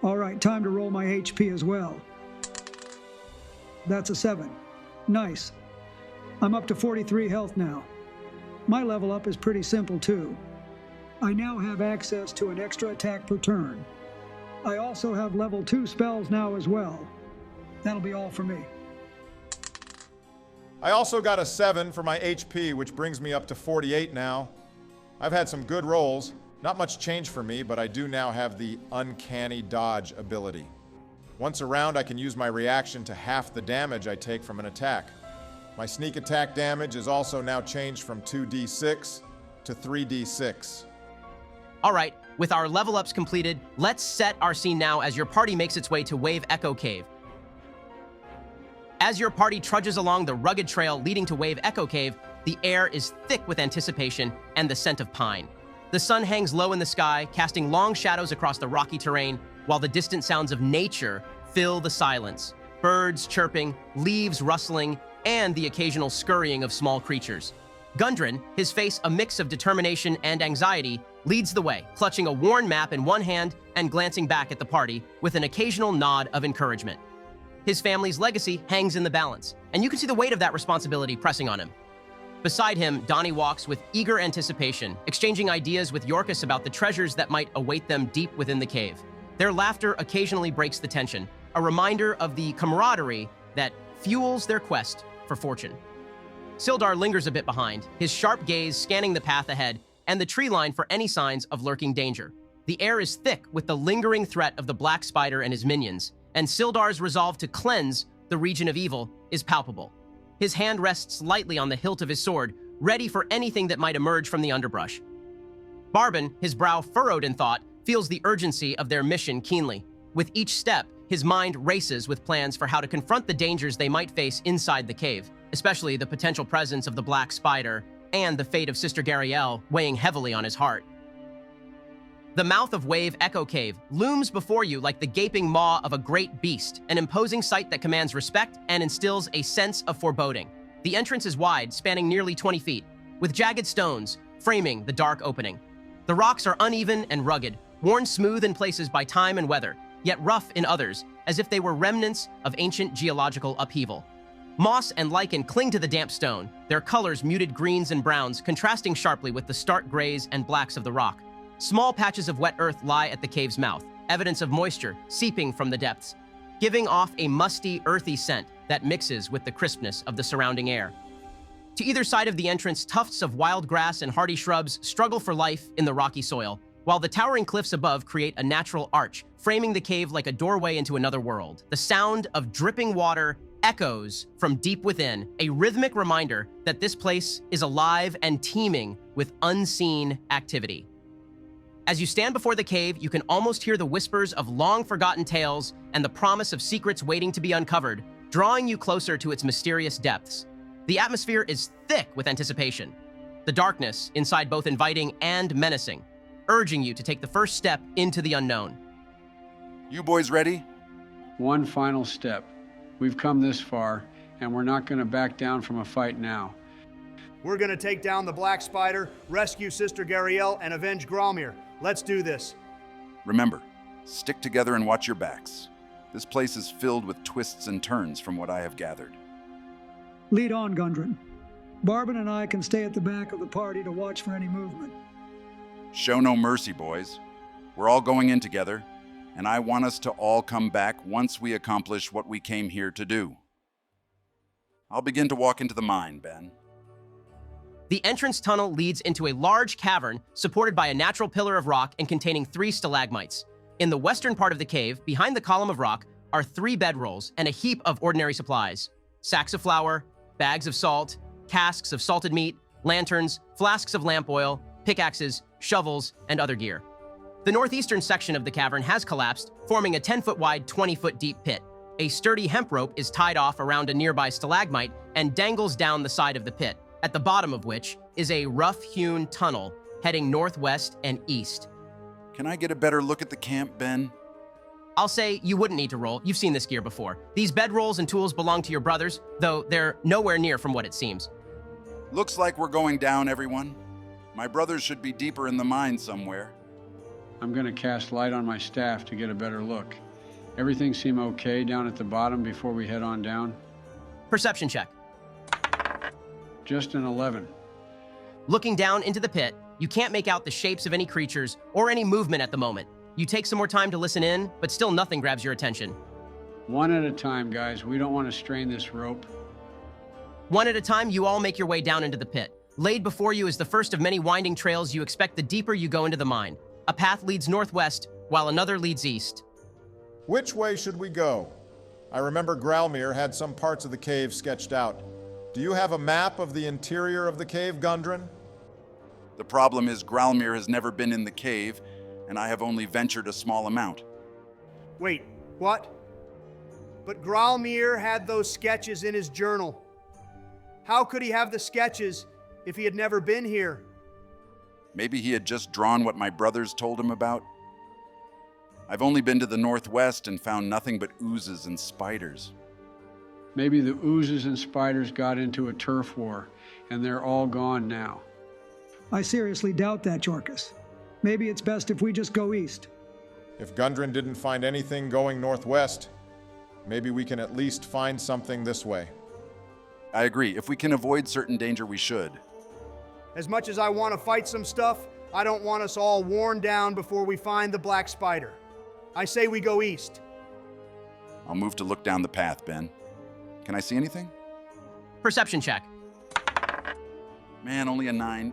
F: All right, time to roll my HP as well. That's a 7. Nice. I'm up to 43 health now. My level up is pretty simple too. I now have access to an extra attack per turn. I also have level 2 spells now as well. That'll be all for me.
C: I also got a 7 for my HP, which brings me up to 48 now. I've had some good rolls. Not much change for me, but I do now have the Uncanny Dodge ability. Once around, I can use my reaction to half the damage I take from an attack. My sneak attack damage is also now changed from 2d6 to 3d6.
A: All right, with our level ups completed, let's set our scene now as your party makes its way to Wave Echo Cave. As your party trudges along the rugged trail leading to Wave Echo Cave, the air is thick with anticipation and the scent of pine. The sun hangs low in the sky, casting long shadows across the rocky terrain, while the distant sounds of nature fill the silence. Birds chirping, leaves rustling, and the occasional scurrying of small creatures. Gundren, his face a mix of determination and anxiety, leads the way, clutching a worn map in one hand and glancing back at the party with an occasional nod of encouragement. His family's legacy hangs in the balance, and you can see the weight of that responsibility pressing on him. Beside him, Donnie walks with eager anticipation, exchanging ideas with Yorkus about the treasures that might await them deep within the cave. Their laughter occasionally breaks the tension, a reminder of the camaraderie that fuels their quest for fortune. Sildar lingers a bit behind, his sharp gaze scanning the path ahead and the tree line for any signs of lurking danger. The air is thick with the lingering threat of the Black Spider and his minions, and Sildar's resolve to cleanse the region of evil is palpable. His hand rests lightly on the hilt of his sword, ready for anything that might emerge from the underbrush. Barbin, his brow furrowed in thought, feels the urgency of their mission keenly. With each step, his mind races with plans for how to confront the dangers they might face inside the cave, especially the potential presence of the Black Spider and the fate of Sister Gariel weighing heavily on his heart. The mouth of Wave Echo Cave looms before you like the gaping maw of a great beast, an imposing sight that commands respect and instills a sense of foreboding. The entrance is wide, spanning nearly 20 feet, with jagged stones framing the dark opening. The rocks are uneven and rugged, worn smooth in places by time and weather, yet rough in others, as if they were remnants of ancient geological upheaval. Moss and lichen cling to the damp stone, their colors muted greens and browns contrasting sharply with the stark grays and blacks of the rock. Small patches of wet earth lie at the cave's mouth, evidence of moisture seeping from the depths, giving off a musty, earthy scent that mixes with the crispness of the surrounding air. To either side of the entrance, tufts of wild grass and hardy shrubs struggle for life in the rocky soil, while the towering cliffs above create a natural arch, framing the cave like a doorway into another world. The sound of dripping water echoes from deep within, a rhythmic reminder that this place is alive and teeming with unseen activity. As you stand before the cave, you can almost hear the whispers of long-forgotten tales and the promise of secrets waiting to be uncovered, drawing you closer to its mysterious depths. The atmosphere is thick with anticipation, the darkness inside both inviting and menacing, urging you to take the first step into the unknown.
L: You boys ready?
D: One final step. We've come this far, and we're not going to back down from a fight now.
M: We're going to take down the Black Spider, rescue Sister Gariel, and avenge Gromir. Let's do this.
L: Remember, stick together and watch your backs. This place is filled with twists and turns from what I have gathered.
F: Lead on, Gundren. Barbin and I can stay at the back of the party to watch for any movement.
L: Show no mercy, boys. We're all going in together, and I want us to all come back once we accomplish what we came here to do. I'll begin to walk into the mine, Ben.
A: The entrance tunnel leads into a large cavern supported by a natural pillar of rock and containing 3 stalagmites. In the western part of the cave, behind the column of rock, are 3 bedrolls and a heap of ordinary supplies. Sacks of flour, bags of salt, casks of salted meat, lanterns, flasks of lamp oil, pickaxes, shovels, and other gear. The northeastern section of the cavern has collapsed, forming a 10-foot wide, 20-foot deep pit. A sturdy hemp rope is tied off around a nearby stalagmite and dangles down the side of the pit, at the bottom of which is a rough-hewn tunnel heading northwest and east.
L: Can I get a better look at the camp, Ben?
A: I'll say you wouldn't need to roll. You've seen this gear before. These bedrolls and tools belong to your brothers, though they're nowhere near from what it seems.
L: Looks like we're going down, everyone. My brothers should be deeper in the mine somewhere.
D: I'm going to cast light on my staff to get a better look. Everything seem okay down at the bottom before we head on down?
A: Perception check.
D: Just an 11.
A: Looking down into the pit, you can't make out the shapes of any creatures or any movement at the moment. You take some more time to listen in, but still nothing grabs your attention.
D: One at a time, guys. We don't want to strain this rope.
A: One at a time, you all make your way down into the pit. Laid before you is the first of many winding trails you expect the deeper you go into the mine. A path leads northwest, while another leads east.
C: Which way should we go? I remember Growlmere had some parts of the cave sketched out. Do you have a map of the interior of the cave, Gundren?
L: The problem is Growlmere has never been in the cave, and I have only ventured a small amount.
M: Wait, what? But Growlmere had those sketches in his journal. How could he have the sketches if he had never been here?
L: Maybe he had just drawn what my brothers told him about. I've only been to the northwest and found nothing but oozes and spiders.
D: Maybe the oozes and spiders got into a turf war, and they're all gone now.
F: I seriously doubt that, Jorkus. Maybe it's best if we just go east.
C: If Gundren didn't find anything going northwest, maybe we can at least find something this way.
L: I agree. If we can avoid certain danger, we should.
M: As much as I want to fight some stuff, I don't want us all worn down before we find the black spider. I say we go east.
L: I'll move to look down the path, Ben. Can I see anything?
A: Perception check.
L: Man, only a 9.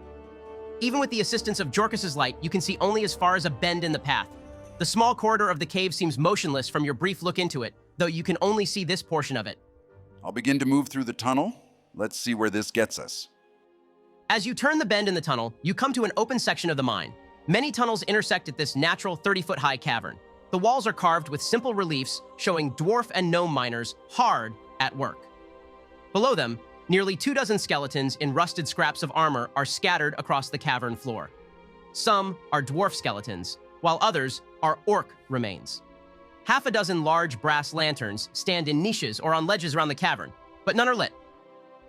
A: Even with the assistance of Jorkus's light, you can see only as far as a bend in the path. The small corridor of the cave seems motionless from your brief look into it, though you can only see this portion of it.
L: I'll begin to move through the tunnel. Let's see where this gets us.
A: As you turn the bend in the tunnel, you come to an open section of the mine. Many tunnels intersect at this natural 30-foot-high cavern. The walls are carved with simple reliefs showing dwarf and gnome miners hard at work. Below them, nearly 24 skeletons in rusted scraps of armor are scattered across the cavern floor. Some are dwarf skeletons, while others are orc remains. Half a dozen large brass lanterns stand in niches or on ledges around the cavern, but none are lit.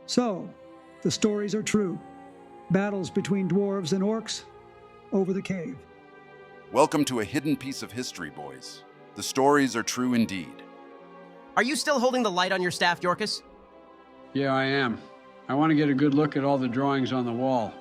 F: So, the stories are true. Battles between dwarves and orcs over the cave.
L: Welcome to a hidden piece of history, boys. The stories are true indeed.
A: Are you still holding the light on your staff, Jorkus?
D: Yeah, I am. I want to get a good look at all the drawings on the wall.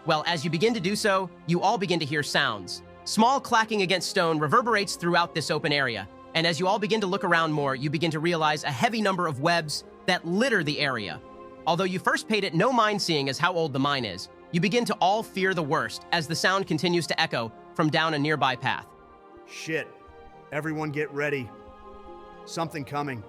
A: Well, as you begin to do so, you all begin to hear sounds. Small clacking against stone reverberates throughout this open area, and as you all begin to look around more, you begin to realize a heavy number of webs that litter the area. Although you first paid it no mind seeing as how old the mine is, you begin to all fear the worst as the sound continues to echo from down a nearby path.
M: Shit. Everyone get ready. Something coming.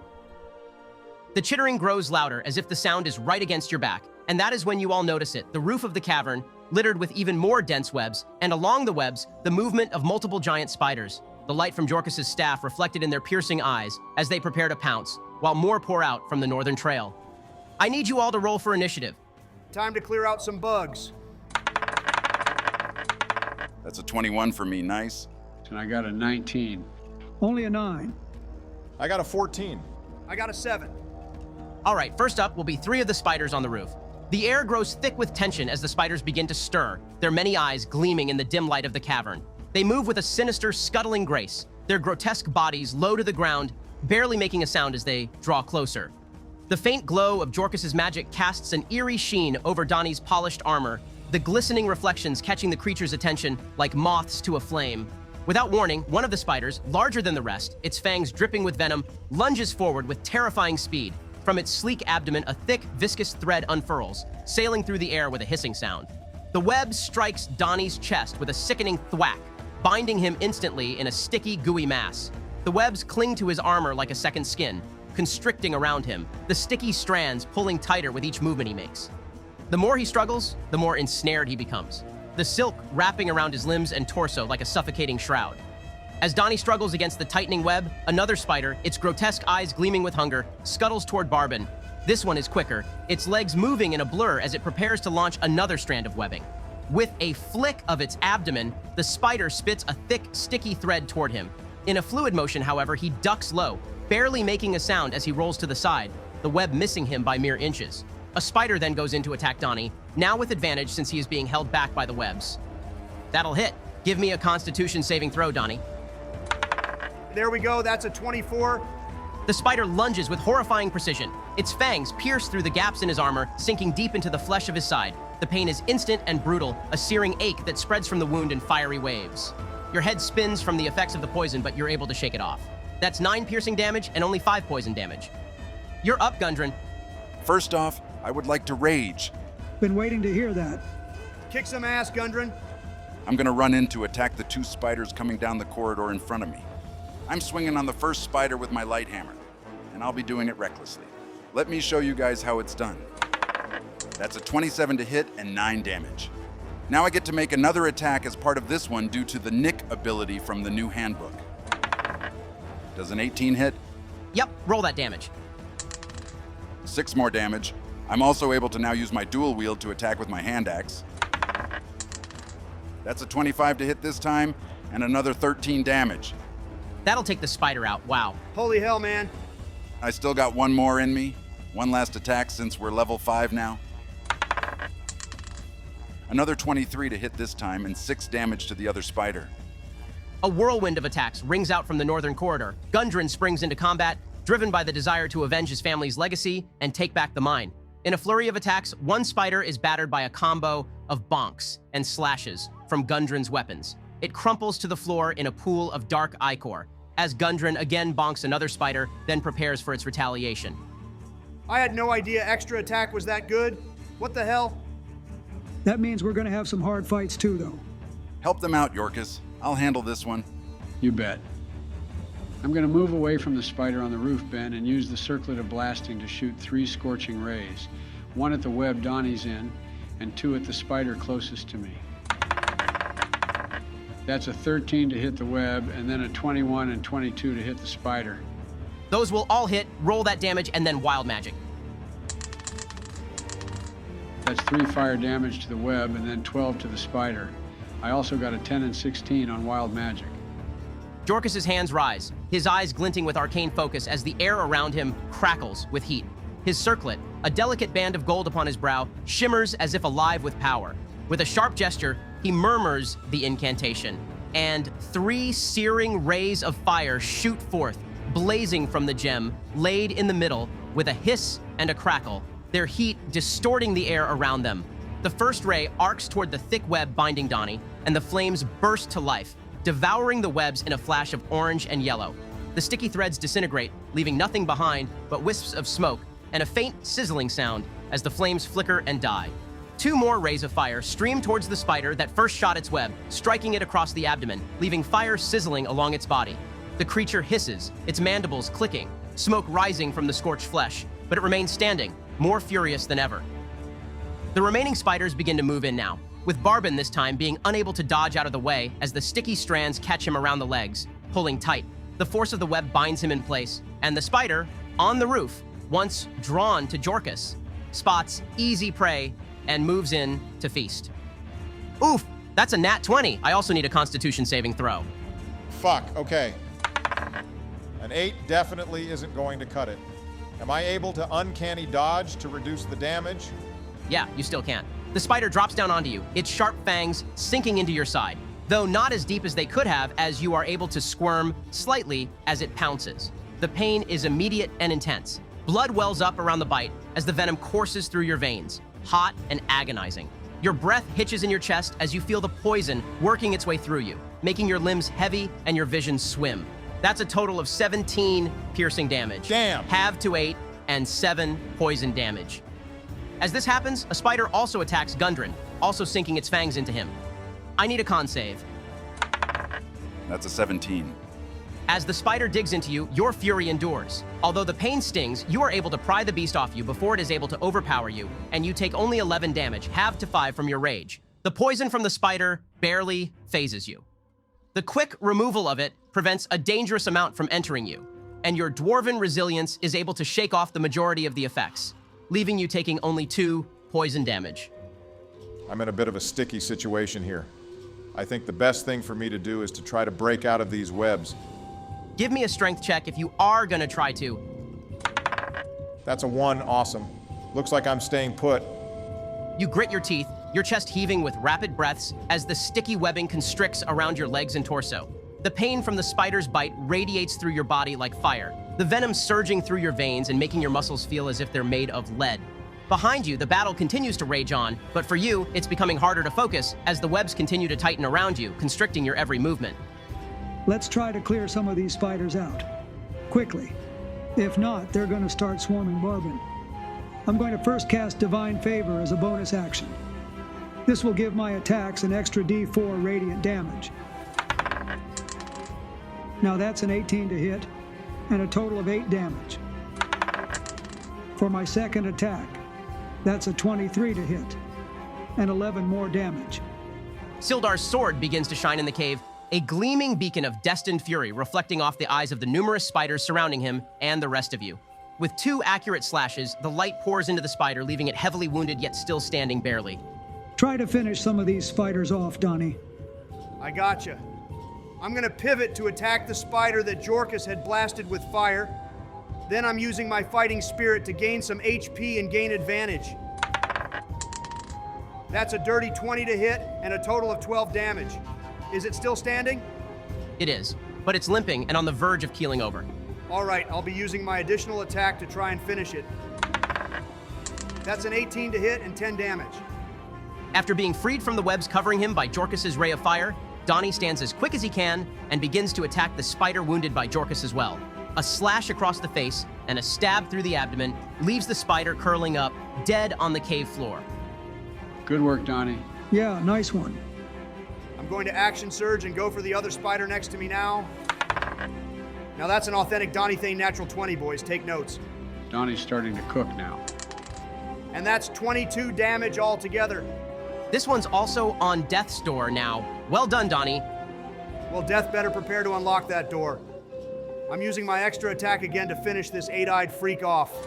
A: The chittering grows louder as if the sound is right against your back, and that is when you all notice it, the roof of the cavern, littered with even more dense webs, and along the webs, the movement of multiple giant spiders. The light from Jorkus's staff reflected in their piercing eyes as they prepare to pounce, while more pour out from the northern trail. I need you all to roll for initiative.
M: Time to clear out some bugs.
L: That's a 21 for me, nice.
D: And I got a 19.
F: Only a 9.
C: I got a 14.
M: I got a 7.
A: All right, first up will be 3 of the spiders on the roof. The air grows thick with tension as the spiders begin to stir, their many eyes gleaming in the dim light of the cavern. They move with a sinister, scuttling grace, their grotesque bodies low to the ground, barely making a sound as they draw closer. The faint glow of Jorkus's magic casts an eerie sheen over Donnie's polished armor, the glistening reflections catching the creature's attention like moths to a flame. Without warning, one of the spiders, larger than the rest, its fangs dripping with venom, lunges forward with terrifying speed. From its sleek abdomen, a thick, viscous thread unfurls, sailing through the air with a hissing sound. The web strikes Donnie's chest with a sickening thwack, binding him instantly in a sticky, gooey mass. The webs cling to his armor like a second skin, constricting around him, the sticky strands pulling tighter with each movement he makes. The more he struggles, the more ensnared he becomes, the silk wrapping around his limbs and torso like a suffocating shroud. As Donnie struggles against the tightening web, another spider, its grotesque eyes gleaming with hunger, scuttles toward Barbin. This one is quicker, its legs moving in a blur as it prepares to launch another strand of webbing. With a flick of its abdomen, the spider spits a thick, sticky thread toward him. In a fluid motion, however, he ducks low, barely making a sound as he rolls to the side, the web missing him by mere inches. A spider then goes in to attack Donnie, now with advantage since he is being held back by the webs. That'll hit. Give me a Constitution saving throw, Donnie.
M: There we go, that's a 24.
A: The spider lunges with horrifying precision. Its fangs pierce through the gaps in his armor, sinking deep into the flesh of his side. The pain is instant and brutal, a searing ache that spreads from the wound in fiery waves. Your head spins from the effects of the poison, but you're able to shake it off. That's 9 piercing damage and only 5 poison damage. You're up, Gundren.
L: First off, I would like to rage.
F: Been waiting to hear that.
M: Kick some ass, Gundren.
L: I'm gonna run in to attack the 2 spiders coming down the corridor in front of me. I'm swinging on the first spider with my light hammer, and I'll be doing it recklessly. Let me show you guys how it's done. That's a 27 to hit and 9 damage. Now I get to make another attack as part of this one due to the Nick ability from the new handbook. Does an 18 hit?
A: Yep, roll that damage.
L: 6 more damage. I'm also able to now use my dual wield to attack with my hand axe. That's a 25 to hit this time, and another 13 damage.
A: That'll take the spider out, wow.
M: Holy hell, man.
L: I still got 1 more in me. 1 last attack since we're level 5 now. Another 23 to hit this time, and 6 damage to the other spider.
A: A whirlwind of attacks rings out from the northern corridor. Gundren springs into combat, driven by the desire to avenge his family's legacy and take back the mine. In a flurry of attacks, one spider is battered by a combo of bonks and slashes from Gundren's weapons. It crumples to the floor in a pool of dark ichor, as Gundren again bonks another spider, then prepares for its retaliation.
M: I had no idea extra attack was that good. What the hell?
F: That means we're going to have some hard fights too, though.
L: Help them out, Yorkus. I'll handle this one.
D: You bet. I'm going to move away from the spider on the roof, Ben, and use the circlet of blasting to shoot 3 scorching rays. 1 at the web Donnie's in, and 2 at the spider closest to me. That's a 13 to hit the web, and then a 21 and 22 to hit the spider.
A: Those will all hit, roll that damage, and then wild magic.
D: That's 3 fire damage to the web, and then 12 to the spider. I also got a 10 and 16 on wild magic.
A: Jorkus's hands rise, his eyes glinting with arcane focus as the air around him crackles with heat. His circlet, a delicate band of gold upon his brow, shimmers as if alive with power. With a sharp gesture, he murmurs the incantation, and 3 searing rays of fire shoot forth, blazing from the gem, laid in the middle, with a hiss and a crackle, their heat distorting the air around them. The first ray arcs toward the thick web binding Donnie, and the flames burst to life, devouring the webs in a flash of orange and yellow. The sticky threads disintegrate, leaving nothing behind but wisps of smoke and a faint sizzling sound as the flames flicker and die. 2 more rays of fire stream towards the spider that first shot its web, striking it across the abdomen, leaving fire sizzling along its body. The creature hisses, its mandibles clicking, smoke rising from the scorched flesh, but it remains standing, more furious than ever. The remaining spiders begin to move in now, with Barbin this time being unable to dodge out of the way as the sticky strands catch him around the legs, pulling tight. The force of the web binds him in place, and the spider, on the roof, once drawn to Jorkus, spots easy prey and moves in to feast. Oof, that's a nat 20. I also need a Constitution saving throw.
C: Fuck, okay. An 8 definitely isn't going to cut it. Am I able to uncanny dodge to reduce the damage?
A: Yeah, you still can. The spider drops down onto you, its sharp fangs sinking into your side, though not as deep as they could have, as you are able to squirm slightly as it pounces. The pain is immediate and intense. Blood wells up around the bite as the venom courses through your veins, hot and agonizing. Your breath hitches in your chest as you feel the poison working its way through you, making your limbs heavy and your vision swim. That's a total of 17 piercing damage.
C: Damn!
A: Halved to 8 and 7 poison damage. As this happens, a spider also attacks Gundren, also sinking its fangs into him. I need a con save.
L: That's a 17.
A: As the spider digs into you, your fury endures. Although the pain stings, you are able to pry the beast off you before it is able to overpower you, and you take only 11 damage, halved to 5 from your rage. The poison from the spider barely phases you. The quick removal of it prevents a dangerous amount from entering you, and your dwarven resilience is able to shake off the majority of the effects, leaving you taking only 2 poison damage.
C: I'm in a bit of a sticky situation here. I think the best thing for me to do is to try to break out of these webs.
A: Give me a strength check if you are gonna try to.
C: That's a 1, awesome. Looks like I'm staying put.
A: You grit your teeth, your chest heaving with rapid breaths as the sticky webbing constricts around your legs and torso. The pain from the spider's bite radiates through your body like fire, the venom surging through your veins and making your muscles feel as if they're made of lead. Behind you, the battle continues to rage on, but for you, it's becoming harder to focus as the webs continue to tighten around you, constricting your every movement.
F: Let's try to clear some of these spiders out. Quickly. If not, they're going to start swarming Barbin. I'm going to first cast Divine Favor as a bonus action. This will give my attacks an extra D4 radiant damage. Now that's an 18 to hit, and a total of 8 damage. For my second attack, that's a 23 to hit, and 11 more damage.
A: Sildar's sword begins to shine in the cave, a gleaming beacon of destined fury reflecting off the eyes of the numerous spiders surrounding him and the rest of you. With 2 accurate slashes, the light pours into the spider, leaving it heavily wounded yet still standing barely.
F: Try to finish some of these spiders off, Donnie.
M: I gotcha. I'm gonna pivot to attack the spider that Jorkus had blasted with fire. Then I'm using my fighting spirit to gain some HP and gain advantage. That's a dirty 20 to hit and a total of 12 damage. Is it still standing?
A: It is, but it's limping and on the verge of keeling over.
M: All right, I'll be using my additional attack to try and finish it. That's an 18 to hit and 10 damage.
A: After being freed from the webs covering him by Jorkus's ray of fire, Donnie stands as quick as he can and begins to attack the spider wounded by Jorkus as well. A slash across the face and a stab through the abdomen leaves the spider curling up, dead on the cave floor.
D: Good work, Donnie.
F: Yeah, nice one.
M: I'm going to action surge and go for the other spider next to me now. Now that's an authentic Donnie Thane natural 20, boys. Take notes.
D: Donnie's starting to cook now.
M: And that's 22 damage altogether.
A: This one's also on death's door now. Well done, Donnie.
M: Well, Death better prepare to unlock that door. I'm using my extra attack again to finish this 8-eyed freak off.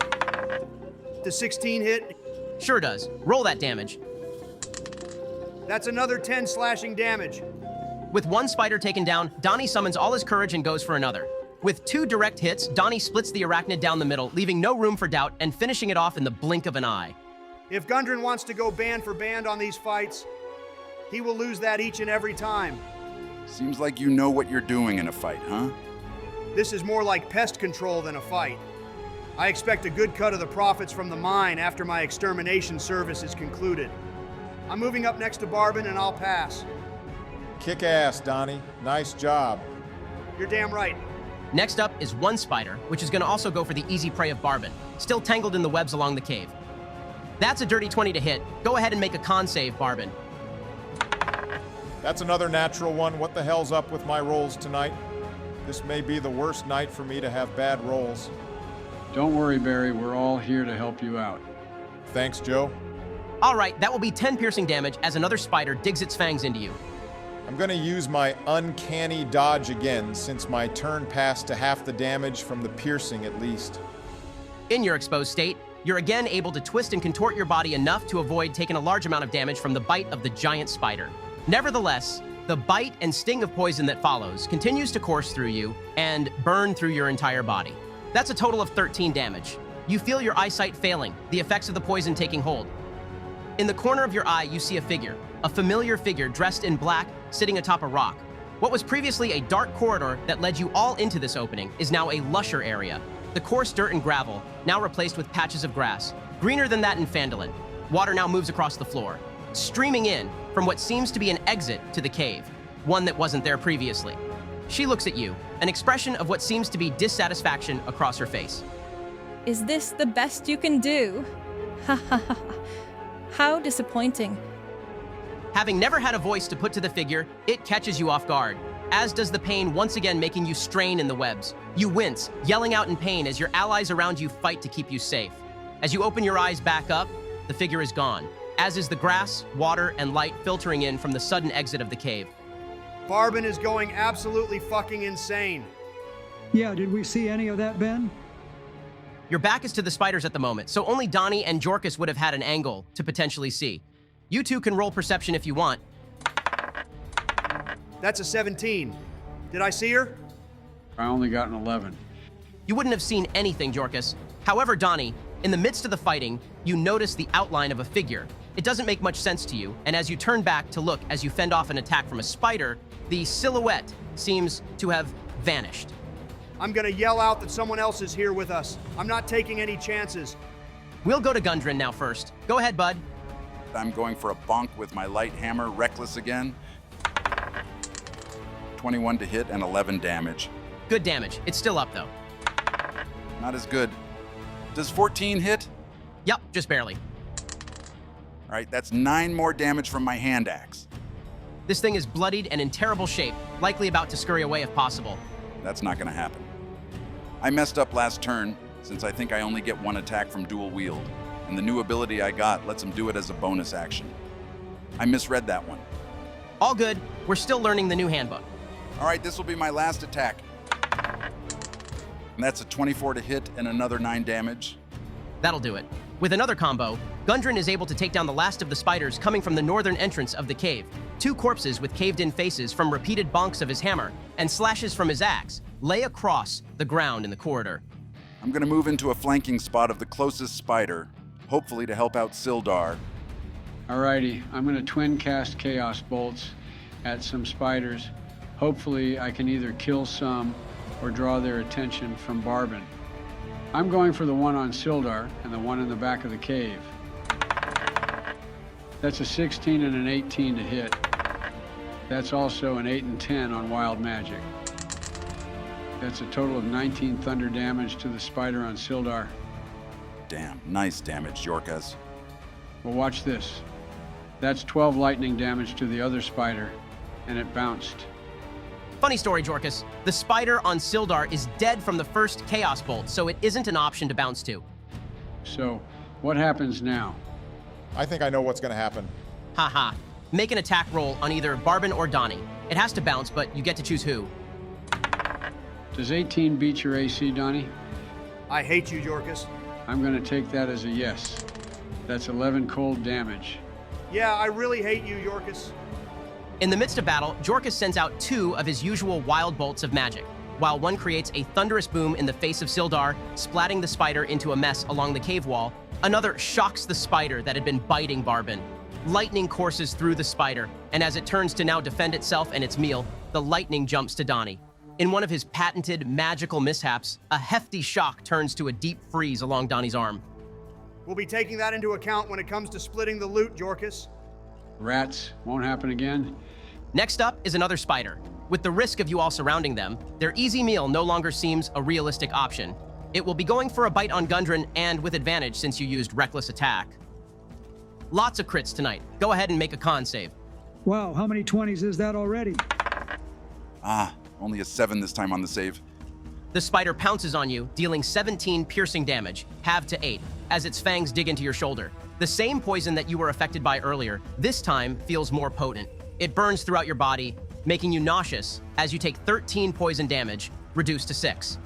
M: The 16 hit?
A: Sure does. Roll that damage.
M: That's another 10 slashing damage.
A: With 1 spider taken down, Donnie summons all his courage and goes for another. With 2 direct hits, Donnie splits the arachnid down the middle, leaving no room for doubt and finishing it off in the blink of an eye.
M: If Gundren wants to go band for band on these fights, he will lose that each and every time.
L: Seems like you know what you're doing in a fight, huh?
M: This is more like pest control than a fight. I expect a good cut of the profits from the mine after my extermination service is concluded. I'm moving up next to Barbin and I'll pass.
C: Kick ass, Donnie. Nice job.
M: You're damn right.
A: Next up is 1 spider, which is going to also go for the easy prey of Barbin, still tangled in the webs along the cave. That's a dirty 20 to hit. Go ahead and make a con save, Barbin.
C: That's another natural one. What the hell's up with my rolls tonight? This may be the worst night for me to have bad rolls.
D: Don't worry, Barry. We're all here to help you out.
C: Thanks, Joe.
A: All right, that will be 10 piercing damage as another spider digs its fangs into you.
C: I'm going to use my uncanny dodge again, since my turn passed to half the damage from the piercing at least.
A: In your exposed state, you're again able to twist and contort your body enough to avoid taking a large amount of damage from the bite of the giant spider. Nevertheless, the bite and sting of poison that follows continues to course through you and burn through your entire body. That's a total of 13 damage. You feel your eyesight failing, the effects of the poison taking hold. In the corner of your eye, you see a familiar figure dressed in black, sitting atop a rock. What was previously a dark corridor that led you all into this opening is now a lusher area. The coarse dirt and gravel, now replaced with patches of grass, greener than that in Phandalin. Water now moves across the floor, streaming in from what seems to be an exit to the cave, one that wasn't there previously. She looks at you, an expression of what seems to be dissatisfaction across her face.
P: Is this the best you can do? Ha ha ha. How disappointing.
A: Having never had a voice to put to the figure, it catches you off guard, as does the pain once again making you strain in the webs. You wince, yelling out in pain as your allies around you fight to keep you safe. As you open your eyes back up, the figure is gone, as is the grass, water, and light filtering in from the sudden exit of the cave.
M: Barbin is going absolutely fucking insane.
F: Yeah, did we see any of that, Ben?
A: Your back is to the spiders at the moment, so only Donnie and Jorkus would have had an angle to potentially see. You two can roll perception if you want.
M: That's a 17. Did I see her?
D: I only got an 11.
A: You wouldn't have seen anything, Jorkus. However, Donnie, in the midst of the fighting, you notice the outline of a figure. It doesn't make much sense to you, and as you turn back to look as you fend off an attack from a spider, the silhouette seems to have vanished.
M: I'm gonna yell out that someone else is here with us. I'm not taking any chances.
A: We'll go to Gundren now first. Go ahead, bud.
L: I'm going for a bonk with my light hammer, reckless again. 21 to hit and 11 damage.
A: Good damage. It's still up, though.
L: Not as good. Does 14 hit?
A: Yep, just barely.
L: All right, that's 9 more damage from my hand axe.
A: This thing is bloodied and in terrible shape, likely about to scurry away if possible.
L: That's not gonna happen. I messed up last turn, since I think I only get 1 attack from dual wield, and the new ability I got lets him do it as a bonus action. I misread that one.
A: All good. We're still learning the new handbook.
L: All right, this will be my last attack. And that's a 24 to hit and another 9 damage.
A: That'll do it. With another combo, Gundren is able to take down the last of the spiders coming from the northern entrance of the cave. 2 corpses with caved-in faces from repeated bonks of his hammer and slashes from his axe lay across the ground in the corridor.
L: I'm gonna move into a flanking spot of the closest spider, hopefully to help out Sildar.
D: Alrighty, I'm gonna twin cast Chaos Bolts at some spiders. Hopefully I can either kill some or draw their attention from Barbin. I'm going for the one on Sildar and the one in the back of the cave. That's a 16 and an 18 to hit. That's also an 8 and 10 on Wild Magic. That's a total of 19 thunder damage to the spider on Sildar.
L: Damn, nice damage, Jorkus.
D: Well, watch this. That's 12 lightning damage to the other spider, and it bounced.
A: Funny story, Jorkus. The spider on Sildar is dead from the first Chaos Bolt, so it isn't an option to bounce to.
D: So, what happens now?
C: I think I know what's going to happen.
A: Haha. Make an attack roll on either Barbin or Donnie. It has to bounce, but you get to choose who.
D: Does 18 beat your AC, Donnie?
M: I hate you, Jorkus.
D: I'm going to take that as a yes. That's 11 cold damage.
M: Yeah, I really hate you, Jorkus.
A: In the midst of battle, Jorkus sends out 2 of his usual wild bolts of magic, while one creates a thunderous boom in the face of Sildar, splatting the spider into a mess along the cave wall. Another shocks the spider that had been biting Barbin. Lightning courses through the spider, and as it turns to now defend itself and its meal, the lightning jumps to Donnie. In one of his patented magical mishaps, a hefty shock turns to a deep freeze along Donnie's arm.
M: We'll be taking that into account when it comes to splitting the loot, Jorkus.
D: Rats won't happen again.
A: Next up is another spider. With the risk of you all surrounding them, their easy meal no longer seems a realistic option. It will be going for a bite on Gundren, and with advantage since you used Reckless Attack. Lots of crits tonight. Go ahead and make a con save.
F: Wow, how many 20s is that already?
L: Only a 7 this time on the save.
A: The spider pounces on you, dealing 17 piercing damage, halved to 8, as its fangs dig into your shoulder. The same poison that you were affected by earlier, this time feels more potent. It burns throughout your body, making you nauseous as you take 13 poison damage, reduced to 6.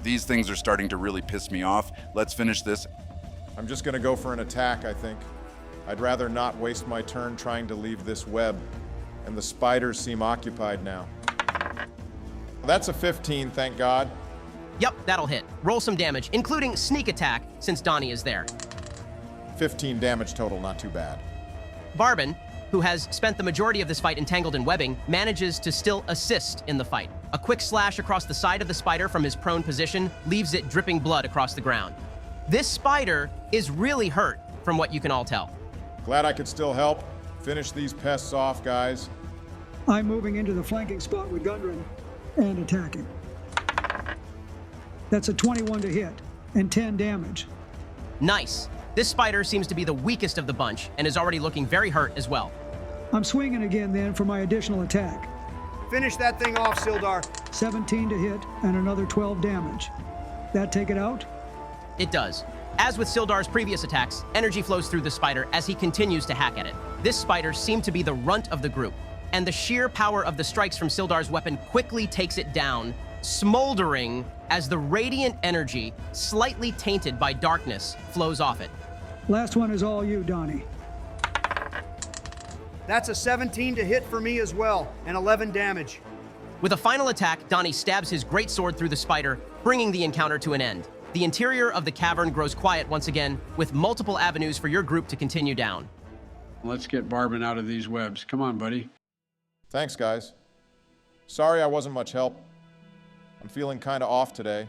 L: These things are starting to really piss me off. Let's finish this.
C: I'm just going to go for an attack, I think. I'd rather not waste my turn trying to leave this web, and the spiders seem occupied now. That's a 15, thank God.
A: Yep, that'll hit. Roll some damage, including sneak attack, since Donnie is there.
C: 15 damage total, not too bad.
A: Barbin, who has spent the majority of this fight entangled in webbing, manages to still assist in the fight. A quick slash across the side of the spider from his prone position leaves it dripping blood across the ground. This spider is really hurt, from what you can all tell.
C: Glad I could still help. Finish these pests off, guys.
F: I'm moving into the flanking spot with Gundren and attacking. That's a 21 to hit and 10 damage.
A: Nice. This spider seems to be the weakest of the bunch and is already looking very hurt as well.
F: I'm swinging again then for my additional attack.
M: Finish that thing off, Sildar.
F: 17 to hit and another 12 damage. That take it out?
A: It does. As with Sildar's previous attacks, energy flows through the spider as he continues to hack at it. This spider seemed to be the runt of the group, and the sheer power of the strikes from Sildar's weapon quickly takes it down, smoldering as the radiant energy, slightly tainted by darkness, flows off it.
F: Last one is all you, Donnie.
M: That's a 17 to hit for me as well, and 11 damage.
A: With a final attack, Donnie stabs his greatsword through the spider, bringing the encounter to an end. The interior of the cavern grows quiet once again, with multiple avenues for your group to continue down.
D: Let's get Barbin out of these webs. Come on, buddy.
C: Thanks, guys. Sorry I wasn't much help. I'm feeling kind of off today.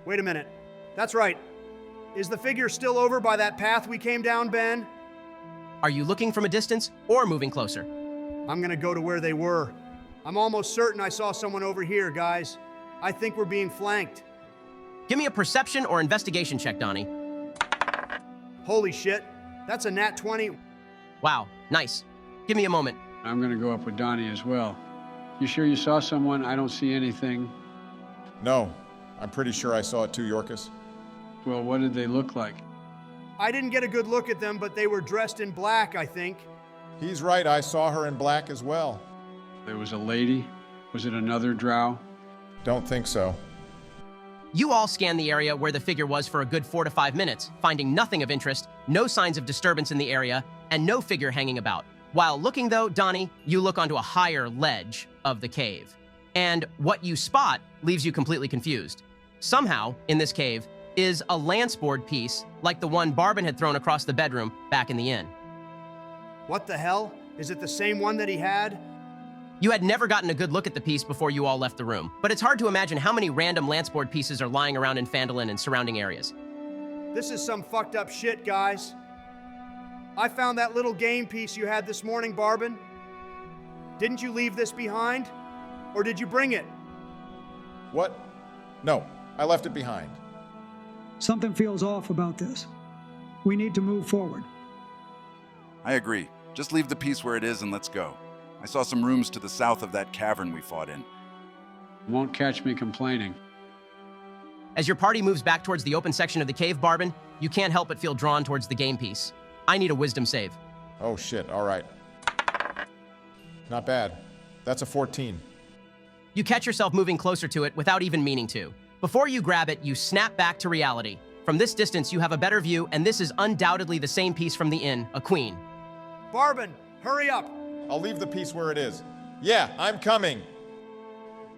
M: Wait a minute. That's right. Is the figure still over by that path we came down, Ben?
A: Are you looking from a distance or moving closer?
M: I'm gonna go to where they were. I'm almost certain I saw someone over here, guys. I think we're being flanked.
A: Give me a perception or investigation check, Donnie.
M: Holy shit. That's a nat 20.
A: Wow, nice. Give me a moment.
D: I'm gonna go up with Donnie as well. You sure you saw someone? I don't see anything.
C: No, I'm pretty sure I saw it too, Yorkus.
D: Well, what did they look like?
M: I didn't get a good look at them, but they were dressed in black, I think.
C: He's right, I saw her in black as well.
D: There was a lady. Was it another drow?
C: Don't think so.
A: You all scan the area where the figure was for a good 4 to 5 minutes, finding nothing of interest, no signs of disturbance in the area, and no figure hanging about. While looking though, Donnie, you look onto a higher ledge of the cave. And what you spot leaves you completely confused. Somehow, in this cave, is a lance board piece like the one Barbin had thrown across the bedroom back in the inn.
M: What the hell? Is it the same one that he had?
A: You had never gotten a good look at the piece before you all left the room, but it's hard to imagine how many random lance board pieces are lying around in Phandalin and surrounding areas.
M: This is some fucked up shit, guys. I found that little game piece you had this morning, Barbin. Didn't you leave this behind? Or did you bring it?
C: What? No, I left it behind.
F: Something feels off about this. We need to move forward.
L: I agree. Just leave the piece where it is and let's go. I saw some rooms to the south of that cavern we fought in.
D: Won't catch me complaining.
A: As your party moves back towards the open section of the cave, Barbin, you can't help but feel drawn towards the game piece. I need a wisdom save.
C: Oh shit, all right. Not bad. That's a 14.
A: You catch yourself moving closer to it without even meaning to. Before you grab it, you snap back to reality. From this distance, you have a better view, and this is undoubtedly the same piece from the inn, a queen.
M: Barbin, hurry up!
C: I'll leave the piece where it is. Yeah, I'm coming.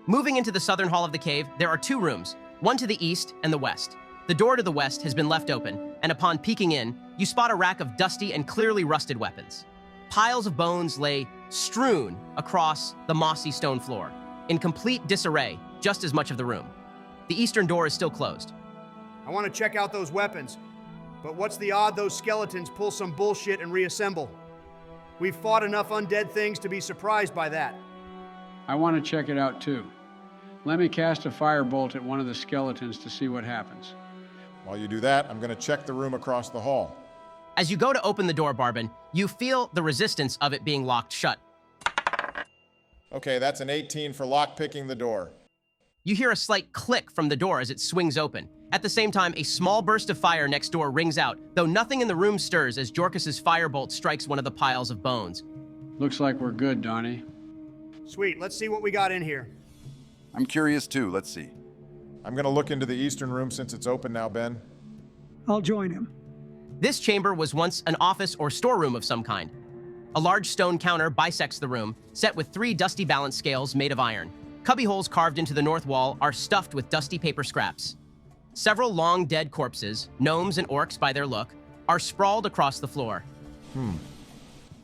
A: Moving into the southern hall of the cave, there are 2 rooms, one to the east and the west. The door to the west has been left open, and upon peeking in, you spot a rack of dusty and clearly rusted weapons. Piles of bones lay strewn across the mossy stone floor, in complete disarray, just as much of the room. The eastern door is still closed.
M: I want to check out those weapons, but what's the odd those skeletons pull some bullshit and reassemble? We've fought enough undead things to be surprised by that.
D: I want to check it out too. Let me cast a firebolt at one of the skeletons to see what happens.
C: While you do that, I'm going to check the room across the hall.
A: As you go to open the door, Barbin, you feel the resistance of it being locked shut.
C: Okay, that's an 18 for lockpicking the door.
A: You hear a slight click from the door as it swings open. At the same time, a small burst of fire next door rings out, though nothing in the room stirs as Jorkus's firebolt strikes one of the piles of bones.
D: Looks like we're good, Donnie.
M: Sweet, let's see what we got in here.
L: I'm curious too, let's see.
C: I'm going to look into the eastern room since it's open now, Ben.
F: I'll join him.
A: This chamber was once an office or storeroom of some kind. A large stone counter bisects the room, set with 3 dusty balance scales made of iron. Cubbyholes carved into the north wall are stuffed with dusty paper scraps. Several long dead corpses, gnomes and orcs by their look, are sprawled across the floor.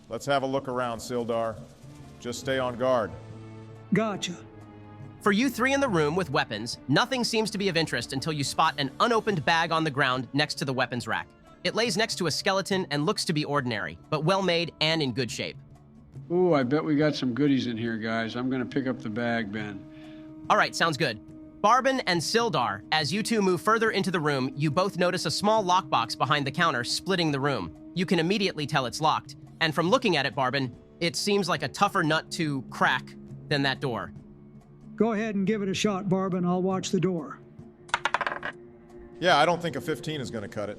C: Let's have a look around, Sildar. Just stay on guard.
F: Gotcha.
A: For you 3 in the room with weapons, nothing seems to be of interest until you spot an unopened bag on the ground next to the weapons rack. It lays next to a skeleton and looks to be ordinary, but well-made and in good shape.
D: Ooh, I bet we got some goodies in here, guys. I'm gonna pick up the bag, Ben.
A: All right, sounds good. Barbin and Sildar, as you 2 move further into the room, you both notice a small lockbox behind the counter splitting the room. You can immediately tell it's locked, and from looking at it, Barbin, it seems like a tougher nut to crack than that door.
F: Go ahead and give it a shot, Barbin. I'll watch the door.
C: Yeah, I don't think a 15 is going to cut it.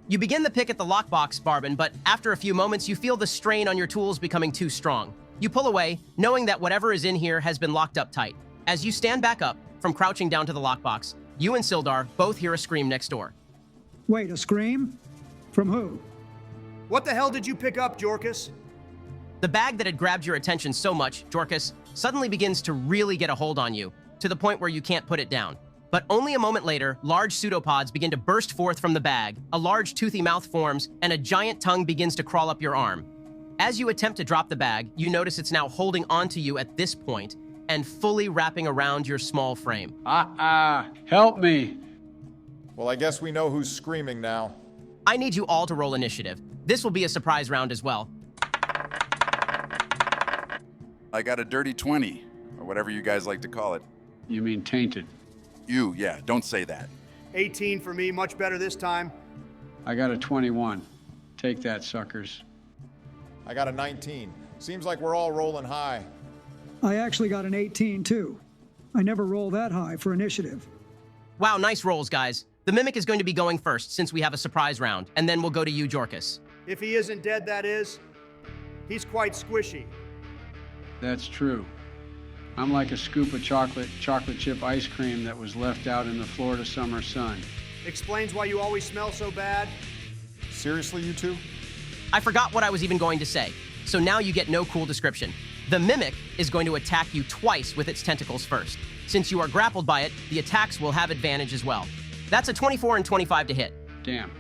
A: You begin the pick at the lockbox, Barbin, but after a few moments, you feel the strain on your tools becoming too strong. You pull away, knowing that whatever is in here has been locked up tight. As you stand back up from crouching down to the lockbox, you and Sildar both hear a scream next door.
F: Wait, a scream? From who?
M: What the hell did you pick up, Jorkus?
A: The bag that had grabbed your attention so much, Jorkus, suddenly begins to really get a hold on you, to the point where you can't put it down. But only a moment later, large pseudopods begin to burst forth from the bag, a large toothy mouth forms, and a giant tongue begins to crawl up your arm. As you attempt to drop the bag, you notice it's now holding onto you at this point and fully wrapping around your small frame.
D: Help me.
C: Well, I guess we know who's screaming now.
A: I need you all to roll initiative. This will be a surprise round as well.
L: I got a dirty 20, or whatever you guys like to call it.
D: You mean tainted?
L: Yeah, don't say that.
M: 18 for me, much better this time.
D: I got a 21. Take that, suckers.
C: I got a 19. Seems like we're all rolling high.
F: I actually got an 18 too. I never roll that high for initiative.
A: Wow, nice rolls, guys. The Mimic is going to be going first since we have a surprise round, and then we'll go to you, Jorkus.
M: If he isn't dead, that is. He's quite squishy.
D: That's true. I'm like a scoop of chocolate chip ice cream that was left out in the Florida summer sun.
M: Explains why you always smell so bad.
C: Seriously, you two?
A: I forgot what I was even going to say, so now you get no cool description. The Mimic is going to attack you twice with its tentacles first. Since you are grappled by it, the attacks will have advantage as well. That's a 24 and 25 to hit.
D: Damn.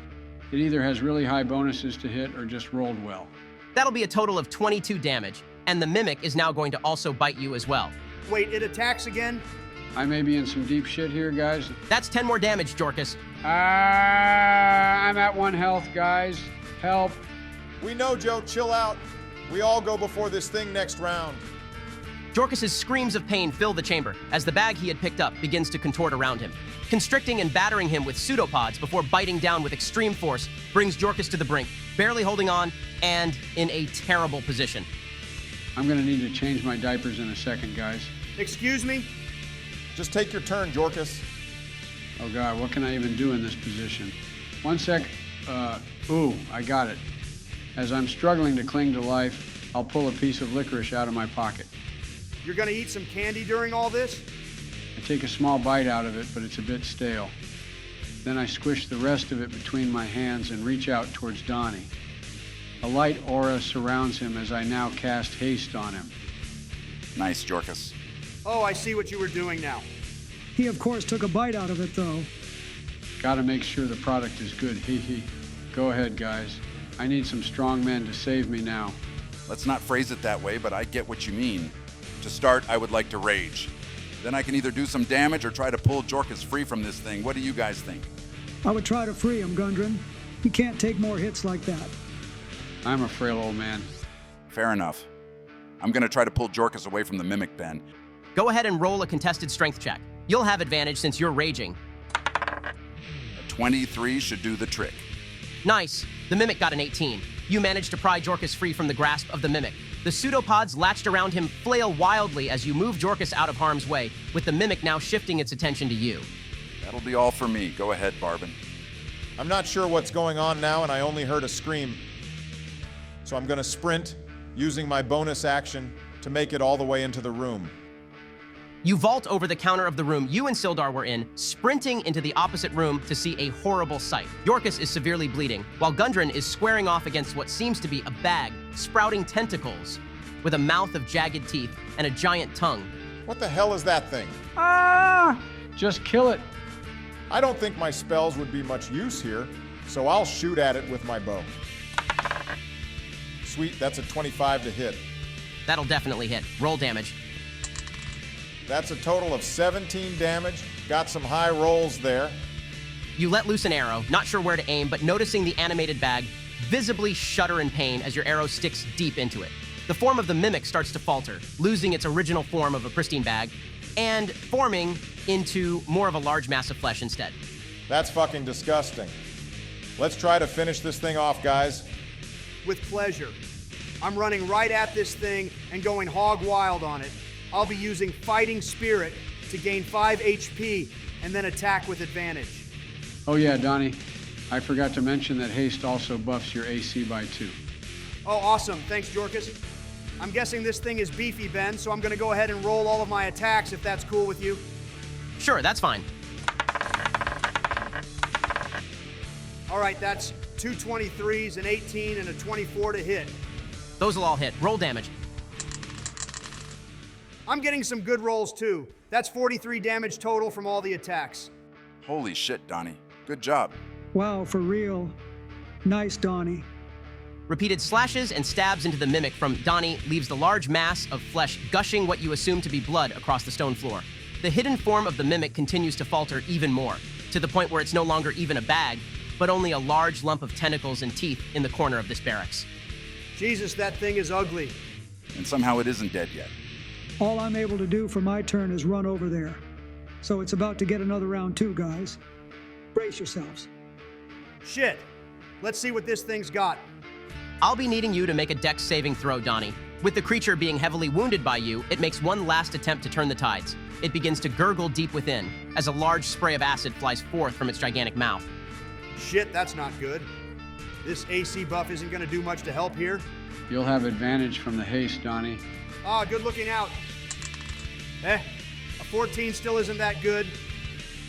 D: It either has really high bonuses to hit or just rolled well.
A: That'll be a total of 22 damage, and the Mimic is now going to also bite you as well.
M: Wait, it attacks again?
D: I may be in some deep shit here, guys.
A: That's 10 more damage, Jorkus.
D: I'm at 1 health, guys. Help.
C: We know, Joe. Chill out. We all go before this thing next round.
A: Jorkus's screams of pain fill the chamber as the bag he had picked up begins to contort around him. Constricting and battering him with pseudopods before biting down with extreme force brings Jorkus to the brink, barely holding on and in a terrible position.
D: I'm gonna need to change my diapers in a second, guys.
M: Excuse me?
C: Just take your turn, Jorkus.
D: Oh God, what can I even do in this position? 1 sec. Ooh, I got it. As I'm struggling to cling to life, I'll pull a piece of licorice out of my pocket.
M: You're gonna eat some candy during all this?
D: I take a small bite out of it, but it's a bit stale. Then I squish the rest of it between my hands and reach out towards Donnie. A light aura surrounds him as I now cast haste on him.
L: Nice, Jorkus.
M: Oh, I see what you were doing now.
F: He, of course, took a bite out of it, though.
D: Gotta make sure the product is good, hee. Go ahead, guys. I need some strong men to save me now.
L: Let's not phrase it that way, but I get what you mean. To start, I would like to rage. Then I can either do some damage or try to pull Jorkus free from this thing. What do you guys think?
F: I would try to free him, Gundren. He can't take more hits like that.
D: I'm a frail old man.
L: Fair enough. I'm gonna try to pull Jorkus away from the Mimic pen.
A: Go ahead and roll a contested strength check. You'll have advantage since you're raging.
L: A 23 should do the trick.
A: Nice. The Mimic got an 18. You managed to pry Jorkus free from the grasp of the Mimic. The pseudopods latched around him flail wildly as you move Jorkus out of harm's way, with the Mimic now shifting its attention to you.
L: That'll be all for me. Go ahead, Barbin.
C: I'm not sure what's going on now, and I only heard a scream. So I'm gonna sprint, using my bonus action to make it all the way into the room.
A: You vault over the counter of the room you and Sildar were in, sprinting into the opposite room to see a horrible sight. Jorkus is severely bleeding, while Gundren is squaring off against what seems to be a bag sprouting tentacles with a mouth of jagged teeth and a giant tongue.
C: What the hell is that thing?
D: Just kill it.
C: I don't think my spells would be much use here, so I'll shoot at it with my bow. Sweet, that's a 25 to hit.
A: That'll definitely hit. Roll damage.
C: That's a total of 17 damage. Got some high rolls there.
A: You let loose an arrow, not sure where to aim, but noticing the animated bag, visibly shudder in pain as your arrow sticks deep into it. The form of the Mimic starts to falter, losing its original form of a pristine bag, and forming into more of a large mass of flesh instead.
C: That's fucking disgusting. Let's try to finish this thing off, guys.
M: With pleasure. I'm running right at this thing and going hog wild on it. I'll be using Fighting Spirit to gain 5 HP and then attack with advantage.
D: Oh yeah, Donnie. I forgot to mention that haste also buffs your AC by 2.
M: Oh, awesome. Thanks, Jorkus. I'm guessing this thing is beefy, Ben, so I'm going to go ahead and roll all of my attacks if that's cool with you.
A: Sure, that's fine.
M: All right, that's 2 23s, an 18, and a 24 to hit.
A: Those will all hit. Roll damage.
M: I'm getting some good rolls too. That's 43 damage total from all the attacks.
L: Holy shit, Donnie. Good job.
F: Wow, for real. Nice, Donnie.
A: Repeated slashes and stabs into the mimic from Donnie leaves the large mass of flesh gushing what you assume to be blood across the stone floor. The hidden form of the mimic continues to falter even more, to the point where it's no longer even a bag, but only a large lump of tentacles and teeth in the corner of this barracks.
M: Jesus, that thing is ugly.
L: And somehow it isn't dead yet.
F: All I'm able to do for my turn is run over there. So it's about to get another round too, guys. Brace yourselves.
M: Shit. Let's see what this thing's got.
A: I'll be needing you to make a dex saving throw, Donnie. With the creature being heavily wounded by you, it makes one last attempt to turn the tides. It begins to gurgle deep within, as a large spray of acid flies forth from its gigantic mouth.
M: Shit, that's not good. This AC buff isn't gonna do much to help here.
D: You'll have advantage from the haste, Donnie.
M: Ah, good looking out. A 14 still isn't that good.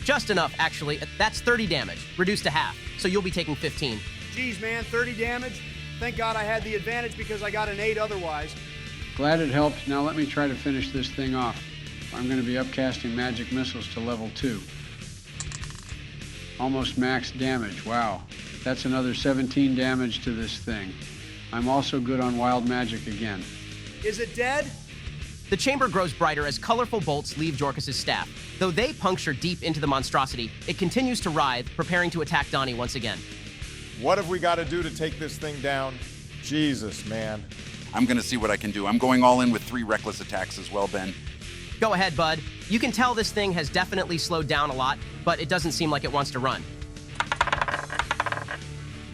A: Just enough, actually. That's 30 damage, reduced to half, so you'll be taking 15.
M: Jeez, man, 30 damage? Thank God I had the advantage because I got an 8 otherwise.
D: Glad it helped. Now let me try to finish this thing off. I'm going to be upcasting magic missiles to level 2. Almost max damage. Wow. That's another 17 damage to this thing. I'm also good on wild magic again.
M: Is it dead?
A: The chamber grows brighter as colorful bolts leave Jorkis' staff. Though they puncture deep into the monstrosity, it continues to writhe, preparing to attack Donnie once again.
C: What have we got to do to take this thing down? Jesus, man.
L: I'm going to see what I can do. I'm going all in with 3 reckless attacks as well, Ben.
A: Go ahead, bud. You can tell this thing has definitely slowed down a lot, but it doesn't seem like it wants to run.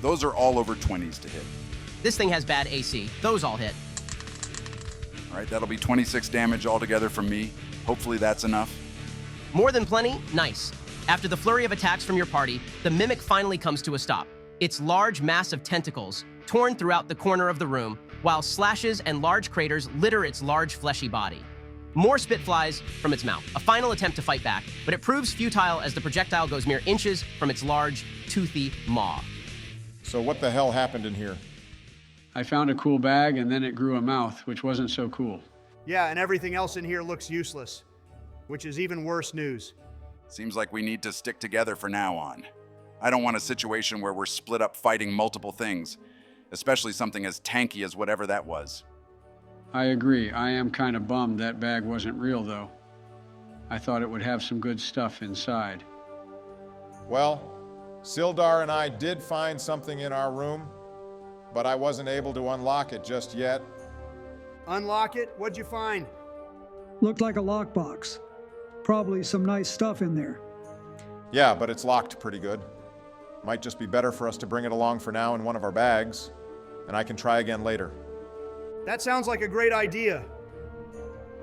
L: Those are all over 20s to hit.
A: This thing has bad AC. Those all hit.
L: All right, that'll be 26 damage altogether from me. Hopefully that's enough.
A: More than plenty? Nice. After the flurry of attacks from your party, the mimic finally comes to a stop. Its large mass of tentacles torn throughout the corner of the room, while slashes and large craters litter its large fleshy body. More spit flies from its mouth, a final attempt to fight back, but it proves futile as the projectile goes mere inches from its large, toothy maw.
C: So what the hell happened in here?
D: I found a cool bag and then it grew a mouth, which wasn't so cool.
M: Yeah, and everything else in here looks useless, which is even worse news.
L: Seems like we need to stick together from now on. I don't want a situation where we're split up fighting multiple things, especially something as tanky as whatever that was.
D: I agree. I am kind of bummed that bag wasn't real, though. I thought it would have some good stuff inside.
C: Well, Sildar and I did find something in our room, but I wasn't able to unlock it just yet.
M: Unlock it? What'd you find?
F: Looked like a lockbox. Probably some nice stuff in there.
C: Yeah, but it's locked pretty good. Might just be better for us to bring it along for now in one of our bags, and I can try again later.
M: That sounds like a great idea.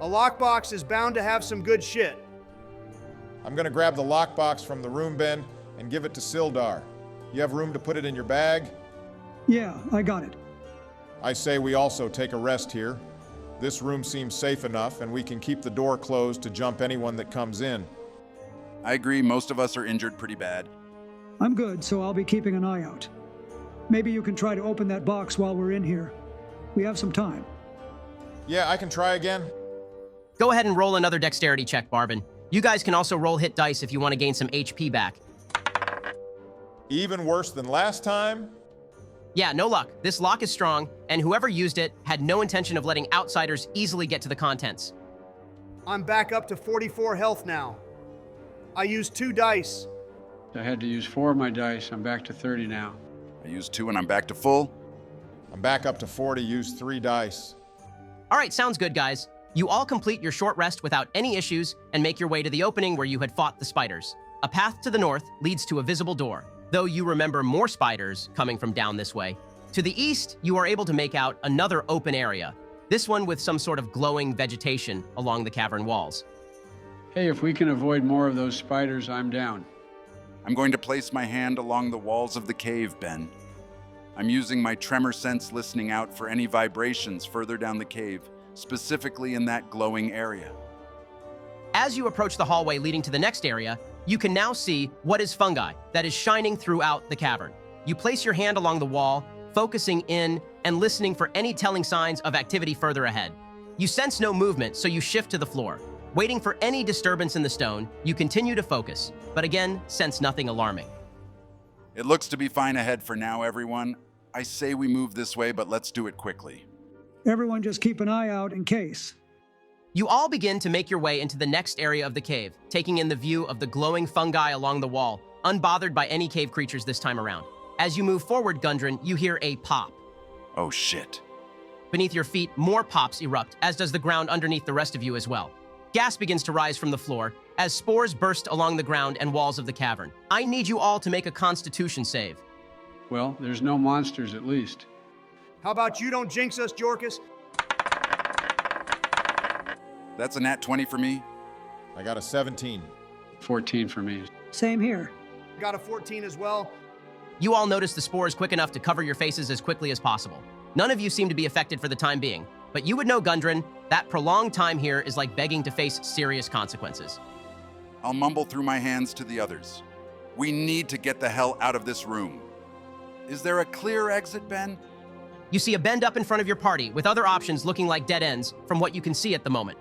M: A lockbox is bound to have some good shit.
C: I'm gonna grab the lockbox from the room bin and give it to Sildar. You have room to put it in your bag?
F: Yeah, I got it.
C: I say we also take a rest here. This room seems safe enough, and we can keep the door closed to jump anyone that comes in.
L: I agree, most of us are injured pretty bad.
F: I'm good, so I'll be keeping an eye out. Maybe you can try to open that box while we're in here. We have some time.
C: Yeah, I can try again.
A: Go ahead and roll another dexterity check, Barbin. You guys can also roll hit dice if you want to gain some HP back.
C: Even worse than last time?
A: Yeah, no luck. This lock is strong, and whoever used it had no intention of letting outsiders easily get to the contents.
M: I'm back up to 44 health now. I used 2 dice.
D: I had to use 4 of my dice. I'm back to 30 now.
L: I used 2 and I'm back to full.
C: I'm back up to 40, used 3 dice.
A: All right, sounds good, guys. You all complete your short rest without any issues and make your way to the opening where you had fought the spiders. A path to the north leads to a visible door, though you remember more spiders coming from down this way. To the east, you are able to make out another open area, this one with some sort of glowing vegetation along the cavern walls.
D: Hey, if we can avoid more of those spiders, I'm down.
L: I'm going to place my hand along the walls of the cave, Ben. I'm using my tremor sense listening out for any vibrations further down the cave, specifically in that glowing area.
A: As you approach the hallway leading to the next area, you can now see what is fungi that is shining throughout the cavern. You place your hand along the wall, focusing in and listening for any telling signs of activity further ahead. You sense no movement, so you shift to the floor. Waiting for any disturbance in the stone, you continue to focus, but again, sense nothing alarming.
L: It looks to be fine ahead for now, everyone. I say we move this way, but let's do it quickly.
F: Everyone just keep an eye out in case.
A: You all begin to make your way into the next area of the cave, taking in the view of the glowing fungi along the wall, unbothered by any cave creatures this time around. As you move forward, Gundren, you hear a pop.
L: Oh shit.
A: Beneath your feet, more pops erupt, as does the ground underneath the rest of you as well. Gas begins to rise from the floor as spores burst along the ground and walls of the cavern. I need you all to make a Constitution save.
D: Well, there's no monsters at least.
M: How about you don't jinx us, Jorkus?
L: That's a nat 20 for me.
C: I got a 17.
D: 14 for me.
F: Same here.
M: Got a 14 as well.
A: You all notice the spores quick enough to cover your faces as quickly as possible. None of you seem to be affected for the time being, but you would know, Gundren, that prolonged time here is like begging to face serious consequences.
L: I'll mumble through my hands to the others. We need to get the hell out of this room. Is there a clear exit, Ben?
A: You see a bend up in front of your party, with other options looking like dead ends from what you can see at the moment.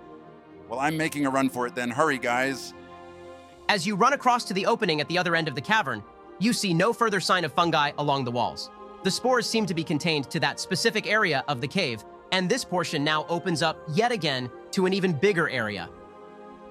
L: Well, I'm making a run for it then. Hurry, guys.
A: As you run across to the opening at the other end of the cavern, you see no further sign of fungi along the walls. The spores seem to be contained to that specific area of the cave, and this portion now opens up yet again to an even bigger area.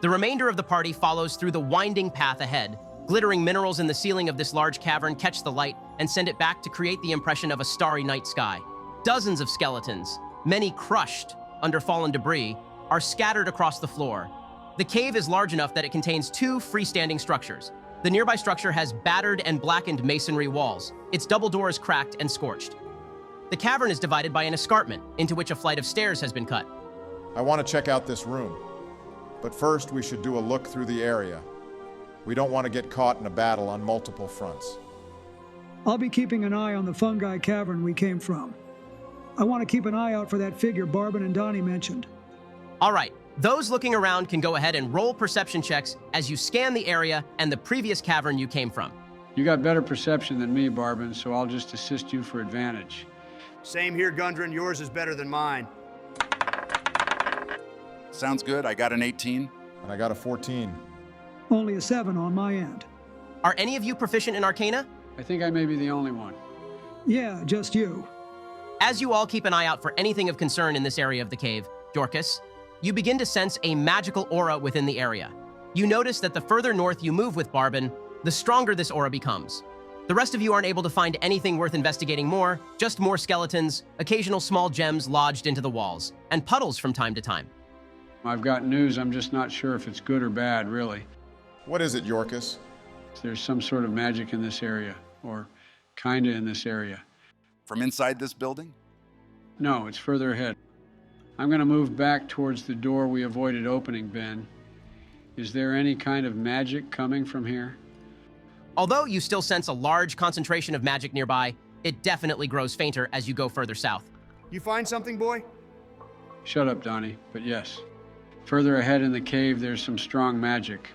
A: The remainder of the party follows through the winding path ahead. Glittering minerals in the ceiling of this large cavern catch the light and send it back to create the impression of a starry night sky. Dozens of skeletons, many crushed under fallen debris, are scattered across the floor. The cave is large enough that it contains 2 freestanding structures. The nearby structure has battered and blackened masonry walls. Its double door is cracked and scorched. The cavern is divided by an escarpment into which a flight of stairs has been cut.
C: I want to check out this room. But first, we should do a look through the area. We don't want to get caught in a battle on multiple fronts.
F: I'll be keeping an eye on the fungi cavern we came from. I want to keep an eye out for that figure Barbin and Donnie mentioned.
A: All right, those looking around can go ahead and roll perception checks as you scan the area and the previous cavern you came from.
D: You got better perception than me, Barbin, so I'll just assist you for advantage.
M: Same here, Gundren. Yours is better than mine.
L: Sounds good. I got an 18.
C: And I got a 14.
F: Only a 7 on my end.
A: Are any of you proficient in Arcana?
D: I think I may be the only one.
F: Yeah, just you.
A: As you all keep an eye out for anything of concern in this area of the cave, Dorcas, you begin to sense a magical aura within the area. You notice that the further north you move with Barbin, the stronger this aura becomes. The rest of you aren't able to find anything worth investigating more, just more skeletons, occasional small gems lodged into the walls, and puddles from time to time.
D: I've got news, I'm just not sure if it's good or bad, really.
C: What is it, Yorkus?
D: There's some sort of magic in this area, or kinda in this area.
L: From inside this building?
D: No, it's further ahead. I'm gonna move back towards the door we avoided opening, Ben. Is there any kind of magic coming from here?
A: Although you still sense a large concentration of magic nearby, it definitely grows fainter as you go further south.
M: You find something, boy?
D: Shut up, Donnie, but yes. Further ahead in the cave, there's some strong magic.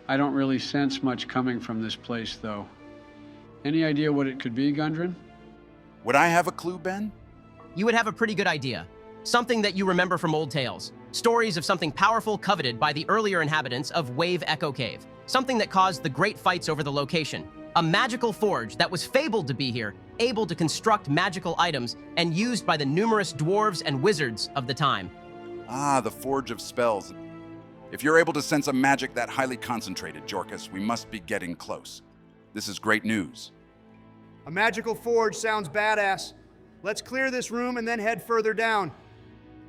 D: I don't really sense much coming from this place, though. Any idea what it could be, Gundren?
L: Would I have a clue, Ben?
A: You would have a pretty good idea. Something that you remember from old tales. Stories of something powerful coveted by the earlier inhabitants of Wave Echo Cave. Something that caused the great fights over the location. A magical forge that was fabled to be here, able to construct magical items and used by the numerous dwarves and wizards of the time.
L: Ah, the Forge of Spells. If you're able to sense a magic that highly concentrated, Jorkus, we must be getting close. This is great news.
M: A magical forge sounds badass. Let's clear this room and then head further down.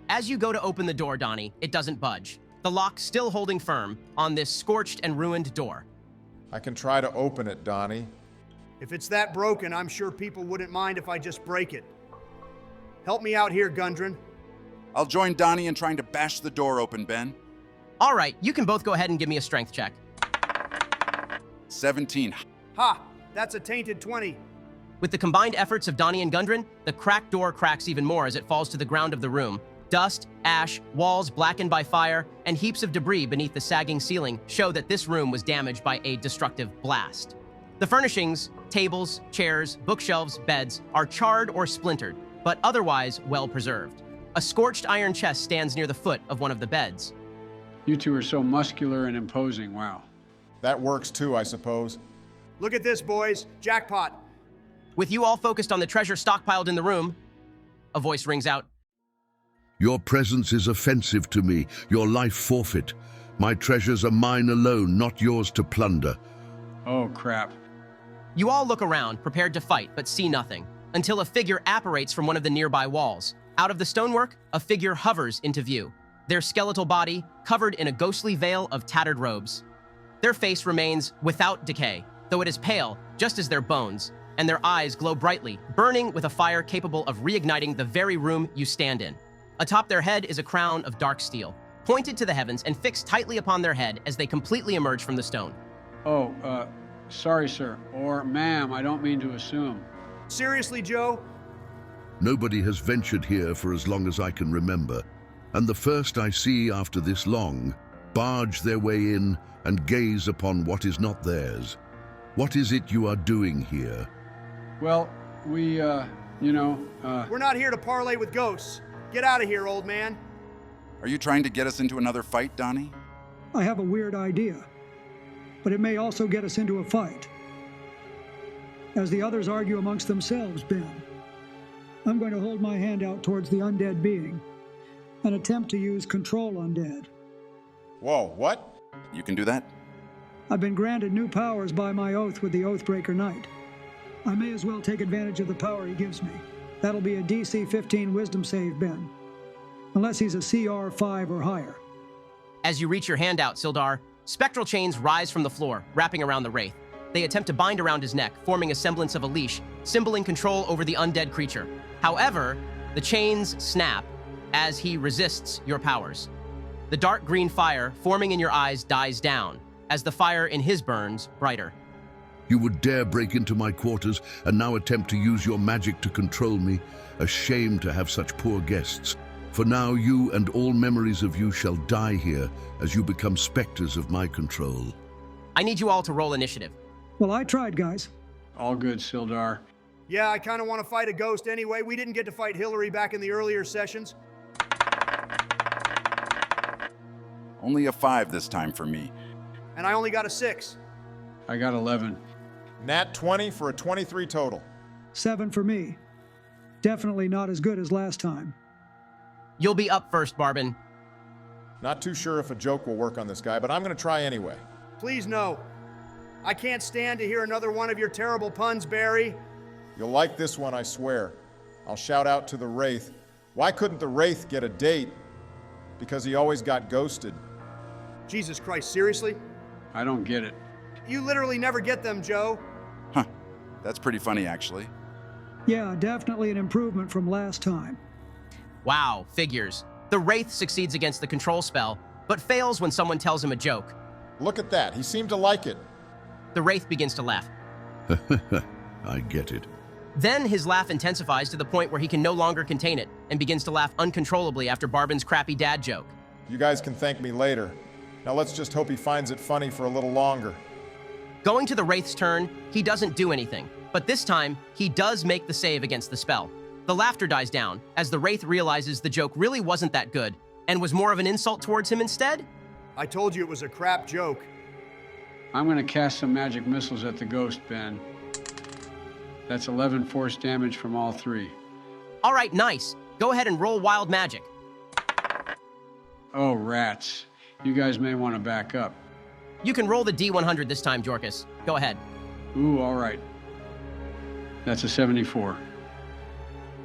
A: As you go to open the door, Donnie, it doesn't budge. The lock still holding firm on this scorched and ruined door.
C: I can try to open it, Donnie.
M: If it's that broken, I'm sure people wouldn't mind if I just break it. Help me out here, Gundren.
L: I'll join Donnie in trying to bash the door open, Ben.
A: All right, you can both go ahead and give me a strength check.
L: 17.
M: Ha! That's a tainted 20.
A: With the combined efforts of Donnie and Gundren, the cracked door cracks even more as it falls to the ground of the room. Dust, ash, walls blackened by fire, and heaps of debris beneath the sagging ceiling show that this room was damaged by a destructive blast. The furnishings, tables, chairs, bookshelves, beds, are charred or splintered, but otherwise well preserved. A scorched iron chest stands near the foot of one of the beds.
D: You two are so muscular and imposing, wow.
C: That works too, I suppose.
M: Look at this, boys. Jackpot.
A: With you all focused on the treasure stockpiled in the room, a voice rings out.
H: Your presence is offensive to me, your life forfeit. My treasures are mine alone, not yours to plunder.
D: Oh, crap.
A: You all look around, prepared to fight, but see nothing, until a figure apparates from one of the nearby walls. Out of the stonework, a figure hovers into view, their skeletal body covered in a ghostly veil of tattered robes. Their face remains without decay, though it is pale, just as their bones, and their eyes glow brightly, burning with a fire capable of reigniting the very room you stand in. Atop their head is a crown of dark steel, pointed to the heavens and fixed tightly upon their head as they completely emerge from the stone.
D: Oh, sorry, sir. Or, ma'am, I don't mean to assume.
M: Seriously, Joe?
H: Nobody has ventured here for as long as I can remember, and the first I see after this long barge their way in and gaze upon what is not theirs. What is it you are doing here?
D: Well, we,
M: We're not here to parlay with ghosts. Get out of here, old man.
L: Are you trying to get us into another fight, Donnie?
F: I have a weird idea, but it may also get us into a fight. As the others argue amongst themselves, Ben, I'm going to hold my hand out towards the undead being and attempt to use control undead.
C: Whoa, what?
L: You can do that?
F: I've been granted new powers by my oath with the Oathbreaker Knight. I may as well take advantage of the power he gives me. That'll be a DC 15 Wisdom save, Ben. Unless he's a CR 5 or higher.
A: As you reach your hand out, Sildar, spectral chains rise from the floor, wrapping around the Wraith. They attempt to bind around his neck, forming a semblance of a leash, symboling control over the undead creature. However, the chains snap as he resists your powers. The dark green fire forming in your eyes dies down, as the fire in his burns brighter.
H: You would dare break into my quarters and now attempt to use your magic to control me? A shame to have such poor guests. For now you and all memories of you shall die here as you become specters of my control.
A: I need you all to roll initiative.
F: Well, I tried, guys.
D: All good, Sildar.
M: Yeah, I kind of want to fight a ghost anyway. We didn't get to fight Hillary back in the earlier sessions.
L: Only a 5 this time for me.
M: And I only got a 6.
D: I got 11.
C: Nat 20 for a 23 total.
F: 7 for me. Definitely not as good as last time.
A: You'll be up first, Barbin.
C: Not too sure if a joke will work on this guy, but I'm going to try anyway.
M: Please no. I can't stand to hear another one of your terrible puns, Barry.
C: You'll like this one, I swear. I'll shout out to the Wraith. Why couldn't the Wraith get a date? Because he always got ghosted.
M: Jesus Christ, seriously?
D: I don't get it.
M: You literally never get them, Joe.
L: Huh. That's pretty funny, actually.
F: Yeah, definitely an improvement from last time.
A: Wow, figures. The Wraith succeeds against the control spell, but fails when someone tells him a joke.
C: Look at that. He seemed to like it.
A: The Wraith begins to laugh.
H: I get it.
A: Then his laugh intensifies to the point where he can no longer contain it and begins to laugh uncontrollably after Barbin's crappy dad joke.
C: You guys can thank me later. Now let's just hope he finds it funny for a little longer.
A: Going to the Wraith's turn, he doesn't do anything, but this time, he does make the save against the spell. The laughter dies down as the Wraith realizes the joke really wasn't that good and was more of an insult towards him instead.
M: I told you it was a crap joke.
D: I'm going to cast some magic missiles at the ghost, Ben. That's 11 force damage from all 3.
A: All right, nice. Go ahead and roll wild magic.
D: Oh, rats. You guys may want to back up.
A: You can roll the D100 this time, Jorkus. Go ahead.
D: Ooh, all right. That's a 74.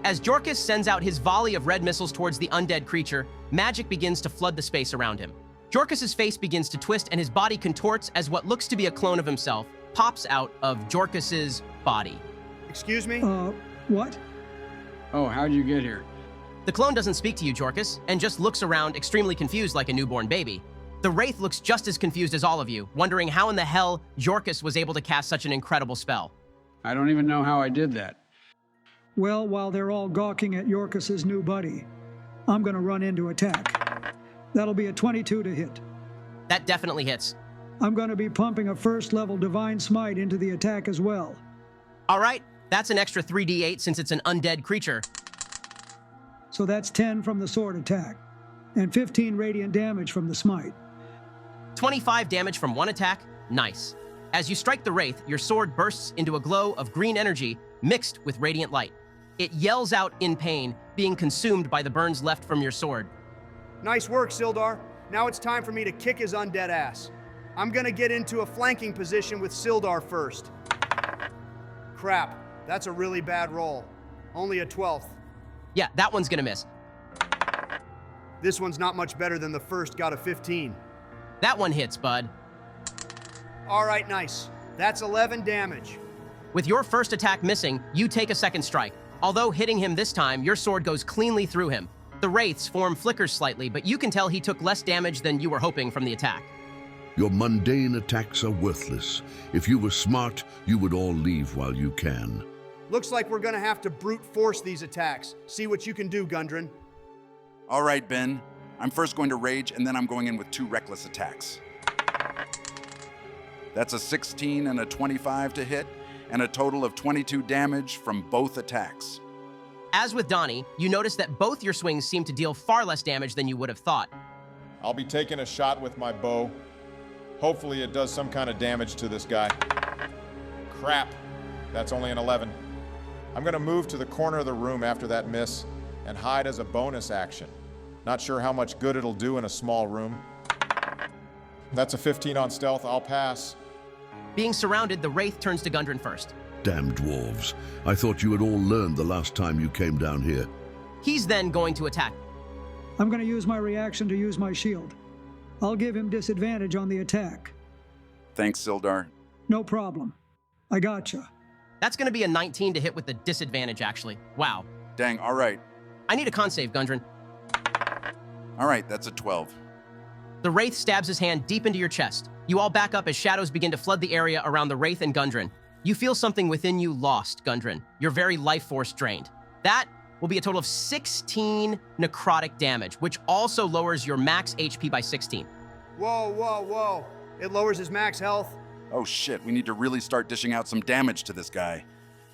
A: As Jorkus sends out his volley of red missiles towards the undead creature, magic begins to flood the space around him. Jorkus's face begins to twist and his body contorts as what looks to be a clone of himself pops out of Jorkus's body.
M: Excuse me?
F: What?
D: Oh, how'd you get here?
A: The clone doesn't speak to you, Jorkus, and just looks around extremely confused like a newborn baby. The Wraith looks just as confused as all of you, wondering how in the hell Jorkus was able to cast such an incredible spell.
D: I don't even know how I did that.
F: Well, while they're all gawking at Jorkus's new buddy, I'm going to run in to attack. That'll be a 22 to hit.
A: That definitely hits.
F: I'm going to be pumping a first-level Divine Smite into the attack as well.
A: All right, that's an extra 3d8 since it's an undead creature.
F: So that's 10 from the sword attack, and 15 radiant damage from the smite.
A: 25 damage from one attack? Nice. As you strike the wraith, your sword bursts into a glow of green energy mixed with radiant light. It yells out in pain, being consumed by the burns left from your sword.
M: Nice work, Sildar. Now it's time for me to kick his undead ass. I'm gonna get into a flanking position with Sildar first. Crap, that's a really bad roll. Only a 12th.
A: Yeah, that one's gonna miss.
M: This one's not much better than the first, got a 15.
A: That one hits, bud.
M: All right, nice. That's 11 damage.
A: With your first attack missing, you take a second strike. Although hitting him this time, your sword goes cleanly through him. The wraith's form flickers slightly, but you can tell he took less damage than you were hoping from the attack.
H: Your mundane attacks are worthless. If you were smart, you would all leave while you can.
M: Looks like we're gonna have to brute force these attacks. See what you can do, Gundren.
L: All right, Ben. I'm first going to rage, and then I'm going in with 2 reckless attacks. That's a 16 and a 25 to hit, and a total of 22 damage from both attacks.
A: As with Donnie, you notice that both your swings seem to deal far less damage than you would have thought.
C: I'll be taking a shot with my bow. Hopefully it does some kind of damage to this guy. Crap, that's only an 11. I'm gonna move to the corner of the room after that miss and hide as a bonus action. Not sure how much good it'll do in a small room. That's a 15 on stealth, I'll pass.
A: Being surrounded, the wraith turns to Gundren first.
H: Damn dwarves. I thought you had all learned the last time you came down here.
A: He's then going to attack.
F: I'm going to use my reaction to use my shield. I'll give him disadvantage on the attack.
L: Thanks, Sildar.
F: No problem. I gotcha.
A: That's going to be a 19 to hit with the disadvantage, actually. Wow.
L: Dang, all right.
A: I need a con save, Gundren.
L: All right, that's a 12.
A: The wraith stabs his hand deep into your chest. You all back up as shadows begin to flood the area around the wraith and Gundren. You feel something within you lost, Gundren. Your very life force drained. That will be a total of 16 necrotic damage, which also lowers your max HP by 16.
M: Whoa, whoa, whoa. It lowers his max health.
L: Oh shit, we need to really start dishing out some damage to this guy.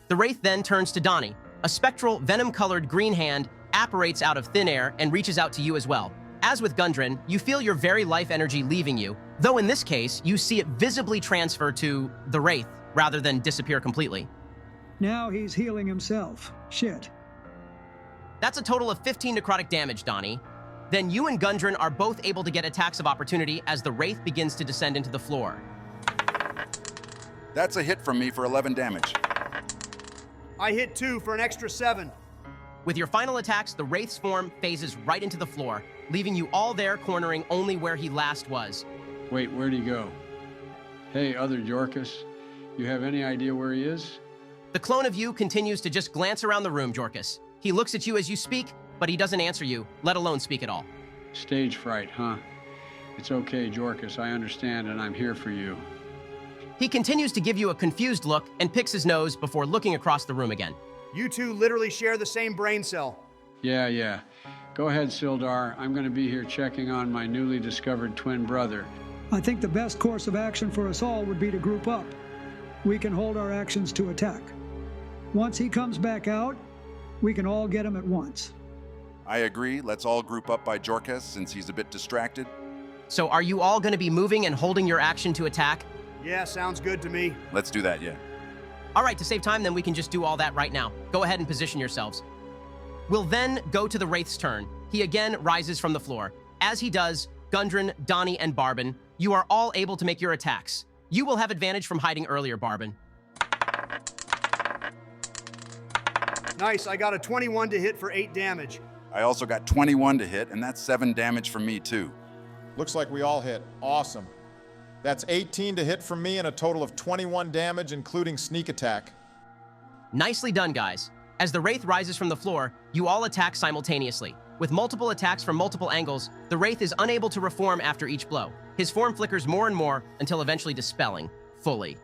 A: The wraith then turns to Donnie. A spectral, venom-colored green hand apparates out of thin air and reaches out to you as well. As with Gundren, you feel your very life energy leaving you, though in this case, you see it visibly transfer to the wraith rather than disappear completely.
F: Now he's healing himself. Shit.
A: That's a total of 15 necrotic damage, Donnie. Then you and Gundren are both able to get attacks of opportunity as the wraith begins to descend into the floor.
L: That's a hit from me for 11 damage.
M: I hit 2 for an extra 7.
A: With your final attacks, the wraith's form phases right into the floor, leaving you all there cornering only where he last was.
D: Wait, where'd he go? Hey, other Jorkus, you have any idea where he is?
A: The clone of you continues to just glance around the room, Jorkus. He looks at you as you speak, but he doesn't answer you, let alone speak at all.
D: Stage fright, huh? It's okay, Jorkus, I understand, and I'm here for you.
A: He continues to give you a confused look and picks his nose before looking across the room again.
M: You two literally share the same brain cell.
D: Yeah. Go ahead, Sildar. I'm going to be here checking on my newly discovered twin brother.
F: I think the best course of action for us all would be to group up. We can hold our actions to attack. Once he comes back out, we can all get him at once.
L: I agree. Let's all group up by Jorkus since he's a bit distracted.
A: So are you all going to be moving and holding your action to attack?
M: Yeah, sounds good to me.
L: Let's do that, yeah.
A: All right, to save time, then we can just do all that right now. Go ahead and position yourselves. We'll then go to the wraith's turn. He again rises from the floor. As he does, Gundren, Donnie, and Barbin, you are all able to make your attacks. You will have advantage from hiding earlier, Barbin.
M: Nice, I got a 21 to hit for 8 damage.
L: I also got 21 to hit, and that's 7 damage from me, too.
C: Looks like we all hit. Awesome. That's 18 to hit from me and a total of 21 damage, including sneak attack.
A: Nicely done, guys. As the wraith rises from the floor, you all attack simultaneously. With multiple attacks from multiple angles, the wraith is unable to reform after each blow. His form flickers more and more until eventually dispelling, fully.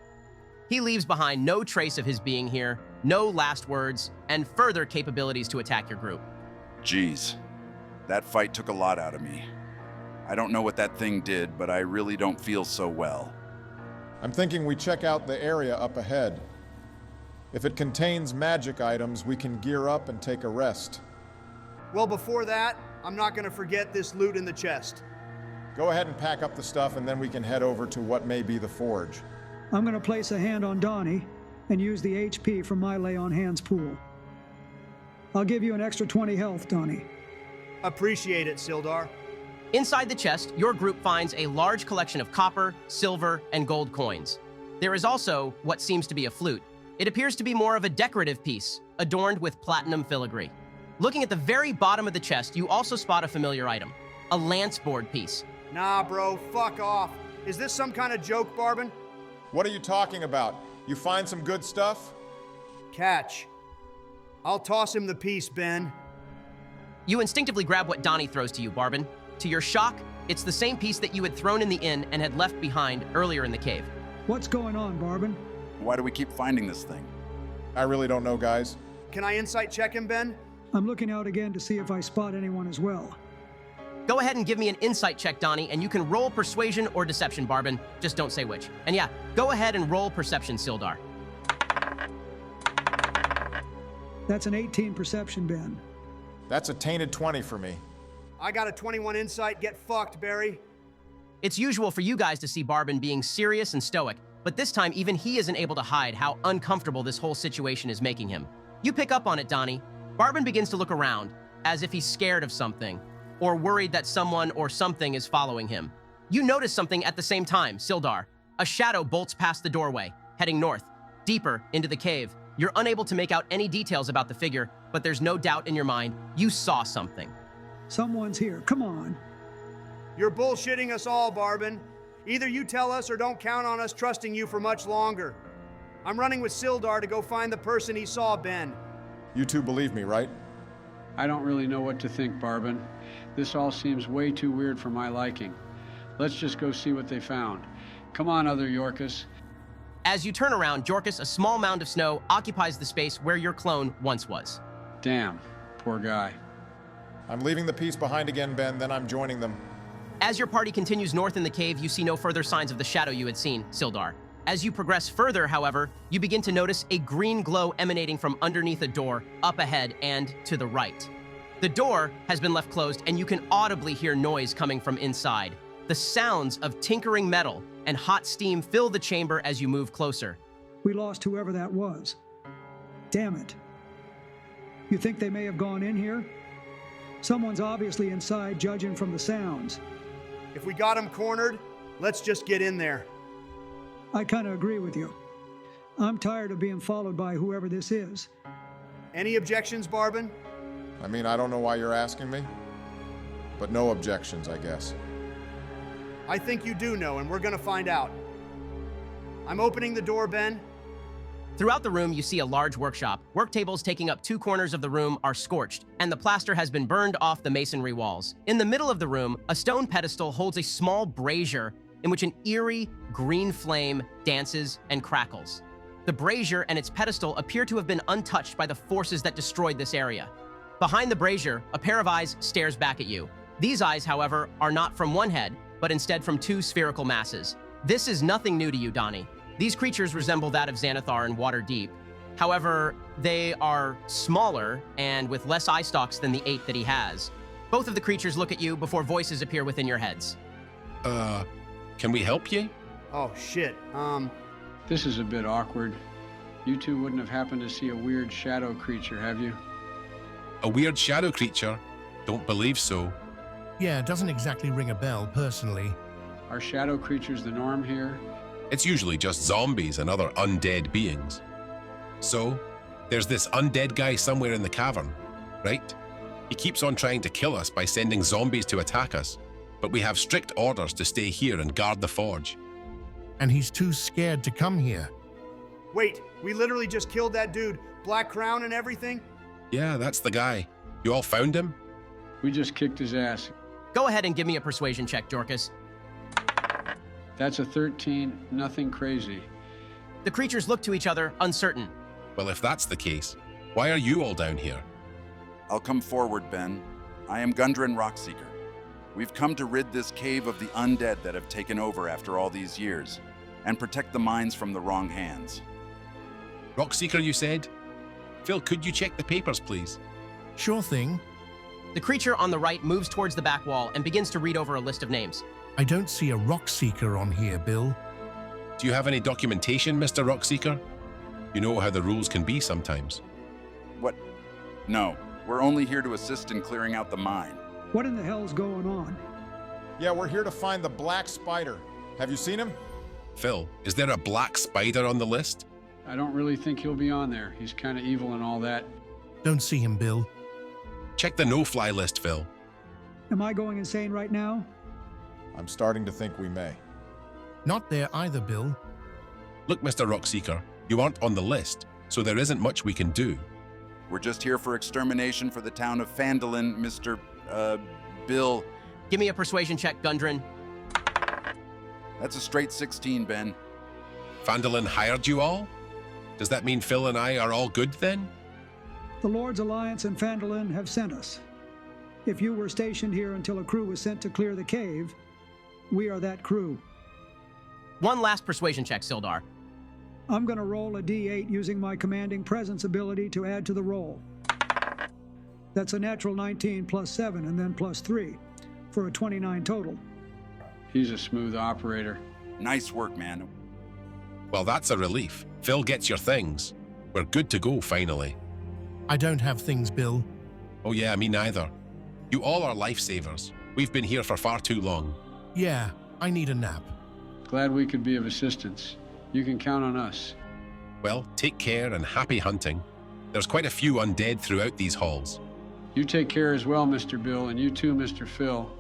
A: He leaves behind no trace of his being here, no last words, and further capabilities to attack your group.
L: Jeez, that fight took a lot out of me. I don't know what that thing did, but I really don't feel so well.
C: I'm thinking we check out the area up ahead. If it contains magic items, we can gear up and take a rest.
M: Well, before that, I'm not going to forget this loot in the chest.
C: Go ahead and pack up the stuff, and then we can head over to what may be the forge.
F: I'm going to place a hand on Donnie and use the HP from my lay on hands pool. I'll give you an extra 20 health, Donnie.
M: Appreciate it, Sildar.
A: Inside the chest, your group finds a large collection of copper, silver, and gold coins. There is also what seems to be a flute. It appears to be more of a decorative piece, adorned with platinum filigree. Looking at the very bottom of the chest, you also spot a familiar item, a lance board piece.
M: Nah, bro, fuck off. Is this some kind of joke, Barbin?
C: What are you talking about? You find some good stuff?
M: Catch. I'll toss him the piece, Ben.
A: You instinctively grab what Donnie throws to you, Barbin. To your shock, it's the same piece that you had thrown in the inn and had left behind earlier in the cave.
F: What's going on, Barbin?
L: Why do we keep finding this thing?
C: I really don't know, guys.
M: Can I insight check him, Ben?
F: I'm looking out again to see if I spot anyone as well.
A: Go ahead and give me an insight check, Donnie, and you can roll persuasion or deception, Barbin. Just don't say which. And yeah, go ahead and roll perception, Sildar.
F: That's an 18 perception, Ben.
C: That's a tainted 20 for me.
M: I got a 21 insight. Get fucked, Barry.
A: It's usual for you guys to see Barbin being serious and stoic, but this time even he isn't able to hide how uncomfortable this whole situation is making him. You pick up on it, Donnie. Barbin begins to look around, as if he's scared of something, or worried that someone or something is following him. You notice something at the same time, Sildar. A shadow bolts past the doorway, heading north, deeper into the cave. You're unable to make out any details about the figure, but there's no doubt in your mind you saw something.
F: Someone's here. Come on.
M: You're bullshitting us all, Barbin. Either you tell us or don't count on us trusting you for much longer. I'm running with Sildar to go find the person he saw, Ben.
C: You two believe me, right?
D: I don't really know what to think, Barbin. This all seems way too weird for my liking. Let's just go see what they found. Come on, other Yorkus.
A: As you turn around, Jorkus, a small mound of snow occupies the space where your clone once was.
D: Damn, poor guy.
C: I'm leaving the piece behind again, Ben, then I'm joining them.
A: As your party continues north in the cave, you see no further signs of the shadow you had seen, Sildar. As you progress further, however, you begin to notice a green glow emanating from underneath a door, up ahead and to the right. The door has been left closed, and you can audibly hear noise coming from inside. The sounds of tinkering metal and hot steam fill the chamber as you move closer.
F: We lost whoever that was. Damn it. You think they may have gone in here? Someone's obviously inside, judging from the sounds.
M: If we got him cornered, let's just get in there.
F: I kind of agree with you. I'm tired of being followed by whoever this is.
M: Any objections, Barbin?
C: I mean, I don't know why you're asking me, but no objections, I guess.
M: I think you do know, and we're gonna find out. I'm opening the door, Ben.
A: Throughout the room, you see a large workshop. Work tables taking up 2 corners of the room are scorched, and the plaster has been burned off the masonry walls. In the middle of the room, a stone pedestal holds a small brazier in which an eerie green flame dances and crackles. The brazier and its pedestal appear to have been untouched by the forces that destroyed this area. Behind the brazier, a pair of eyes stares back at you. These eyes, however, are not from one head, but instead from 2 spherical masses. This is nothing new to you, Donnie. These creatures resemble that of Xanathar in Waterdeep. However, they are smaller and with less eye stalks than the 8 that he has. Both of the creatures look at you before voices appear within your heads.
N: Can we help you?
M: Oh, shit.
D: This is a bit awkward. You two wouldn't have happened to see a weird shadow creature, have you?
N: A weird shadow creature? Don't believe so.
V: Yeah, it doesn't exactly ring a bell, personally.
D: Are shadow creatures the norm here?
N: It's usually just zombies and other undead beings. So, there's this undead guy somewhere in the cavern, right? He keeps on trying to kill us by sending zombies to attack us, but we have strict orders to stay here and guard the forge.
V: And he's too scared to come here.
M: Wait, we literally just killed that dude. Black crown and everything?
N: Yeah, that's the guy. You all found him?
D: We just kicked his ass.
A: Go ahead and give me a persuasion check, Jorkus.
D: That's a 13, nothing crazy.
A: The creatures look to each other, uncertain.
N: Well, if that's the case, why are you all down here?
L: I'll come forward, Ben. I am Gundren Rockseeker. We've come to rid this cave of the undead that have taken over after all these years, and protect the mines from the wrong hands.
N: Rockseeker, you said? Phil, could you check the papers, please?
V: Sure thing.
A: The creature on the right moves towards the back wall and begins to read over a list of names.
V: I don't see a Rockseeker on here, Bill.
N: Do you have any documentation, Mr. Rockseeker? You know how the rules can be sometimes.
L: What? No, we're only here to assist in clearing out the mine.
F: What in the hell's going on?
C: Yeah, we're here to find the Black Spider. Have you seen him?
N: Phil, is there a black spider on the list?
D: I don't really think he'll be on there. He's kind of evil and all that.
V: Don't see him, Bill.
N: Check the no-fly list, Phil.
F: Am I going insane right now?
C: I'm starting to think we may.
V: Not there either, Bill.
N: Look, Mr. Rockseeker, you aren't on the list, so there isn't much we can do.
L: We're just here for extermination for the town of Phandalin, Mr. Bill.
A: Give me a persuasion check, Gundren.
L: That's a straight 16, Ben.
N: Phandalin hired you all? Does that mean Phil and I are all good then?
F: The Lord's Alliance and Phandalin have sent us. If you were stationed here until a crew was sent to clear the cave, we are that crew.
A: One last persuasion check, Sildar.
F: I'm going to roll a d8 using my commanding presence ability to add to the roll. That's a natural 19 plus 7 and then plus 3 for a 29 total.
D: He's a smooth operator.
L: Nice work, man.
N: Well, that's a relief. Phil gets your things. We're good to go, finally.
V: I don't have things, Bill.
N: Oh yeah, me neither. You all are lifesavers. We've been here for far too long.
V: Yeah, I need a nap.
D: Glad we could be of assistance. You can count on us.
N: Well, take care and happy hunting. There's quite a few undead throughout these halls.
D: You take care as well, Mr. Bill, and you too, Mr. Phil.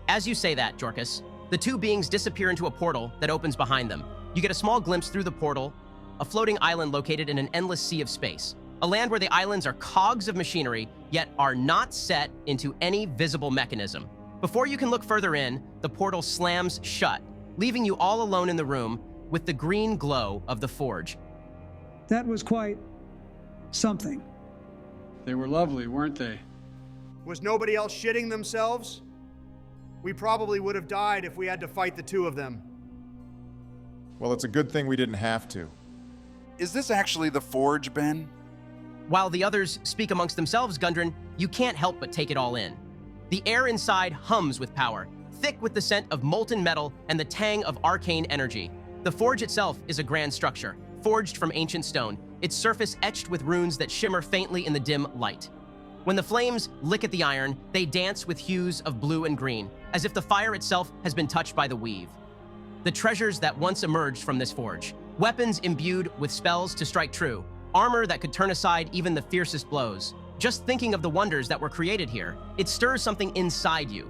A: As you say that, Jorkus, the two beings disappear into a portal that opens behind them. You get a small glimpse through the portal, a floating island located in an endless sea of space. A land where the islands are cogs of machinery, yet are not set into any visible mechanism. Before you can look further in, the portal slams shut, leaving you all alone in the room with the green glow of the forge.
F: That was quite something.
D: They were lovely, weren't they?
M: Was nobody else shitting themselves? We probably would have died if we had to fight the two of them.
C: Well, it's a good thing we didn't have to.
L: Is this actually the forge, Ben?
A: While the others speak amongst themselves, Gundren, you can't help but take it all in. The air inside hums with power, thick with the scent of molten metal and the tang of arcane energy. The forge itself is a grand structure, forged from ancient stone, its surface etched with runes that shimmer faintly in the dim light. When the flames lick at the iron, they dance with hues of blue and green, as if the fire itself has been touched by the weave. The treasures that once emerged from this forge, weapons imbued with spells to strike true, armor that could turn aside even the fiercest blows. Just thinking of the wonders that were created here, it stirs something inside you.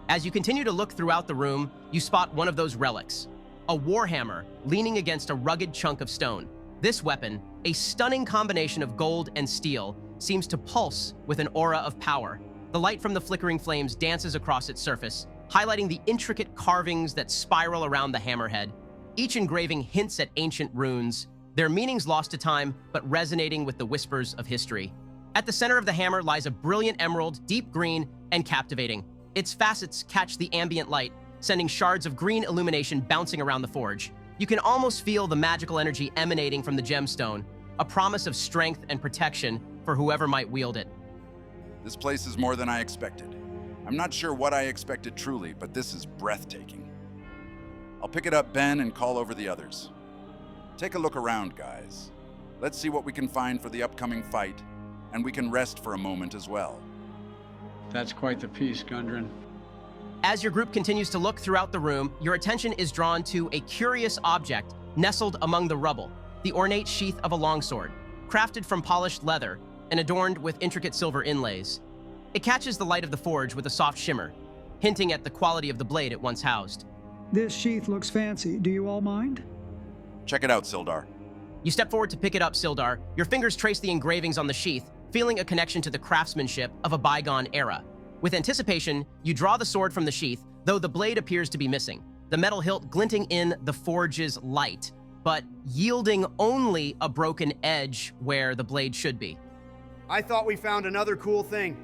A: As you continue to look throughout the room, you spot one of those relics, a warhammer leaning against a rugged chunk of stone. This weapon, a stunning combination of gold and steel, seems to pulse with an aura of power. The light from the flickering flames dances across its surface, highlighting the intricate carvings that spiral around the hammerhead. Each engraving hints at ancient runes, their meanings lost to time, but resonating with the whispers of history. At the center of the hammer lies a brilliant emerald, deep green and captivating. Its facets catch the ambient light, sending shards of green illumination bouncing around the forge. You can almost feel the magical energy emanating from the gemstone, a promise of strength and protection for whoever might wield it.
L: This place is more than I expected. I'm not sure what I expected truly, but this is breathtaking. I'll pick it up, Ben, and call over the others. Take a look around, guys. Let's see what we can find for the upcoming fight, and we can rest for a moment as well.
D: That's quite the piece, Gundren.
A: As your group continues to look throughout the room, your attention is drawn to a curious object nestled among the rubble, the ornate sheath of a longsword, crafted from polished leather and adorned with intricate silver inlays. It catches the light of the forge with a soft shimmer, hinting at the quality of the blade it once housed.
F: This sheath looks fancy. Do you all mind?
L: Check it out, Sildar.
A: You step forward to pick it up, Sildar. Your fingers trace the engravings on the sheath, feeling a connection to the craftsmanship of a bygone era. With anticipation, you draw the sword from the sheath, though the blade appears to be missing, the metal hilt glinting in the forge's light, but yielding only a broken edge where the blade should be.
M: I thought we found another cool thing.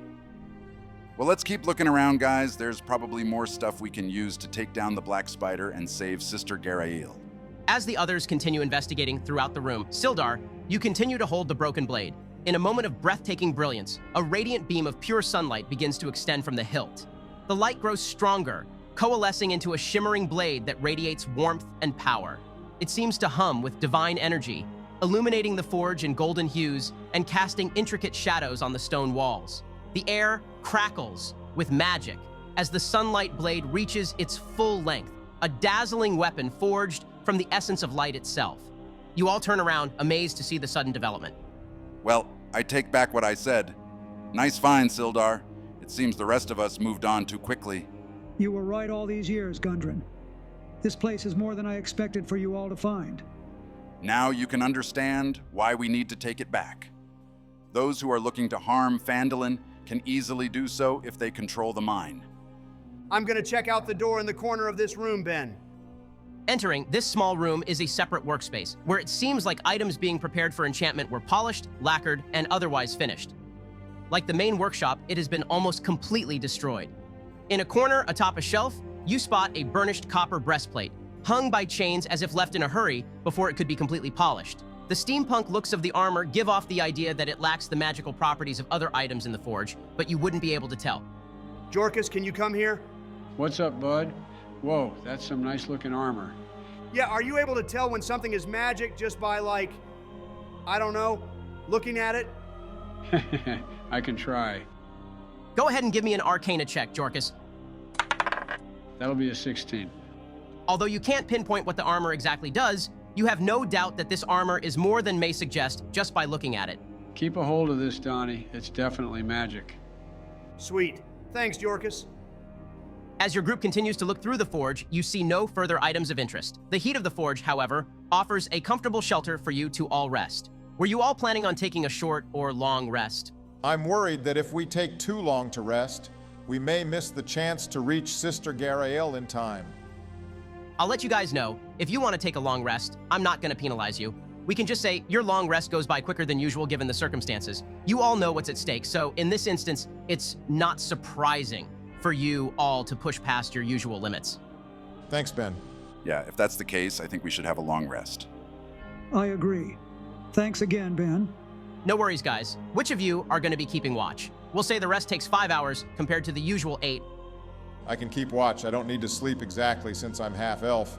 L: Well, let's keep looking around, guys. There's probably more stuff we can use to take down the Black Spider and save Sister Garael.
A: As the others continue investigating throughout the room, Sildar, you continue to hold the broken blade. In a moment of breathtaking brilliance, a radiant beam of pure sunlight begins to extend from the hilt. The light grows stronger, coalescing into a shimmering blade that radiates warmth and power. It seems to hum with divine energy, illuminating the forge in golden hues and casting intricate shadows on the stone walls. The air crackles with magic as the sunlight blade reaches its full length, a dazzling weapon forged from the essence of light itself. You all turn around, amazed to see the sudden development.
L: Well, I take back what I said. Nice find, Sildar. It seems the rest of us moved on too quickly.
F: You were right all these years, Gundren. This place is more than I expected for you all to find.
L: Now you can understand why we need to take it back. Those who are looking to harm Phandalin can easily do so if they control the mine.
M: I'm gonna check out the door in the corner of this room, Ben.
A: Entering, this small room is a separate workspace, where it seems like items being prepared for enchantment were polished, lacquered, and otherwise finished. Like the main workshop, it has been almost completely destroyed. In a corner atop a shelf, you spot a burnished copper breastplate, hung by chains as if left in a hurry before it could be completely polished. The steampunk looks of the armor give off the idea that it lacks the magical properties of other items in the forge, but you wouldn't be able to tell.
M: Jorkus, can you come here?
D: What's up, bud? Whoa, that's some nice-looking armor.
M: Yeah, are you able to tell when something is magic just by, like, I don't know, looking at it?
D: I can try.
A: Go ahead and give me an Arcana check, Jorkus.
D: That'll be a 16.
A: Although you can't pinpoint what the armor exactly does, you have no doubt that this armor is more than may suggest just by looking at it.
D: Keep a hold of this, Donnie. It's definitely magic.
M: Sweet. Thanks, Jorkus.
A: As your group continues to look through the forge, you see no further items of interest. The heat of the forge, however, offers a comfortable shelter for you to all rest. Were you all planning on taking a short or long rest?
C: I'm worried that if we take too long to rest, we may miss the chance to reach Sister Garael in time.
A: I'll let you guys know. If you want to take a long rest, I'm not going to penalize you. We can just say your long rest goes by quicker than usual given the circumstances. You all know what's at stake, so in this instance, it's not surprising for you all to push past your usual limits.
C: Thanks, Ben.
L: Yeah, if that's the case, I think we should have a long rest.
F: I agree. Thanks again, Ben.
A: No worries, guys. Which of you are going to be keeping watch? We'll say the rest takes 5 hours compared to the usual 8.
C: I can keep watch. I don't need to sleep exactly since I'm half-elf.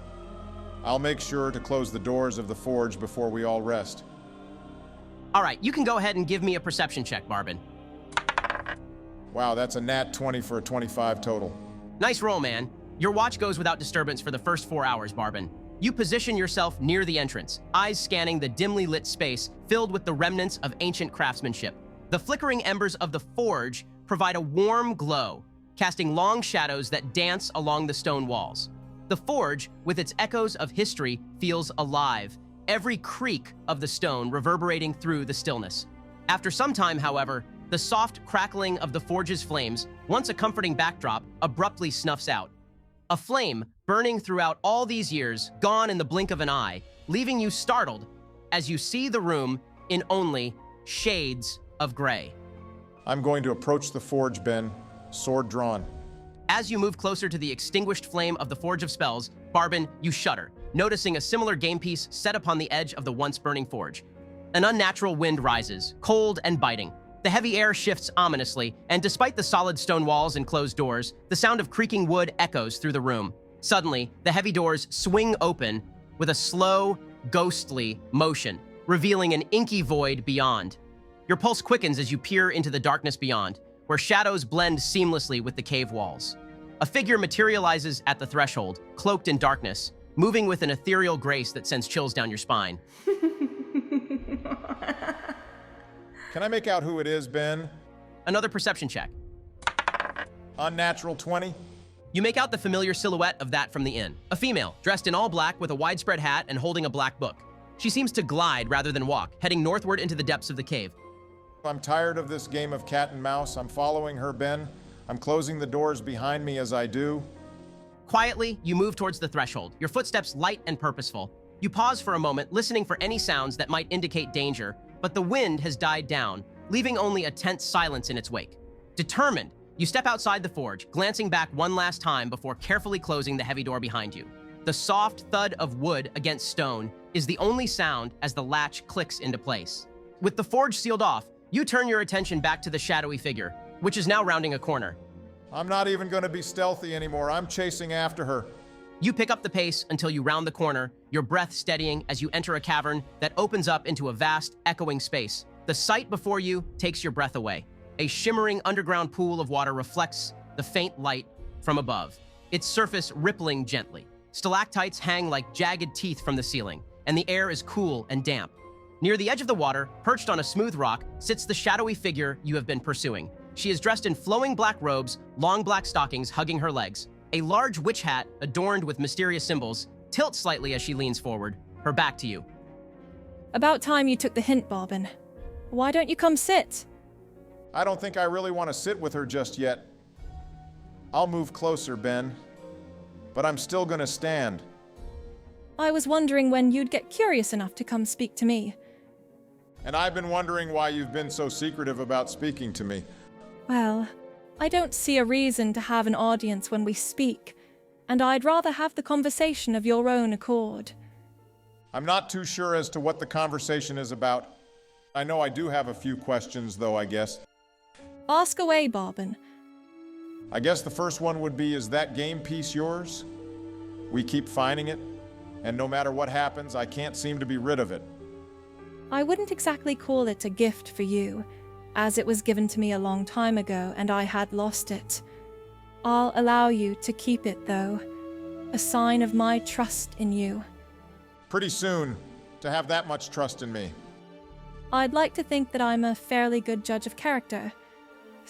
C: I'll make sure to close the doors of the forge before we all rest.
A: All right, you can go ahead and give me a perception check, Barbin.
C: Wow, that's a nat 20 for a 25 total.
A: Nice roll, man. Your watch goes without disturbance for the first 4 hours, Barbin. You position yourself near the entrance, eyes scanning the dimly lit space filled with the remnants of ancient craftsmanship. The flickering embers of the forge provide a warm glow, casting long shadows that dance along the stone walls. The forge, with its echoes of history, feels alive, every creak of the stone reverberating through the stillness. After some time, however, the soft crackling of the forge's flames, once a comforting backdrop, abruptly snuffs out. A flame burning throughout all these years, gone in the blink of an eye, leaving you startled as you see the room in only shades of gray.
C: I'm going to approach the forge, Ben, sword drawn.
A: As you move closer to the extinguished flame of the Forge of Spells, Barbin, you shudder, noticing a similar game piece set upon the edge of the once burning forge. An unnatural wind rises, cold and biting. The heavy air shifts ominously, and despite the solid stone walls and closed doors, the sound of creaking wood echoes through the room. Suddenly, the heavy doors swing open with a slow, ghostly motion, revealing an inky void beyond. Your pulse quickens as you peer into the darkness beyond, where shadows blend seamlessly with the cave walls. A figure materializes at the threshold, cloaked in darkness, moving with an ethereal grace that sends chills down your spine.
C: Can I make out who it is, Ben?
A: Another perception check.
C: Unnatural 20.
A: You make out the familiar silhouette of that from the inn. A female, dressed in all black with a widespread hat and holding a black book. She seems to glide rather than walk, heading northward into the depths of the cave.
C: I'm tired of this game of cat and mouse. I'm following her, Ben. I'm closing the doors behind me as I do.
A: Quietly, you move towards the threshold, your footsteps light and purposeful. You pause for a moment, listening for any sounds that might indicate danger, but the wind has died down, leaving only a tense silence in its wake. Determined, You step outside the forge, glancing back one last time before carefully closing the heavy door behind you. The soft thud of wood against stone is the only sound as the latch clicks into place. With the forge sealed off, you turn your attention back to the shadowy figure, which is now rounding a corner.
C: I'm not even going to be stealthy anymore. I'm chasing after her.
A: You pick up the pace until you round the corner, your breath steadying as you enter a cavern that opens up into a vast, echoing space. The sight before you takes your breath away. A shimmering underground pool of water reflects the faint light from above, its surface rippling gently. Stalactites hang like jagged teeth from the ceiling, and the air is cool and damp. Near the edge of the water, perched on a smooth rock, sits the shadowy figure you have been pursuing. She is dressed in flowing black robes, long black stockings hugging her legs. A large witch hat, adorned with mysterious symbols, tilts slightly as she leans forward, her back to you.
P: About time you took the hint, Bobbin. Why don't you come sit?
C: I don't think I really want to sit with her just yet. I'll move closer, Ben. But I'm still gonna stand.
P: I was wondering when you'd get curious enough to come speak to me.
C: And I've been wondering why you've been so secretive about speaking to me.
P: Well, I don't see a reason to have an audience when we speak, and I'd rather have the conversation of your own accord.
C: I'm not too sure as to what the conversation is about. I know I do have a few questions, though, I guess.
P: Ask away, Bobbin.
C: I guess the first one would be, is that game piece yours? We keep finding it, and no matter what happens, I can't seem to be rid of it.
P: I wouldn't exactly call it a gift for you, as it was given to me a long time ago and I had lost it. I'll allow you to keep it, though, a sign of my trust in you.
C: Pretty soon, to have that much trust in me.
P: I'd like to think that I'm a fairly good judge of character.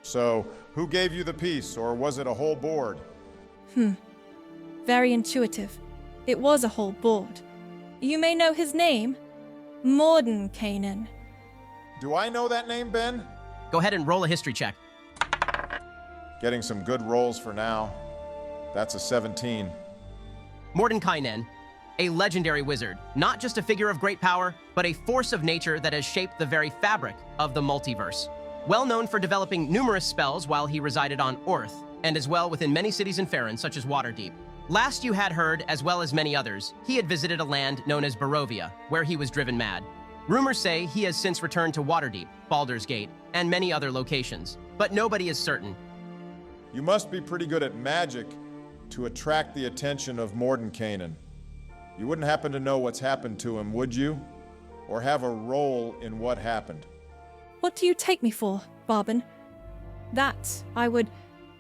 C: So, who gave you the piece, or was it a whole board?
P: Very intuitive. It was a whole board. You may know his name, Mordenkainen.
C: Do I know that name, Ben?
A: Go ahead and roll a history check.
C: Getting some good rolls for now. That's a 17.
A: Mordenkainen, a legendary wizard, not just a figure of great power, but a force of nature that has shaped the very fabric of the multiverse. Well known for developing numerous spells while he resided on Earth, and as well within many cities in Faerun, such as Waterdeep. Last you had heard, as well as many others, he had visited a land known as Barovia, where he was driven mad. Rumors say he has since returned to Waterdeep, Baldur's Gate, and many other locations, but nobody is certain.
C: You must be pretty good at magic to attract the attention of Mordenkainen. You wouldn't happen to know what's happened to him, would you? Or have a role in what happened?
P: What do you take me for, Bobbin? That I would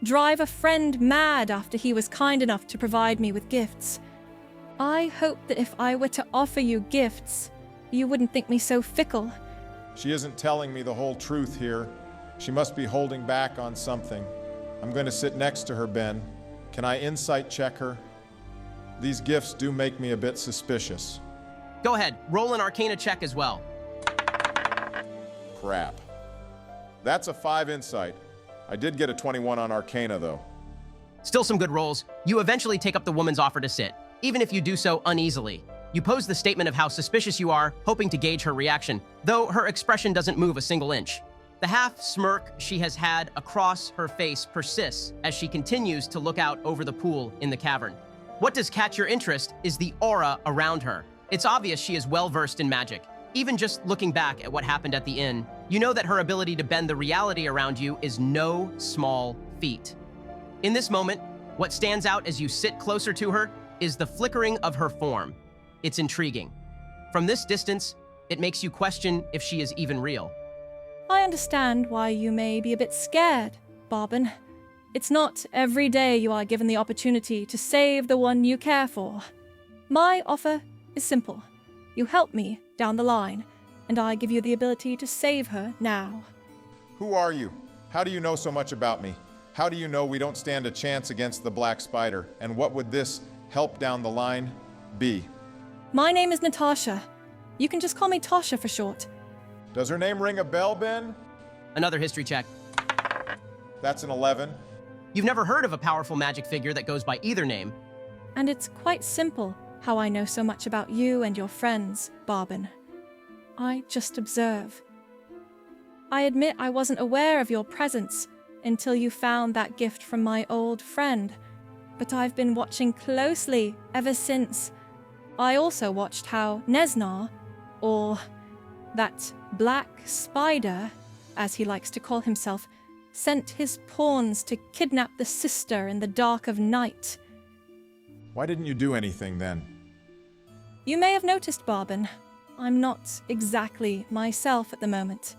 P: drive a friend mad after he was kind enough to provide me with gifts. I hope that if I were to offer you gifts, you wouldn't think me so fickle.
C: She isn't telling me the whole truth here. She must be holding back on something. I'm going to sit next to her, Ben. Can I insight check her? These gifts do make me a bit suspicious.
A: Go ahead, roll an Arcana check as well.
C: Crap. That's a 5 insight. I did get a 21 on Arcana, though.
A: Still some good rolls. You eventually take up the woman's offer to sit, even if you do so uneasily. You pose the statement of how suspicious you are, hoping to gauge her reaction, though her expression doesn't move a single inch. The half-smirk she has had across her face persists as she continues to look out over the pool in the cavern. What does catch your interest is the aura around her. It's obvious she is well-versed in magic. Even just looking back at what happened at the inn, you know that her ability to bend the reality around you is no small feat. In this moment, what stands out as you sit closer to her is the flickering of her form. It's intriguing. From this distance, it makes you question if she is even real.
P: I understand why you may be a bit scared, Bobbin. It's not every day you are given the opportunity to save the one you care for. My offer is simple. You help me down the line, and I give you the ability to save her now.
C: Who are you? How do you know so much about me? How do you know we don't stand a chance against the Black Spider? And what would this help down the line be?
P: My name is Natasha. You can just call me Tasha for short.
C: Does her name ring a bell, Ben?
A: Another history check.
C: That's an 11.
A: You've never heard of a powerful magic figure that goes by either name.
P: And it's quite simple how I know so much about you and your friends, Bobbin. I just observe. I admit I wasn't aware of your presence until you found that gift from my old friend, but I've been watching closely ever since. I also watched how Nesnar, or that black spider, as he likes to call himself, sent his pawns to kidnap the sister in the dark of night.
C: Why didn't you do anything then?
P: You may have noticed, Barben, I'm not exactly myself at the moment.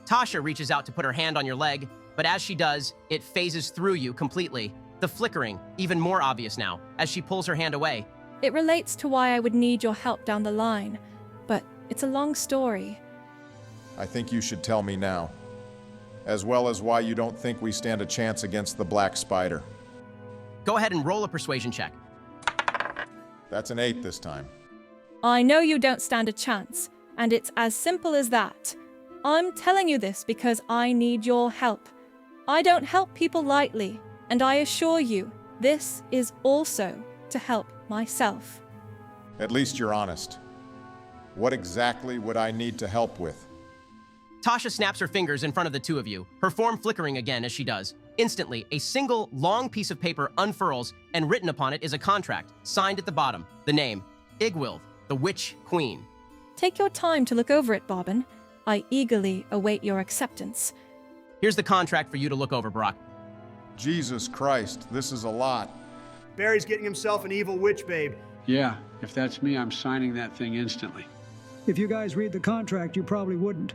A: Tasha reaches out to put her hand on your leg, but as she does, it phases through you completely. The flickering, even more obvious now, as she pulls her hand away.
P: It relates to why I would need your help down the line, but it's a long story.
C: I think you should tell me now, as well as why you don't think we stand a chance against the Black Spider.
A: Go ahead and roll a persuasion check.
C: That's an 8 this time.
P: I know you don't stand a chance, and it's as simple as that. I'm telling you this because I need your help. I don't help people lightly, and I assure you, this is also to help myself.
C: At least you're honest. What exactly would I need to help with?
A: Tasha snaps her fingers in front of the two of you, her form flickering again as she does. Instantly, a single, long piece of paper unfurls, and written upon it is a contract, signed at the bottom, the name, Igwilv, the Witch Queen.
P: Take your time to look over it, Barben. I eagerly await your acceptance.
A: Here's the contract for you to look over, Brock.
C: Jesus Christ, this is a lot.
M: Barry's getting himself an evil witch babe.
D: Yeah, if that's me, I'm signing that thing instantly.
F: If you guys read the contract, you probably wouldn't.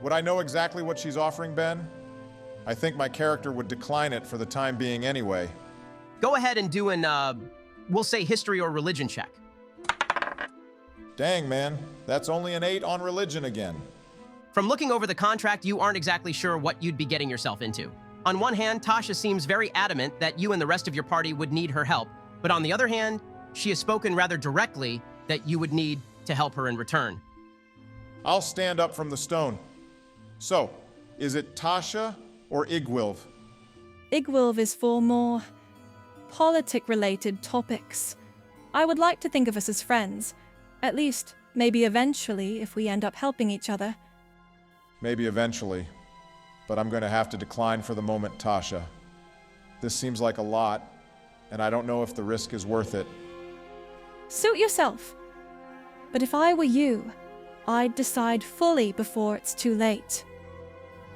C: Would I know exactly what she's offering, Ben? I think my character would decline it for the time being anyway.
A: Go ahead and do an, we'll say history or religion check.
C: Dang, man, that's only an 8 on religion again.
A: From looking over the contract, you aren't exactly sure what you'd be getting yourself into. On one hand, Tasha seems very adamant that you and the rest of your party would need her help, but on the other hand, she has spoken rather directly that you would need to help her in return.
C: I'll stand up from the stone. So, is it Tasha or Igwilv?
P: Igwilv is for more politic-related topics. I would like to think of us as friends. At least, maybe eventually, if we end up helping each other.
C: Maybe eventually. But I'm going to have to decline for the moment, Tasha. This seems like a lot, and I don't know if the risk is worth it.
P: Suit yourself. But if I were you, I'd decide fully before it's too late.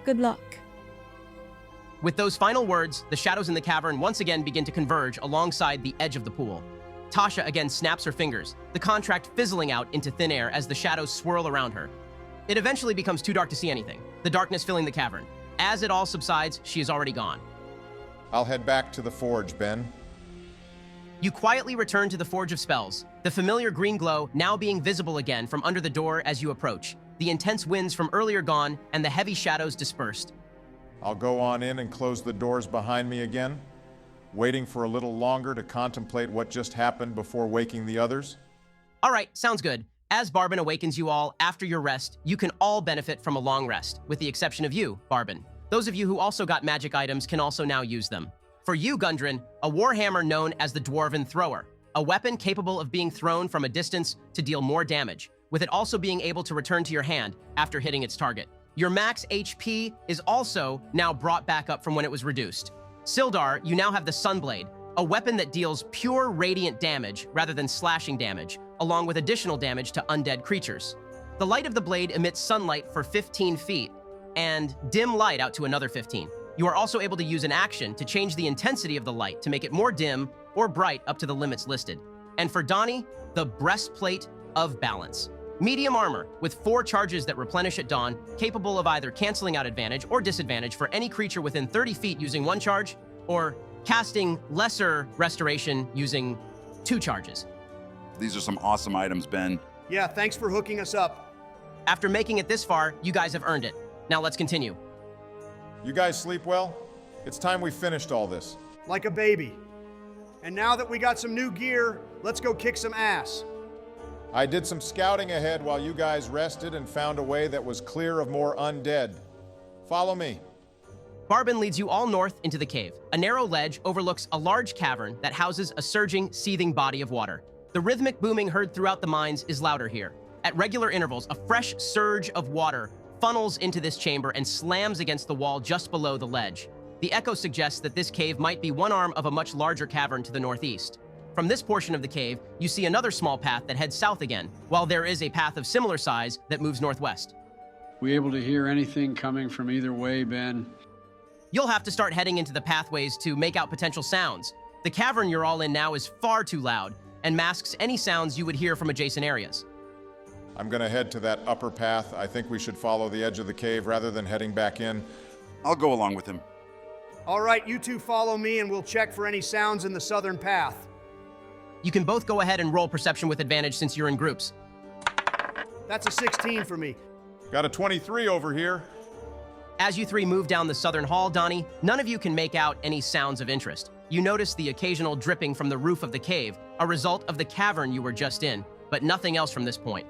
P: Good luck.
A: With those final words, the shadows in the cavern once again begin to converge alongside the edge of the pool. Tasha again snaps her fingers, the contract fizzling out into thin air as the shadows swirl around her. It eventually becomes too dark to see anything, the darkness filling the cavern. As it all subsides, she is already gone.
C: I'll head back to the forge, Ben.
A: You quietly return to the Forge of Spells, the familiar green glow now being visible again from under the door as you approach, the intense winds from earlier gone, and the heavy shadows dispersed.
C: I'll go on in and close the doors behind me again, waiting for a little longer to contemplate what just happened before waking the others.
A: All right, sounds good. As Barben awakens you all after your rest, you can all benefit from a long rest, with the exception of you, Barben. Those of you who also got magic items can also now use them. For you, Gundren, a warhammer known as the Dwarven Thrower, a weapon capable of being thrown from a distance to deal more damage, with it also being able to return to your hand after hitting its target. Your max HP is also now brought back up from when it was reduced. Sildar, you now have the Sunblade, a weapon that deals pure radiant damage rather than slashing damage, along with additional damage to undead creatures. The light of the blade emits sunlight for 15 feet, and dim light out to another 15. You are also able to use an action to change the intensity of the light to make it more dim or bright up to the limits listed. And for Donnie, the Breastplate of Balance. Medium armor with 4 charges that replenish at dawn, capable of either canceling out advantage or disadvantage for any creature within 30 feet using 1 charge, or casting lesser restoration using 2 charges.
L: These are some awesome items, Ben.
M: Yeah, thanks for hooking us up.
A: After making it this far, you guys have earned it. Now let's continue.
C: You guys sleep well? It's time we finished all this.
M: Like a baby. And now that we got some new gear, let's go kick some ass.
C: I did some scouting ahead while you guys rested and found a way that was clear of more undead. Follow me.
A: Barben leads you all north into the cave. A narrow ledge overlooks a large cavern that houses a surging, seething body of water. The rhythmic booming heard throughout the mines is louder here. At regular intervals, a fresh surge of water funnels into this chamber and slams against the wall just below the ledge. The echo suggests that this cave might be one arm of a much larger cavern to the northeast. From this portion of the cave, you see another small path that heads south again, while there is a path of similar size that moves northwest.
D: We able to hear anything coming from either way, Ben?
A: You'll have to start heading into the pathways to make out potential sounds. The cavern you're all in now is far too loud and masks any sounds you would hear from adjacent areas.
C: I'm gonna head to that upper path. I think we should follow the edge of the cave rather than heading back in.
L: I'll go along with him.
M: All right, you two follow me and we'll check for any sounds in the southern path.
A: You can both go ahead and roll perception with advantage since you're in groups.
M: That's a 16 for me.
C: Got a 23 over here.
A: As you three move down the southern hall, Donnie, none of you can make out any sounds of interest. You notice the occasional dripping from the roof of the cave, a result of the cavern you were just in, but nothing else from this point.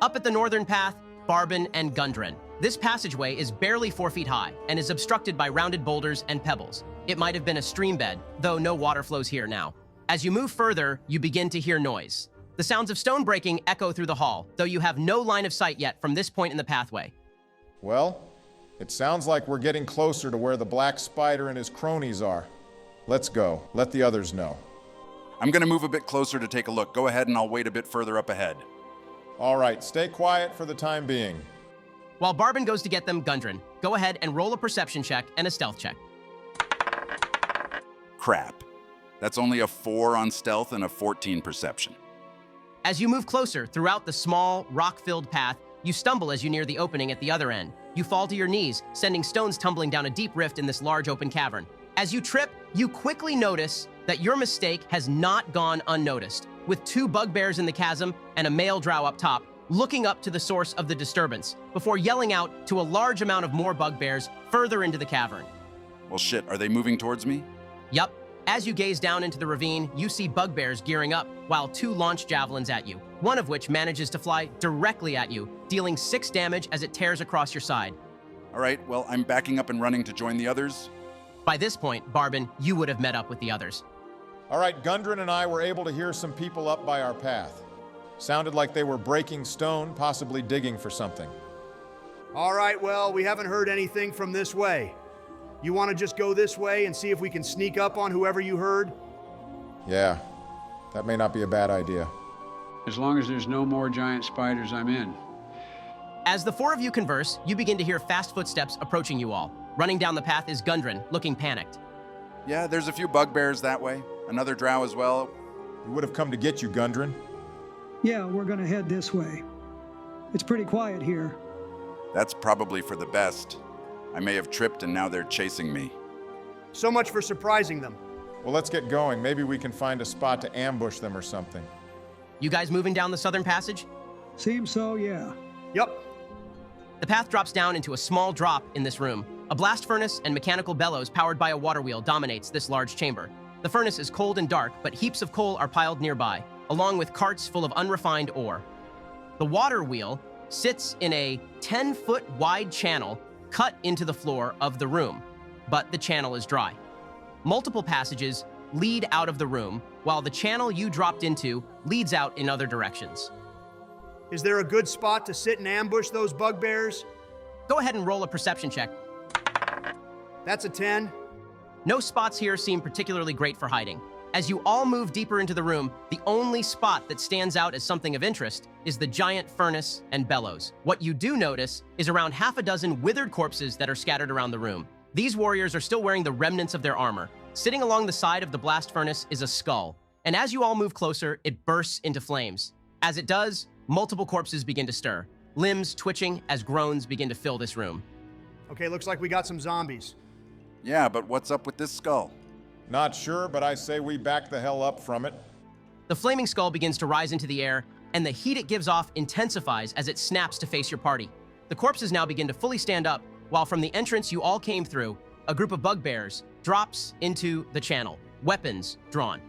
A: Up at the northern path, Barbin and Gundren. This passageway is barely 4 feet high and is obstructed by rounded boulders and pebbles. It might have been a stream bed, though no water flows here now. As you move further, you begin to hear noise. The sounds of stone breaking echo through the hall, though you have no line of sight yet from this point in the pathway.
C: Well, it sounds like we're getting closer to where the Black Spider and his cronies are. Let's go. Let the others know.
L: I'm gonna move a bit closer to take a look. Go ahead and I'll wait a bit further up ahead.
C: All right, stay quiet for the time being.
A: While Barbin goes to get them, Gundren, go ahead and roll a perception check and a stealth check.
L: Crap. That's only a 4 on stealth and a 14 perception.
A: As you move closer throughout the small, rock-filled path, you stumble as you near the opening at the other end. You fall to your knees, sending stones tumbling down a deep rift in this large open cavern. As you trip, you quickly notice that your mistake has not gone unnoticed, with 2 bugbears in the chasm and a male drow up top, looking up to the source of the disturbance, before yelling out to a large amount of more bugbears further into the cavern.
L: Well shit, are they moving towards me?
A: Yup. As you gaze down into the ravine, you see bugbears gearing up, while 2 launch javelins at you, one of which manages to fly directly at you, dealing 6 damage as it tears across your side.
L: All right, well, I'm backing up and running to join the others.
A: By this point, Barbin, you would have met up with the others.
C: All right, Gundren and I were able to hear some people up by our path. Sounded like they were breaking stone, possibly digging for something.
M: All right, well, we haven't heard anything from this way. You want to just go this way and see if we can sneak up on whoever you heard?
C: Yeah, that may not be a bad idea.
D: As long as there's no more giant spiders, I'm in.
A: As the 4 of you converse, you begin to hear fast footsteps approaching you all. Running down the path is Gundren, looking panicked.
L: Yeah, there's a few bugbears that way. Another drow as well.
C: We would have come to get you, Gundren.
F: Yeah, we're gonna head this way. It's pretty quiet here.
L: That's probably for the best. I may have tripped and now they're chasing me.
M: So much for surprising them.
C: Well, let's get going. Maybe we can find a spot to ambush them or something.
A: You guys moving down the southern passage?
F: Seems so, yeah.
M: Yep.
A: The path drops down into a small drop in this room. A blast furnace and mechanical bellows powered by a water wheel dominates this large chamber. The furnace is cold and dark, but heaps of coal are piled nearby, along with carts full of unrefined ore. The water wheel sits in a 10-foot wide channel cut into the floor of the room, but the channel is dry. Multiple passages lead out of the room, while the channel you dropped into leads out in other directions.
M: Is there a good spot to sit and ambush those bugbears?
A: Go ahead and roll a perception check.
M: That's a 10.
A: No spots here seem particularly great for hiding. As you all move deeper into the room, the only spot that stands out as something of interest is the giant furnace and bellows. What you do notice is around half a dozen withered corpses that are scattered around the room. These warriors are still wearing the remnants of their armor. Sitting along the side of the blast furnace is a skull, and as you all move closer, it bursts into flames. As it does, multiple corpses begin to stir, limbs twitching as groans begin to fill this room.
M: Okay, looks like we got some zombies.
L: Yeah, but what's up with this skull?
C: Not sure, but I say we back the hell up from it.
A: The flaming skull begins to rise into the air, and the heat it gives off intensifies as it snaps to face your party. The corpses now begin to fully stand up, while from the entrance you all came through, a group of bugbears drops into the channel, weapons drawn.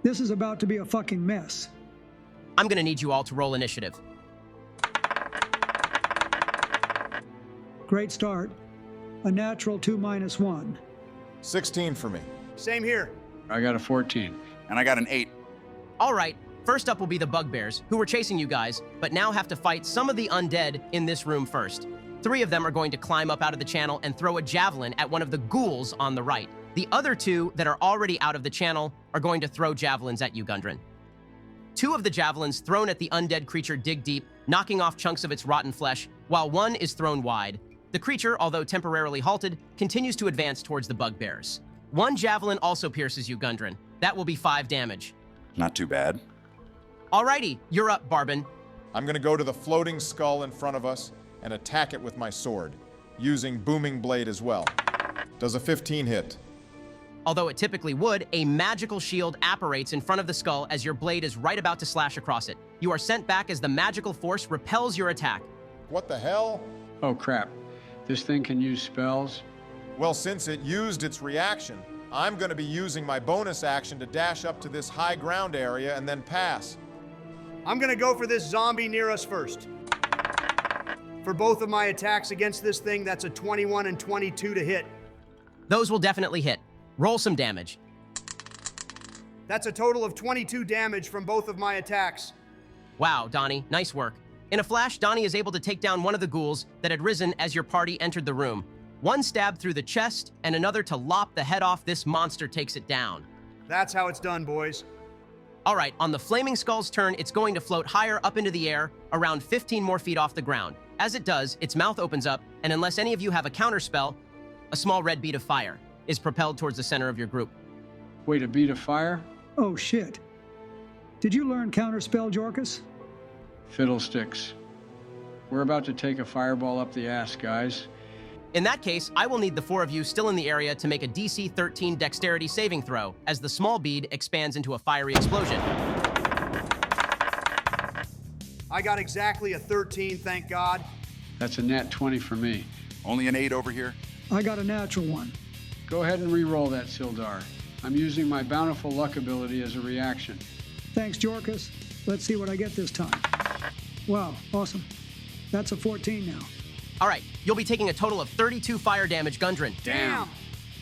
F: This is about to be a fucking mess.
A: I'm gonna need you all to roll initiative.
F: Great start. A natural 2-1.
C: 16 for me.
M: Same here.
D: I got a 14.
L: And I got an 8.
A: All right, first up will be the bugbears, who were chasing you guys, but now have to fight some of the undead in this room first. 3 of them are going to climb up out of the channel and throw a javelin at one of the ghouls on the right. The other 2 that are already out of the channel are going to throw javelins at you, Gundren. 2 of the javelins thrown at the undead creature dig deep, knocking off chunks of its rotten flesh, while 1 is thrown wide. The creature, although temporarily halted, continues to advance towards the bugbears. 1 javelin also pierces you, Gundren. That will be 5 damage.
L: Not too bad.
A: Alrighty, you're up, Barbin.
C: I'm going to go to the floating skull in front of us and attack it with my sword, using booming blade as well. Does a 15 hit?
A: Although it typically would, a magical shield apparates in front of the skull as your blade is right about to slash across it. You are sent back as the magical force repels your attack.
C: What the hell?
D: Oh crap. This thing can use spells?
C: Well, since it used its reaction, I'm going to be using my bonus action to dash up to this high ground area and then pass.
M: I'm gonna go for this zombie near us first. For both of my attacks against this thing, that's a 21 and 22 to hit.
A: Those will definitely hit. Roll some damage.
M: That's a total of 22 damage from both of my attacks.
A: Wow, Donnie, nice work. In a flash, Donnie is able to take down one of the ghouls that had risen as your party entered the room. 1 stab through the chest, and another to lop the head off this monster takes it down.
M: That's how it's done, boys.
A: All right, on the Flaming Skull's turn, it's going to float higher up into the air, around 15 more feet off the ground. As it does, its mouth opens up, and unless any of you have a counterspell, a small red bead of fire is propelled towards the center of your group.
D: Wait, a bead of fire?
F: Oh, shit. Did you learn counterspell, Jorkus?
D: Fiddlesticks. We're about to take a fireball up the ass, guys.
A: In that case, I will need the 4 of you still in the area to make a DC 13 dexterity saving throw as the small bead expands into a fiery explosion.
M: I got exactly a 13, thank God.
D: That's a nat 20 for me.
L: Only an 8 over here.
F: I got a natural 1.
D: Go ahead and re-roll that, Sildar. I'm using my bountiful luck ability as a reaction.
F: Thanks, Jorkus. Let's see what I get this time. Wow, awesome. That's a 14 now.
A: All right, you'll be taking a total of 32 fire damage, Gundren.
M: Damn!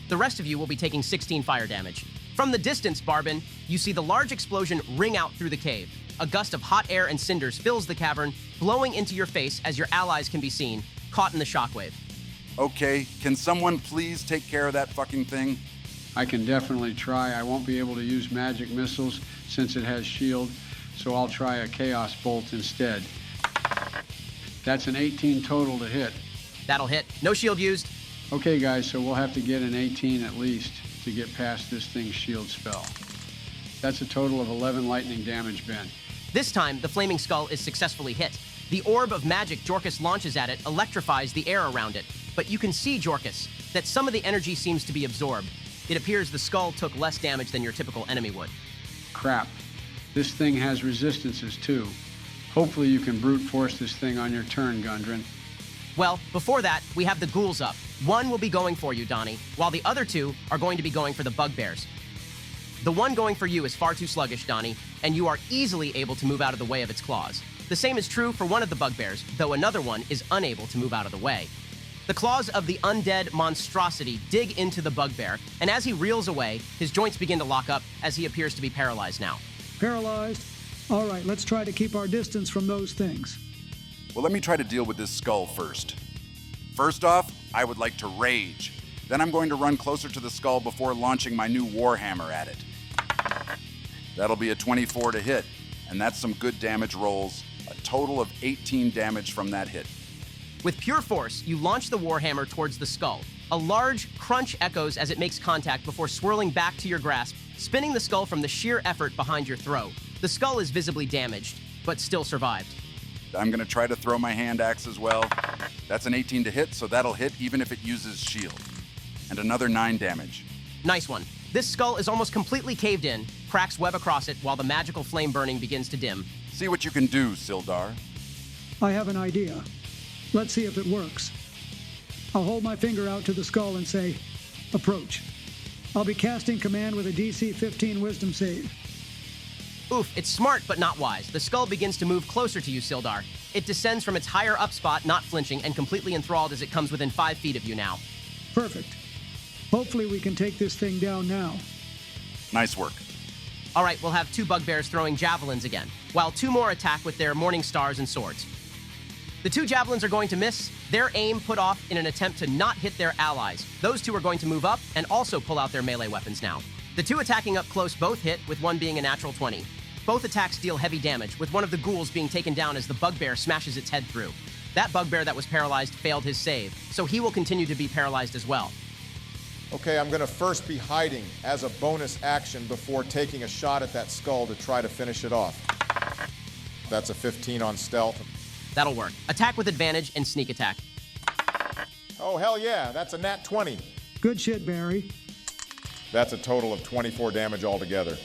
A: The rest of you will be taking 16 fire damage. From the distance, Barbin, you see the large explosion ring out through the cave. A gust of hot air and cinders fills the cavern, blowing into your face as your allies can be seen, caught in the shockwave.
L: Okay, can someone please take care of that fucking thing?
D: I can definitely try. I won't be able to use magic missiles since it has shield, so I'll try a chaos bolt instead. That's an 18 total to hit.
A: That'll hit. No shield used.
D: Okay, guys, so we'll have to get an 18 at least to get past this thing's shield spell. That's a total of 11 lightning damage, Ben.
A: This time, the Flaming Skull is successfully hit. The orb of magic Jorkus launches at it electrifies the air around it. But you can see, Jorkus, that some of the energy seems to be absorbed. It appears the skull took less damage than your typical enemy would.
D: Crap. This thing has resistances, too. Hopefully you can brute force this thing on your turn, Gundren.
A: Well, before that, we have the ghouls up. 1 will be going for you, Donnie, while the other 2 are going to be going for the bugbears. The one going for you is far too sluggish, Donnie, and you are easily able to move out of the way of its claws. The same is true for one of the bugbears, though another one is unable to move out of the way. The claws of the undead monstrosity dig into the bugbear, and as he reels away, his joints begin to lock up as he appears to be paralyzed now.
F: Paralyzed? All right, let's try to keep our distance from those things.
L: Well, let me try to deal with this skull first. First off, I would like to rage. Then I'm going to run closer to the skull before launching my new warhammer at it. That'll be a 24 to hit, and that's some good damage rolls. A total of 18 damage from that hit.
A: With pure force, you launch the warhammer towards the skull. A large crunch echoes as it makes contact before swirling back to your grasp, spinning the skull from the sheer effort behind your throw. The skull is visibly damaged, but still survived.
L: I'm going to try to throw my hand axe as well. That's an 18 to hit, so that'll hit even if it uses shield. And another 9 damage.
A: Nice one. This skull is almost completely caved in, cracks web across it while the magical flame burning begins to dim.
L: See what you can do, Sildar.
F: I have an idea. Let's see if it works. I'll hold my finger out to the skull and say, approach. I'll be casting command with a DC 15 wisdom save.
A: Oof, it's smart but not wise. The skull begins to move closer to you, Sildar. It descends from its higher up spot, not flinching, and completely enthralled as it comes within 5 feet of you now.
F: Perfect. Hopefully we can take this thing down now.
L: Nice work.
A: All right, we'll have 2 bugbears throwing javelins again, while 2 more attack with their morning stars and swords. The two javelins are going to miss, their aim put off in an attempt to not hit their allies. Those two are going to move up and also pull out their melee weapons now. The two attacking up close both hit, with one being a natural 20. Both attacks deal heavy damage, with one of the ghouls being taken down as the bugbear smashes its head through. That bugbear that was paralyzed failed his save, so he will continue to be paralyzed as well.
C: Okay, I'm going to first be hiding as a bonus action before taking a shot at that skull to try to finish it off. That's a 15 on stealth.
A: That'll work. Attack with advantage and sneak attack.
C: Oh, hell yeah, that's a nat 20.
F: Good shit, Barry.
C: That's a total of 24 damage altogether.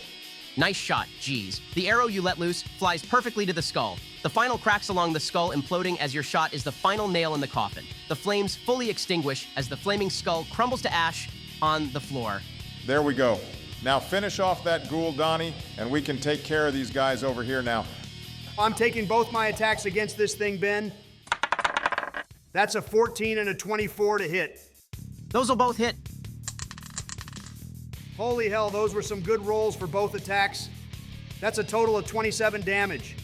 A: Nice shot, geez. The arrow you let loose flies perfectly to the skull. The final cracks along the skull, imploding as your shot is the final nail in the coffin. The flames fully extinguish as the flaming skull crumbles to ash on the floor.
C: There we go. Now finish off that ghoul, Donnie, and we can take care of these guys over here now.
M: I'm taking both my attacks against this thing, Ben. That's a 14 and a 24 to hit.
A: Those will both hit.
M: Holy hell, those were some good rolls for both attacks. That's a total of 27 damage.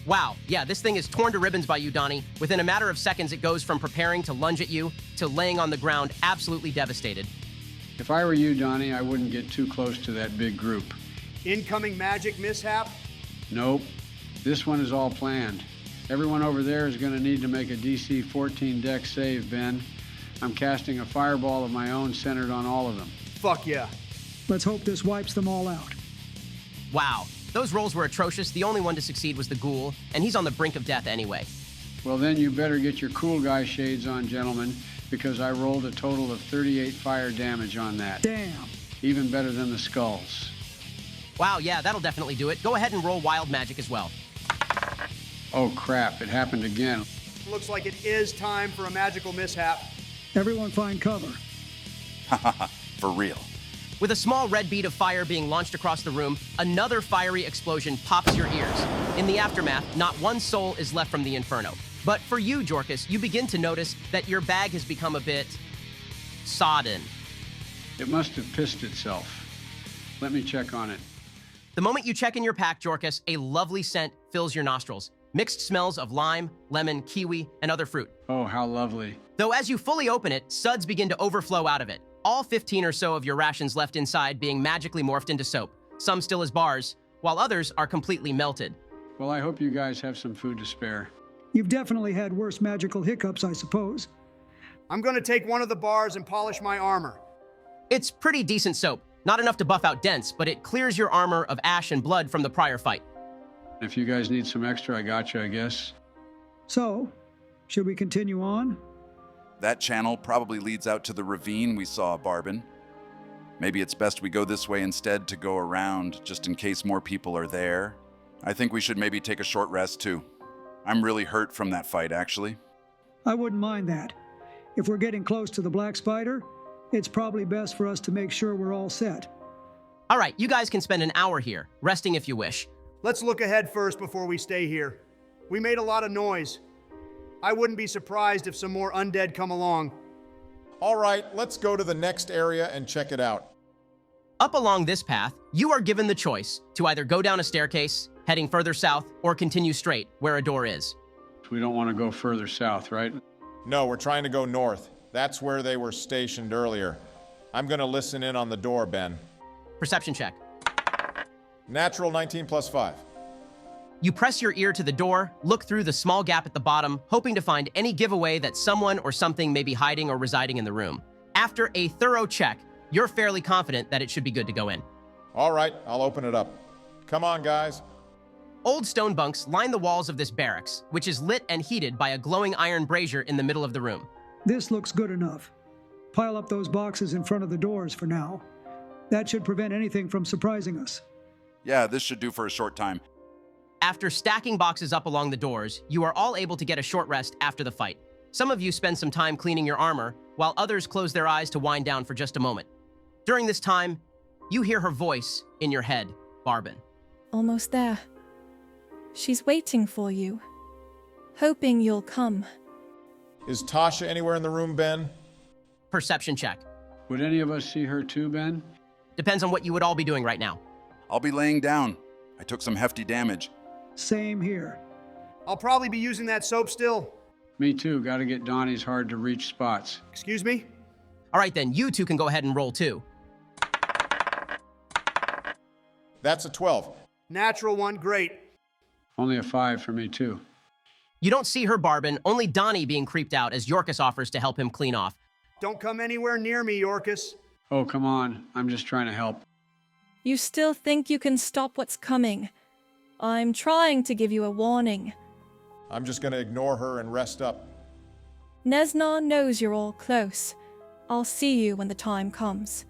A: Wow, yeah, this thing is torn to ribbons by you, Donnie. Within a matter of seconds, it goes from preparing to lunge at you to laying on the ground, absolutely devastated.
D: If I were you, Donnie, I wouldn't get too close to that big group.
M: Incoming magic mishap?
D: Nope. This one is all planned. Everyone over there is going to need to make a DC 14 dex save, Ben. I'm casting a fireball of my own centered on all of them.
M: Fuck yeah.
F: Let's hope this wipes them all out.
A: Wow, those rolls were atrocious. The only one to succeed was the ghoul, and he's on the brink of death anyway.
D: Well, then you better get your cool guy shades on, gentlemen, because I rolled a total of 38 fire damage on that.
F: Damn.
D: Even better than the skulls.
A: Wow, yeah, that'll definitely do it. Go ahead and roll wild magic as well.
D: Oh crap, it happened again.
M: Looks like it is time for a magical mishap.
F: Everyone find cover.
L: For real.
A: With a small red bead of fire being launched across the room, another fiery explosion pops your ears. In the aftermath, not one soul is left from the inferno. But for you, Jorkus, you begin to notice that your bag has become a bit sodden.
D: It must have pissed itself. Let me check on it.
A: The moment you check in your pack, Jorkus, a lovely scent fills your nostrils. Mixed smells of lime, lemon, kiwi, and other fruit.
D: Oh, how lovely.
A: Though as you fully open it, suds begin to overflow out of it. All 15 or so of your rations left inside being magically morphed into soap, some still as bars, while others are completely melted.
D: Well, I hope you guys have some food to spare.
F: You've definitely had worse magical hiccups, I suppose.
M: I'm gonna take one of the bars and polish my armor.
A: It's pretty decent soap. Not enough to buff out dents, but it clears your armor of ash and blood from the prior fight.
D: If you guys need some extra, I got you, I guess.
F: So, should we continue on?
L: That channel probably leads out to the ravine we saw, Barbin. Maybe it's best we go this way instead to go around, just in case more people are there. I think we should maybe take a short rest, too. I'm really hurt from that fight, actually.
F: I wouldn't mind that. If we're getting close to the Black Spider, it's probably best for us to make sure we're all set.
A: All right, you guys can spend an hour here, resting if you wish.
M: Let's look ahead first before we stay here. We made a lot of noise. I wouldn't be surprised if some more undead come along.
C: All right, let's go to the next area and check it out.
A: Up along this path, you are given the choice to either go down a staircase, heading further south, or continue straight where a door is.
D: We don't want to go further south, right?
C: No, we're trying to go north. That's where they were stationed earlier. I'm going to listen in on the door, Ben.
A: Perception check.
C: Natural 19 plus 5.
A: You press your ear to the door, look through the small gap at the bottom, hoping to find any giveaway that someone or something may be hiding or residing in the room. After a thorough check, you're fairly confident that it should be good to go in.
C: All right, I'll open it up. Come on, guys.
A: Old stone bunks line the walls of this barracks, which is lit and heated by a glowing iron brazier in the middle of the room.
F: This looks good enough. Pile up those boxes in front of the doors for now. That should prevent anything from surprising us.
L: Yeah, this should do for a short time.
A: After stacking boxes up along the doors, you are all able to get a short rest after the fight. Some of you spend some time cleaning your armor, while others close their eyes to wind down for just a moment. During this time, you hear her voice in your head, Barbin.
P: Almost there. She's waiting for you, hoping you'll come.
C: Is Tasha anywhere in the room, Ben?
A: Perception check.
D: Would any of us see her too, Ben?
A: Depends on what you would all be doing right now.
L: I'll be laying down. I took some hefty damage.
F: Same here.
M: I'll probably be using that soap still.
D: Me too. Got to get Donnie's hard-to-reach spots.
M: Excuse me?
A: All right, then, you two can go ahead and roll too.
C: That's a 12.
M: Natural one, great.
D: Only a 5 for me too.
A: You don't see her, Barbin, only Donnie being creeped out as Yorkus offers to help him clean off.
M: Don't come anywhere near me, Yorkus.
D: Oh, come on. I'm just trying to help.
P: You still think you can stop what's coming? I'm trying to give you a warning.
C: I'm just going to ignore her and rest up.
P: Nesna knows you're all close. I'll see you when the time comes.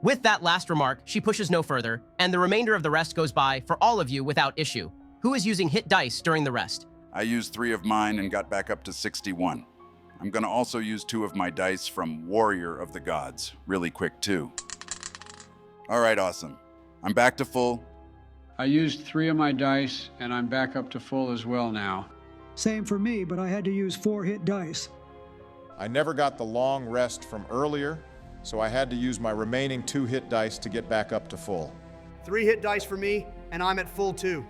A: With that last remark, she pushes no further, and the remainder of the rest goes by for all of you without issue. Who is using hit dice during the rest?
L: I used 3 of mine and got back up to 61. I'm going to also use 2 of my dice from Warrior of the Gods, really quick too. All right, awesome. I'm back to full.
D: I used 3 of my dice, and I'm back up to full as well now.
F: Same for me, but I had to use 4 hit dice.
C: I never got the long rest from earlier, so I had to use my remaining 2 hit dice to get back up to full.
M: 3 hit dice for me, and I'm at full too.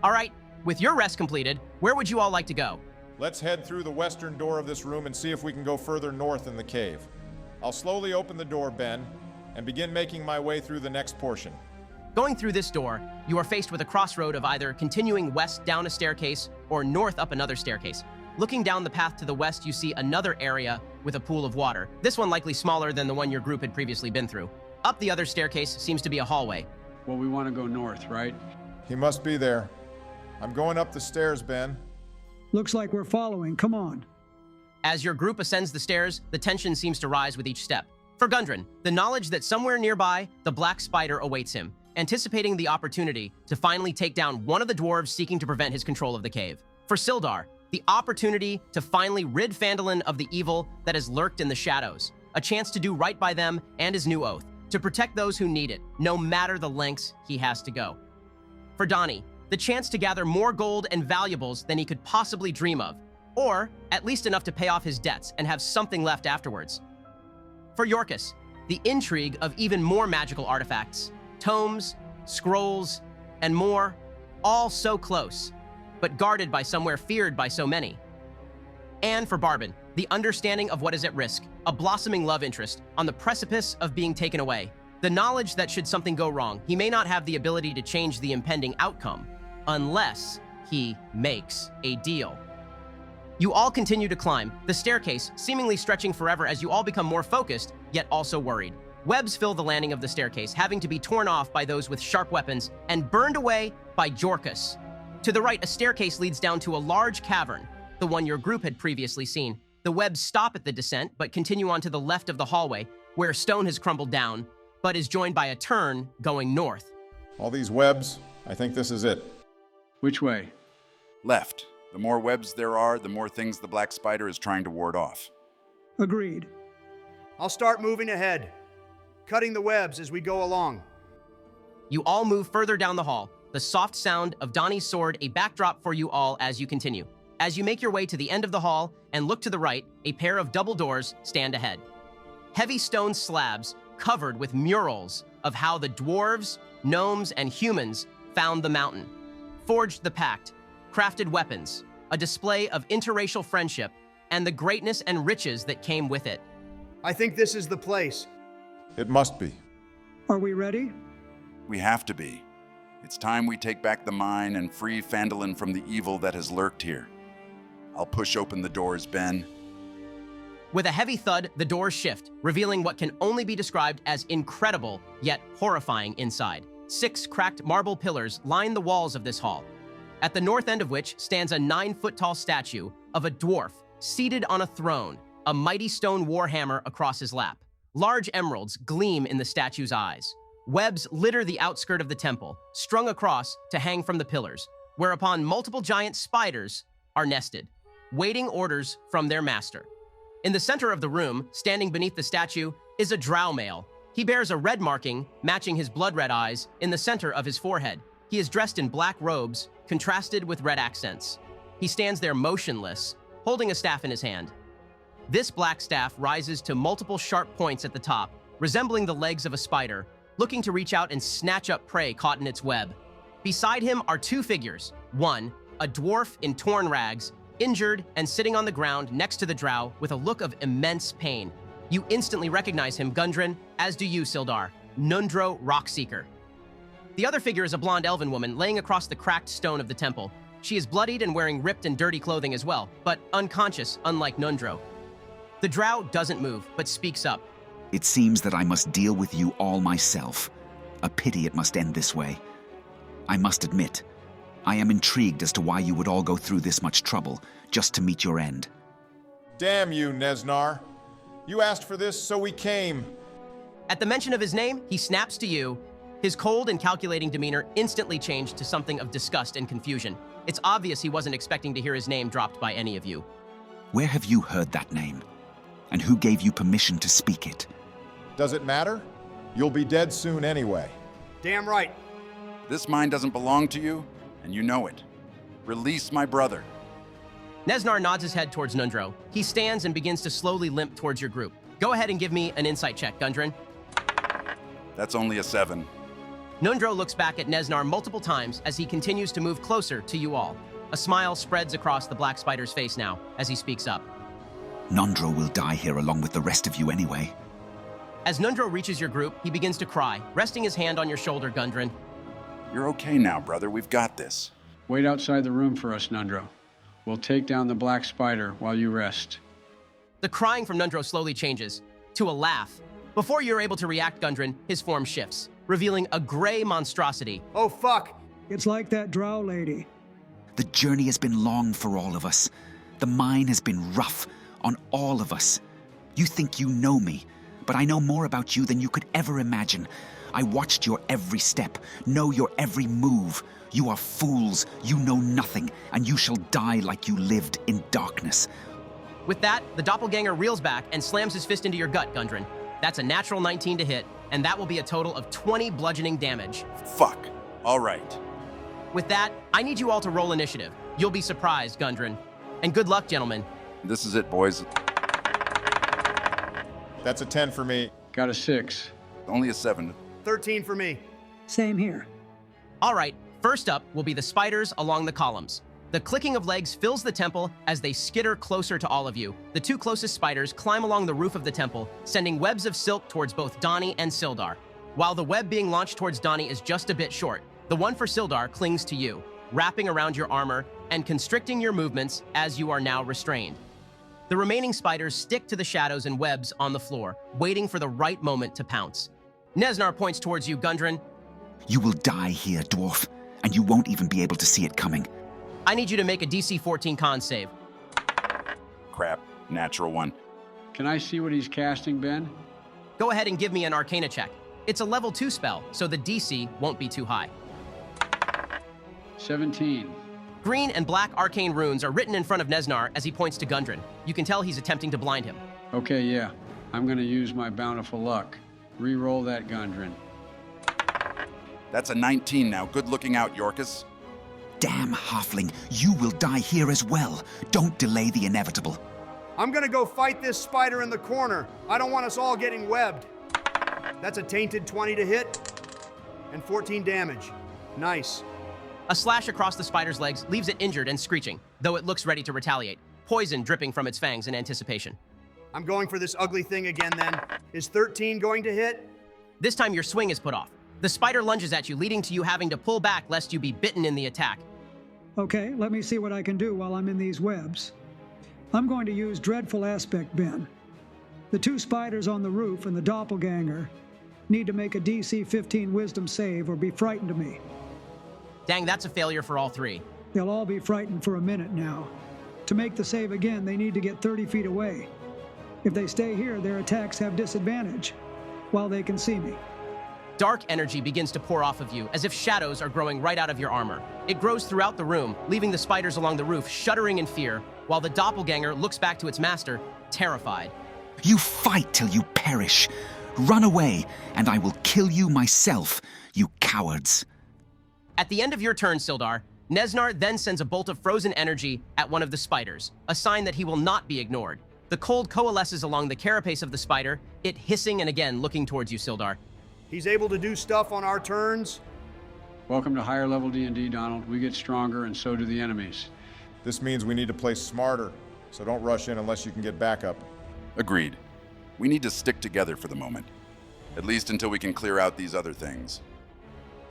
A: All right, with your rest completed, where would you all like to go?
C: Let's head through the western door of this room and see if we can go further north in the cave. I'll slowly open the door, Ben, and begin making my way through the next portion.
A: Going through this door, you are faced with a crossroad of either continuing west down a staircase or north up another staircase. Looking down the path to the west, you see another area with a pool of water, this one likely smaller than the one your group had previously been through. Up the other staircase seems to be a hallway.
D: Well, we want to go north, right?
C: He must be there. I'm going up the stairs, Ben.
F: Looks like we're following. Come on.
A: As your group ascends the stairs, the tension seems to rise with each step. For Gundren, the knowledge that somewhere nearby, the black spider awaits him, anticipating the opportunity to finally take down one of the dwarves seeking to prevent his control of the cave. For Sildar, the opportunity to finally rid Phandalin of the evil that has lurked in the shadows, a chance to do right by them and his new oath, to protect those who need it, no matter the lengths he has to go. For Donnie, the chance to gather more gold and valuables than he could possibly dream of, or at least enough to pay off his debts and have something left afterwards. For Yorkus, the intrigue of even more magical artifacts, tomes, scrolls, and more, all so close, but guarded by somewhere feared by so many. And for Barbin, the understanding of what is at risk, a blossoming love interest on the precipice of being taken away, the knowledge that should something go wrong, he may not have the ability to change the impending outcome, unless he makes a deal. You all continue to climb, the staircase seemingly stretching forever as you all become more focused, yet also worried. Webs fill the landing of the staircase, having to be torn off by those with sharp weapons and burned away by Yorkus. To the right, a staircase leads down to a large cavern, the one your group had previously seen. The webs stop at the descent, but continue on to the left of the hallway, where stone has crumbled down, but is joined by a turn going north.
C: All these webs, I think this is it.
D: Which way?
L: Left. The more webs there are, the more things the black spider is trying to ward off.
F: Agreed.
M: I'll start moving ahead, cutting the webs as we go along.
A: You all move further down the hall, the soft sound of Donnie's sword a backdrop for you all as you continue. As you make your way to the end of the hall and look to the right, a pair of double doors stand ahead. Heavy stone slabs covered with murals of how the dwarves, gnomes, and humans found the mountain, forged the pact, crafted weapons, a display of interracial friendship, and the greatness and riches that came with it.
M: I think this is the place.
C: It must be.
F: Are we ready?
L: We have to be. It's time we take back the mine and free Phandalin from the evil that has lurked here. I'll push open the doors, Ben.
A: With a heavy thud, the doors shift, revealing what can only be described as incredible, yet horrifying inside. 6 cracked marble pillars line the walls of this hall, at the north end of which stands a 9-foot-tall statue of a dwarf seated on a throne, a mighty stone warhammer across his lap. Large emeralds gleam in the statue's eyes. Webs litter the outskirt of the temple, strung across to hang from the pillars, whereupon multiple giant spiders are nested, waiting orders from their master. In the center of the room, standing beneath the statue, is a drow male. He bears a red marking, matching his blood-red eyes, in the center of his forehead. He is dressed in black robes, contrasted with red accents. He stands there motionless, holding a staff in his hand. This black staff rises to multiple sharp points at the top, resembling the legs of a spider, looking to reach out and snatch up prey caught in its web. Beside him are 2 figures. One, a dwarf in torn rags, injured and sitting on the ground next to the drow with a look of immense pain. You instantly recognize him, Gundren, as do you, Sildar, Nundro Rockseeker. The other figure is a blonde elven woman laying across the cracked stone of the temple. She is bloodied and wearing ripped and dirty clothing as well, but unconscious, unlike Nundro. The drow doesn't move, but speaks up.
R: It seems that I must deal with you all myself. A pity it must end this way. I must admit, I am intrigued as to why you would all go through this much trouble just to meet your end.
C: Damn you, Neznar. You asked for this, so we came.
A: At the mention of his name, he snaps to you. His cold and calculating demeanor instantly changed to something of disgust and confusion. It's obvious he wasn't expecting to hear his name dropped by any of you.
R: Where have you heard that name? And who gave you permission to speak it?
C: Does it matter? You'll be dead soon anyway.
M: Damn right.
L: This mine doesn't belong to you, and you know it. Release my brother.
A: Neznar nods his head towards Nundro. He stands and begins to slowly limp towards your group. Go ahead and give me an insight check, Gundren.
L: That's only a 7.
A: Nundro looks back at Neznar multiple times as he continues to move closer to you all. A smile spreads across the black spider's face now as he speaks up.
R: Nundro will die here along with the rest of you anyway.
A: As Nundro reaches your group, he begins to cry, resting his hand on your shoulder, Gundren.
L: You're okay now, brother. We've got this.
D: Wait outside the room for us, Nundro. We'll take down the black spider while you rest.
A: The crying from Nundro slowly changes to a laugh. Before you're able to react, Gundren, his form shifts, revealing a gray monstrosity.
M: Oh, fuck!
F: It's like that drow lady.
R: The journey has been long for all of us. The mine has been rough on all of us. You think you know me, but I know more about you than you could ever imagine. I watched your every step, know your every move. You are fools, you know nothing, and you shall die like you lived in darkness.
A: With that, the doppelganger reels back and slams his fist into your gut, Gundren. That's a natural 19 to hit, and that will be a total of 20 bludgeoning damage.
L: Fuck. All right.
A: With that, I need you all to roll initiative. You'll be surprised, Gundren. And good luck, gentlemen.
L: This is it, boys.
C: That's a 10 for me.
D: Got a 6.
L: Only a 7.
M: 13 for me.
F: Same here.
A: All right, first up will be the spiders along the columns. The clicking of legs fills the temple as they skitter closer to all of you. The two closest spiders climb along the roof of the temple, sending webs of silk towards both Donnie and Sildar. While the web being launched towards Donnie is just a bit short, the one for Sildar clings to you, wrapping around your armor and constricting your movements as you are now restrained. The remaining spiders stick to the shadows and webs on the floor, waiting for the right moment to pounce. Neznar points towards you, Gundren.
R: You will die here, dwarf, and you won't even be able to see it coming.
A: I need you to make a DC 14 con save.
L: Crap. Natural 1.
D: Can I see what he's casting, Ben?
A: Go ahead and give me an Arcana check. It's a level 2 spell, so the DC won't be too high.
D: 17.
A: Green and black arcane runes are written in front of Neznar as he points to Gundren. You can tell he's attempting to blind him.
D: Okay, yeah. I'm gonna use my bountiful luck. Re-roll that, Gundren.
L: That's a 19 now. Good looking out, Yorkus.
R: Damn, halfling, you will die here as well. Don't delay the inevitable.
M: I'm gonna go fight this spider in the corner. I don't want us all getting webbed. That's a tainted 20 to hit and 14 damage. Nice.
A: A slash across the spider's legs leaves it injured and screeching, though it looks ready to retaliate, poison dripping from its fangs in anticipation.
M: I'm going for this ugly thing again then. Is 13 going to hit?
A: This time your swing is put off. The spider lunges at you, leading to you having to pull back lest you be bitten in the attack.
F: Okay, let me see what I can do while I'm in these webs. I'm going to use Dreadful Aspect, Ben. The two spiders on the roof and the doppelganger need to make a DC 15 wisdom save or be frightened of me.
A: Dang, that's a failure for all three.
F: They'll all be frightened for a minute now. To make the save again, they need to get 30 feet away. If they stay here, their attacks have disadvantage, while they can see me.
A: Dark energy begins to pour off of you, as if shadows are growing right out of your armor. It grows throughout the room, leaving the spiders along the roof shuddering in fear, while the doppelganger looks back to its master, terrified.
R: You fight till you perish. Run away, and I will kill you myself, you cowards.
A: At the end of your turn, Sildar, Neznar then sends a bolt of frozen energy at one of the spiders, a sign that he will not be ignored. The cold coalesces along the carapace of the spider, it hissing and again looking towards you, Sildar.
M: He's able to do stuff on our turns.
D: Welcome to higher level D&D, Donald. We get stronger and so do the enemies.
C: This means we need to play smarter, so don't rush in unless you can get backup.
L: Agreed. We need to stick together for the moment. At least until we can clear out these other things.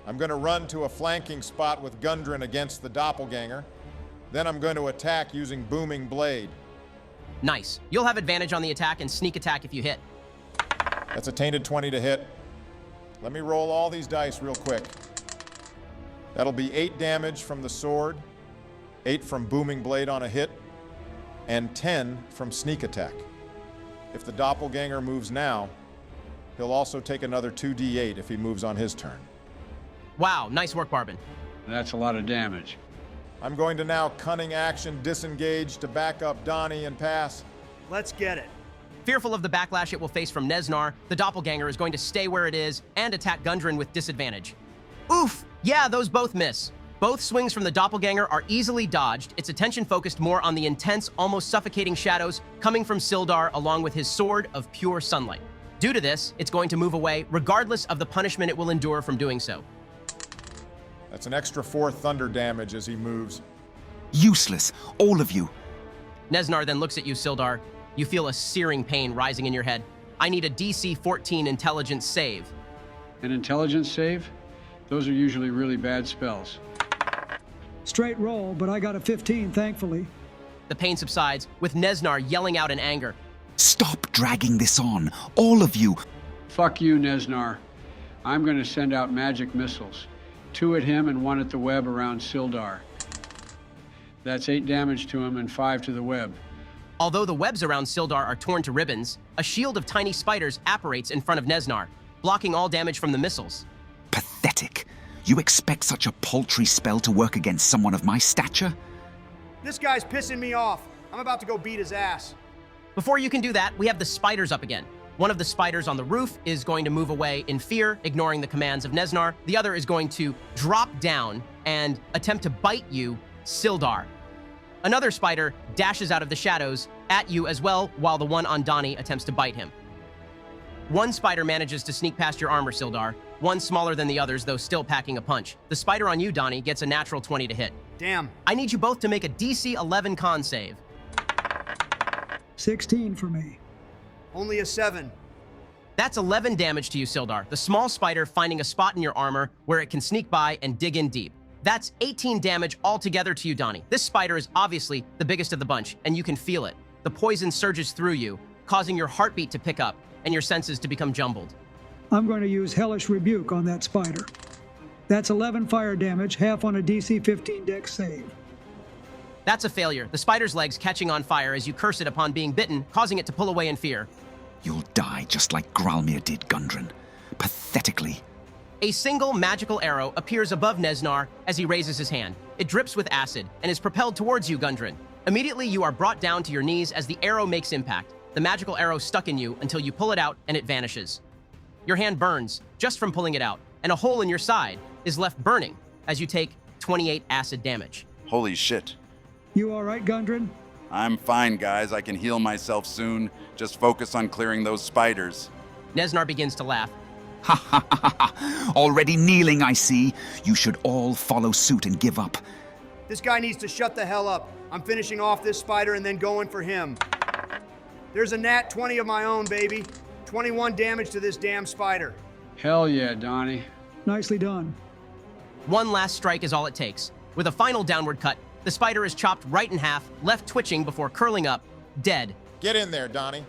C: I'm going to run to a flanking spot with Gundren against the doppelganger. Then I'm going to attack using Booming Blade.
A: Nice. You'll have advantage on the attack and sneak attack if you hit.
C: That's a tainted 20 to hit. Let me roll all these dice real quick. That'll be 8 damage from the sword, 8 from Booming Blade on a hit, and 10 from sneak attack. If the doppelganger moves now, he'll also take another 2d8 if he moves on his turn.
A: Wow, nice work, Barbin.
D: That's a lot of damage.
C: I'm going to now cunning action disengage to back up Donnie and pass.
M: Let's get it.
A: Fearful of the backlash it will face from Nesnar, the doppelganger is going to stay where it is and attack Gundren with disadvantage. Oof! Yeah, those both miss. Both swings from the doppelganger are easily dodged, its attention focused more on the intense, almost suffocating shadows coming from Sildar along with his sword of pure sunlight. Due to this, it's going to move away regardless of the punishment it will endure from doing so.
C: That's an extra 4 thunder damage as he moves.
R: Useless, all of you.
A: Nesnar then looks at you, Sildar. You feel a searing pain rising in your head. I need a DC 14 intelligence save.
D: An intelligence save? Those are usually really bad spells.
F: Straight roll, but I got a 15, thankfully.
A: The pain subsides, with Nesnar yelling out in anger.
R: Stop dragging this on, all of you.
D: Fuck you, Nesnar. I'm going to send out magic missiles. 2 at him and 1 at the web around Sildar. That's 8 damage to him and 5 to the web.
A: Although the webs around Sildar are torn to ribbons, a shield of tiny spiders apparates in front of Nesnar, blocking all damage from the missiles.
R: Pathetic. You expect such a paltry spell to work against someone of my stature?
M: This guy's pissing me off. I'm about to go beat his ass.
A: Before you can do that, we have the spiders up again. One of the spiders on the roof is going to move away in fear, ignoring the commands of Nesnar. The other is going to drop down and attempt to bite you, Sildar. Another spider dashes out of the shadows at you as well, while the one on Donnie attempts to bite him. One spider manages to sneak past your armor, Sildar. One smaller than the others, though still packing a punch. The spider on you, Donnie, gets a natural 20 to hit.
M: Damn.
A: I need you both to make a DC 11 con save.
F: 16 for me.
M: Only a 7.
A: That's 11 damage to you, Sildar, the small spider finding a spot in your armor where it can sneak by and dig in deep. That's 18 damage altogether to you, Donnie. This spider is obviously the biggest of the bunch, and you can feel it. The poison surges through you, causing your heartbeat to pick up and your senses to become jumbled.
F: I'm going to use Hellish Rebuke on that spider. That's 11 fire damage, half on a DC 15 dex save.
A: That's a failure, the spider's legs catching on fire as you curse it upon being bitten, causing it to pull away in fear.
R: You'll die just like Gralmir did, Gundren. Pathetically.
A: A single magical arrow appears above Nesnar as he raises his hand. It drips with acid and is propelled towards you, Gundren. Immediately, you are brought down to your knees as the arrow makes impact. The magical arrow stuck in you until you pull it out and it vanishes. Your hand burns just from pulling it out, and a hole in your side is left burning as you take 28 acid damage.
L: Holy shit.
F: You all right, Gundren?
L: I'm fine, guys. I can heal myself soon. Just focus on clearing those spiders.
A: Nesnar begins to laugh.
R: Ha ha ha ha! Already kneeling, I see. You should all follow suit and give up.
M: This guy needs to shut the hell up. I'm finishing off this spider and then going for him. There's a nat 20 of my own, baby. 21 damage to this damn spider.
D: Hell yeah, Donnie.
F: Nicely done.
A: One last strike is all it takes. With a final downward cut, the spider is chopped right in half, left twitching before curling up, dead.
C: Get in there, Donnie.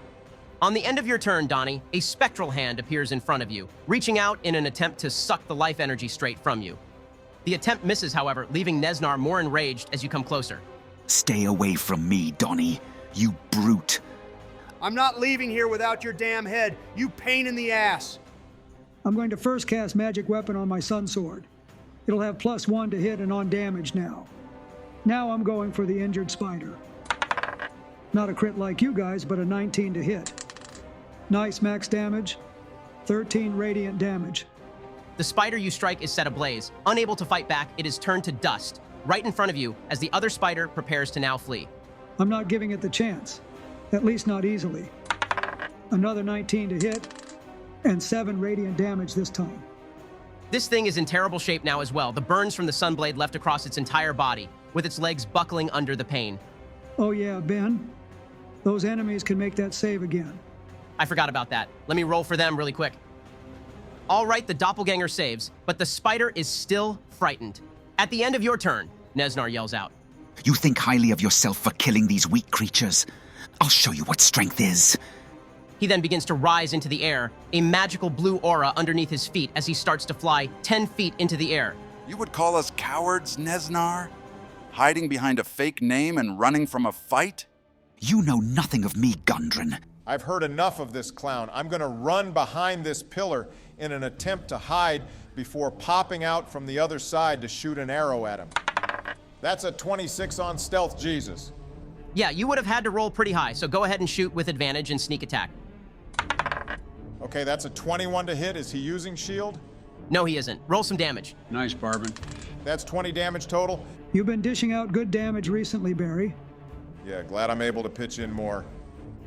A: On the end of your turn, Donnie, a spectral hand appears in front of you, reaching out in an attempt to suck the life energy straight from you. The attempt misses, however, leaving Nesnar more enraged as you come closer.
R: Stay away from me, Donnie. You brute.
M: I'm not leaving here without your damn head, you pain in the ass.
F: I'm going to first cast Magic Weapon on my Sun Sword. It'll have +1 to hit and on damage now. Now I'm going for the injured spider. Not a crit like you guys, but a 19 to hit. Nice max damage, 13 radiant damage.
A: The spider you strike is set ablaze. Unable to fight back, it is turned to dust, right in front of you as the other spider prepares to now flee.
F: I'm not giving it the chance, at least not easily. Another 19 to hit, and 7 radiant damage this time.
A: This thing is in terrible shape now as well, the burns from the sunblade left across its entire body. with its legs buckling under the pain.
F: Oh yeah, Ben. Those enemies can make that save again.
A: I forgot about that. Let me roll for them really quick. All right, the doppelganger saves, but the spider is still frightened. At the end of your turn, Nesnar yells out.
R: You think highly of yourself for killing these weak creatures? I'll show you what strength is.
A: He then begins to rise into the air, a magical blue aura underneath his feet as he starts to fly 10 feet into the air.
L: You would call us cowards, Nesnar? Hiding behind a fake name and running from a fight?
R: You know nothing of me, Gundren.
C: I've heard enough of this clown. I'm going to run behind this pillar in an attempt to hide before popping out from the other side to shoot an arrow at him. That's a 26 on stealth, Jesus.
A: Yeah, you would have had to roll pretty high, so go ahead and shoot with advantage and sneak attack.
C: Okay, that's a 21 to hit. Is he using shield?
A: No, he isn't. Roll some damage.
D: Nice, Barbin.
C: That's 20 damage total.
F: You've been dishing out good damage recently, Barry.
C: Yeah, glad I'm able to pitch in more.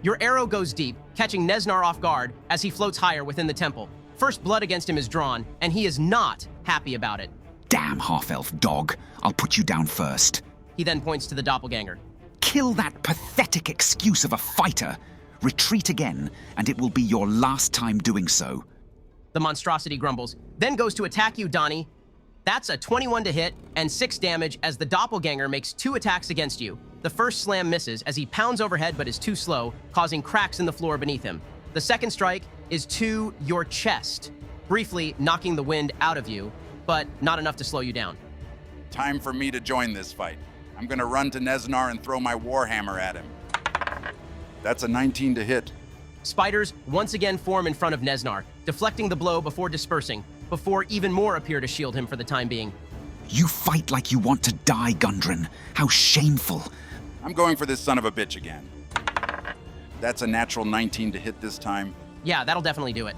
A: Your arrow goes deep, catching Nesnar off guard as he floats higher within the temple. First blood against him is drawn, and he is not happy about it.
R: Damn half-elf dog. I'll put you down first.
A: He then points to the doppelganger.
R: Kill that pathetic excuse of a fighter. Retreat again, and it will be your last time doing so.
A: The monstrosity grumbles, then goes to attack you, Donnie. That's a 21 to hit and 6 damage as the doppelganger makes 2 attacks against you. The first slam misses as he pounds overhead but is too slow, causing cracks in the floor beneath him. The second strike is to your chest, briefly knocking the wind out of you, but not enough to slow you down.
L: Time for me to join this fight. I'm gonna run to Nesnar and throw my warhammer at him. That's a 19 to hit.
A: Spiders once again form in front of Nesnar, deflecting the blow before dispersing, before even more appear to shield him for the time being.
R: You fight like you want to die, Gundren. How shameful.
L: I'm going for this son of a bitch again. That's a natural 19 to hit this time.
A: Yeah, that'll definitely do it.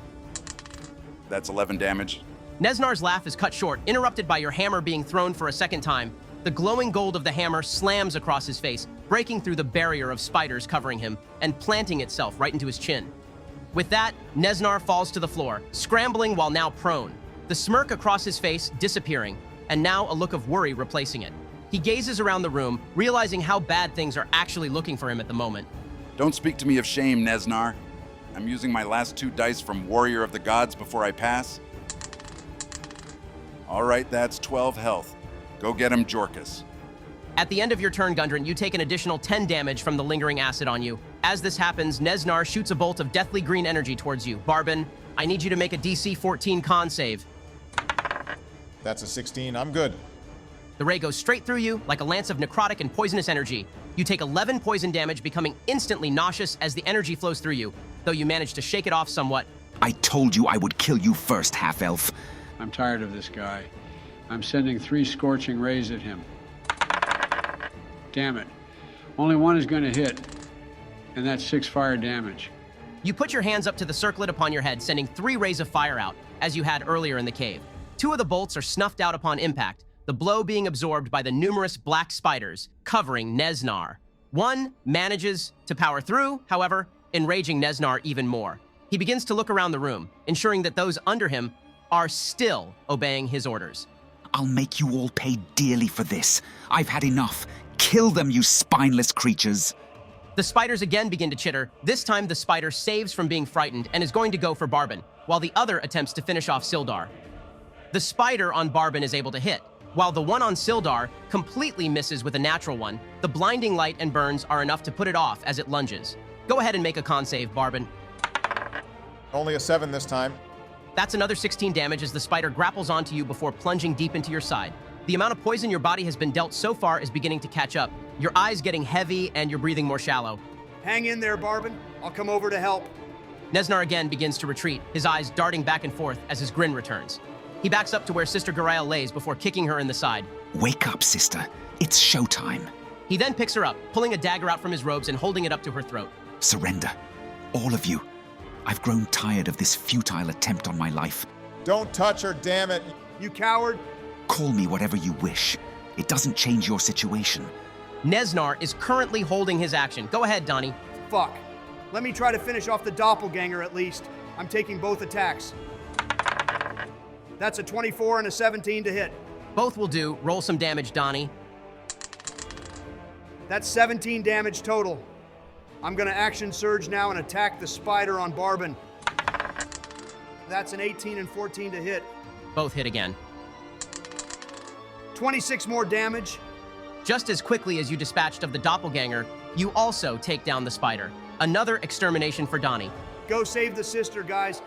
L: That's 11 damage.
A: Nesnar's laugh is cut short, interrupted by your hammer being thrown for a second time. The glowing gold of the hammer slams across his face, breaking through the barrier of spiders covering him and planting itself right into his chin. With that, Nesnar falls to the floor, scrambling while now prone, the smirk across his face disappearing, and now a look of worry replacing it. He gazes around the room, realizing how bad things are actually looking for him at the moment.
L: Don't speak to me of shame, Nesnar. I'm using my last 2 dice from Warrior of the Gods before I pass. All right, that's 12 health. Go get him, Jorkus.
A: At the end of your turn, Gundren, you take an additional 10 damage from the lingering acid on you. As this happens, Nesnar shoots a bolt of deathly green energy towards you. Barbin, I need you to make a DC 14 con save.
C: That's a 16. I'm good.
A: The ray goes straight through you like a lance of necrotic and poisonous energy. You take 11 poison damage, becoming instantly nauseous as the energy flows through you, though you manage to shake it off somewhat.
R: I told you I would kill you first, half-elf.
D: I'm tired of this guy. I'm sending 3 scorching rays at him. Damn it. Only one is going to hit, and that's 6 fire damage.
A: You put your hands up to the circlet upon your head, sending 3 rays of fire out, as you had earlier in the cave. 2 of the bolts are snuffed out upon impact, the blow being absorbed by the numerous black spiders covering Nesnar. One manages to power through, however, enraging Nesnar even more. He begins to look around the room, ensuring that those under him are still obeying his orders.
R: I'll make you all pay dearly for this. I've had enough. Kill them, you spineless creatures.
A: The spiders again begin to chitter. This time the spider saves from being frightened and is going to go for Barbin, while the other attempts to finish off Sildar. The spider on Barbin is able to hit, while the one on Sildar completely misses with a natural one. The blinding light and burns are enough to put it off as it lunges. Go ahead and make a con save, Barbin.
C: Only a 7 this time.
A: That's another 16 damage as the spider grapples onto you before plunging deep into your side. The amount of poison your body has been dealt so far is beginning to catch up, your eyes getting heavy and you're breathing more shallow.
M: Hang in there, Barbin. I'll come over to help.
A: Nesnar again begins to retreat, his eyes darting back and forth as his grin returns. He backs up to where Sister Garael lays before kicking her in the side.
R: Wake up, sister. It's showtime.
A: He then picks her up, pulling a dagger out from his robes and holding it up to her throat.
R: Surrender. All of you. I've grown tired of this futile attempt on my life.
C: Don't touch her, damn it.
M: You coward.
R: Call me whatever you wish. It doesn't change your situation.
A: Nesnar is currently holding his action. Go ahead, Donnie.
M: Fuck. Let me try to finish off the doppelganger at least. I'm taking both attacks. That's a 24 and a 17 to hit.
A: Both will do. Roll some damage, Donnie.
M: That's 17 damage total. I'm gonna action surge now and attack the spider on Barbin. That's an 18 and 14 to hit.
A: Both hit again.
M: 26 more damage.
A: Just as quickly as you dispatched of the doppelganger, you also take down the spider. Another extermination for Donnie.
M: Go save the sister, guys.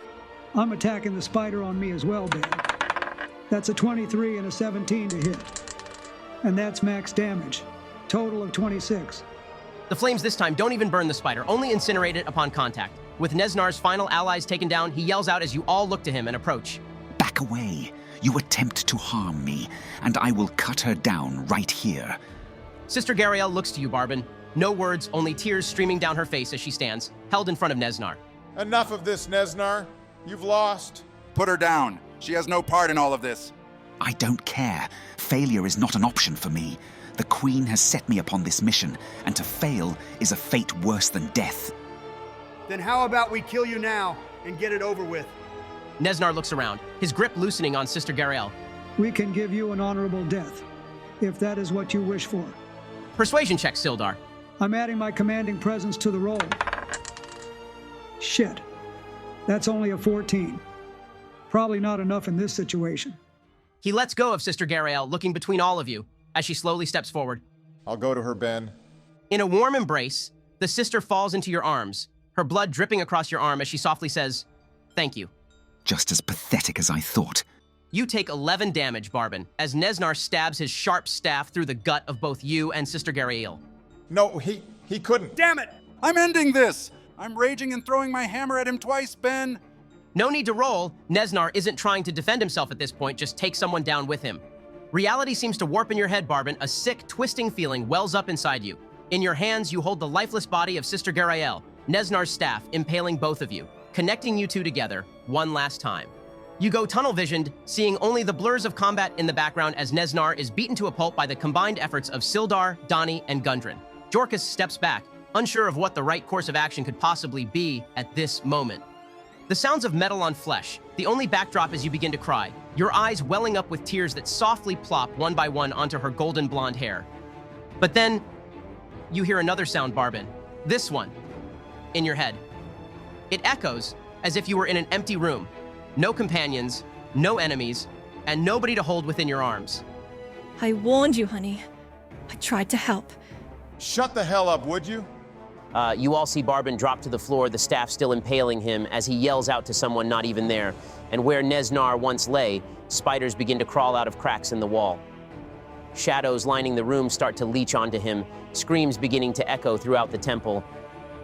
F: I'm attacking the spider on me as well, Ben. That's a 23 and a 17 to hit. And that's max damage. Total of 26.
A: The flames this time don't even burn the spider, only incinerate it upon contact. With Neznar's final allies taken down, he yells out as you all look to him and approach.
R: Back away. You attempt to harm me, and I will cut her down right here.
A: Sister Gariel looks to you, Barbin. No words, only tears streaming down her face as she stands, held in front of Neznar.
C: Enough of this, Neznar. You've lost.
L: Put her down. She has no part in all of this.
R: I don't care. Failure is not an option for me. The Queen has set me upon this mission, and to fail is a fate worse than death.
M: Then how about we kill you now and get it over with?
A: Neznar looks around, his grip loosening on Sister Gariel.
F: We can give you an honorable death, if that is what you wish for.
A: Persuasion check, Sildar.
F: I'm adding my commanding presence to the roll. Shit. That's only a 14. Probably not enough in this situation.
A: He lets go of Sister Gariel, looking between all of you, as she slowly steps forward.
C: I'll go to her, Ben.
A: In a warm embrace, the sister falls into your arms, her blood dripping across your arm as she softly says, "Thank you."
R: Just as pathetic as I thought.
A: You take 11 damage, Barbin, as Neznar stabs his sharp staff through the gut of both you and Sister Gariel.
C: No, he couldn't.
M: Damn it!
L: I'm ending this! I'm raging and throwing my hammer at him twice, Ben.
A: No need to roll. Neznar isn't trying to defend himself at this point, just take someone down with him. Reality seems to warp in your head, Barbin. A sick, twisting feeling wells up inside you. In your hands, you hold the lifeless body of Sister Gariel, Neznar's staff, impaling both of you, connecting you two together one last time. You go tunnel-visioned, seeing only the blurs of combat in the background as Neznar is beaten to a pulp by the combined efforts of Sildar, Donnie, and Gundren. Jorkus steps back, unsure of what the right course of action could possibly be at this moment. The sounds of metal on flesh, the only backdrop as you begin to cry, your eyes welling up with tears that softly plop one by one onto her golden blonde hair. But then, you hear another sound, Barbin. This one, in your head. It echoes as if you were in an empty room. No companions, no enemies, and nobody to hold within your arms.
P: I warned you, honey. I tried to help.
C: Shut the hell up, would you?
A: You all see Barbin drop to the floor, the staff still impaling him as he yells out to someone not even there. And where Neznar once lay, spiders begin to crawl out of cracks in the wall. Shadows lining the room start to leech onto him, screams beginning to echo throughout the temple.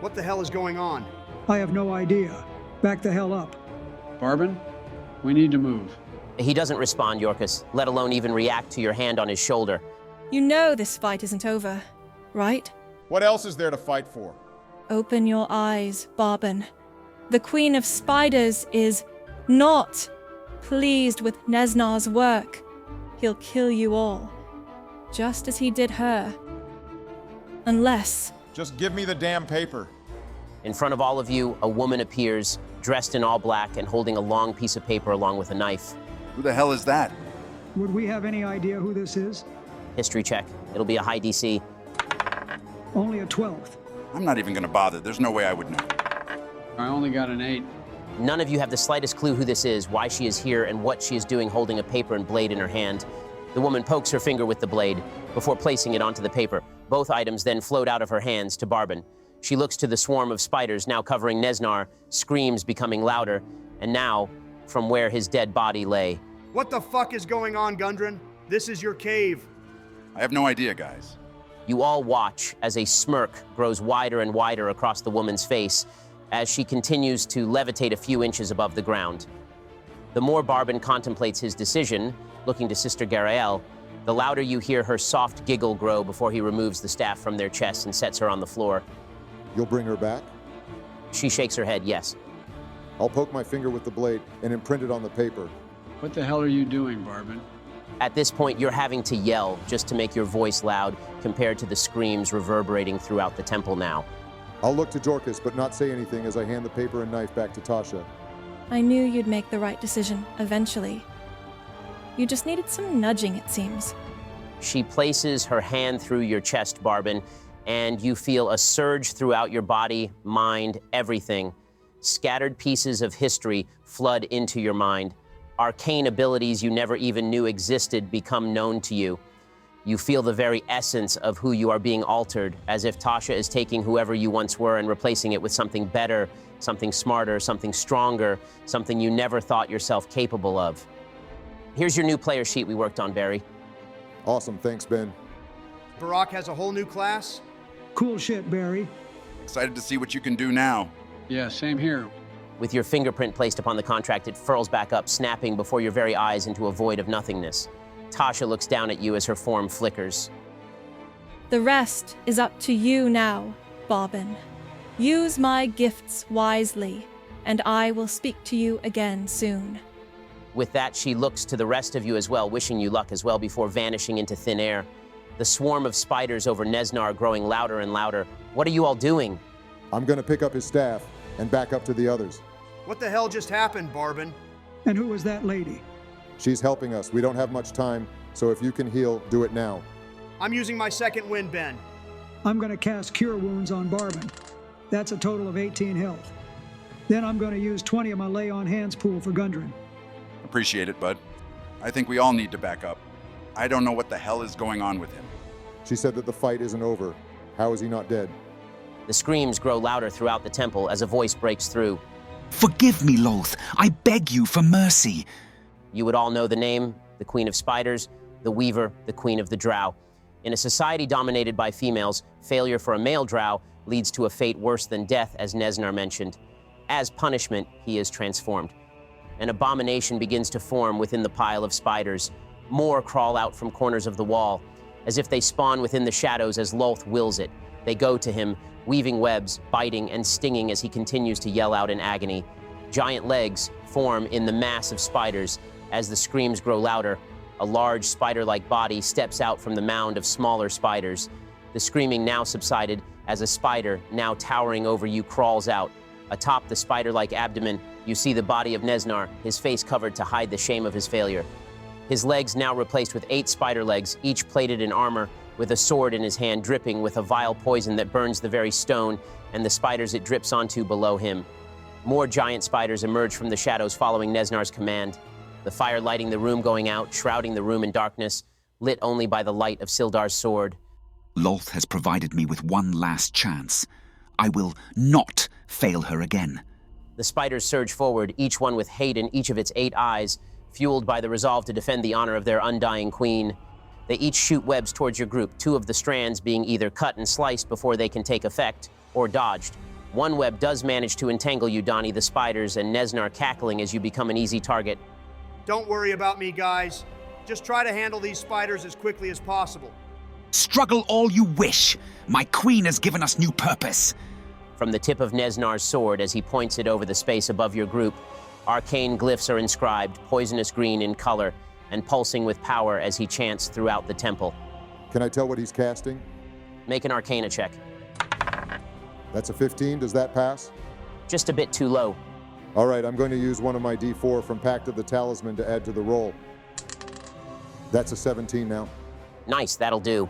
M: What the hell is going on?
F: I have no idea. Back the hell up.
D: Barbin, we need to move.
A: He doesn't respond, Jorkus, let alone even react to your hand on his shoulder.
P: You know this fight isn't over, right?
C: What else is there to fight for?
P: Open your eyes, Barbin. The Queen of Spiders is not pleased with Neznar's work. He'll kill you all, just as he did her. Unless...
C: Just give me the damn paper.
A: In front of all of you, a woman appears, dressed in all black and holding a long piece of paper along with a knife.
L: Who the hell is that?
F: Would we have any idea who this is?
A: History check. It'll be a high DC.
F: Only a 12th.
L: I'm not even gonna bother. There's no way I would know.
D: I only got an 8.
A: None of you have the slightest clue who this is, why she is here, and what she is doing holding a paper and blade in her hand. The woman pokes her finger with the blade before placing it onto the paper. Both items then float out of her hands to Barbin. She looks to the swarm of spiders now covering Neznar, screams becoming louder, and now, from where his dead body lay.
M: What the fuck is going on, Gundren? This is your cave.
L: I have no idea, guys.
A: You all watch as a smirk grows wider and wider across the woman's face as she continues to levitate a few inches above the ground. The more Barbin contemplates his decision, looking to Sister Gariel, the louder you hear her soft giggle grow before he removes the staff from their chest and sets her on the floor.
J: You'll bring her back?
A: She shakes her head, yes.
J: I'll poke my finger with the blade and imprint it on the paper.
D: What the hell are you doing, Barbin?
A: At this point, you're having to yell just to make your voice loud compared to the screams reverberating throughout the temple now.
J: I'll look to Jorkus, but not say anything as I hand the paper and knife back to Tasha.
P: I knew you'd make the right decision, eventually. You just needed some nudging, it seems.
A: She places her hand through your chest, Barbin, and you feel a surge throughout your body, mind, everything. Scattered pieces of history flood into your mind. Arcane abilities you never even knew existed become known to you. You feel the very essence of who you are being altered, as if Tasha is taking whoever you once were and replacing it with something better, something smarter, something stronger, something you never thought yourself capable of. Here's your new player sheet we worked on, Barry.
J: Awesome, thanks, Ben.
M: Barack has a whole new class?
F: Cool shit, Barry.
L: Excited to see what you can do now.
D: Yeah, same here.
A: With your fingerprint placed upon the contract, it furls back up, snapping before your very eyes into a void of nothingness. Tasha looks down at you as her form flickers.
P: The rest is up to you now, Bobbin. Use my gifts wisely, and I will speak to you again soon.
A: With that, she looks to the rest of you as well, wishing you luck as well before vanishing into thin air. The swarm of spiders over Nesnar growing louder and louder. What are you all doing?
J: I'm going to pick up his staff and back up to the others.
M: What the hell just happened, Barbin?
F: And who was that lady?
J: She's helping us. We don't have much time, so if you can heal, do it now.
M: I'm using my second wind, Ben.
F: I'm going to cast Cure Wounds on Barbin. That's a total of 18 health. Then I'm going to use 20 of my Lay on Hands pool for Gundren.
L: Appreciate it, bud. I think we all need to back up. I don't know what the hell is going on with him.
J: She said that the fight isn't over. How is he not dead?
A: The screams grow louder throughout the temple as a voice breaks through.
R: Forgive me, Loth. I beg you for mercy.
A: You would all know the name, the Queen of Spiders, the Weaver, the Queen of the Drow. In a society dominated by females, failure for a male Drow leads to a fate worse than death, as Nesnar mentioned. As punishment, he is transformed. An abomination begins to form within the pile of spiders. More crawl out from corners of the wall, as if they spawn within the shadows as Loth wills it. They go to him, weaving webs, biting and stinging as he continues to yell out in agony. Giant legs form in the mass of spiders. As the screams grow louder, a large spider-like body steps out from the mound of smaller spiders. The screaming now subsided as a spider, now towering over you, crawls out. Atop the spider-like abdomen, you see the body of Nesnar, his face covered to hide the shame of his failure. His legs now replaced with 8 spider legs, each plated in armor, with a sword in his hand dripping with a vile poison that burns the very stone and the spiders it drips onto below him. More giant spiders emerge from the shadows following Nesnar's command. The fire lighting the room going out, shrouding the room in darkness, lit only by the light of Sildar's sword.
R: Loth has provided me with one last chance. I will not fail her again.
A: The spiders surge forward, each one with hate in each of its 8 eyes, fueled by the resolve to defend the honor of their undying queen. They each shoot webs towards your group, 2 of the strands being either cut and sliced before they can take effect, or dodged. One web does manage to entangle you, Donnie, the spiders, and Nesnar cackling as you become an easy target.
M: Don't worry about me, guys. Just try to handle these spiders as quickly as possible.
R: Struggle all you wish. My queen has given us new purpose.
A: From the tip of Nesnar's sword as he points it over the space above your group, arcane glyphs are inscribed, poisonous green in color, and pulsing with power as he chants throughout the temple.
J: Can I tell what he's casting?
A: Make an Arcana check.
J: That's a 15. Does that pass?
A: Just a bit too low.
J: All right, I'm going to use one of my D4 from Pact of the Talisman to add to the roll. That's a 17 now.
A: Nice, that'll do.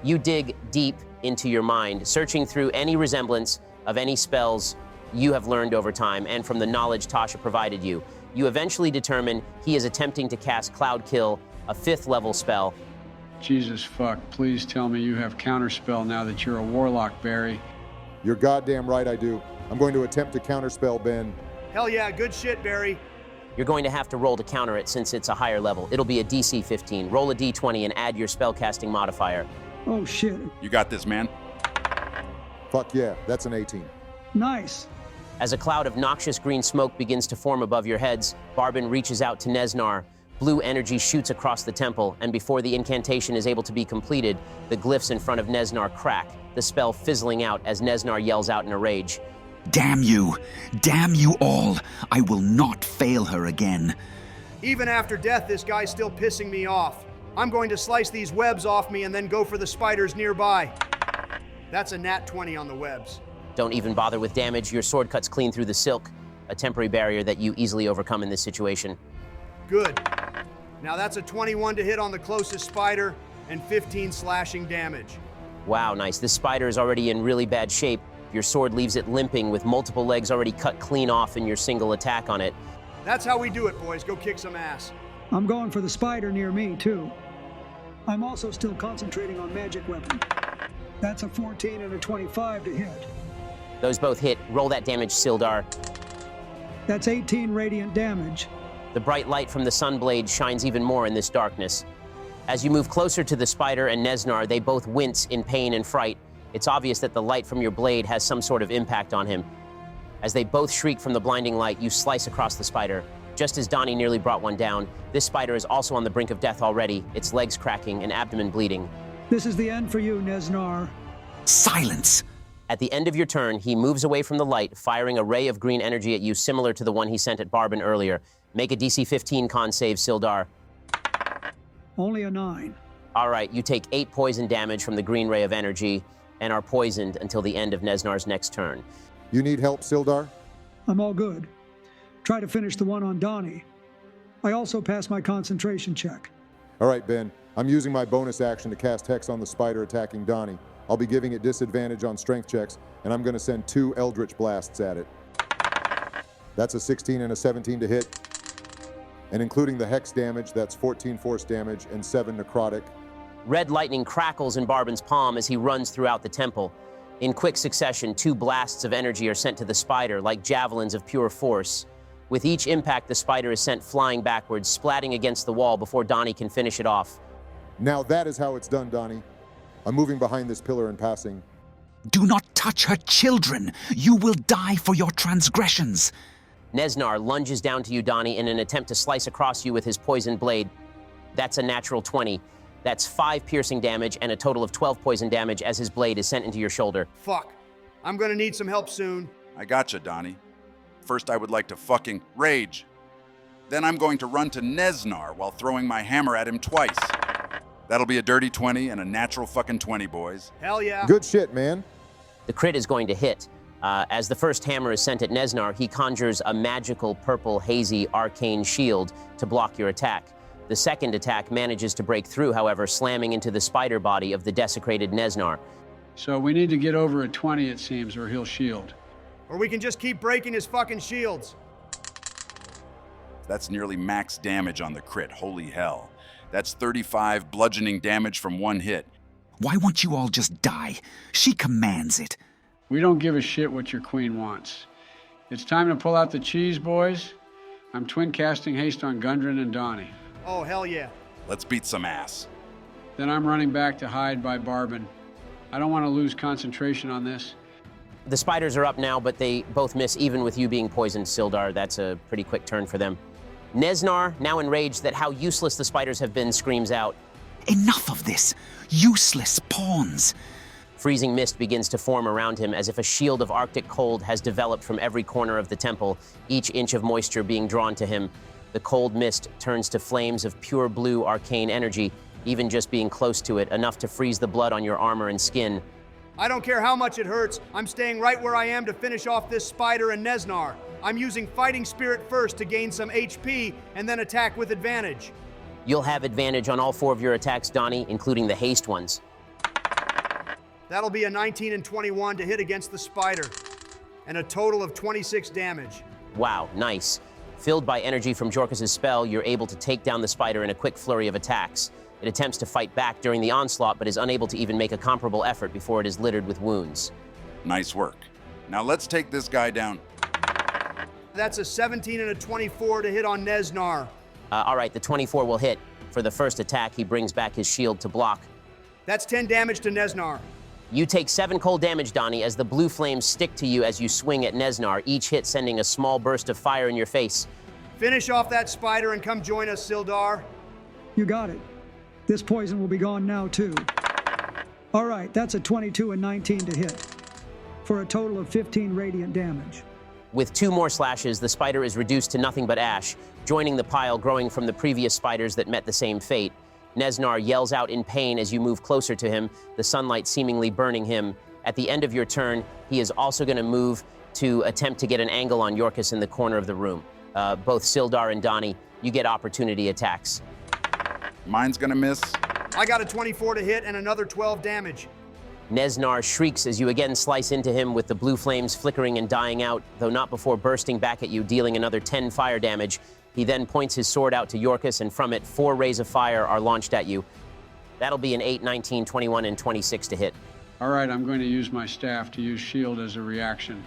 A: You dig deep into your mind, searching through any resemblance of any spells you have learned over time and from the knowledge Tasha provided you. You eventually determine he is attempting to cast Cloud Kill, a 5th level spell.
D: Jesus fuck, please tell me you have counterspell now that you're a warlock, Barry.
J: You're goddamn right I do. I'm going to attempt to counterspell Ben.
M: Hell yeah, good shit, Barry.
A: You're going to have to roll to counter it since it's a higher level. It'll be a DC 15. Roll a D20 and add your spellcasting modifier.
F: Oh shit.
L: You got this, man.
J: Fuck yeah, that's an 18.
F: Nice.
A: As a cloud of noxious green smoke begins to form above your heads, Barbin reaches out to Nesnar. Blue energy shoots across the temple, and before the incantation is able to be completed, the glyphs in front of Nesnar crack, the spell fizzling out as Nesnar yells out in a rage.
R: Damn you! Damn you all! I will not fail her again.
M: Even after death, this guy's still pissing me off. I'm going to slice these webs off me and then go for the spiders nearby. That's a nat 20 on the webs.
A: Don't even bother with damage. Your sword cuts clean through the silk, a temporary barrier that you easily overcome in this situation.
M: Good. Now that's a 21 to hit on the closest spider and 15 slashing damage.
A: Wow, nice. This spider is already in really bad shape. Your sword leaves it limping with multiple legs already cut clean off in your single attack on it.
M: That's how we do it, boys. Go kick some ass.
F: I'm going for the spider near me, too. I'm also still concentrating on magic weapon. That's a 14 and a 25 to hit.
A: Those both hit. Roll that damage, Sildar.
F: That's 18 radiant damage.
A: The bright light from the sunblade shines even more in this darkness. As you move closer to the spider and Nesnar, they both wince in pain and fright. It's obvious that the light from your blade has some sort of impact on him. As they both shriek from the blinding light, you slice across the spider. Just as Donnie nearly brought one down, this spider is also on the brink of death already, its legs cracking and abdomen bleeding.
F: This is the end for you, Nesnar.
R: Silence!
A: At the end of your turn, he moves away from the light, firing a ray of green energy at you similar to the one he sent at Barbin earlier. Make a DC 15 con save, Sildar.
F: Only a 9.
A: All right, you take 8 poison damage from the green ray of energy and are poisoned until the end of Nesnar's next turn.
J: You need help, Sildar?
F: I'm all good. Try to finish the one on Donnie. I also passed my concentration check.
J: All right, Ben. I'm using my bonus action to cast Hex on the spider attacking Donnie. I'll be giving it disadvantage on strength checks, and I'm going to send 2 Eldritch Blasts at it. That's a 16 and a 17 to hit. And including the Hex damage, that's 14 force damage and 7 necrotic.
A: Red lightning crackles in Barbin's palm as he runs throughout the temple. In quick succession, 2 blasts of energy are sent to the spider, like javelins of pure force. With each impact, the spider is sent flying backwards, splatting against the wall before Donnie can finish it off.
J: Now that is how it's done, Donnie. I'm moving behind this pillar and passing.
R: Do not touch her children. You will die for your transgressions.
A: Nesnar lunges down to you, Donnie, in an attempt to slice across you with his poisoned blade. That's a natural 20. That's 5 piercing damage and a total of 12 poison damage as his blade is sent into your shoulder.
M: Fuck. I'm gonna need some help soon.
L: I gotcha, Donnie. First, I would like to fucking rage. Then I'm going to run to Nesnar while throwing my hammer at him twice. That'll be a dirty 20 and a natural fucking 20, boys.
M: Hell yeah.
J: Good shit, man.
A: The crit is going to hit. As the first hammer is sent at Nesnar, he conjures a magical purple hazy arcane shield to block your attack. The second attack manages to break through, however, slamming into the spider body of the desecrated Nesnar.
D: So we need to get over a 20, it seems, or he'll shield.
M: Or we can just keep breaking his fucking shields.
L: That's nearly max damage on the crit, holy hell. That's 35 bludgeoning damage from 1 hit.
R: Why won't you all just die? She commands it.
D: We don't give a shit what your queen wants. It's time to pull out the cheese, boys. I'm twin casting haste on Gundren and Donnie.
M: Oh, hell yeah.
L: Let's beat some ass.
D: Then I'm running back to hide by Barbin. I don't want to lose concentration on this.
A: The spiders are up now, but they both miss even with you being poisoned, Sildar. That's a pretty quick turn for them. Nesnar, now enraged that how useless the spiders have been, screams out,
R: Enough of this! Useless pawns!
A: Freezing mist begins to form around him as if a shield of arctic cold has developed from every corner of the temple, each inch of moisture being drawn to him. The cold mist turns to flames of pure blue arcane energy, even just being close to it, enough to freeze the blood on your armor and skin.
M: I don't care how much it hurts. I'm staying right where I am to finish off this spider and Nesnar. I'm using Fighting Spirit first to gain some HP and then attack with advantage.
A: You'll have advantage on all 4 of your attacks, Donnie, including the haste ones.
M: That'll be a 19 and 21 to hit against the spider, and a total of 26 damage.
A: Wow, nice. Filled by energy from Jorkas's spell, you're able to take down the spider in a quick flurry of attacks. It attempts to fight back during the onslaught, but is unable to even make a comparable effort before it is littered with wounds.
L: Nice work. Now let's take this guy down.
M: That's a 17 and a 24 to hit on Nesnar.
A: All right, the 24 will hit. For the first attack, he brings back his shield to block.
M: That's 10 damage to Nesnar.
A: You take 7 cold damage, Donnie, as the blue flames stick to you as you swing at Nesnar, each hit sending a small burst of fire in your face.
M: Finish off that spider and come join us, Sildar.
F: You got it. This poison will be gone now, too. All right, that's a 22 and 19 to hit, for a total of 15 radiant damage.
A: With 2 more slashes, the spider is reduced to nothing but ash, joining the pile growing from the previous spiders that met the same fate. Nesnar yells out in pain as you move closer to him, the sunlight seemingly burning him. At the end of your turn, he is also going to move to attempt to get an angle on Jorkas in the corner of the room. Both Sildar and Donnie, you get opportunity attacks.
L: Mine's gonna miss.
M: I got a 24 to hit and another 12 damage.
A: Nesnar shrieks as you again slice into him with the blue flames flickering and dying out, though not before bursting back at you, dealing another 10 fire damage. He then points his sword out to Yorkus, and from it, 4 rays of fire are launched at you. That'll be an 8, 19, 21, and 26 to hit.
D: All right, I'm going to use my staff to use shield as a reaction,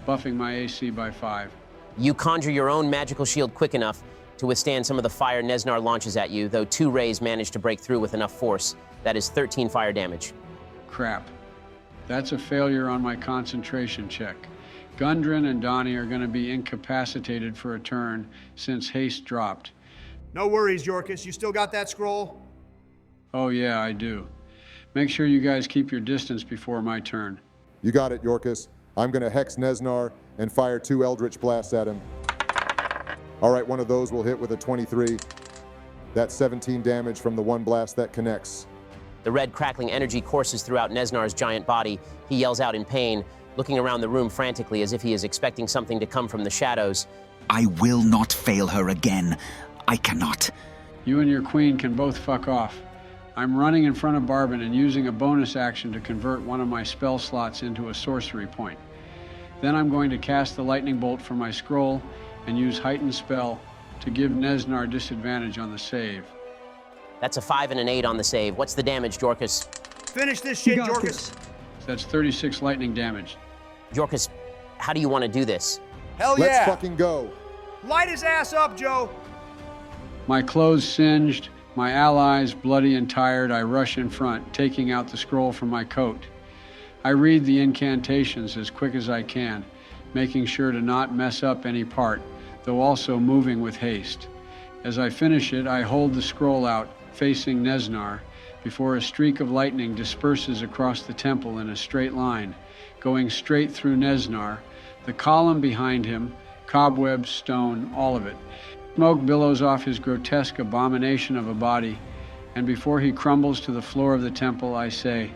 D: buffing my AC by 5.
A: You conjure your own magical shield quick enough to withstand some of the fire Nesnar launches at you, though 2 rays manage to break through with enough force. That is 13 fire damage.
D: Crap. That's a failure on my concentration check. Gundren and Donnie are going to be incapacitated for a turn since haste dropped.
M: No worries, Yorkus. You still got that scroll?
D: Oh yeah, I do. Make sure you guys keep your distance before my turn.
J: You got it, Yorkus. I'm going to hex Nesnar and fire 2 Eldritch Blasts at him. All right, one of those will hit with a 23. That's 17 damage from the 1 blast that connects.
A: The red crackling energy courses throughout Nesnar's giant body. He yells out in pain, looking around the room frantically as if he is expecting something to come from the shadows.
R: I will not fail her again. I cannot.
D: You and your queen can both fuck off. I'm running in front of Barbin and using a bonus action to convert one of my spell slots into a sorcery point. Then I'm going to cast the lightning bolt from my scroll and use heightened spell to give Nesnar disadvantage on the save.
A: That's a 5 and an 8 on the save. What's the damage, Yorkus?
M: Finish this shit, Yorkus.
D: That's 36 lightning damage.
A: Yorkus, how do you want to do this?
M: Hell yeah!
J: Let's fucking go.
M: Light his ass up, Joe!
D: My clothes singed, my allies bloody and tired, I rush in front, taking out the scroll from my coat. I read the incantations as quick as I can, making sure to not mess up any part, though also moving with haste. As I finish it, I hold the scroll out, facing Nesnar, before a streak of lightning disperses across the temple in a straight line, going straight through Nesnar, the column behind him, cobwebs, stone, all of it. Smoke billows off his grotesque abomination of a body, and before he crumbles to the floor of the temple, I say,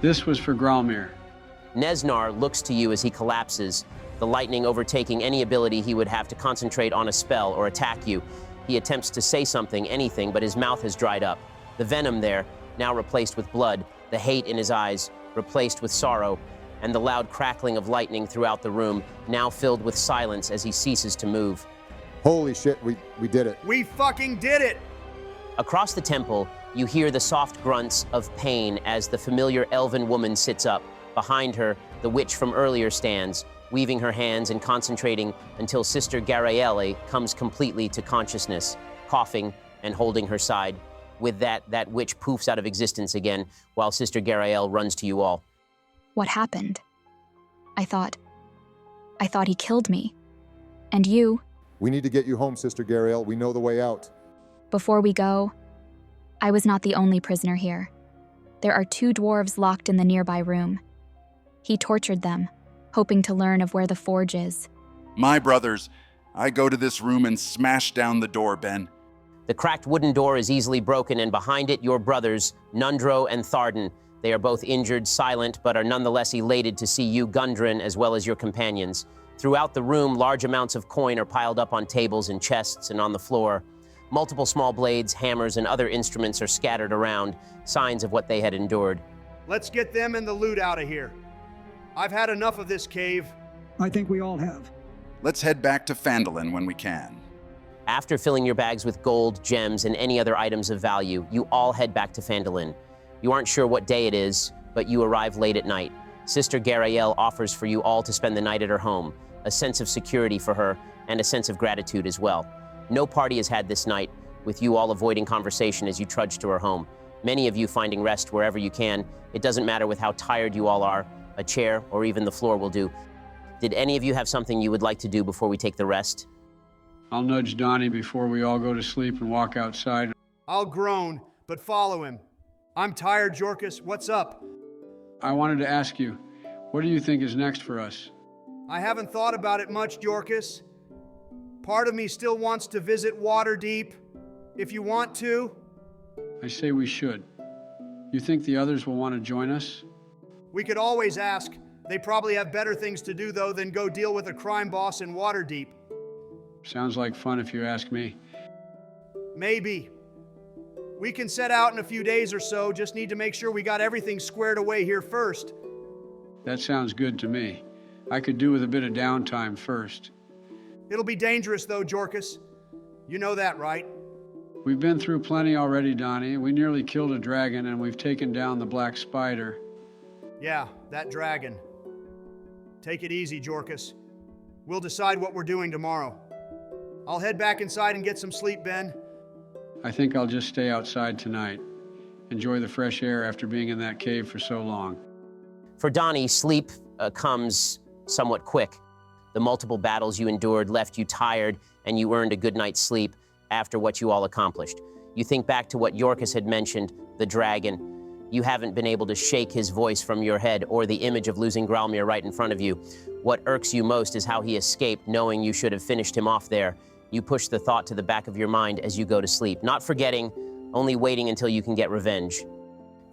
D: "This was for Gralmir."
A: Nesnar looks to you as he collapses, the lightning overtaking any ability he would have to concentrate on a spell or attack you. He attempts to say something, anything, but his mouth has dried up. The venom there, now replaced with blood, the hate in his eyes, replaced with sorrow, and the loud crackling of lightning throughout the room, now filled with silence as he ceases to move.
J: Holy shit, we did it.
M: We fucking did it!
A: Across the temple, you hear the soft grunts of pain as the familiar elven woman sits up. Behind her, the witch from earlier stands, weaving her hands and concentrating until Sister Garaele comes completely to consciousness, coughing and holding her side. With that witch poofs out of existence again, while Sister Garaele runs to you all.
Q: What happened? I thought he killed me. And you?
J: We need to get you home, Sister Garaele. We know the way out.
Q: Before we go, I was not the only prisoner here. There are 2 dwarves locked in the nearby room. He tortured them, hoping to learn of where the forge is.
L: My brothers, I go to this room and smash down the door, Ben.
A: The cracked wooden door is easily broken, and behind it, your brothers, Nundro and Tharden. They are both injured, silent, but are nonetheless elated to see you, Gundren, as well as your companions. Throughout the room, large amounts of coin are piled up on tables and chests and on the floor. Multiple small blades, hammers, and other instruments are scattered around, signs of what they had endured.
M: Let's get them and the loot out of here. I've had enough of this cave.
F: I think we all have.
L: Let's head back to Phandalin when we can.
A: After filling your bags with gold, gems, and any other items of value, you all head back to Phandalin. You aren't sure what day it is, but you arrive late at night. Sister Garaele offers for you all to spend the night at her home, a sense of security for her, and a sense of gratitude as well. No party is had this night, with you all avoiding conversation as you trudge to her home. Many of you finding rest wherever you can. It doesn't matter with how tired you all are. A chair or even the floor will do. Did any of you have something you would like to do before we take the rest?
D: I'll nudge Donnie before we all go to sleep and walk outside.
M: I'll groan, but follow him. I'm tired, Yorkus. What's up?
D: I wanted to ask you, what do you think is next for us?
M: I haven't thought about it much, Yorkus. Part of me still wants to visit Waterdeep. If you want to.
D: I say we should. You think the others will want to join us?
M: We could always ask. They probably have better things to do, though, than go deal with a crime boss in Waterdeep.
D: Sounds like fun if you ask me.
M: Maybe. We can set out in a few days or so, just need to make sure we got everything squared away here first.
D: That sounds good to me. I could do with a bit of downtime first.
M: It'll be dangerous though, Jorkus. You know that, right?
D: We've been through plenty already, Donnie. We nearly killed a dragon and we've taken down the black spider.
M: Yeah, that dragon. Take it easy, Jorkus. We'll decide what we're doing tomorrow. I'll head back inside and get some sleep, Ben.
D: I think I'll just stay outside tonight. Enjoy the fresh air after being in that cave for so long.
A: For Donnie, sleep comes somewhat quick. The multiple battles you endured left you tired, and you earned a good night's sleep after what you all accomplished. You think back to what Yorkus had mentioned, the dragon. You haven't been able to shake his voice from your head or the image of losing Gralmir right in front of you. What irks you most is how he escaped, knowing you should have finished him off there. You push the thought to the back of your mind as you go to sleep, not forgetting, only waiting until you can get revenge.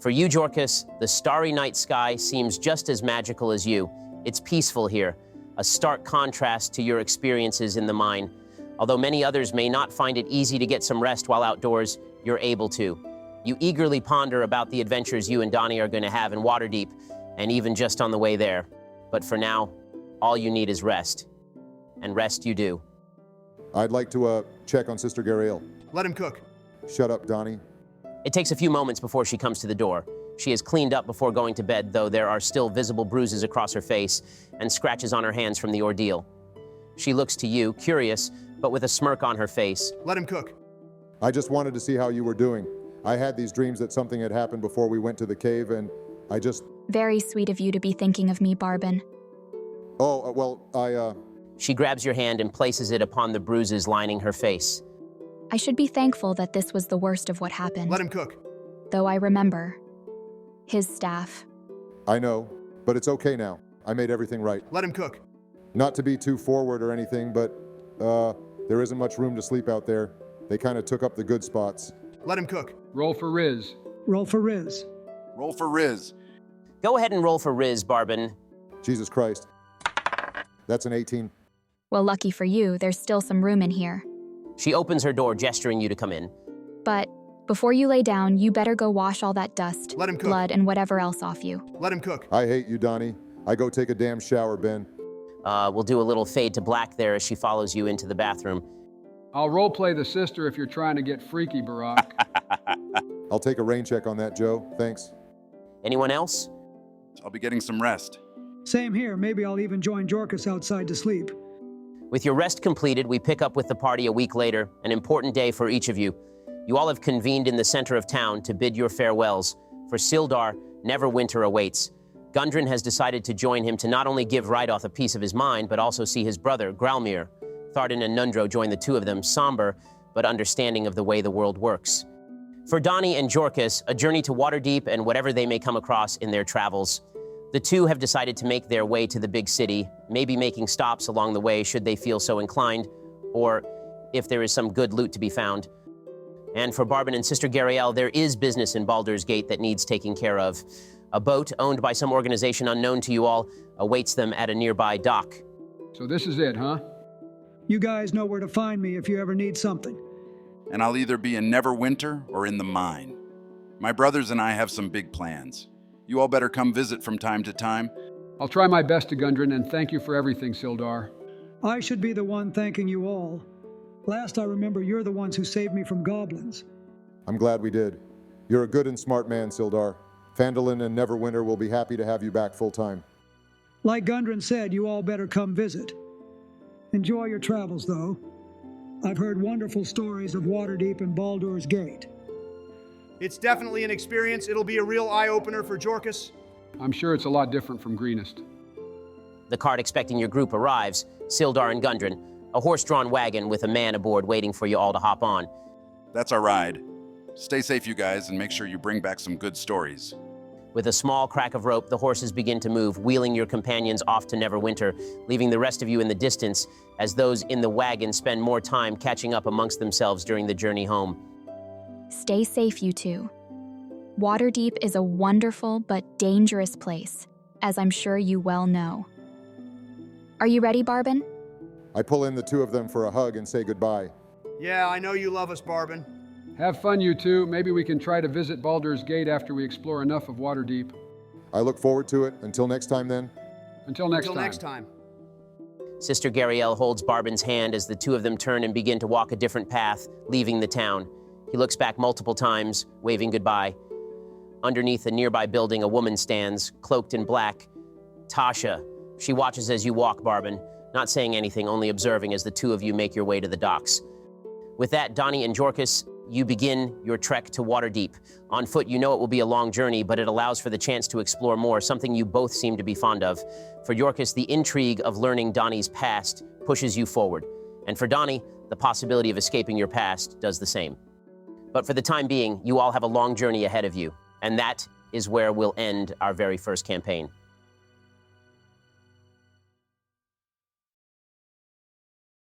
A: For you, Jorkus, the starry night sky seems just as magical as you. It's peaceful here, a stark contrast to your experiences in the mine. Although many others may not find it easy to get some rest while outdoors, you're able to. You eagerly ponder about the adventures you and Donnie are going to have in Waterdeep, and even just on the way there. But for now, all you need is rest. And rest you do.
J: I'd like to check on Sister Gariel.
M: Let him cook.
J: Shut up, Donnie.
A: It takes a few moments before she comes to the door. She is cleaned up before going to bed, though there are still visible bruises across her face and scratches on her hands from the ordeal. She looks to you, curious, but with a smirk on her face.
M: Let him cook.
J: I just wanted to see how you were doing. I had these dreams that something had happened before we went to the cave, and I just...
Q: Very sweet of you to be thinking of me, Barbin.
J: Oh, well,
A: She grabs your hand and places it upon the bruises lining her face.
Q: I should be thankful that this was the worst of what happened.
M: Let him cook.
Q: Though I remember. His staff.
J: I know, but it's okay now. I made everything right.
M: Let him cook.
J: Not to be too forward or anything, but there isn't much room to sleep out there. They kind of took up the good spots.
M: Let him cook.
D: Roll for Riz.
F: Roll for Riz.
L: Roll for Riz.
A: Go ahead and roll for Riz, Barbin.
J: Jesus Christ. That's an 18.
Q: Well, lucky for you, there's still some room in here.
A: She opens her door, gesturing you to come in.
Q: But before you lay down, you better go wash all that dust,
M: Let him cook.
Q: blood, and whatever else off you.
M: Let him cook.
J: I hate you, Donnie. I go take a damn shower, Ben.
A: We'll do a little fade to black there as she follows you into the bathroom.
D: I'll roleplay the sister if you're trying to get freaky, Barack.
J: I'll take a rain check on that, Joe. Thanks.
A: Anyone else?
L: I'll be getting some rest.
F: Same here. Maybe I'll even join Jorkus outside to sleep.
A: With your rest completed, we pick up with the party a week later, an important day for each of you. You all have convened in the center of town to bid your farewells. For Sildar, Neverwinter awaits. Gundren has decided to join him to not only give Rydoth a piece of his mind, but also see his brother, Gralmir. Thardan and Nundro join the two of them, somber, but understanding of the way the world works. For Donnie and Jorkus, a journey to Waterdeep and whatever they may come across in their travels. The two have decided to make their way to the big city, maybe making stops along the way should they feel so inclined, or if there is some good loot to be found. And for Barbin and Sister Gariel, there is business in Baldur's Gate that needs taking care of. A boat owned by some organization unknown to you all awaits them at a nearby dock.
D: So this is it, huh?
F: You guys know where to find me if you ever need something.
L: And I'll either be in Neverwinter or in the mine. My brothers and I have some big plans. You all better come visit from time to time.
D: I'll try my best to Gundren, and thank you for everything, Sildar.
F: I should be the one thanking you all. Last I remember, you're the ones who saved me from goblins.
J: I'm glad we did. You're a good and smart man, Sildar. Phandalin and Neverwinter will be happy to have you back full-time.
F: Like Gundren said, you all better come visit. Enjoy your travels, though. I've heard wonderful stories of Waterdeep and Baldur's Gate.
M: It's definitely an experience. It'll be a real eye-opener for Jorkus.
D: I'm sure it's a lot different from Greenest.
A: The cart expecting your group arrives, Sildar and Gundren, a horse-drawn wagon with a man aboard waiting for you all to hop on.
L: That's our ride. Stay safe, you guys, and make sure you bring back some good stories.
A: With a small crack of rope, the horses begin to move, wheeling your companions off to Neverwinter, leaving the rest of you in the distance as those in the wagon spend more time catching up amongst themselves during the journey home.
Q: Stay safe, you two. Waterdeep is a wonderful but dangerous place, as I'm sure you well know. Are you ready, Barbin?
J: I pull in the two of them for a hug and say goodbye.
M: Yeah, I know you love us, Barbin.
D: Have fun, you two. Maybe we can try to visit Baldur's Gate after we explore enough of Waterdeep.
J: I look forward to it. Until next time, then.
D: Until next time.
A: Sister Gariel holds Barbin's hand as the two of them turn and begin to walk a different path, leaving the town. He looks back multiple times, waving goodbye. Underneath a nearby building, a woman stands, cloaked in black. Tasha. She watches as you walk, Barbin, not saying anything, only observing as the two of you make your way to the docks. With that, Donnie and Jorkus, you begin your trek to Waterdeep. On foot, you know it will be a long journey, but it allows for the chance to explore more, something you both seem to be fond of. For Jorkus, the intrigue of learning Donnie's past pushes you forward. And for Donnie, the possibility of escaping your past does the same. But for the time being, you all have a long journey ahead of you, and that is where we'll end our very first campaign.